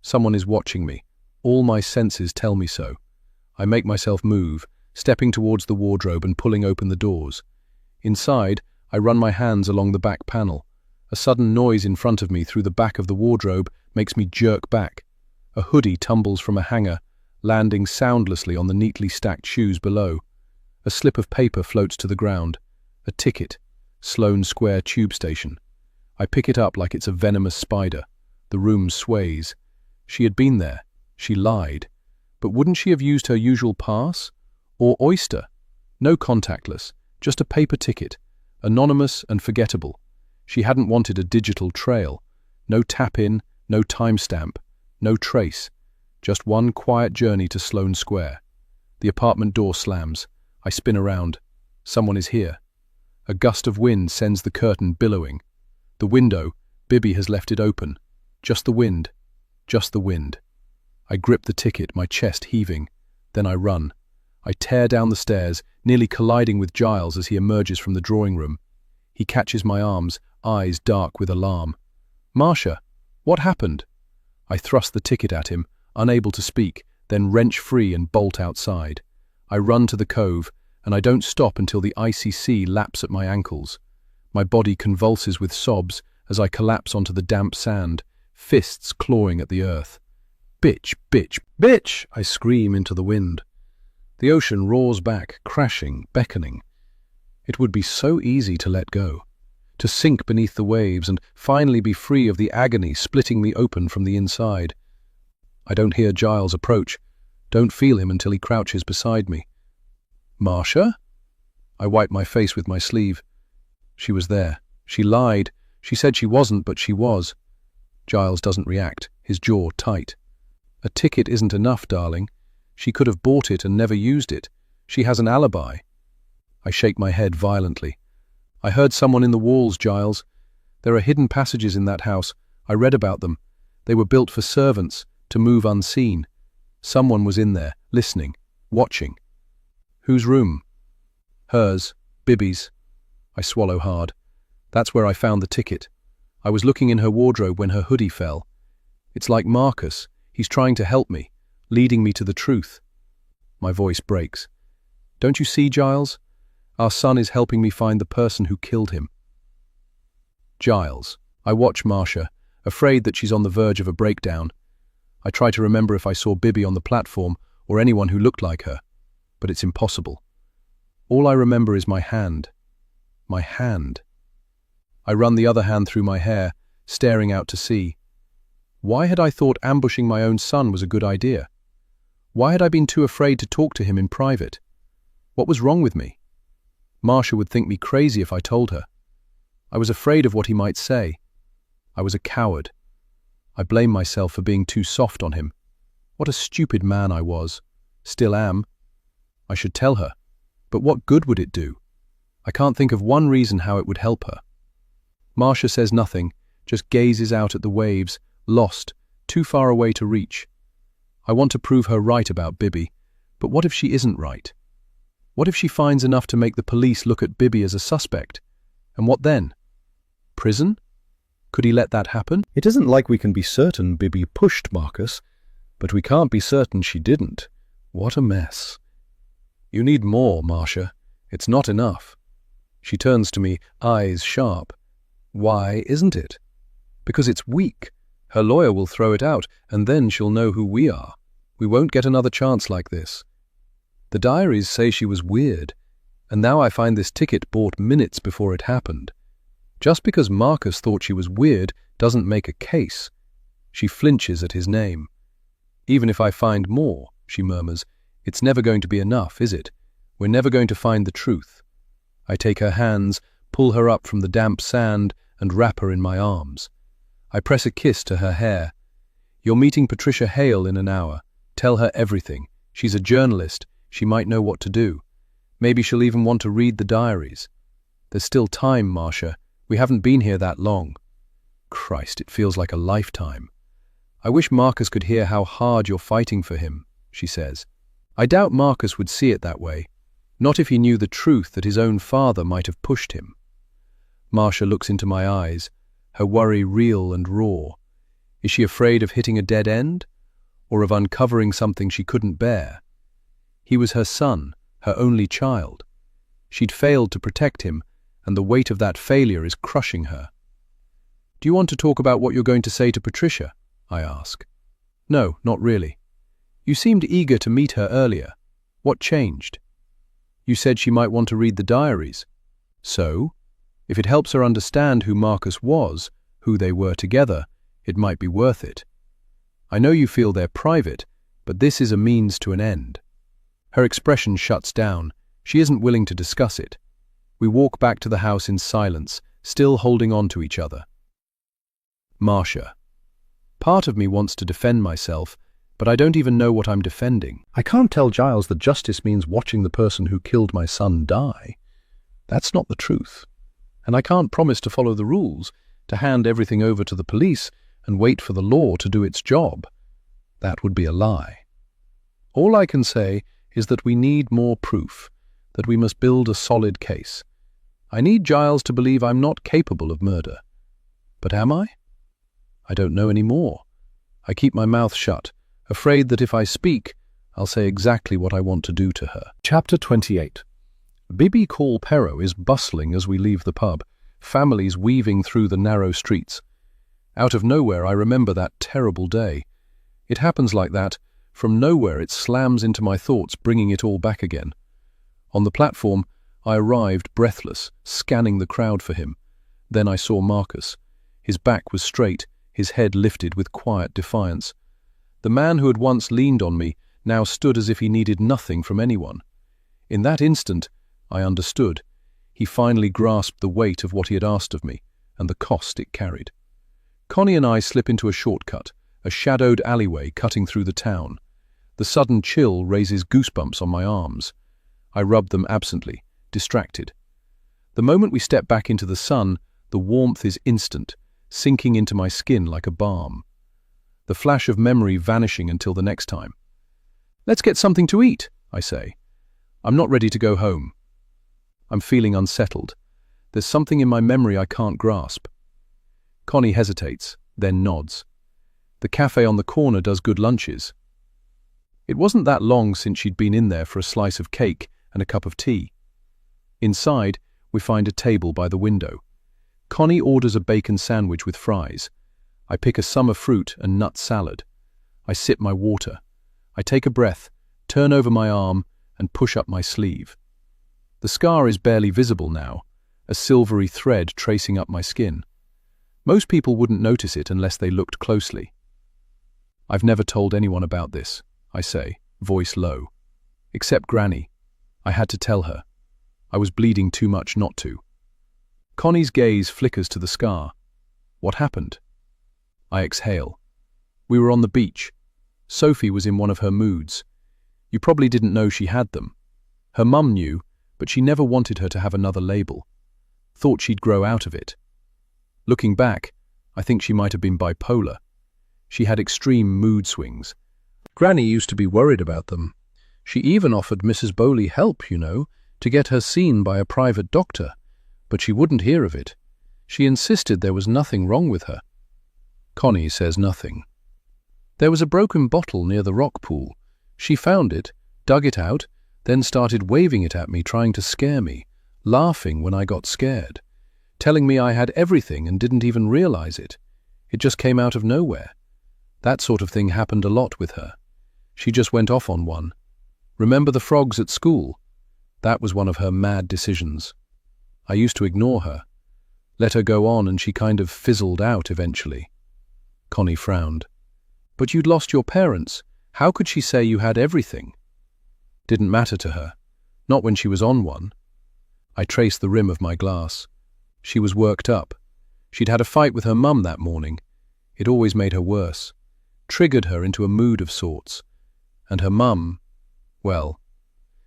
Someone is watching me. All my senses tell me so. I make myself move, stepping towards the wardrobe and pulling open the doors. Inside, I run my hands along the back panel. A sudden noise in front of me through the back of the wardrobe makes me jerk back. A hoodie tumbles from a hanger, landing soundlessly on the neatly stacked shoes below. A slip of paper floats to the ground. A ticket. Sloane Square tube station. I pick it up like it's a venomous spider. The room sways. She had been there. She lied. But wouldn't she have used her usual pass? Or Oyster. No contactless, just a paper ticket, anonymous and forgettable. She hadn't wanted a digital trail. No tap-in, no timestamp, no trace. Just one quiet journey to Sloane Square. The apartment door slams. I spin around. Someone is here. A gust of wind sends the curtain billowing. The window, Bibby has left it open. Just the wind. Just the wind. I grip the ticket, my chest heaving. Then I run. I tear down the stairs, nearly colliding with Giles as he emerges from the drawing room. He catches my arms, eyes dark with alarm. "Marcia, what happened?" I thrust the ticket at him, unable to speak, then wrench free and bolt outside. I run to the cove, and I don't stop until the icy sea laps at my ankles. My body convulses with sobs as I collapse onto the damp sand, fists clawing at the earth. "Bitch, bitch, bitch!" I scream into the wind. The ocean roars back, crashing, beckoning. It would be so easy to let go, to sink beneath the waves and finally be free of the agony splitting me open from the inside. I don't hear Giles approach, don't feel him until he crouches beside me. "Marcia?" I wipe my face with my sleeve. She was there. She lied. She said she wasn't, but she was. Giles doesn't react, his jaw tight. "A ticket isn't enough, darling. She could have bought it and never used it. She has an alibi." I shake my head violently. "I heard someone in the walls, Giles. There are hidden passages in that house. I read about them. They were built for servants, to move unseen. Someone was in there, listening, watching." "Whose room?" "Hers. Bibby's." I swallow hard. "That's where I found the ticket. I was looking in her wardrobe when her hoodie fell. It's like Marcus. He's trying to help me, leading me to the truth." My voice breaks. "Don't you see, Giles? Our son is helping me find the person who killed him." Giles. I watch Marcia, afraid that she's on the verge of a breakdown. I try to remember if I saw Bibby on the platform or anyone who looked like her, but it's impossible. All I remember is my hand. My hand. I run the other hand through my hair, staring out to sea. Why had I thought ambushing my own son was a good idea? Why had I been too afraid to talk to him in private? What was wrong with me? Marcia would think me crazy if I told her. I was afraid of what he might say. I was a coward. I blame myself for being too soft on him. What a stupid man I was. Still am. I should tell her. But what good would it do? I can't think of one reason how it would help her. Marcia says nothing, just gazes out at the waves, lost, too far away to reach. I want to prove her right about Bibby, but what if she isn't right? What if she finds enough to make the police look at Bibby as a suspect? And what then? Prison? Could he let that happen? It isn't like we can be certain Bibby pushed Marcus, but we can't be certain she didn't. What a mess. "You need more, Marcia. It's not enough." She turns to me, eyes sharp. "Why isn't it?" "Because it's weak. Her lawyer will throw it out, and then she'll know who we are. We won't get another chance like this. The diaries say she was weird, and now I find this ticket bought minutes before it happened. Just because Marcus thought she was weird doesn't make a case." She flinches at his name. "Even if I find more," she murmurs, "it's never going to be enough, is it? We're never going to find the truth." I take her hands, pull her up from the damp sand, and wrap her in my arms. I press a kiss to her hair. "You're meeting Patricia Hale in an hour. Tell her everything. She's a journalist. She might know what to do. Maybe she'll even want to read the diaries. There's still time, Marcia. We haven't been here that long." Christ, it feels like a lifetime. "I wish Marcus could hear how hard you're fighting for him," she says. I doubt Marcus would see it that way. Not if he knew the truth that his own father might have pushed him. Marcia looks into my eyes, her worry real and raw. Is she afraid of hitting a dead end? Or of uncovering something she couldn't bear? He was her son, her only child. She'd failed to protect him, and the weight of that failure is crushing her. "Do you want to talk about what you're going to say to Patricia?" I ask. "No, not really. You seemed eager to meet her earlier. What changed?" "You said she might want to read the diaries. So, if it helps her understand who Marcus was, who they were together, it might be worth it. I know you feel they're private, but this is a means to an end." Her expression shuts down. She isn't willing to discuss it. We walk back to the house in silence, still holding on to each other. Marcia. Part of me wants to defend myself, but I don't even know what I'm defending. I can't tell Giles that justice means watching the person who killed my son die. That's not the truth. And I can't promise to follow the rules, to hand everything over to the police and wait for the law to do its job. That would be a lie. All I can say is that we need more proof, that we must build a solid case. I need Giles to believe I'm not capable of murder. But am I? I don't know any more. I keep my mouth shut, afraid that if I speak, I'll say exactly what I want to do to her. Chapter 28. Bibi Call Pero is bustling as we leave the pub, families weaving through the narrow streets. Out of nowhere, I remember that terrible day. It happens like that. From nowhere, it slams into my thoughts, bringing it all back again. On the platform, I arrived breathless, scanning the crowd for him. Then I saw Marcus. His back was straight, his head lifted with quiet defiance. The man who had once leaned on me now stood as if he needed nothing from anyone. In that instant, I understood. He finally grasped the weight of what he had asked of me, and the cost it carried. Connie and I slip into a shortcut, a shadowed alleyway cutting through the town. The sudden chill raises goosebumps on my arms. I rub them absently, distracted. The moment we step back into the sun, the warmth is instant, sinking into my skin like a balm. The flash of memory vanishing until the next time. "Let's get something to eat," I say. I'm not ready to go home. I'm feeling unsettled. There's something in my memory I can't grasp. Connie hesitates, then nods. The cafe on the corner does good lunches. It wasn't that long since she'd been in there for a slice of cake and a cup of tea. Inside, we find a table by the window. Connie orders a bacon sandwich with fries. I pick a summer fruit and nut salad. I sip my water. I take a breath, turn over my arm, and push up my sleeve. The scar is barely visible now, a silvery thread tracing up my skin. Most people wouldn't notice it unless they looked closely. "I've never told anyone about this," I say, voice low. "Except Granny. I had to tell her. I was bleeding too much not to." Connie's gaze flickers to the scar. "What happened?" I exhale. "We were on the beach. Sophie was in one of her moods. You probably didn't know she had them. Her mum knew, but she never wanted her to have another label. Thought she'd grow out of it. Looking back, I think she might have been bipolar. She had extreme mood swings. Granny used to be worried about them. She even offered Mrs. Bowley help, to get her seen by a private doctor, but she wouldn't hear of it. She insisted there was nothing wrong with her." Connie says nothing. "There was a broken bottle near the rock pool. She found it, dug it out, then started waving it at me, trying to scare me, laughing when I got scared, telling me I had everything and didn't even realize it. It just came out of nowhere. That sort of thing happened a lot with her. She just went off on one. Remember the frogs at school? That was one of her mad decisions. I used to ignore her, let her go on, and she kind of fizzled out eventually." Connie frowned. "But you'd lost your parents. How could she say you had everything?" "Didn't matter to her. Not when she was on one." I traced the rim of my glass. She was worked up. She'd had a fight with her mum that morning. It always made her worse. Triggered her into a mood of sorts. And her mum, well,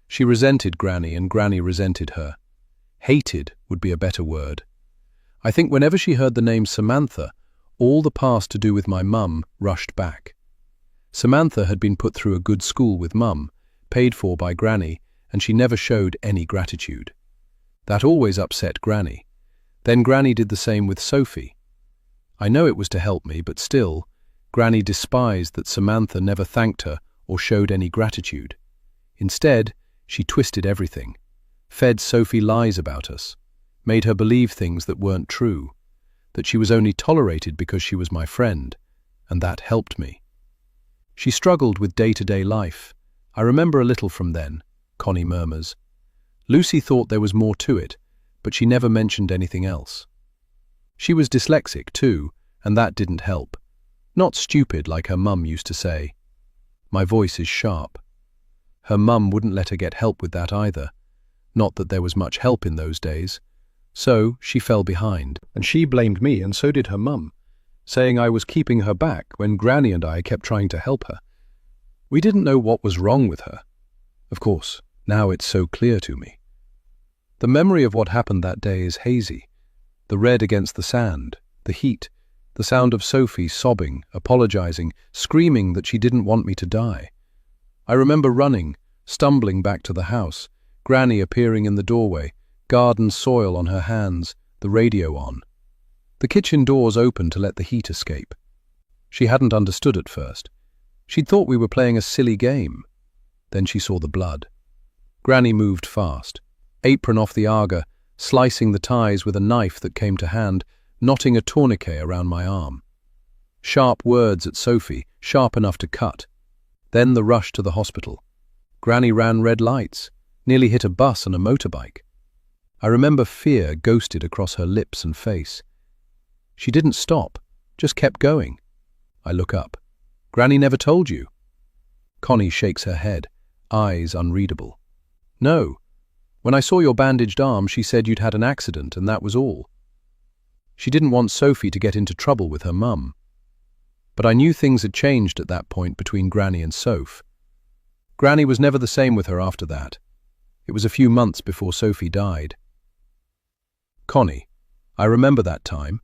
she resented Granny and Granny resented her. Hated would be a better word. I think whenever she heard the name Samantha, all the past to do with my mum rushed back. Samantha had been put through a good school with Mum, paid for by Granny, and she never showed any gratitude. That always upset Granny. Then Granny did the same with Sophie. I know it was to help me, but still, Granny despised that Samantha never thanked her or showed any gratitude. Instead, she twisted everything, fed Sophie lies about us, made her believe things that weren't true, that she was only tolerated because she was my friend, and that helped me. She struggled with day-to-day life. I remember a little from then, Connie murmurs. Lucy thought there was more to it, but she never mentioned anything else. She was dyslexic too, and that didn't help. Not stupid like her mum used to say. My voice is sharp. Her mum wouldn't let her get help with that either. Not that there was much help in those days. So she fell behind, and she blamed me, and so did her mum, saying I was keeping her back when Granny and I kept trying to help her. We didn't know what was wrong with her. Of course, now it's so clear to me. The memory of what happened that day is hazy. The red against the sand, the heat, the sound of Sophie sobbing, apologizing, screaming that she didn't want me to die. I remember running, stumbling back to the house, Granny appearing in the doorway, garden soil on her hands, the radio on. The kitchen doors open to let the heat escape. She hadn't understood at first. She'd thought we were playing a silly game. Then she saw the blood. Granny moved fast, apron off the aga, slicing the ties with a knife that came to hand, knotting a tourniquet around my arm. Sharp words at Sophie, sharp enough to cut. Then the rush to the hospital. Granny ran red lights, nearly hit a bus and a motorbike. I remember fear ghosted across her lips and face. She didn't stop, just kept going. I look up. Granny never told you? Connie shakes her head, eyes unreadable. No. When I saw your bandaged arm, she said you'd had an accident, and that was all. She didn't want Sophie to get into trouble with her mum. But I knew things had changed at that point between Granny and Soph. Granny was never the same with her after that. It was a few months before Sophie died. Connie, I remember that time.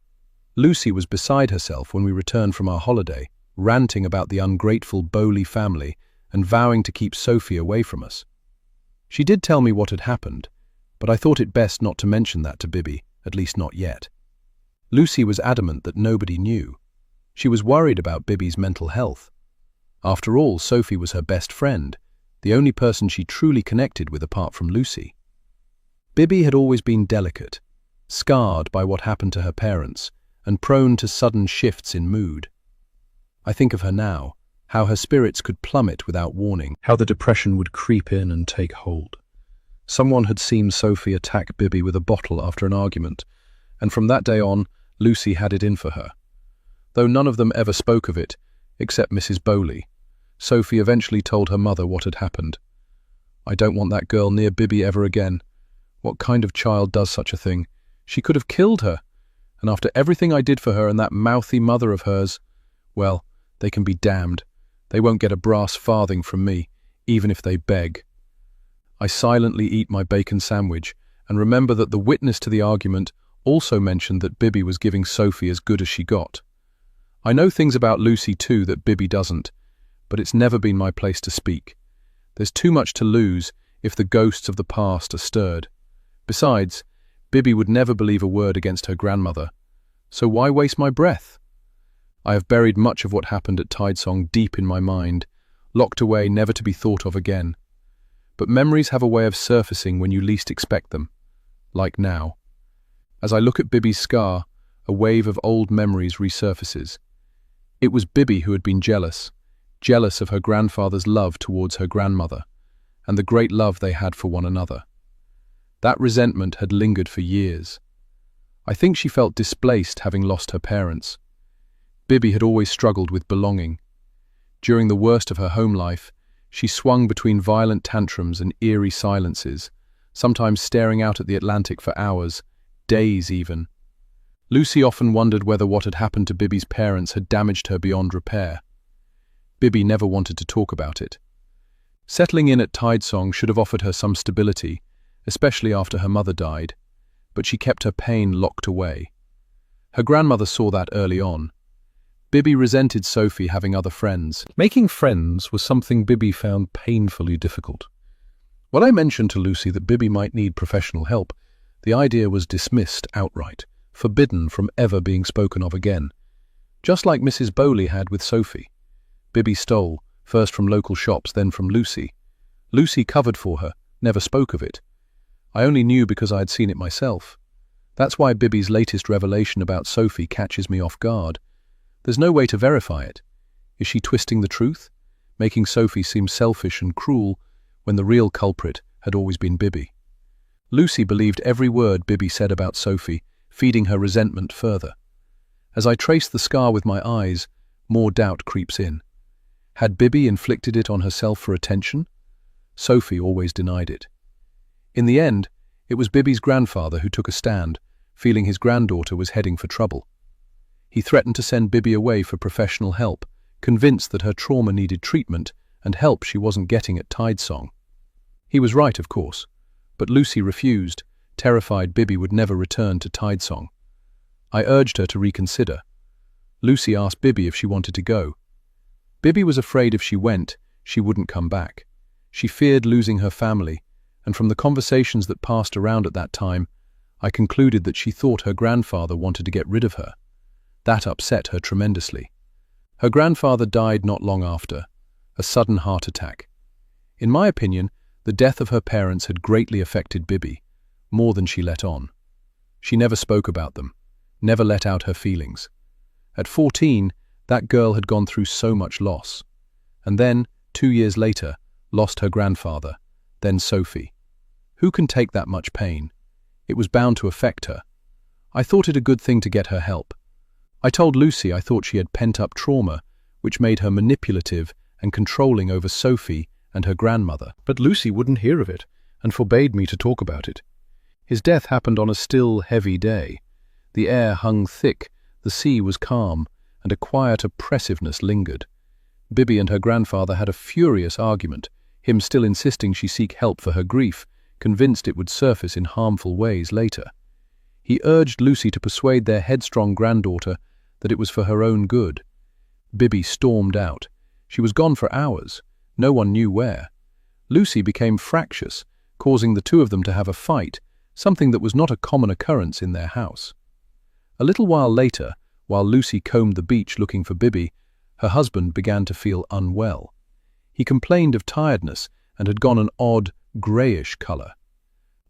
Lucy was beside herself when we returned from our holiday, ranting about the ungrateful Bowley family and vowing to keep Sophie away from us. She did tell me what had happened, but I thought it best not to mention that to Bibby, at least not yet. Lucy was adamant that nobody knew. She was worried about Bibby's mental health. After all, Sophie was her best friend, the only person she truly connected with apart from Lucy. Bibby had always been delicate, scarred by what happened to her parents, and prone to sudden shifts in mood. I think of her now, how her spirits could plummet without warning, how the depression would creep in and take hold. Someone had seen Sophie attack Bibby with a bottle after an argument, and from that day on, Lucy had it in for her. Though none of them ever spoke of it, except Mrs. Bowley, Sophie eventually told her mother what had happened. I don't want that girl near Bibby ever again. What kind of child does such a thing? She could have killed her. And after everything I did for her and that mouthy mother of hers, well, they can be damned. They won't get a brass farthing from me, even if they beg. I silently eat my bacon sandwich and remember that the witness to the argument also mentioned that Bibby was giving Sophie as good as she got. I know things about Lucy too that Bibby doesn't, but it's never been my place to speak. There's too much to lose if the ghosts of the past are stirred. Besides, Bibby would never believe a word against her grandmother, so why waste my breath? I have buried much of what happened at Tidesong deep in my mind, locked away never to be thought of again. But memories have a way of surfacing when you least expect them, like now. As I look at Bibby's scar, a wave of old memories resurfaces. It was Bibby who had been jealous of her grandfather's love towards her grandmother, and the great love they had for one another. That resentment had lingered for years. I think she felt displaced having lost her parents. Bibby had always struggled with belonging. During the worst of her home life, she swung between violent tantrums and eerie silences, sometimes staring out at the Atlantic for hours, days even. Lucy often wondered whether what had happened to Bibby's parents had damaged her beyond repair. Bibby never wanted to talk about it. Settling in at Tidesong should have offered her some stability, especially after her mother died, but she kept her pain locked away. Her grandmother saw that early on. Bibby resented Sophie having other friends. Making friends was something Bibby found painfully difficult. When I mentioned to Lucy that Bibby might need professional help, the idea was dismissed outright, forbidden from ever being spoken of again. Just like Mrs. Bowley had with Sophie. Bibby stole, first from local shops, then from Lucy. Lucy covered for her, never spoke of it. I only knew because I had seen it myself. That's why Bibby's latest revelation about Sophie catches me off guard. There's no way to verify it. Is she twisting the truth, making Sophie seem selfish and cruel when the real culprit had always been Bibby? Lucy believed every word Bibby said about Sophie, feeding her resentment further. As I trace the scar with my eyes, more doubt creeps in. Had Bibby inflicted it on herself for attention? Sophie always denied it. In the end, it was Bibby's grandfather who took a stand, feeling his granddaughter was heading for trouble. He threatened to send Bibby away for professional help, convinced that her trauma needed treatment and help she wasn't getting at Tidesong. He was right, of course, but Lucy refused, terrified Bibby would never return to Tidesong. I urged her to reconsider. Lucy asked Bibby if she wanted to go. Bibby was afraid if she went, she wouldn't come back. She feared losing her family, and from the conversations that passed around at that time, I concluded that she thought her grandfather wanted to get rid of her. That upset her tremendously. Her grandfather died not long after, a sudden heart attack. In my opinion, the death of her parents had greatly affected Bibby, more than she let on. She never spoke about them, never let out her feelings. At 14, that girl had gone through so much loss. And then, 2 years later, lost her grandfather, then Sophie. Who can take that much pain? It was bound to affect her. I thought it a good thing to get her help. I told Lucy I thought she had pent-up trauma, which made her manipulative and controlling over Sophie and her grandmother. But Lucy wouldn't hear of it, and forbade me to talk about it. His death happened on a still, heavy day. The air hung thick, the sea was calm, and a quiet oppressiveness lingered. Bibby and her grandfather had a furious argument, him still insisting she seek help for her grief, convinced it would surface in harmful ways later. He urged Lucy to persuade their headstrong granddaughter that it was for her own good. Bibby stormed out. She was gone for hours. No one knew where. Lucy became fractious, causing the two of them to have a fight, something that was not a common occurrence in their house. A little while later, while Lucy combed the beach looking for Bibby, her husband began to feel unwell. He complained of tiredness and had gone an odd, greyish colour.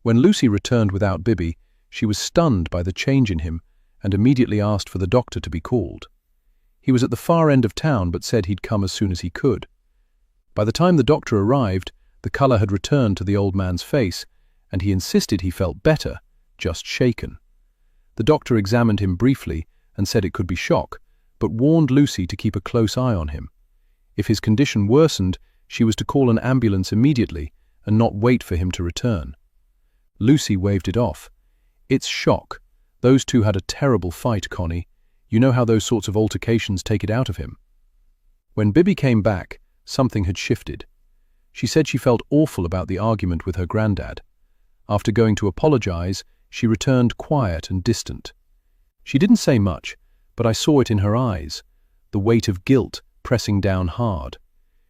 When Lucy returned without Bibby, she was stunned by the change in him and immediately asked for the doctor to be called. He was at the far end of town but said he'd come as soon as he could. By the time the doctor arrived, the colour had returned to the old man's face, and he insisted he felt better, just shaken. The doctor examined him briefly and said it could be shock, but warned Lucy to keep a close eye on him. If his condition worsened, she was to call an ambulance immediately and not wait for him to return. Lucy waved it off. "It's shock. Those two had a terrible fight, Connie. You know how those sorts of altercations take it out of him." When Bibby came back, something had shifted. She said she felt awful about the argument with her granddad. After going to apologize, she returned quiet and distant. She didn't say much, but I saw it in her eyes, the weight of guilt pressing down hard.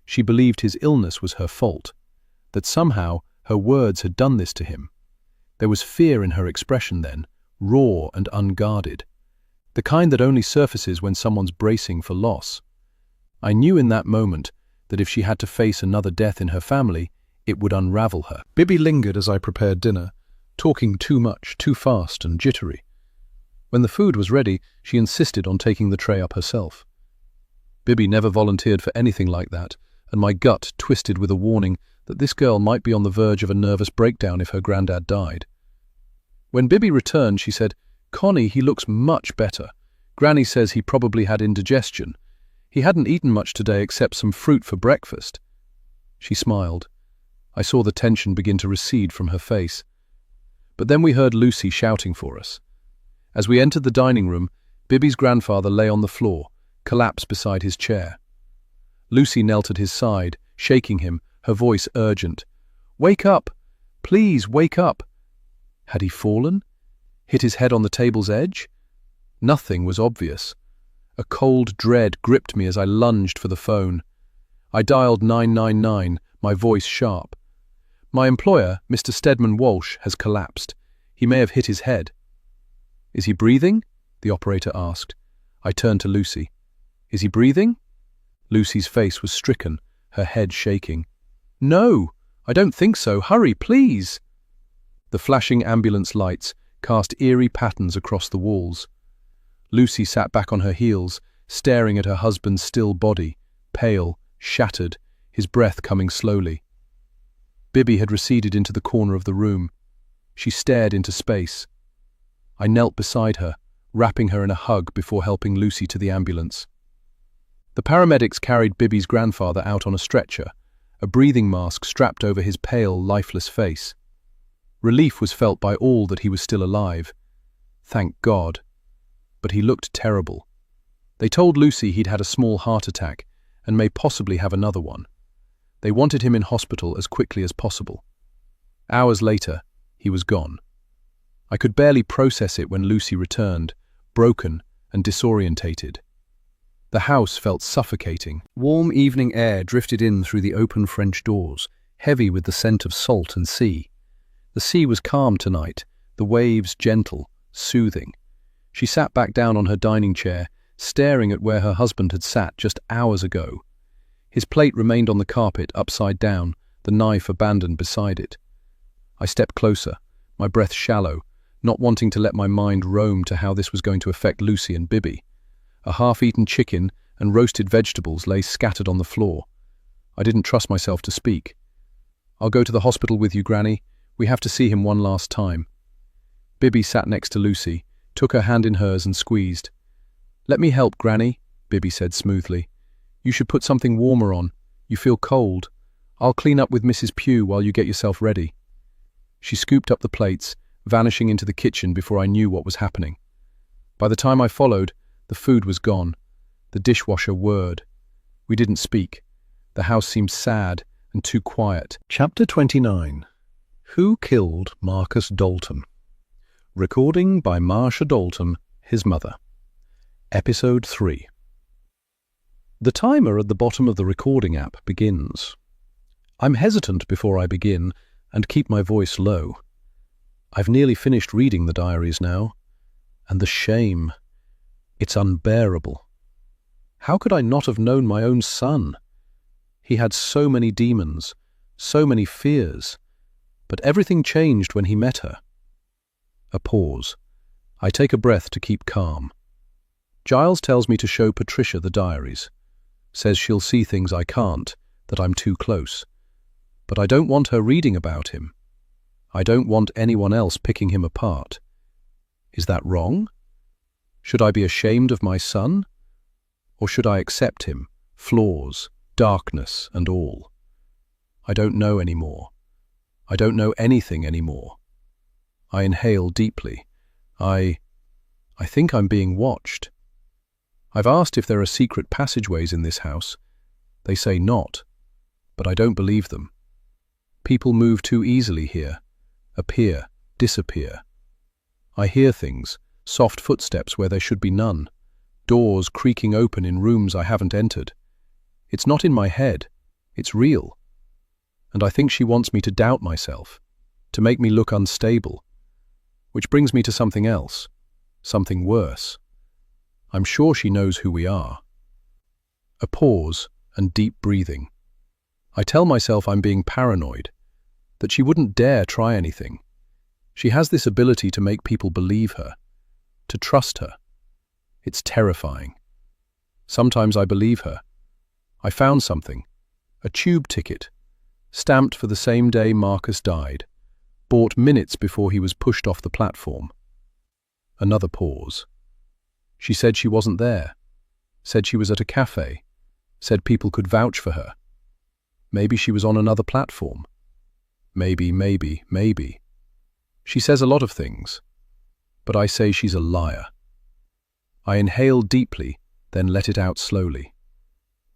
She believed his illness was her fault, that somehow her words had done this to him. There was fear in her expression then, raw and unguarded, the kind that only surfaces when someone's bracing for loss. I knew in that moment that if she had to face another death in her family, it would unravel her. Bibby lingered as I prepared dinner, talking too much, too fast and jittery. When the food was ready, she insisted on taking the tray up herself. Bibby never volunteered for anything like that, and my gut twisted with a warning that this girl might be on the verge of a nervous breakdown if her granddad died. When Bibby returned, she said, "Connie, he looks much better. Granny says he probably had indigestion. He hadn't eaten much today except some fruit for breakfast." She smiled. I saw the tension begin to recede from her face. But then we heard Lucy shouting for us. As we entered the dining room, Bibby's grandfather lay on the floor, collapsed beside his chair. Lucy knelt at his side, shaking him, her voice urgent. "Wake up! Please, wake up!" Had he fallen? Hit his head on the table's edge? Nothing was obvious. A cold dread gripped me as I lunged for the phone. I dialed 999, my voice sharp. "My employer, Mr. Stedman Walsh, has collapsed. He may have hit his head." "Is he breathing?" the operator asked. I turned to Lucy. "Is he breathing?" Lucy's face was stricken, her head shaking. "No, I don't think so. Hurry, please." The flashing ambulance lights cast eerie patterns across the walls. Lucy sat back on her heels, staring at her husband's still body, pale, shattered, his breath coming slowly. Bibby had receded into the corner of the room. She stared into space. I knelt beside her, wrapping her in a hug before helping Lucy to the ambulance. The paramedics carried Bibby's grandfather out on a stretcher, a breathing mask strapped over his pale, lifeless face. Relief was felt by all that he was still alive. Thank God. But he looked terrible. They told Lucy he'd had a small heart attack and may possibly have another one. They wanted him in hospital as quickly as possible. Hours later, he was gone. I could barely process it when Lucy returned, broken and disorientated. The house felt suffocating. Warm evening air drifted in through the open French doors, heavy with the scent of salt and sea. The sea was calm tonight, the waves gentle, soothing. She sat back down on her dining chair, staring at where her husband had sat just hours ago. His plate remained on the carpet, upside down, the knife abandoned beside it. I stepped closer, my breath shallow, not wanting to let my mind roam to how this was going to affect Lucy and Bibby. A half-eaten chicken and roasted vegetables lay scattered on the floor. I didn't trust myself to speak. "I'll go to the hospital with you, Granny. We have to see him one last time." Bibby sat next to Lucy, took her hand in hers and squeezed. "Let me help, Granny," Bibby said smoothly. "You should put something warmer on. You feel cold. I'll clean up with Mrs. Pugh while you get yourself ready." She scooped up the plates, vanishing into the kitchen before I knew what was happening. By the time I followed, the food was gone. The dishwasher whirred. We didn't speak. The house seemed sad and too quiet. Chapter 29. Who Killed Marcus Dalton? Recording by Marsha Dalton, his mother. Episode 3. The timer at the bottom of the recording app begins. I'm hesitant before I begin and keep my voice low. I've nearly finished reading the diaries now, and the shame. It's unbearable. How could I not have known my own son? He had so many demons, so many fears, but everything changed when he met her. A pause. I take a breath to keep calm. Giles tells me to show Patricia the diaries. Says she'll see things I can't, that I'm too close. But I don't want her reading about him. I don't want anyone else picking him apart. Is that wrong? Should I be ashamed of my son? Or should I accept him, flaws, darkness, and all? I don't know anymore. I don't know anything anymore. I inhale deeply. I think I'm being watched. I've asked if there are secret passageways in this house. They say not, but I don't believe them. People move too easily here, appear, disappear. I hear things, soft footsteps where there should be none, doors creaking open in rooms I haven't entered. It's not in my head, it's real. And I think she wants me to doubt myself, to make me look unstable. Which brings me to something else, something worse. I'm sure she knows who we are. A pause and deep breathing. I tell myself I'm being paranoid, that she wouldn't dare try anything. She has this ability to make people believe her, to trust her. It's terrifying. Sometimes I believe her. I found something, a tube ticket, stamped for the same day Marcus died, bought minutes before he was pushed off the platform. Another pause. She said she wasn't there, said she was at a cafe, said people could vouch for her. Maybe she was on another platform. Maybe. She says a lot of things, but I say she's a liar. I inhale deeply, then let it out slowly.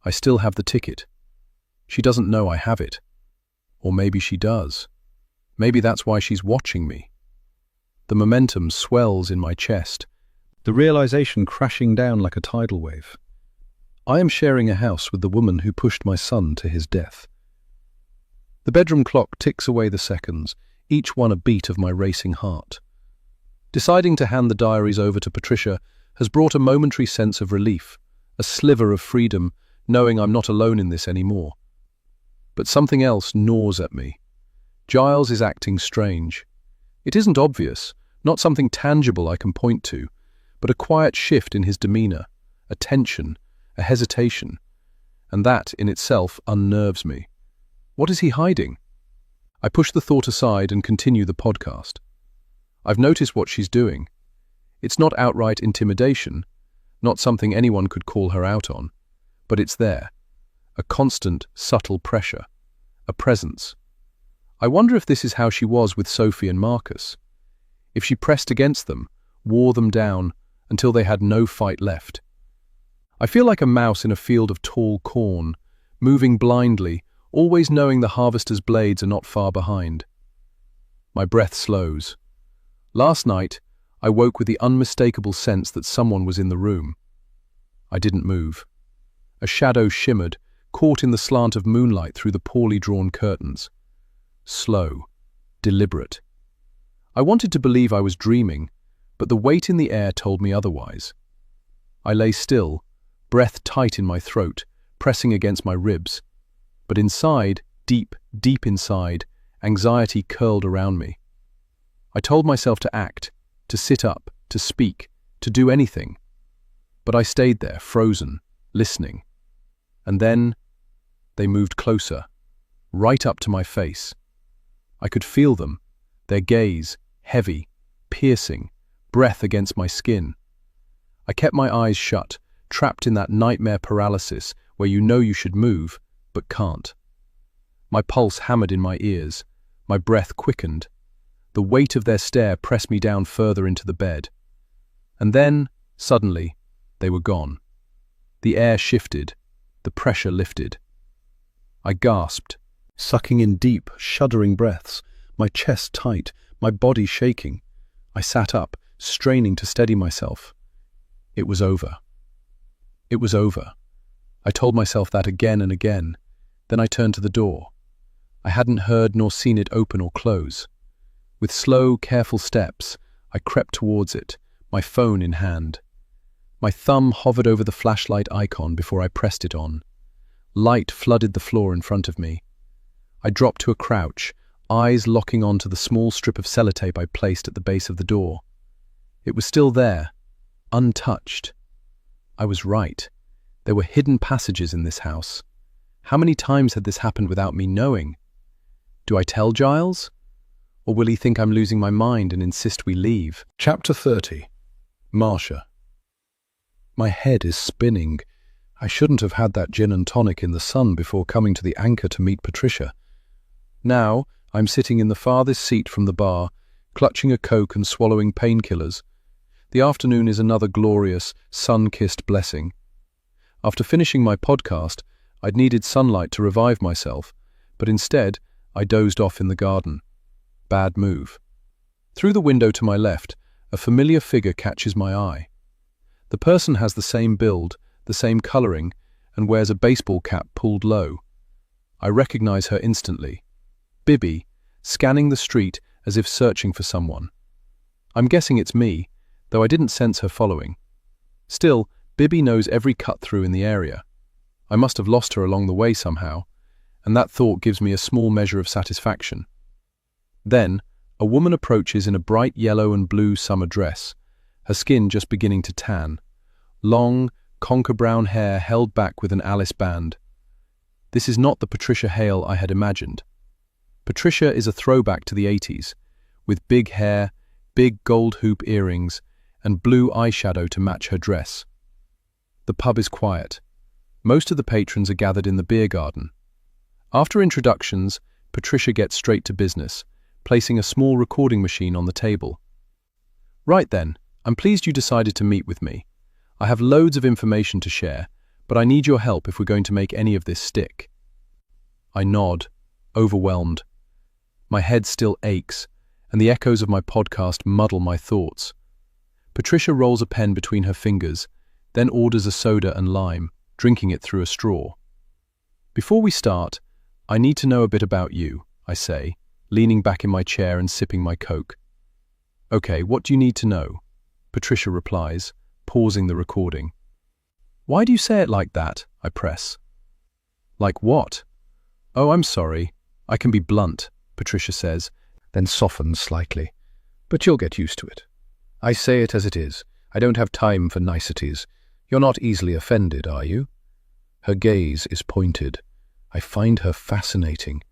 I still have the ticket. She doesn't know I have it. Or maybe she does. Maybe that's why she's watching me. The momentum swells in my chest, the realization crashing down like a tidal wave. I am sharing a house with the woman who pushed my son to his death. The bedroom clock ticks away the seconds, each one a beat of my racing heart. Deciding to hand the diaries over to Patricia has brought a momentary sense of relief, a sliver of freedom, knowing I'm not alone in this anymore. But something else gnaws at me. Giles is acting strange. It isn't obvious, not something tangible I can point to, but a quiet shift in his demeanor, a tension, a hesitation, and that in itself unnerves me. What is he hiding? I push the thought aside and continue the podcast. I've noticed what she's doing. It's not outright intimidation, not something anyone could call her out on, but it's there, a constant, subtle pressure. a presence. I wonder if this is how she was with Sophie and Marcus. If she pressed against them, wore them down, until they had no fight left. I feel like a mouse in a field of tall corn, moving blindly, always knowing the harvester's blades are not far behind. My breath slows. Last night, I woke with the unmistakable sense that someone was in the room. I didn't move. A shadow shimmered, caught in the slant of moonlight through the poorly drawn curtains. Slow, deliberate. I wanted to believe I was dreaming, but the weight in the air told me otherwise. I lay still, breath tight in my throat, pressing against my ribs. But inside, deep, deep inside, anxiety curled around me. I told myself to act, to sit up, to speak, to do anything. But I stayed there, frozen, listening. And then, they moved closer, right up to my face. I could feel them, their gaze, heavy, piercing, breath against my skin. I kept my eyes shut, trapped in that nightmare paralysis where you know you should move, but can't. My pulse hammered in my ears, my breath quickened. The weight of their stare pressed me down further into the bed. And then, suddenly, they were gone. The air shifted, the pressure lifted. I gasped, sucking in deep, shuddering breaths, my chest tight, my body shaking. I sat up, straining to steady myself. It was over. It was over. I told myself that again and again. Then I turned to the door. I hadn't heard nor seen it open or close. With slow, careful steps, I crept towards it, my phone in hand. My thumb hovered over the flashlight icon before I pressed it on. Light flooded the floor in front of me. I dropped to a crouch, eyes locking onto the small strip of sellotape I placed at the base of the door. It was still there, untouched. I was right. There were hidden passages in this house. How many times had this happened without me knowing? Do I tell Giles? Or will he think I'm losing my mind and insist we leave? Chapter 30. Marcia. My head is spinning. I shouldn't have had that gin and tonic in the sun before coming to the Anchor to meet Patricia. Now, I'm sitting in the farthest seat from the bar, clutching a Coke and swallowing painkillers. The afternoon is another glorious, sun-kissed blessing. After finishing my podcast, I'd needed sunlight to revive myself, but instead, I dozed off in the garden. Bad move. Through the window to my left, a familiar figure catches my eye. The person has the same build, the same coloring, and wears a baseball cap pulled low. I recognize her instantly. Bibby, scanning the street as if searching for someone. I'm guessing it's me, though I didn't sense her following. Still, Bibby knows every cut-through in the area. I must have lost her along the way somehow, and that thought gives me a small measure of satisfaction. Then, a woman approaches in a bright yellow and blue summer dress, her skin just beginning to tan. Long, conker-brown hair held back with an Alice band. This is not the Patricia Hale I had imagined. Patricia is a throwback to the 80s, with big hair, big gold hoop earrings, and blue eyeshadow to match her dress. The pub is quiet. Most of the patrons are gathered in the beer garden. After introductions, Patricia gets straight to business, placing a small recording machine on the table. Right then, I'm pleased you decided to meet with me. I have loads of information to share, but I need your help if we're going to make any of this stick. I nod, overwhelmed. My head still aches, and the echoes of my podcast muddle my thoughts. Patricia rolls a pen between her fingers, then orders a soda and lime, drinking it through a straw. Before we start, I need to know a bit about you, I say, leaning back in my chair and sipping my Coke. Okay, what do you need to know? Patricia replies, pausing the recording. Why do you say it like that? I press. Like what? Oh, I'm sorry. I can be blunt, Patricia says, then softens slightly. But you'll get used to it. I say it as it is. I don't have time for niceties. You're not easily offended, are you? Her gaze is pointed. I find her fascinating.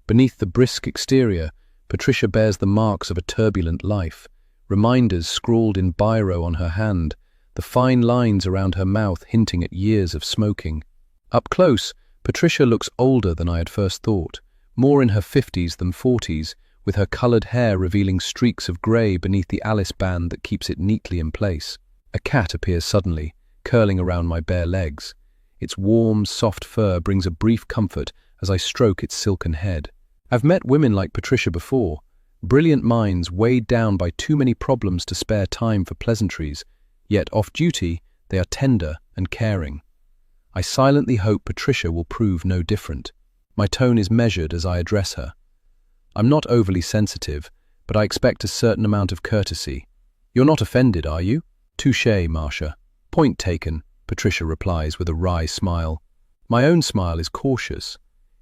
Beneath the brisk exterior, Patricia bears the marks of a turbulent life, reminders scrawled in biro on her hand, the fine lines around her mouth hinting at years of smoking. Up close, Patricia looks older than I had first thought, more in her 50s than 40s, with her coloured hair revealing streaks of grey beneath the Alice band that keeps it neatly in place. A cat appears suddenly, curling around my bare legs. Its warm, soft fur brings a brief comfort as I stroke its silken head. I've met women like Patricia before, brilliant minds weighed down by too many problems to spare time for pleasantries, yet off-duty they are tender and caring. I silently hope Patricia will prove no different. My tone is measured as I address her. I'm not overly sensitive, but I expect a certain amount of courtesy. You're not offended, are you? Touché, Marcia. Point taken, Patricia replies with a wry smile. My own smile is cautious.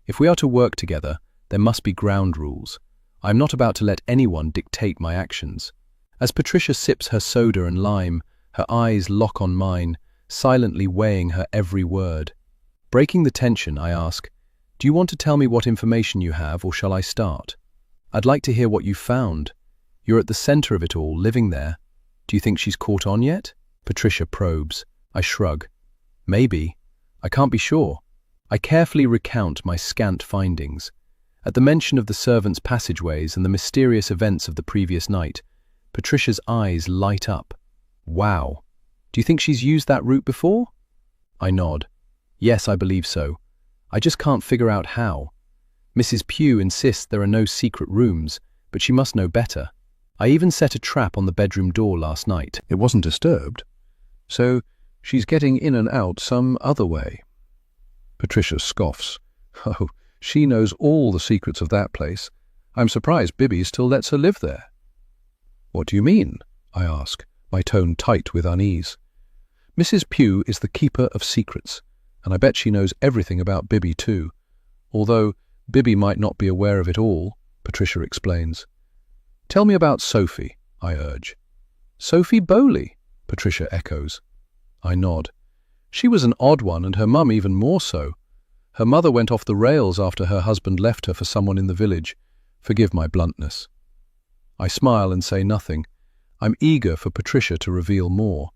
If we are to work together, there must be ground rules. I am not about to let anyone dictate my actions. As Patricia sips her soda and lime, her eyes lock on mine, silently weighing her every word. Breaking the tension, I ask, "Do you want to tell me what information you have, or shall I start? I'd like to hear what you found. You're at the center of it all, living there. Do you think she's caught on yet?" Patricia probes. I shrug. Maybe. I can't be sure. I carefully recount my scant findings. At the mention of the servants' passageways and the mysterious events of the previous night, Patricia's eyes light up. Wow. Do you think she's used that route before? I nod. Yes, I believe so. I just can't figure out how. Mrs. Pugh insists there are no secret rooms, but she must know better. I even set a trap on the bedroom door last night. It wasn't disturbed. So she's getting in and out some other way. Patricia scoffs. Oh, she knows all the secrets of that place. I'm surprised Bibby still lets her live there. What do you mean? I ask, my tone tight with unease. Mrs. Pugh is the keeper of secrets, and I bet she knows everything about Bibby too. Although Bibby might not be aware of it all, Patricia explains. Tell me about Sophie, I urge. Sophie Bowley, Patricia echoes. I nod. She was an odd one, and her mum even more so. Her mother went off the rails after her husband left her for someone in the village. Forgive my bluntness. I smile and say nothing. I'm eager for Patricia to reveal more.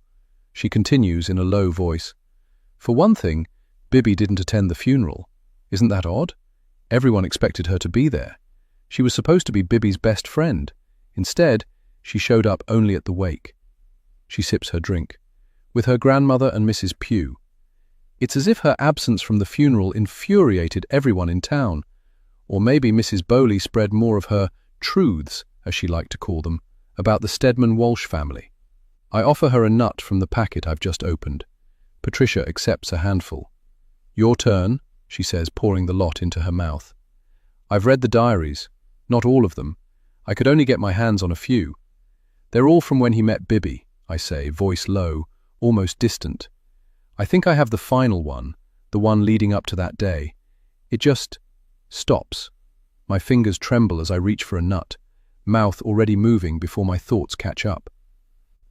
She continues in a low voice. For one thing, Bibby didn't attend the funeral. Isn't that odd? Everyone expected her to be there. She was supposed to be Bibby's best friend. Instead, she showed up only at the wake. She sips her drink. With her grandmother and Mrs. Pugh. It's as if her absence from the funeral infuriated everyone in town. Or maybe Mrs. Bowley spread more of her truths, as she liked to call them, about the Stedman Walsh family. I offer her a nut from the packet I've just opened. Patricia accepts a handful. Your turn, she says, pouring the lot into her mouth. I've read the diaries. Not all of them. I could only get my hands on a few. They're all from when he met Bibby, I say, voice low, almost distant. I think I have the final one, the one leading up to that day. It just stops. My fingers tremble as I reach for a nut, mouth already moving before my thoughts catch up.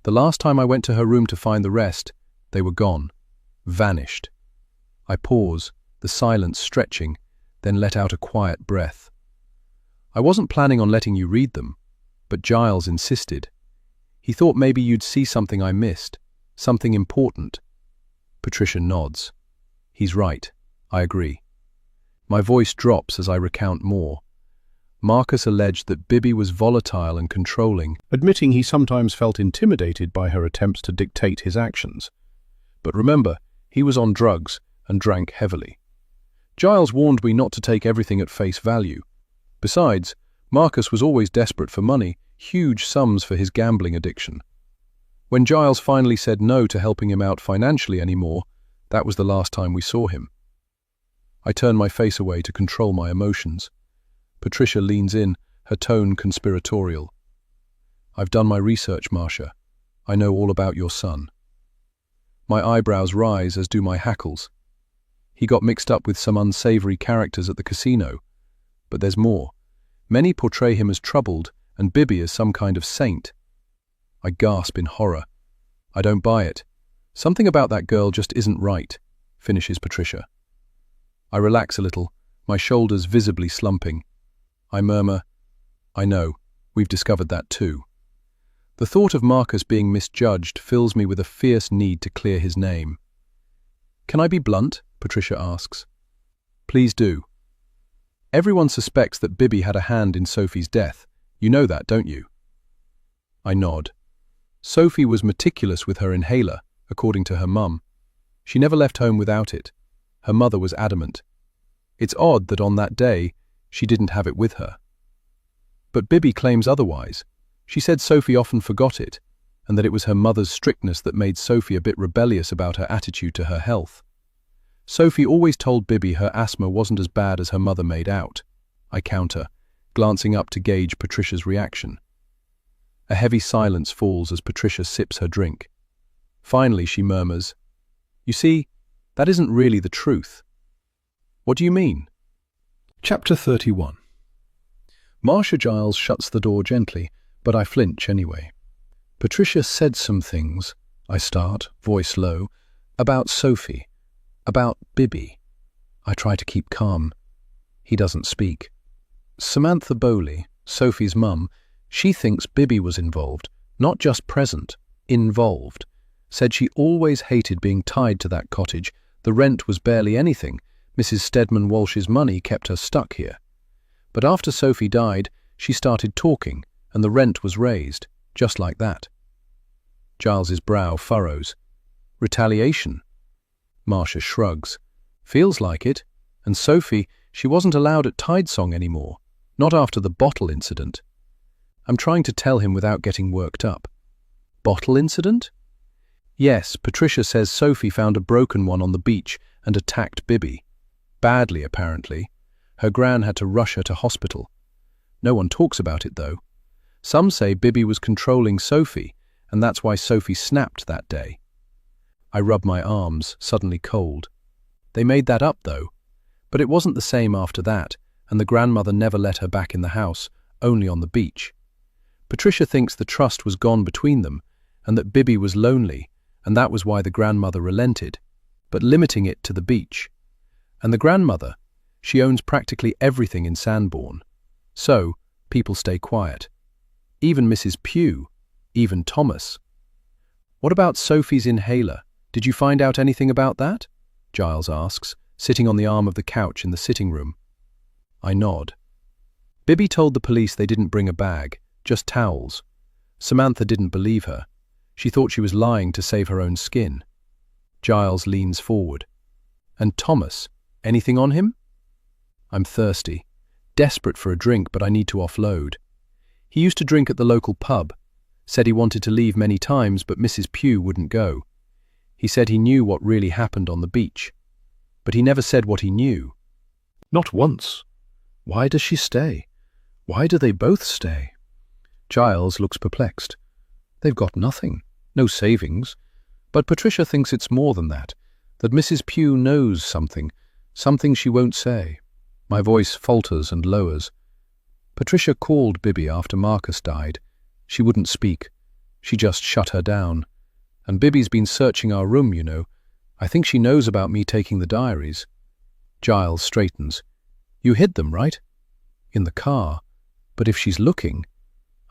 The last time I went to her room to find the rest, they were gone, vanished. I pause, the silence stretching, then let out a quiet breath. I wasn't planning on letting you read them, but Giles insisted. He thought maybe you'd see something I missed, something important. Patricia nods. He's right. I agree. My voice drops as I recount more. Marcus alleged that Bibby was volatile and controlling, admitting he sometimes felt intimidated by her attempts to dictate his actions. But remember, he was on drugs and drank heavily. Giles warned me not to take everything at face value. Besides, Marcus was always desperate for money, huge sums for his gambling addiction. When Giles finally said no to helping him out financially anymore, that was the last time we saw him. I turn my face away to control my emotions. Patricia leans in, her tone conspiratorial. I've done my research, Marcia. I know all about your son. My eyebrows rise, as do my hackles. He got mixed up with some unsavory characters at the casino. But there's more. Many portray him as troubled, and Bibby as some kind of saint. I gasp in horror. I don't buy it. Something about that girl just isn't right, finishes Patricia. I relax a little, my shoulders visibly slumping. I murmur, I know, we've discovered that too. The thought of Marcus being misjudged fills me with a fierce need to clear his name. Can I be blunt? Patricia asks. Please do. Everyone suspects that Bibby had a hand in Sophie's death. You know that, don't you? I nod. Sophie was meticulous with her inhaler, according to her mum. She never left home without it. Her mother was adamant. It's odd that on that day, she didn't have it with her. But Bibby claims otherwise. She said Sophie often forgot it, and that it was her mother's strictness that made Sophie a bit rebellious about her attitude to her health. Sophie always told Bibby her asthma wasn't as bad as her mother made out. I counter, glancing up to gauge Patricia's reaction. A heavy silence falls as Patricia sips her drink. Finally, she murmurs, "You see, that isn't really the truth." "What do you mean?" Chapter 31. Marcia Giles shuts the door gently, but I flinch anyway. Patricia said some things, I start, voice low, about Sophie, about Bibby. I try to keep calm. He doesn't speak. Samantha Bowley, Sophie's mum, she thinks Bibby was involved, not just present, involved. Said she always hated being tied to that cottage. The rent was barely anything. Mrs. Stedman Walsh's money kept her stuck here. But after Sophie died, she started talking, and the rent was raised, just like that. Giles's brow furrows. Retaliation? Marcia shrugs. Feels like it. And Sophie, she wasn't allowed at Tidesong anymore. Not after the bottle incident. I'm trying to tell him without getting worked up. Bottle incident? Yes, Patricia says Sophie found a broken one on the beach and attacked Bibby. Badly, apparently. Her gran had to rush her to hospital. No one talks about it, though. Some say Bibby was controlling Sophie, and that's why Sophie snapped that day. I rub my arms, suddenly cold. They made that up, though. But it wasn't the same after that, and the grandmother never let her back in the house, only on the beach. Patricia thinks the trust was gone between them, and that Bibby was lonely, and that was why the grandmother relented, but limiting it to the beach. And the grandmother, she owns practically everything in Sanborn. So, people stay quiet. Even Mrs. Pugh, even Thomas. What about Sophie's inhaler? Did you find out anything about that? Giles asks, sitting on the arm of the couch in the sitting room. I nod. Bibby told the police they didn't bring a bag, just towels. Samantha didn't believe her. She thought she was lying to save her own skin. Giles leans forward. And Thomas, anything on him? I'm thirsty, desperate for a drink, but I need to offload. He used to drink at the local pub, said he wanted to leave many times, but Mrs. Pugh wouldn't go. He said he knew what really happened on the beach, but he never said what he knew. Not once. Why does she stay? Why do they both stay? Giles looks perplexed. They've got nothing, no savings. But Patricia thinks it's more than that Mrs. Pugh knows something she won't say. My voice falters and lowers. Patricia called Bibby after Marcus died. She wouldn't speak. She just shut her down. And Bibby's been searching our room, you know. I think she knows about me taking the diaries. Giles straightens. You hid them, right? In the car. But if she's looking...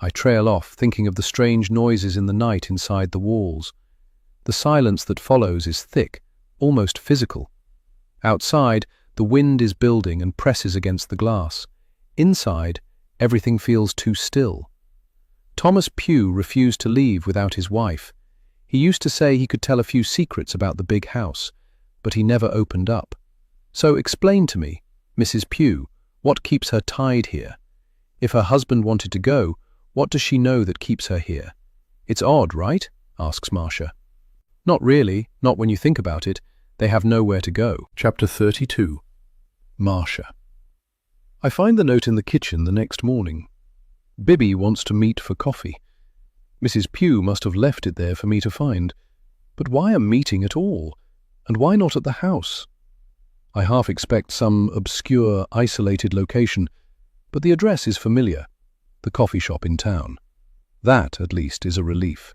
I trail off, thinking of the strange noises in the night inside the walls. The silence that follows is thick, almost physical. Outside, the wind is building and presses against the glass. Inside, everything feels too still. Thomas Pugh refused to leave without his wife. He used to say he could tell a few secrets about the big house, but he never opened up. So explain to me, Mrs. Pugh, what keeps her tied here? If her husband wanted to go, what does she know that keeps her here? It's odd, right? Asks Marcia. Not really, not when you think about it. They have nowhere to go. Chapter 32. Marcia. I find the note in the kitchen the next morning. Bibby wants to meet for coffee. Mrs. Pugh must have left it there for me to find. But why a meeting at all? And why not at the house? I half expect some obscure, isolated location, but the address is familiar. The coffee shop in town. That, at least, is a relief.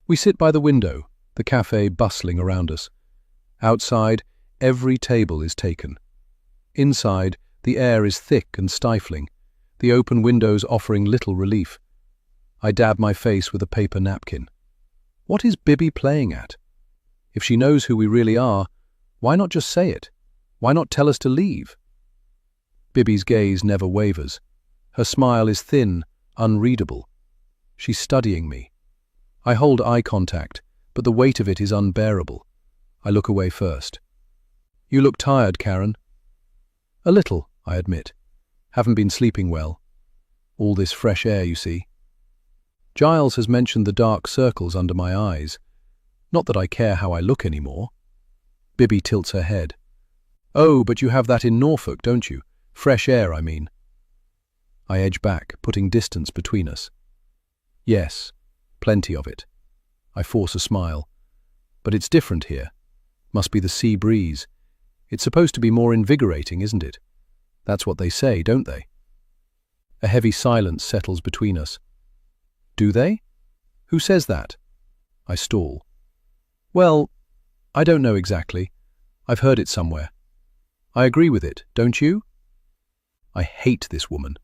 We sit by the window, the cafe bustling around us. Outside, every table is taken. Inside, the air is thick and stifling, the open windows offering little relief. I dab my face with a paper napkin. What is Bibby playing at? If she knows who we really are, why not just say it? Why not tell us to leave? Bibby's gaze never wavers. Her smile is thin, unreadable. She's studying me. I hold eye contact, but the weight of it is unbearable. I look away first. "You look tired, Karen." "A little," I admit. "Haven't been sleeping well. All this fresh air, you see." Giles has mentioned the dark circles under my eyes. Not that I care how I look anymore. Bibby tilts her head. "Oh, but you have that in Norfolk, don't you? Fresh air, I mean." I edge back, putting distance between us. "Yes, plenty of it." I force a smile. "But it's different here. Must be the sea breeze. It's supposed to be more invigorating, isn't it? That's what they say, don't they?" A heavy silence settles between us. "Do they? Who says that?" I stall. "Well, I don't know exactly. I've heard it somewhere. I agree with it, don't you?" I hate this woman.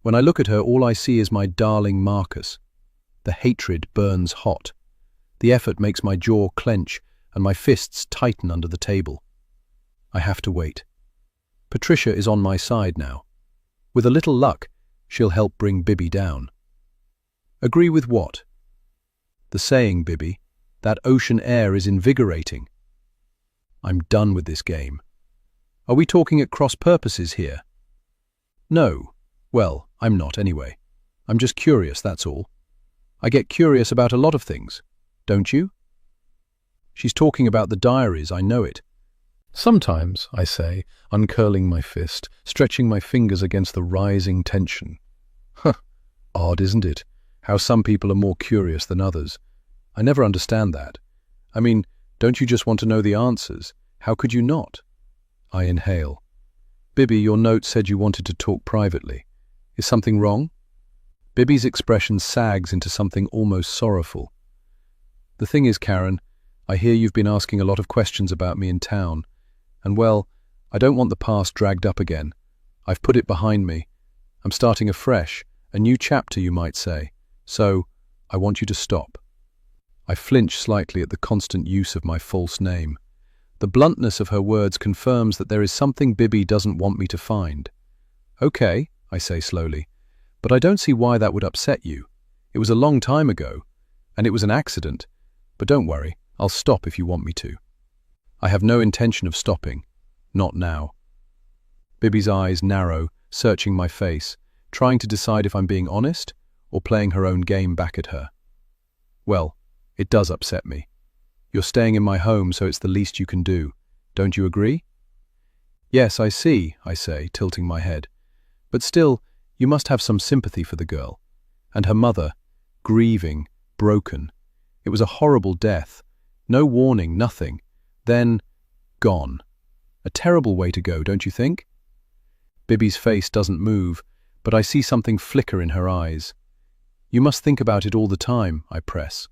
When I look at her, all I see is my darling Marcus. The hatred burns hot. The effort makes my jaw clench and my fists tighten under the table. I have to wait. Patricia is on my side now. With a little luck, she'll help bring Bibby down. "Agree with what?" "The saying, Bibby. That ocean air is invigorating." I'm done with this game. Are we talking at cross purposes here? No. Well, I'm not anyway. I'm just curious, that's all. I get curious about a lot of things. Don't you? She's talking about the diaries, I know it. "Sometimes," I say, uncurling my fist, stretching my fingers against the rising tension. Huh, odd, isn't it? How some people are more curious than others. I never understand that. I mean, don't you just want to know the answers? How could you not? I inhale. "Bibby, your note said you wanted to talk privately. Is something wrong?" Bibby's expression sags into something almost sorrowful. "The thing is, Karen, I hear you've been asking a lot of questions about me in town. And well, I don't want the past dragged up again. I've put it behind me. I'm starting afresh, a new chapter, you might say. So, I want you to stop." I flinch slightly at the constant use of my false name. The bluntness of her words confirms that there is something Bibby doesn't want me to find. "Okay," I say slowly, "but I don't see why that would upset you. It was a long time ago, and it was an accident. But don't worry, I'll stop if you want me to." I have no intention of stopping. Not now. Bibby's eyes narrow, searching my face, trying to decide if I'm being honest or playing her own game back at her. "Well, it does upset me. You're staying in my home, so it's the least you can do. Don't you agree?" "Yes, I see," I say, tilting my head. "But still, you must have some sympathy for the girl. And her mother, grieving, broken. It was a horrible death. No warning, nothing. Then, gone. A terrible way to go, don't you think?" Bibby's face doesn't move, but I see something flicker in her eyes. "You must think about it all the time," I press.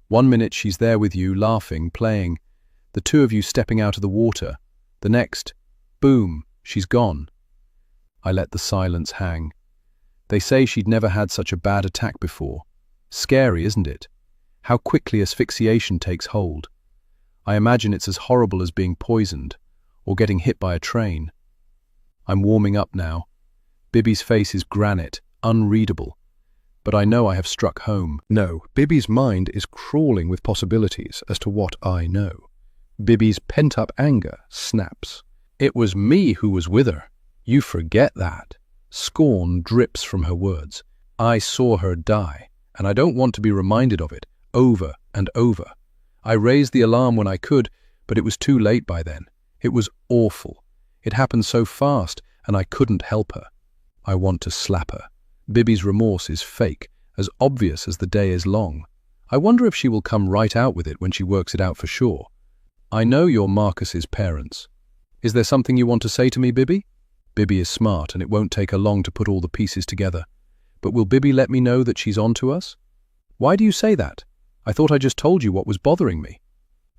"One minute she's there with you, laughing, playing, the two of you stepping out of the water. The next, boom, she's gone." I let the silence hang. They say she'd never had such a bad attack before. Scary, isn't it? How quickly asphyxiation takes hold. I imagine it's as horrible as being poisoned, or getting hit by a train. I'm warming up now. Bibby's face is granite, unreadable. But I know I have struck home. No, Bibby's mind is crawling with possibilities as to what I know. Bibby's pent-up anger snaps. "It was me who was with her. You forget that." Scorn drips from her words. "I saw her die, and I don't want to be reminded of it, over and over. I raised the alarm when I could, but it was too late by then. It was awful. It happened so fast, and I couldn't help her. I want to slap her. Bibby's remorse is fake, as obvious as the day is long. I wonder if she will come right out with it when she works it out for sure. I know you're Marcus's parents. Is there something you want to say to me, Bibby?" Bibby is smart, and it won't take her long to put all the pieces together. But will Bibby let me know that she's on to us? "Why do you say that? I thought I just told you what was bothering me."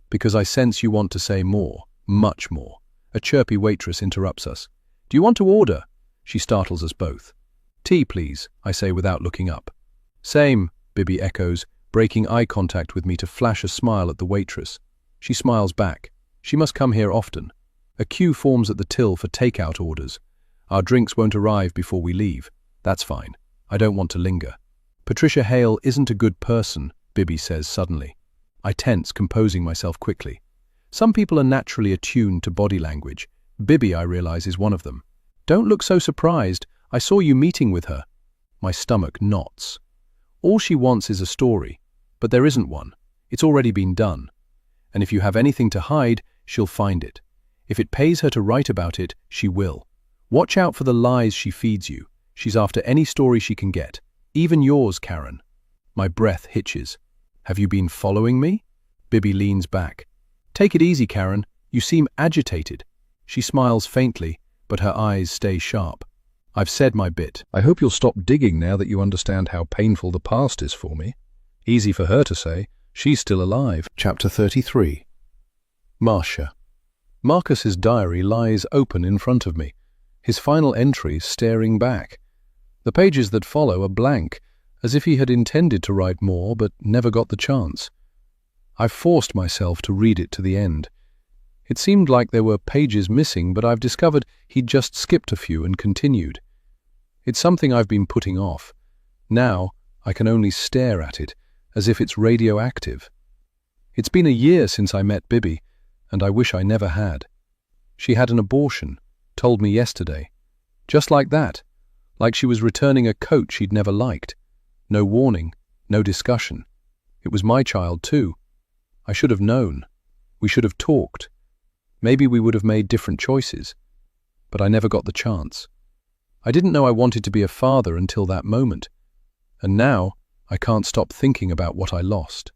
"Because I sense you want to say more, much more." A chirpy waitress interrupts us. "Do you want to order?" She startles us both. "Tea, please," I say without looking up. "Same," Bibby echoes, breaking eye contact with me to flash a smile at the waitress. She smiles back. She must come here often. A queue forms at the till for takeout orders. Our drinks won't arrive before we leave. That's fine. I don't want to linger. Patricia Hale isn't a good person, Bibby says suddenly. I tense, composing myself quickly. Some people are naturally attuned to body language. Bibby, I realize, is one of them. Don't look so surprised. I saw you meeting with her. My stomach knots. All she wants is a story, but there isn't one. It's already been done. And if you have anything to hide, she'll find it. If it pays her to write about it, she will. Watch out for the lies she feeds you. She's after any story she can get. Even yours, Karen. My breath hitches. Have you been following me? Bibby leans back. Take it easy, Karen. You seem agitated. She smiles faintly, but her eyes stay sharp. I've said my bit. I hope you'll stop digging now that you understand how painful the past is for me. Easy for her to say. She's still alive. Chapter 33. Marcia. Marcus's diary lies open in front of me, his final entries staring back. The pages that follow are blank, as if he had intended to write more but never got the chance. I've forced myself to read it to the end. It seemed like there were pages missing, but I've discovered he'd just skipped a few and continued. It's something I've been putting off. Now I can only stare at it, as if it's radioactive. It's been a year since I met Bibby, and I wish I never had. She had an abortion, told me yesterday. Just like that, like she was returning a coat she'd never liked. No warning, no discussion. It was my child too. I should have known. We should have talked. Maybe we would have made different choices. But I never got the chance. I didn't know I wanted to be a father until that moment. And now, I can't stop thinking about what I lost.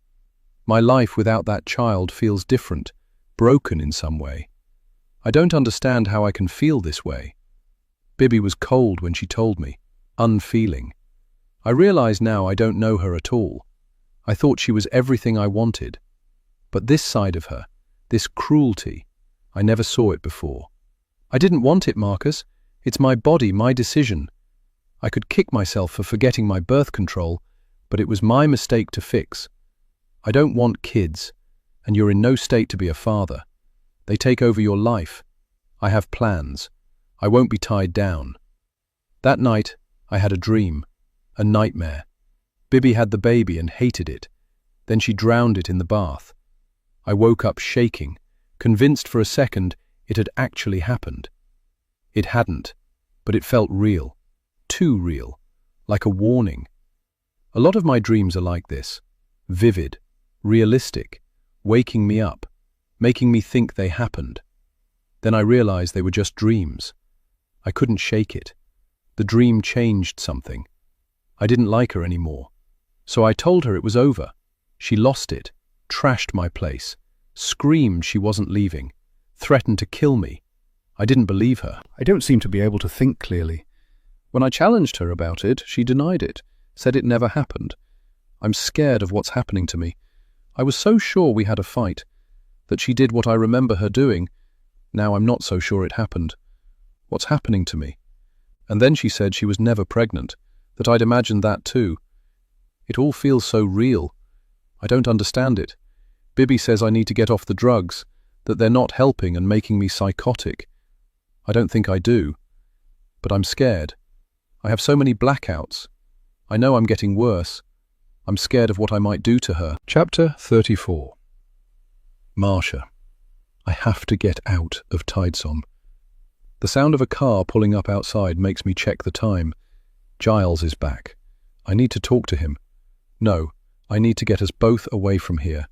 My life without that child feels different, broken in some way. I don't understand how I can feel this way. Bibby was cold when she told me, unfeeling. I realize now I don't know her at all. I thought she was everything I wanted. But this side of her, this cruelty, I never saw it before. I didn't want it, Marcus. It's my body, my decision. I could kick myself for forgetting my birth control, but it was my mistake to fix. I don't want kids, and you're in no state to be a father. They take over your life. I have plans. I won't be tied down. That night, I had a dream, a nightmare. Bibby had the baby and hated it. Then she drowned it in the bath. I woke up shaking, convinced for a second it had actually happened. It hadn't, but it felt real. Too real. Like a warning. A lot of my dreams are like this. Vivid, realistic, waking me up, making me think they happened. Then I realized they were just dreams. I couldn't shake it. The dream changed something. I didn't like her anymore. So I told her it was over. She lost it, trashed my place, screamed she wasn't leaving, threatened to kill me. I didn't believe her. I don't seem to be able to think clearly. When I challenged her about it, she denied it, said it never happened. I'm scared of what's happening to me. I was so sure we had a fight, that she did what I remember her doing. Now I'm not so sure it happened. What's happening to me? And then she said she was never pregnant, that I'd imagined that too. It all feels so real. I don't understand it. Bibby says I need to get off the drugs, that they're not helping and making me psychotic. I don't think I do. But I'm scared. I have so many blackouts. I know I'm getting worse. I'm scared of what I might do to her. Chapter 34. Marcia. I have to get out of Tidesome. The sound of a car pulling up outside makes me check the time. Giles is back. I need to talk to him. No, I need to get us both away from here.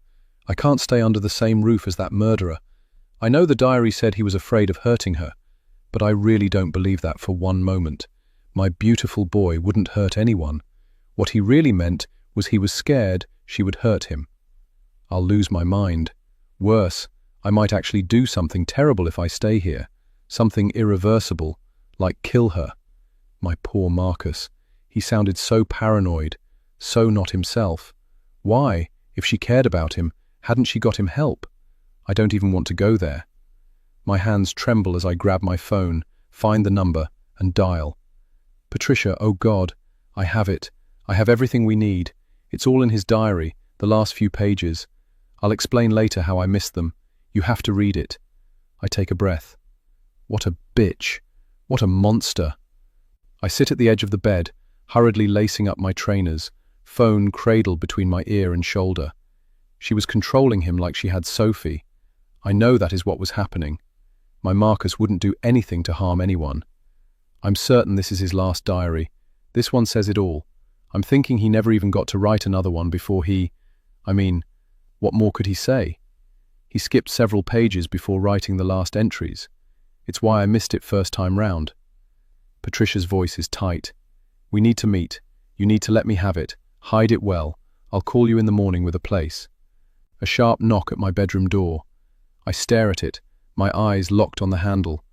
I can't stay under the same roof as that murderer. I know the diary said he was afraid of hurting her, but I really don't believe that for one moment. My beautiful boy wouldn't hurt anyone. What he really meant was he was scared she would hurt him. I'll lose my mind. Worse, I might actually do something terrible if I stay here. Something irreversible, like kill her. My poor Marcus. He sounded so paranoid, so not himself. Why, if she cared about him, hadn't she got him help? I don't even want to go there. My hands tremble as I grab my phone, find the number, and dial. Patricia, oh God, I have it. I have everything we need. It's all in his diary, the last few pages. I'll explain later how I missed them. You have to read it. I take a breath. What a bitch. What a monster! I sit at the edge of the bed, hurriedly lacing up my trainers, phone cradled between my ear and shoulder. She was controlling him like she had Sophie. I know that is what was happening. My Marcus wouldn't do anything to harm anyone. I'm certain this is his last diary. This one says it all. I'm thinking he never even got to write another one before what more could he say? He skipped several pages before writing the last entries. It's why I missed it first time round. Patricia's voice is tight. We need to meet. You need to let me have it. Hide it well. I'll call you in the morning with a place. A sharp knock at my bedroom door. I stare at it, my eyes locked on the handle.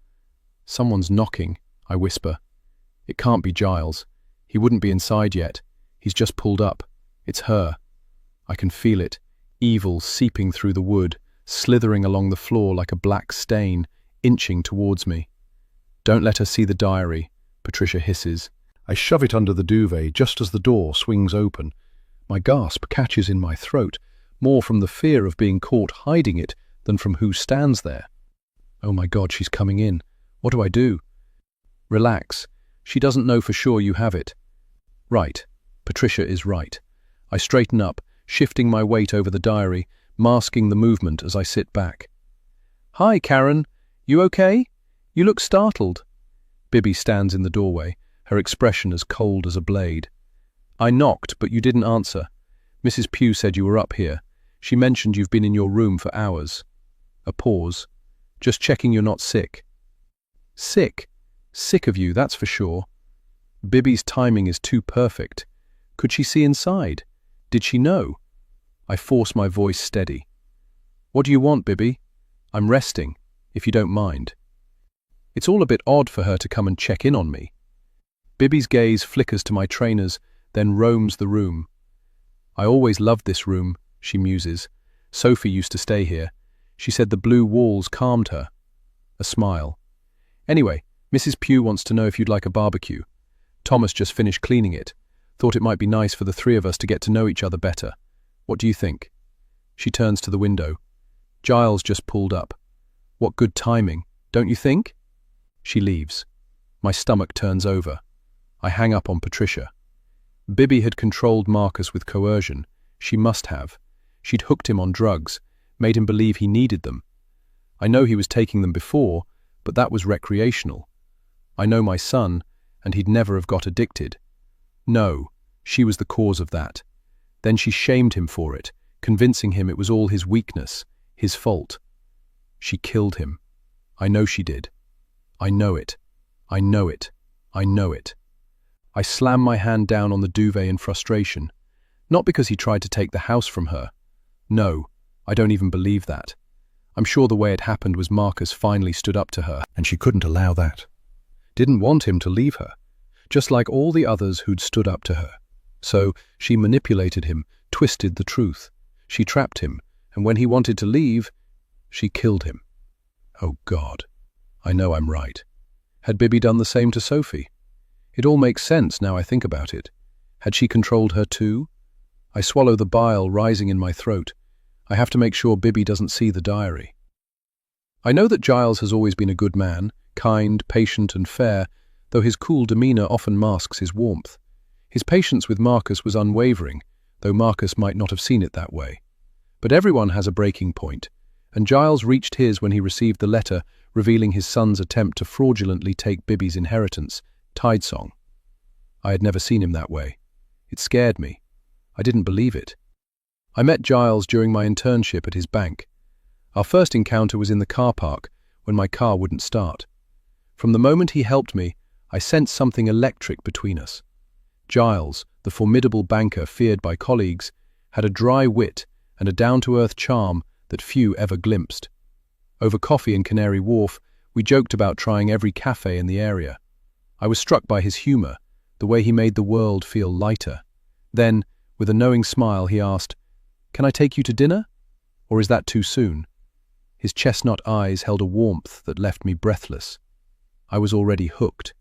Someone's knocking, I whisper. It can't be Giles. He wouldn't be inside yet. He's just pulled up. It's her. I can feel it, evil seeping through the wood, slithering along the floor like a black stain, inching towards me. Don't let her see the diary, Patricia hisses. I shove it under the duvet just as the door swings open. My gasp catches in my throat, more from the fear of being caught hiding it than from who stands there. Oh my God, she's coming in. What do I do? Relax. She doesn't know for sure you have it. Right. Patricia is right. I straighten up, shifting my weight over the diary, masking the movement as I sit back. Hi, Karen. You okay? You look startled. Bibby stands in the doorway, her expression as cold as a blade. I knocked, but you didn't answer. Mrs. Pugh said you were up here. She mentioned you've been in your room for hours. A pause. Just checking you're not sick. Sick? Sick of you, that's for sure. Bibby's timing is too perfect. Could she see inside? Did she know? I force my voice steady. What do you want, Bibby? I'm resting, if you don't mind. It's all a bit odd for her to come and check in on me. Bibby's gaze flickers to my trainers, then roams the room. I always loved this room, she muses. Sophie used to stay here. She said the blue walls calmed her. A smile. Anyway, Mrs. Pugh wants to know if you'd like a barbecue. Thomas just finished cleaning it. Thought it might be nice for the three of us to get to know each other better. What do you think? She turns to the window. Giles just pulled up. What good timing, don't you think? She leaves. My stomach turns over. I hang up on Patricia. Bibby had controlled Marcus with coercion. She must have. She'd hooked him on drugs, made him believe he needed them. I know he was taking them before, but that was recreational. I know my son, and he'd never have got addicted. No, she was the cause of that. Then she shamed him for it, convincing him it was all his weakness, his fault. She killed him. I know she did. I know it. I know it. I know it. I slam my hand down on the duvet in frustration. Not because he tried to take the house from her. No, I don't even believe that. I'm sure the way it happened was Marcus finally stood up to her, and she couldn't allow that. Didn't want him to leave her, just like all the others who'd stood up to her. So she manipulated him, twisted the truth. She trapped him, and when he wanted to leave, she killed him. Oh God, I know I'm right. Had Bibby done the same to Sophie? It all makes sense now I think about it. Had she controlled her too? I swallow the bile rising in my throat. I have to make sure Bibby doesn't see the diary. I know that Giles has always been a good man, kind, patient and fair, though his cool demeanour often masks his warmth. His patience with Marcus was unwavering, though Marcus might not have seen it that way. But everyone has a breaking point, and Giles reached his when he received the letter revealing his son's attempt to fraudulently take Bibby's inheritance, Tidesong. I had never seen him that way. It scared me. I didn't believe it. I met Giles during my internship at his bank. Our first encounter was in the car park, when my car wouldn't start. From the moment he helped me, I sensed something electric between us. Giles, the formidable banker feared by colleagues, had a dry wit and a down-to-earth charm that few ever glimpsed. Over coffee in Canary Wharf, we joked about trying every cafe in the area. I was struck by his humour, the way he made the world feel lighter. Then, with a knowing smile, he asked, "Can I take you to dinner? Or is that too soon?" His chestnut eyes held a warmth that left me breathless. I was already hooked.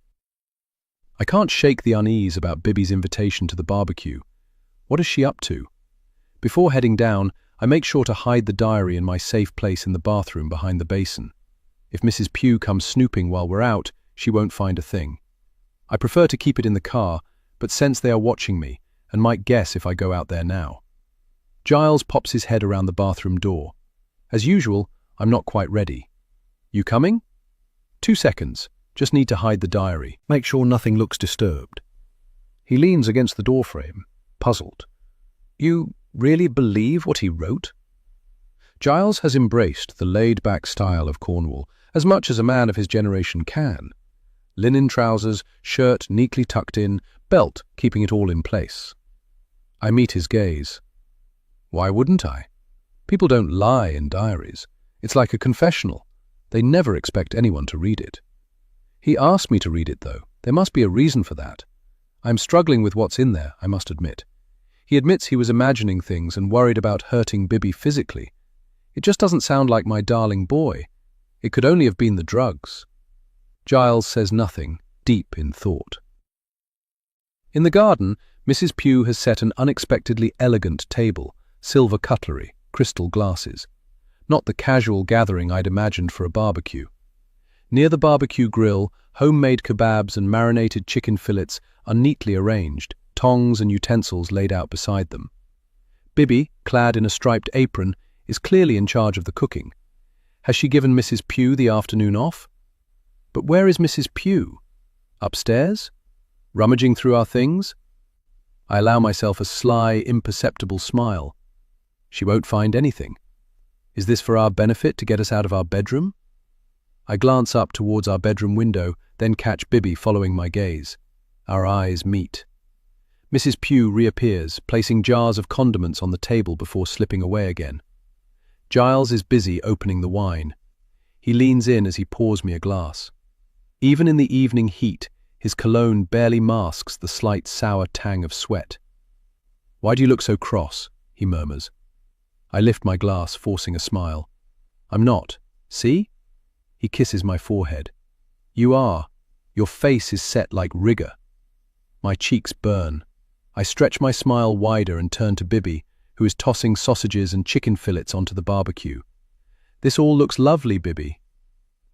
I can't shake the unease about Bibby's invitation to the barbecue. What is she up to? Before heading down, I make sure to hide the diary in my safe place in the bathroom behind the basin. If Mrs. Pugh comes snooping while we're out, she won't find a thing. I prefer to keep it in the car, but sense they are watching me and might guess if I go out there now. Giles pops his head around the bathroom door. As usual, I'm not quite ready. You coming? 2 seconds. Just need to hide the diary. Make sure nothing looks disturbed. He leans against the doorframe, puzzled. You really believe what he wrote? Giles has embraced the laid-back style of Cornwall as much as a man of his generation can. Linen trousers, shirt neatly tucked in, belt keeping it all in place. I meet his gaze. Why wouldn't I? People don't lie in diaries. It's like a confessional. They never expect anyone to read it. He asked me to read it, though. There must be a reason for that. I'm struggling with what's in there, I must admit. He admits he was imagining things and worried about hurting Bibby physically. It just doesn't sound like my darling boy. It could only have been the drugs. Giles says nothing, deep in thought. In the garden, Mrs. Pugh has set an unexpectedly elegant table, silver cutlery, crystal glasses. Not the casual gathering I'd imagined for a barbecue. Near the barbecue grill, homemade kebabs and marinated chicken fillets are neatly arranged, tongs and utensils laid out beside them. Bibby, clad in a striped apron, is clearly in charge of the cooking. Has she given Mrs. Pugh the afternoon off? But where is Mrs. Pugh? Upstairs? Rummaging through our things? I allow myself a sly, imperceptible smile. She won't find anything. Is this for our benefit to get us out of our bedroom? I glance up towards our bedroom window, then catch Bibby following my gaze. Our eyes meet. Mrs. Pugh reappears, placing jars of condiments on the table before slipping away again. Giles is busy opening the wine. He leans in as he pours me a glass. Even in the evening heat, his cologne barely masks the slight sour tang of sweat. "Why do you look so cross?" he murmurs. I lift my glass, forcing a smile. "I'm not. See?" He kisses my forehead. "You are. Your face is set like rigor." My cheeks burn. I stretch my smile wider and turn to Bibby, who is tossing sausages and chicken fillets onto the barbecue. "This all looks lovely, Bibby."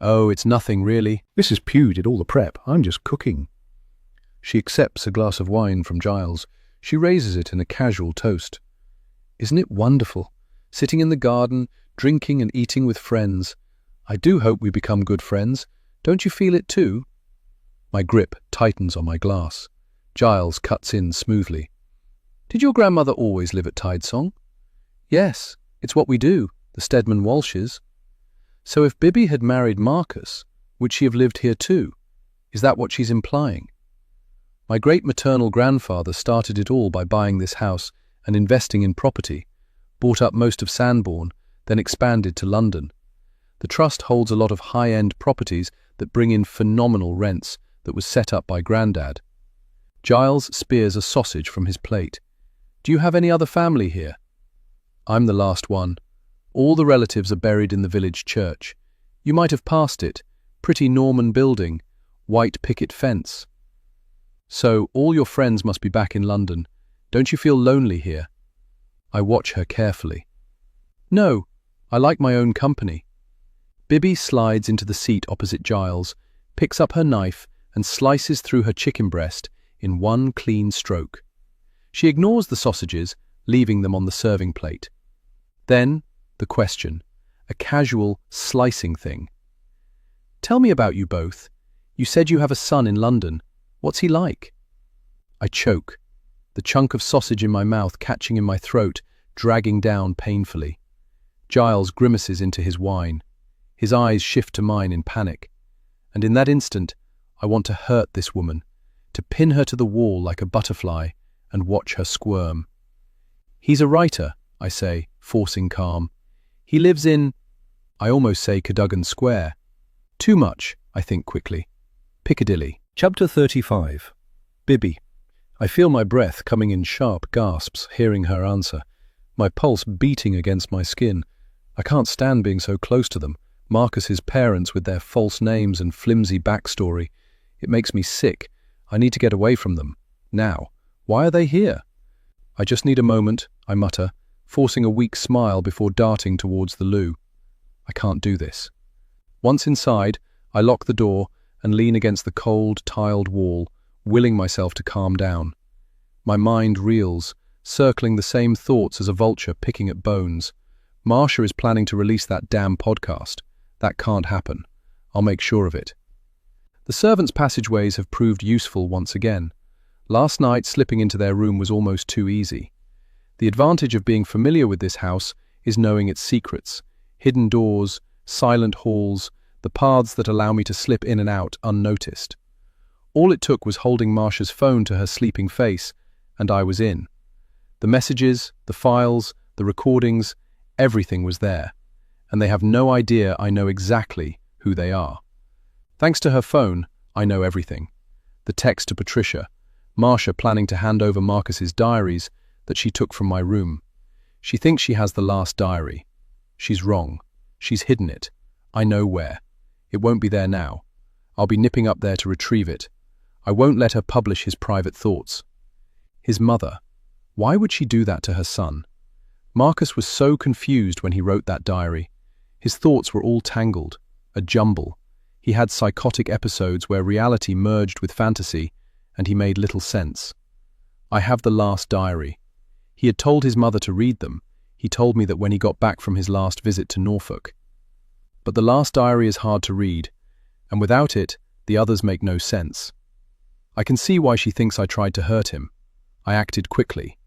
"Oh, it's nothing, really. Mrs. Pugh did all the prep. I'm just cooking." She accepts a glass of wine from Giles. She raises it in a casual toast. "Isn't it wonderful? Sitting in the garden, drinking and eating with friends. I do hope we become good friends. Don't you feel it too?" My grip tightens on my glass. Giles cuts in smoothly. "Did your grandmother always live at Tidesong?" "Yes, it's what we do, the Stedman Walshes." "So if Bibby had married Marcus, would she have lived here too? Is that what she's implying?" "My great-maternal grandfather started it all by buying this house and investing in property, bought up most of Sanborn, then expanded to London. The trust holds a lot of high-end properties that bring in phenomenal rents that was set up by Grandad." Giles spears a sausage from his plate. "Do you have any other family here?" "I'm the last one. All the relatives are buried in the village church. You might have passed it. Pretty Norman building, white picket fence." "So all your friends must be back in London. Don't you feel lonely here?" I watch her carefully. "No, I like my own company." Bibby slides into the seat opposite Giles, picks up her knife and slices through her chicken breast in one clean stroke. She ignores the sausages, leaving them on the serving plate. Then, the question, a casual, slicing thing. "Tell me about you both. You said you have a son in London. What's he like?" I choke, the chunk of sausage in my mouth catching in my throat, dragging down painfully. Giles grimaces into his wine. His eyes shift to mine in panic. And in that instant, I want to hurt this woman, to pin her to the wall like a butterfly and watch her squirm. "He's a writer," I say, forcing calm. "He lives in," I almost say Cadogan Square. Too much, I think quickly. "Piccadilly." Chapter 35. Bibby. I feel my breath coming in sharp gasps, hearing her answer. My pulse beating against my skin. I can't stand being so close to them. Marcus's parents with their false names and flimsy backstory. It makes me sick. I need to get away from them. Now. Why are they here? "I just need a moment," I mutter, forcing a weak smile before darting towards the loo. I can't do this. Once inside, I lock the door and lean against the cold, tiled wall, willing myself to calm down. My mind reels, circling the same thoughts as a vulture picking at bones. Marcia is planning to release that damn podcast. That can't happen. I'll make sure of it. The servants' passageways have proved useful once again. Last night, slipping into their room was almost too easy. The advantage of being familiar with this house is knowing its secrets, hidden doors, silent halls, the paths that allow me to slip in and out unnoticed. All it took was holding Marcia's phone to her sleeping face, and I was in. The messages, the files, the recordings, everything was there, and they have no idea I know exactly who they are. Thanks to her phone, I know everything. The text to Patricia, Marcia planning to hand over Marcus's diaries that she took from my room. She thinks she has the last diary. She's wrong. She's hidden it. I know where. It won't be there now. I'll be nipping up there to retrieve it. I won't let her publish his private thoughts. His mother. Why would she do that to her son? Marcus was so confused when he wrote that diary. His thoughts were all tangled, a jumble. He had psychotic episodes where reality merged with fantasy, and he made little sense. I have the last diary. He had told his mother to read them. He told me that when he got back from his last visit to Norfolk. But the last diary is hard to read, and without it, the others make no sense. I can see why she thinks I tried to hurt him. I acted quickly.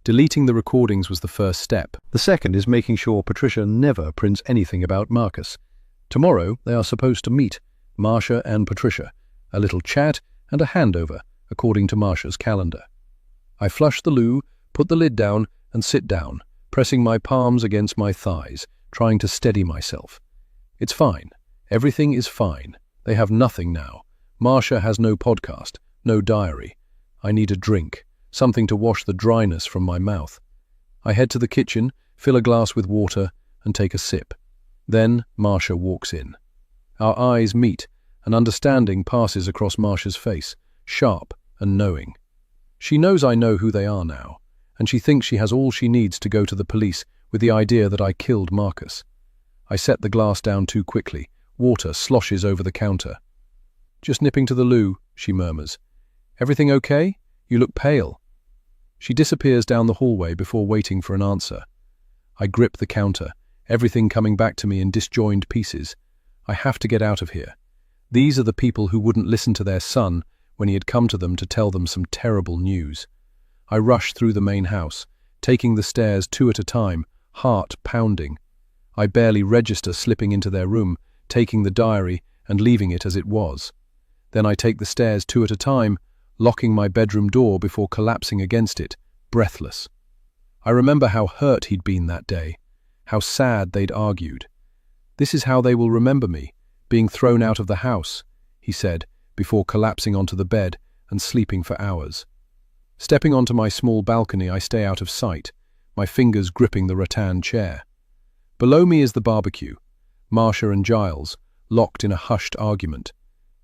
Deleting the recordings was the first step. The second is making sure Patricia never prints anything about Marcus. Tomorrow they are supposed to meet, Marcia and Patricia, a little chat and a handover, according to Marcia's calendar. I flush the loo, put the lid down, and sit down, pressing my palms against my thighs, trying to steady myself. It's fine. Everything is fine. They have nothing now. Marcia has no podcast, no diary. I need a drink, something to wash the dryness from my mouth. I head to the kitchen, fill a glass with water, and take a sip. Then Marcia walks in. Our eyes meet, and understanding passes across Marcia's face, sharp and knowing. She knows I know who they are now, and she thinks she has all she needs to go to the police with the idea that I killed Marcus. I set the glass down too quickly. Water sloshes over the counter. "Just nipping to the loo," she murmurs. "Everything okay? You look pale." She disappears down the hallway before waiting for an answer. I grip the counter, everything coming back to me in disjoined pieces. I have to get out of here. These are the people who wouldn't listen to their son when he had come to them to tell them some terrible news. I rush through the main house, taking the stairs 2 at a time, heart pounding. I barely register slipping into their room, taking the diary and leaving it as it was. Then I take the stairs 2 at a time, locking my bedroom door before collapsing against it, breathless. I remember how hurt he'd been that day, how sad they'd argued. "This is how they will remember me, being thrown out of the house," he said, before collapsing onto the bed and sleeping for hours. Stepping onto my small balcony, I stay out of sight, my fingers gripping the rattan chair. Below me is the barbecue, Marcia and Giles, locked in a hushed argument.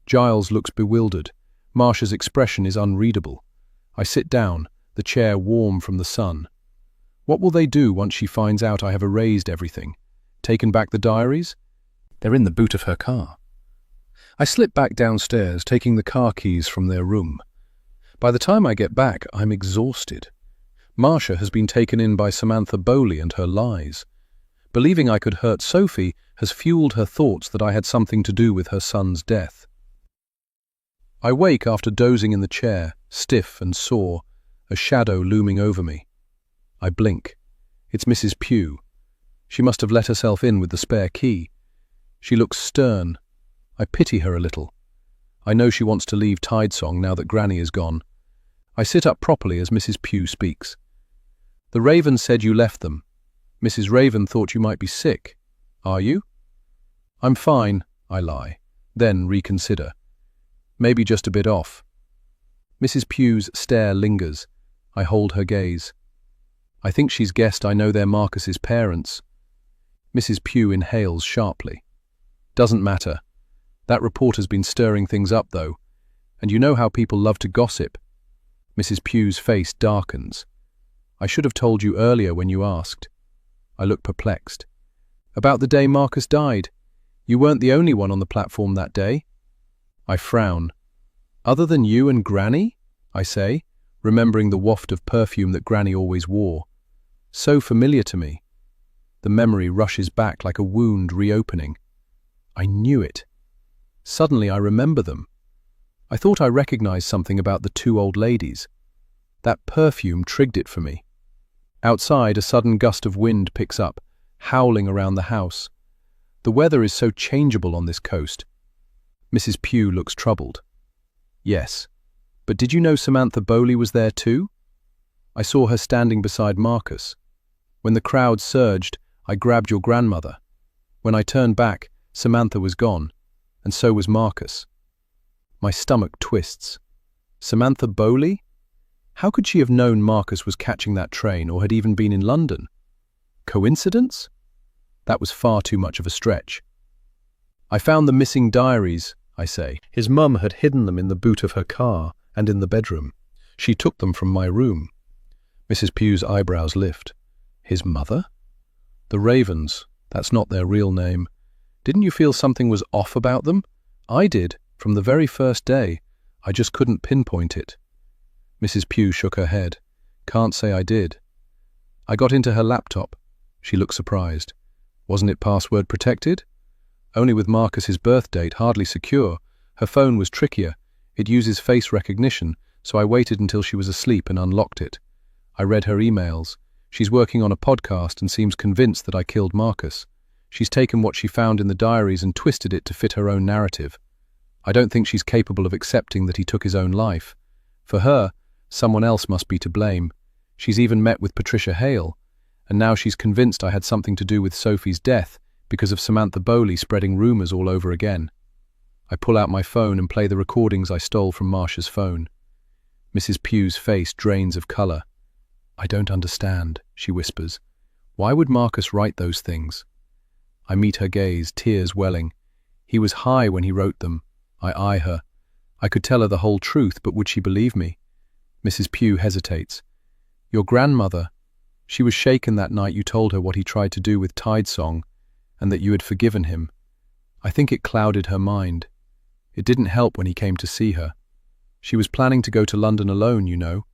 Giles looks bewildered. Marcia's expression is unreadable. I sit down, the chair warm from the sun. What will they do once she finds out I have erased everything? Taken back the diaries? They're in the boot of her car. I slip back downstairs, taking the car keys from their room. By the time I get back, I'm exhausted. Marcia has been taken in by Samantha Bowley and her lies. Believing I could hurt Sophie has fueled her thoughts that I had something to do with her son's death. I wake after dozing in the chair, stiff and sore, a shadow looming over me. I blink. It's Mrs. Pugh. She must have let herself in with the spare key. She looks stern. I pity her a little. I know she wants to leave Tidesong now that Granny is gone. I sit up properly as Mrs. Pugh speaks. "The Raven said you left them. Mrs. Raven thought you might be sick. Are you?" "I'm fine," I lie, then reconsider. "Maybe just a bit off." Mrs. Pugh's stare lingers. I hold her gaze. I think she's guessed I know they're Marcus's parents. Mrs. Pugh inhales sharply. "Doesn't matter. That report has been stirring things up, though. And you know how people love to gossip." Mrs. Pugh's face darkens. "I should have told you earlier when you asked." I look perplexed. "About the day Marcus died. You weren't the only one on the platform that day." I frown. Other than you and Granny? I say, remembering the waft of perfume that Granny always wore. So familiar to me. The memory rushes back like a wound reopening. I knew it. Suddenly I remember them. I thought I recognized something about the two old ladies. That perfume triggered it for me. Outside, a sudden gust of wind picks up, howling around the house. The weather is so changeable on this coast. Mrs. Pugh looks troubled. Yes, but did you know Samantha Bowley was there too? I saw her standing beside Marcus. When the crowd surged, I grabbed your grandmother. When I turned back, Samantha was gone, and so was Marcus. My stomach twists. Samantha Bowley? How could she have known Marcus was catching that train or had even been in London? Coincidence? That was far too much of a stretch. I found the missing diaries, I say. His mum had hidden them in the boot of her car and in the bedroom. She took them from my room. Mrs. Pugh's eyebrows lift. His mother? The Ravens, that's not their real name. Didn't you feel something was off about them? I did, from the very first day. I just couldn't pinpoint it. Mrs. Pugh shook her head. Can't say I did. I got into her laptop. She looked surprised. Wasn't it password protected? Only with Marcus's birth date, hardly secure. Her phone was trickier. It uses face recognition, so I waited until she was asleep and unlocked it. I read her emails. She's working on a podcast and seems convinced that I killed Marcus. She's taken what she found in the diaries and twisted it to fit her own narrative. I don't think she's capable of accepting that he took his own life. For her, someone else must be to blame. She's even met with Patricia Hale, and now she's convinced I had something to do with Sophie's death because of Samantha Bowley spreading rumours all over again. I pull out my phone and play the recordings I stole from Marcia's phone. Mrs. Pugh's face drains of colour. I don't understand, she whispers. Why would Marcus write those things? I meet her gaze, tears welling. He was high when he wrote them. I eye her. I could tell her the whole truth, but would she believe me? Mrs. Pugh hesitates. Your grandmother, she was shaken that night you told her what he tried to do with Tide Song, and that you had forgiven him. I think it clouded her mind. It didn't help when he came to see her. She was planning to go to London alone, you know.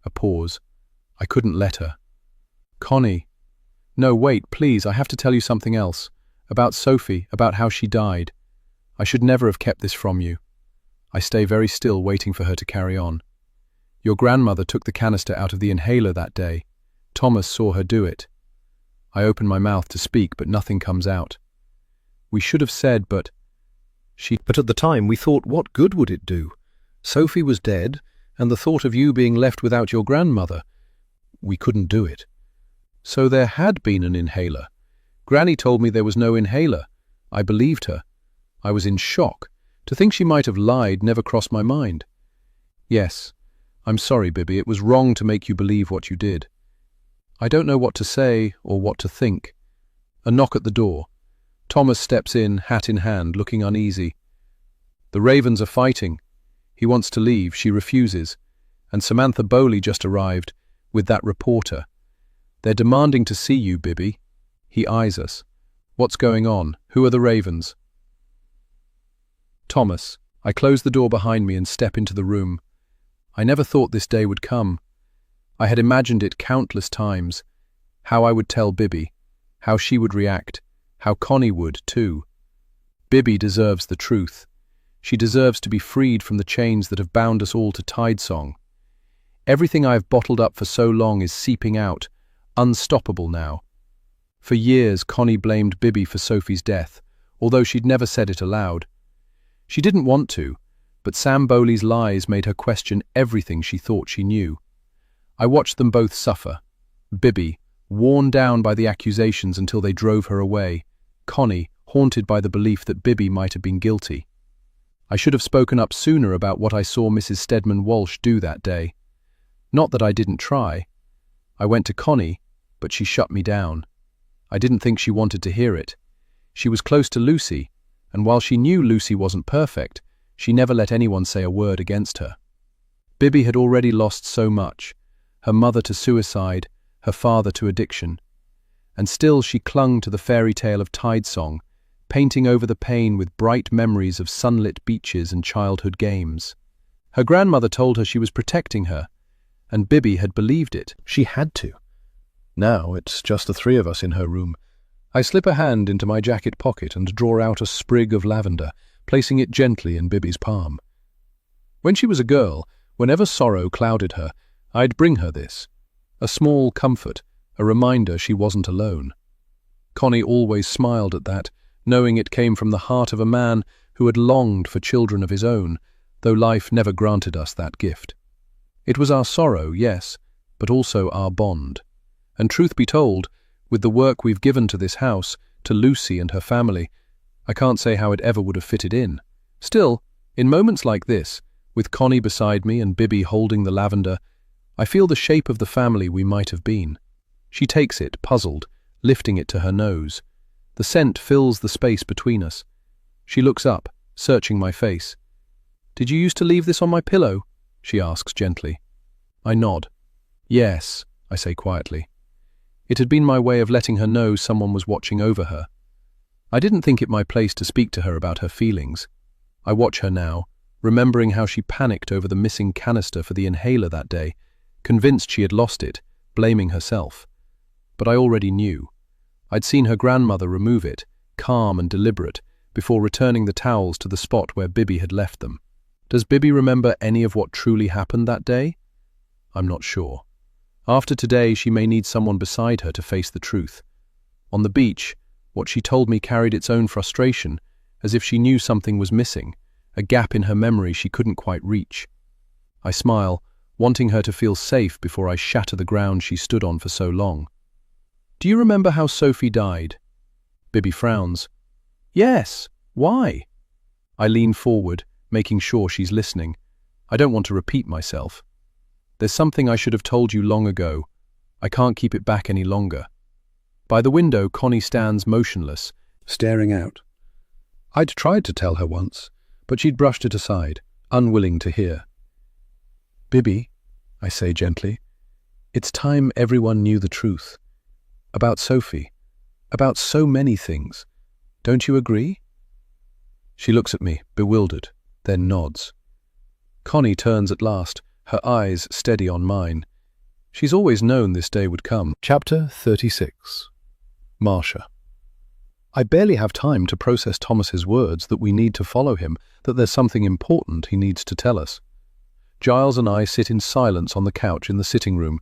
A pause. I couldn't let her. Connie. No, wait, please, I have to tell you something else. About Sophie, about how she died. I should never have kept this from you. I stay very still, waiting for her to carry on. Your grandmother took the canister out of the inhaler that day. Thomas saw her do it. I open my mouth to speak, but nothing comes out. We should have said, but at the time we thought, what good would it do? Sophie was dead, and the thought of you being left without your grandmother. We couldn't do it. So there had been an inhaler. Granny told me there was no inhaler. I believed her. I was in shock. To think she might have lied never crossed my mind. Yes, I'm sorry, Bibby, it was wrong to make you believe what you did. I don't know what to say or what to think. A knock at the door. Thomas steps in, hat in hand, looking uneasy. The Ravens are fighting. He wants to leave, she refuses. And Samantha Bowley just arrived, with that reporter. They're demanding to see you, Bibby. He eyes us. What's going on? Who are the Ravens? Thomas. I close the door behind me and step into the room. I never thought this day would come. I had imagined it countless times. How I would tell Bibby. How she would react. How Connie would, too. Bibby deserves the truth. She deserves to be freed from the chains that have bound us all to Tide Song. Everything I have bottled up for so long is seeping out, unstoppable now. For years, Connie blamed Bibby for Sophie's death, although she'd never said it aloud. She didn't want to, but Sam Bowley's lies made her question everything she thought she knew. I watched them both suffer. Bibby, worn down by the accusations until they drove her away. Connie, haunted by the belief that Bibby might have been guilty. I should have spoken up sooner about what I saw Mrs. Stedman Walsh do that day. Not that I didn't try. I went to Connie, but she shut me down. I didn't think she wanted to hear it. She was close to Lucy, and while she knew Lucy wasn't perfect, she never let anyone say a word against her. Bibby had already lost so much, her mother to suicide, her father to addiction. And still she clung to the fairy tale of Tide Song, painting over the pane with bright memories of sunlit beaches and childhood games. Her grandmother told her she was protecting her, and Bibi had believed it. She had to. Now it's just the three of us in her room. I slip a hand into my jacket pocket and draw out a sprig of lavender, placing it gently in Bibi's palm. When she was a girl, whenever sorrow clouded her, I'd bring her this. A small comfort, a reminder she wasn't alone. Connie always smiled at that, knowing it came from the heart of a man who had longed for children of his own, though life never granted us that gift. It was our sorrow, yes, but also our bond. And truth be told, with the work we've given to this house, to Lucy and her family, I can't say how it ever would have fitted in. Still, in moments like this, with Connie beside me and Bibi holding the lavender, I feel the shape of the family we might have been. She takes it, puzzled, lifting it to her nose. The scent fills the space between us. She looks up, searching my face. "Did you used to leave this on my pillow?" she asks gently. I nod. "Yes," I say quietly. It had been my way of letting her know someone was watching over her. I didn't think it my place to speak to her about her feelings. I watch her now, remembering how she panicked over the missing canister for the inhaler that day, convinced she had lost it, blaming herself. But I already knew. I'd seen her grandmother remove it, calm and deliberate, before returning the towels to the spot where Bibi had left them. Does Bibi remember any of what truly happened that day? I'm not sure. After today, she may need someone beside her to face the truth. On the beach, what she told me carried its own frustration, as if she knew something was missing, a gap in her memory she couldn't quite reach. I smile, wanting her to feel safe before I shatter the ground she stood on for so long. "Do you remember how Sophie died?" Bibi frowns. "Yes. Why?" I lean forward, making sure she's listening. I don't want to repeat myself. "There's something I should have told you long ago. I can't keep it back any longer." By the window, Connie stands motionless, staring out. I'd tried to tell her once, but she'd brushed it aside, unwilling to hear. "Bibi," I say gently, "it's time everyone knew the truth. About Sophie. About so many things. Don't you agree?" She looks at me, bewildered, then nods. Connie turns at last, her eyes steady on mine. She's always known this day would come. Chapter 36. Marcia. I barely have time to process Thomas's words that we need to follow him, that there's something important he needs to tell us. Giles and I sit in silence on the couch in the sitting room,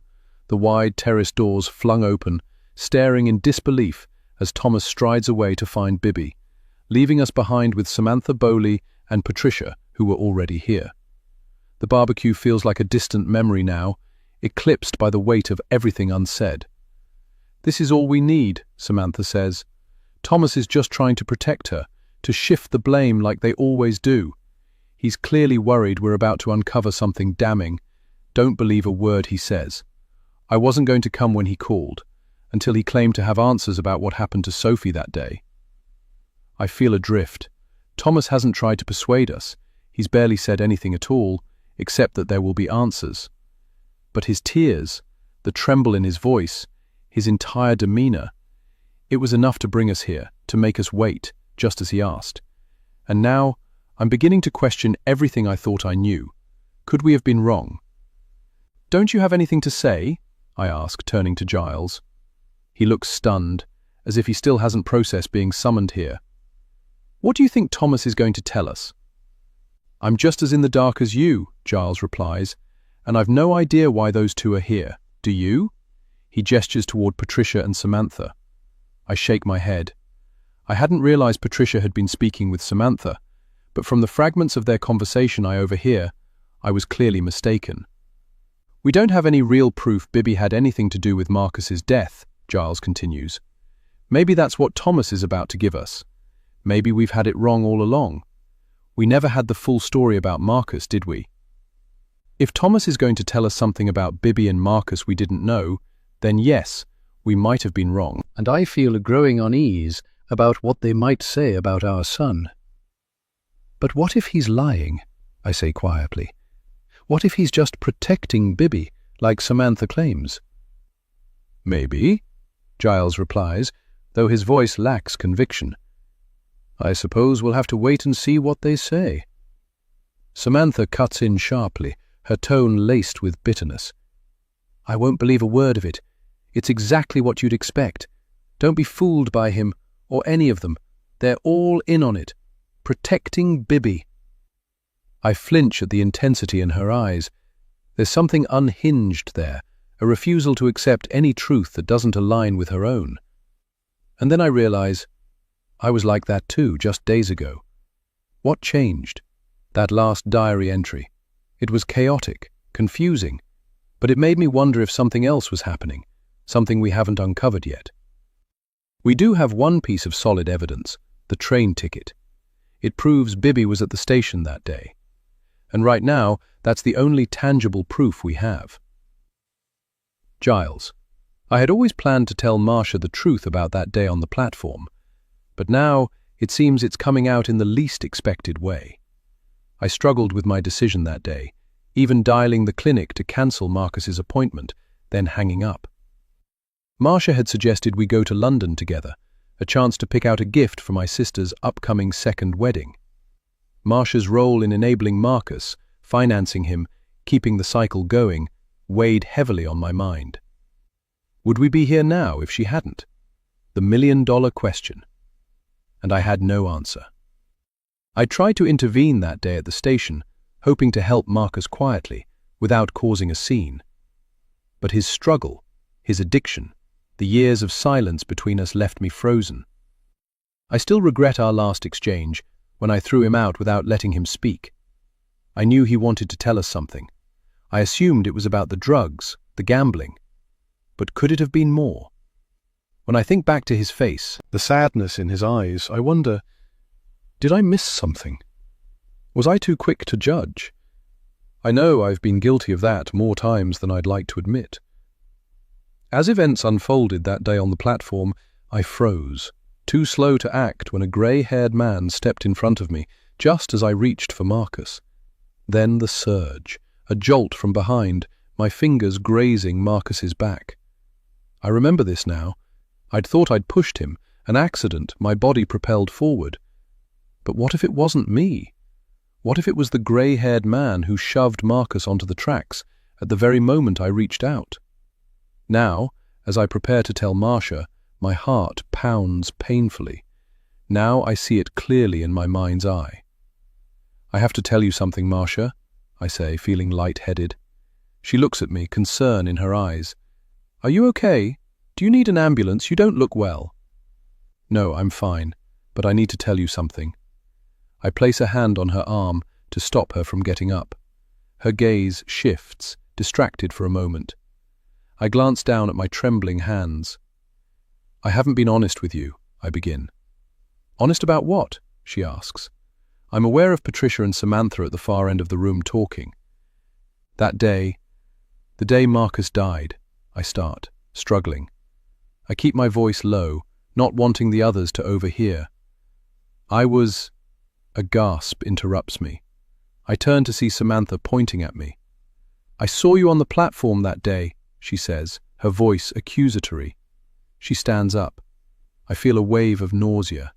the wide terrace doors flung open, staring in disbelief as Thomas strides away to find Bibi, leaving us behind with Samantha Bowley and Patricia, who were already here. The barbecue feels like a distant memory now, eclipsed by the weight of everything unsaid. "This is all we need," Samantha says. "Thomas is just trying to protect her, to shift the blame like they always do. He's clearly worried we're about to uncover something damning. Don't believe a word he says. I wasn't going to come when he called, until he claimed to have answers about what happened to Sophie that day." I feel adrift. Thomas hasn't tried to persuade us. He's barely said anything at all, except that there will be answers. But his tears, the tremble in his voice, his entire demeanor, it was enough to bring us here, to make us wait, just as he asked. And now, I'm beginning to question everything I thought I knew. Could we have been wrong? "Don't you have anything to say?" I ask, turning to Giles. He looks stunned, as if he still hasn't processed being summoned here. "What do you think Thomas is going to tell us?" "I'm just as in the dark as you," Giles replies, "and I've no idea why those two are here. Do you?" He gestures toward Patricia and Samantha. I shake my head. I hadn't realized Patricia had been speaking with Samantha, but from the fragments of their conversation I overhear, I was clearly mistaken. "We don't have any real proof Bibi had anything to do with Marcus's death," Giles continues. "Maybe that's what Thomas is about to give us. Maybe we've had it wrong all along. We never had the full story about Marcus, did we? If Thomas is going to tell us something about Bibi and Marcus we didn't know, then yes, we might have been wrong, and I feel a growing unease about what they might say about our son." "But what if he's lying?" I say quietly. "What if he's just protecting Bibi, like Samantha claims?" "Maybe," Giles replies, though his voice lacks conviction. I suppose we'll have to wait and see what they say. Samantha cuts in sharply, her tone laced with bitterness. I won't believe a word of it. It's exactly what you'd expect. Don't be fooled by him, or any of them. They're all in on it. Protecting Bibby. I flinch at the intensity in her eyes. There's something unhinged there, a refusal to accept any truth that doesn't align with her own. And then I realize I was like that too, just days ago. What changed? That last diary entry. It was chaotic, confusing, but it made me wonder if something else was happening, something we haven't uncovered yet. We do have one piece of solid evidence, the train ticket. It proves Bibby was at the station that day. And right now, that's the only tangible proof we have. Giles. I had always planned to tell Marcia the truth about that day on the platform, but now it seems it's coming out in the least expected way. I struggled with my decision that day, even dialing the clinic to cancel Marcus's appointment, then hanging up. Marcia had suggested we go to London together, a chance to pick out a gift for my sister's upcoming second wedding. Marcia's role in enabling Marcus, financing him, keeping the cycle going, weighed heavily on my mind. Would we be here now if she hadn't? The million-dollar question. And I had no answer. I tried to intervene that day at the station, hoping to help Marcus quietly, without causing a scene. But his struggle, his addiction, the years of silence between us left me frozen. I still regret our last exchange, when I threw him out without letting him speak. I knew he wanted to tell us something. I assumed it was about the drugs, the gambling. But could it have been more? When I think back to his face, The sadness in his eyes, I wonder, did I miss something? Was I too quick to judge? I know I've been guilty of that more times than I'd like to admit. As events unfolded that day on the platform, I froze, too slow to act when a grey-haired man stepped in front of me, just as I reached for Marcus. Then the surge, a jolt from behind, my fingers grazing Marcus's back. I remember this now. I'd thought I'd pushed him, an accident, my body propelled forward. But what if it wasn't me? What if it was the grey-haired man who shoved Marcus onto the tracks at the very moment I reached out? Now, as I prepare to tell Marcia, my heart pounds painfully. Now I see it clearly in my mind's eye. I have to tell you something, Marcia, I say, feeling light-headed. She looks at me, concern in her eyes. Are you okay? Do you need an ambulance? You don't look well. No, I'm fine, but I need to tell you something. I place a hand on her arm to stop her from getting up. Her gaze shifts, distracted for a moment. I glance down at my trembling hands. I haven't been honest with you, I begin. Honest about what? She asks. I'm aware of Patricia and Samantha at the far end of the room talking. That day, the day Marcus died, I start, struggling. I keep my voice low, not wanting the others to overhear. A gasp interrupts me. I turn to see Samantha pointing at me. I saw you on the platform that day, she says, her voice accusatory. She stands up. I feel a wave of nausea.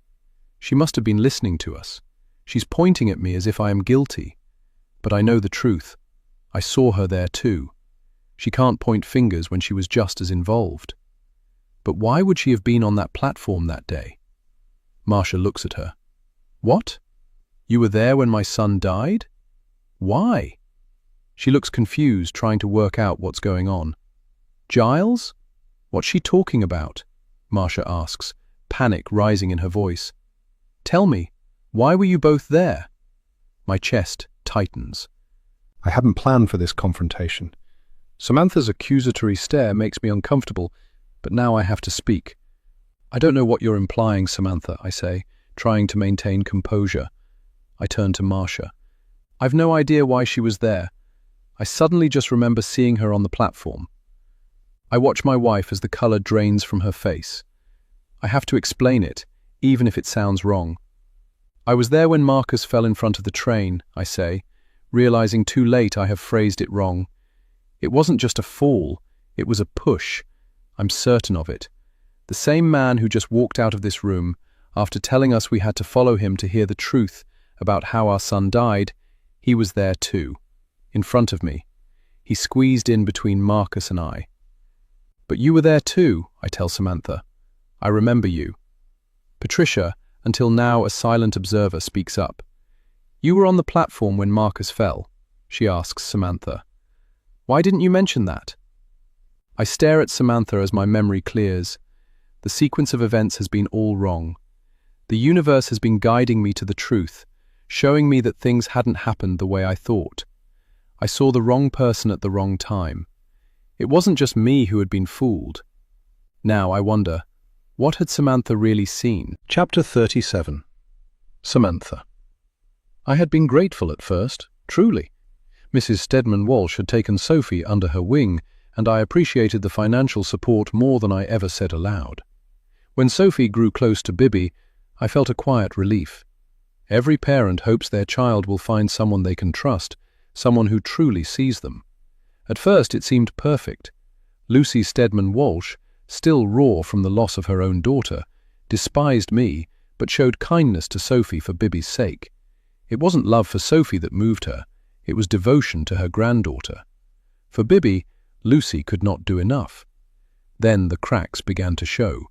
She must have been listening to us. She's pointing at me as if I am guilty. But I know the truth. I saw her there too. She can't point fingers when she was just as involved. But why would she have been on that platform that day? Marcia looks at her. What? You were there when my son died? Why? She looks confused, trying to work out what's going on. Giles? What's she talking about? Marcia asks, panic rising in her voice. Tell me, why were you both there? My chest tightens. I hadn't planned for this confrontation. Samantha's accusatory stare makes me uncomfortable, but now I have to speak. I don't know what you're implying, Samantha, I say, trying to maintain composure. I turn to Marcia. I've no idea why she was there. I suddenly just remember seeing her on the platform. I watch my wife as the color drains from her face. I have to explain it, even if it sounds wrong. I was there when Marcus fell in front of the train, I say, realizing too late I have phrased it wrong. It wasn't just a fall, it was a push. I'm certain of it. The same man who just walked out of this room, After telling us we had to follow him to hear the truth about how our son died, he was there too, in front of me. He squeezed in between Marcus and I. "But you were there too," I tell Samantha. "I remember you." Patricia, until now a silent observer, speaks up. "You were on the platform when Marcus fell," she asks Samantha. "Why didn't you mention that?" I stare at Samantha as my memory clears. The sequence of events has been all wrong. The universe has been guiding me to the truth, showing me that things hadn't happened the way I thought. I saw the wrong person at the wrong time. It wasn't just me who had been fooled. Now I wonder, what had Samantha really seen? Chapter 37. Samantha. I had been grateful at first, truly. Mrs. Stedman Walsh had taken Sophie under her wing, and I appreciated the financial support more than I ever said aloud. When Sophie grew close to Bibby, I felt a quiet relief. Every parent hopes their child will find someone they can trust, someone who truly sees them. At first it seemed perfect. Lucy Stedman Walsh, still raw from the loss of her own daughter, despised me, but showed kindness to Sophie for Bibby's sake. It wasn't love for Sophie that moved her, it was devotion to her granddaughter. For Bibby, Lucy could not do enough. Then the cracks began to show.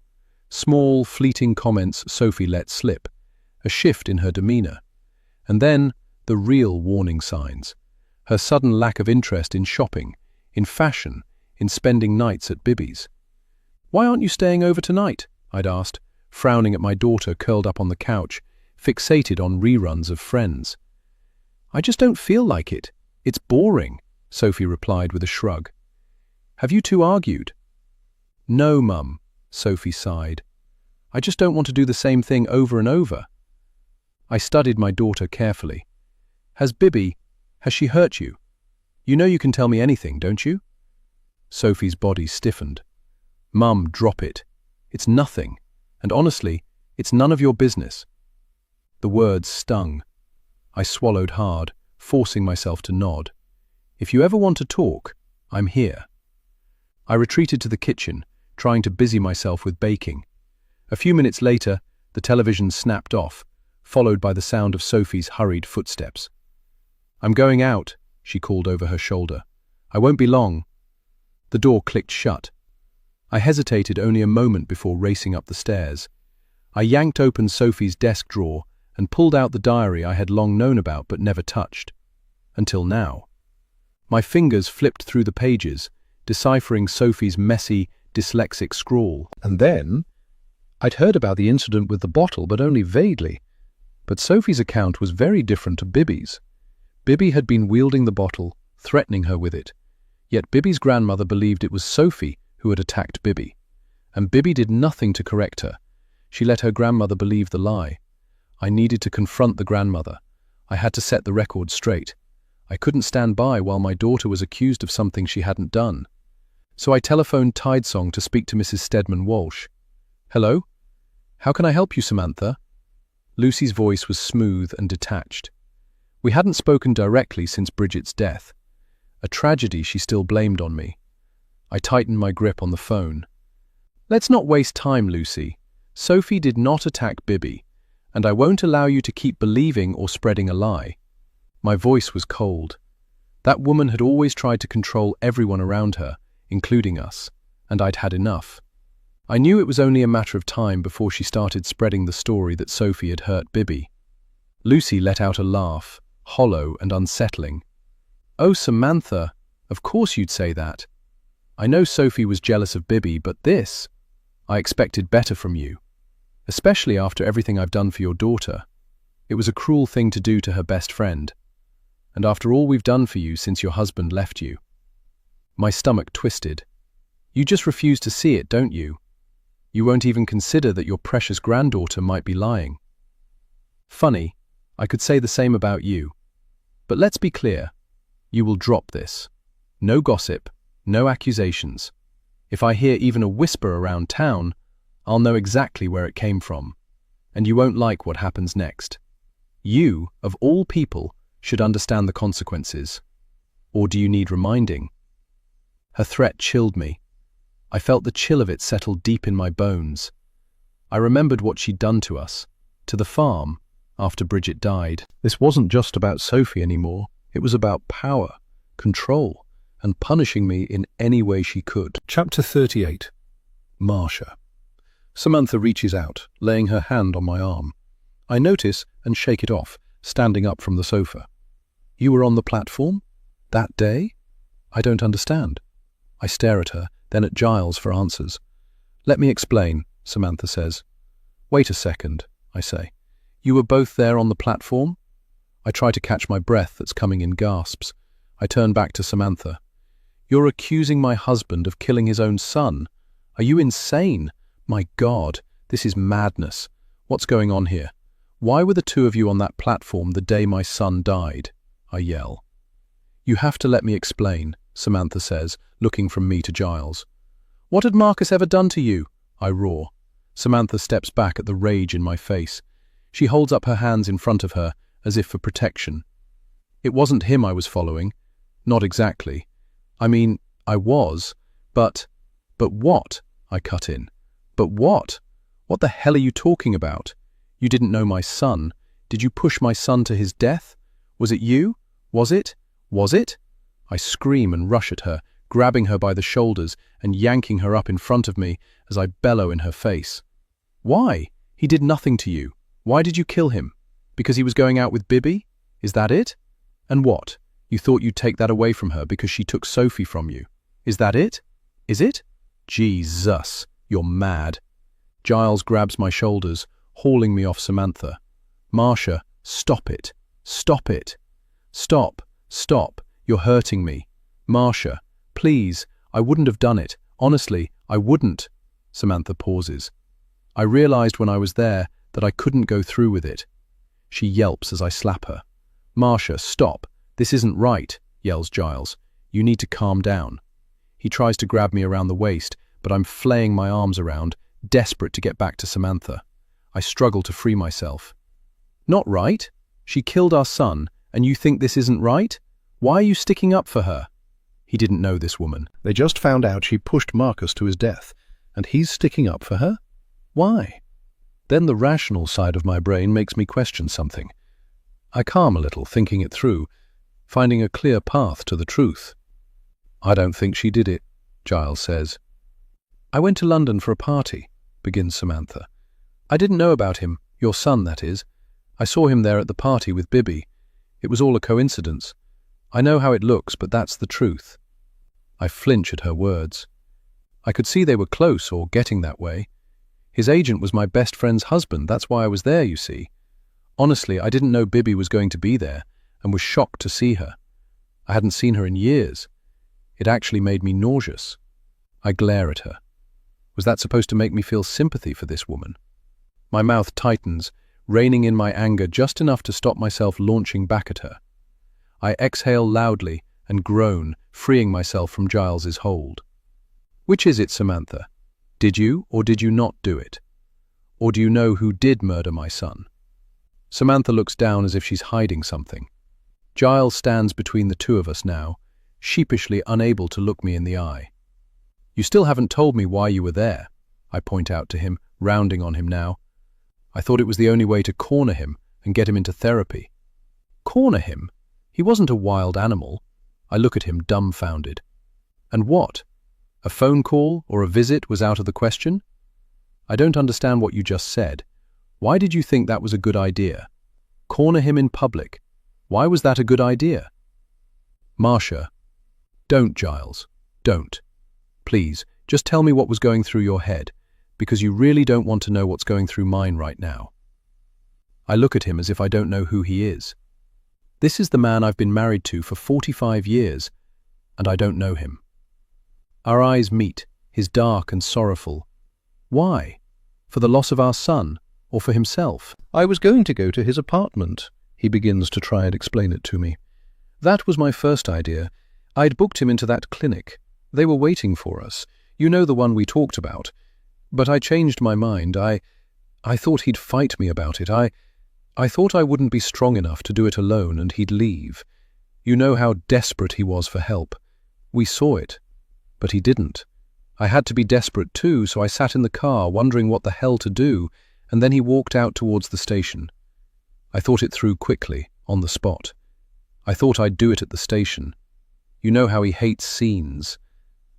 Small, fleeting comments Sophie let slip, a shift in her demeanor. And then the real warning signs. Her sudden lack of interest in shopping, in fashion, in spending nights at Bibby's. "Why aren't you staying over tonight?" I'd asked, frowning at my daughter curled up on the couch, fixated on reruns of Friends. "I just don't feel like it. It's boring," Sophie replied with a shrug. "Have you two argued?" "No, Mum," Sophie sighed. "I just don't want to do the same thing over and over." I studied my daughter carefully. Has she hurt you? You know you can tell me anything, don't you?" Sophie's body stiffened. "Mum, drop it. It's nothing. And honestly, it's none of your business." The words stung. I swallowed hard, forcing myself to nod. "If you ever want to talk, I'm here." I retreated to the kitchen, trying to busy myself with baking. A few minutes later, the television snapped off, followed by the sound of Sophie's hurried footsteps. "I'm going out," she called over her shoulder. "I won't be long." The door clicked shut. I hesitated only a moment before racing up the stairs. I yanked open Sophie's desk drawer and pulled out the diary I had long known about but never touched. Until now. My fingers flipped through the pages, deciphering Sophie's messy, dyslexic scrawl. And then, I'd heard about the incident with the bottle, but only vaguely. But Sophie's account was very different to Bibby's. Bibby had been wielding the bottle, threatening her with it. Yet Bibby's grandmother believed it was Sophie who had attacked Bibby. And Bibby did nothing to correct her. She let her grandmother believe the lie. I needed to confront the grandmother. I had to set the record straight. I couldn't stand by while my daughter was accused of something she hadn't done. So I telephoned Tidesong to speak to Mrs. Stedman Walsh. "Hello? How can I help you, Samantha?" Lucy's voice was smooth and detached. We hadn't spoken directly since Bridget's death. A tragedy she still blamed on me. I tightened my grip on the phone. "Let's not waste time, Lucy. Sophie did not attack Bibby, and I won't allow you to keep believing or spreading a lie." My voice was cold. That woman had always tried to control everyone around her, including us, and I'd had enough. I knew it was only a matter of time before she started spreading the story that Sophie had hurt Bibby. Lucy let out a laugh, hollow and unsettling. "Oh, Samantha, of course you'd say that. I know Sophie was jealous of Bibby, but I expected better from you. Especially after everything I've done for your daughter. It was a cruel thing to do to her best friend. And after all we've done for you since your husband left you." My stomach twisted. "You just refuse to see it, don't you? You won't even consider that your precious granddaughter might be lying." "Funny, I could say the same about you. But let's be clear. You will drop this. No gossip, no accusations. If I hear even a whisper around town, I'll know exactly where it came from. And you won't like what happens next. You, of all people, should understand the consequences. Or do you need reminding?" Her threat chilled me. I felt the chill of it settle deep in my bones. I remembered what she'd done to us, to the farm, after Bridget died. This wasn't just about Sophie anymore. It was about power, control, and punishing me in any way she could. Chapter 38. Marcia. Samantha reaches out, laying her hand on my arm. I notice and shake it off, standing up from the sofa. You were on the platform? That day? I don't understand. I stare at her, then at Giles for answers. Let me explain, Samantha says. Wait a second, I say. You were both there on the platform? I try to catch my breath that's coming in gasps. I turn back to Samantha. You're accusing my husband of killing his own son. Are you insane? My God, this is madness. What's going on here? Why were the two of you on that platform the day my son died? I yell. You have to let me explain, Samantha says, looking from me to Giles. What had Marcus ever done to you? I roar. Samantha steps back at the rage in my face. She holds up her hands in front of her, as if for protection. It wasn't him I was following. Not exactly. I mean, I was, but what? I cut in. But what? What the hell are you talking about? You didn't know my son. Did you push my son to his death? Was it you? Was it? Was it? I scream and rush at her, grabbing her by the shoulders and yanking her up in front of me as I bellow in her face. Why? He did nothing to you. Why did you kill him? Because he was going out with Bibby? Is that it? And what? You thought you'd take that away from her because she took Sophie from you. Is that it? Is it? Jesus, you're mad. Giles grabs my shoulders, hauling me off Samantha. Marcia, stop it. Stop it. Stop. Stop. You're hurting me. Marcia, please, I wouldn't have done it. Honestly, I wouldn't. Samantha pauses. I realized when I was there that I couldn't go through with it. She yelps as I slap her. Marcia, stop. This isn't right, yells Giles. You need to calm down. He tries to grab me around the waist, but I'm flaying my arms around, desperate to get back to Samantha. I struggle to free myself. Not right? She killed our son, and you think this isn't right? Why are you sticking up for her? He didn't know this woman. They just found out she pushed Marcus to his death, and he's sticking up for her? Why? Then the rational side of my brain makes me question something. I calm a little, thinking it through, finding a clear path to the truth. I don't think she did it, Giles says. I went to London for a party, begins Samantha. I didn't know about him, your son, that is. I saw him there at the party with Bibby. It was all a coincidence. I know how it looks, but that's the truth. I flinch at her words. I could see they were close or getting that way. His agent was my best friend's husband, that's why I was there, you see. Honestly, I didn't know Bibby was going to be there, and was shocked to see her. I hadn't seen her in years. It actually made me nauseous. I glare at her. Was that supposed to make me feel sympathy for this woman? My mouth tightens, reining in my anger just enough to stop myself launching back at her. I exhale loudly and groan, freeing myself from Giles's hold. Which is it, Samantha? Did you or did you not do it? Or do you know who did murder my son? Samantha looks down as if she's hiding something. Giles stands between the two of us now, sheepishly unable to look me in the eye. You still haven't told me why you were there, I point out to him, rounding on him now. I thought it was the only way to corner him and get him into therapy. Corner him? He wasn't a wild animal. I look at him dumbfounded. And what? A phone call or a visit was out of the question? I don't understand what you just said. Why did you think that was a good idea? Corner him in public. Why was that a good idea? Marcia, don't, Giles. Don't. Please, just tell me what was going through your head, because you really don't want to know what's going through mine right now. I look at him as if I don't know who he is. This is the man I've been married to for 45 years, and I don't know him. Our eyes meet, his dark and sorrowful. Why? For the loss of our son, or for himself? I was going to go to his apartment, he begins to try and explain it to me. That was my first idea. I'd booked him into that clinic. They were waiting for us. You know, the one we talked about. But I changed my mind. I thought he'd fight me about it. I thought I wouldn't be strong enough to do it alone and he'd leave. You know how desperate he was for help. We saw it. But he didn't. I had to be desperate too, so I sat in the car, wondering what the hell to do, and then he walked out towards the station. I thought it through quickly, on the spot. I thought I'd do it at the station. You know how he hates scenes.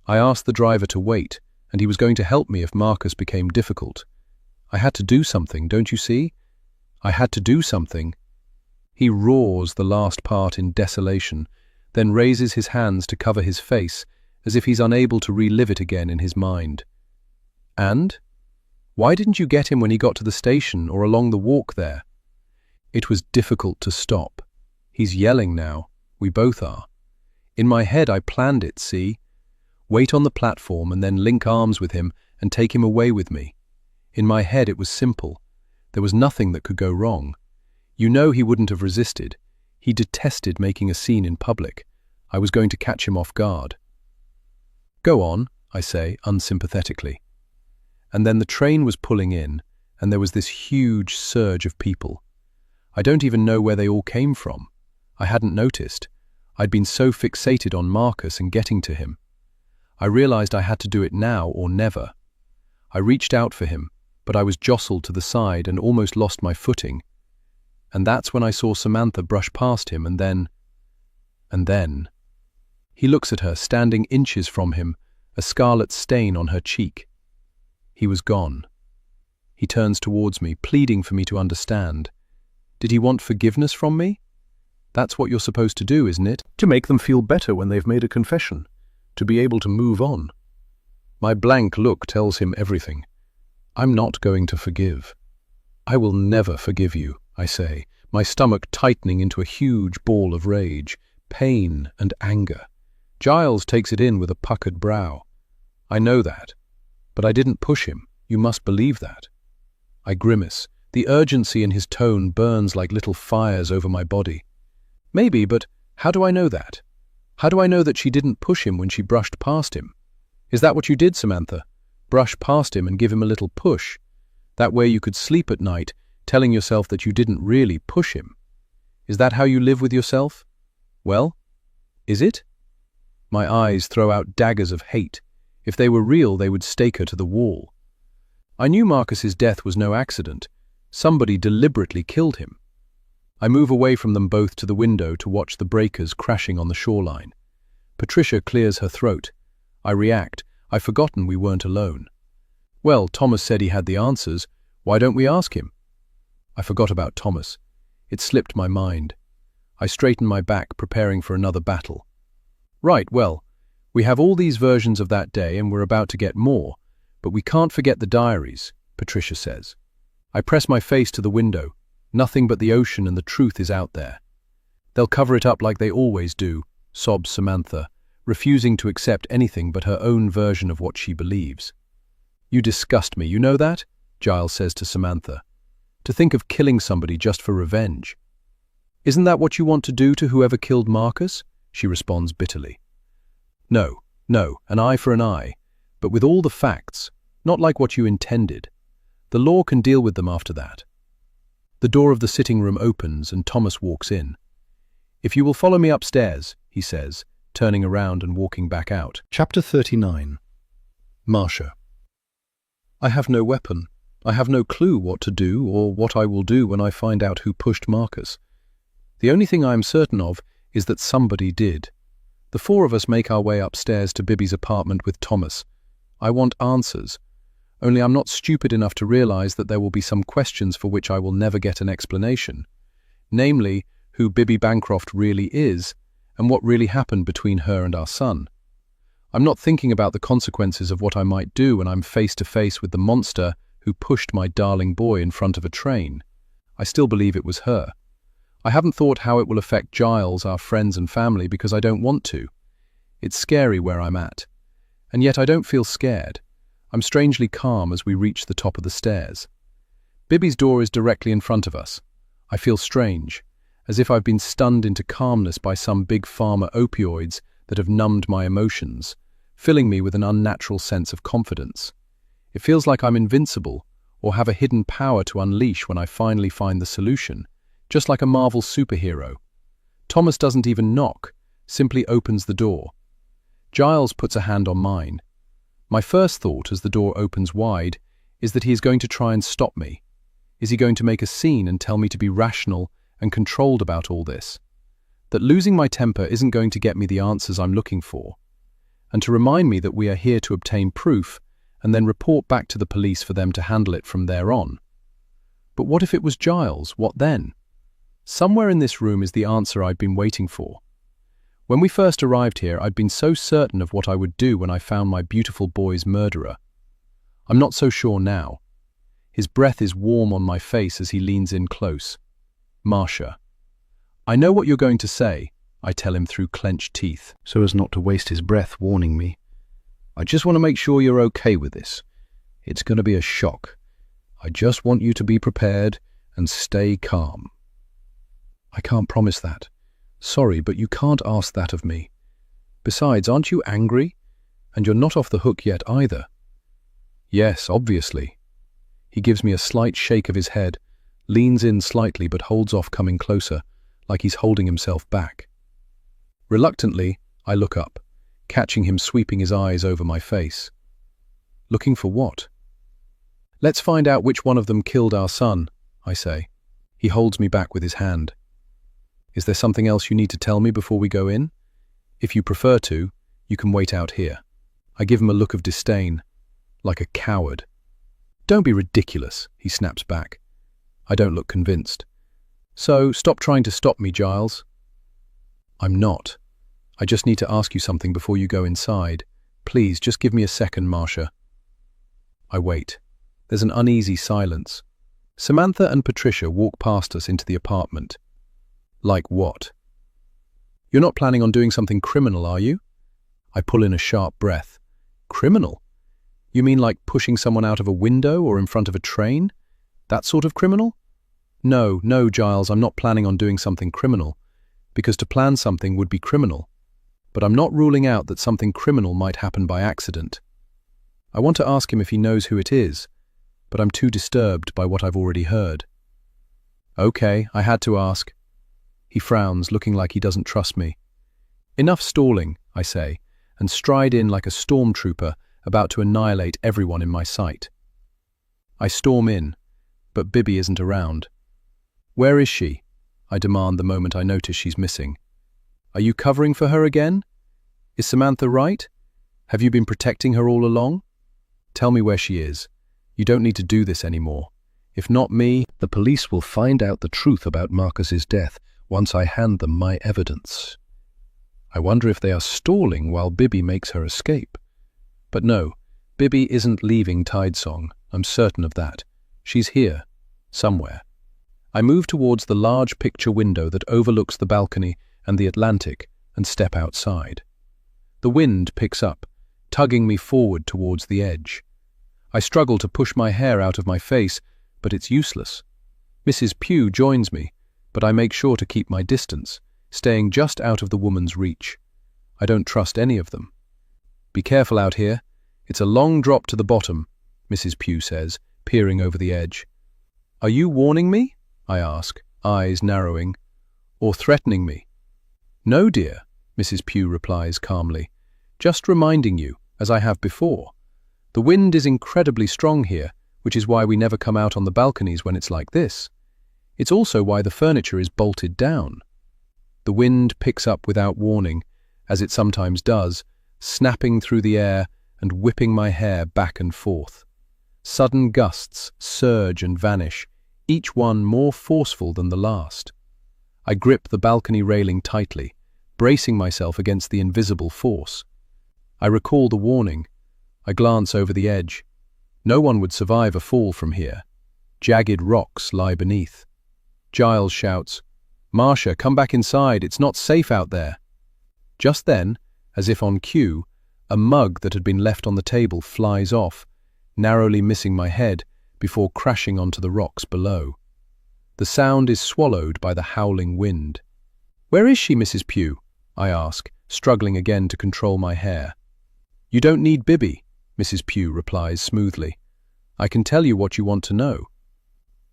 I asked the driver to wait, and he was going to help me if Marcus became difficult. I had to do something, don't you see? I had to do something. He roars the last part in desolation, then raises his hands to cover his face, as if he's unable to relive it again in his mind. And? Why didn't you get him when he got to the station or along the walk there? It was difficult to stop. He's yelling now. We both are. In my head I planned it, see? Wait on the platform and then link arms with him and take him away with me. In my head it was simple. There was nothing that could go wrong. You know he wouldn't have resisted. He detested making a scene in public. I was going to catch him off guard. Go on, I say, unsympathetically. And then the train was pulling in, and there was this huge surge of people. I don't even know where they all came from. I hadn't noticed. I'd been so fixated on Marcus and getting to him. I realized I had to do it now or never. I reached out for him, but I was jostled to the side and almost lost my footing. And that's when I saw Samantha brush past him, and then... He looks at her, standing inches from him, a scarlet stain on her cheek. He was gone. He turns towards me, pleading for me to understand. Did he want forgiveness from me? That's what you're supposed to do, isn't it? To make them feel better when they've made a confession, to be able to move on. My blank look tells him everything. I'm not going to forgive. I will never forgive you, I say, my stomach tightening into a huge ball of rage, pain and anger. Giles takes it in with a puckered brow. I know that, but I didn't push him. You must believe that. I grimace. The urgency in his tone burns like little fires over my body. Maybe, but how do I know that? How do I know that she didn't push him when she brushed past him? Is that what you did, Samantha? Brush past him and give him a little push? That way you could sleep at night, telling yourself that you didn't really push him. Is that how you live with yourself? Well, is it? My eyes throw out daggers of hate. If they were real, they would stake her to the wall. I knew Marcus's death was no accident. Somebody deliberately killed him. I move away from them both to the window to watch the breakers crashing on the shoreline. Patricia clears her throat. I react. I've forgotten we weren't alone. Well, Thomas said he had the answers. Why don't we ask him? I forgot about Thomas. It slipped my mind. I straighten my back, preparing for another battle. Right, well, we have all these versions of that day and we're about to get more, but we can't forget the diaries, Patricia says. I press my face to the window. Nothing but the ocean and the truth is out there. They'll cover it up like they always do, sobs Samantha, refusing to accept anything but her own version of what she believes. You disgust me, you know that? Giles says to Samantha. To think of killing somebody just for revenge. Isn't that what you want to do to whoever killed Marcus? She responds bitterly. No, an eye for an eye, but with all the facts, not like what you intended. The law can deal with them after that. The door of the sitting room opens and Thomas walks in. If you will follow me upstairs, he says, turning around and walking back out. Chapter 39. Marcia. I have no weapon. I have no clue what to do or what I will do when I find out who pushed Marcus. The only thing I am certain of is that somebody did. The four of us make our way upstairs to Bibby's apartment with Thomas. I want answers. Only I'm not stupid enough to realize that there will be some questions for which I will never get an explanation. Namely, who Bibby Bancroft really is, and what really happened between her and our son. I'm not thinking about the consequences of what I might do when I'm face to face with the monster who pushed my darling boy in front of a train. I still believe it was her. I haven't thought how it will affect Giles, our friends and family, because I don't want to. It's scary where I'm at. And yet I don't feel scared. I'm strangely calm as we reach the top of the stairs. Bibby's door is directly in front of us. I feel strange, as if I've been stunned into calmness by some big pharma opioids that have numbed my emotions, filling me with an unnatural sense of confidence. It feels like I'm invincible, or have a hidden power to unleash when I finally find the solution, just like a Marvel superhero. Thomas doesn't even knock, simply opens the door. Giles puts a hand on mine. My first thought as the door opens wide is that he is going to try and stop me. Is he going to make a scene and tell me to be rational and controlled about all this? That losing my temper isn't going to get me the answers I'm looking for, and to remind me that we are here to obtain proof and then report back to the police for them to handle it from there on. But what if it was Giles? What then? Somewhere in this room is the answer I'd been waiting for. When we first arrived here, I'd been so certain of what I would do when I found my beautiful boy's murderer. I'm not so sure now. His breath is warm on my face as he leans in close. Marcia. I know what you're going to say, I tell him through clenched teeth, so as not to waste his breath warning me. I just want to make sure you're okay with this. It's going to be a shock. I just want you to be prepared and stay calm. I can't promise that. Sorry, but you can't ask that of me. Besides, aren't you angry? And you're not off the hook yet either. Yes, obviously. He gives me a slight shake of his head, leans in slightly but holds off coming closer, like he's holding himself back. Reluctantly, I look up, catching him sweeping his eyes over my face. Looking for what? Let's find out which one of them killed our son, I say. He holds me back with his hand. Is there something else you need to tell me before we go in? If you prefer to, you can wait out here. I give him a look of disdain, like a coward. Don't be ridiculous, he snaps back. I don't look convinced. So, stop trying to stop me, Giles. I'm not. I just need to ask you something before you go inside. Please, just give me a second, Marcia. I wait. There's an uneasy silence. Samantha and Patricia walk past us into the apartment. Like what? You're not planning on doing something criminal, are you? I pull in a sharp breath. Criminal? You mean like pushing someone out of a window or in front of a train? That sort of criminal? No, Giles, I'm not planning on doing something criminal, because to plan something would be criminal. But I'm not ruling out that something criminal might happen by accident. I want to ask him if he knows who it is, but I'm too disturbed by what I've already heard. Okay, I had to ask. He frowns, looking like he doesn't trust me. Enough stalling, I say, and stride in like a stormtrooper about to annihilate everyone in my sight. I storm in, but Bibby isn't around. Where is she? I demand the moment I notice she's missing. Are you covering for her again? Is Samantha right? Have you been protecting her all along? Tell me where she is. You don't need to do this anymore. If not me, the police will find out the truth about Marcus's death once I hand them my evidence. I wonder if they are stalling while Bibby makes her escape. But no, Bibby isn't leaving Tidesong. I'm certain of that. She's here, somewhere. I move towards the large picture window that overlooks the balcony and the Atlantic and step outside. The wind picks up, tugging me forward towards the edge. I struggle to push my hair out of my face, but it's useless. Mrs. Pugh joins me, but I make sure to keep my distance, staying just out of the woman's reach. I don't trust any of them. Be careful out here. It's a long drop to the bottom, Mrs. Pugh says, peering over the edge. Are you warning me? I ask, eyes narrowing. Or threatening me? No, dear, Mrs. Pugh replies calmly. Just reminding you, as I have before. The wind is incredibly strong here, which is why we never come out on the balconies when it's like this. It's also why the furniture is bolted down. The wind picks up without warning, as it sometimes does, snapping through the air and whipping my hair back and forth. Sudden gusts surge and vanish, each one more forceful than the last. I grip the balcony railing tightly, bracing myself against the invisible force. I recall the warning. I glance over the edge. No one would survive a fall from here. Jagged rocks lie beneath. Giles shouts, "Marcia, come back inside, it's not safe out there." Just then, as if on cue, a mug that had been left on the table flies off, narrowly missing my head before crashing onto the rocks below. The sound is swallowed by the howling wind. "Where is she, Mrs. Pugh?" I ask, struggling again to control my hair. "You don't need Bibby," Mrs. Pugh replies smoothly. "I can tell you what you want to know."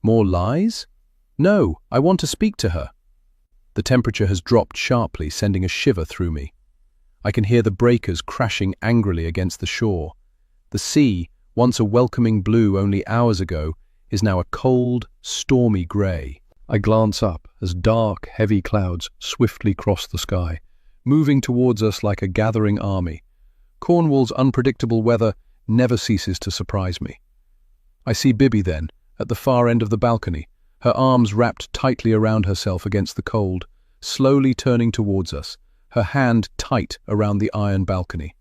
"More lies?" "No, I want to speak to her." The temperature has dropped sharply, sending a shiver through me. I can hear the breakers crashing angrily against the shore. The sea, once a welcoming blue only hours ago, is now a cold, stormy grey. I glance up as dark, heavy clouds swiftly cross the sky, moving towards us like a gathering army. Cornwall's unpredictable weather never ceases to surprise me. I see Bibby then, at the far end of the balcony, her arms wrapped tightly around herself against the cold, slowly turning towards us, her hand tight around the iron balcony.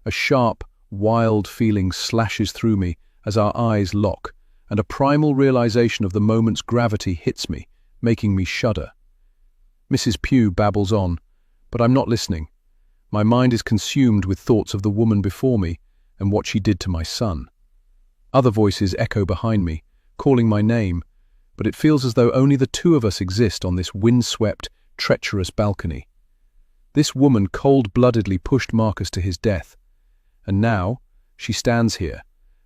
A sharp, wild feeling slashes through me as our eyes lock, and a primal realization of the moment's gravity hits me, making me shudder. Mrs. Pugh babbles on, but I'm not listening. My mind is consumed with thoughts of the woman before me and what she did to my son. Other voices echo behind me, calling my name, but it feels as though only the two of us exist on this windswept, treacherous balcony. This woman cold-bloodedly pushed Marcus to his death, and now she stands here,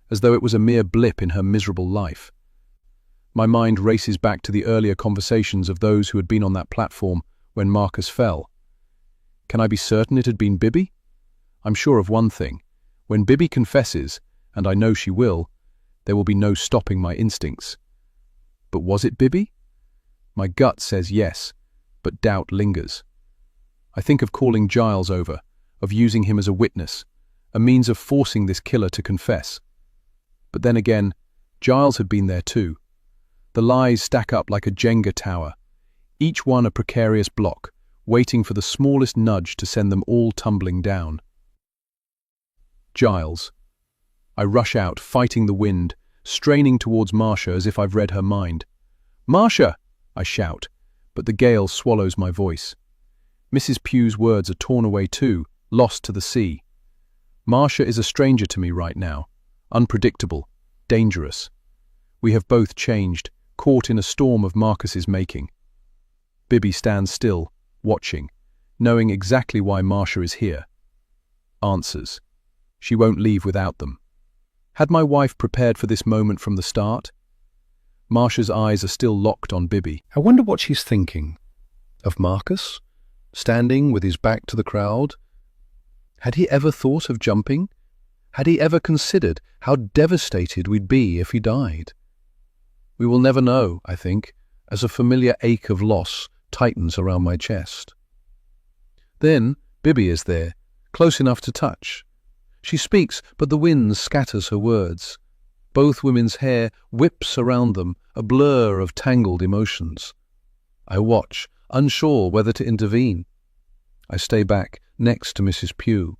as though it was a mere blip in her miserable life. My mind races back to the earlier conversations of those who had been on that platform when Marcus fell. Can I be certain it had been Bibby? I'm sure of one thing. When Bibby confesses, and I know she will, there will be no stopping my instincts. But was it Bibby? My gut says yes, but doubt lingers. I think of calling Giles over, of using him as a witness, a means of forcing this killer to confess. But then again, Giles had been there too. The lies stack up like a Jenga tower, each one a precarious block, waiting for the smallest nudge to send them all tumbling down. Giles. I rush out, fighting the wind, straining towards Marcia as if I've read her mind. "Marcia!" I shout, but the gale swallows my voice. Mrs. Pugh's words are torn away too, lost to the sea. Marcia is a stranger to me right now, unpredictable, dangerous. We have both changed, caught in a storm of Marcus's making. Bibby stands still, watching, knowing exactly why Marcia is here. Answers. She won't leave without them. Had my wife prepared for this moment from the start? Marcia's eyes are still locked on Bibby. I wonder what she's thinking. Of Marcus? Standing with his back to the crowd? Had he ever thought of jumping? Had he ever considered how devastated we'd be if he died? We will never know, I think, as a familiar ache of loss tightens around my chest. Then Bibby is there, close enough to touch. She speaks, but the wind scatters her words. Both women's hair whips around them, a blur of tangled emotions. I watch, unsure whether to intervene. I stay back, next to Mrs. Pugh.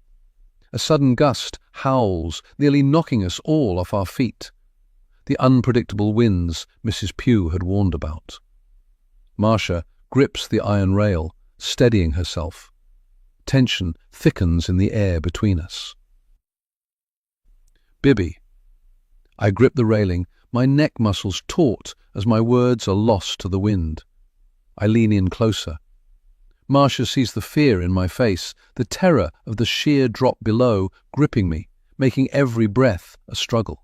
A sudden gust howls, nearly knocking us all off our feet. The unpredictable winds Mrs. Pugh had warned about. Marcia grips the iron rail, steadying herself. Tension thickens in the air between us. Bibby. I grip the railing, my neck muscles taut as my words are lost to the wind. I lean in closer. Marcia sees the fear in my face, the terror of the sheer drop below gripping me, making every breath a struggle.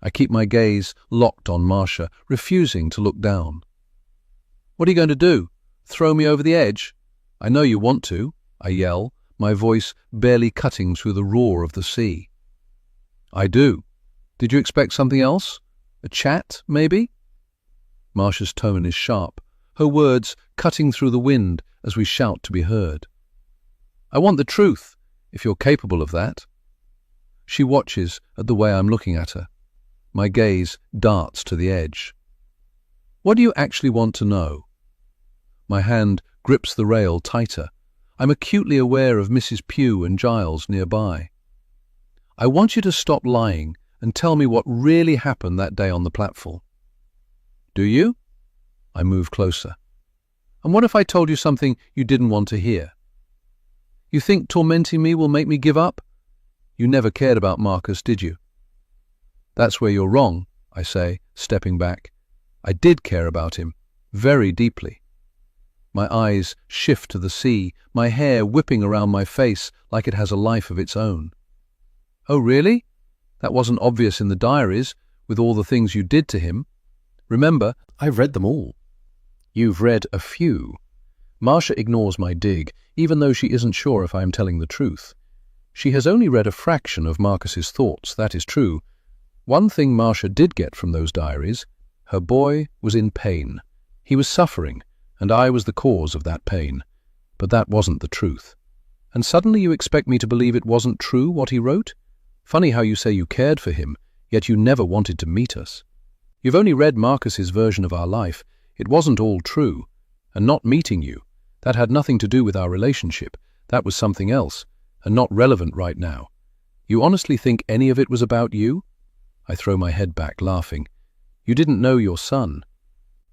I keep my gaze locked on Marcia, refusing to look down. "What are you going to do? Throw me over the edge?" "I know you want to," I yell, my voice barely cutting through the roar of the sea. "I do. Did you expect something else? A chat, maybe?" Marcia's tone is sharp, her words cutting through the wind as we shout to be heard. "I want the truth, if you're capable of that." She watches at the way I'm looking at her. My gaze darts to the edge. "What do you actually want to know?" My hand grips the rail tighter. I'm acutely aware of Mrs. Pugh and Giles nearby. "I want you to stop lying and tell me what really happened that day on the platform." "Do you?" I move closer. "And what if I told you something you didn't want to hear? You think tormenting me will make me give up? You never cared about Marcus, did you?" "That's where you're wrong," I say, stepping back. "I did care about him, very deeply." My eyes shift to the sea, my hair whipping around my face like it has a life of its own. "Oh, really? That wasn't obvious in the diaries, with all the things you did to him. Remember, I've read them all." "You've read a few." Marcia ignores my dig, even though she isn't sure if I am telling the truth. She has only read a fraction of Marcus's thoughts, that is true. One thing Marcia did get from those diaries: her boy was in pain. He was suffering, and I was the cause of that pain. But that wasn't the truth. And suddenly you expect me to believe it wasn't true what he wrote? Funny how you say you cared for him, yet you never wanted to meet us. You've only read Marcus's version of our life. It wasn't all true. And not meeting you, that had nothing to do with our relationship. That was something else, and not relevant right now. You honestly think any of it was about you? I throw my head back, laughing. You didn't know your son.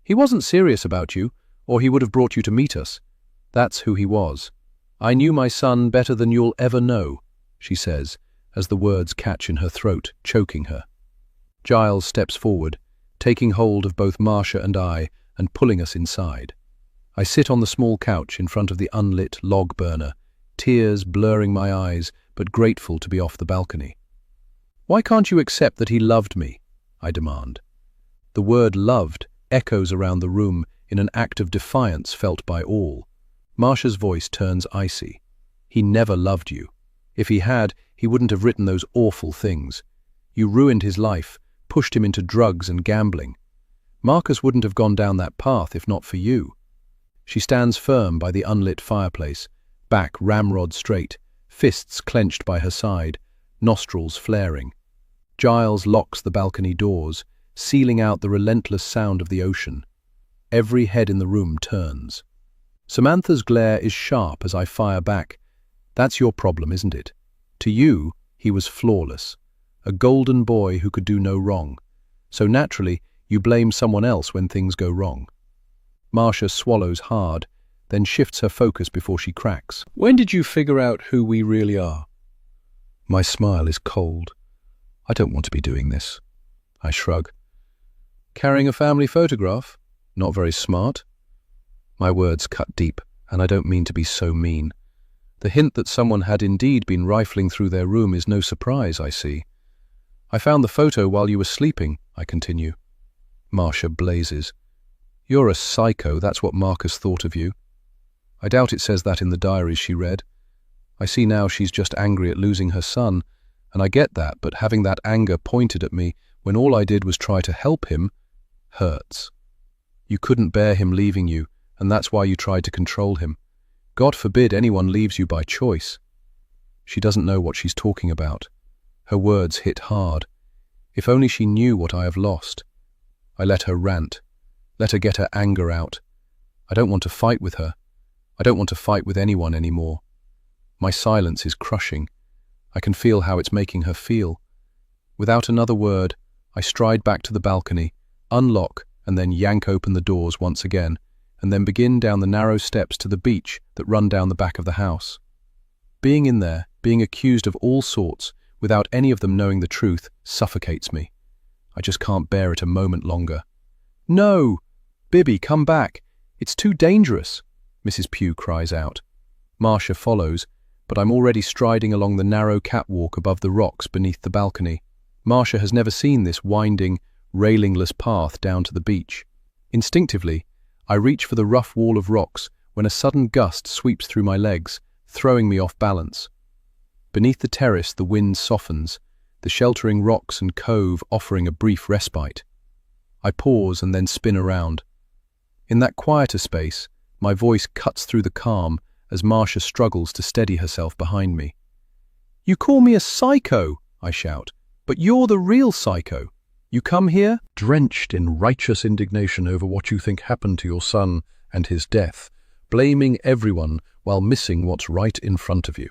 He wasn't serious about you, or he would have brought you to meet us. That's who he was. I knew my son better than you'll ever know, she says, as the words catch in her throat, choking her. Giles steps forward, taking hold of both Marcia and I and pulling us inside. I sit on the small couch in front of the unlit log burner, tears blurring my eyes, but grateful to be off the balcony. Why can't you accept that he loved me? I demand. The word loved echoes around the room in an act of defiance felt by all. Marcia's voice turns icy. He never loved you. If he had, he wouldn't have written those awful things. You ruined his life, pushed him into drugs and gambling. Marcus wouldn't have gone down that path if not for you. She stands firm by the unlit fireplace, back ramrod straight, fists clenched by her side, nostrils flaring. Giles locks the balcony doors, sealing out the relentless sound of the ocean. Every head in the room turns. Samantha's glare is sharp as I fire back. That's your problem, isn't it? To you, he was flawless, a golden boy who could do no wrong. So naturally, you blame someone else when things go wrong. Marcia swallows hard, then shifts her focus before she cracks. When did you figure out who we really are? My smile is cold. I don't want to be doing this. I shrug. Carrying a family photograph? Not very smart. My words cut deep, and I don't mean to be so mean. The hint that someone had indeed been rifling through their room is no surprise, I see. I found the photo while you were sleeping, I continue. Marcia blazes. You're a psycho, that's what Marcus thought of you. I doubt it says that in the diaries she read. I see now she's just angry at losing her son, and I get that, but having that anger pointed at me when all I did was try to help him hurts. You couldn't bear him leaving you, and that's why you tried to control him. God forbid anyone leaves you by choice. She doesn't know what she's talking about. Her words hit hard. If only she knew what I have lost. I let her rant. Let her get her anger out. I don't want to fight with her. I don't want to fight with anyone anymore. My silence is crushing. I can feel how it's making her feel. Without another word, I stride back to the balcony, unlock and then yank open the doors once again, and then begin down the narrow steps to the beach that run down the back of the house. Being in there, being accused of all sorts, without any of them knowing the truth, suffocates me. I just can't bear it a moment longer. No! Bibby, come back! It's too dangerous! Mrs. Pugh cries out. Marcia follows, but I'm already striding along the narrow catwalk above the rocks beneath the balcony. Marcia has never seen this winding, railingless path down to the beach. Instinctively, I reach for the rough wall of rocks when a sudden gust sweeps through my legs, throwing me off balance. Beneath the terrace, the wind softens, the sheltering rocks and cove offering a brief respite. I pause and then spin around. In that quieter space, my voice cuts through the calm as Marcia struggles to steady herself behind me. You call me a psycho, I shout, but you're the real psycho. You come here, drenched in righteous indignation over what you think happened to your son and his death, blaming everyone while missing what's right in front of you.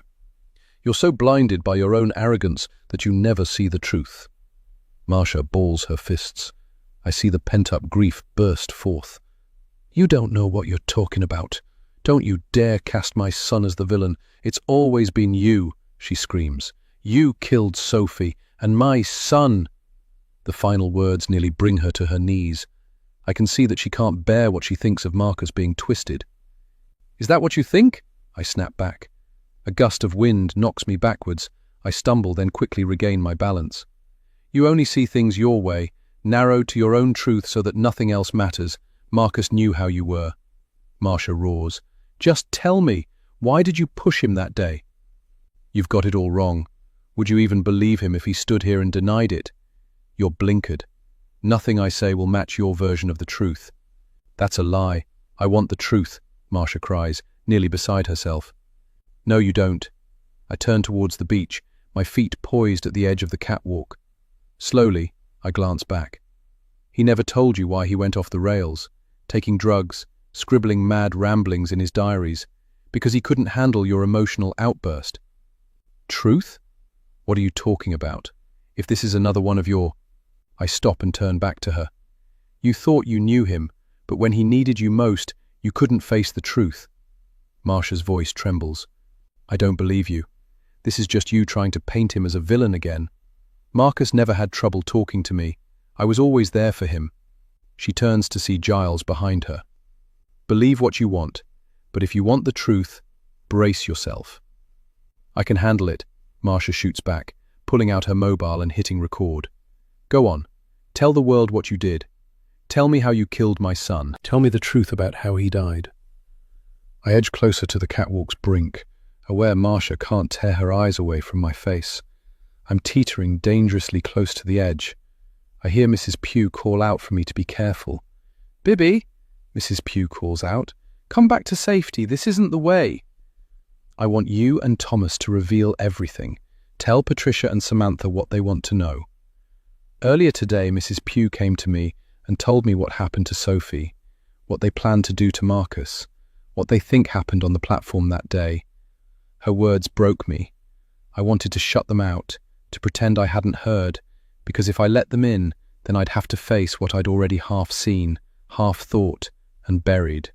You're so blinded by your own arrogance that you never see the truth. Marcia balls her fists. I see the pent-up grief burst forth. You don't know what you're talking about. Don't you dare cast my son as the villain. It's always been you, she screams. You killed Sophie, and my son. The final words nearly bring her to her knees. I can see that she can't bear what she thinks of Marcus being twisted. Is that what you think? I snap back. A gust of wind knocks me backwards. I stumble, then quickly regain my balance. You only see things your way, narrowed to your own truth so that nothing else matters. Marcus knew how you were. Marcia roars. Just tell me, why did you push him that day? You've got it all wrong. Would you even believe him if he stood here and denied it? You're blinkered. Nothing I say will match your version of the truth. That's a lie. I want the truth, Marcia cries, nearly beside herself. No, you don't. I turn towards the beach, my feet poised at the edge of the catwalk. Slowly, I glance back. He never told you why he went off the rails, taking drugs, scribbling mad ramblings in his diaries, because he couldn't handle your emotional outburst. Truth? What are you talking about? If this is another one of your... I stop and turn back to her. You thought you knew him, but when he needed you most, you couldn't face the truth. Marcia's voice trembles. I don't believe you. This is just you trying to paint him as a villain again. Marcus never had trouble talking to me. I was always there for him. She turns to see Giles behind her. Believe what you want, but if you want the truth, brace yourself. I can handle it, Marcia shoots back, pulling out her mobile and hitting record. Go on. Tell the world what you did. Tell me how you killed my son. Tell me the truth about how he died. I edge closer to the catwalk's brink, aware Marcia can't tear her eyes away from my face. I'm teetering dangerously close to the edge. I hear Mrs. Pugh call out for me to be careful. Bibby, Mrs. Pugh calls out, come back to safety. This isn't the way. I want you and Thomas to reveal everything. Tell Patricia and Samantha what they want to know. Earlier today, Mrs. Pugh came to me and told me what happened to Sophie, what they plan to do to Marcus, what they think happened on the platform that day. Her words broke me. I wanted to shut them out, to pretend I hadn't heard, because if I let them in, then I'd have to face what I'd already half seen, half thought, and buried.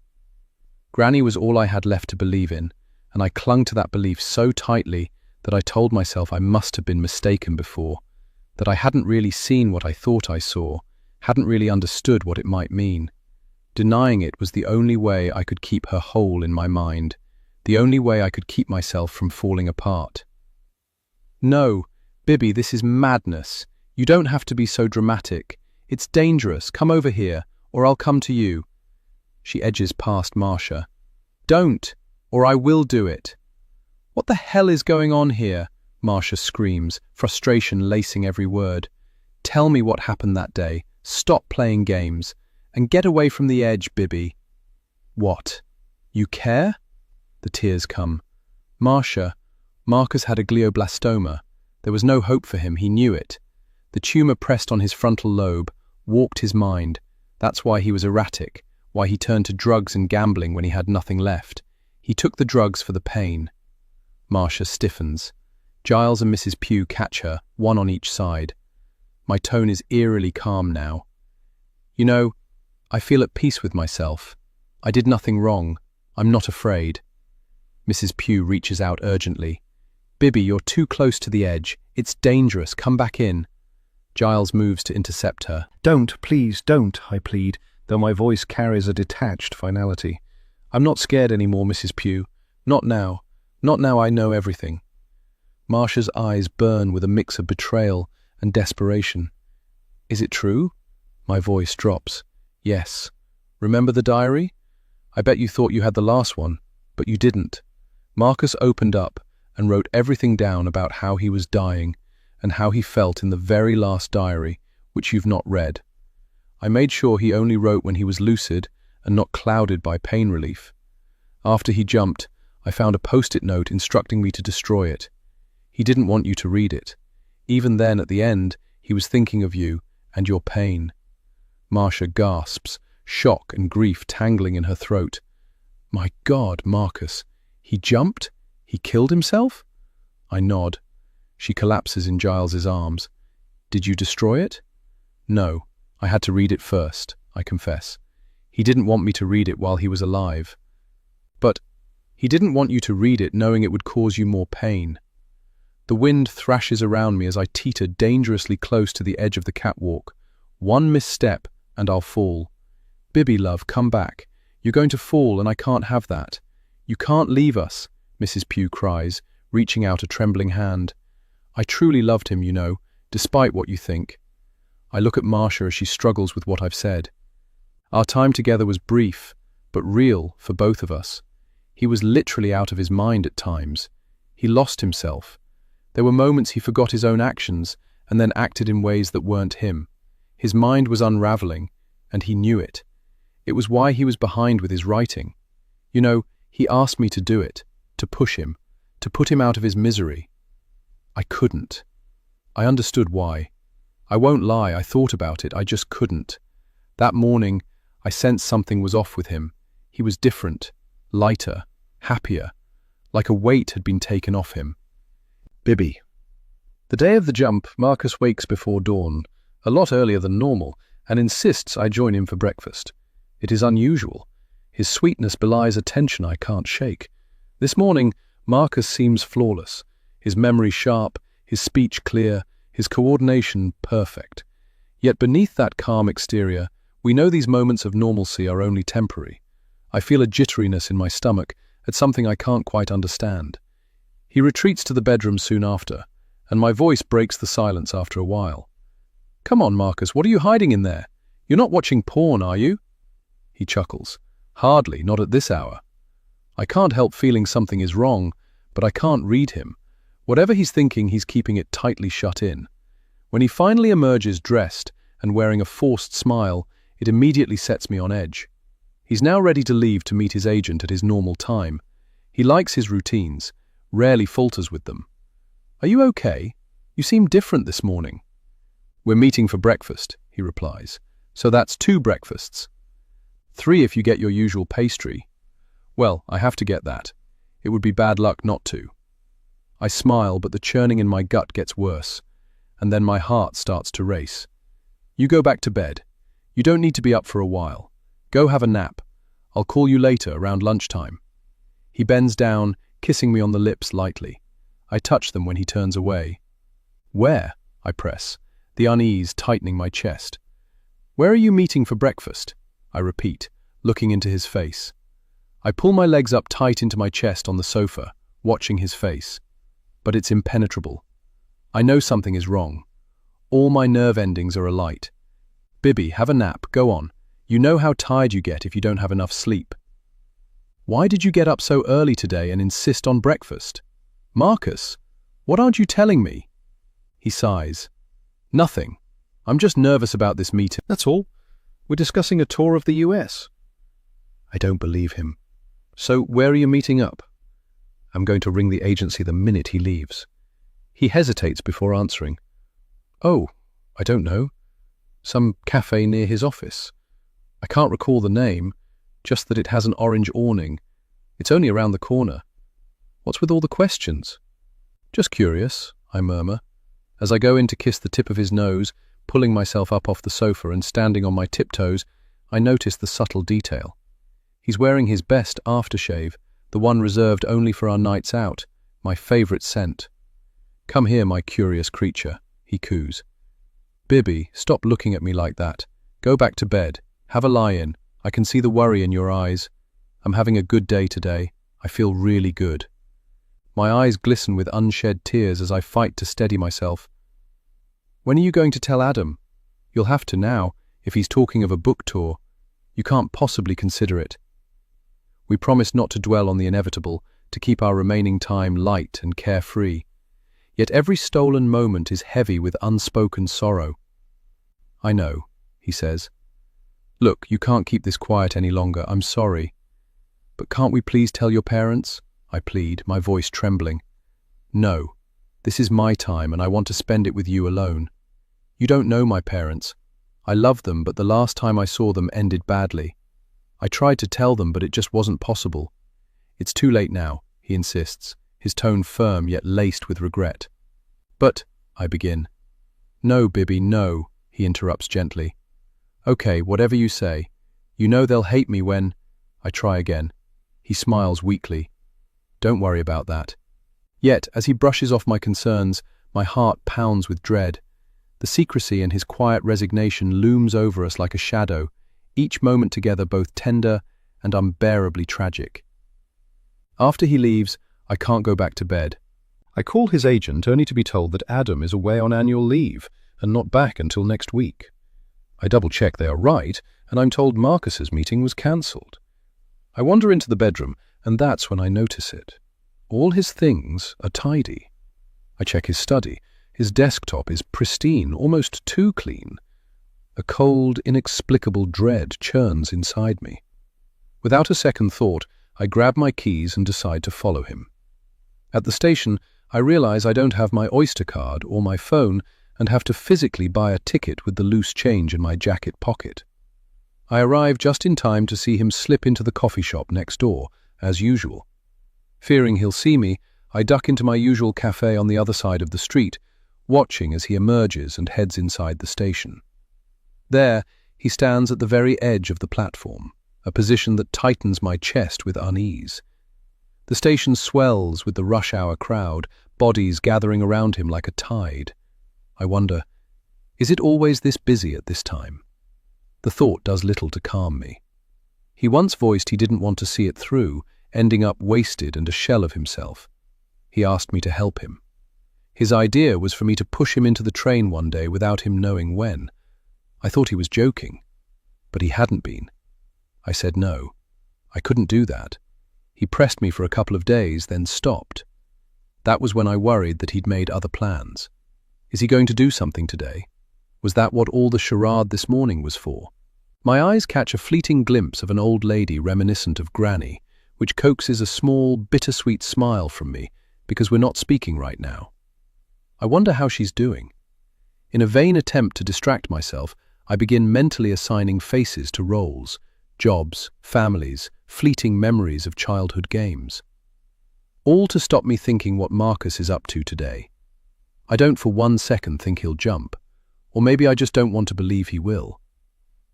Granny was all I had left to believe in, and I clung to that belief so tightly that I told myself I must have been mistaken before, that I hadn't really seen what I thought I saw, hadn't really understood what it might mean. Denying it was the only way I could keep her whole in my mind, the only way I could keep myself from falling apart. No, Bibby, this is madness. You don't have to be so dramatic. It's dangerous. Come over here, or I'll come to you. She edges past Marcia. Don't, or I will do it. What the hell is going on here? Marcia screams, frustration lacing every word. Tell me what happened that day. Stop playing games. And get away from the edge, Bibby. What? You care? The tears come. Marcia, Marcus had a glioblastoma. There was no hope for him, he knew it. The tumour pressed on his frontal lobe, warped his mind. That's why he was erratic, why he turned to drugs and gambling when he had nothing left. He took the drugs for the pain. Marcia stiffens. Giles and Mrs. Pugh catch her, one on each side. My tone is eerily calm now. You know, I feel at peace with myself. I did nothing wrong. I'm not afraid. Mrs. Pugh reaches out urgently. Bibby, you're too close to the edge. It's dangerous. Come back in. Giles moves to intercept her. Don't, please, don't, I plead, though my voice carries a detached finality. I'm not scared anymore, Mrs. Pugh. Not now. Not now I know everything. Marcia's eyes burn with a mix of betrayal and desperation. Is it true? My voice drops. Yes. Remember the diary? I bet you thought you had the last one, but you didn't. Marcus opened up and wrote everything down about how he was dying and how he felt in the very last diary, which you've not read. I made sure he only wrote when he was lucid and not clouded by pain relief. After he jumped, I found a post-it note instructing me to destroy it. He didn't want you to read it. Even then, at the end, he was thinking of you and your pain. Marcia gasps, shock and grief tangling in her throat. My God, Marcus. He jumped? He killed himself? I nod. She collapses in Giles's arms. Did you destroy it? No, I had to read it first, I confess. He didn't want me to read it while he was alive. But he didn't want you to read it knowing it would cause you more pain. The wind thrashes around me as I teeter dangerously close to the edge of the catwalk. One misstep and I'll fall. Bibby, love, come back. You're going to fall and I can't have that. You can't leave us, Mrs. Pugh cries, reaching out a trembling hand. I truly loved him, you know, despite what you think. I look at Marcia as she struggles with what I've said. Our time together was brief, but real for both of us. He was literally out of his mind at times. He lost himself. There were moments he forgot his own actions and then acted in ways that weren't him. His mind was unraveling, and he knew it. It was why he was behind with his writing. You know, he asked me to do it, to push him, to put him out of his misery. I couldn't. I understood why. I won't lie, I thought about it, I just couldn't. That morning, I sensed something was off with him. He was different, lighter, happier, like a weight had been taken off him. Bibby. The day of the jump, Marcus wakes before dawn, a lot earlier than normal, and insists I join him for breakfast. It is unusual. His sweetness belies a tension I can't shake. This morning, Marcus seems flawless, his memory sharp, his speech clear, his coordination perfect. Yet beneath that calm exterior, we know these moments of normalcy are only temporary. I feel a jitteriness in my stomach at something I can't quite understand. He retreats to the bedroom soon after, and my voice breaks the silence after a while. "Come on, Marcus, what are you hiding in there? You're not watching porn, are you?" He chuckles. "Hardly, not at this hour." I can't help feeling something is wrong, but I can't read him. Whatever he's thinking, he's keeping it tightly shut in. When he finally emerges dressed and wearing a forced smile, it immediately sets me on edge. He's now ready to leave to meet his agent at his normal time. He likes his routines, rarely falters with them. "Are you okay? You seem different this morning." "We're meeting for breakfast," he replies. "So that's 2 breakfasts. 3 if you get your usual pastry." "Well, I have to get that. It would be bad luck not to." I smile, but the churning in my gut gets worse, and then my heart starts to race. "You go back to bed. You don't need to be up for a while. Go have a nap. I'll call you later, around lunchtime." He bends down, kissing me on the lips lightly. I touch them when he turns away. "Where?" I press, the unease tightening my chest. "Where are you meeting for breakfast?" I repeat, looking into his face. I pull my legs up tight into my chest on the sofa, watching his face. But it's impenetrable. I know something is wrong. All my nerve endings are alight. "Bibby, have a nap, go on. You know how tired you get if you don't have enough sleep." "Why did you get up so early today and insist on breakfast? Marcus, what aren't you telling me?" He sighs. "Nothing. I'm just nervous about this meeting. That's all. We're discussing a tour of the US. I don't believe him. "So where are you meeting up?" "I'm going to ring the agency the minute he leaves." He hesitates before answering. "Oh, I don't know. Some cafe near his office. I can't recall the name, just that it has an orange awning. It's only around the corner. What's with all the questions?" "Just curious," I murmur. As I go in to kiss the tip of his nose, pulling myself up off the sofa and standing on my tiptoes, I notice the subtle detail. He's wearing his best aftershave, the one reserved only for our nights out, my favorite scent. "Come here, my curious creature," he coos. "Bibby, stop looking at me like that. Go back to bed. Have a lie-in. I can see the worry in your eyes. I'm having a good day today. I feel really good." My eyes glisten with unshed tears as I fight to steady myself. "When are you going to tell Adam?" "You'll have to now, if he's talking of a book tour. You can't possibly consider it." We promise not to dwell on the inevitable, to keep our remaining time light and carefree. Yet every stolen moment is heavy with unspoken sorrow. "I know," he says. "Look, you can't keep this quiet any longer. I'm sorry. But can't we please tell your parents?" I plead, my voice trembling. "No. This is my time and I want to spend it with you alone. You don't know my parents. I love them, but the last time I saw them ended badly. I tried to tell them, but it just wasn't possible." "It's too late now," he insists, his tone firm yet laced with regret. "But," I begin. "No, Bibby, no," he interrupts gently. "Okay, whatever you say. You know they'll hate me when—" I try again. He smiles weakly. "Don't worry about that." Yet, as he brushes off my concerns, my heart pounds with dread. The secrecy and his quiet resignation looms over us like a shadow, each moment together both tender and unbearably tragic. After he leaves, I can't go back to bed. I call his agent only to be told that Adam is away on annual leave and not back until next week. I double-check they are right, and I'm told Marcus's meeting was cancelled. I wander into the bedroom, and that's when I notice it. All his things are tidy. I check his study. His desktop is pristine, almost too clean. A cold, inexplicable dread churns inside me. Without a second thought, I grab my keys and decide to follow him. At the station, I realize I don't have my Oyster card or my phone and have to physically buy a ticket with the loose change in my jacket pocket. I arrive just in time to see him slip into the coffee shop next door, as usual. Fearing he'll see me, I duck into my usual cafe on the other side of the street, watching as he emerges and heads inside the station. There, he stands at the very edge of the platform, a position that tightens my chest with unease. The station swells with the rush-hour crowd, bodies gathering around him like a tide. I wonder, is it always this busy at this time? The thought does little to calm me. He once voiced he didn't want to see it through, ending up wasted and a shell of himself. He asked me to help him. His idea was for me to push him into the train one day without him knowing when. I thought he was joking, but he hadn't been. I said no. I couldn't do that. He pressed me for a couple of days, then stopped. That was when I worried that he'd made other plans. Is he going to do something today? Was that what all the charade this morning was for? My eyes catch a fleeting glimpse of an old lady reminiscent of Granny, which coaxes a small, bittersweet smile from me because we're not speaking right now. I wonder how she's doing. In a vain attempt to distract myself, I begin mentally assigning faces to roles, jobs, families, fleeting memories of childhood games. All to stop me thinking what Marcus is up to today. I don't for 1 second think he'll jump, or maybe I just don't want to believe he will.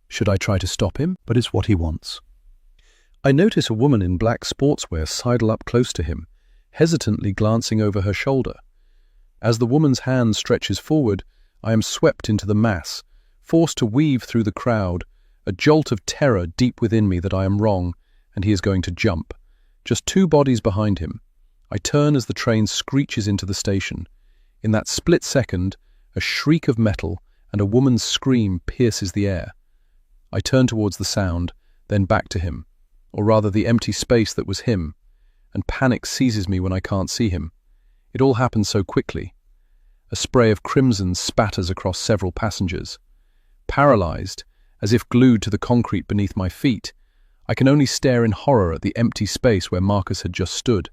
Should I try to stop him? But it's what he wants. I notice a woman in black sportswear sidle up close to him, hesitantly glancing over her shoulder. As the woman's hand stretches forward, I am swept into the mass, forced to weave through the crowd, a jolt of terror deep within me that I am wrong, and he is going to jump. Just 2 bodies behind him. I turn as the train screeches into the station. In that split second, a shriek of metal and a woman's scream pierces the air. I turn towards the sound, then back to him, or rather the empty space that was him, and panic seizes me when I can't see him. It all happens so quickly. A spray of crimson spatters across several passengers. Paralyzed, as if glued to the concrete beneath my feet, I can only stare in horror at the empty space where Marcus had just stood.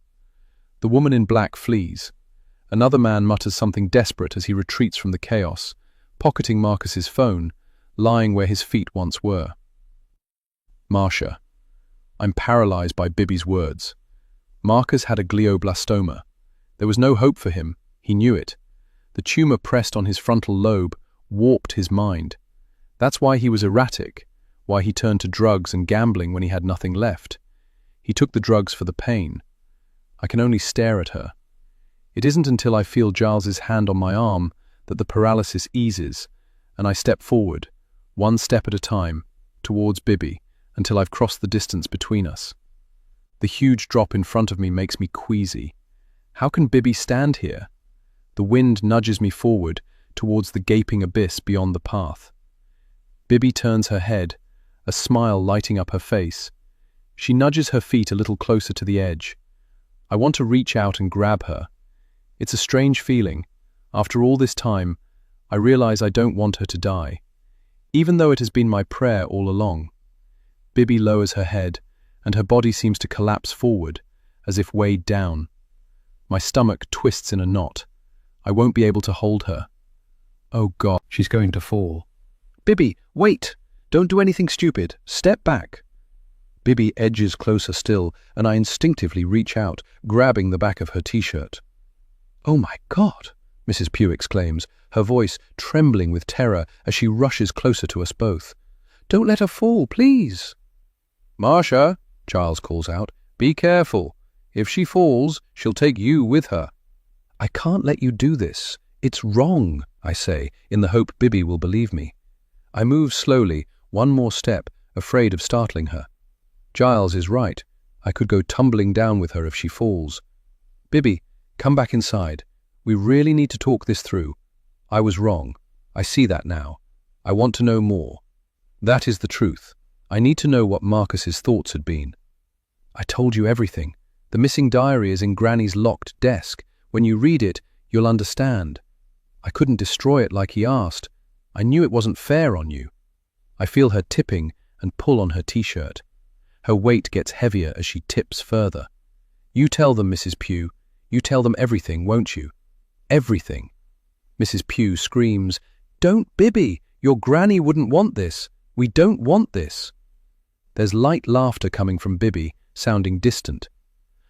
The woman in black flees. Another man mutters something desperate as he retreats from the chaos, pocketing Marcus's phone, lying where his feet once were. Marcia. I'm paralyzed by Bibby's words. Marcus had a glioblastoma. There was no hope for him. He knew it. The tumor pressed on his frontal lobe warped his mind. That's why he was erratic, why he turned to drugs and gambling when he had nothing left. He took the drugs for the pain. I can only stare at her. It isn't until I feel Giles's hand on my arm that the paralysis eases, and I step forward, 1 step at a time, towards Bibby, until I've crossed the distance between us. The huge drop in front of me makes me queasy. How can Bibby stand here? The wind nudges me forward, towards the gaping abyss beyond the path. Bibby turns her head, a smile lighting up her face. She nudges her feet a little closer to the edge. I want to reach out and grab her. It's a strange feeling. After all this time, I realize I don't want her to die, even though it has been my prayer all along. Bibby lowers her head, and her body seems to collapse forward, as if weighed down. My stomach twists in a knot. I won't be able to hold her. Oh God, She's going to fall. Bibby, wait! Don't do anything stupid. Step back. Bibby edges closer still, and I instinctively reach out, grabbing the back of her t-shirt. Oh my God, Mrs. Pugh exclaims, her voice trembling with terror as she rushes closer to us both. Don't let her fall, please. Marcia, Giles calls out, be careful. If she falls, she'll take you with her. I can't let you do this. It's wrong, I say, in the hope Bibby will believe me. I move slowly, 1 more step, afraid of startling her. Giles is right. I could go tumbling down with her if she falls. Bibby, come back inside. We really need to talk this through. I was wrong. I see that now. I want to know more. That is the truth. I need to know what Marcus's thoughts had been. I told you everything. The missing diary is in Granny's locked desk. When you read it, you'll understand. I couldn't destroy it like he asked. I knew it wasn't fair on you. I feel her tipping and pull on her t-shirt. Her weight gets heavier as she tips further. You tell them, Mrs. Pugh. You tell them everything, won't you? Everything. Mrs. Pugh screams, "Don't, Bibby! Your granny wouldn't want this. We don't want this." There's light laughter coming from Bibby, sounding distant.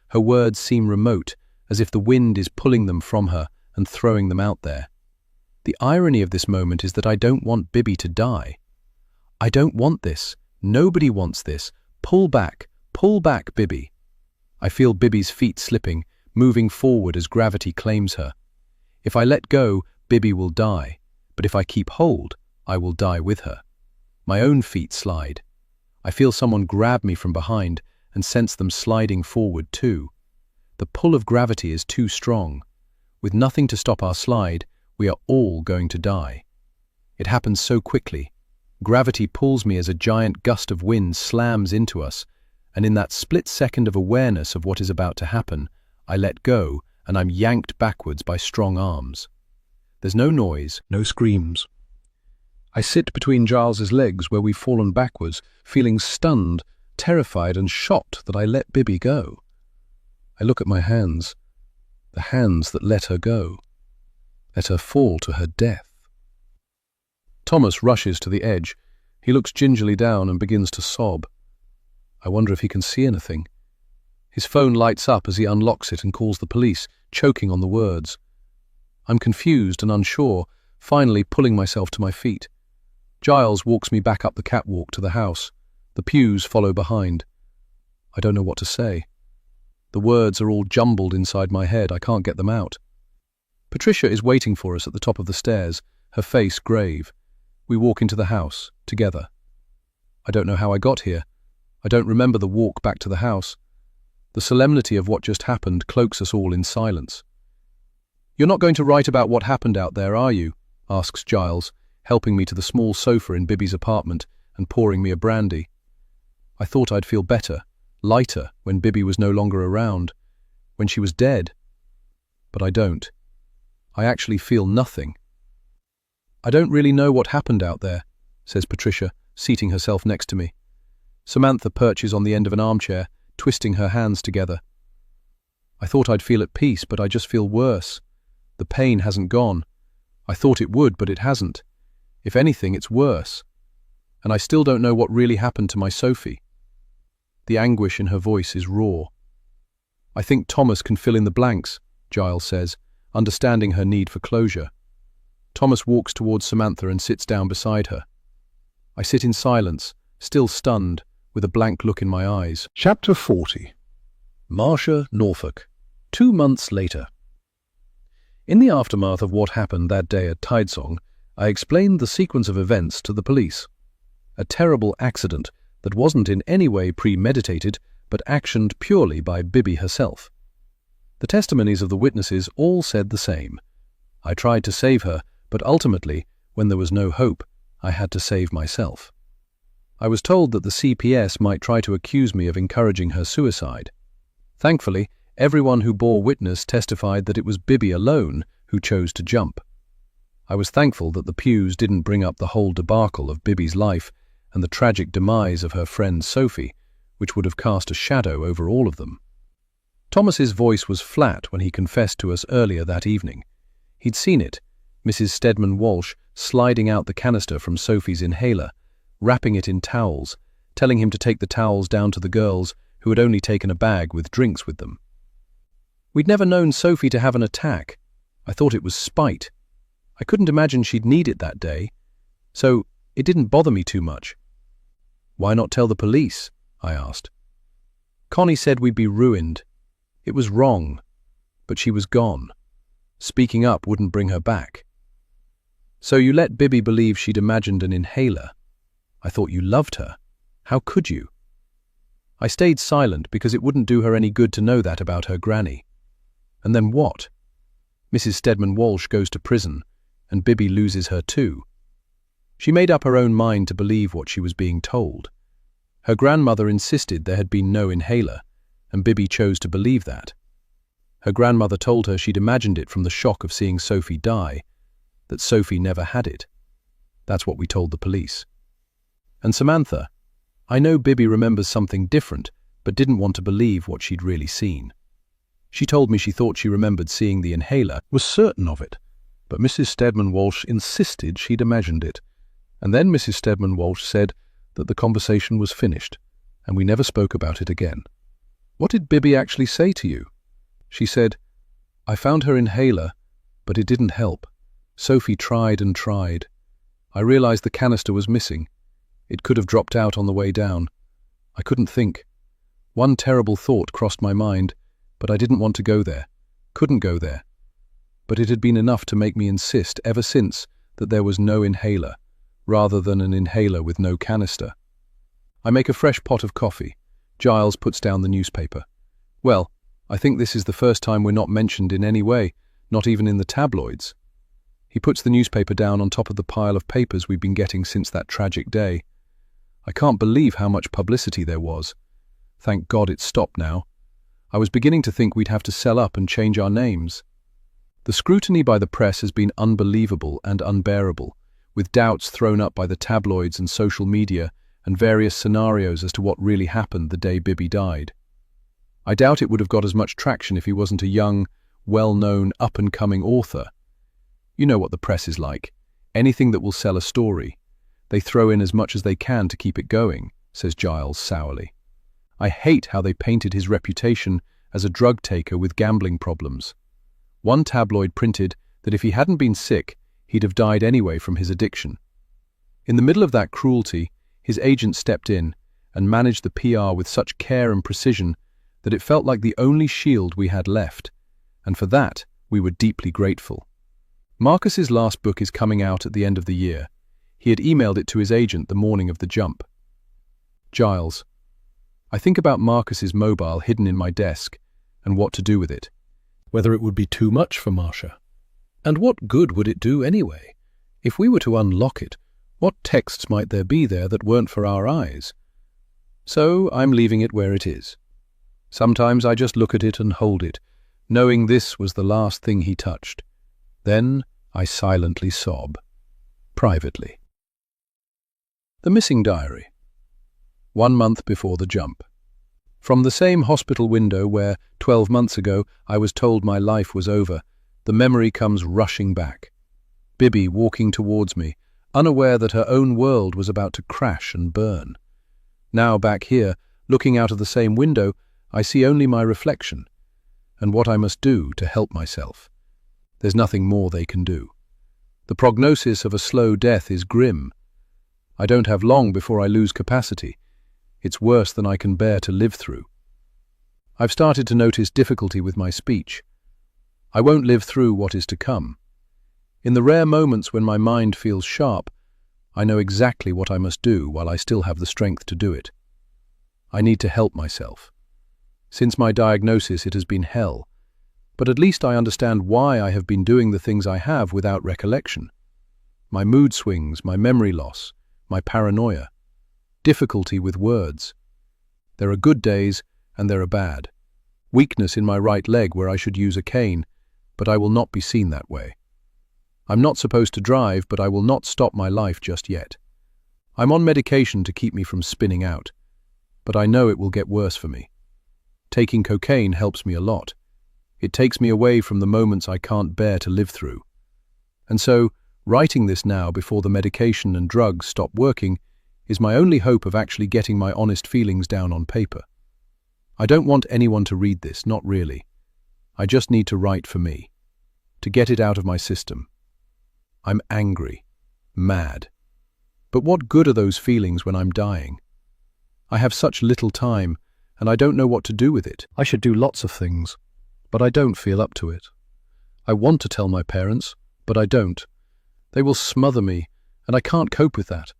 Her words seem remote, as if the wind is pulling them from her and throwing them out there. The irony of this moment is that I don't want Bibby to die. I don't want this. Nobody wants this. Pull back, Bibby. I feel Bibby's feet slipping, moving forward as gravity claims her. If I let go, Bibby will die, but if I keep hold, I will die with her. My own feet slide. I feel someone grab me from behind and sense them sliding forward too. The pull of gravity is too strong. With nothing to stop our slide, we are all going to die. It happens so quickly. Gravity pulls me as a giant gust of wind slams into us, and in that split second of awareness of what is about to happen, I let go and I'm yanked backwards by strong arms. There's no noise, no screams. I sit between Giles's legs where we've fallen backwards, feeling stunned, terrified and shocked that I let Bibby go. I look at my hands, the hands that let her go, let her fall to her death. Thomas rushes to the edge. He looks gingerly down and begins to sob. I wonder if he can see anything. His phone lights up as he unlocks it and calls the police, choking on the words. I'm confused and unsure, finally pulling myself to my feet. Giles walks me back up the catwalk to the house. The Pughs follow behind. I don't know what to say. The words are all jumbled inside my head. I can't get them out. Patricia is waiting for us at the top of the stairs, her face grave. We walk into the house, together. I don't know how I got here. I don't remember the walk back to the house. The solemnity of what just happened cloaks us all in silence. "You're not going to write about what happened out there, are you?" asks Giles, helping me to the small sofa in Bibby's apartment and pouring me a brandy. I thought I'd feel better, lighter, when Bibby was no longer around, when she was dead. But I don't. I actually feel nothing. "I don't really know what happened out there," says Patricia, seating herself next to me. Samantha perches on the end of an armchair, twisting her hands together. "I thought I'd feel at peace, but I just feel worse. The pain hasn't gone. I thought it would, but it hasn't. If anything, it's worse. And I still don't know what really happened to my Sophie." The anguish in her voice is raw. "I think Thomas can fill in the blanks," Giles says, understanding her need for closure. Thomas walks towards Samantha and sits down beside her. I sit in silence, still stunned, with a blank look in my eyes. Chapter 40. Marcia, Norfolk. 2 months later. In the aftermath of what happened that day at Tidesong, I explained the sequence of events to the police. A terrible accident that wasn't in any way premeditated, but actioned purely by Bibby herself. The testimonies of the witnesses all said the same. I tried to save her, but ultimately, when there was no hope, I had to save myself. I was told that the CPS might try to accuse me of encouraging her suicide. Thankfully, everyone who bore witness testified that it was Bibby alone who chose to jump. I was thankful that the Pughs didn't bring up the whole debacle of Bibby's life and the tragic demise of her friend Sophie, which would have cast a shadow over all of them. Thomas's voice was flat when he confessed to us earlier that evening. He'd seen it, Mrs. Stedman Walsh sliding out the canister from Sophie's inhaler, wrapping it in towels, telling him to take the towels down to the girls who had only taken a bag with drinks with them. We'd never known Sophie to have an attack. I thought it was spite. I couldn't imagine she'd need it that day, so it didn't bother me too much. "Why not tell the police?" I asked. Connie said we'd be ruined. It was wrong, but she was gone. Speaking up wouldn't bring her back. "So you let Bibby believe she'd imagined an inhaler? I thought you loved her. How could you?" I stayed silent because it wouldn't do her any good to know that about her granny. And then what? Mrs. Stedman Walsh goes to prison, and Bibby loses her too. She made up her own mind to believe what she was being told. Her grandmother insisted there had been no inhaler, and Bibby chose to believe that. Her grandmother told her she'd imagined it from the shock of seeing Sophie die, that Sophie never had it. That's what we told the police. And Samantha, I know Bibby remembers something different, but didn't want to believe what she'd really seen. She told me she thought she remembered seeing the inhaler, Was certain of it, but Mrs. Stedman Walsh insisted she'd imagined it. And then Mrs. Stedman Walsh said that the conversation was finished, and we never spoke about it again. What did Bibby actually say to you? She said, I found her inhaler, but it didn't help. Sophie tried and tried. I realized the canister was missing. It could have dropped out on the way down. I couldn't think. One terrible thought crossed my mind, but I didn't want to go there. Couldn't go there. But it had been enough to make me insist ever since that there was no inhaler, rather than an inhaler with no canister. I make a fresh pot of coffee. Giles puts down the newspaper. Well, I think this is the first time we're not mentioned in any way, not even in the tabloids. He puts the newspaper down on top of the pile of papers we've been getting since that tragic day. I can't believe how much publicity there was. Thank God it's stopped now. I was beginning to think we'd have to sell up and change our names. The scrutiny by the press has been unbelievable and unbearable, with doubts thrown up by the tabloids and social media and various scenarios as to what really happened the day Bibby died. I doubt it would have got as much traction if he wasn't a young, well-known, up-and-coming author. You know what the press is like. Anything that will sell a story. They throw in as much as they can to keep it going, says Giles sourly. I hate how they painted his reputation as a drug taker with gambling problems. One tabloid printed that if he hadn't been sick, he'd have died anyway from his addiction. In the middle of that cruelty, his agent stepped in and managed the PR with such care and precision that it felt like the only shield we had left, and for that we were deeply grateful. Marcus's last book is coming out at the end of the year. He had emailed it to his agent the morning of the jump. Giles, I think about Marcus's mobile hidden in my desk and what to do with it. Whether it would be too much for Marcia. And what good would it do anyway? If we were to unlock it, what texts might there be there that weren't for our eyes? So I'm leaving it where it is. Sometimes I just look at it and hold it, knowing this was the last thing he touched. Then I silently sob. Privately. The Missing Diary. 1 month before the jump. From the same hospital window where, 12 months ago, I was told my life was over, the memory comes rushing back. Bibby walking towards me, unaware that her own world was about to crash and burn. Now back here, looking out of the same window, I see only my reflection, and what I must do to help myself. There's nothing more they can do. The prognosis of a slow death is grim. I don't have long before I lose capacity. It's worse than I can bear to live through. I've started to notice difficulty with my speech. I won't live through what is to come. In the rare moments when my mind feels sharp, I know exactly what I must do while I still have the strength to do it. I need to help myself. Since my diagnosis, it has been hell, but at least I understand why I have been doing the things I have without recollection. My mood swings, my memory loss, my paranoia, difficulty with words. There are good days and there are bad. Weakness in my right leg where I should use a cane, but I will not be seen that way. I'm not supposed to drive, but I will not stop my life just yet. I'm on medication to keep me from spinning out, but I know it will get worse for me. Taking cocaine helps me a lot. It takes me away from the moments I can't bear to live through. And so, writing this now before the medication and drugs stop working is my only hope of actually getting my honest feelings down on paper. I don't want anyone to read this, not really. I just need to write for me, to get it out of my system. I'm angry, mad. But what good are those feelings when I'm dying? I have such little time, and I don't know what to do with it. I should do lots of things, but I don't feel up to it. I want to tell my parents, but I don't. They will smother me, and I can't cope with that.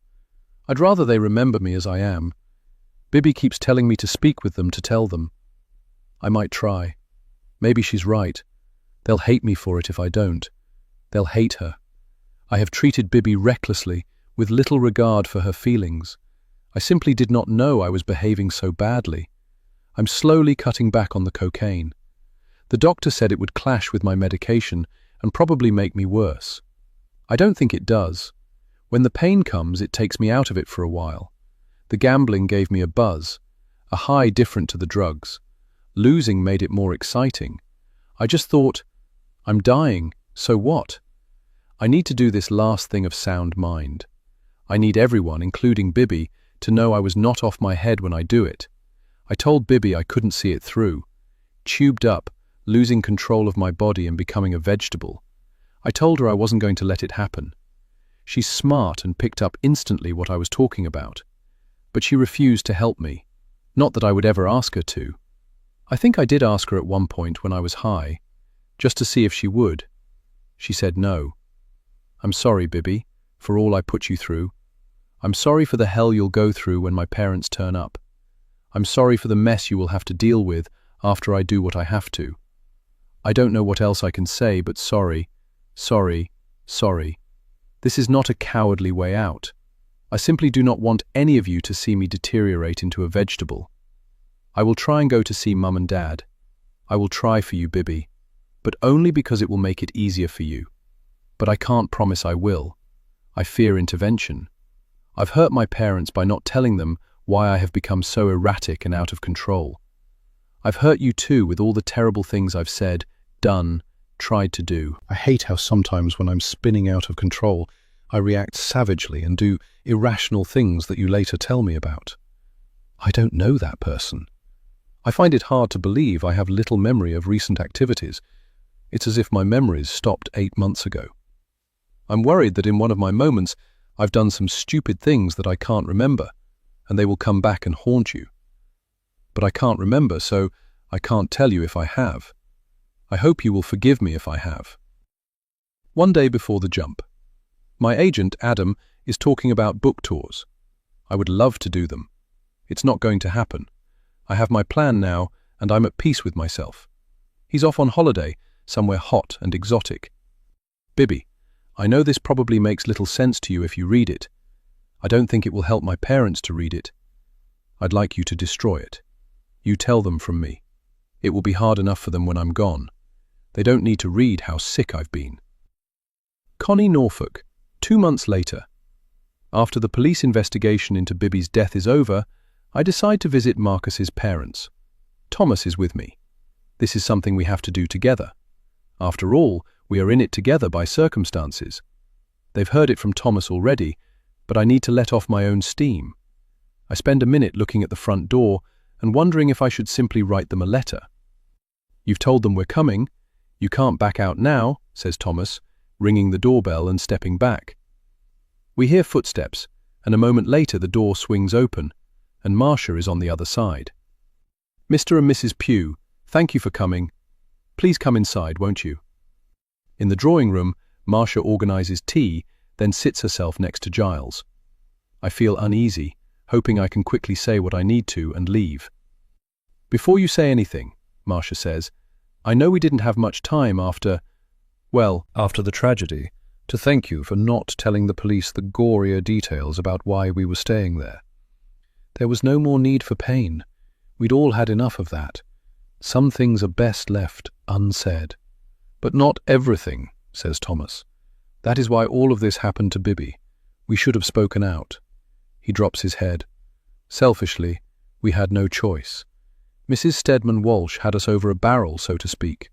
I'd rather they remember me as I am. Bibby keeps telling me to speak with them, to tell them. I might try. Maybe she's right. They'll hate me for it if I don't. They'll hate her. I have treated Bibby recklessly, with little regard for her feelings. I simply did not know I was behaving so badly. I'm slowly cutting back on the cocaine. The doctor said it would clash with my medication and probably make me worse. I don't think it does. When the pain comes, it takes me out of it for a while. The gambling gave me a buzz, a high different to the drugs. Losing made it more exciting. I just thought, I'm dying, so what? I need to do this last thing of sound mind. I need everyone, including Bibby, to know I was not off my head when I do it. I told Bibby I couldn't see it through. Tubed up, losing control of my body and becoming a vegetable. I told her I wasn't going to let it happen. She's smart and picked up instantly what I was talking about. But she refused to help me. Not that I would ever ask her to. I think I did ask her at one point when I was high, just to see if she would. She said no. I'm sorry, Bibby, for all I put you through. I'm sorry for the hell you'll go through when my parents turn up. I'm sorry for the mess you will have to deal with after I do what I have to. I don't know what else I can say, but sorry, sorry, sorry. This is not a cowardly way out. I simply do not want any of you to see me deteriorate into a vegetable. I will try and go to see Mum and Dad. I will try for you, Bibby, but only because it will make it easier for you. But I can't promise I will. I fear intervention. I've hurt my parents by not telling them why I have become so erratic and out of control. I've hurt you too with all the terrible things I've said, done, tried to do. I hate how sometimes when I'm spinning out of control, I react savagely and do irrational things that you later tell me about. I don't know that person. I find it hard to believe I have little memory of recent activities. It's as if my memories stopped 8 months ago. I'm worried that in one of my moments, I've done some stupid things that I can't remember, and they will come back and haunt you. But I can't remember, so I can't tell you if I have. I hope you will forgive me if I have. One day before the jump. My agent, Adam, is talking about book tours. I would love to do them. It's not going to happen. I have my plan now, and I'm at peace with myself. He's off on holiday, somewhere hot and exotic. Bibby, I know this probably makes little sense to you if you read it. I don't think it will help my parents to read it. I'd like you to destroy it. You tell them from me. It will be hard enough for them when I'm gone. They don't need to read how sick I've been. Connie, Norfolk, 2 months later. After the police investigation into Bibby's death is over, I decide to visit Marcus's parents. Thomas is with me. This is something we have to do together. After all, we are in it together by circumstances. They've heard it from Thomas already, but I need to let off my own steam. I spend a minute looking at the front door and wondering if I should simply write them a letter. You've told them we're coming. You can't back out now, says Thomas, ringing the doorbell and stepping back. We hear footsteps, and a moment later the door swings open, and Marcia is on the other side. Mr. and Mrs. Pugh, thank you for coming. Please come inside, won't you? In the drawing room, Marcia organizes tea, then sits herself next to Giles. I feel uneasy, hoping I can quickly say what I need to and leave. Before you say anything, Marcia says, I know we didn't have much time after the tragedy, to thank you for not telling the police the gorier details about why we were staying there. There was no more need for pain. We'd all had enough of that. Some things are best left unsaid. But not everything, says Thomas. That is why all of this happened to Bibby. We should have spoken out. He drops his head. Selfishly, we had no choice. Mrs. Stedman Walsh had us over a barrel, so to speak.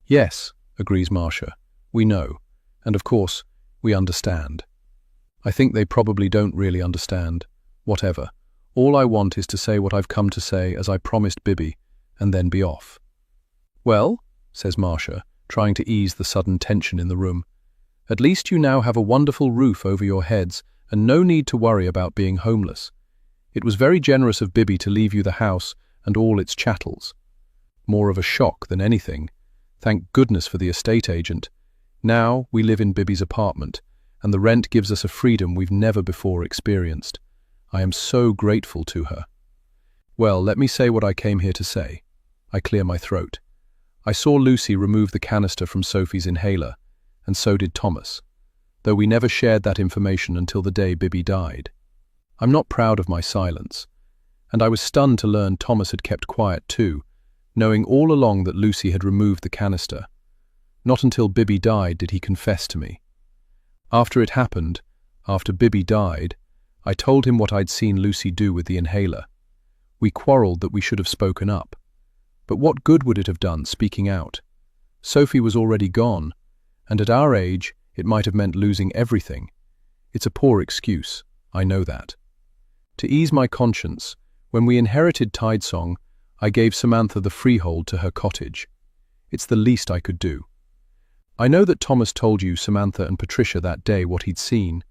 Yes, agrees Marcia. We know. And of course, we understand. I think they probably don't really understand. Whatever. All I want is to say what I've come to say as I promised Bibby, and then be off. Well, says Marcia, trying to ease the sudden tension in the room. At least you now have a wonderful roof over your heads and no need to worry about being homeless. It was very generous of Bibby to leave you the house and all its chattels. More of a shock than anything. Thank goodness for the estate agent. Now we live in Bibby's apartment, and the rent gives us a freedom we've never before experienced. I am so grateful to her. Well, let me say what I came here to say. I clear my throat. I saw Lucy remove the canister from Sophie's inhaler, and so did Thomas, though we never shared that information until the day Bibby died. I'm not proud of my silence, And I was stunned to learn Thomas had kept quiet too, knowing all along that Lucy had removed the canister. Not until Bibby died did he confess to me. After it happened, after Bibby died, I told him what I'd seen Lucy do with the inhaler. We quarrelled that we should have spoken up. But what good would it have done, speaking out? Sophie was already gone, and at our age, it might have meant losing everything. It's a poor excuse, I know that. To ease my conscience, when we inherited Tidesong, I gave Samantha the freehold to her cottage. It's the least I could do. I know that Thomas told you, Samantha and Patricia, that day what he'd seen,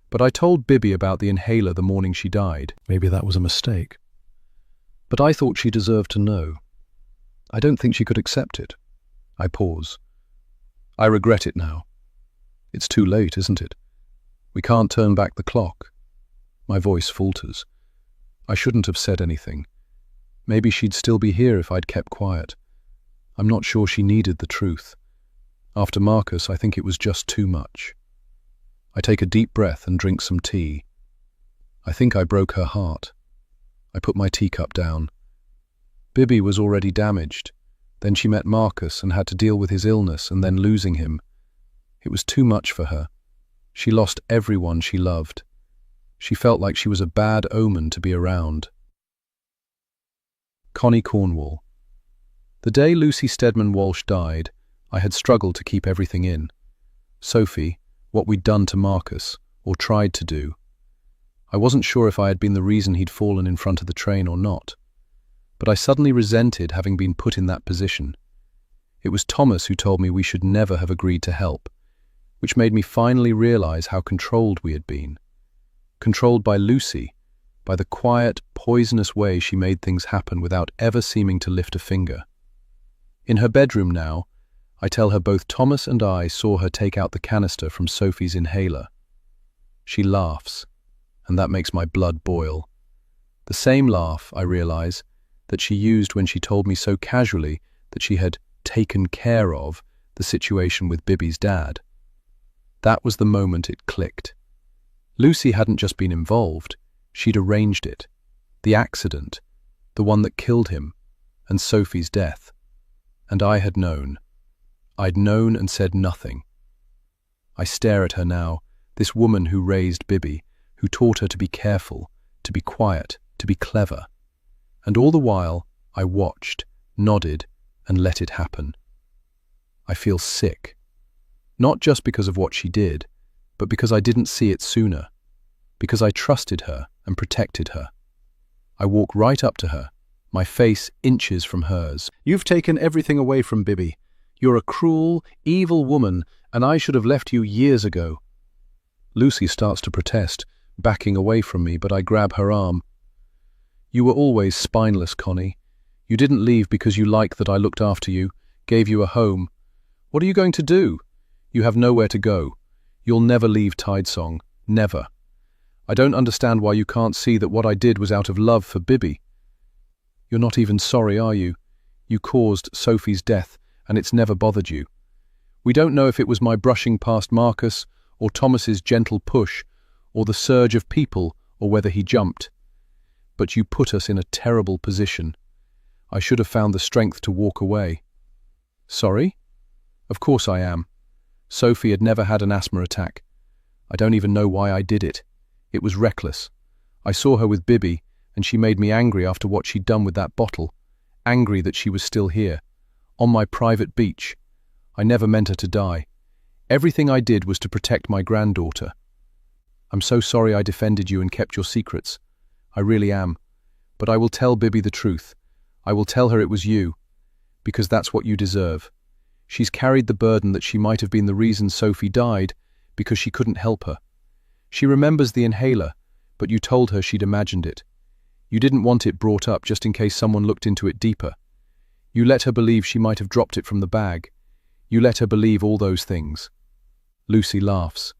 but I told Bibby about the inhaler the morning she died. Maybe that was a mistake. But I thought she deserved to know. I don't think she could accept it. I pause. I regret it now. It's too late, isn't it? We can't turn back the clock. My voice falters. I shouldn't have said anything. Maybe she'd still be here if I'd kept quiet. I'm not sure she needed the truth. After Marcus, I think it was just too much. I take a deep breath and drink some tea. I think I broke her heart. I put my teacup down. Bibby was already damaged. Then she met Marcus and had to deal with his illness and then losing him. It was too much for her. She lost everyone she loved. She felt like she was a bad omen to be around. Connie Cornwall. The day Lucy Stedman Walsh died, I had struggled to keep everything in. Sophie, what we'd done to Marcus, or tried to do. I wasn't sure if I had been the reason he'd fallen in front of the train or not. But I suddenly resented having been put in that position. It was Thomas who told me we should never have agreed to help, which made me finally realize how controlled we had been. Controlled by Lucy, by the quiet, poisonous way she made things happen without ever seeming to lift a finger. In her bedroom now, I tell her both Thomas and I saw her take out the canister from Sophie's inhaler. She laughs, and that makes my blood boil. The same laugh, I realize, that she used when she told me so casually that she had taken care of the situation with Bibby's dad. That was the moment it clicked. Lucy hadn't just been involved, she'd arranged it. The accident, the one that killed him, and Sophie's death. And I had known. I'd known and said nothing. I stare at her now, this woman who raised Bibby, who taught her to be careful, to be quiet, to be clever. And all the while, I watched, nodded, and let it happen. I feel sick. Not just because of what she did, but because I didn't see it sooner. Because I trusted her and protected her. I walk right up to her, my face inches from hers. You've taken everything away from Bibby. You're a cruel, evil woman, and I should have left you years ago. Lucy starts to protest, backing away from me, but I grab her arm. You were always spineless, Connie. You didn't leave because you liked that I looked after you, gave you a home. What are you going to do? You have nowhere to go. You'll never leave Tidesong. Never. I don't understand why you can't see that what I did was out of love for Bibby. You're not even sorry, are you? You caused Sophie's death, and it's never bothered you. We don't know if it was my brushing past Marcus, or Thomas's gentle push, or the surge of people, or whether he jumped. But you put us in a terrible position. I should have found the strength to walk away. Sorry? Of course I am. Sophie had never had an asthma attack. I don't even know why I did it. It was reckless. I saw her with Bibby, and she made me angry after what she'd done with that bottle. Angry that she was still here, on my private beach. I never meant her to die. Everything I did was to protect my granddaughter. I'm so sorry I defended you and kept your secrets. I really am. But I will tell Bibby the truth. I will tell her it was you, because that's what you deserve. She's carried the burden that she might have been the reason Sophie died, because she couldn't help her. She remembers the inhaler, but you told her she'd imagined it. You didn't want it brought up just in case someone looked into it deeper. You let her believe she might have dropped it from the bag. You let her believe all those things. Lucy laughs.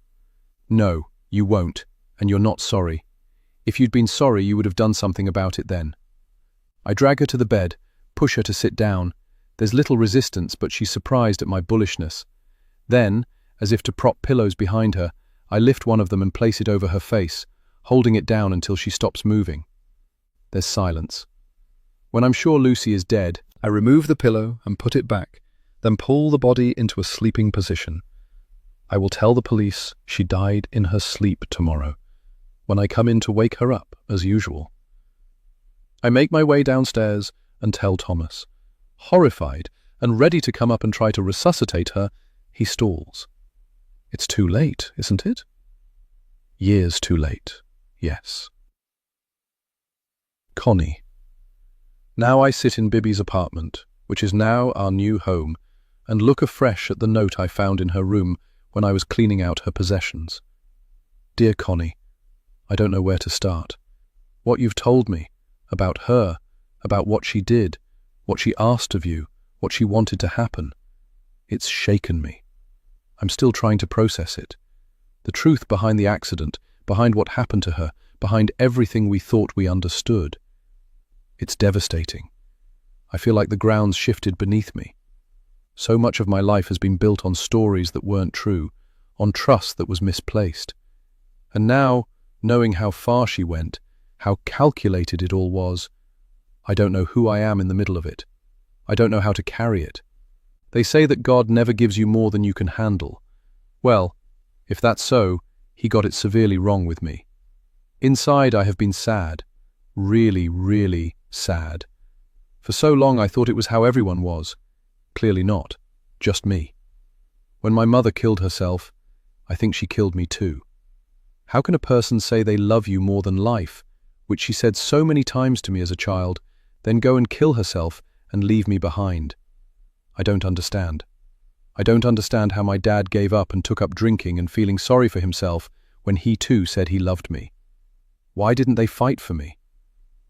No, you won't, and you're not sorry. If you'd been sorry, you would have done something about it then. I drag her to the bed, push her to sit down. There's little resistance, but she's surprised at my bullishness. Then, as if to prop pillows behind her, I lift one of them and place it over her face, holding it down until she stops moving. There's silence. When I'm sure Lucy is dead, I remove the pillow and put it back, then pull the body into a sleeping position. I will tell the police she died in her sleep tomorrow, when I come in to wake her up, as usual. I make my way downstairs and tell Thomas. Horrified and ready to come up and try to resuscitate her, he stalls. It's too late, isn't it? Years too late, yes. Connie. Now I sit in Bibby's apartment, which is now our new home, and look afresh at the note I found in her room when I was cleaning out her possessions. Dear Connie, I don't know where to start. What you've told me, about her, about what she did, what she asked of you, what she wanted to happen, it's shaken me. I'm still trying to process it. The truth behind the accident, behind what happened to her, behind everything we thought we understood. It's devastating. I feel like the ground's shifted beneath me. So much of my life has been built on stories that weren't true, on trust that was misplaced. And now, knowing how far she went, how calculated it all was, I don't know who I am in the middle of it. I don't know how to carry it. They say that God never gives you more than you can handle. Well, if that's so, he got it severely wrong with me. Inside I have been sad, really, really sad. For so long I thought it was how everyone was. Clearly not, just me. When my mother killed herself, I think she killed me too. How can a person say they love you more than life, which she said so many times to me as a child, then go and kill herself and leave me behind? I don't understand. I don't understand how my dad gave up and took up drinking and feeling sorry for himself when he too said he loved me. Why didn't they fight for me?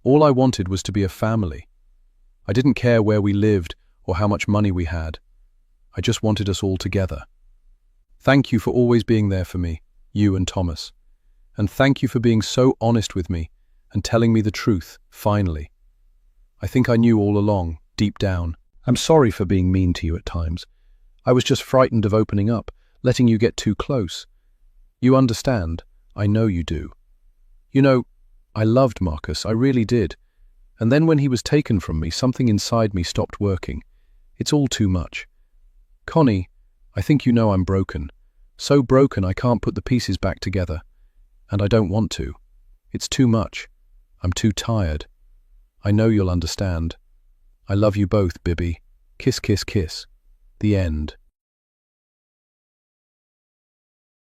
All I wanted was to be a family. I didn't care where we lived or how much money we had. I just wanted us all together. Thank you for always being there for me, you and Thomas. And thank you for being so honest with me and telling me the truth, finally. I think I knew all along, deep down. I'm sorry for being mean to you at times. I was just frightened of opening up, letting you get too close. You understand. I know you do. You know, I loved Marcus, I really did. And then when he was taken from me, something inside me stopped working. It's all too much. Connie, I think you know I'm broken. So broken I can't put the pieces back together. And I don't want to. It's too much. I'm too tired. I know you'll understand. I love you both, Bibby. Kiss, kiss, kiss. The end.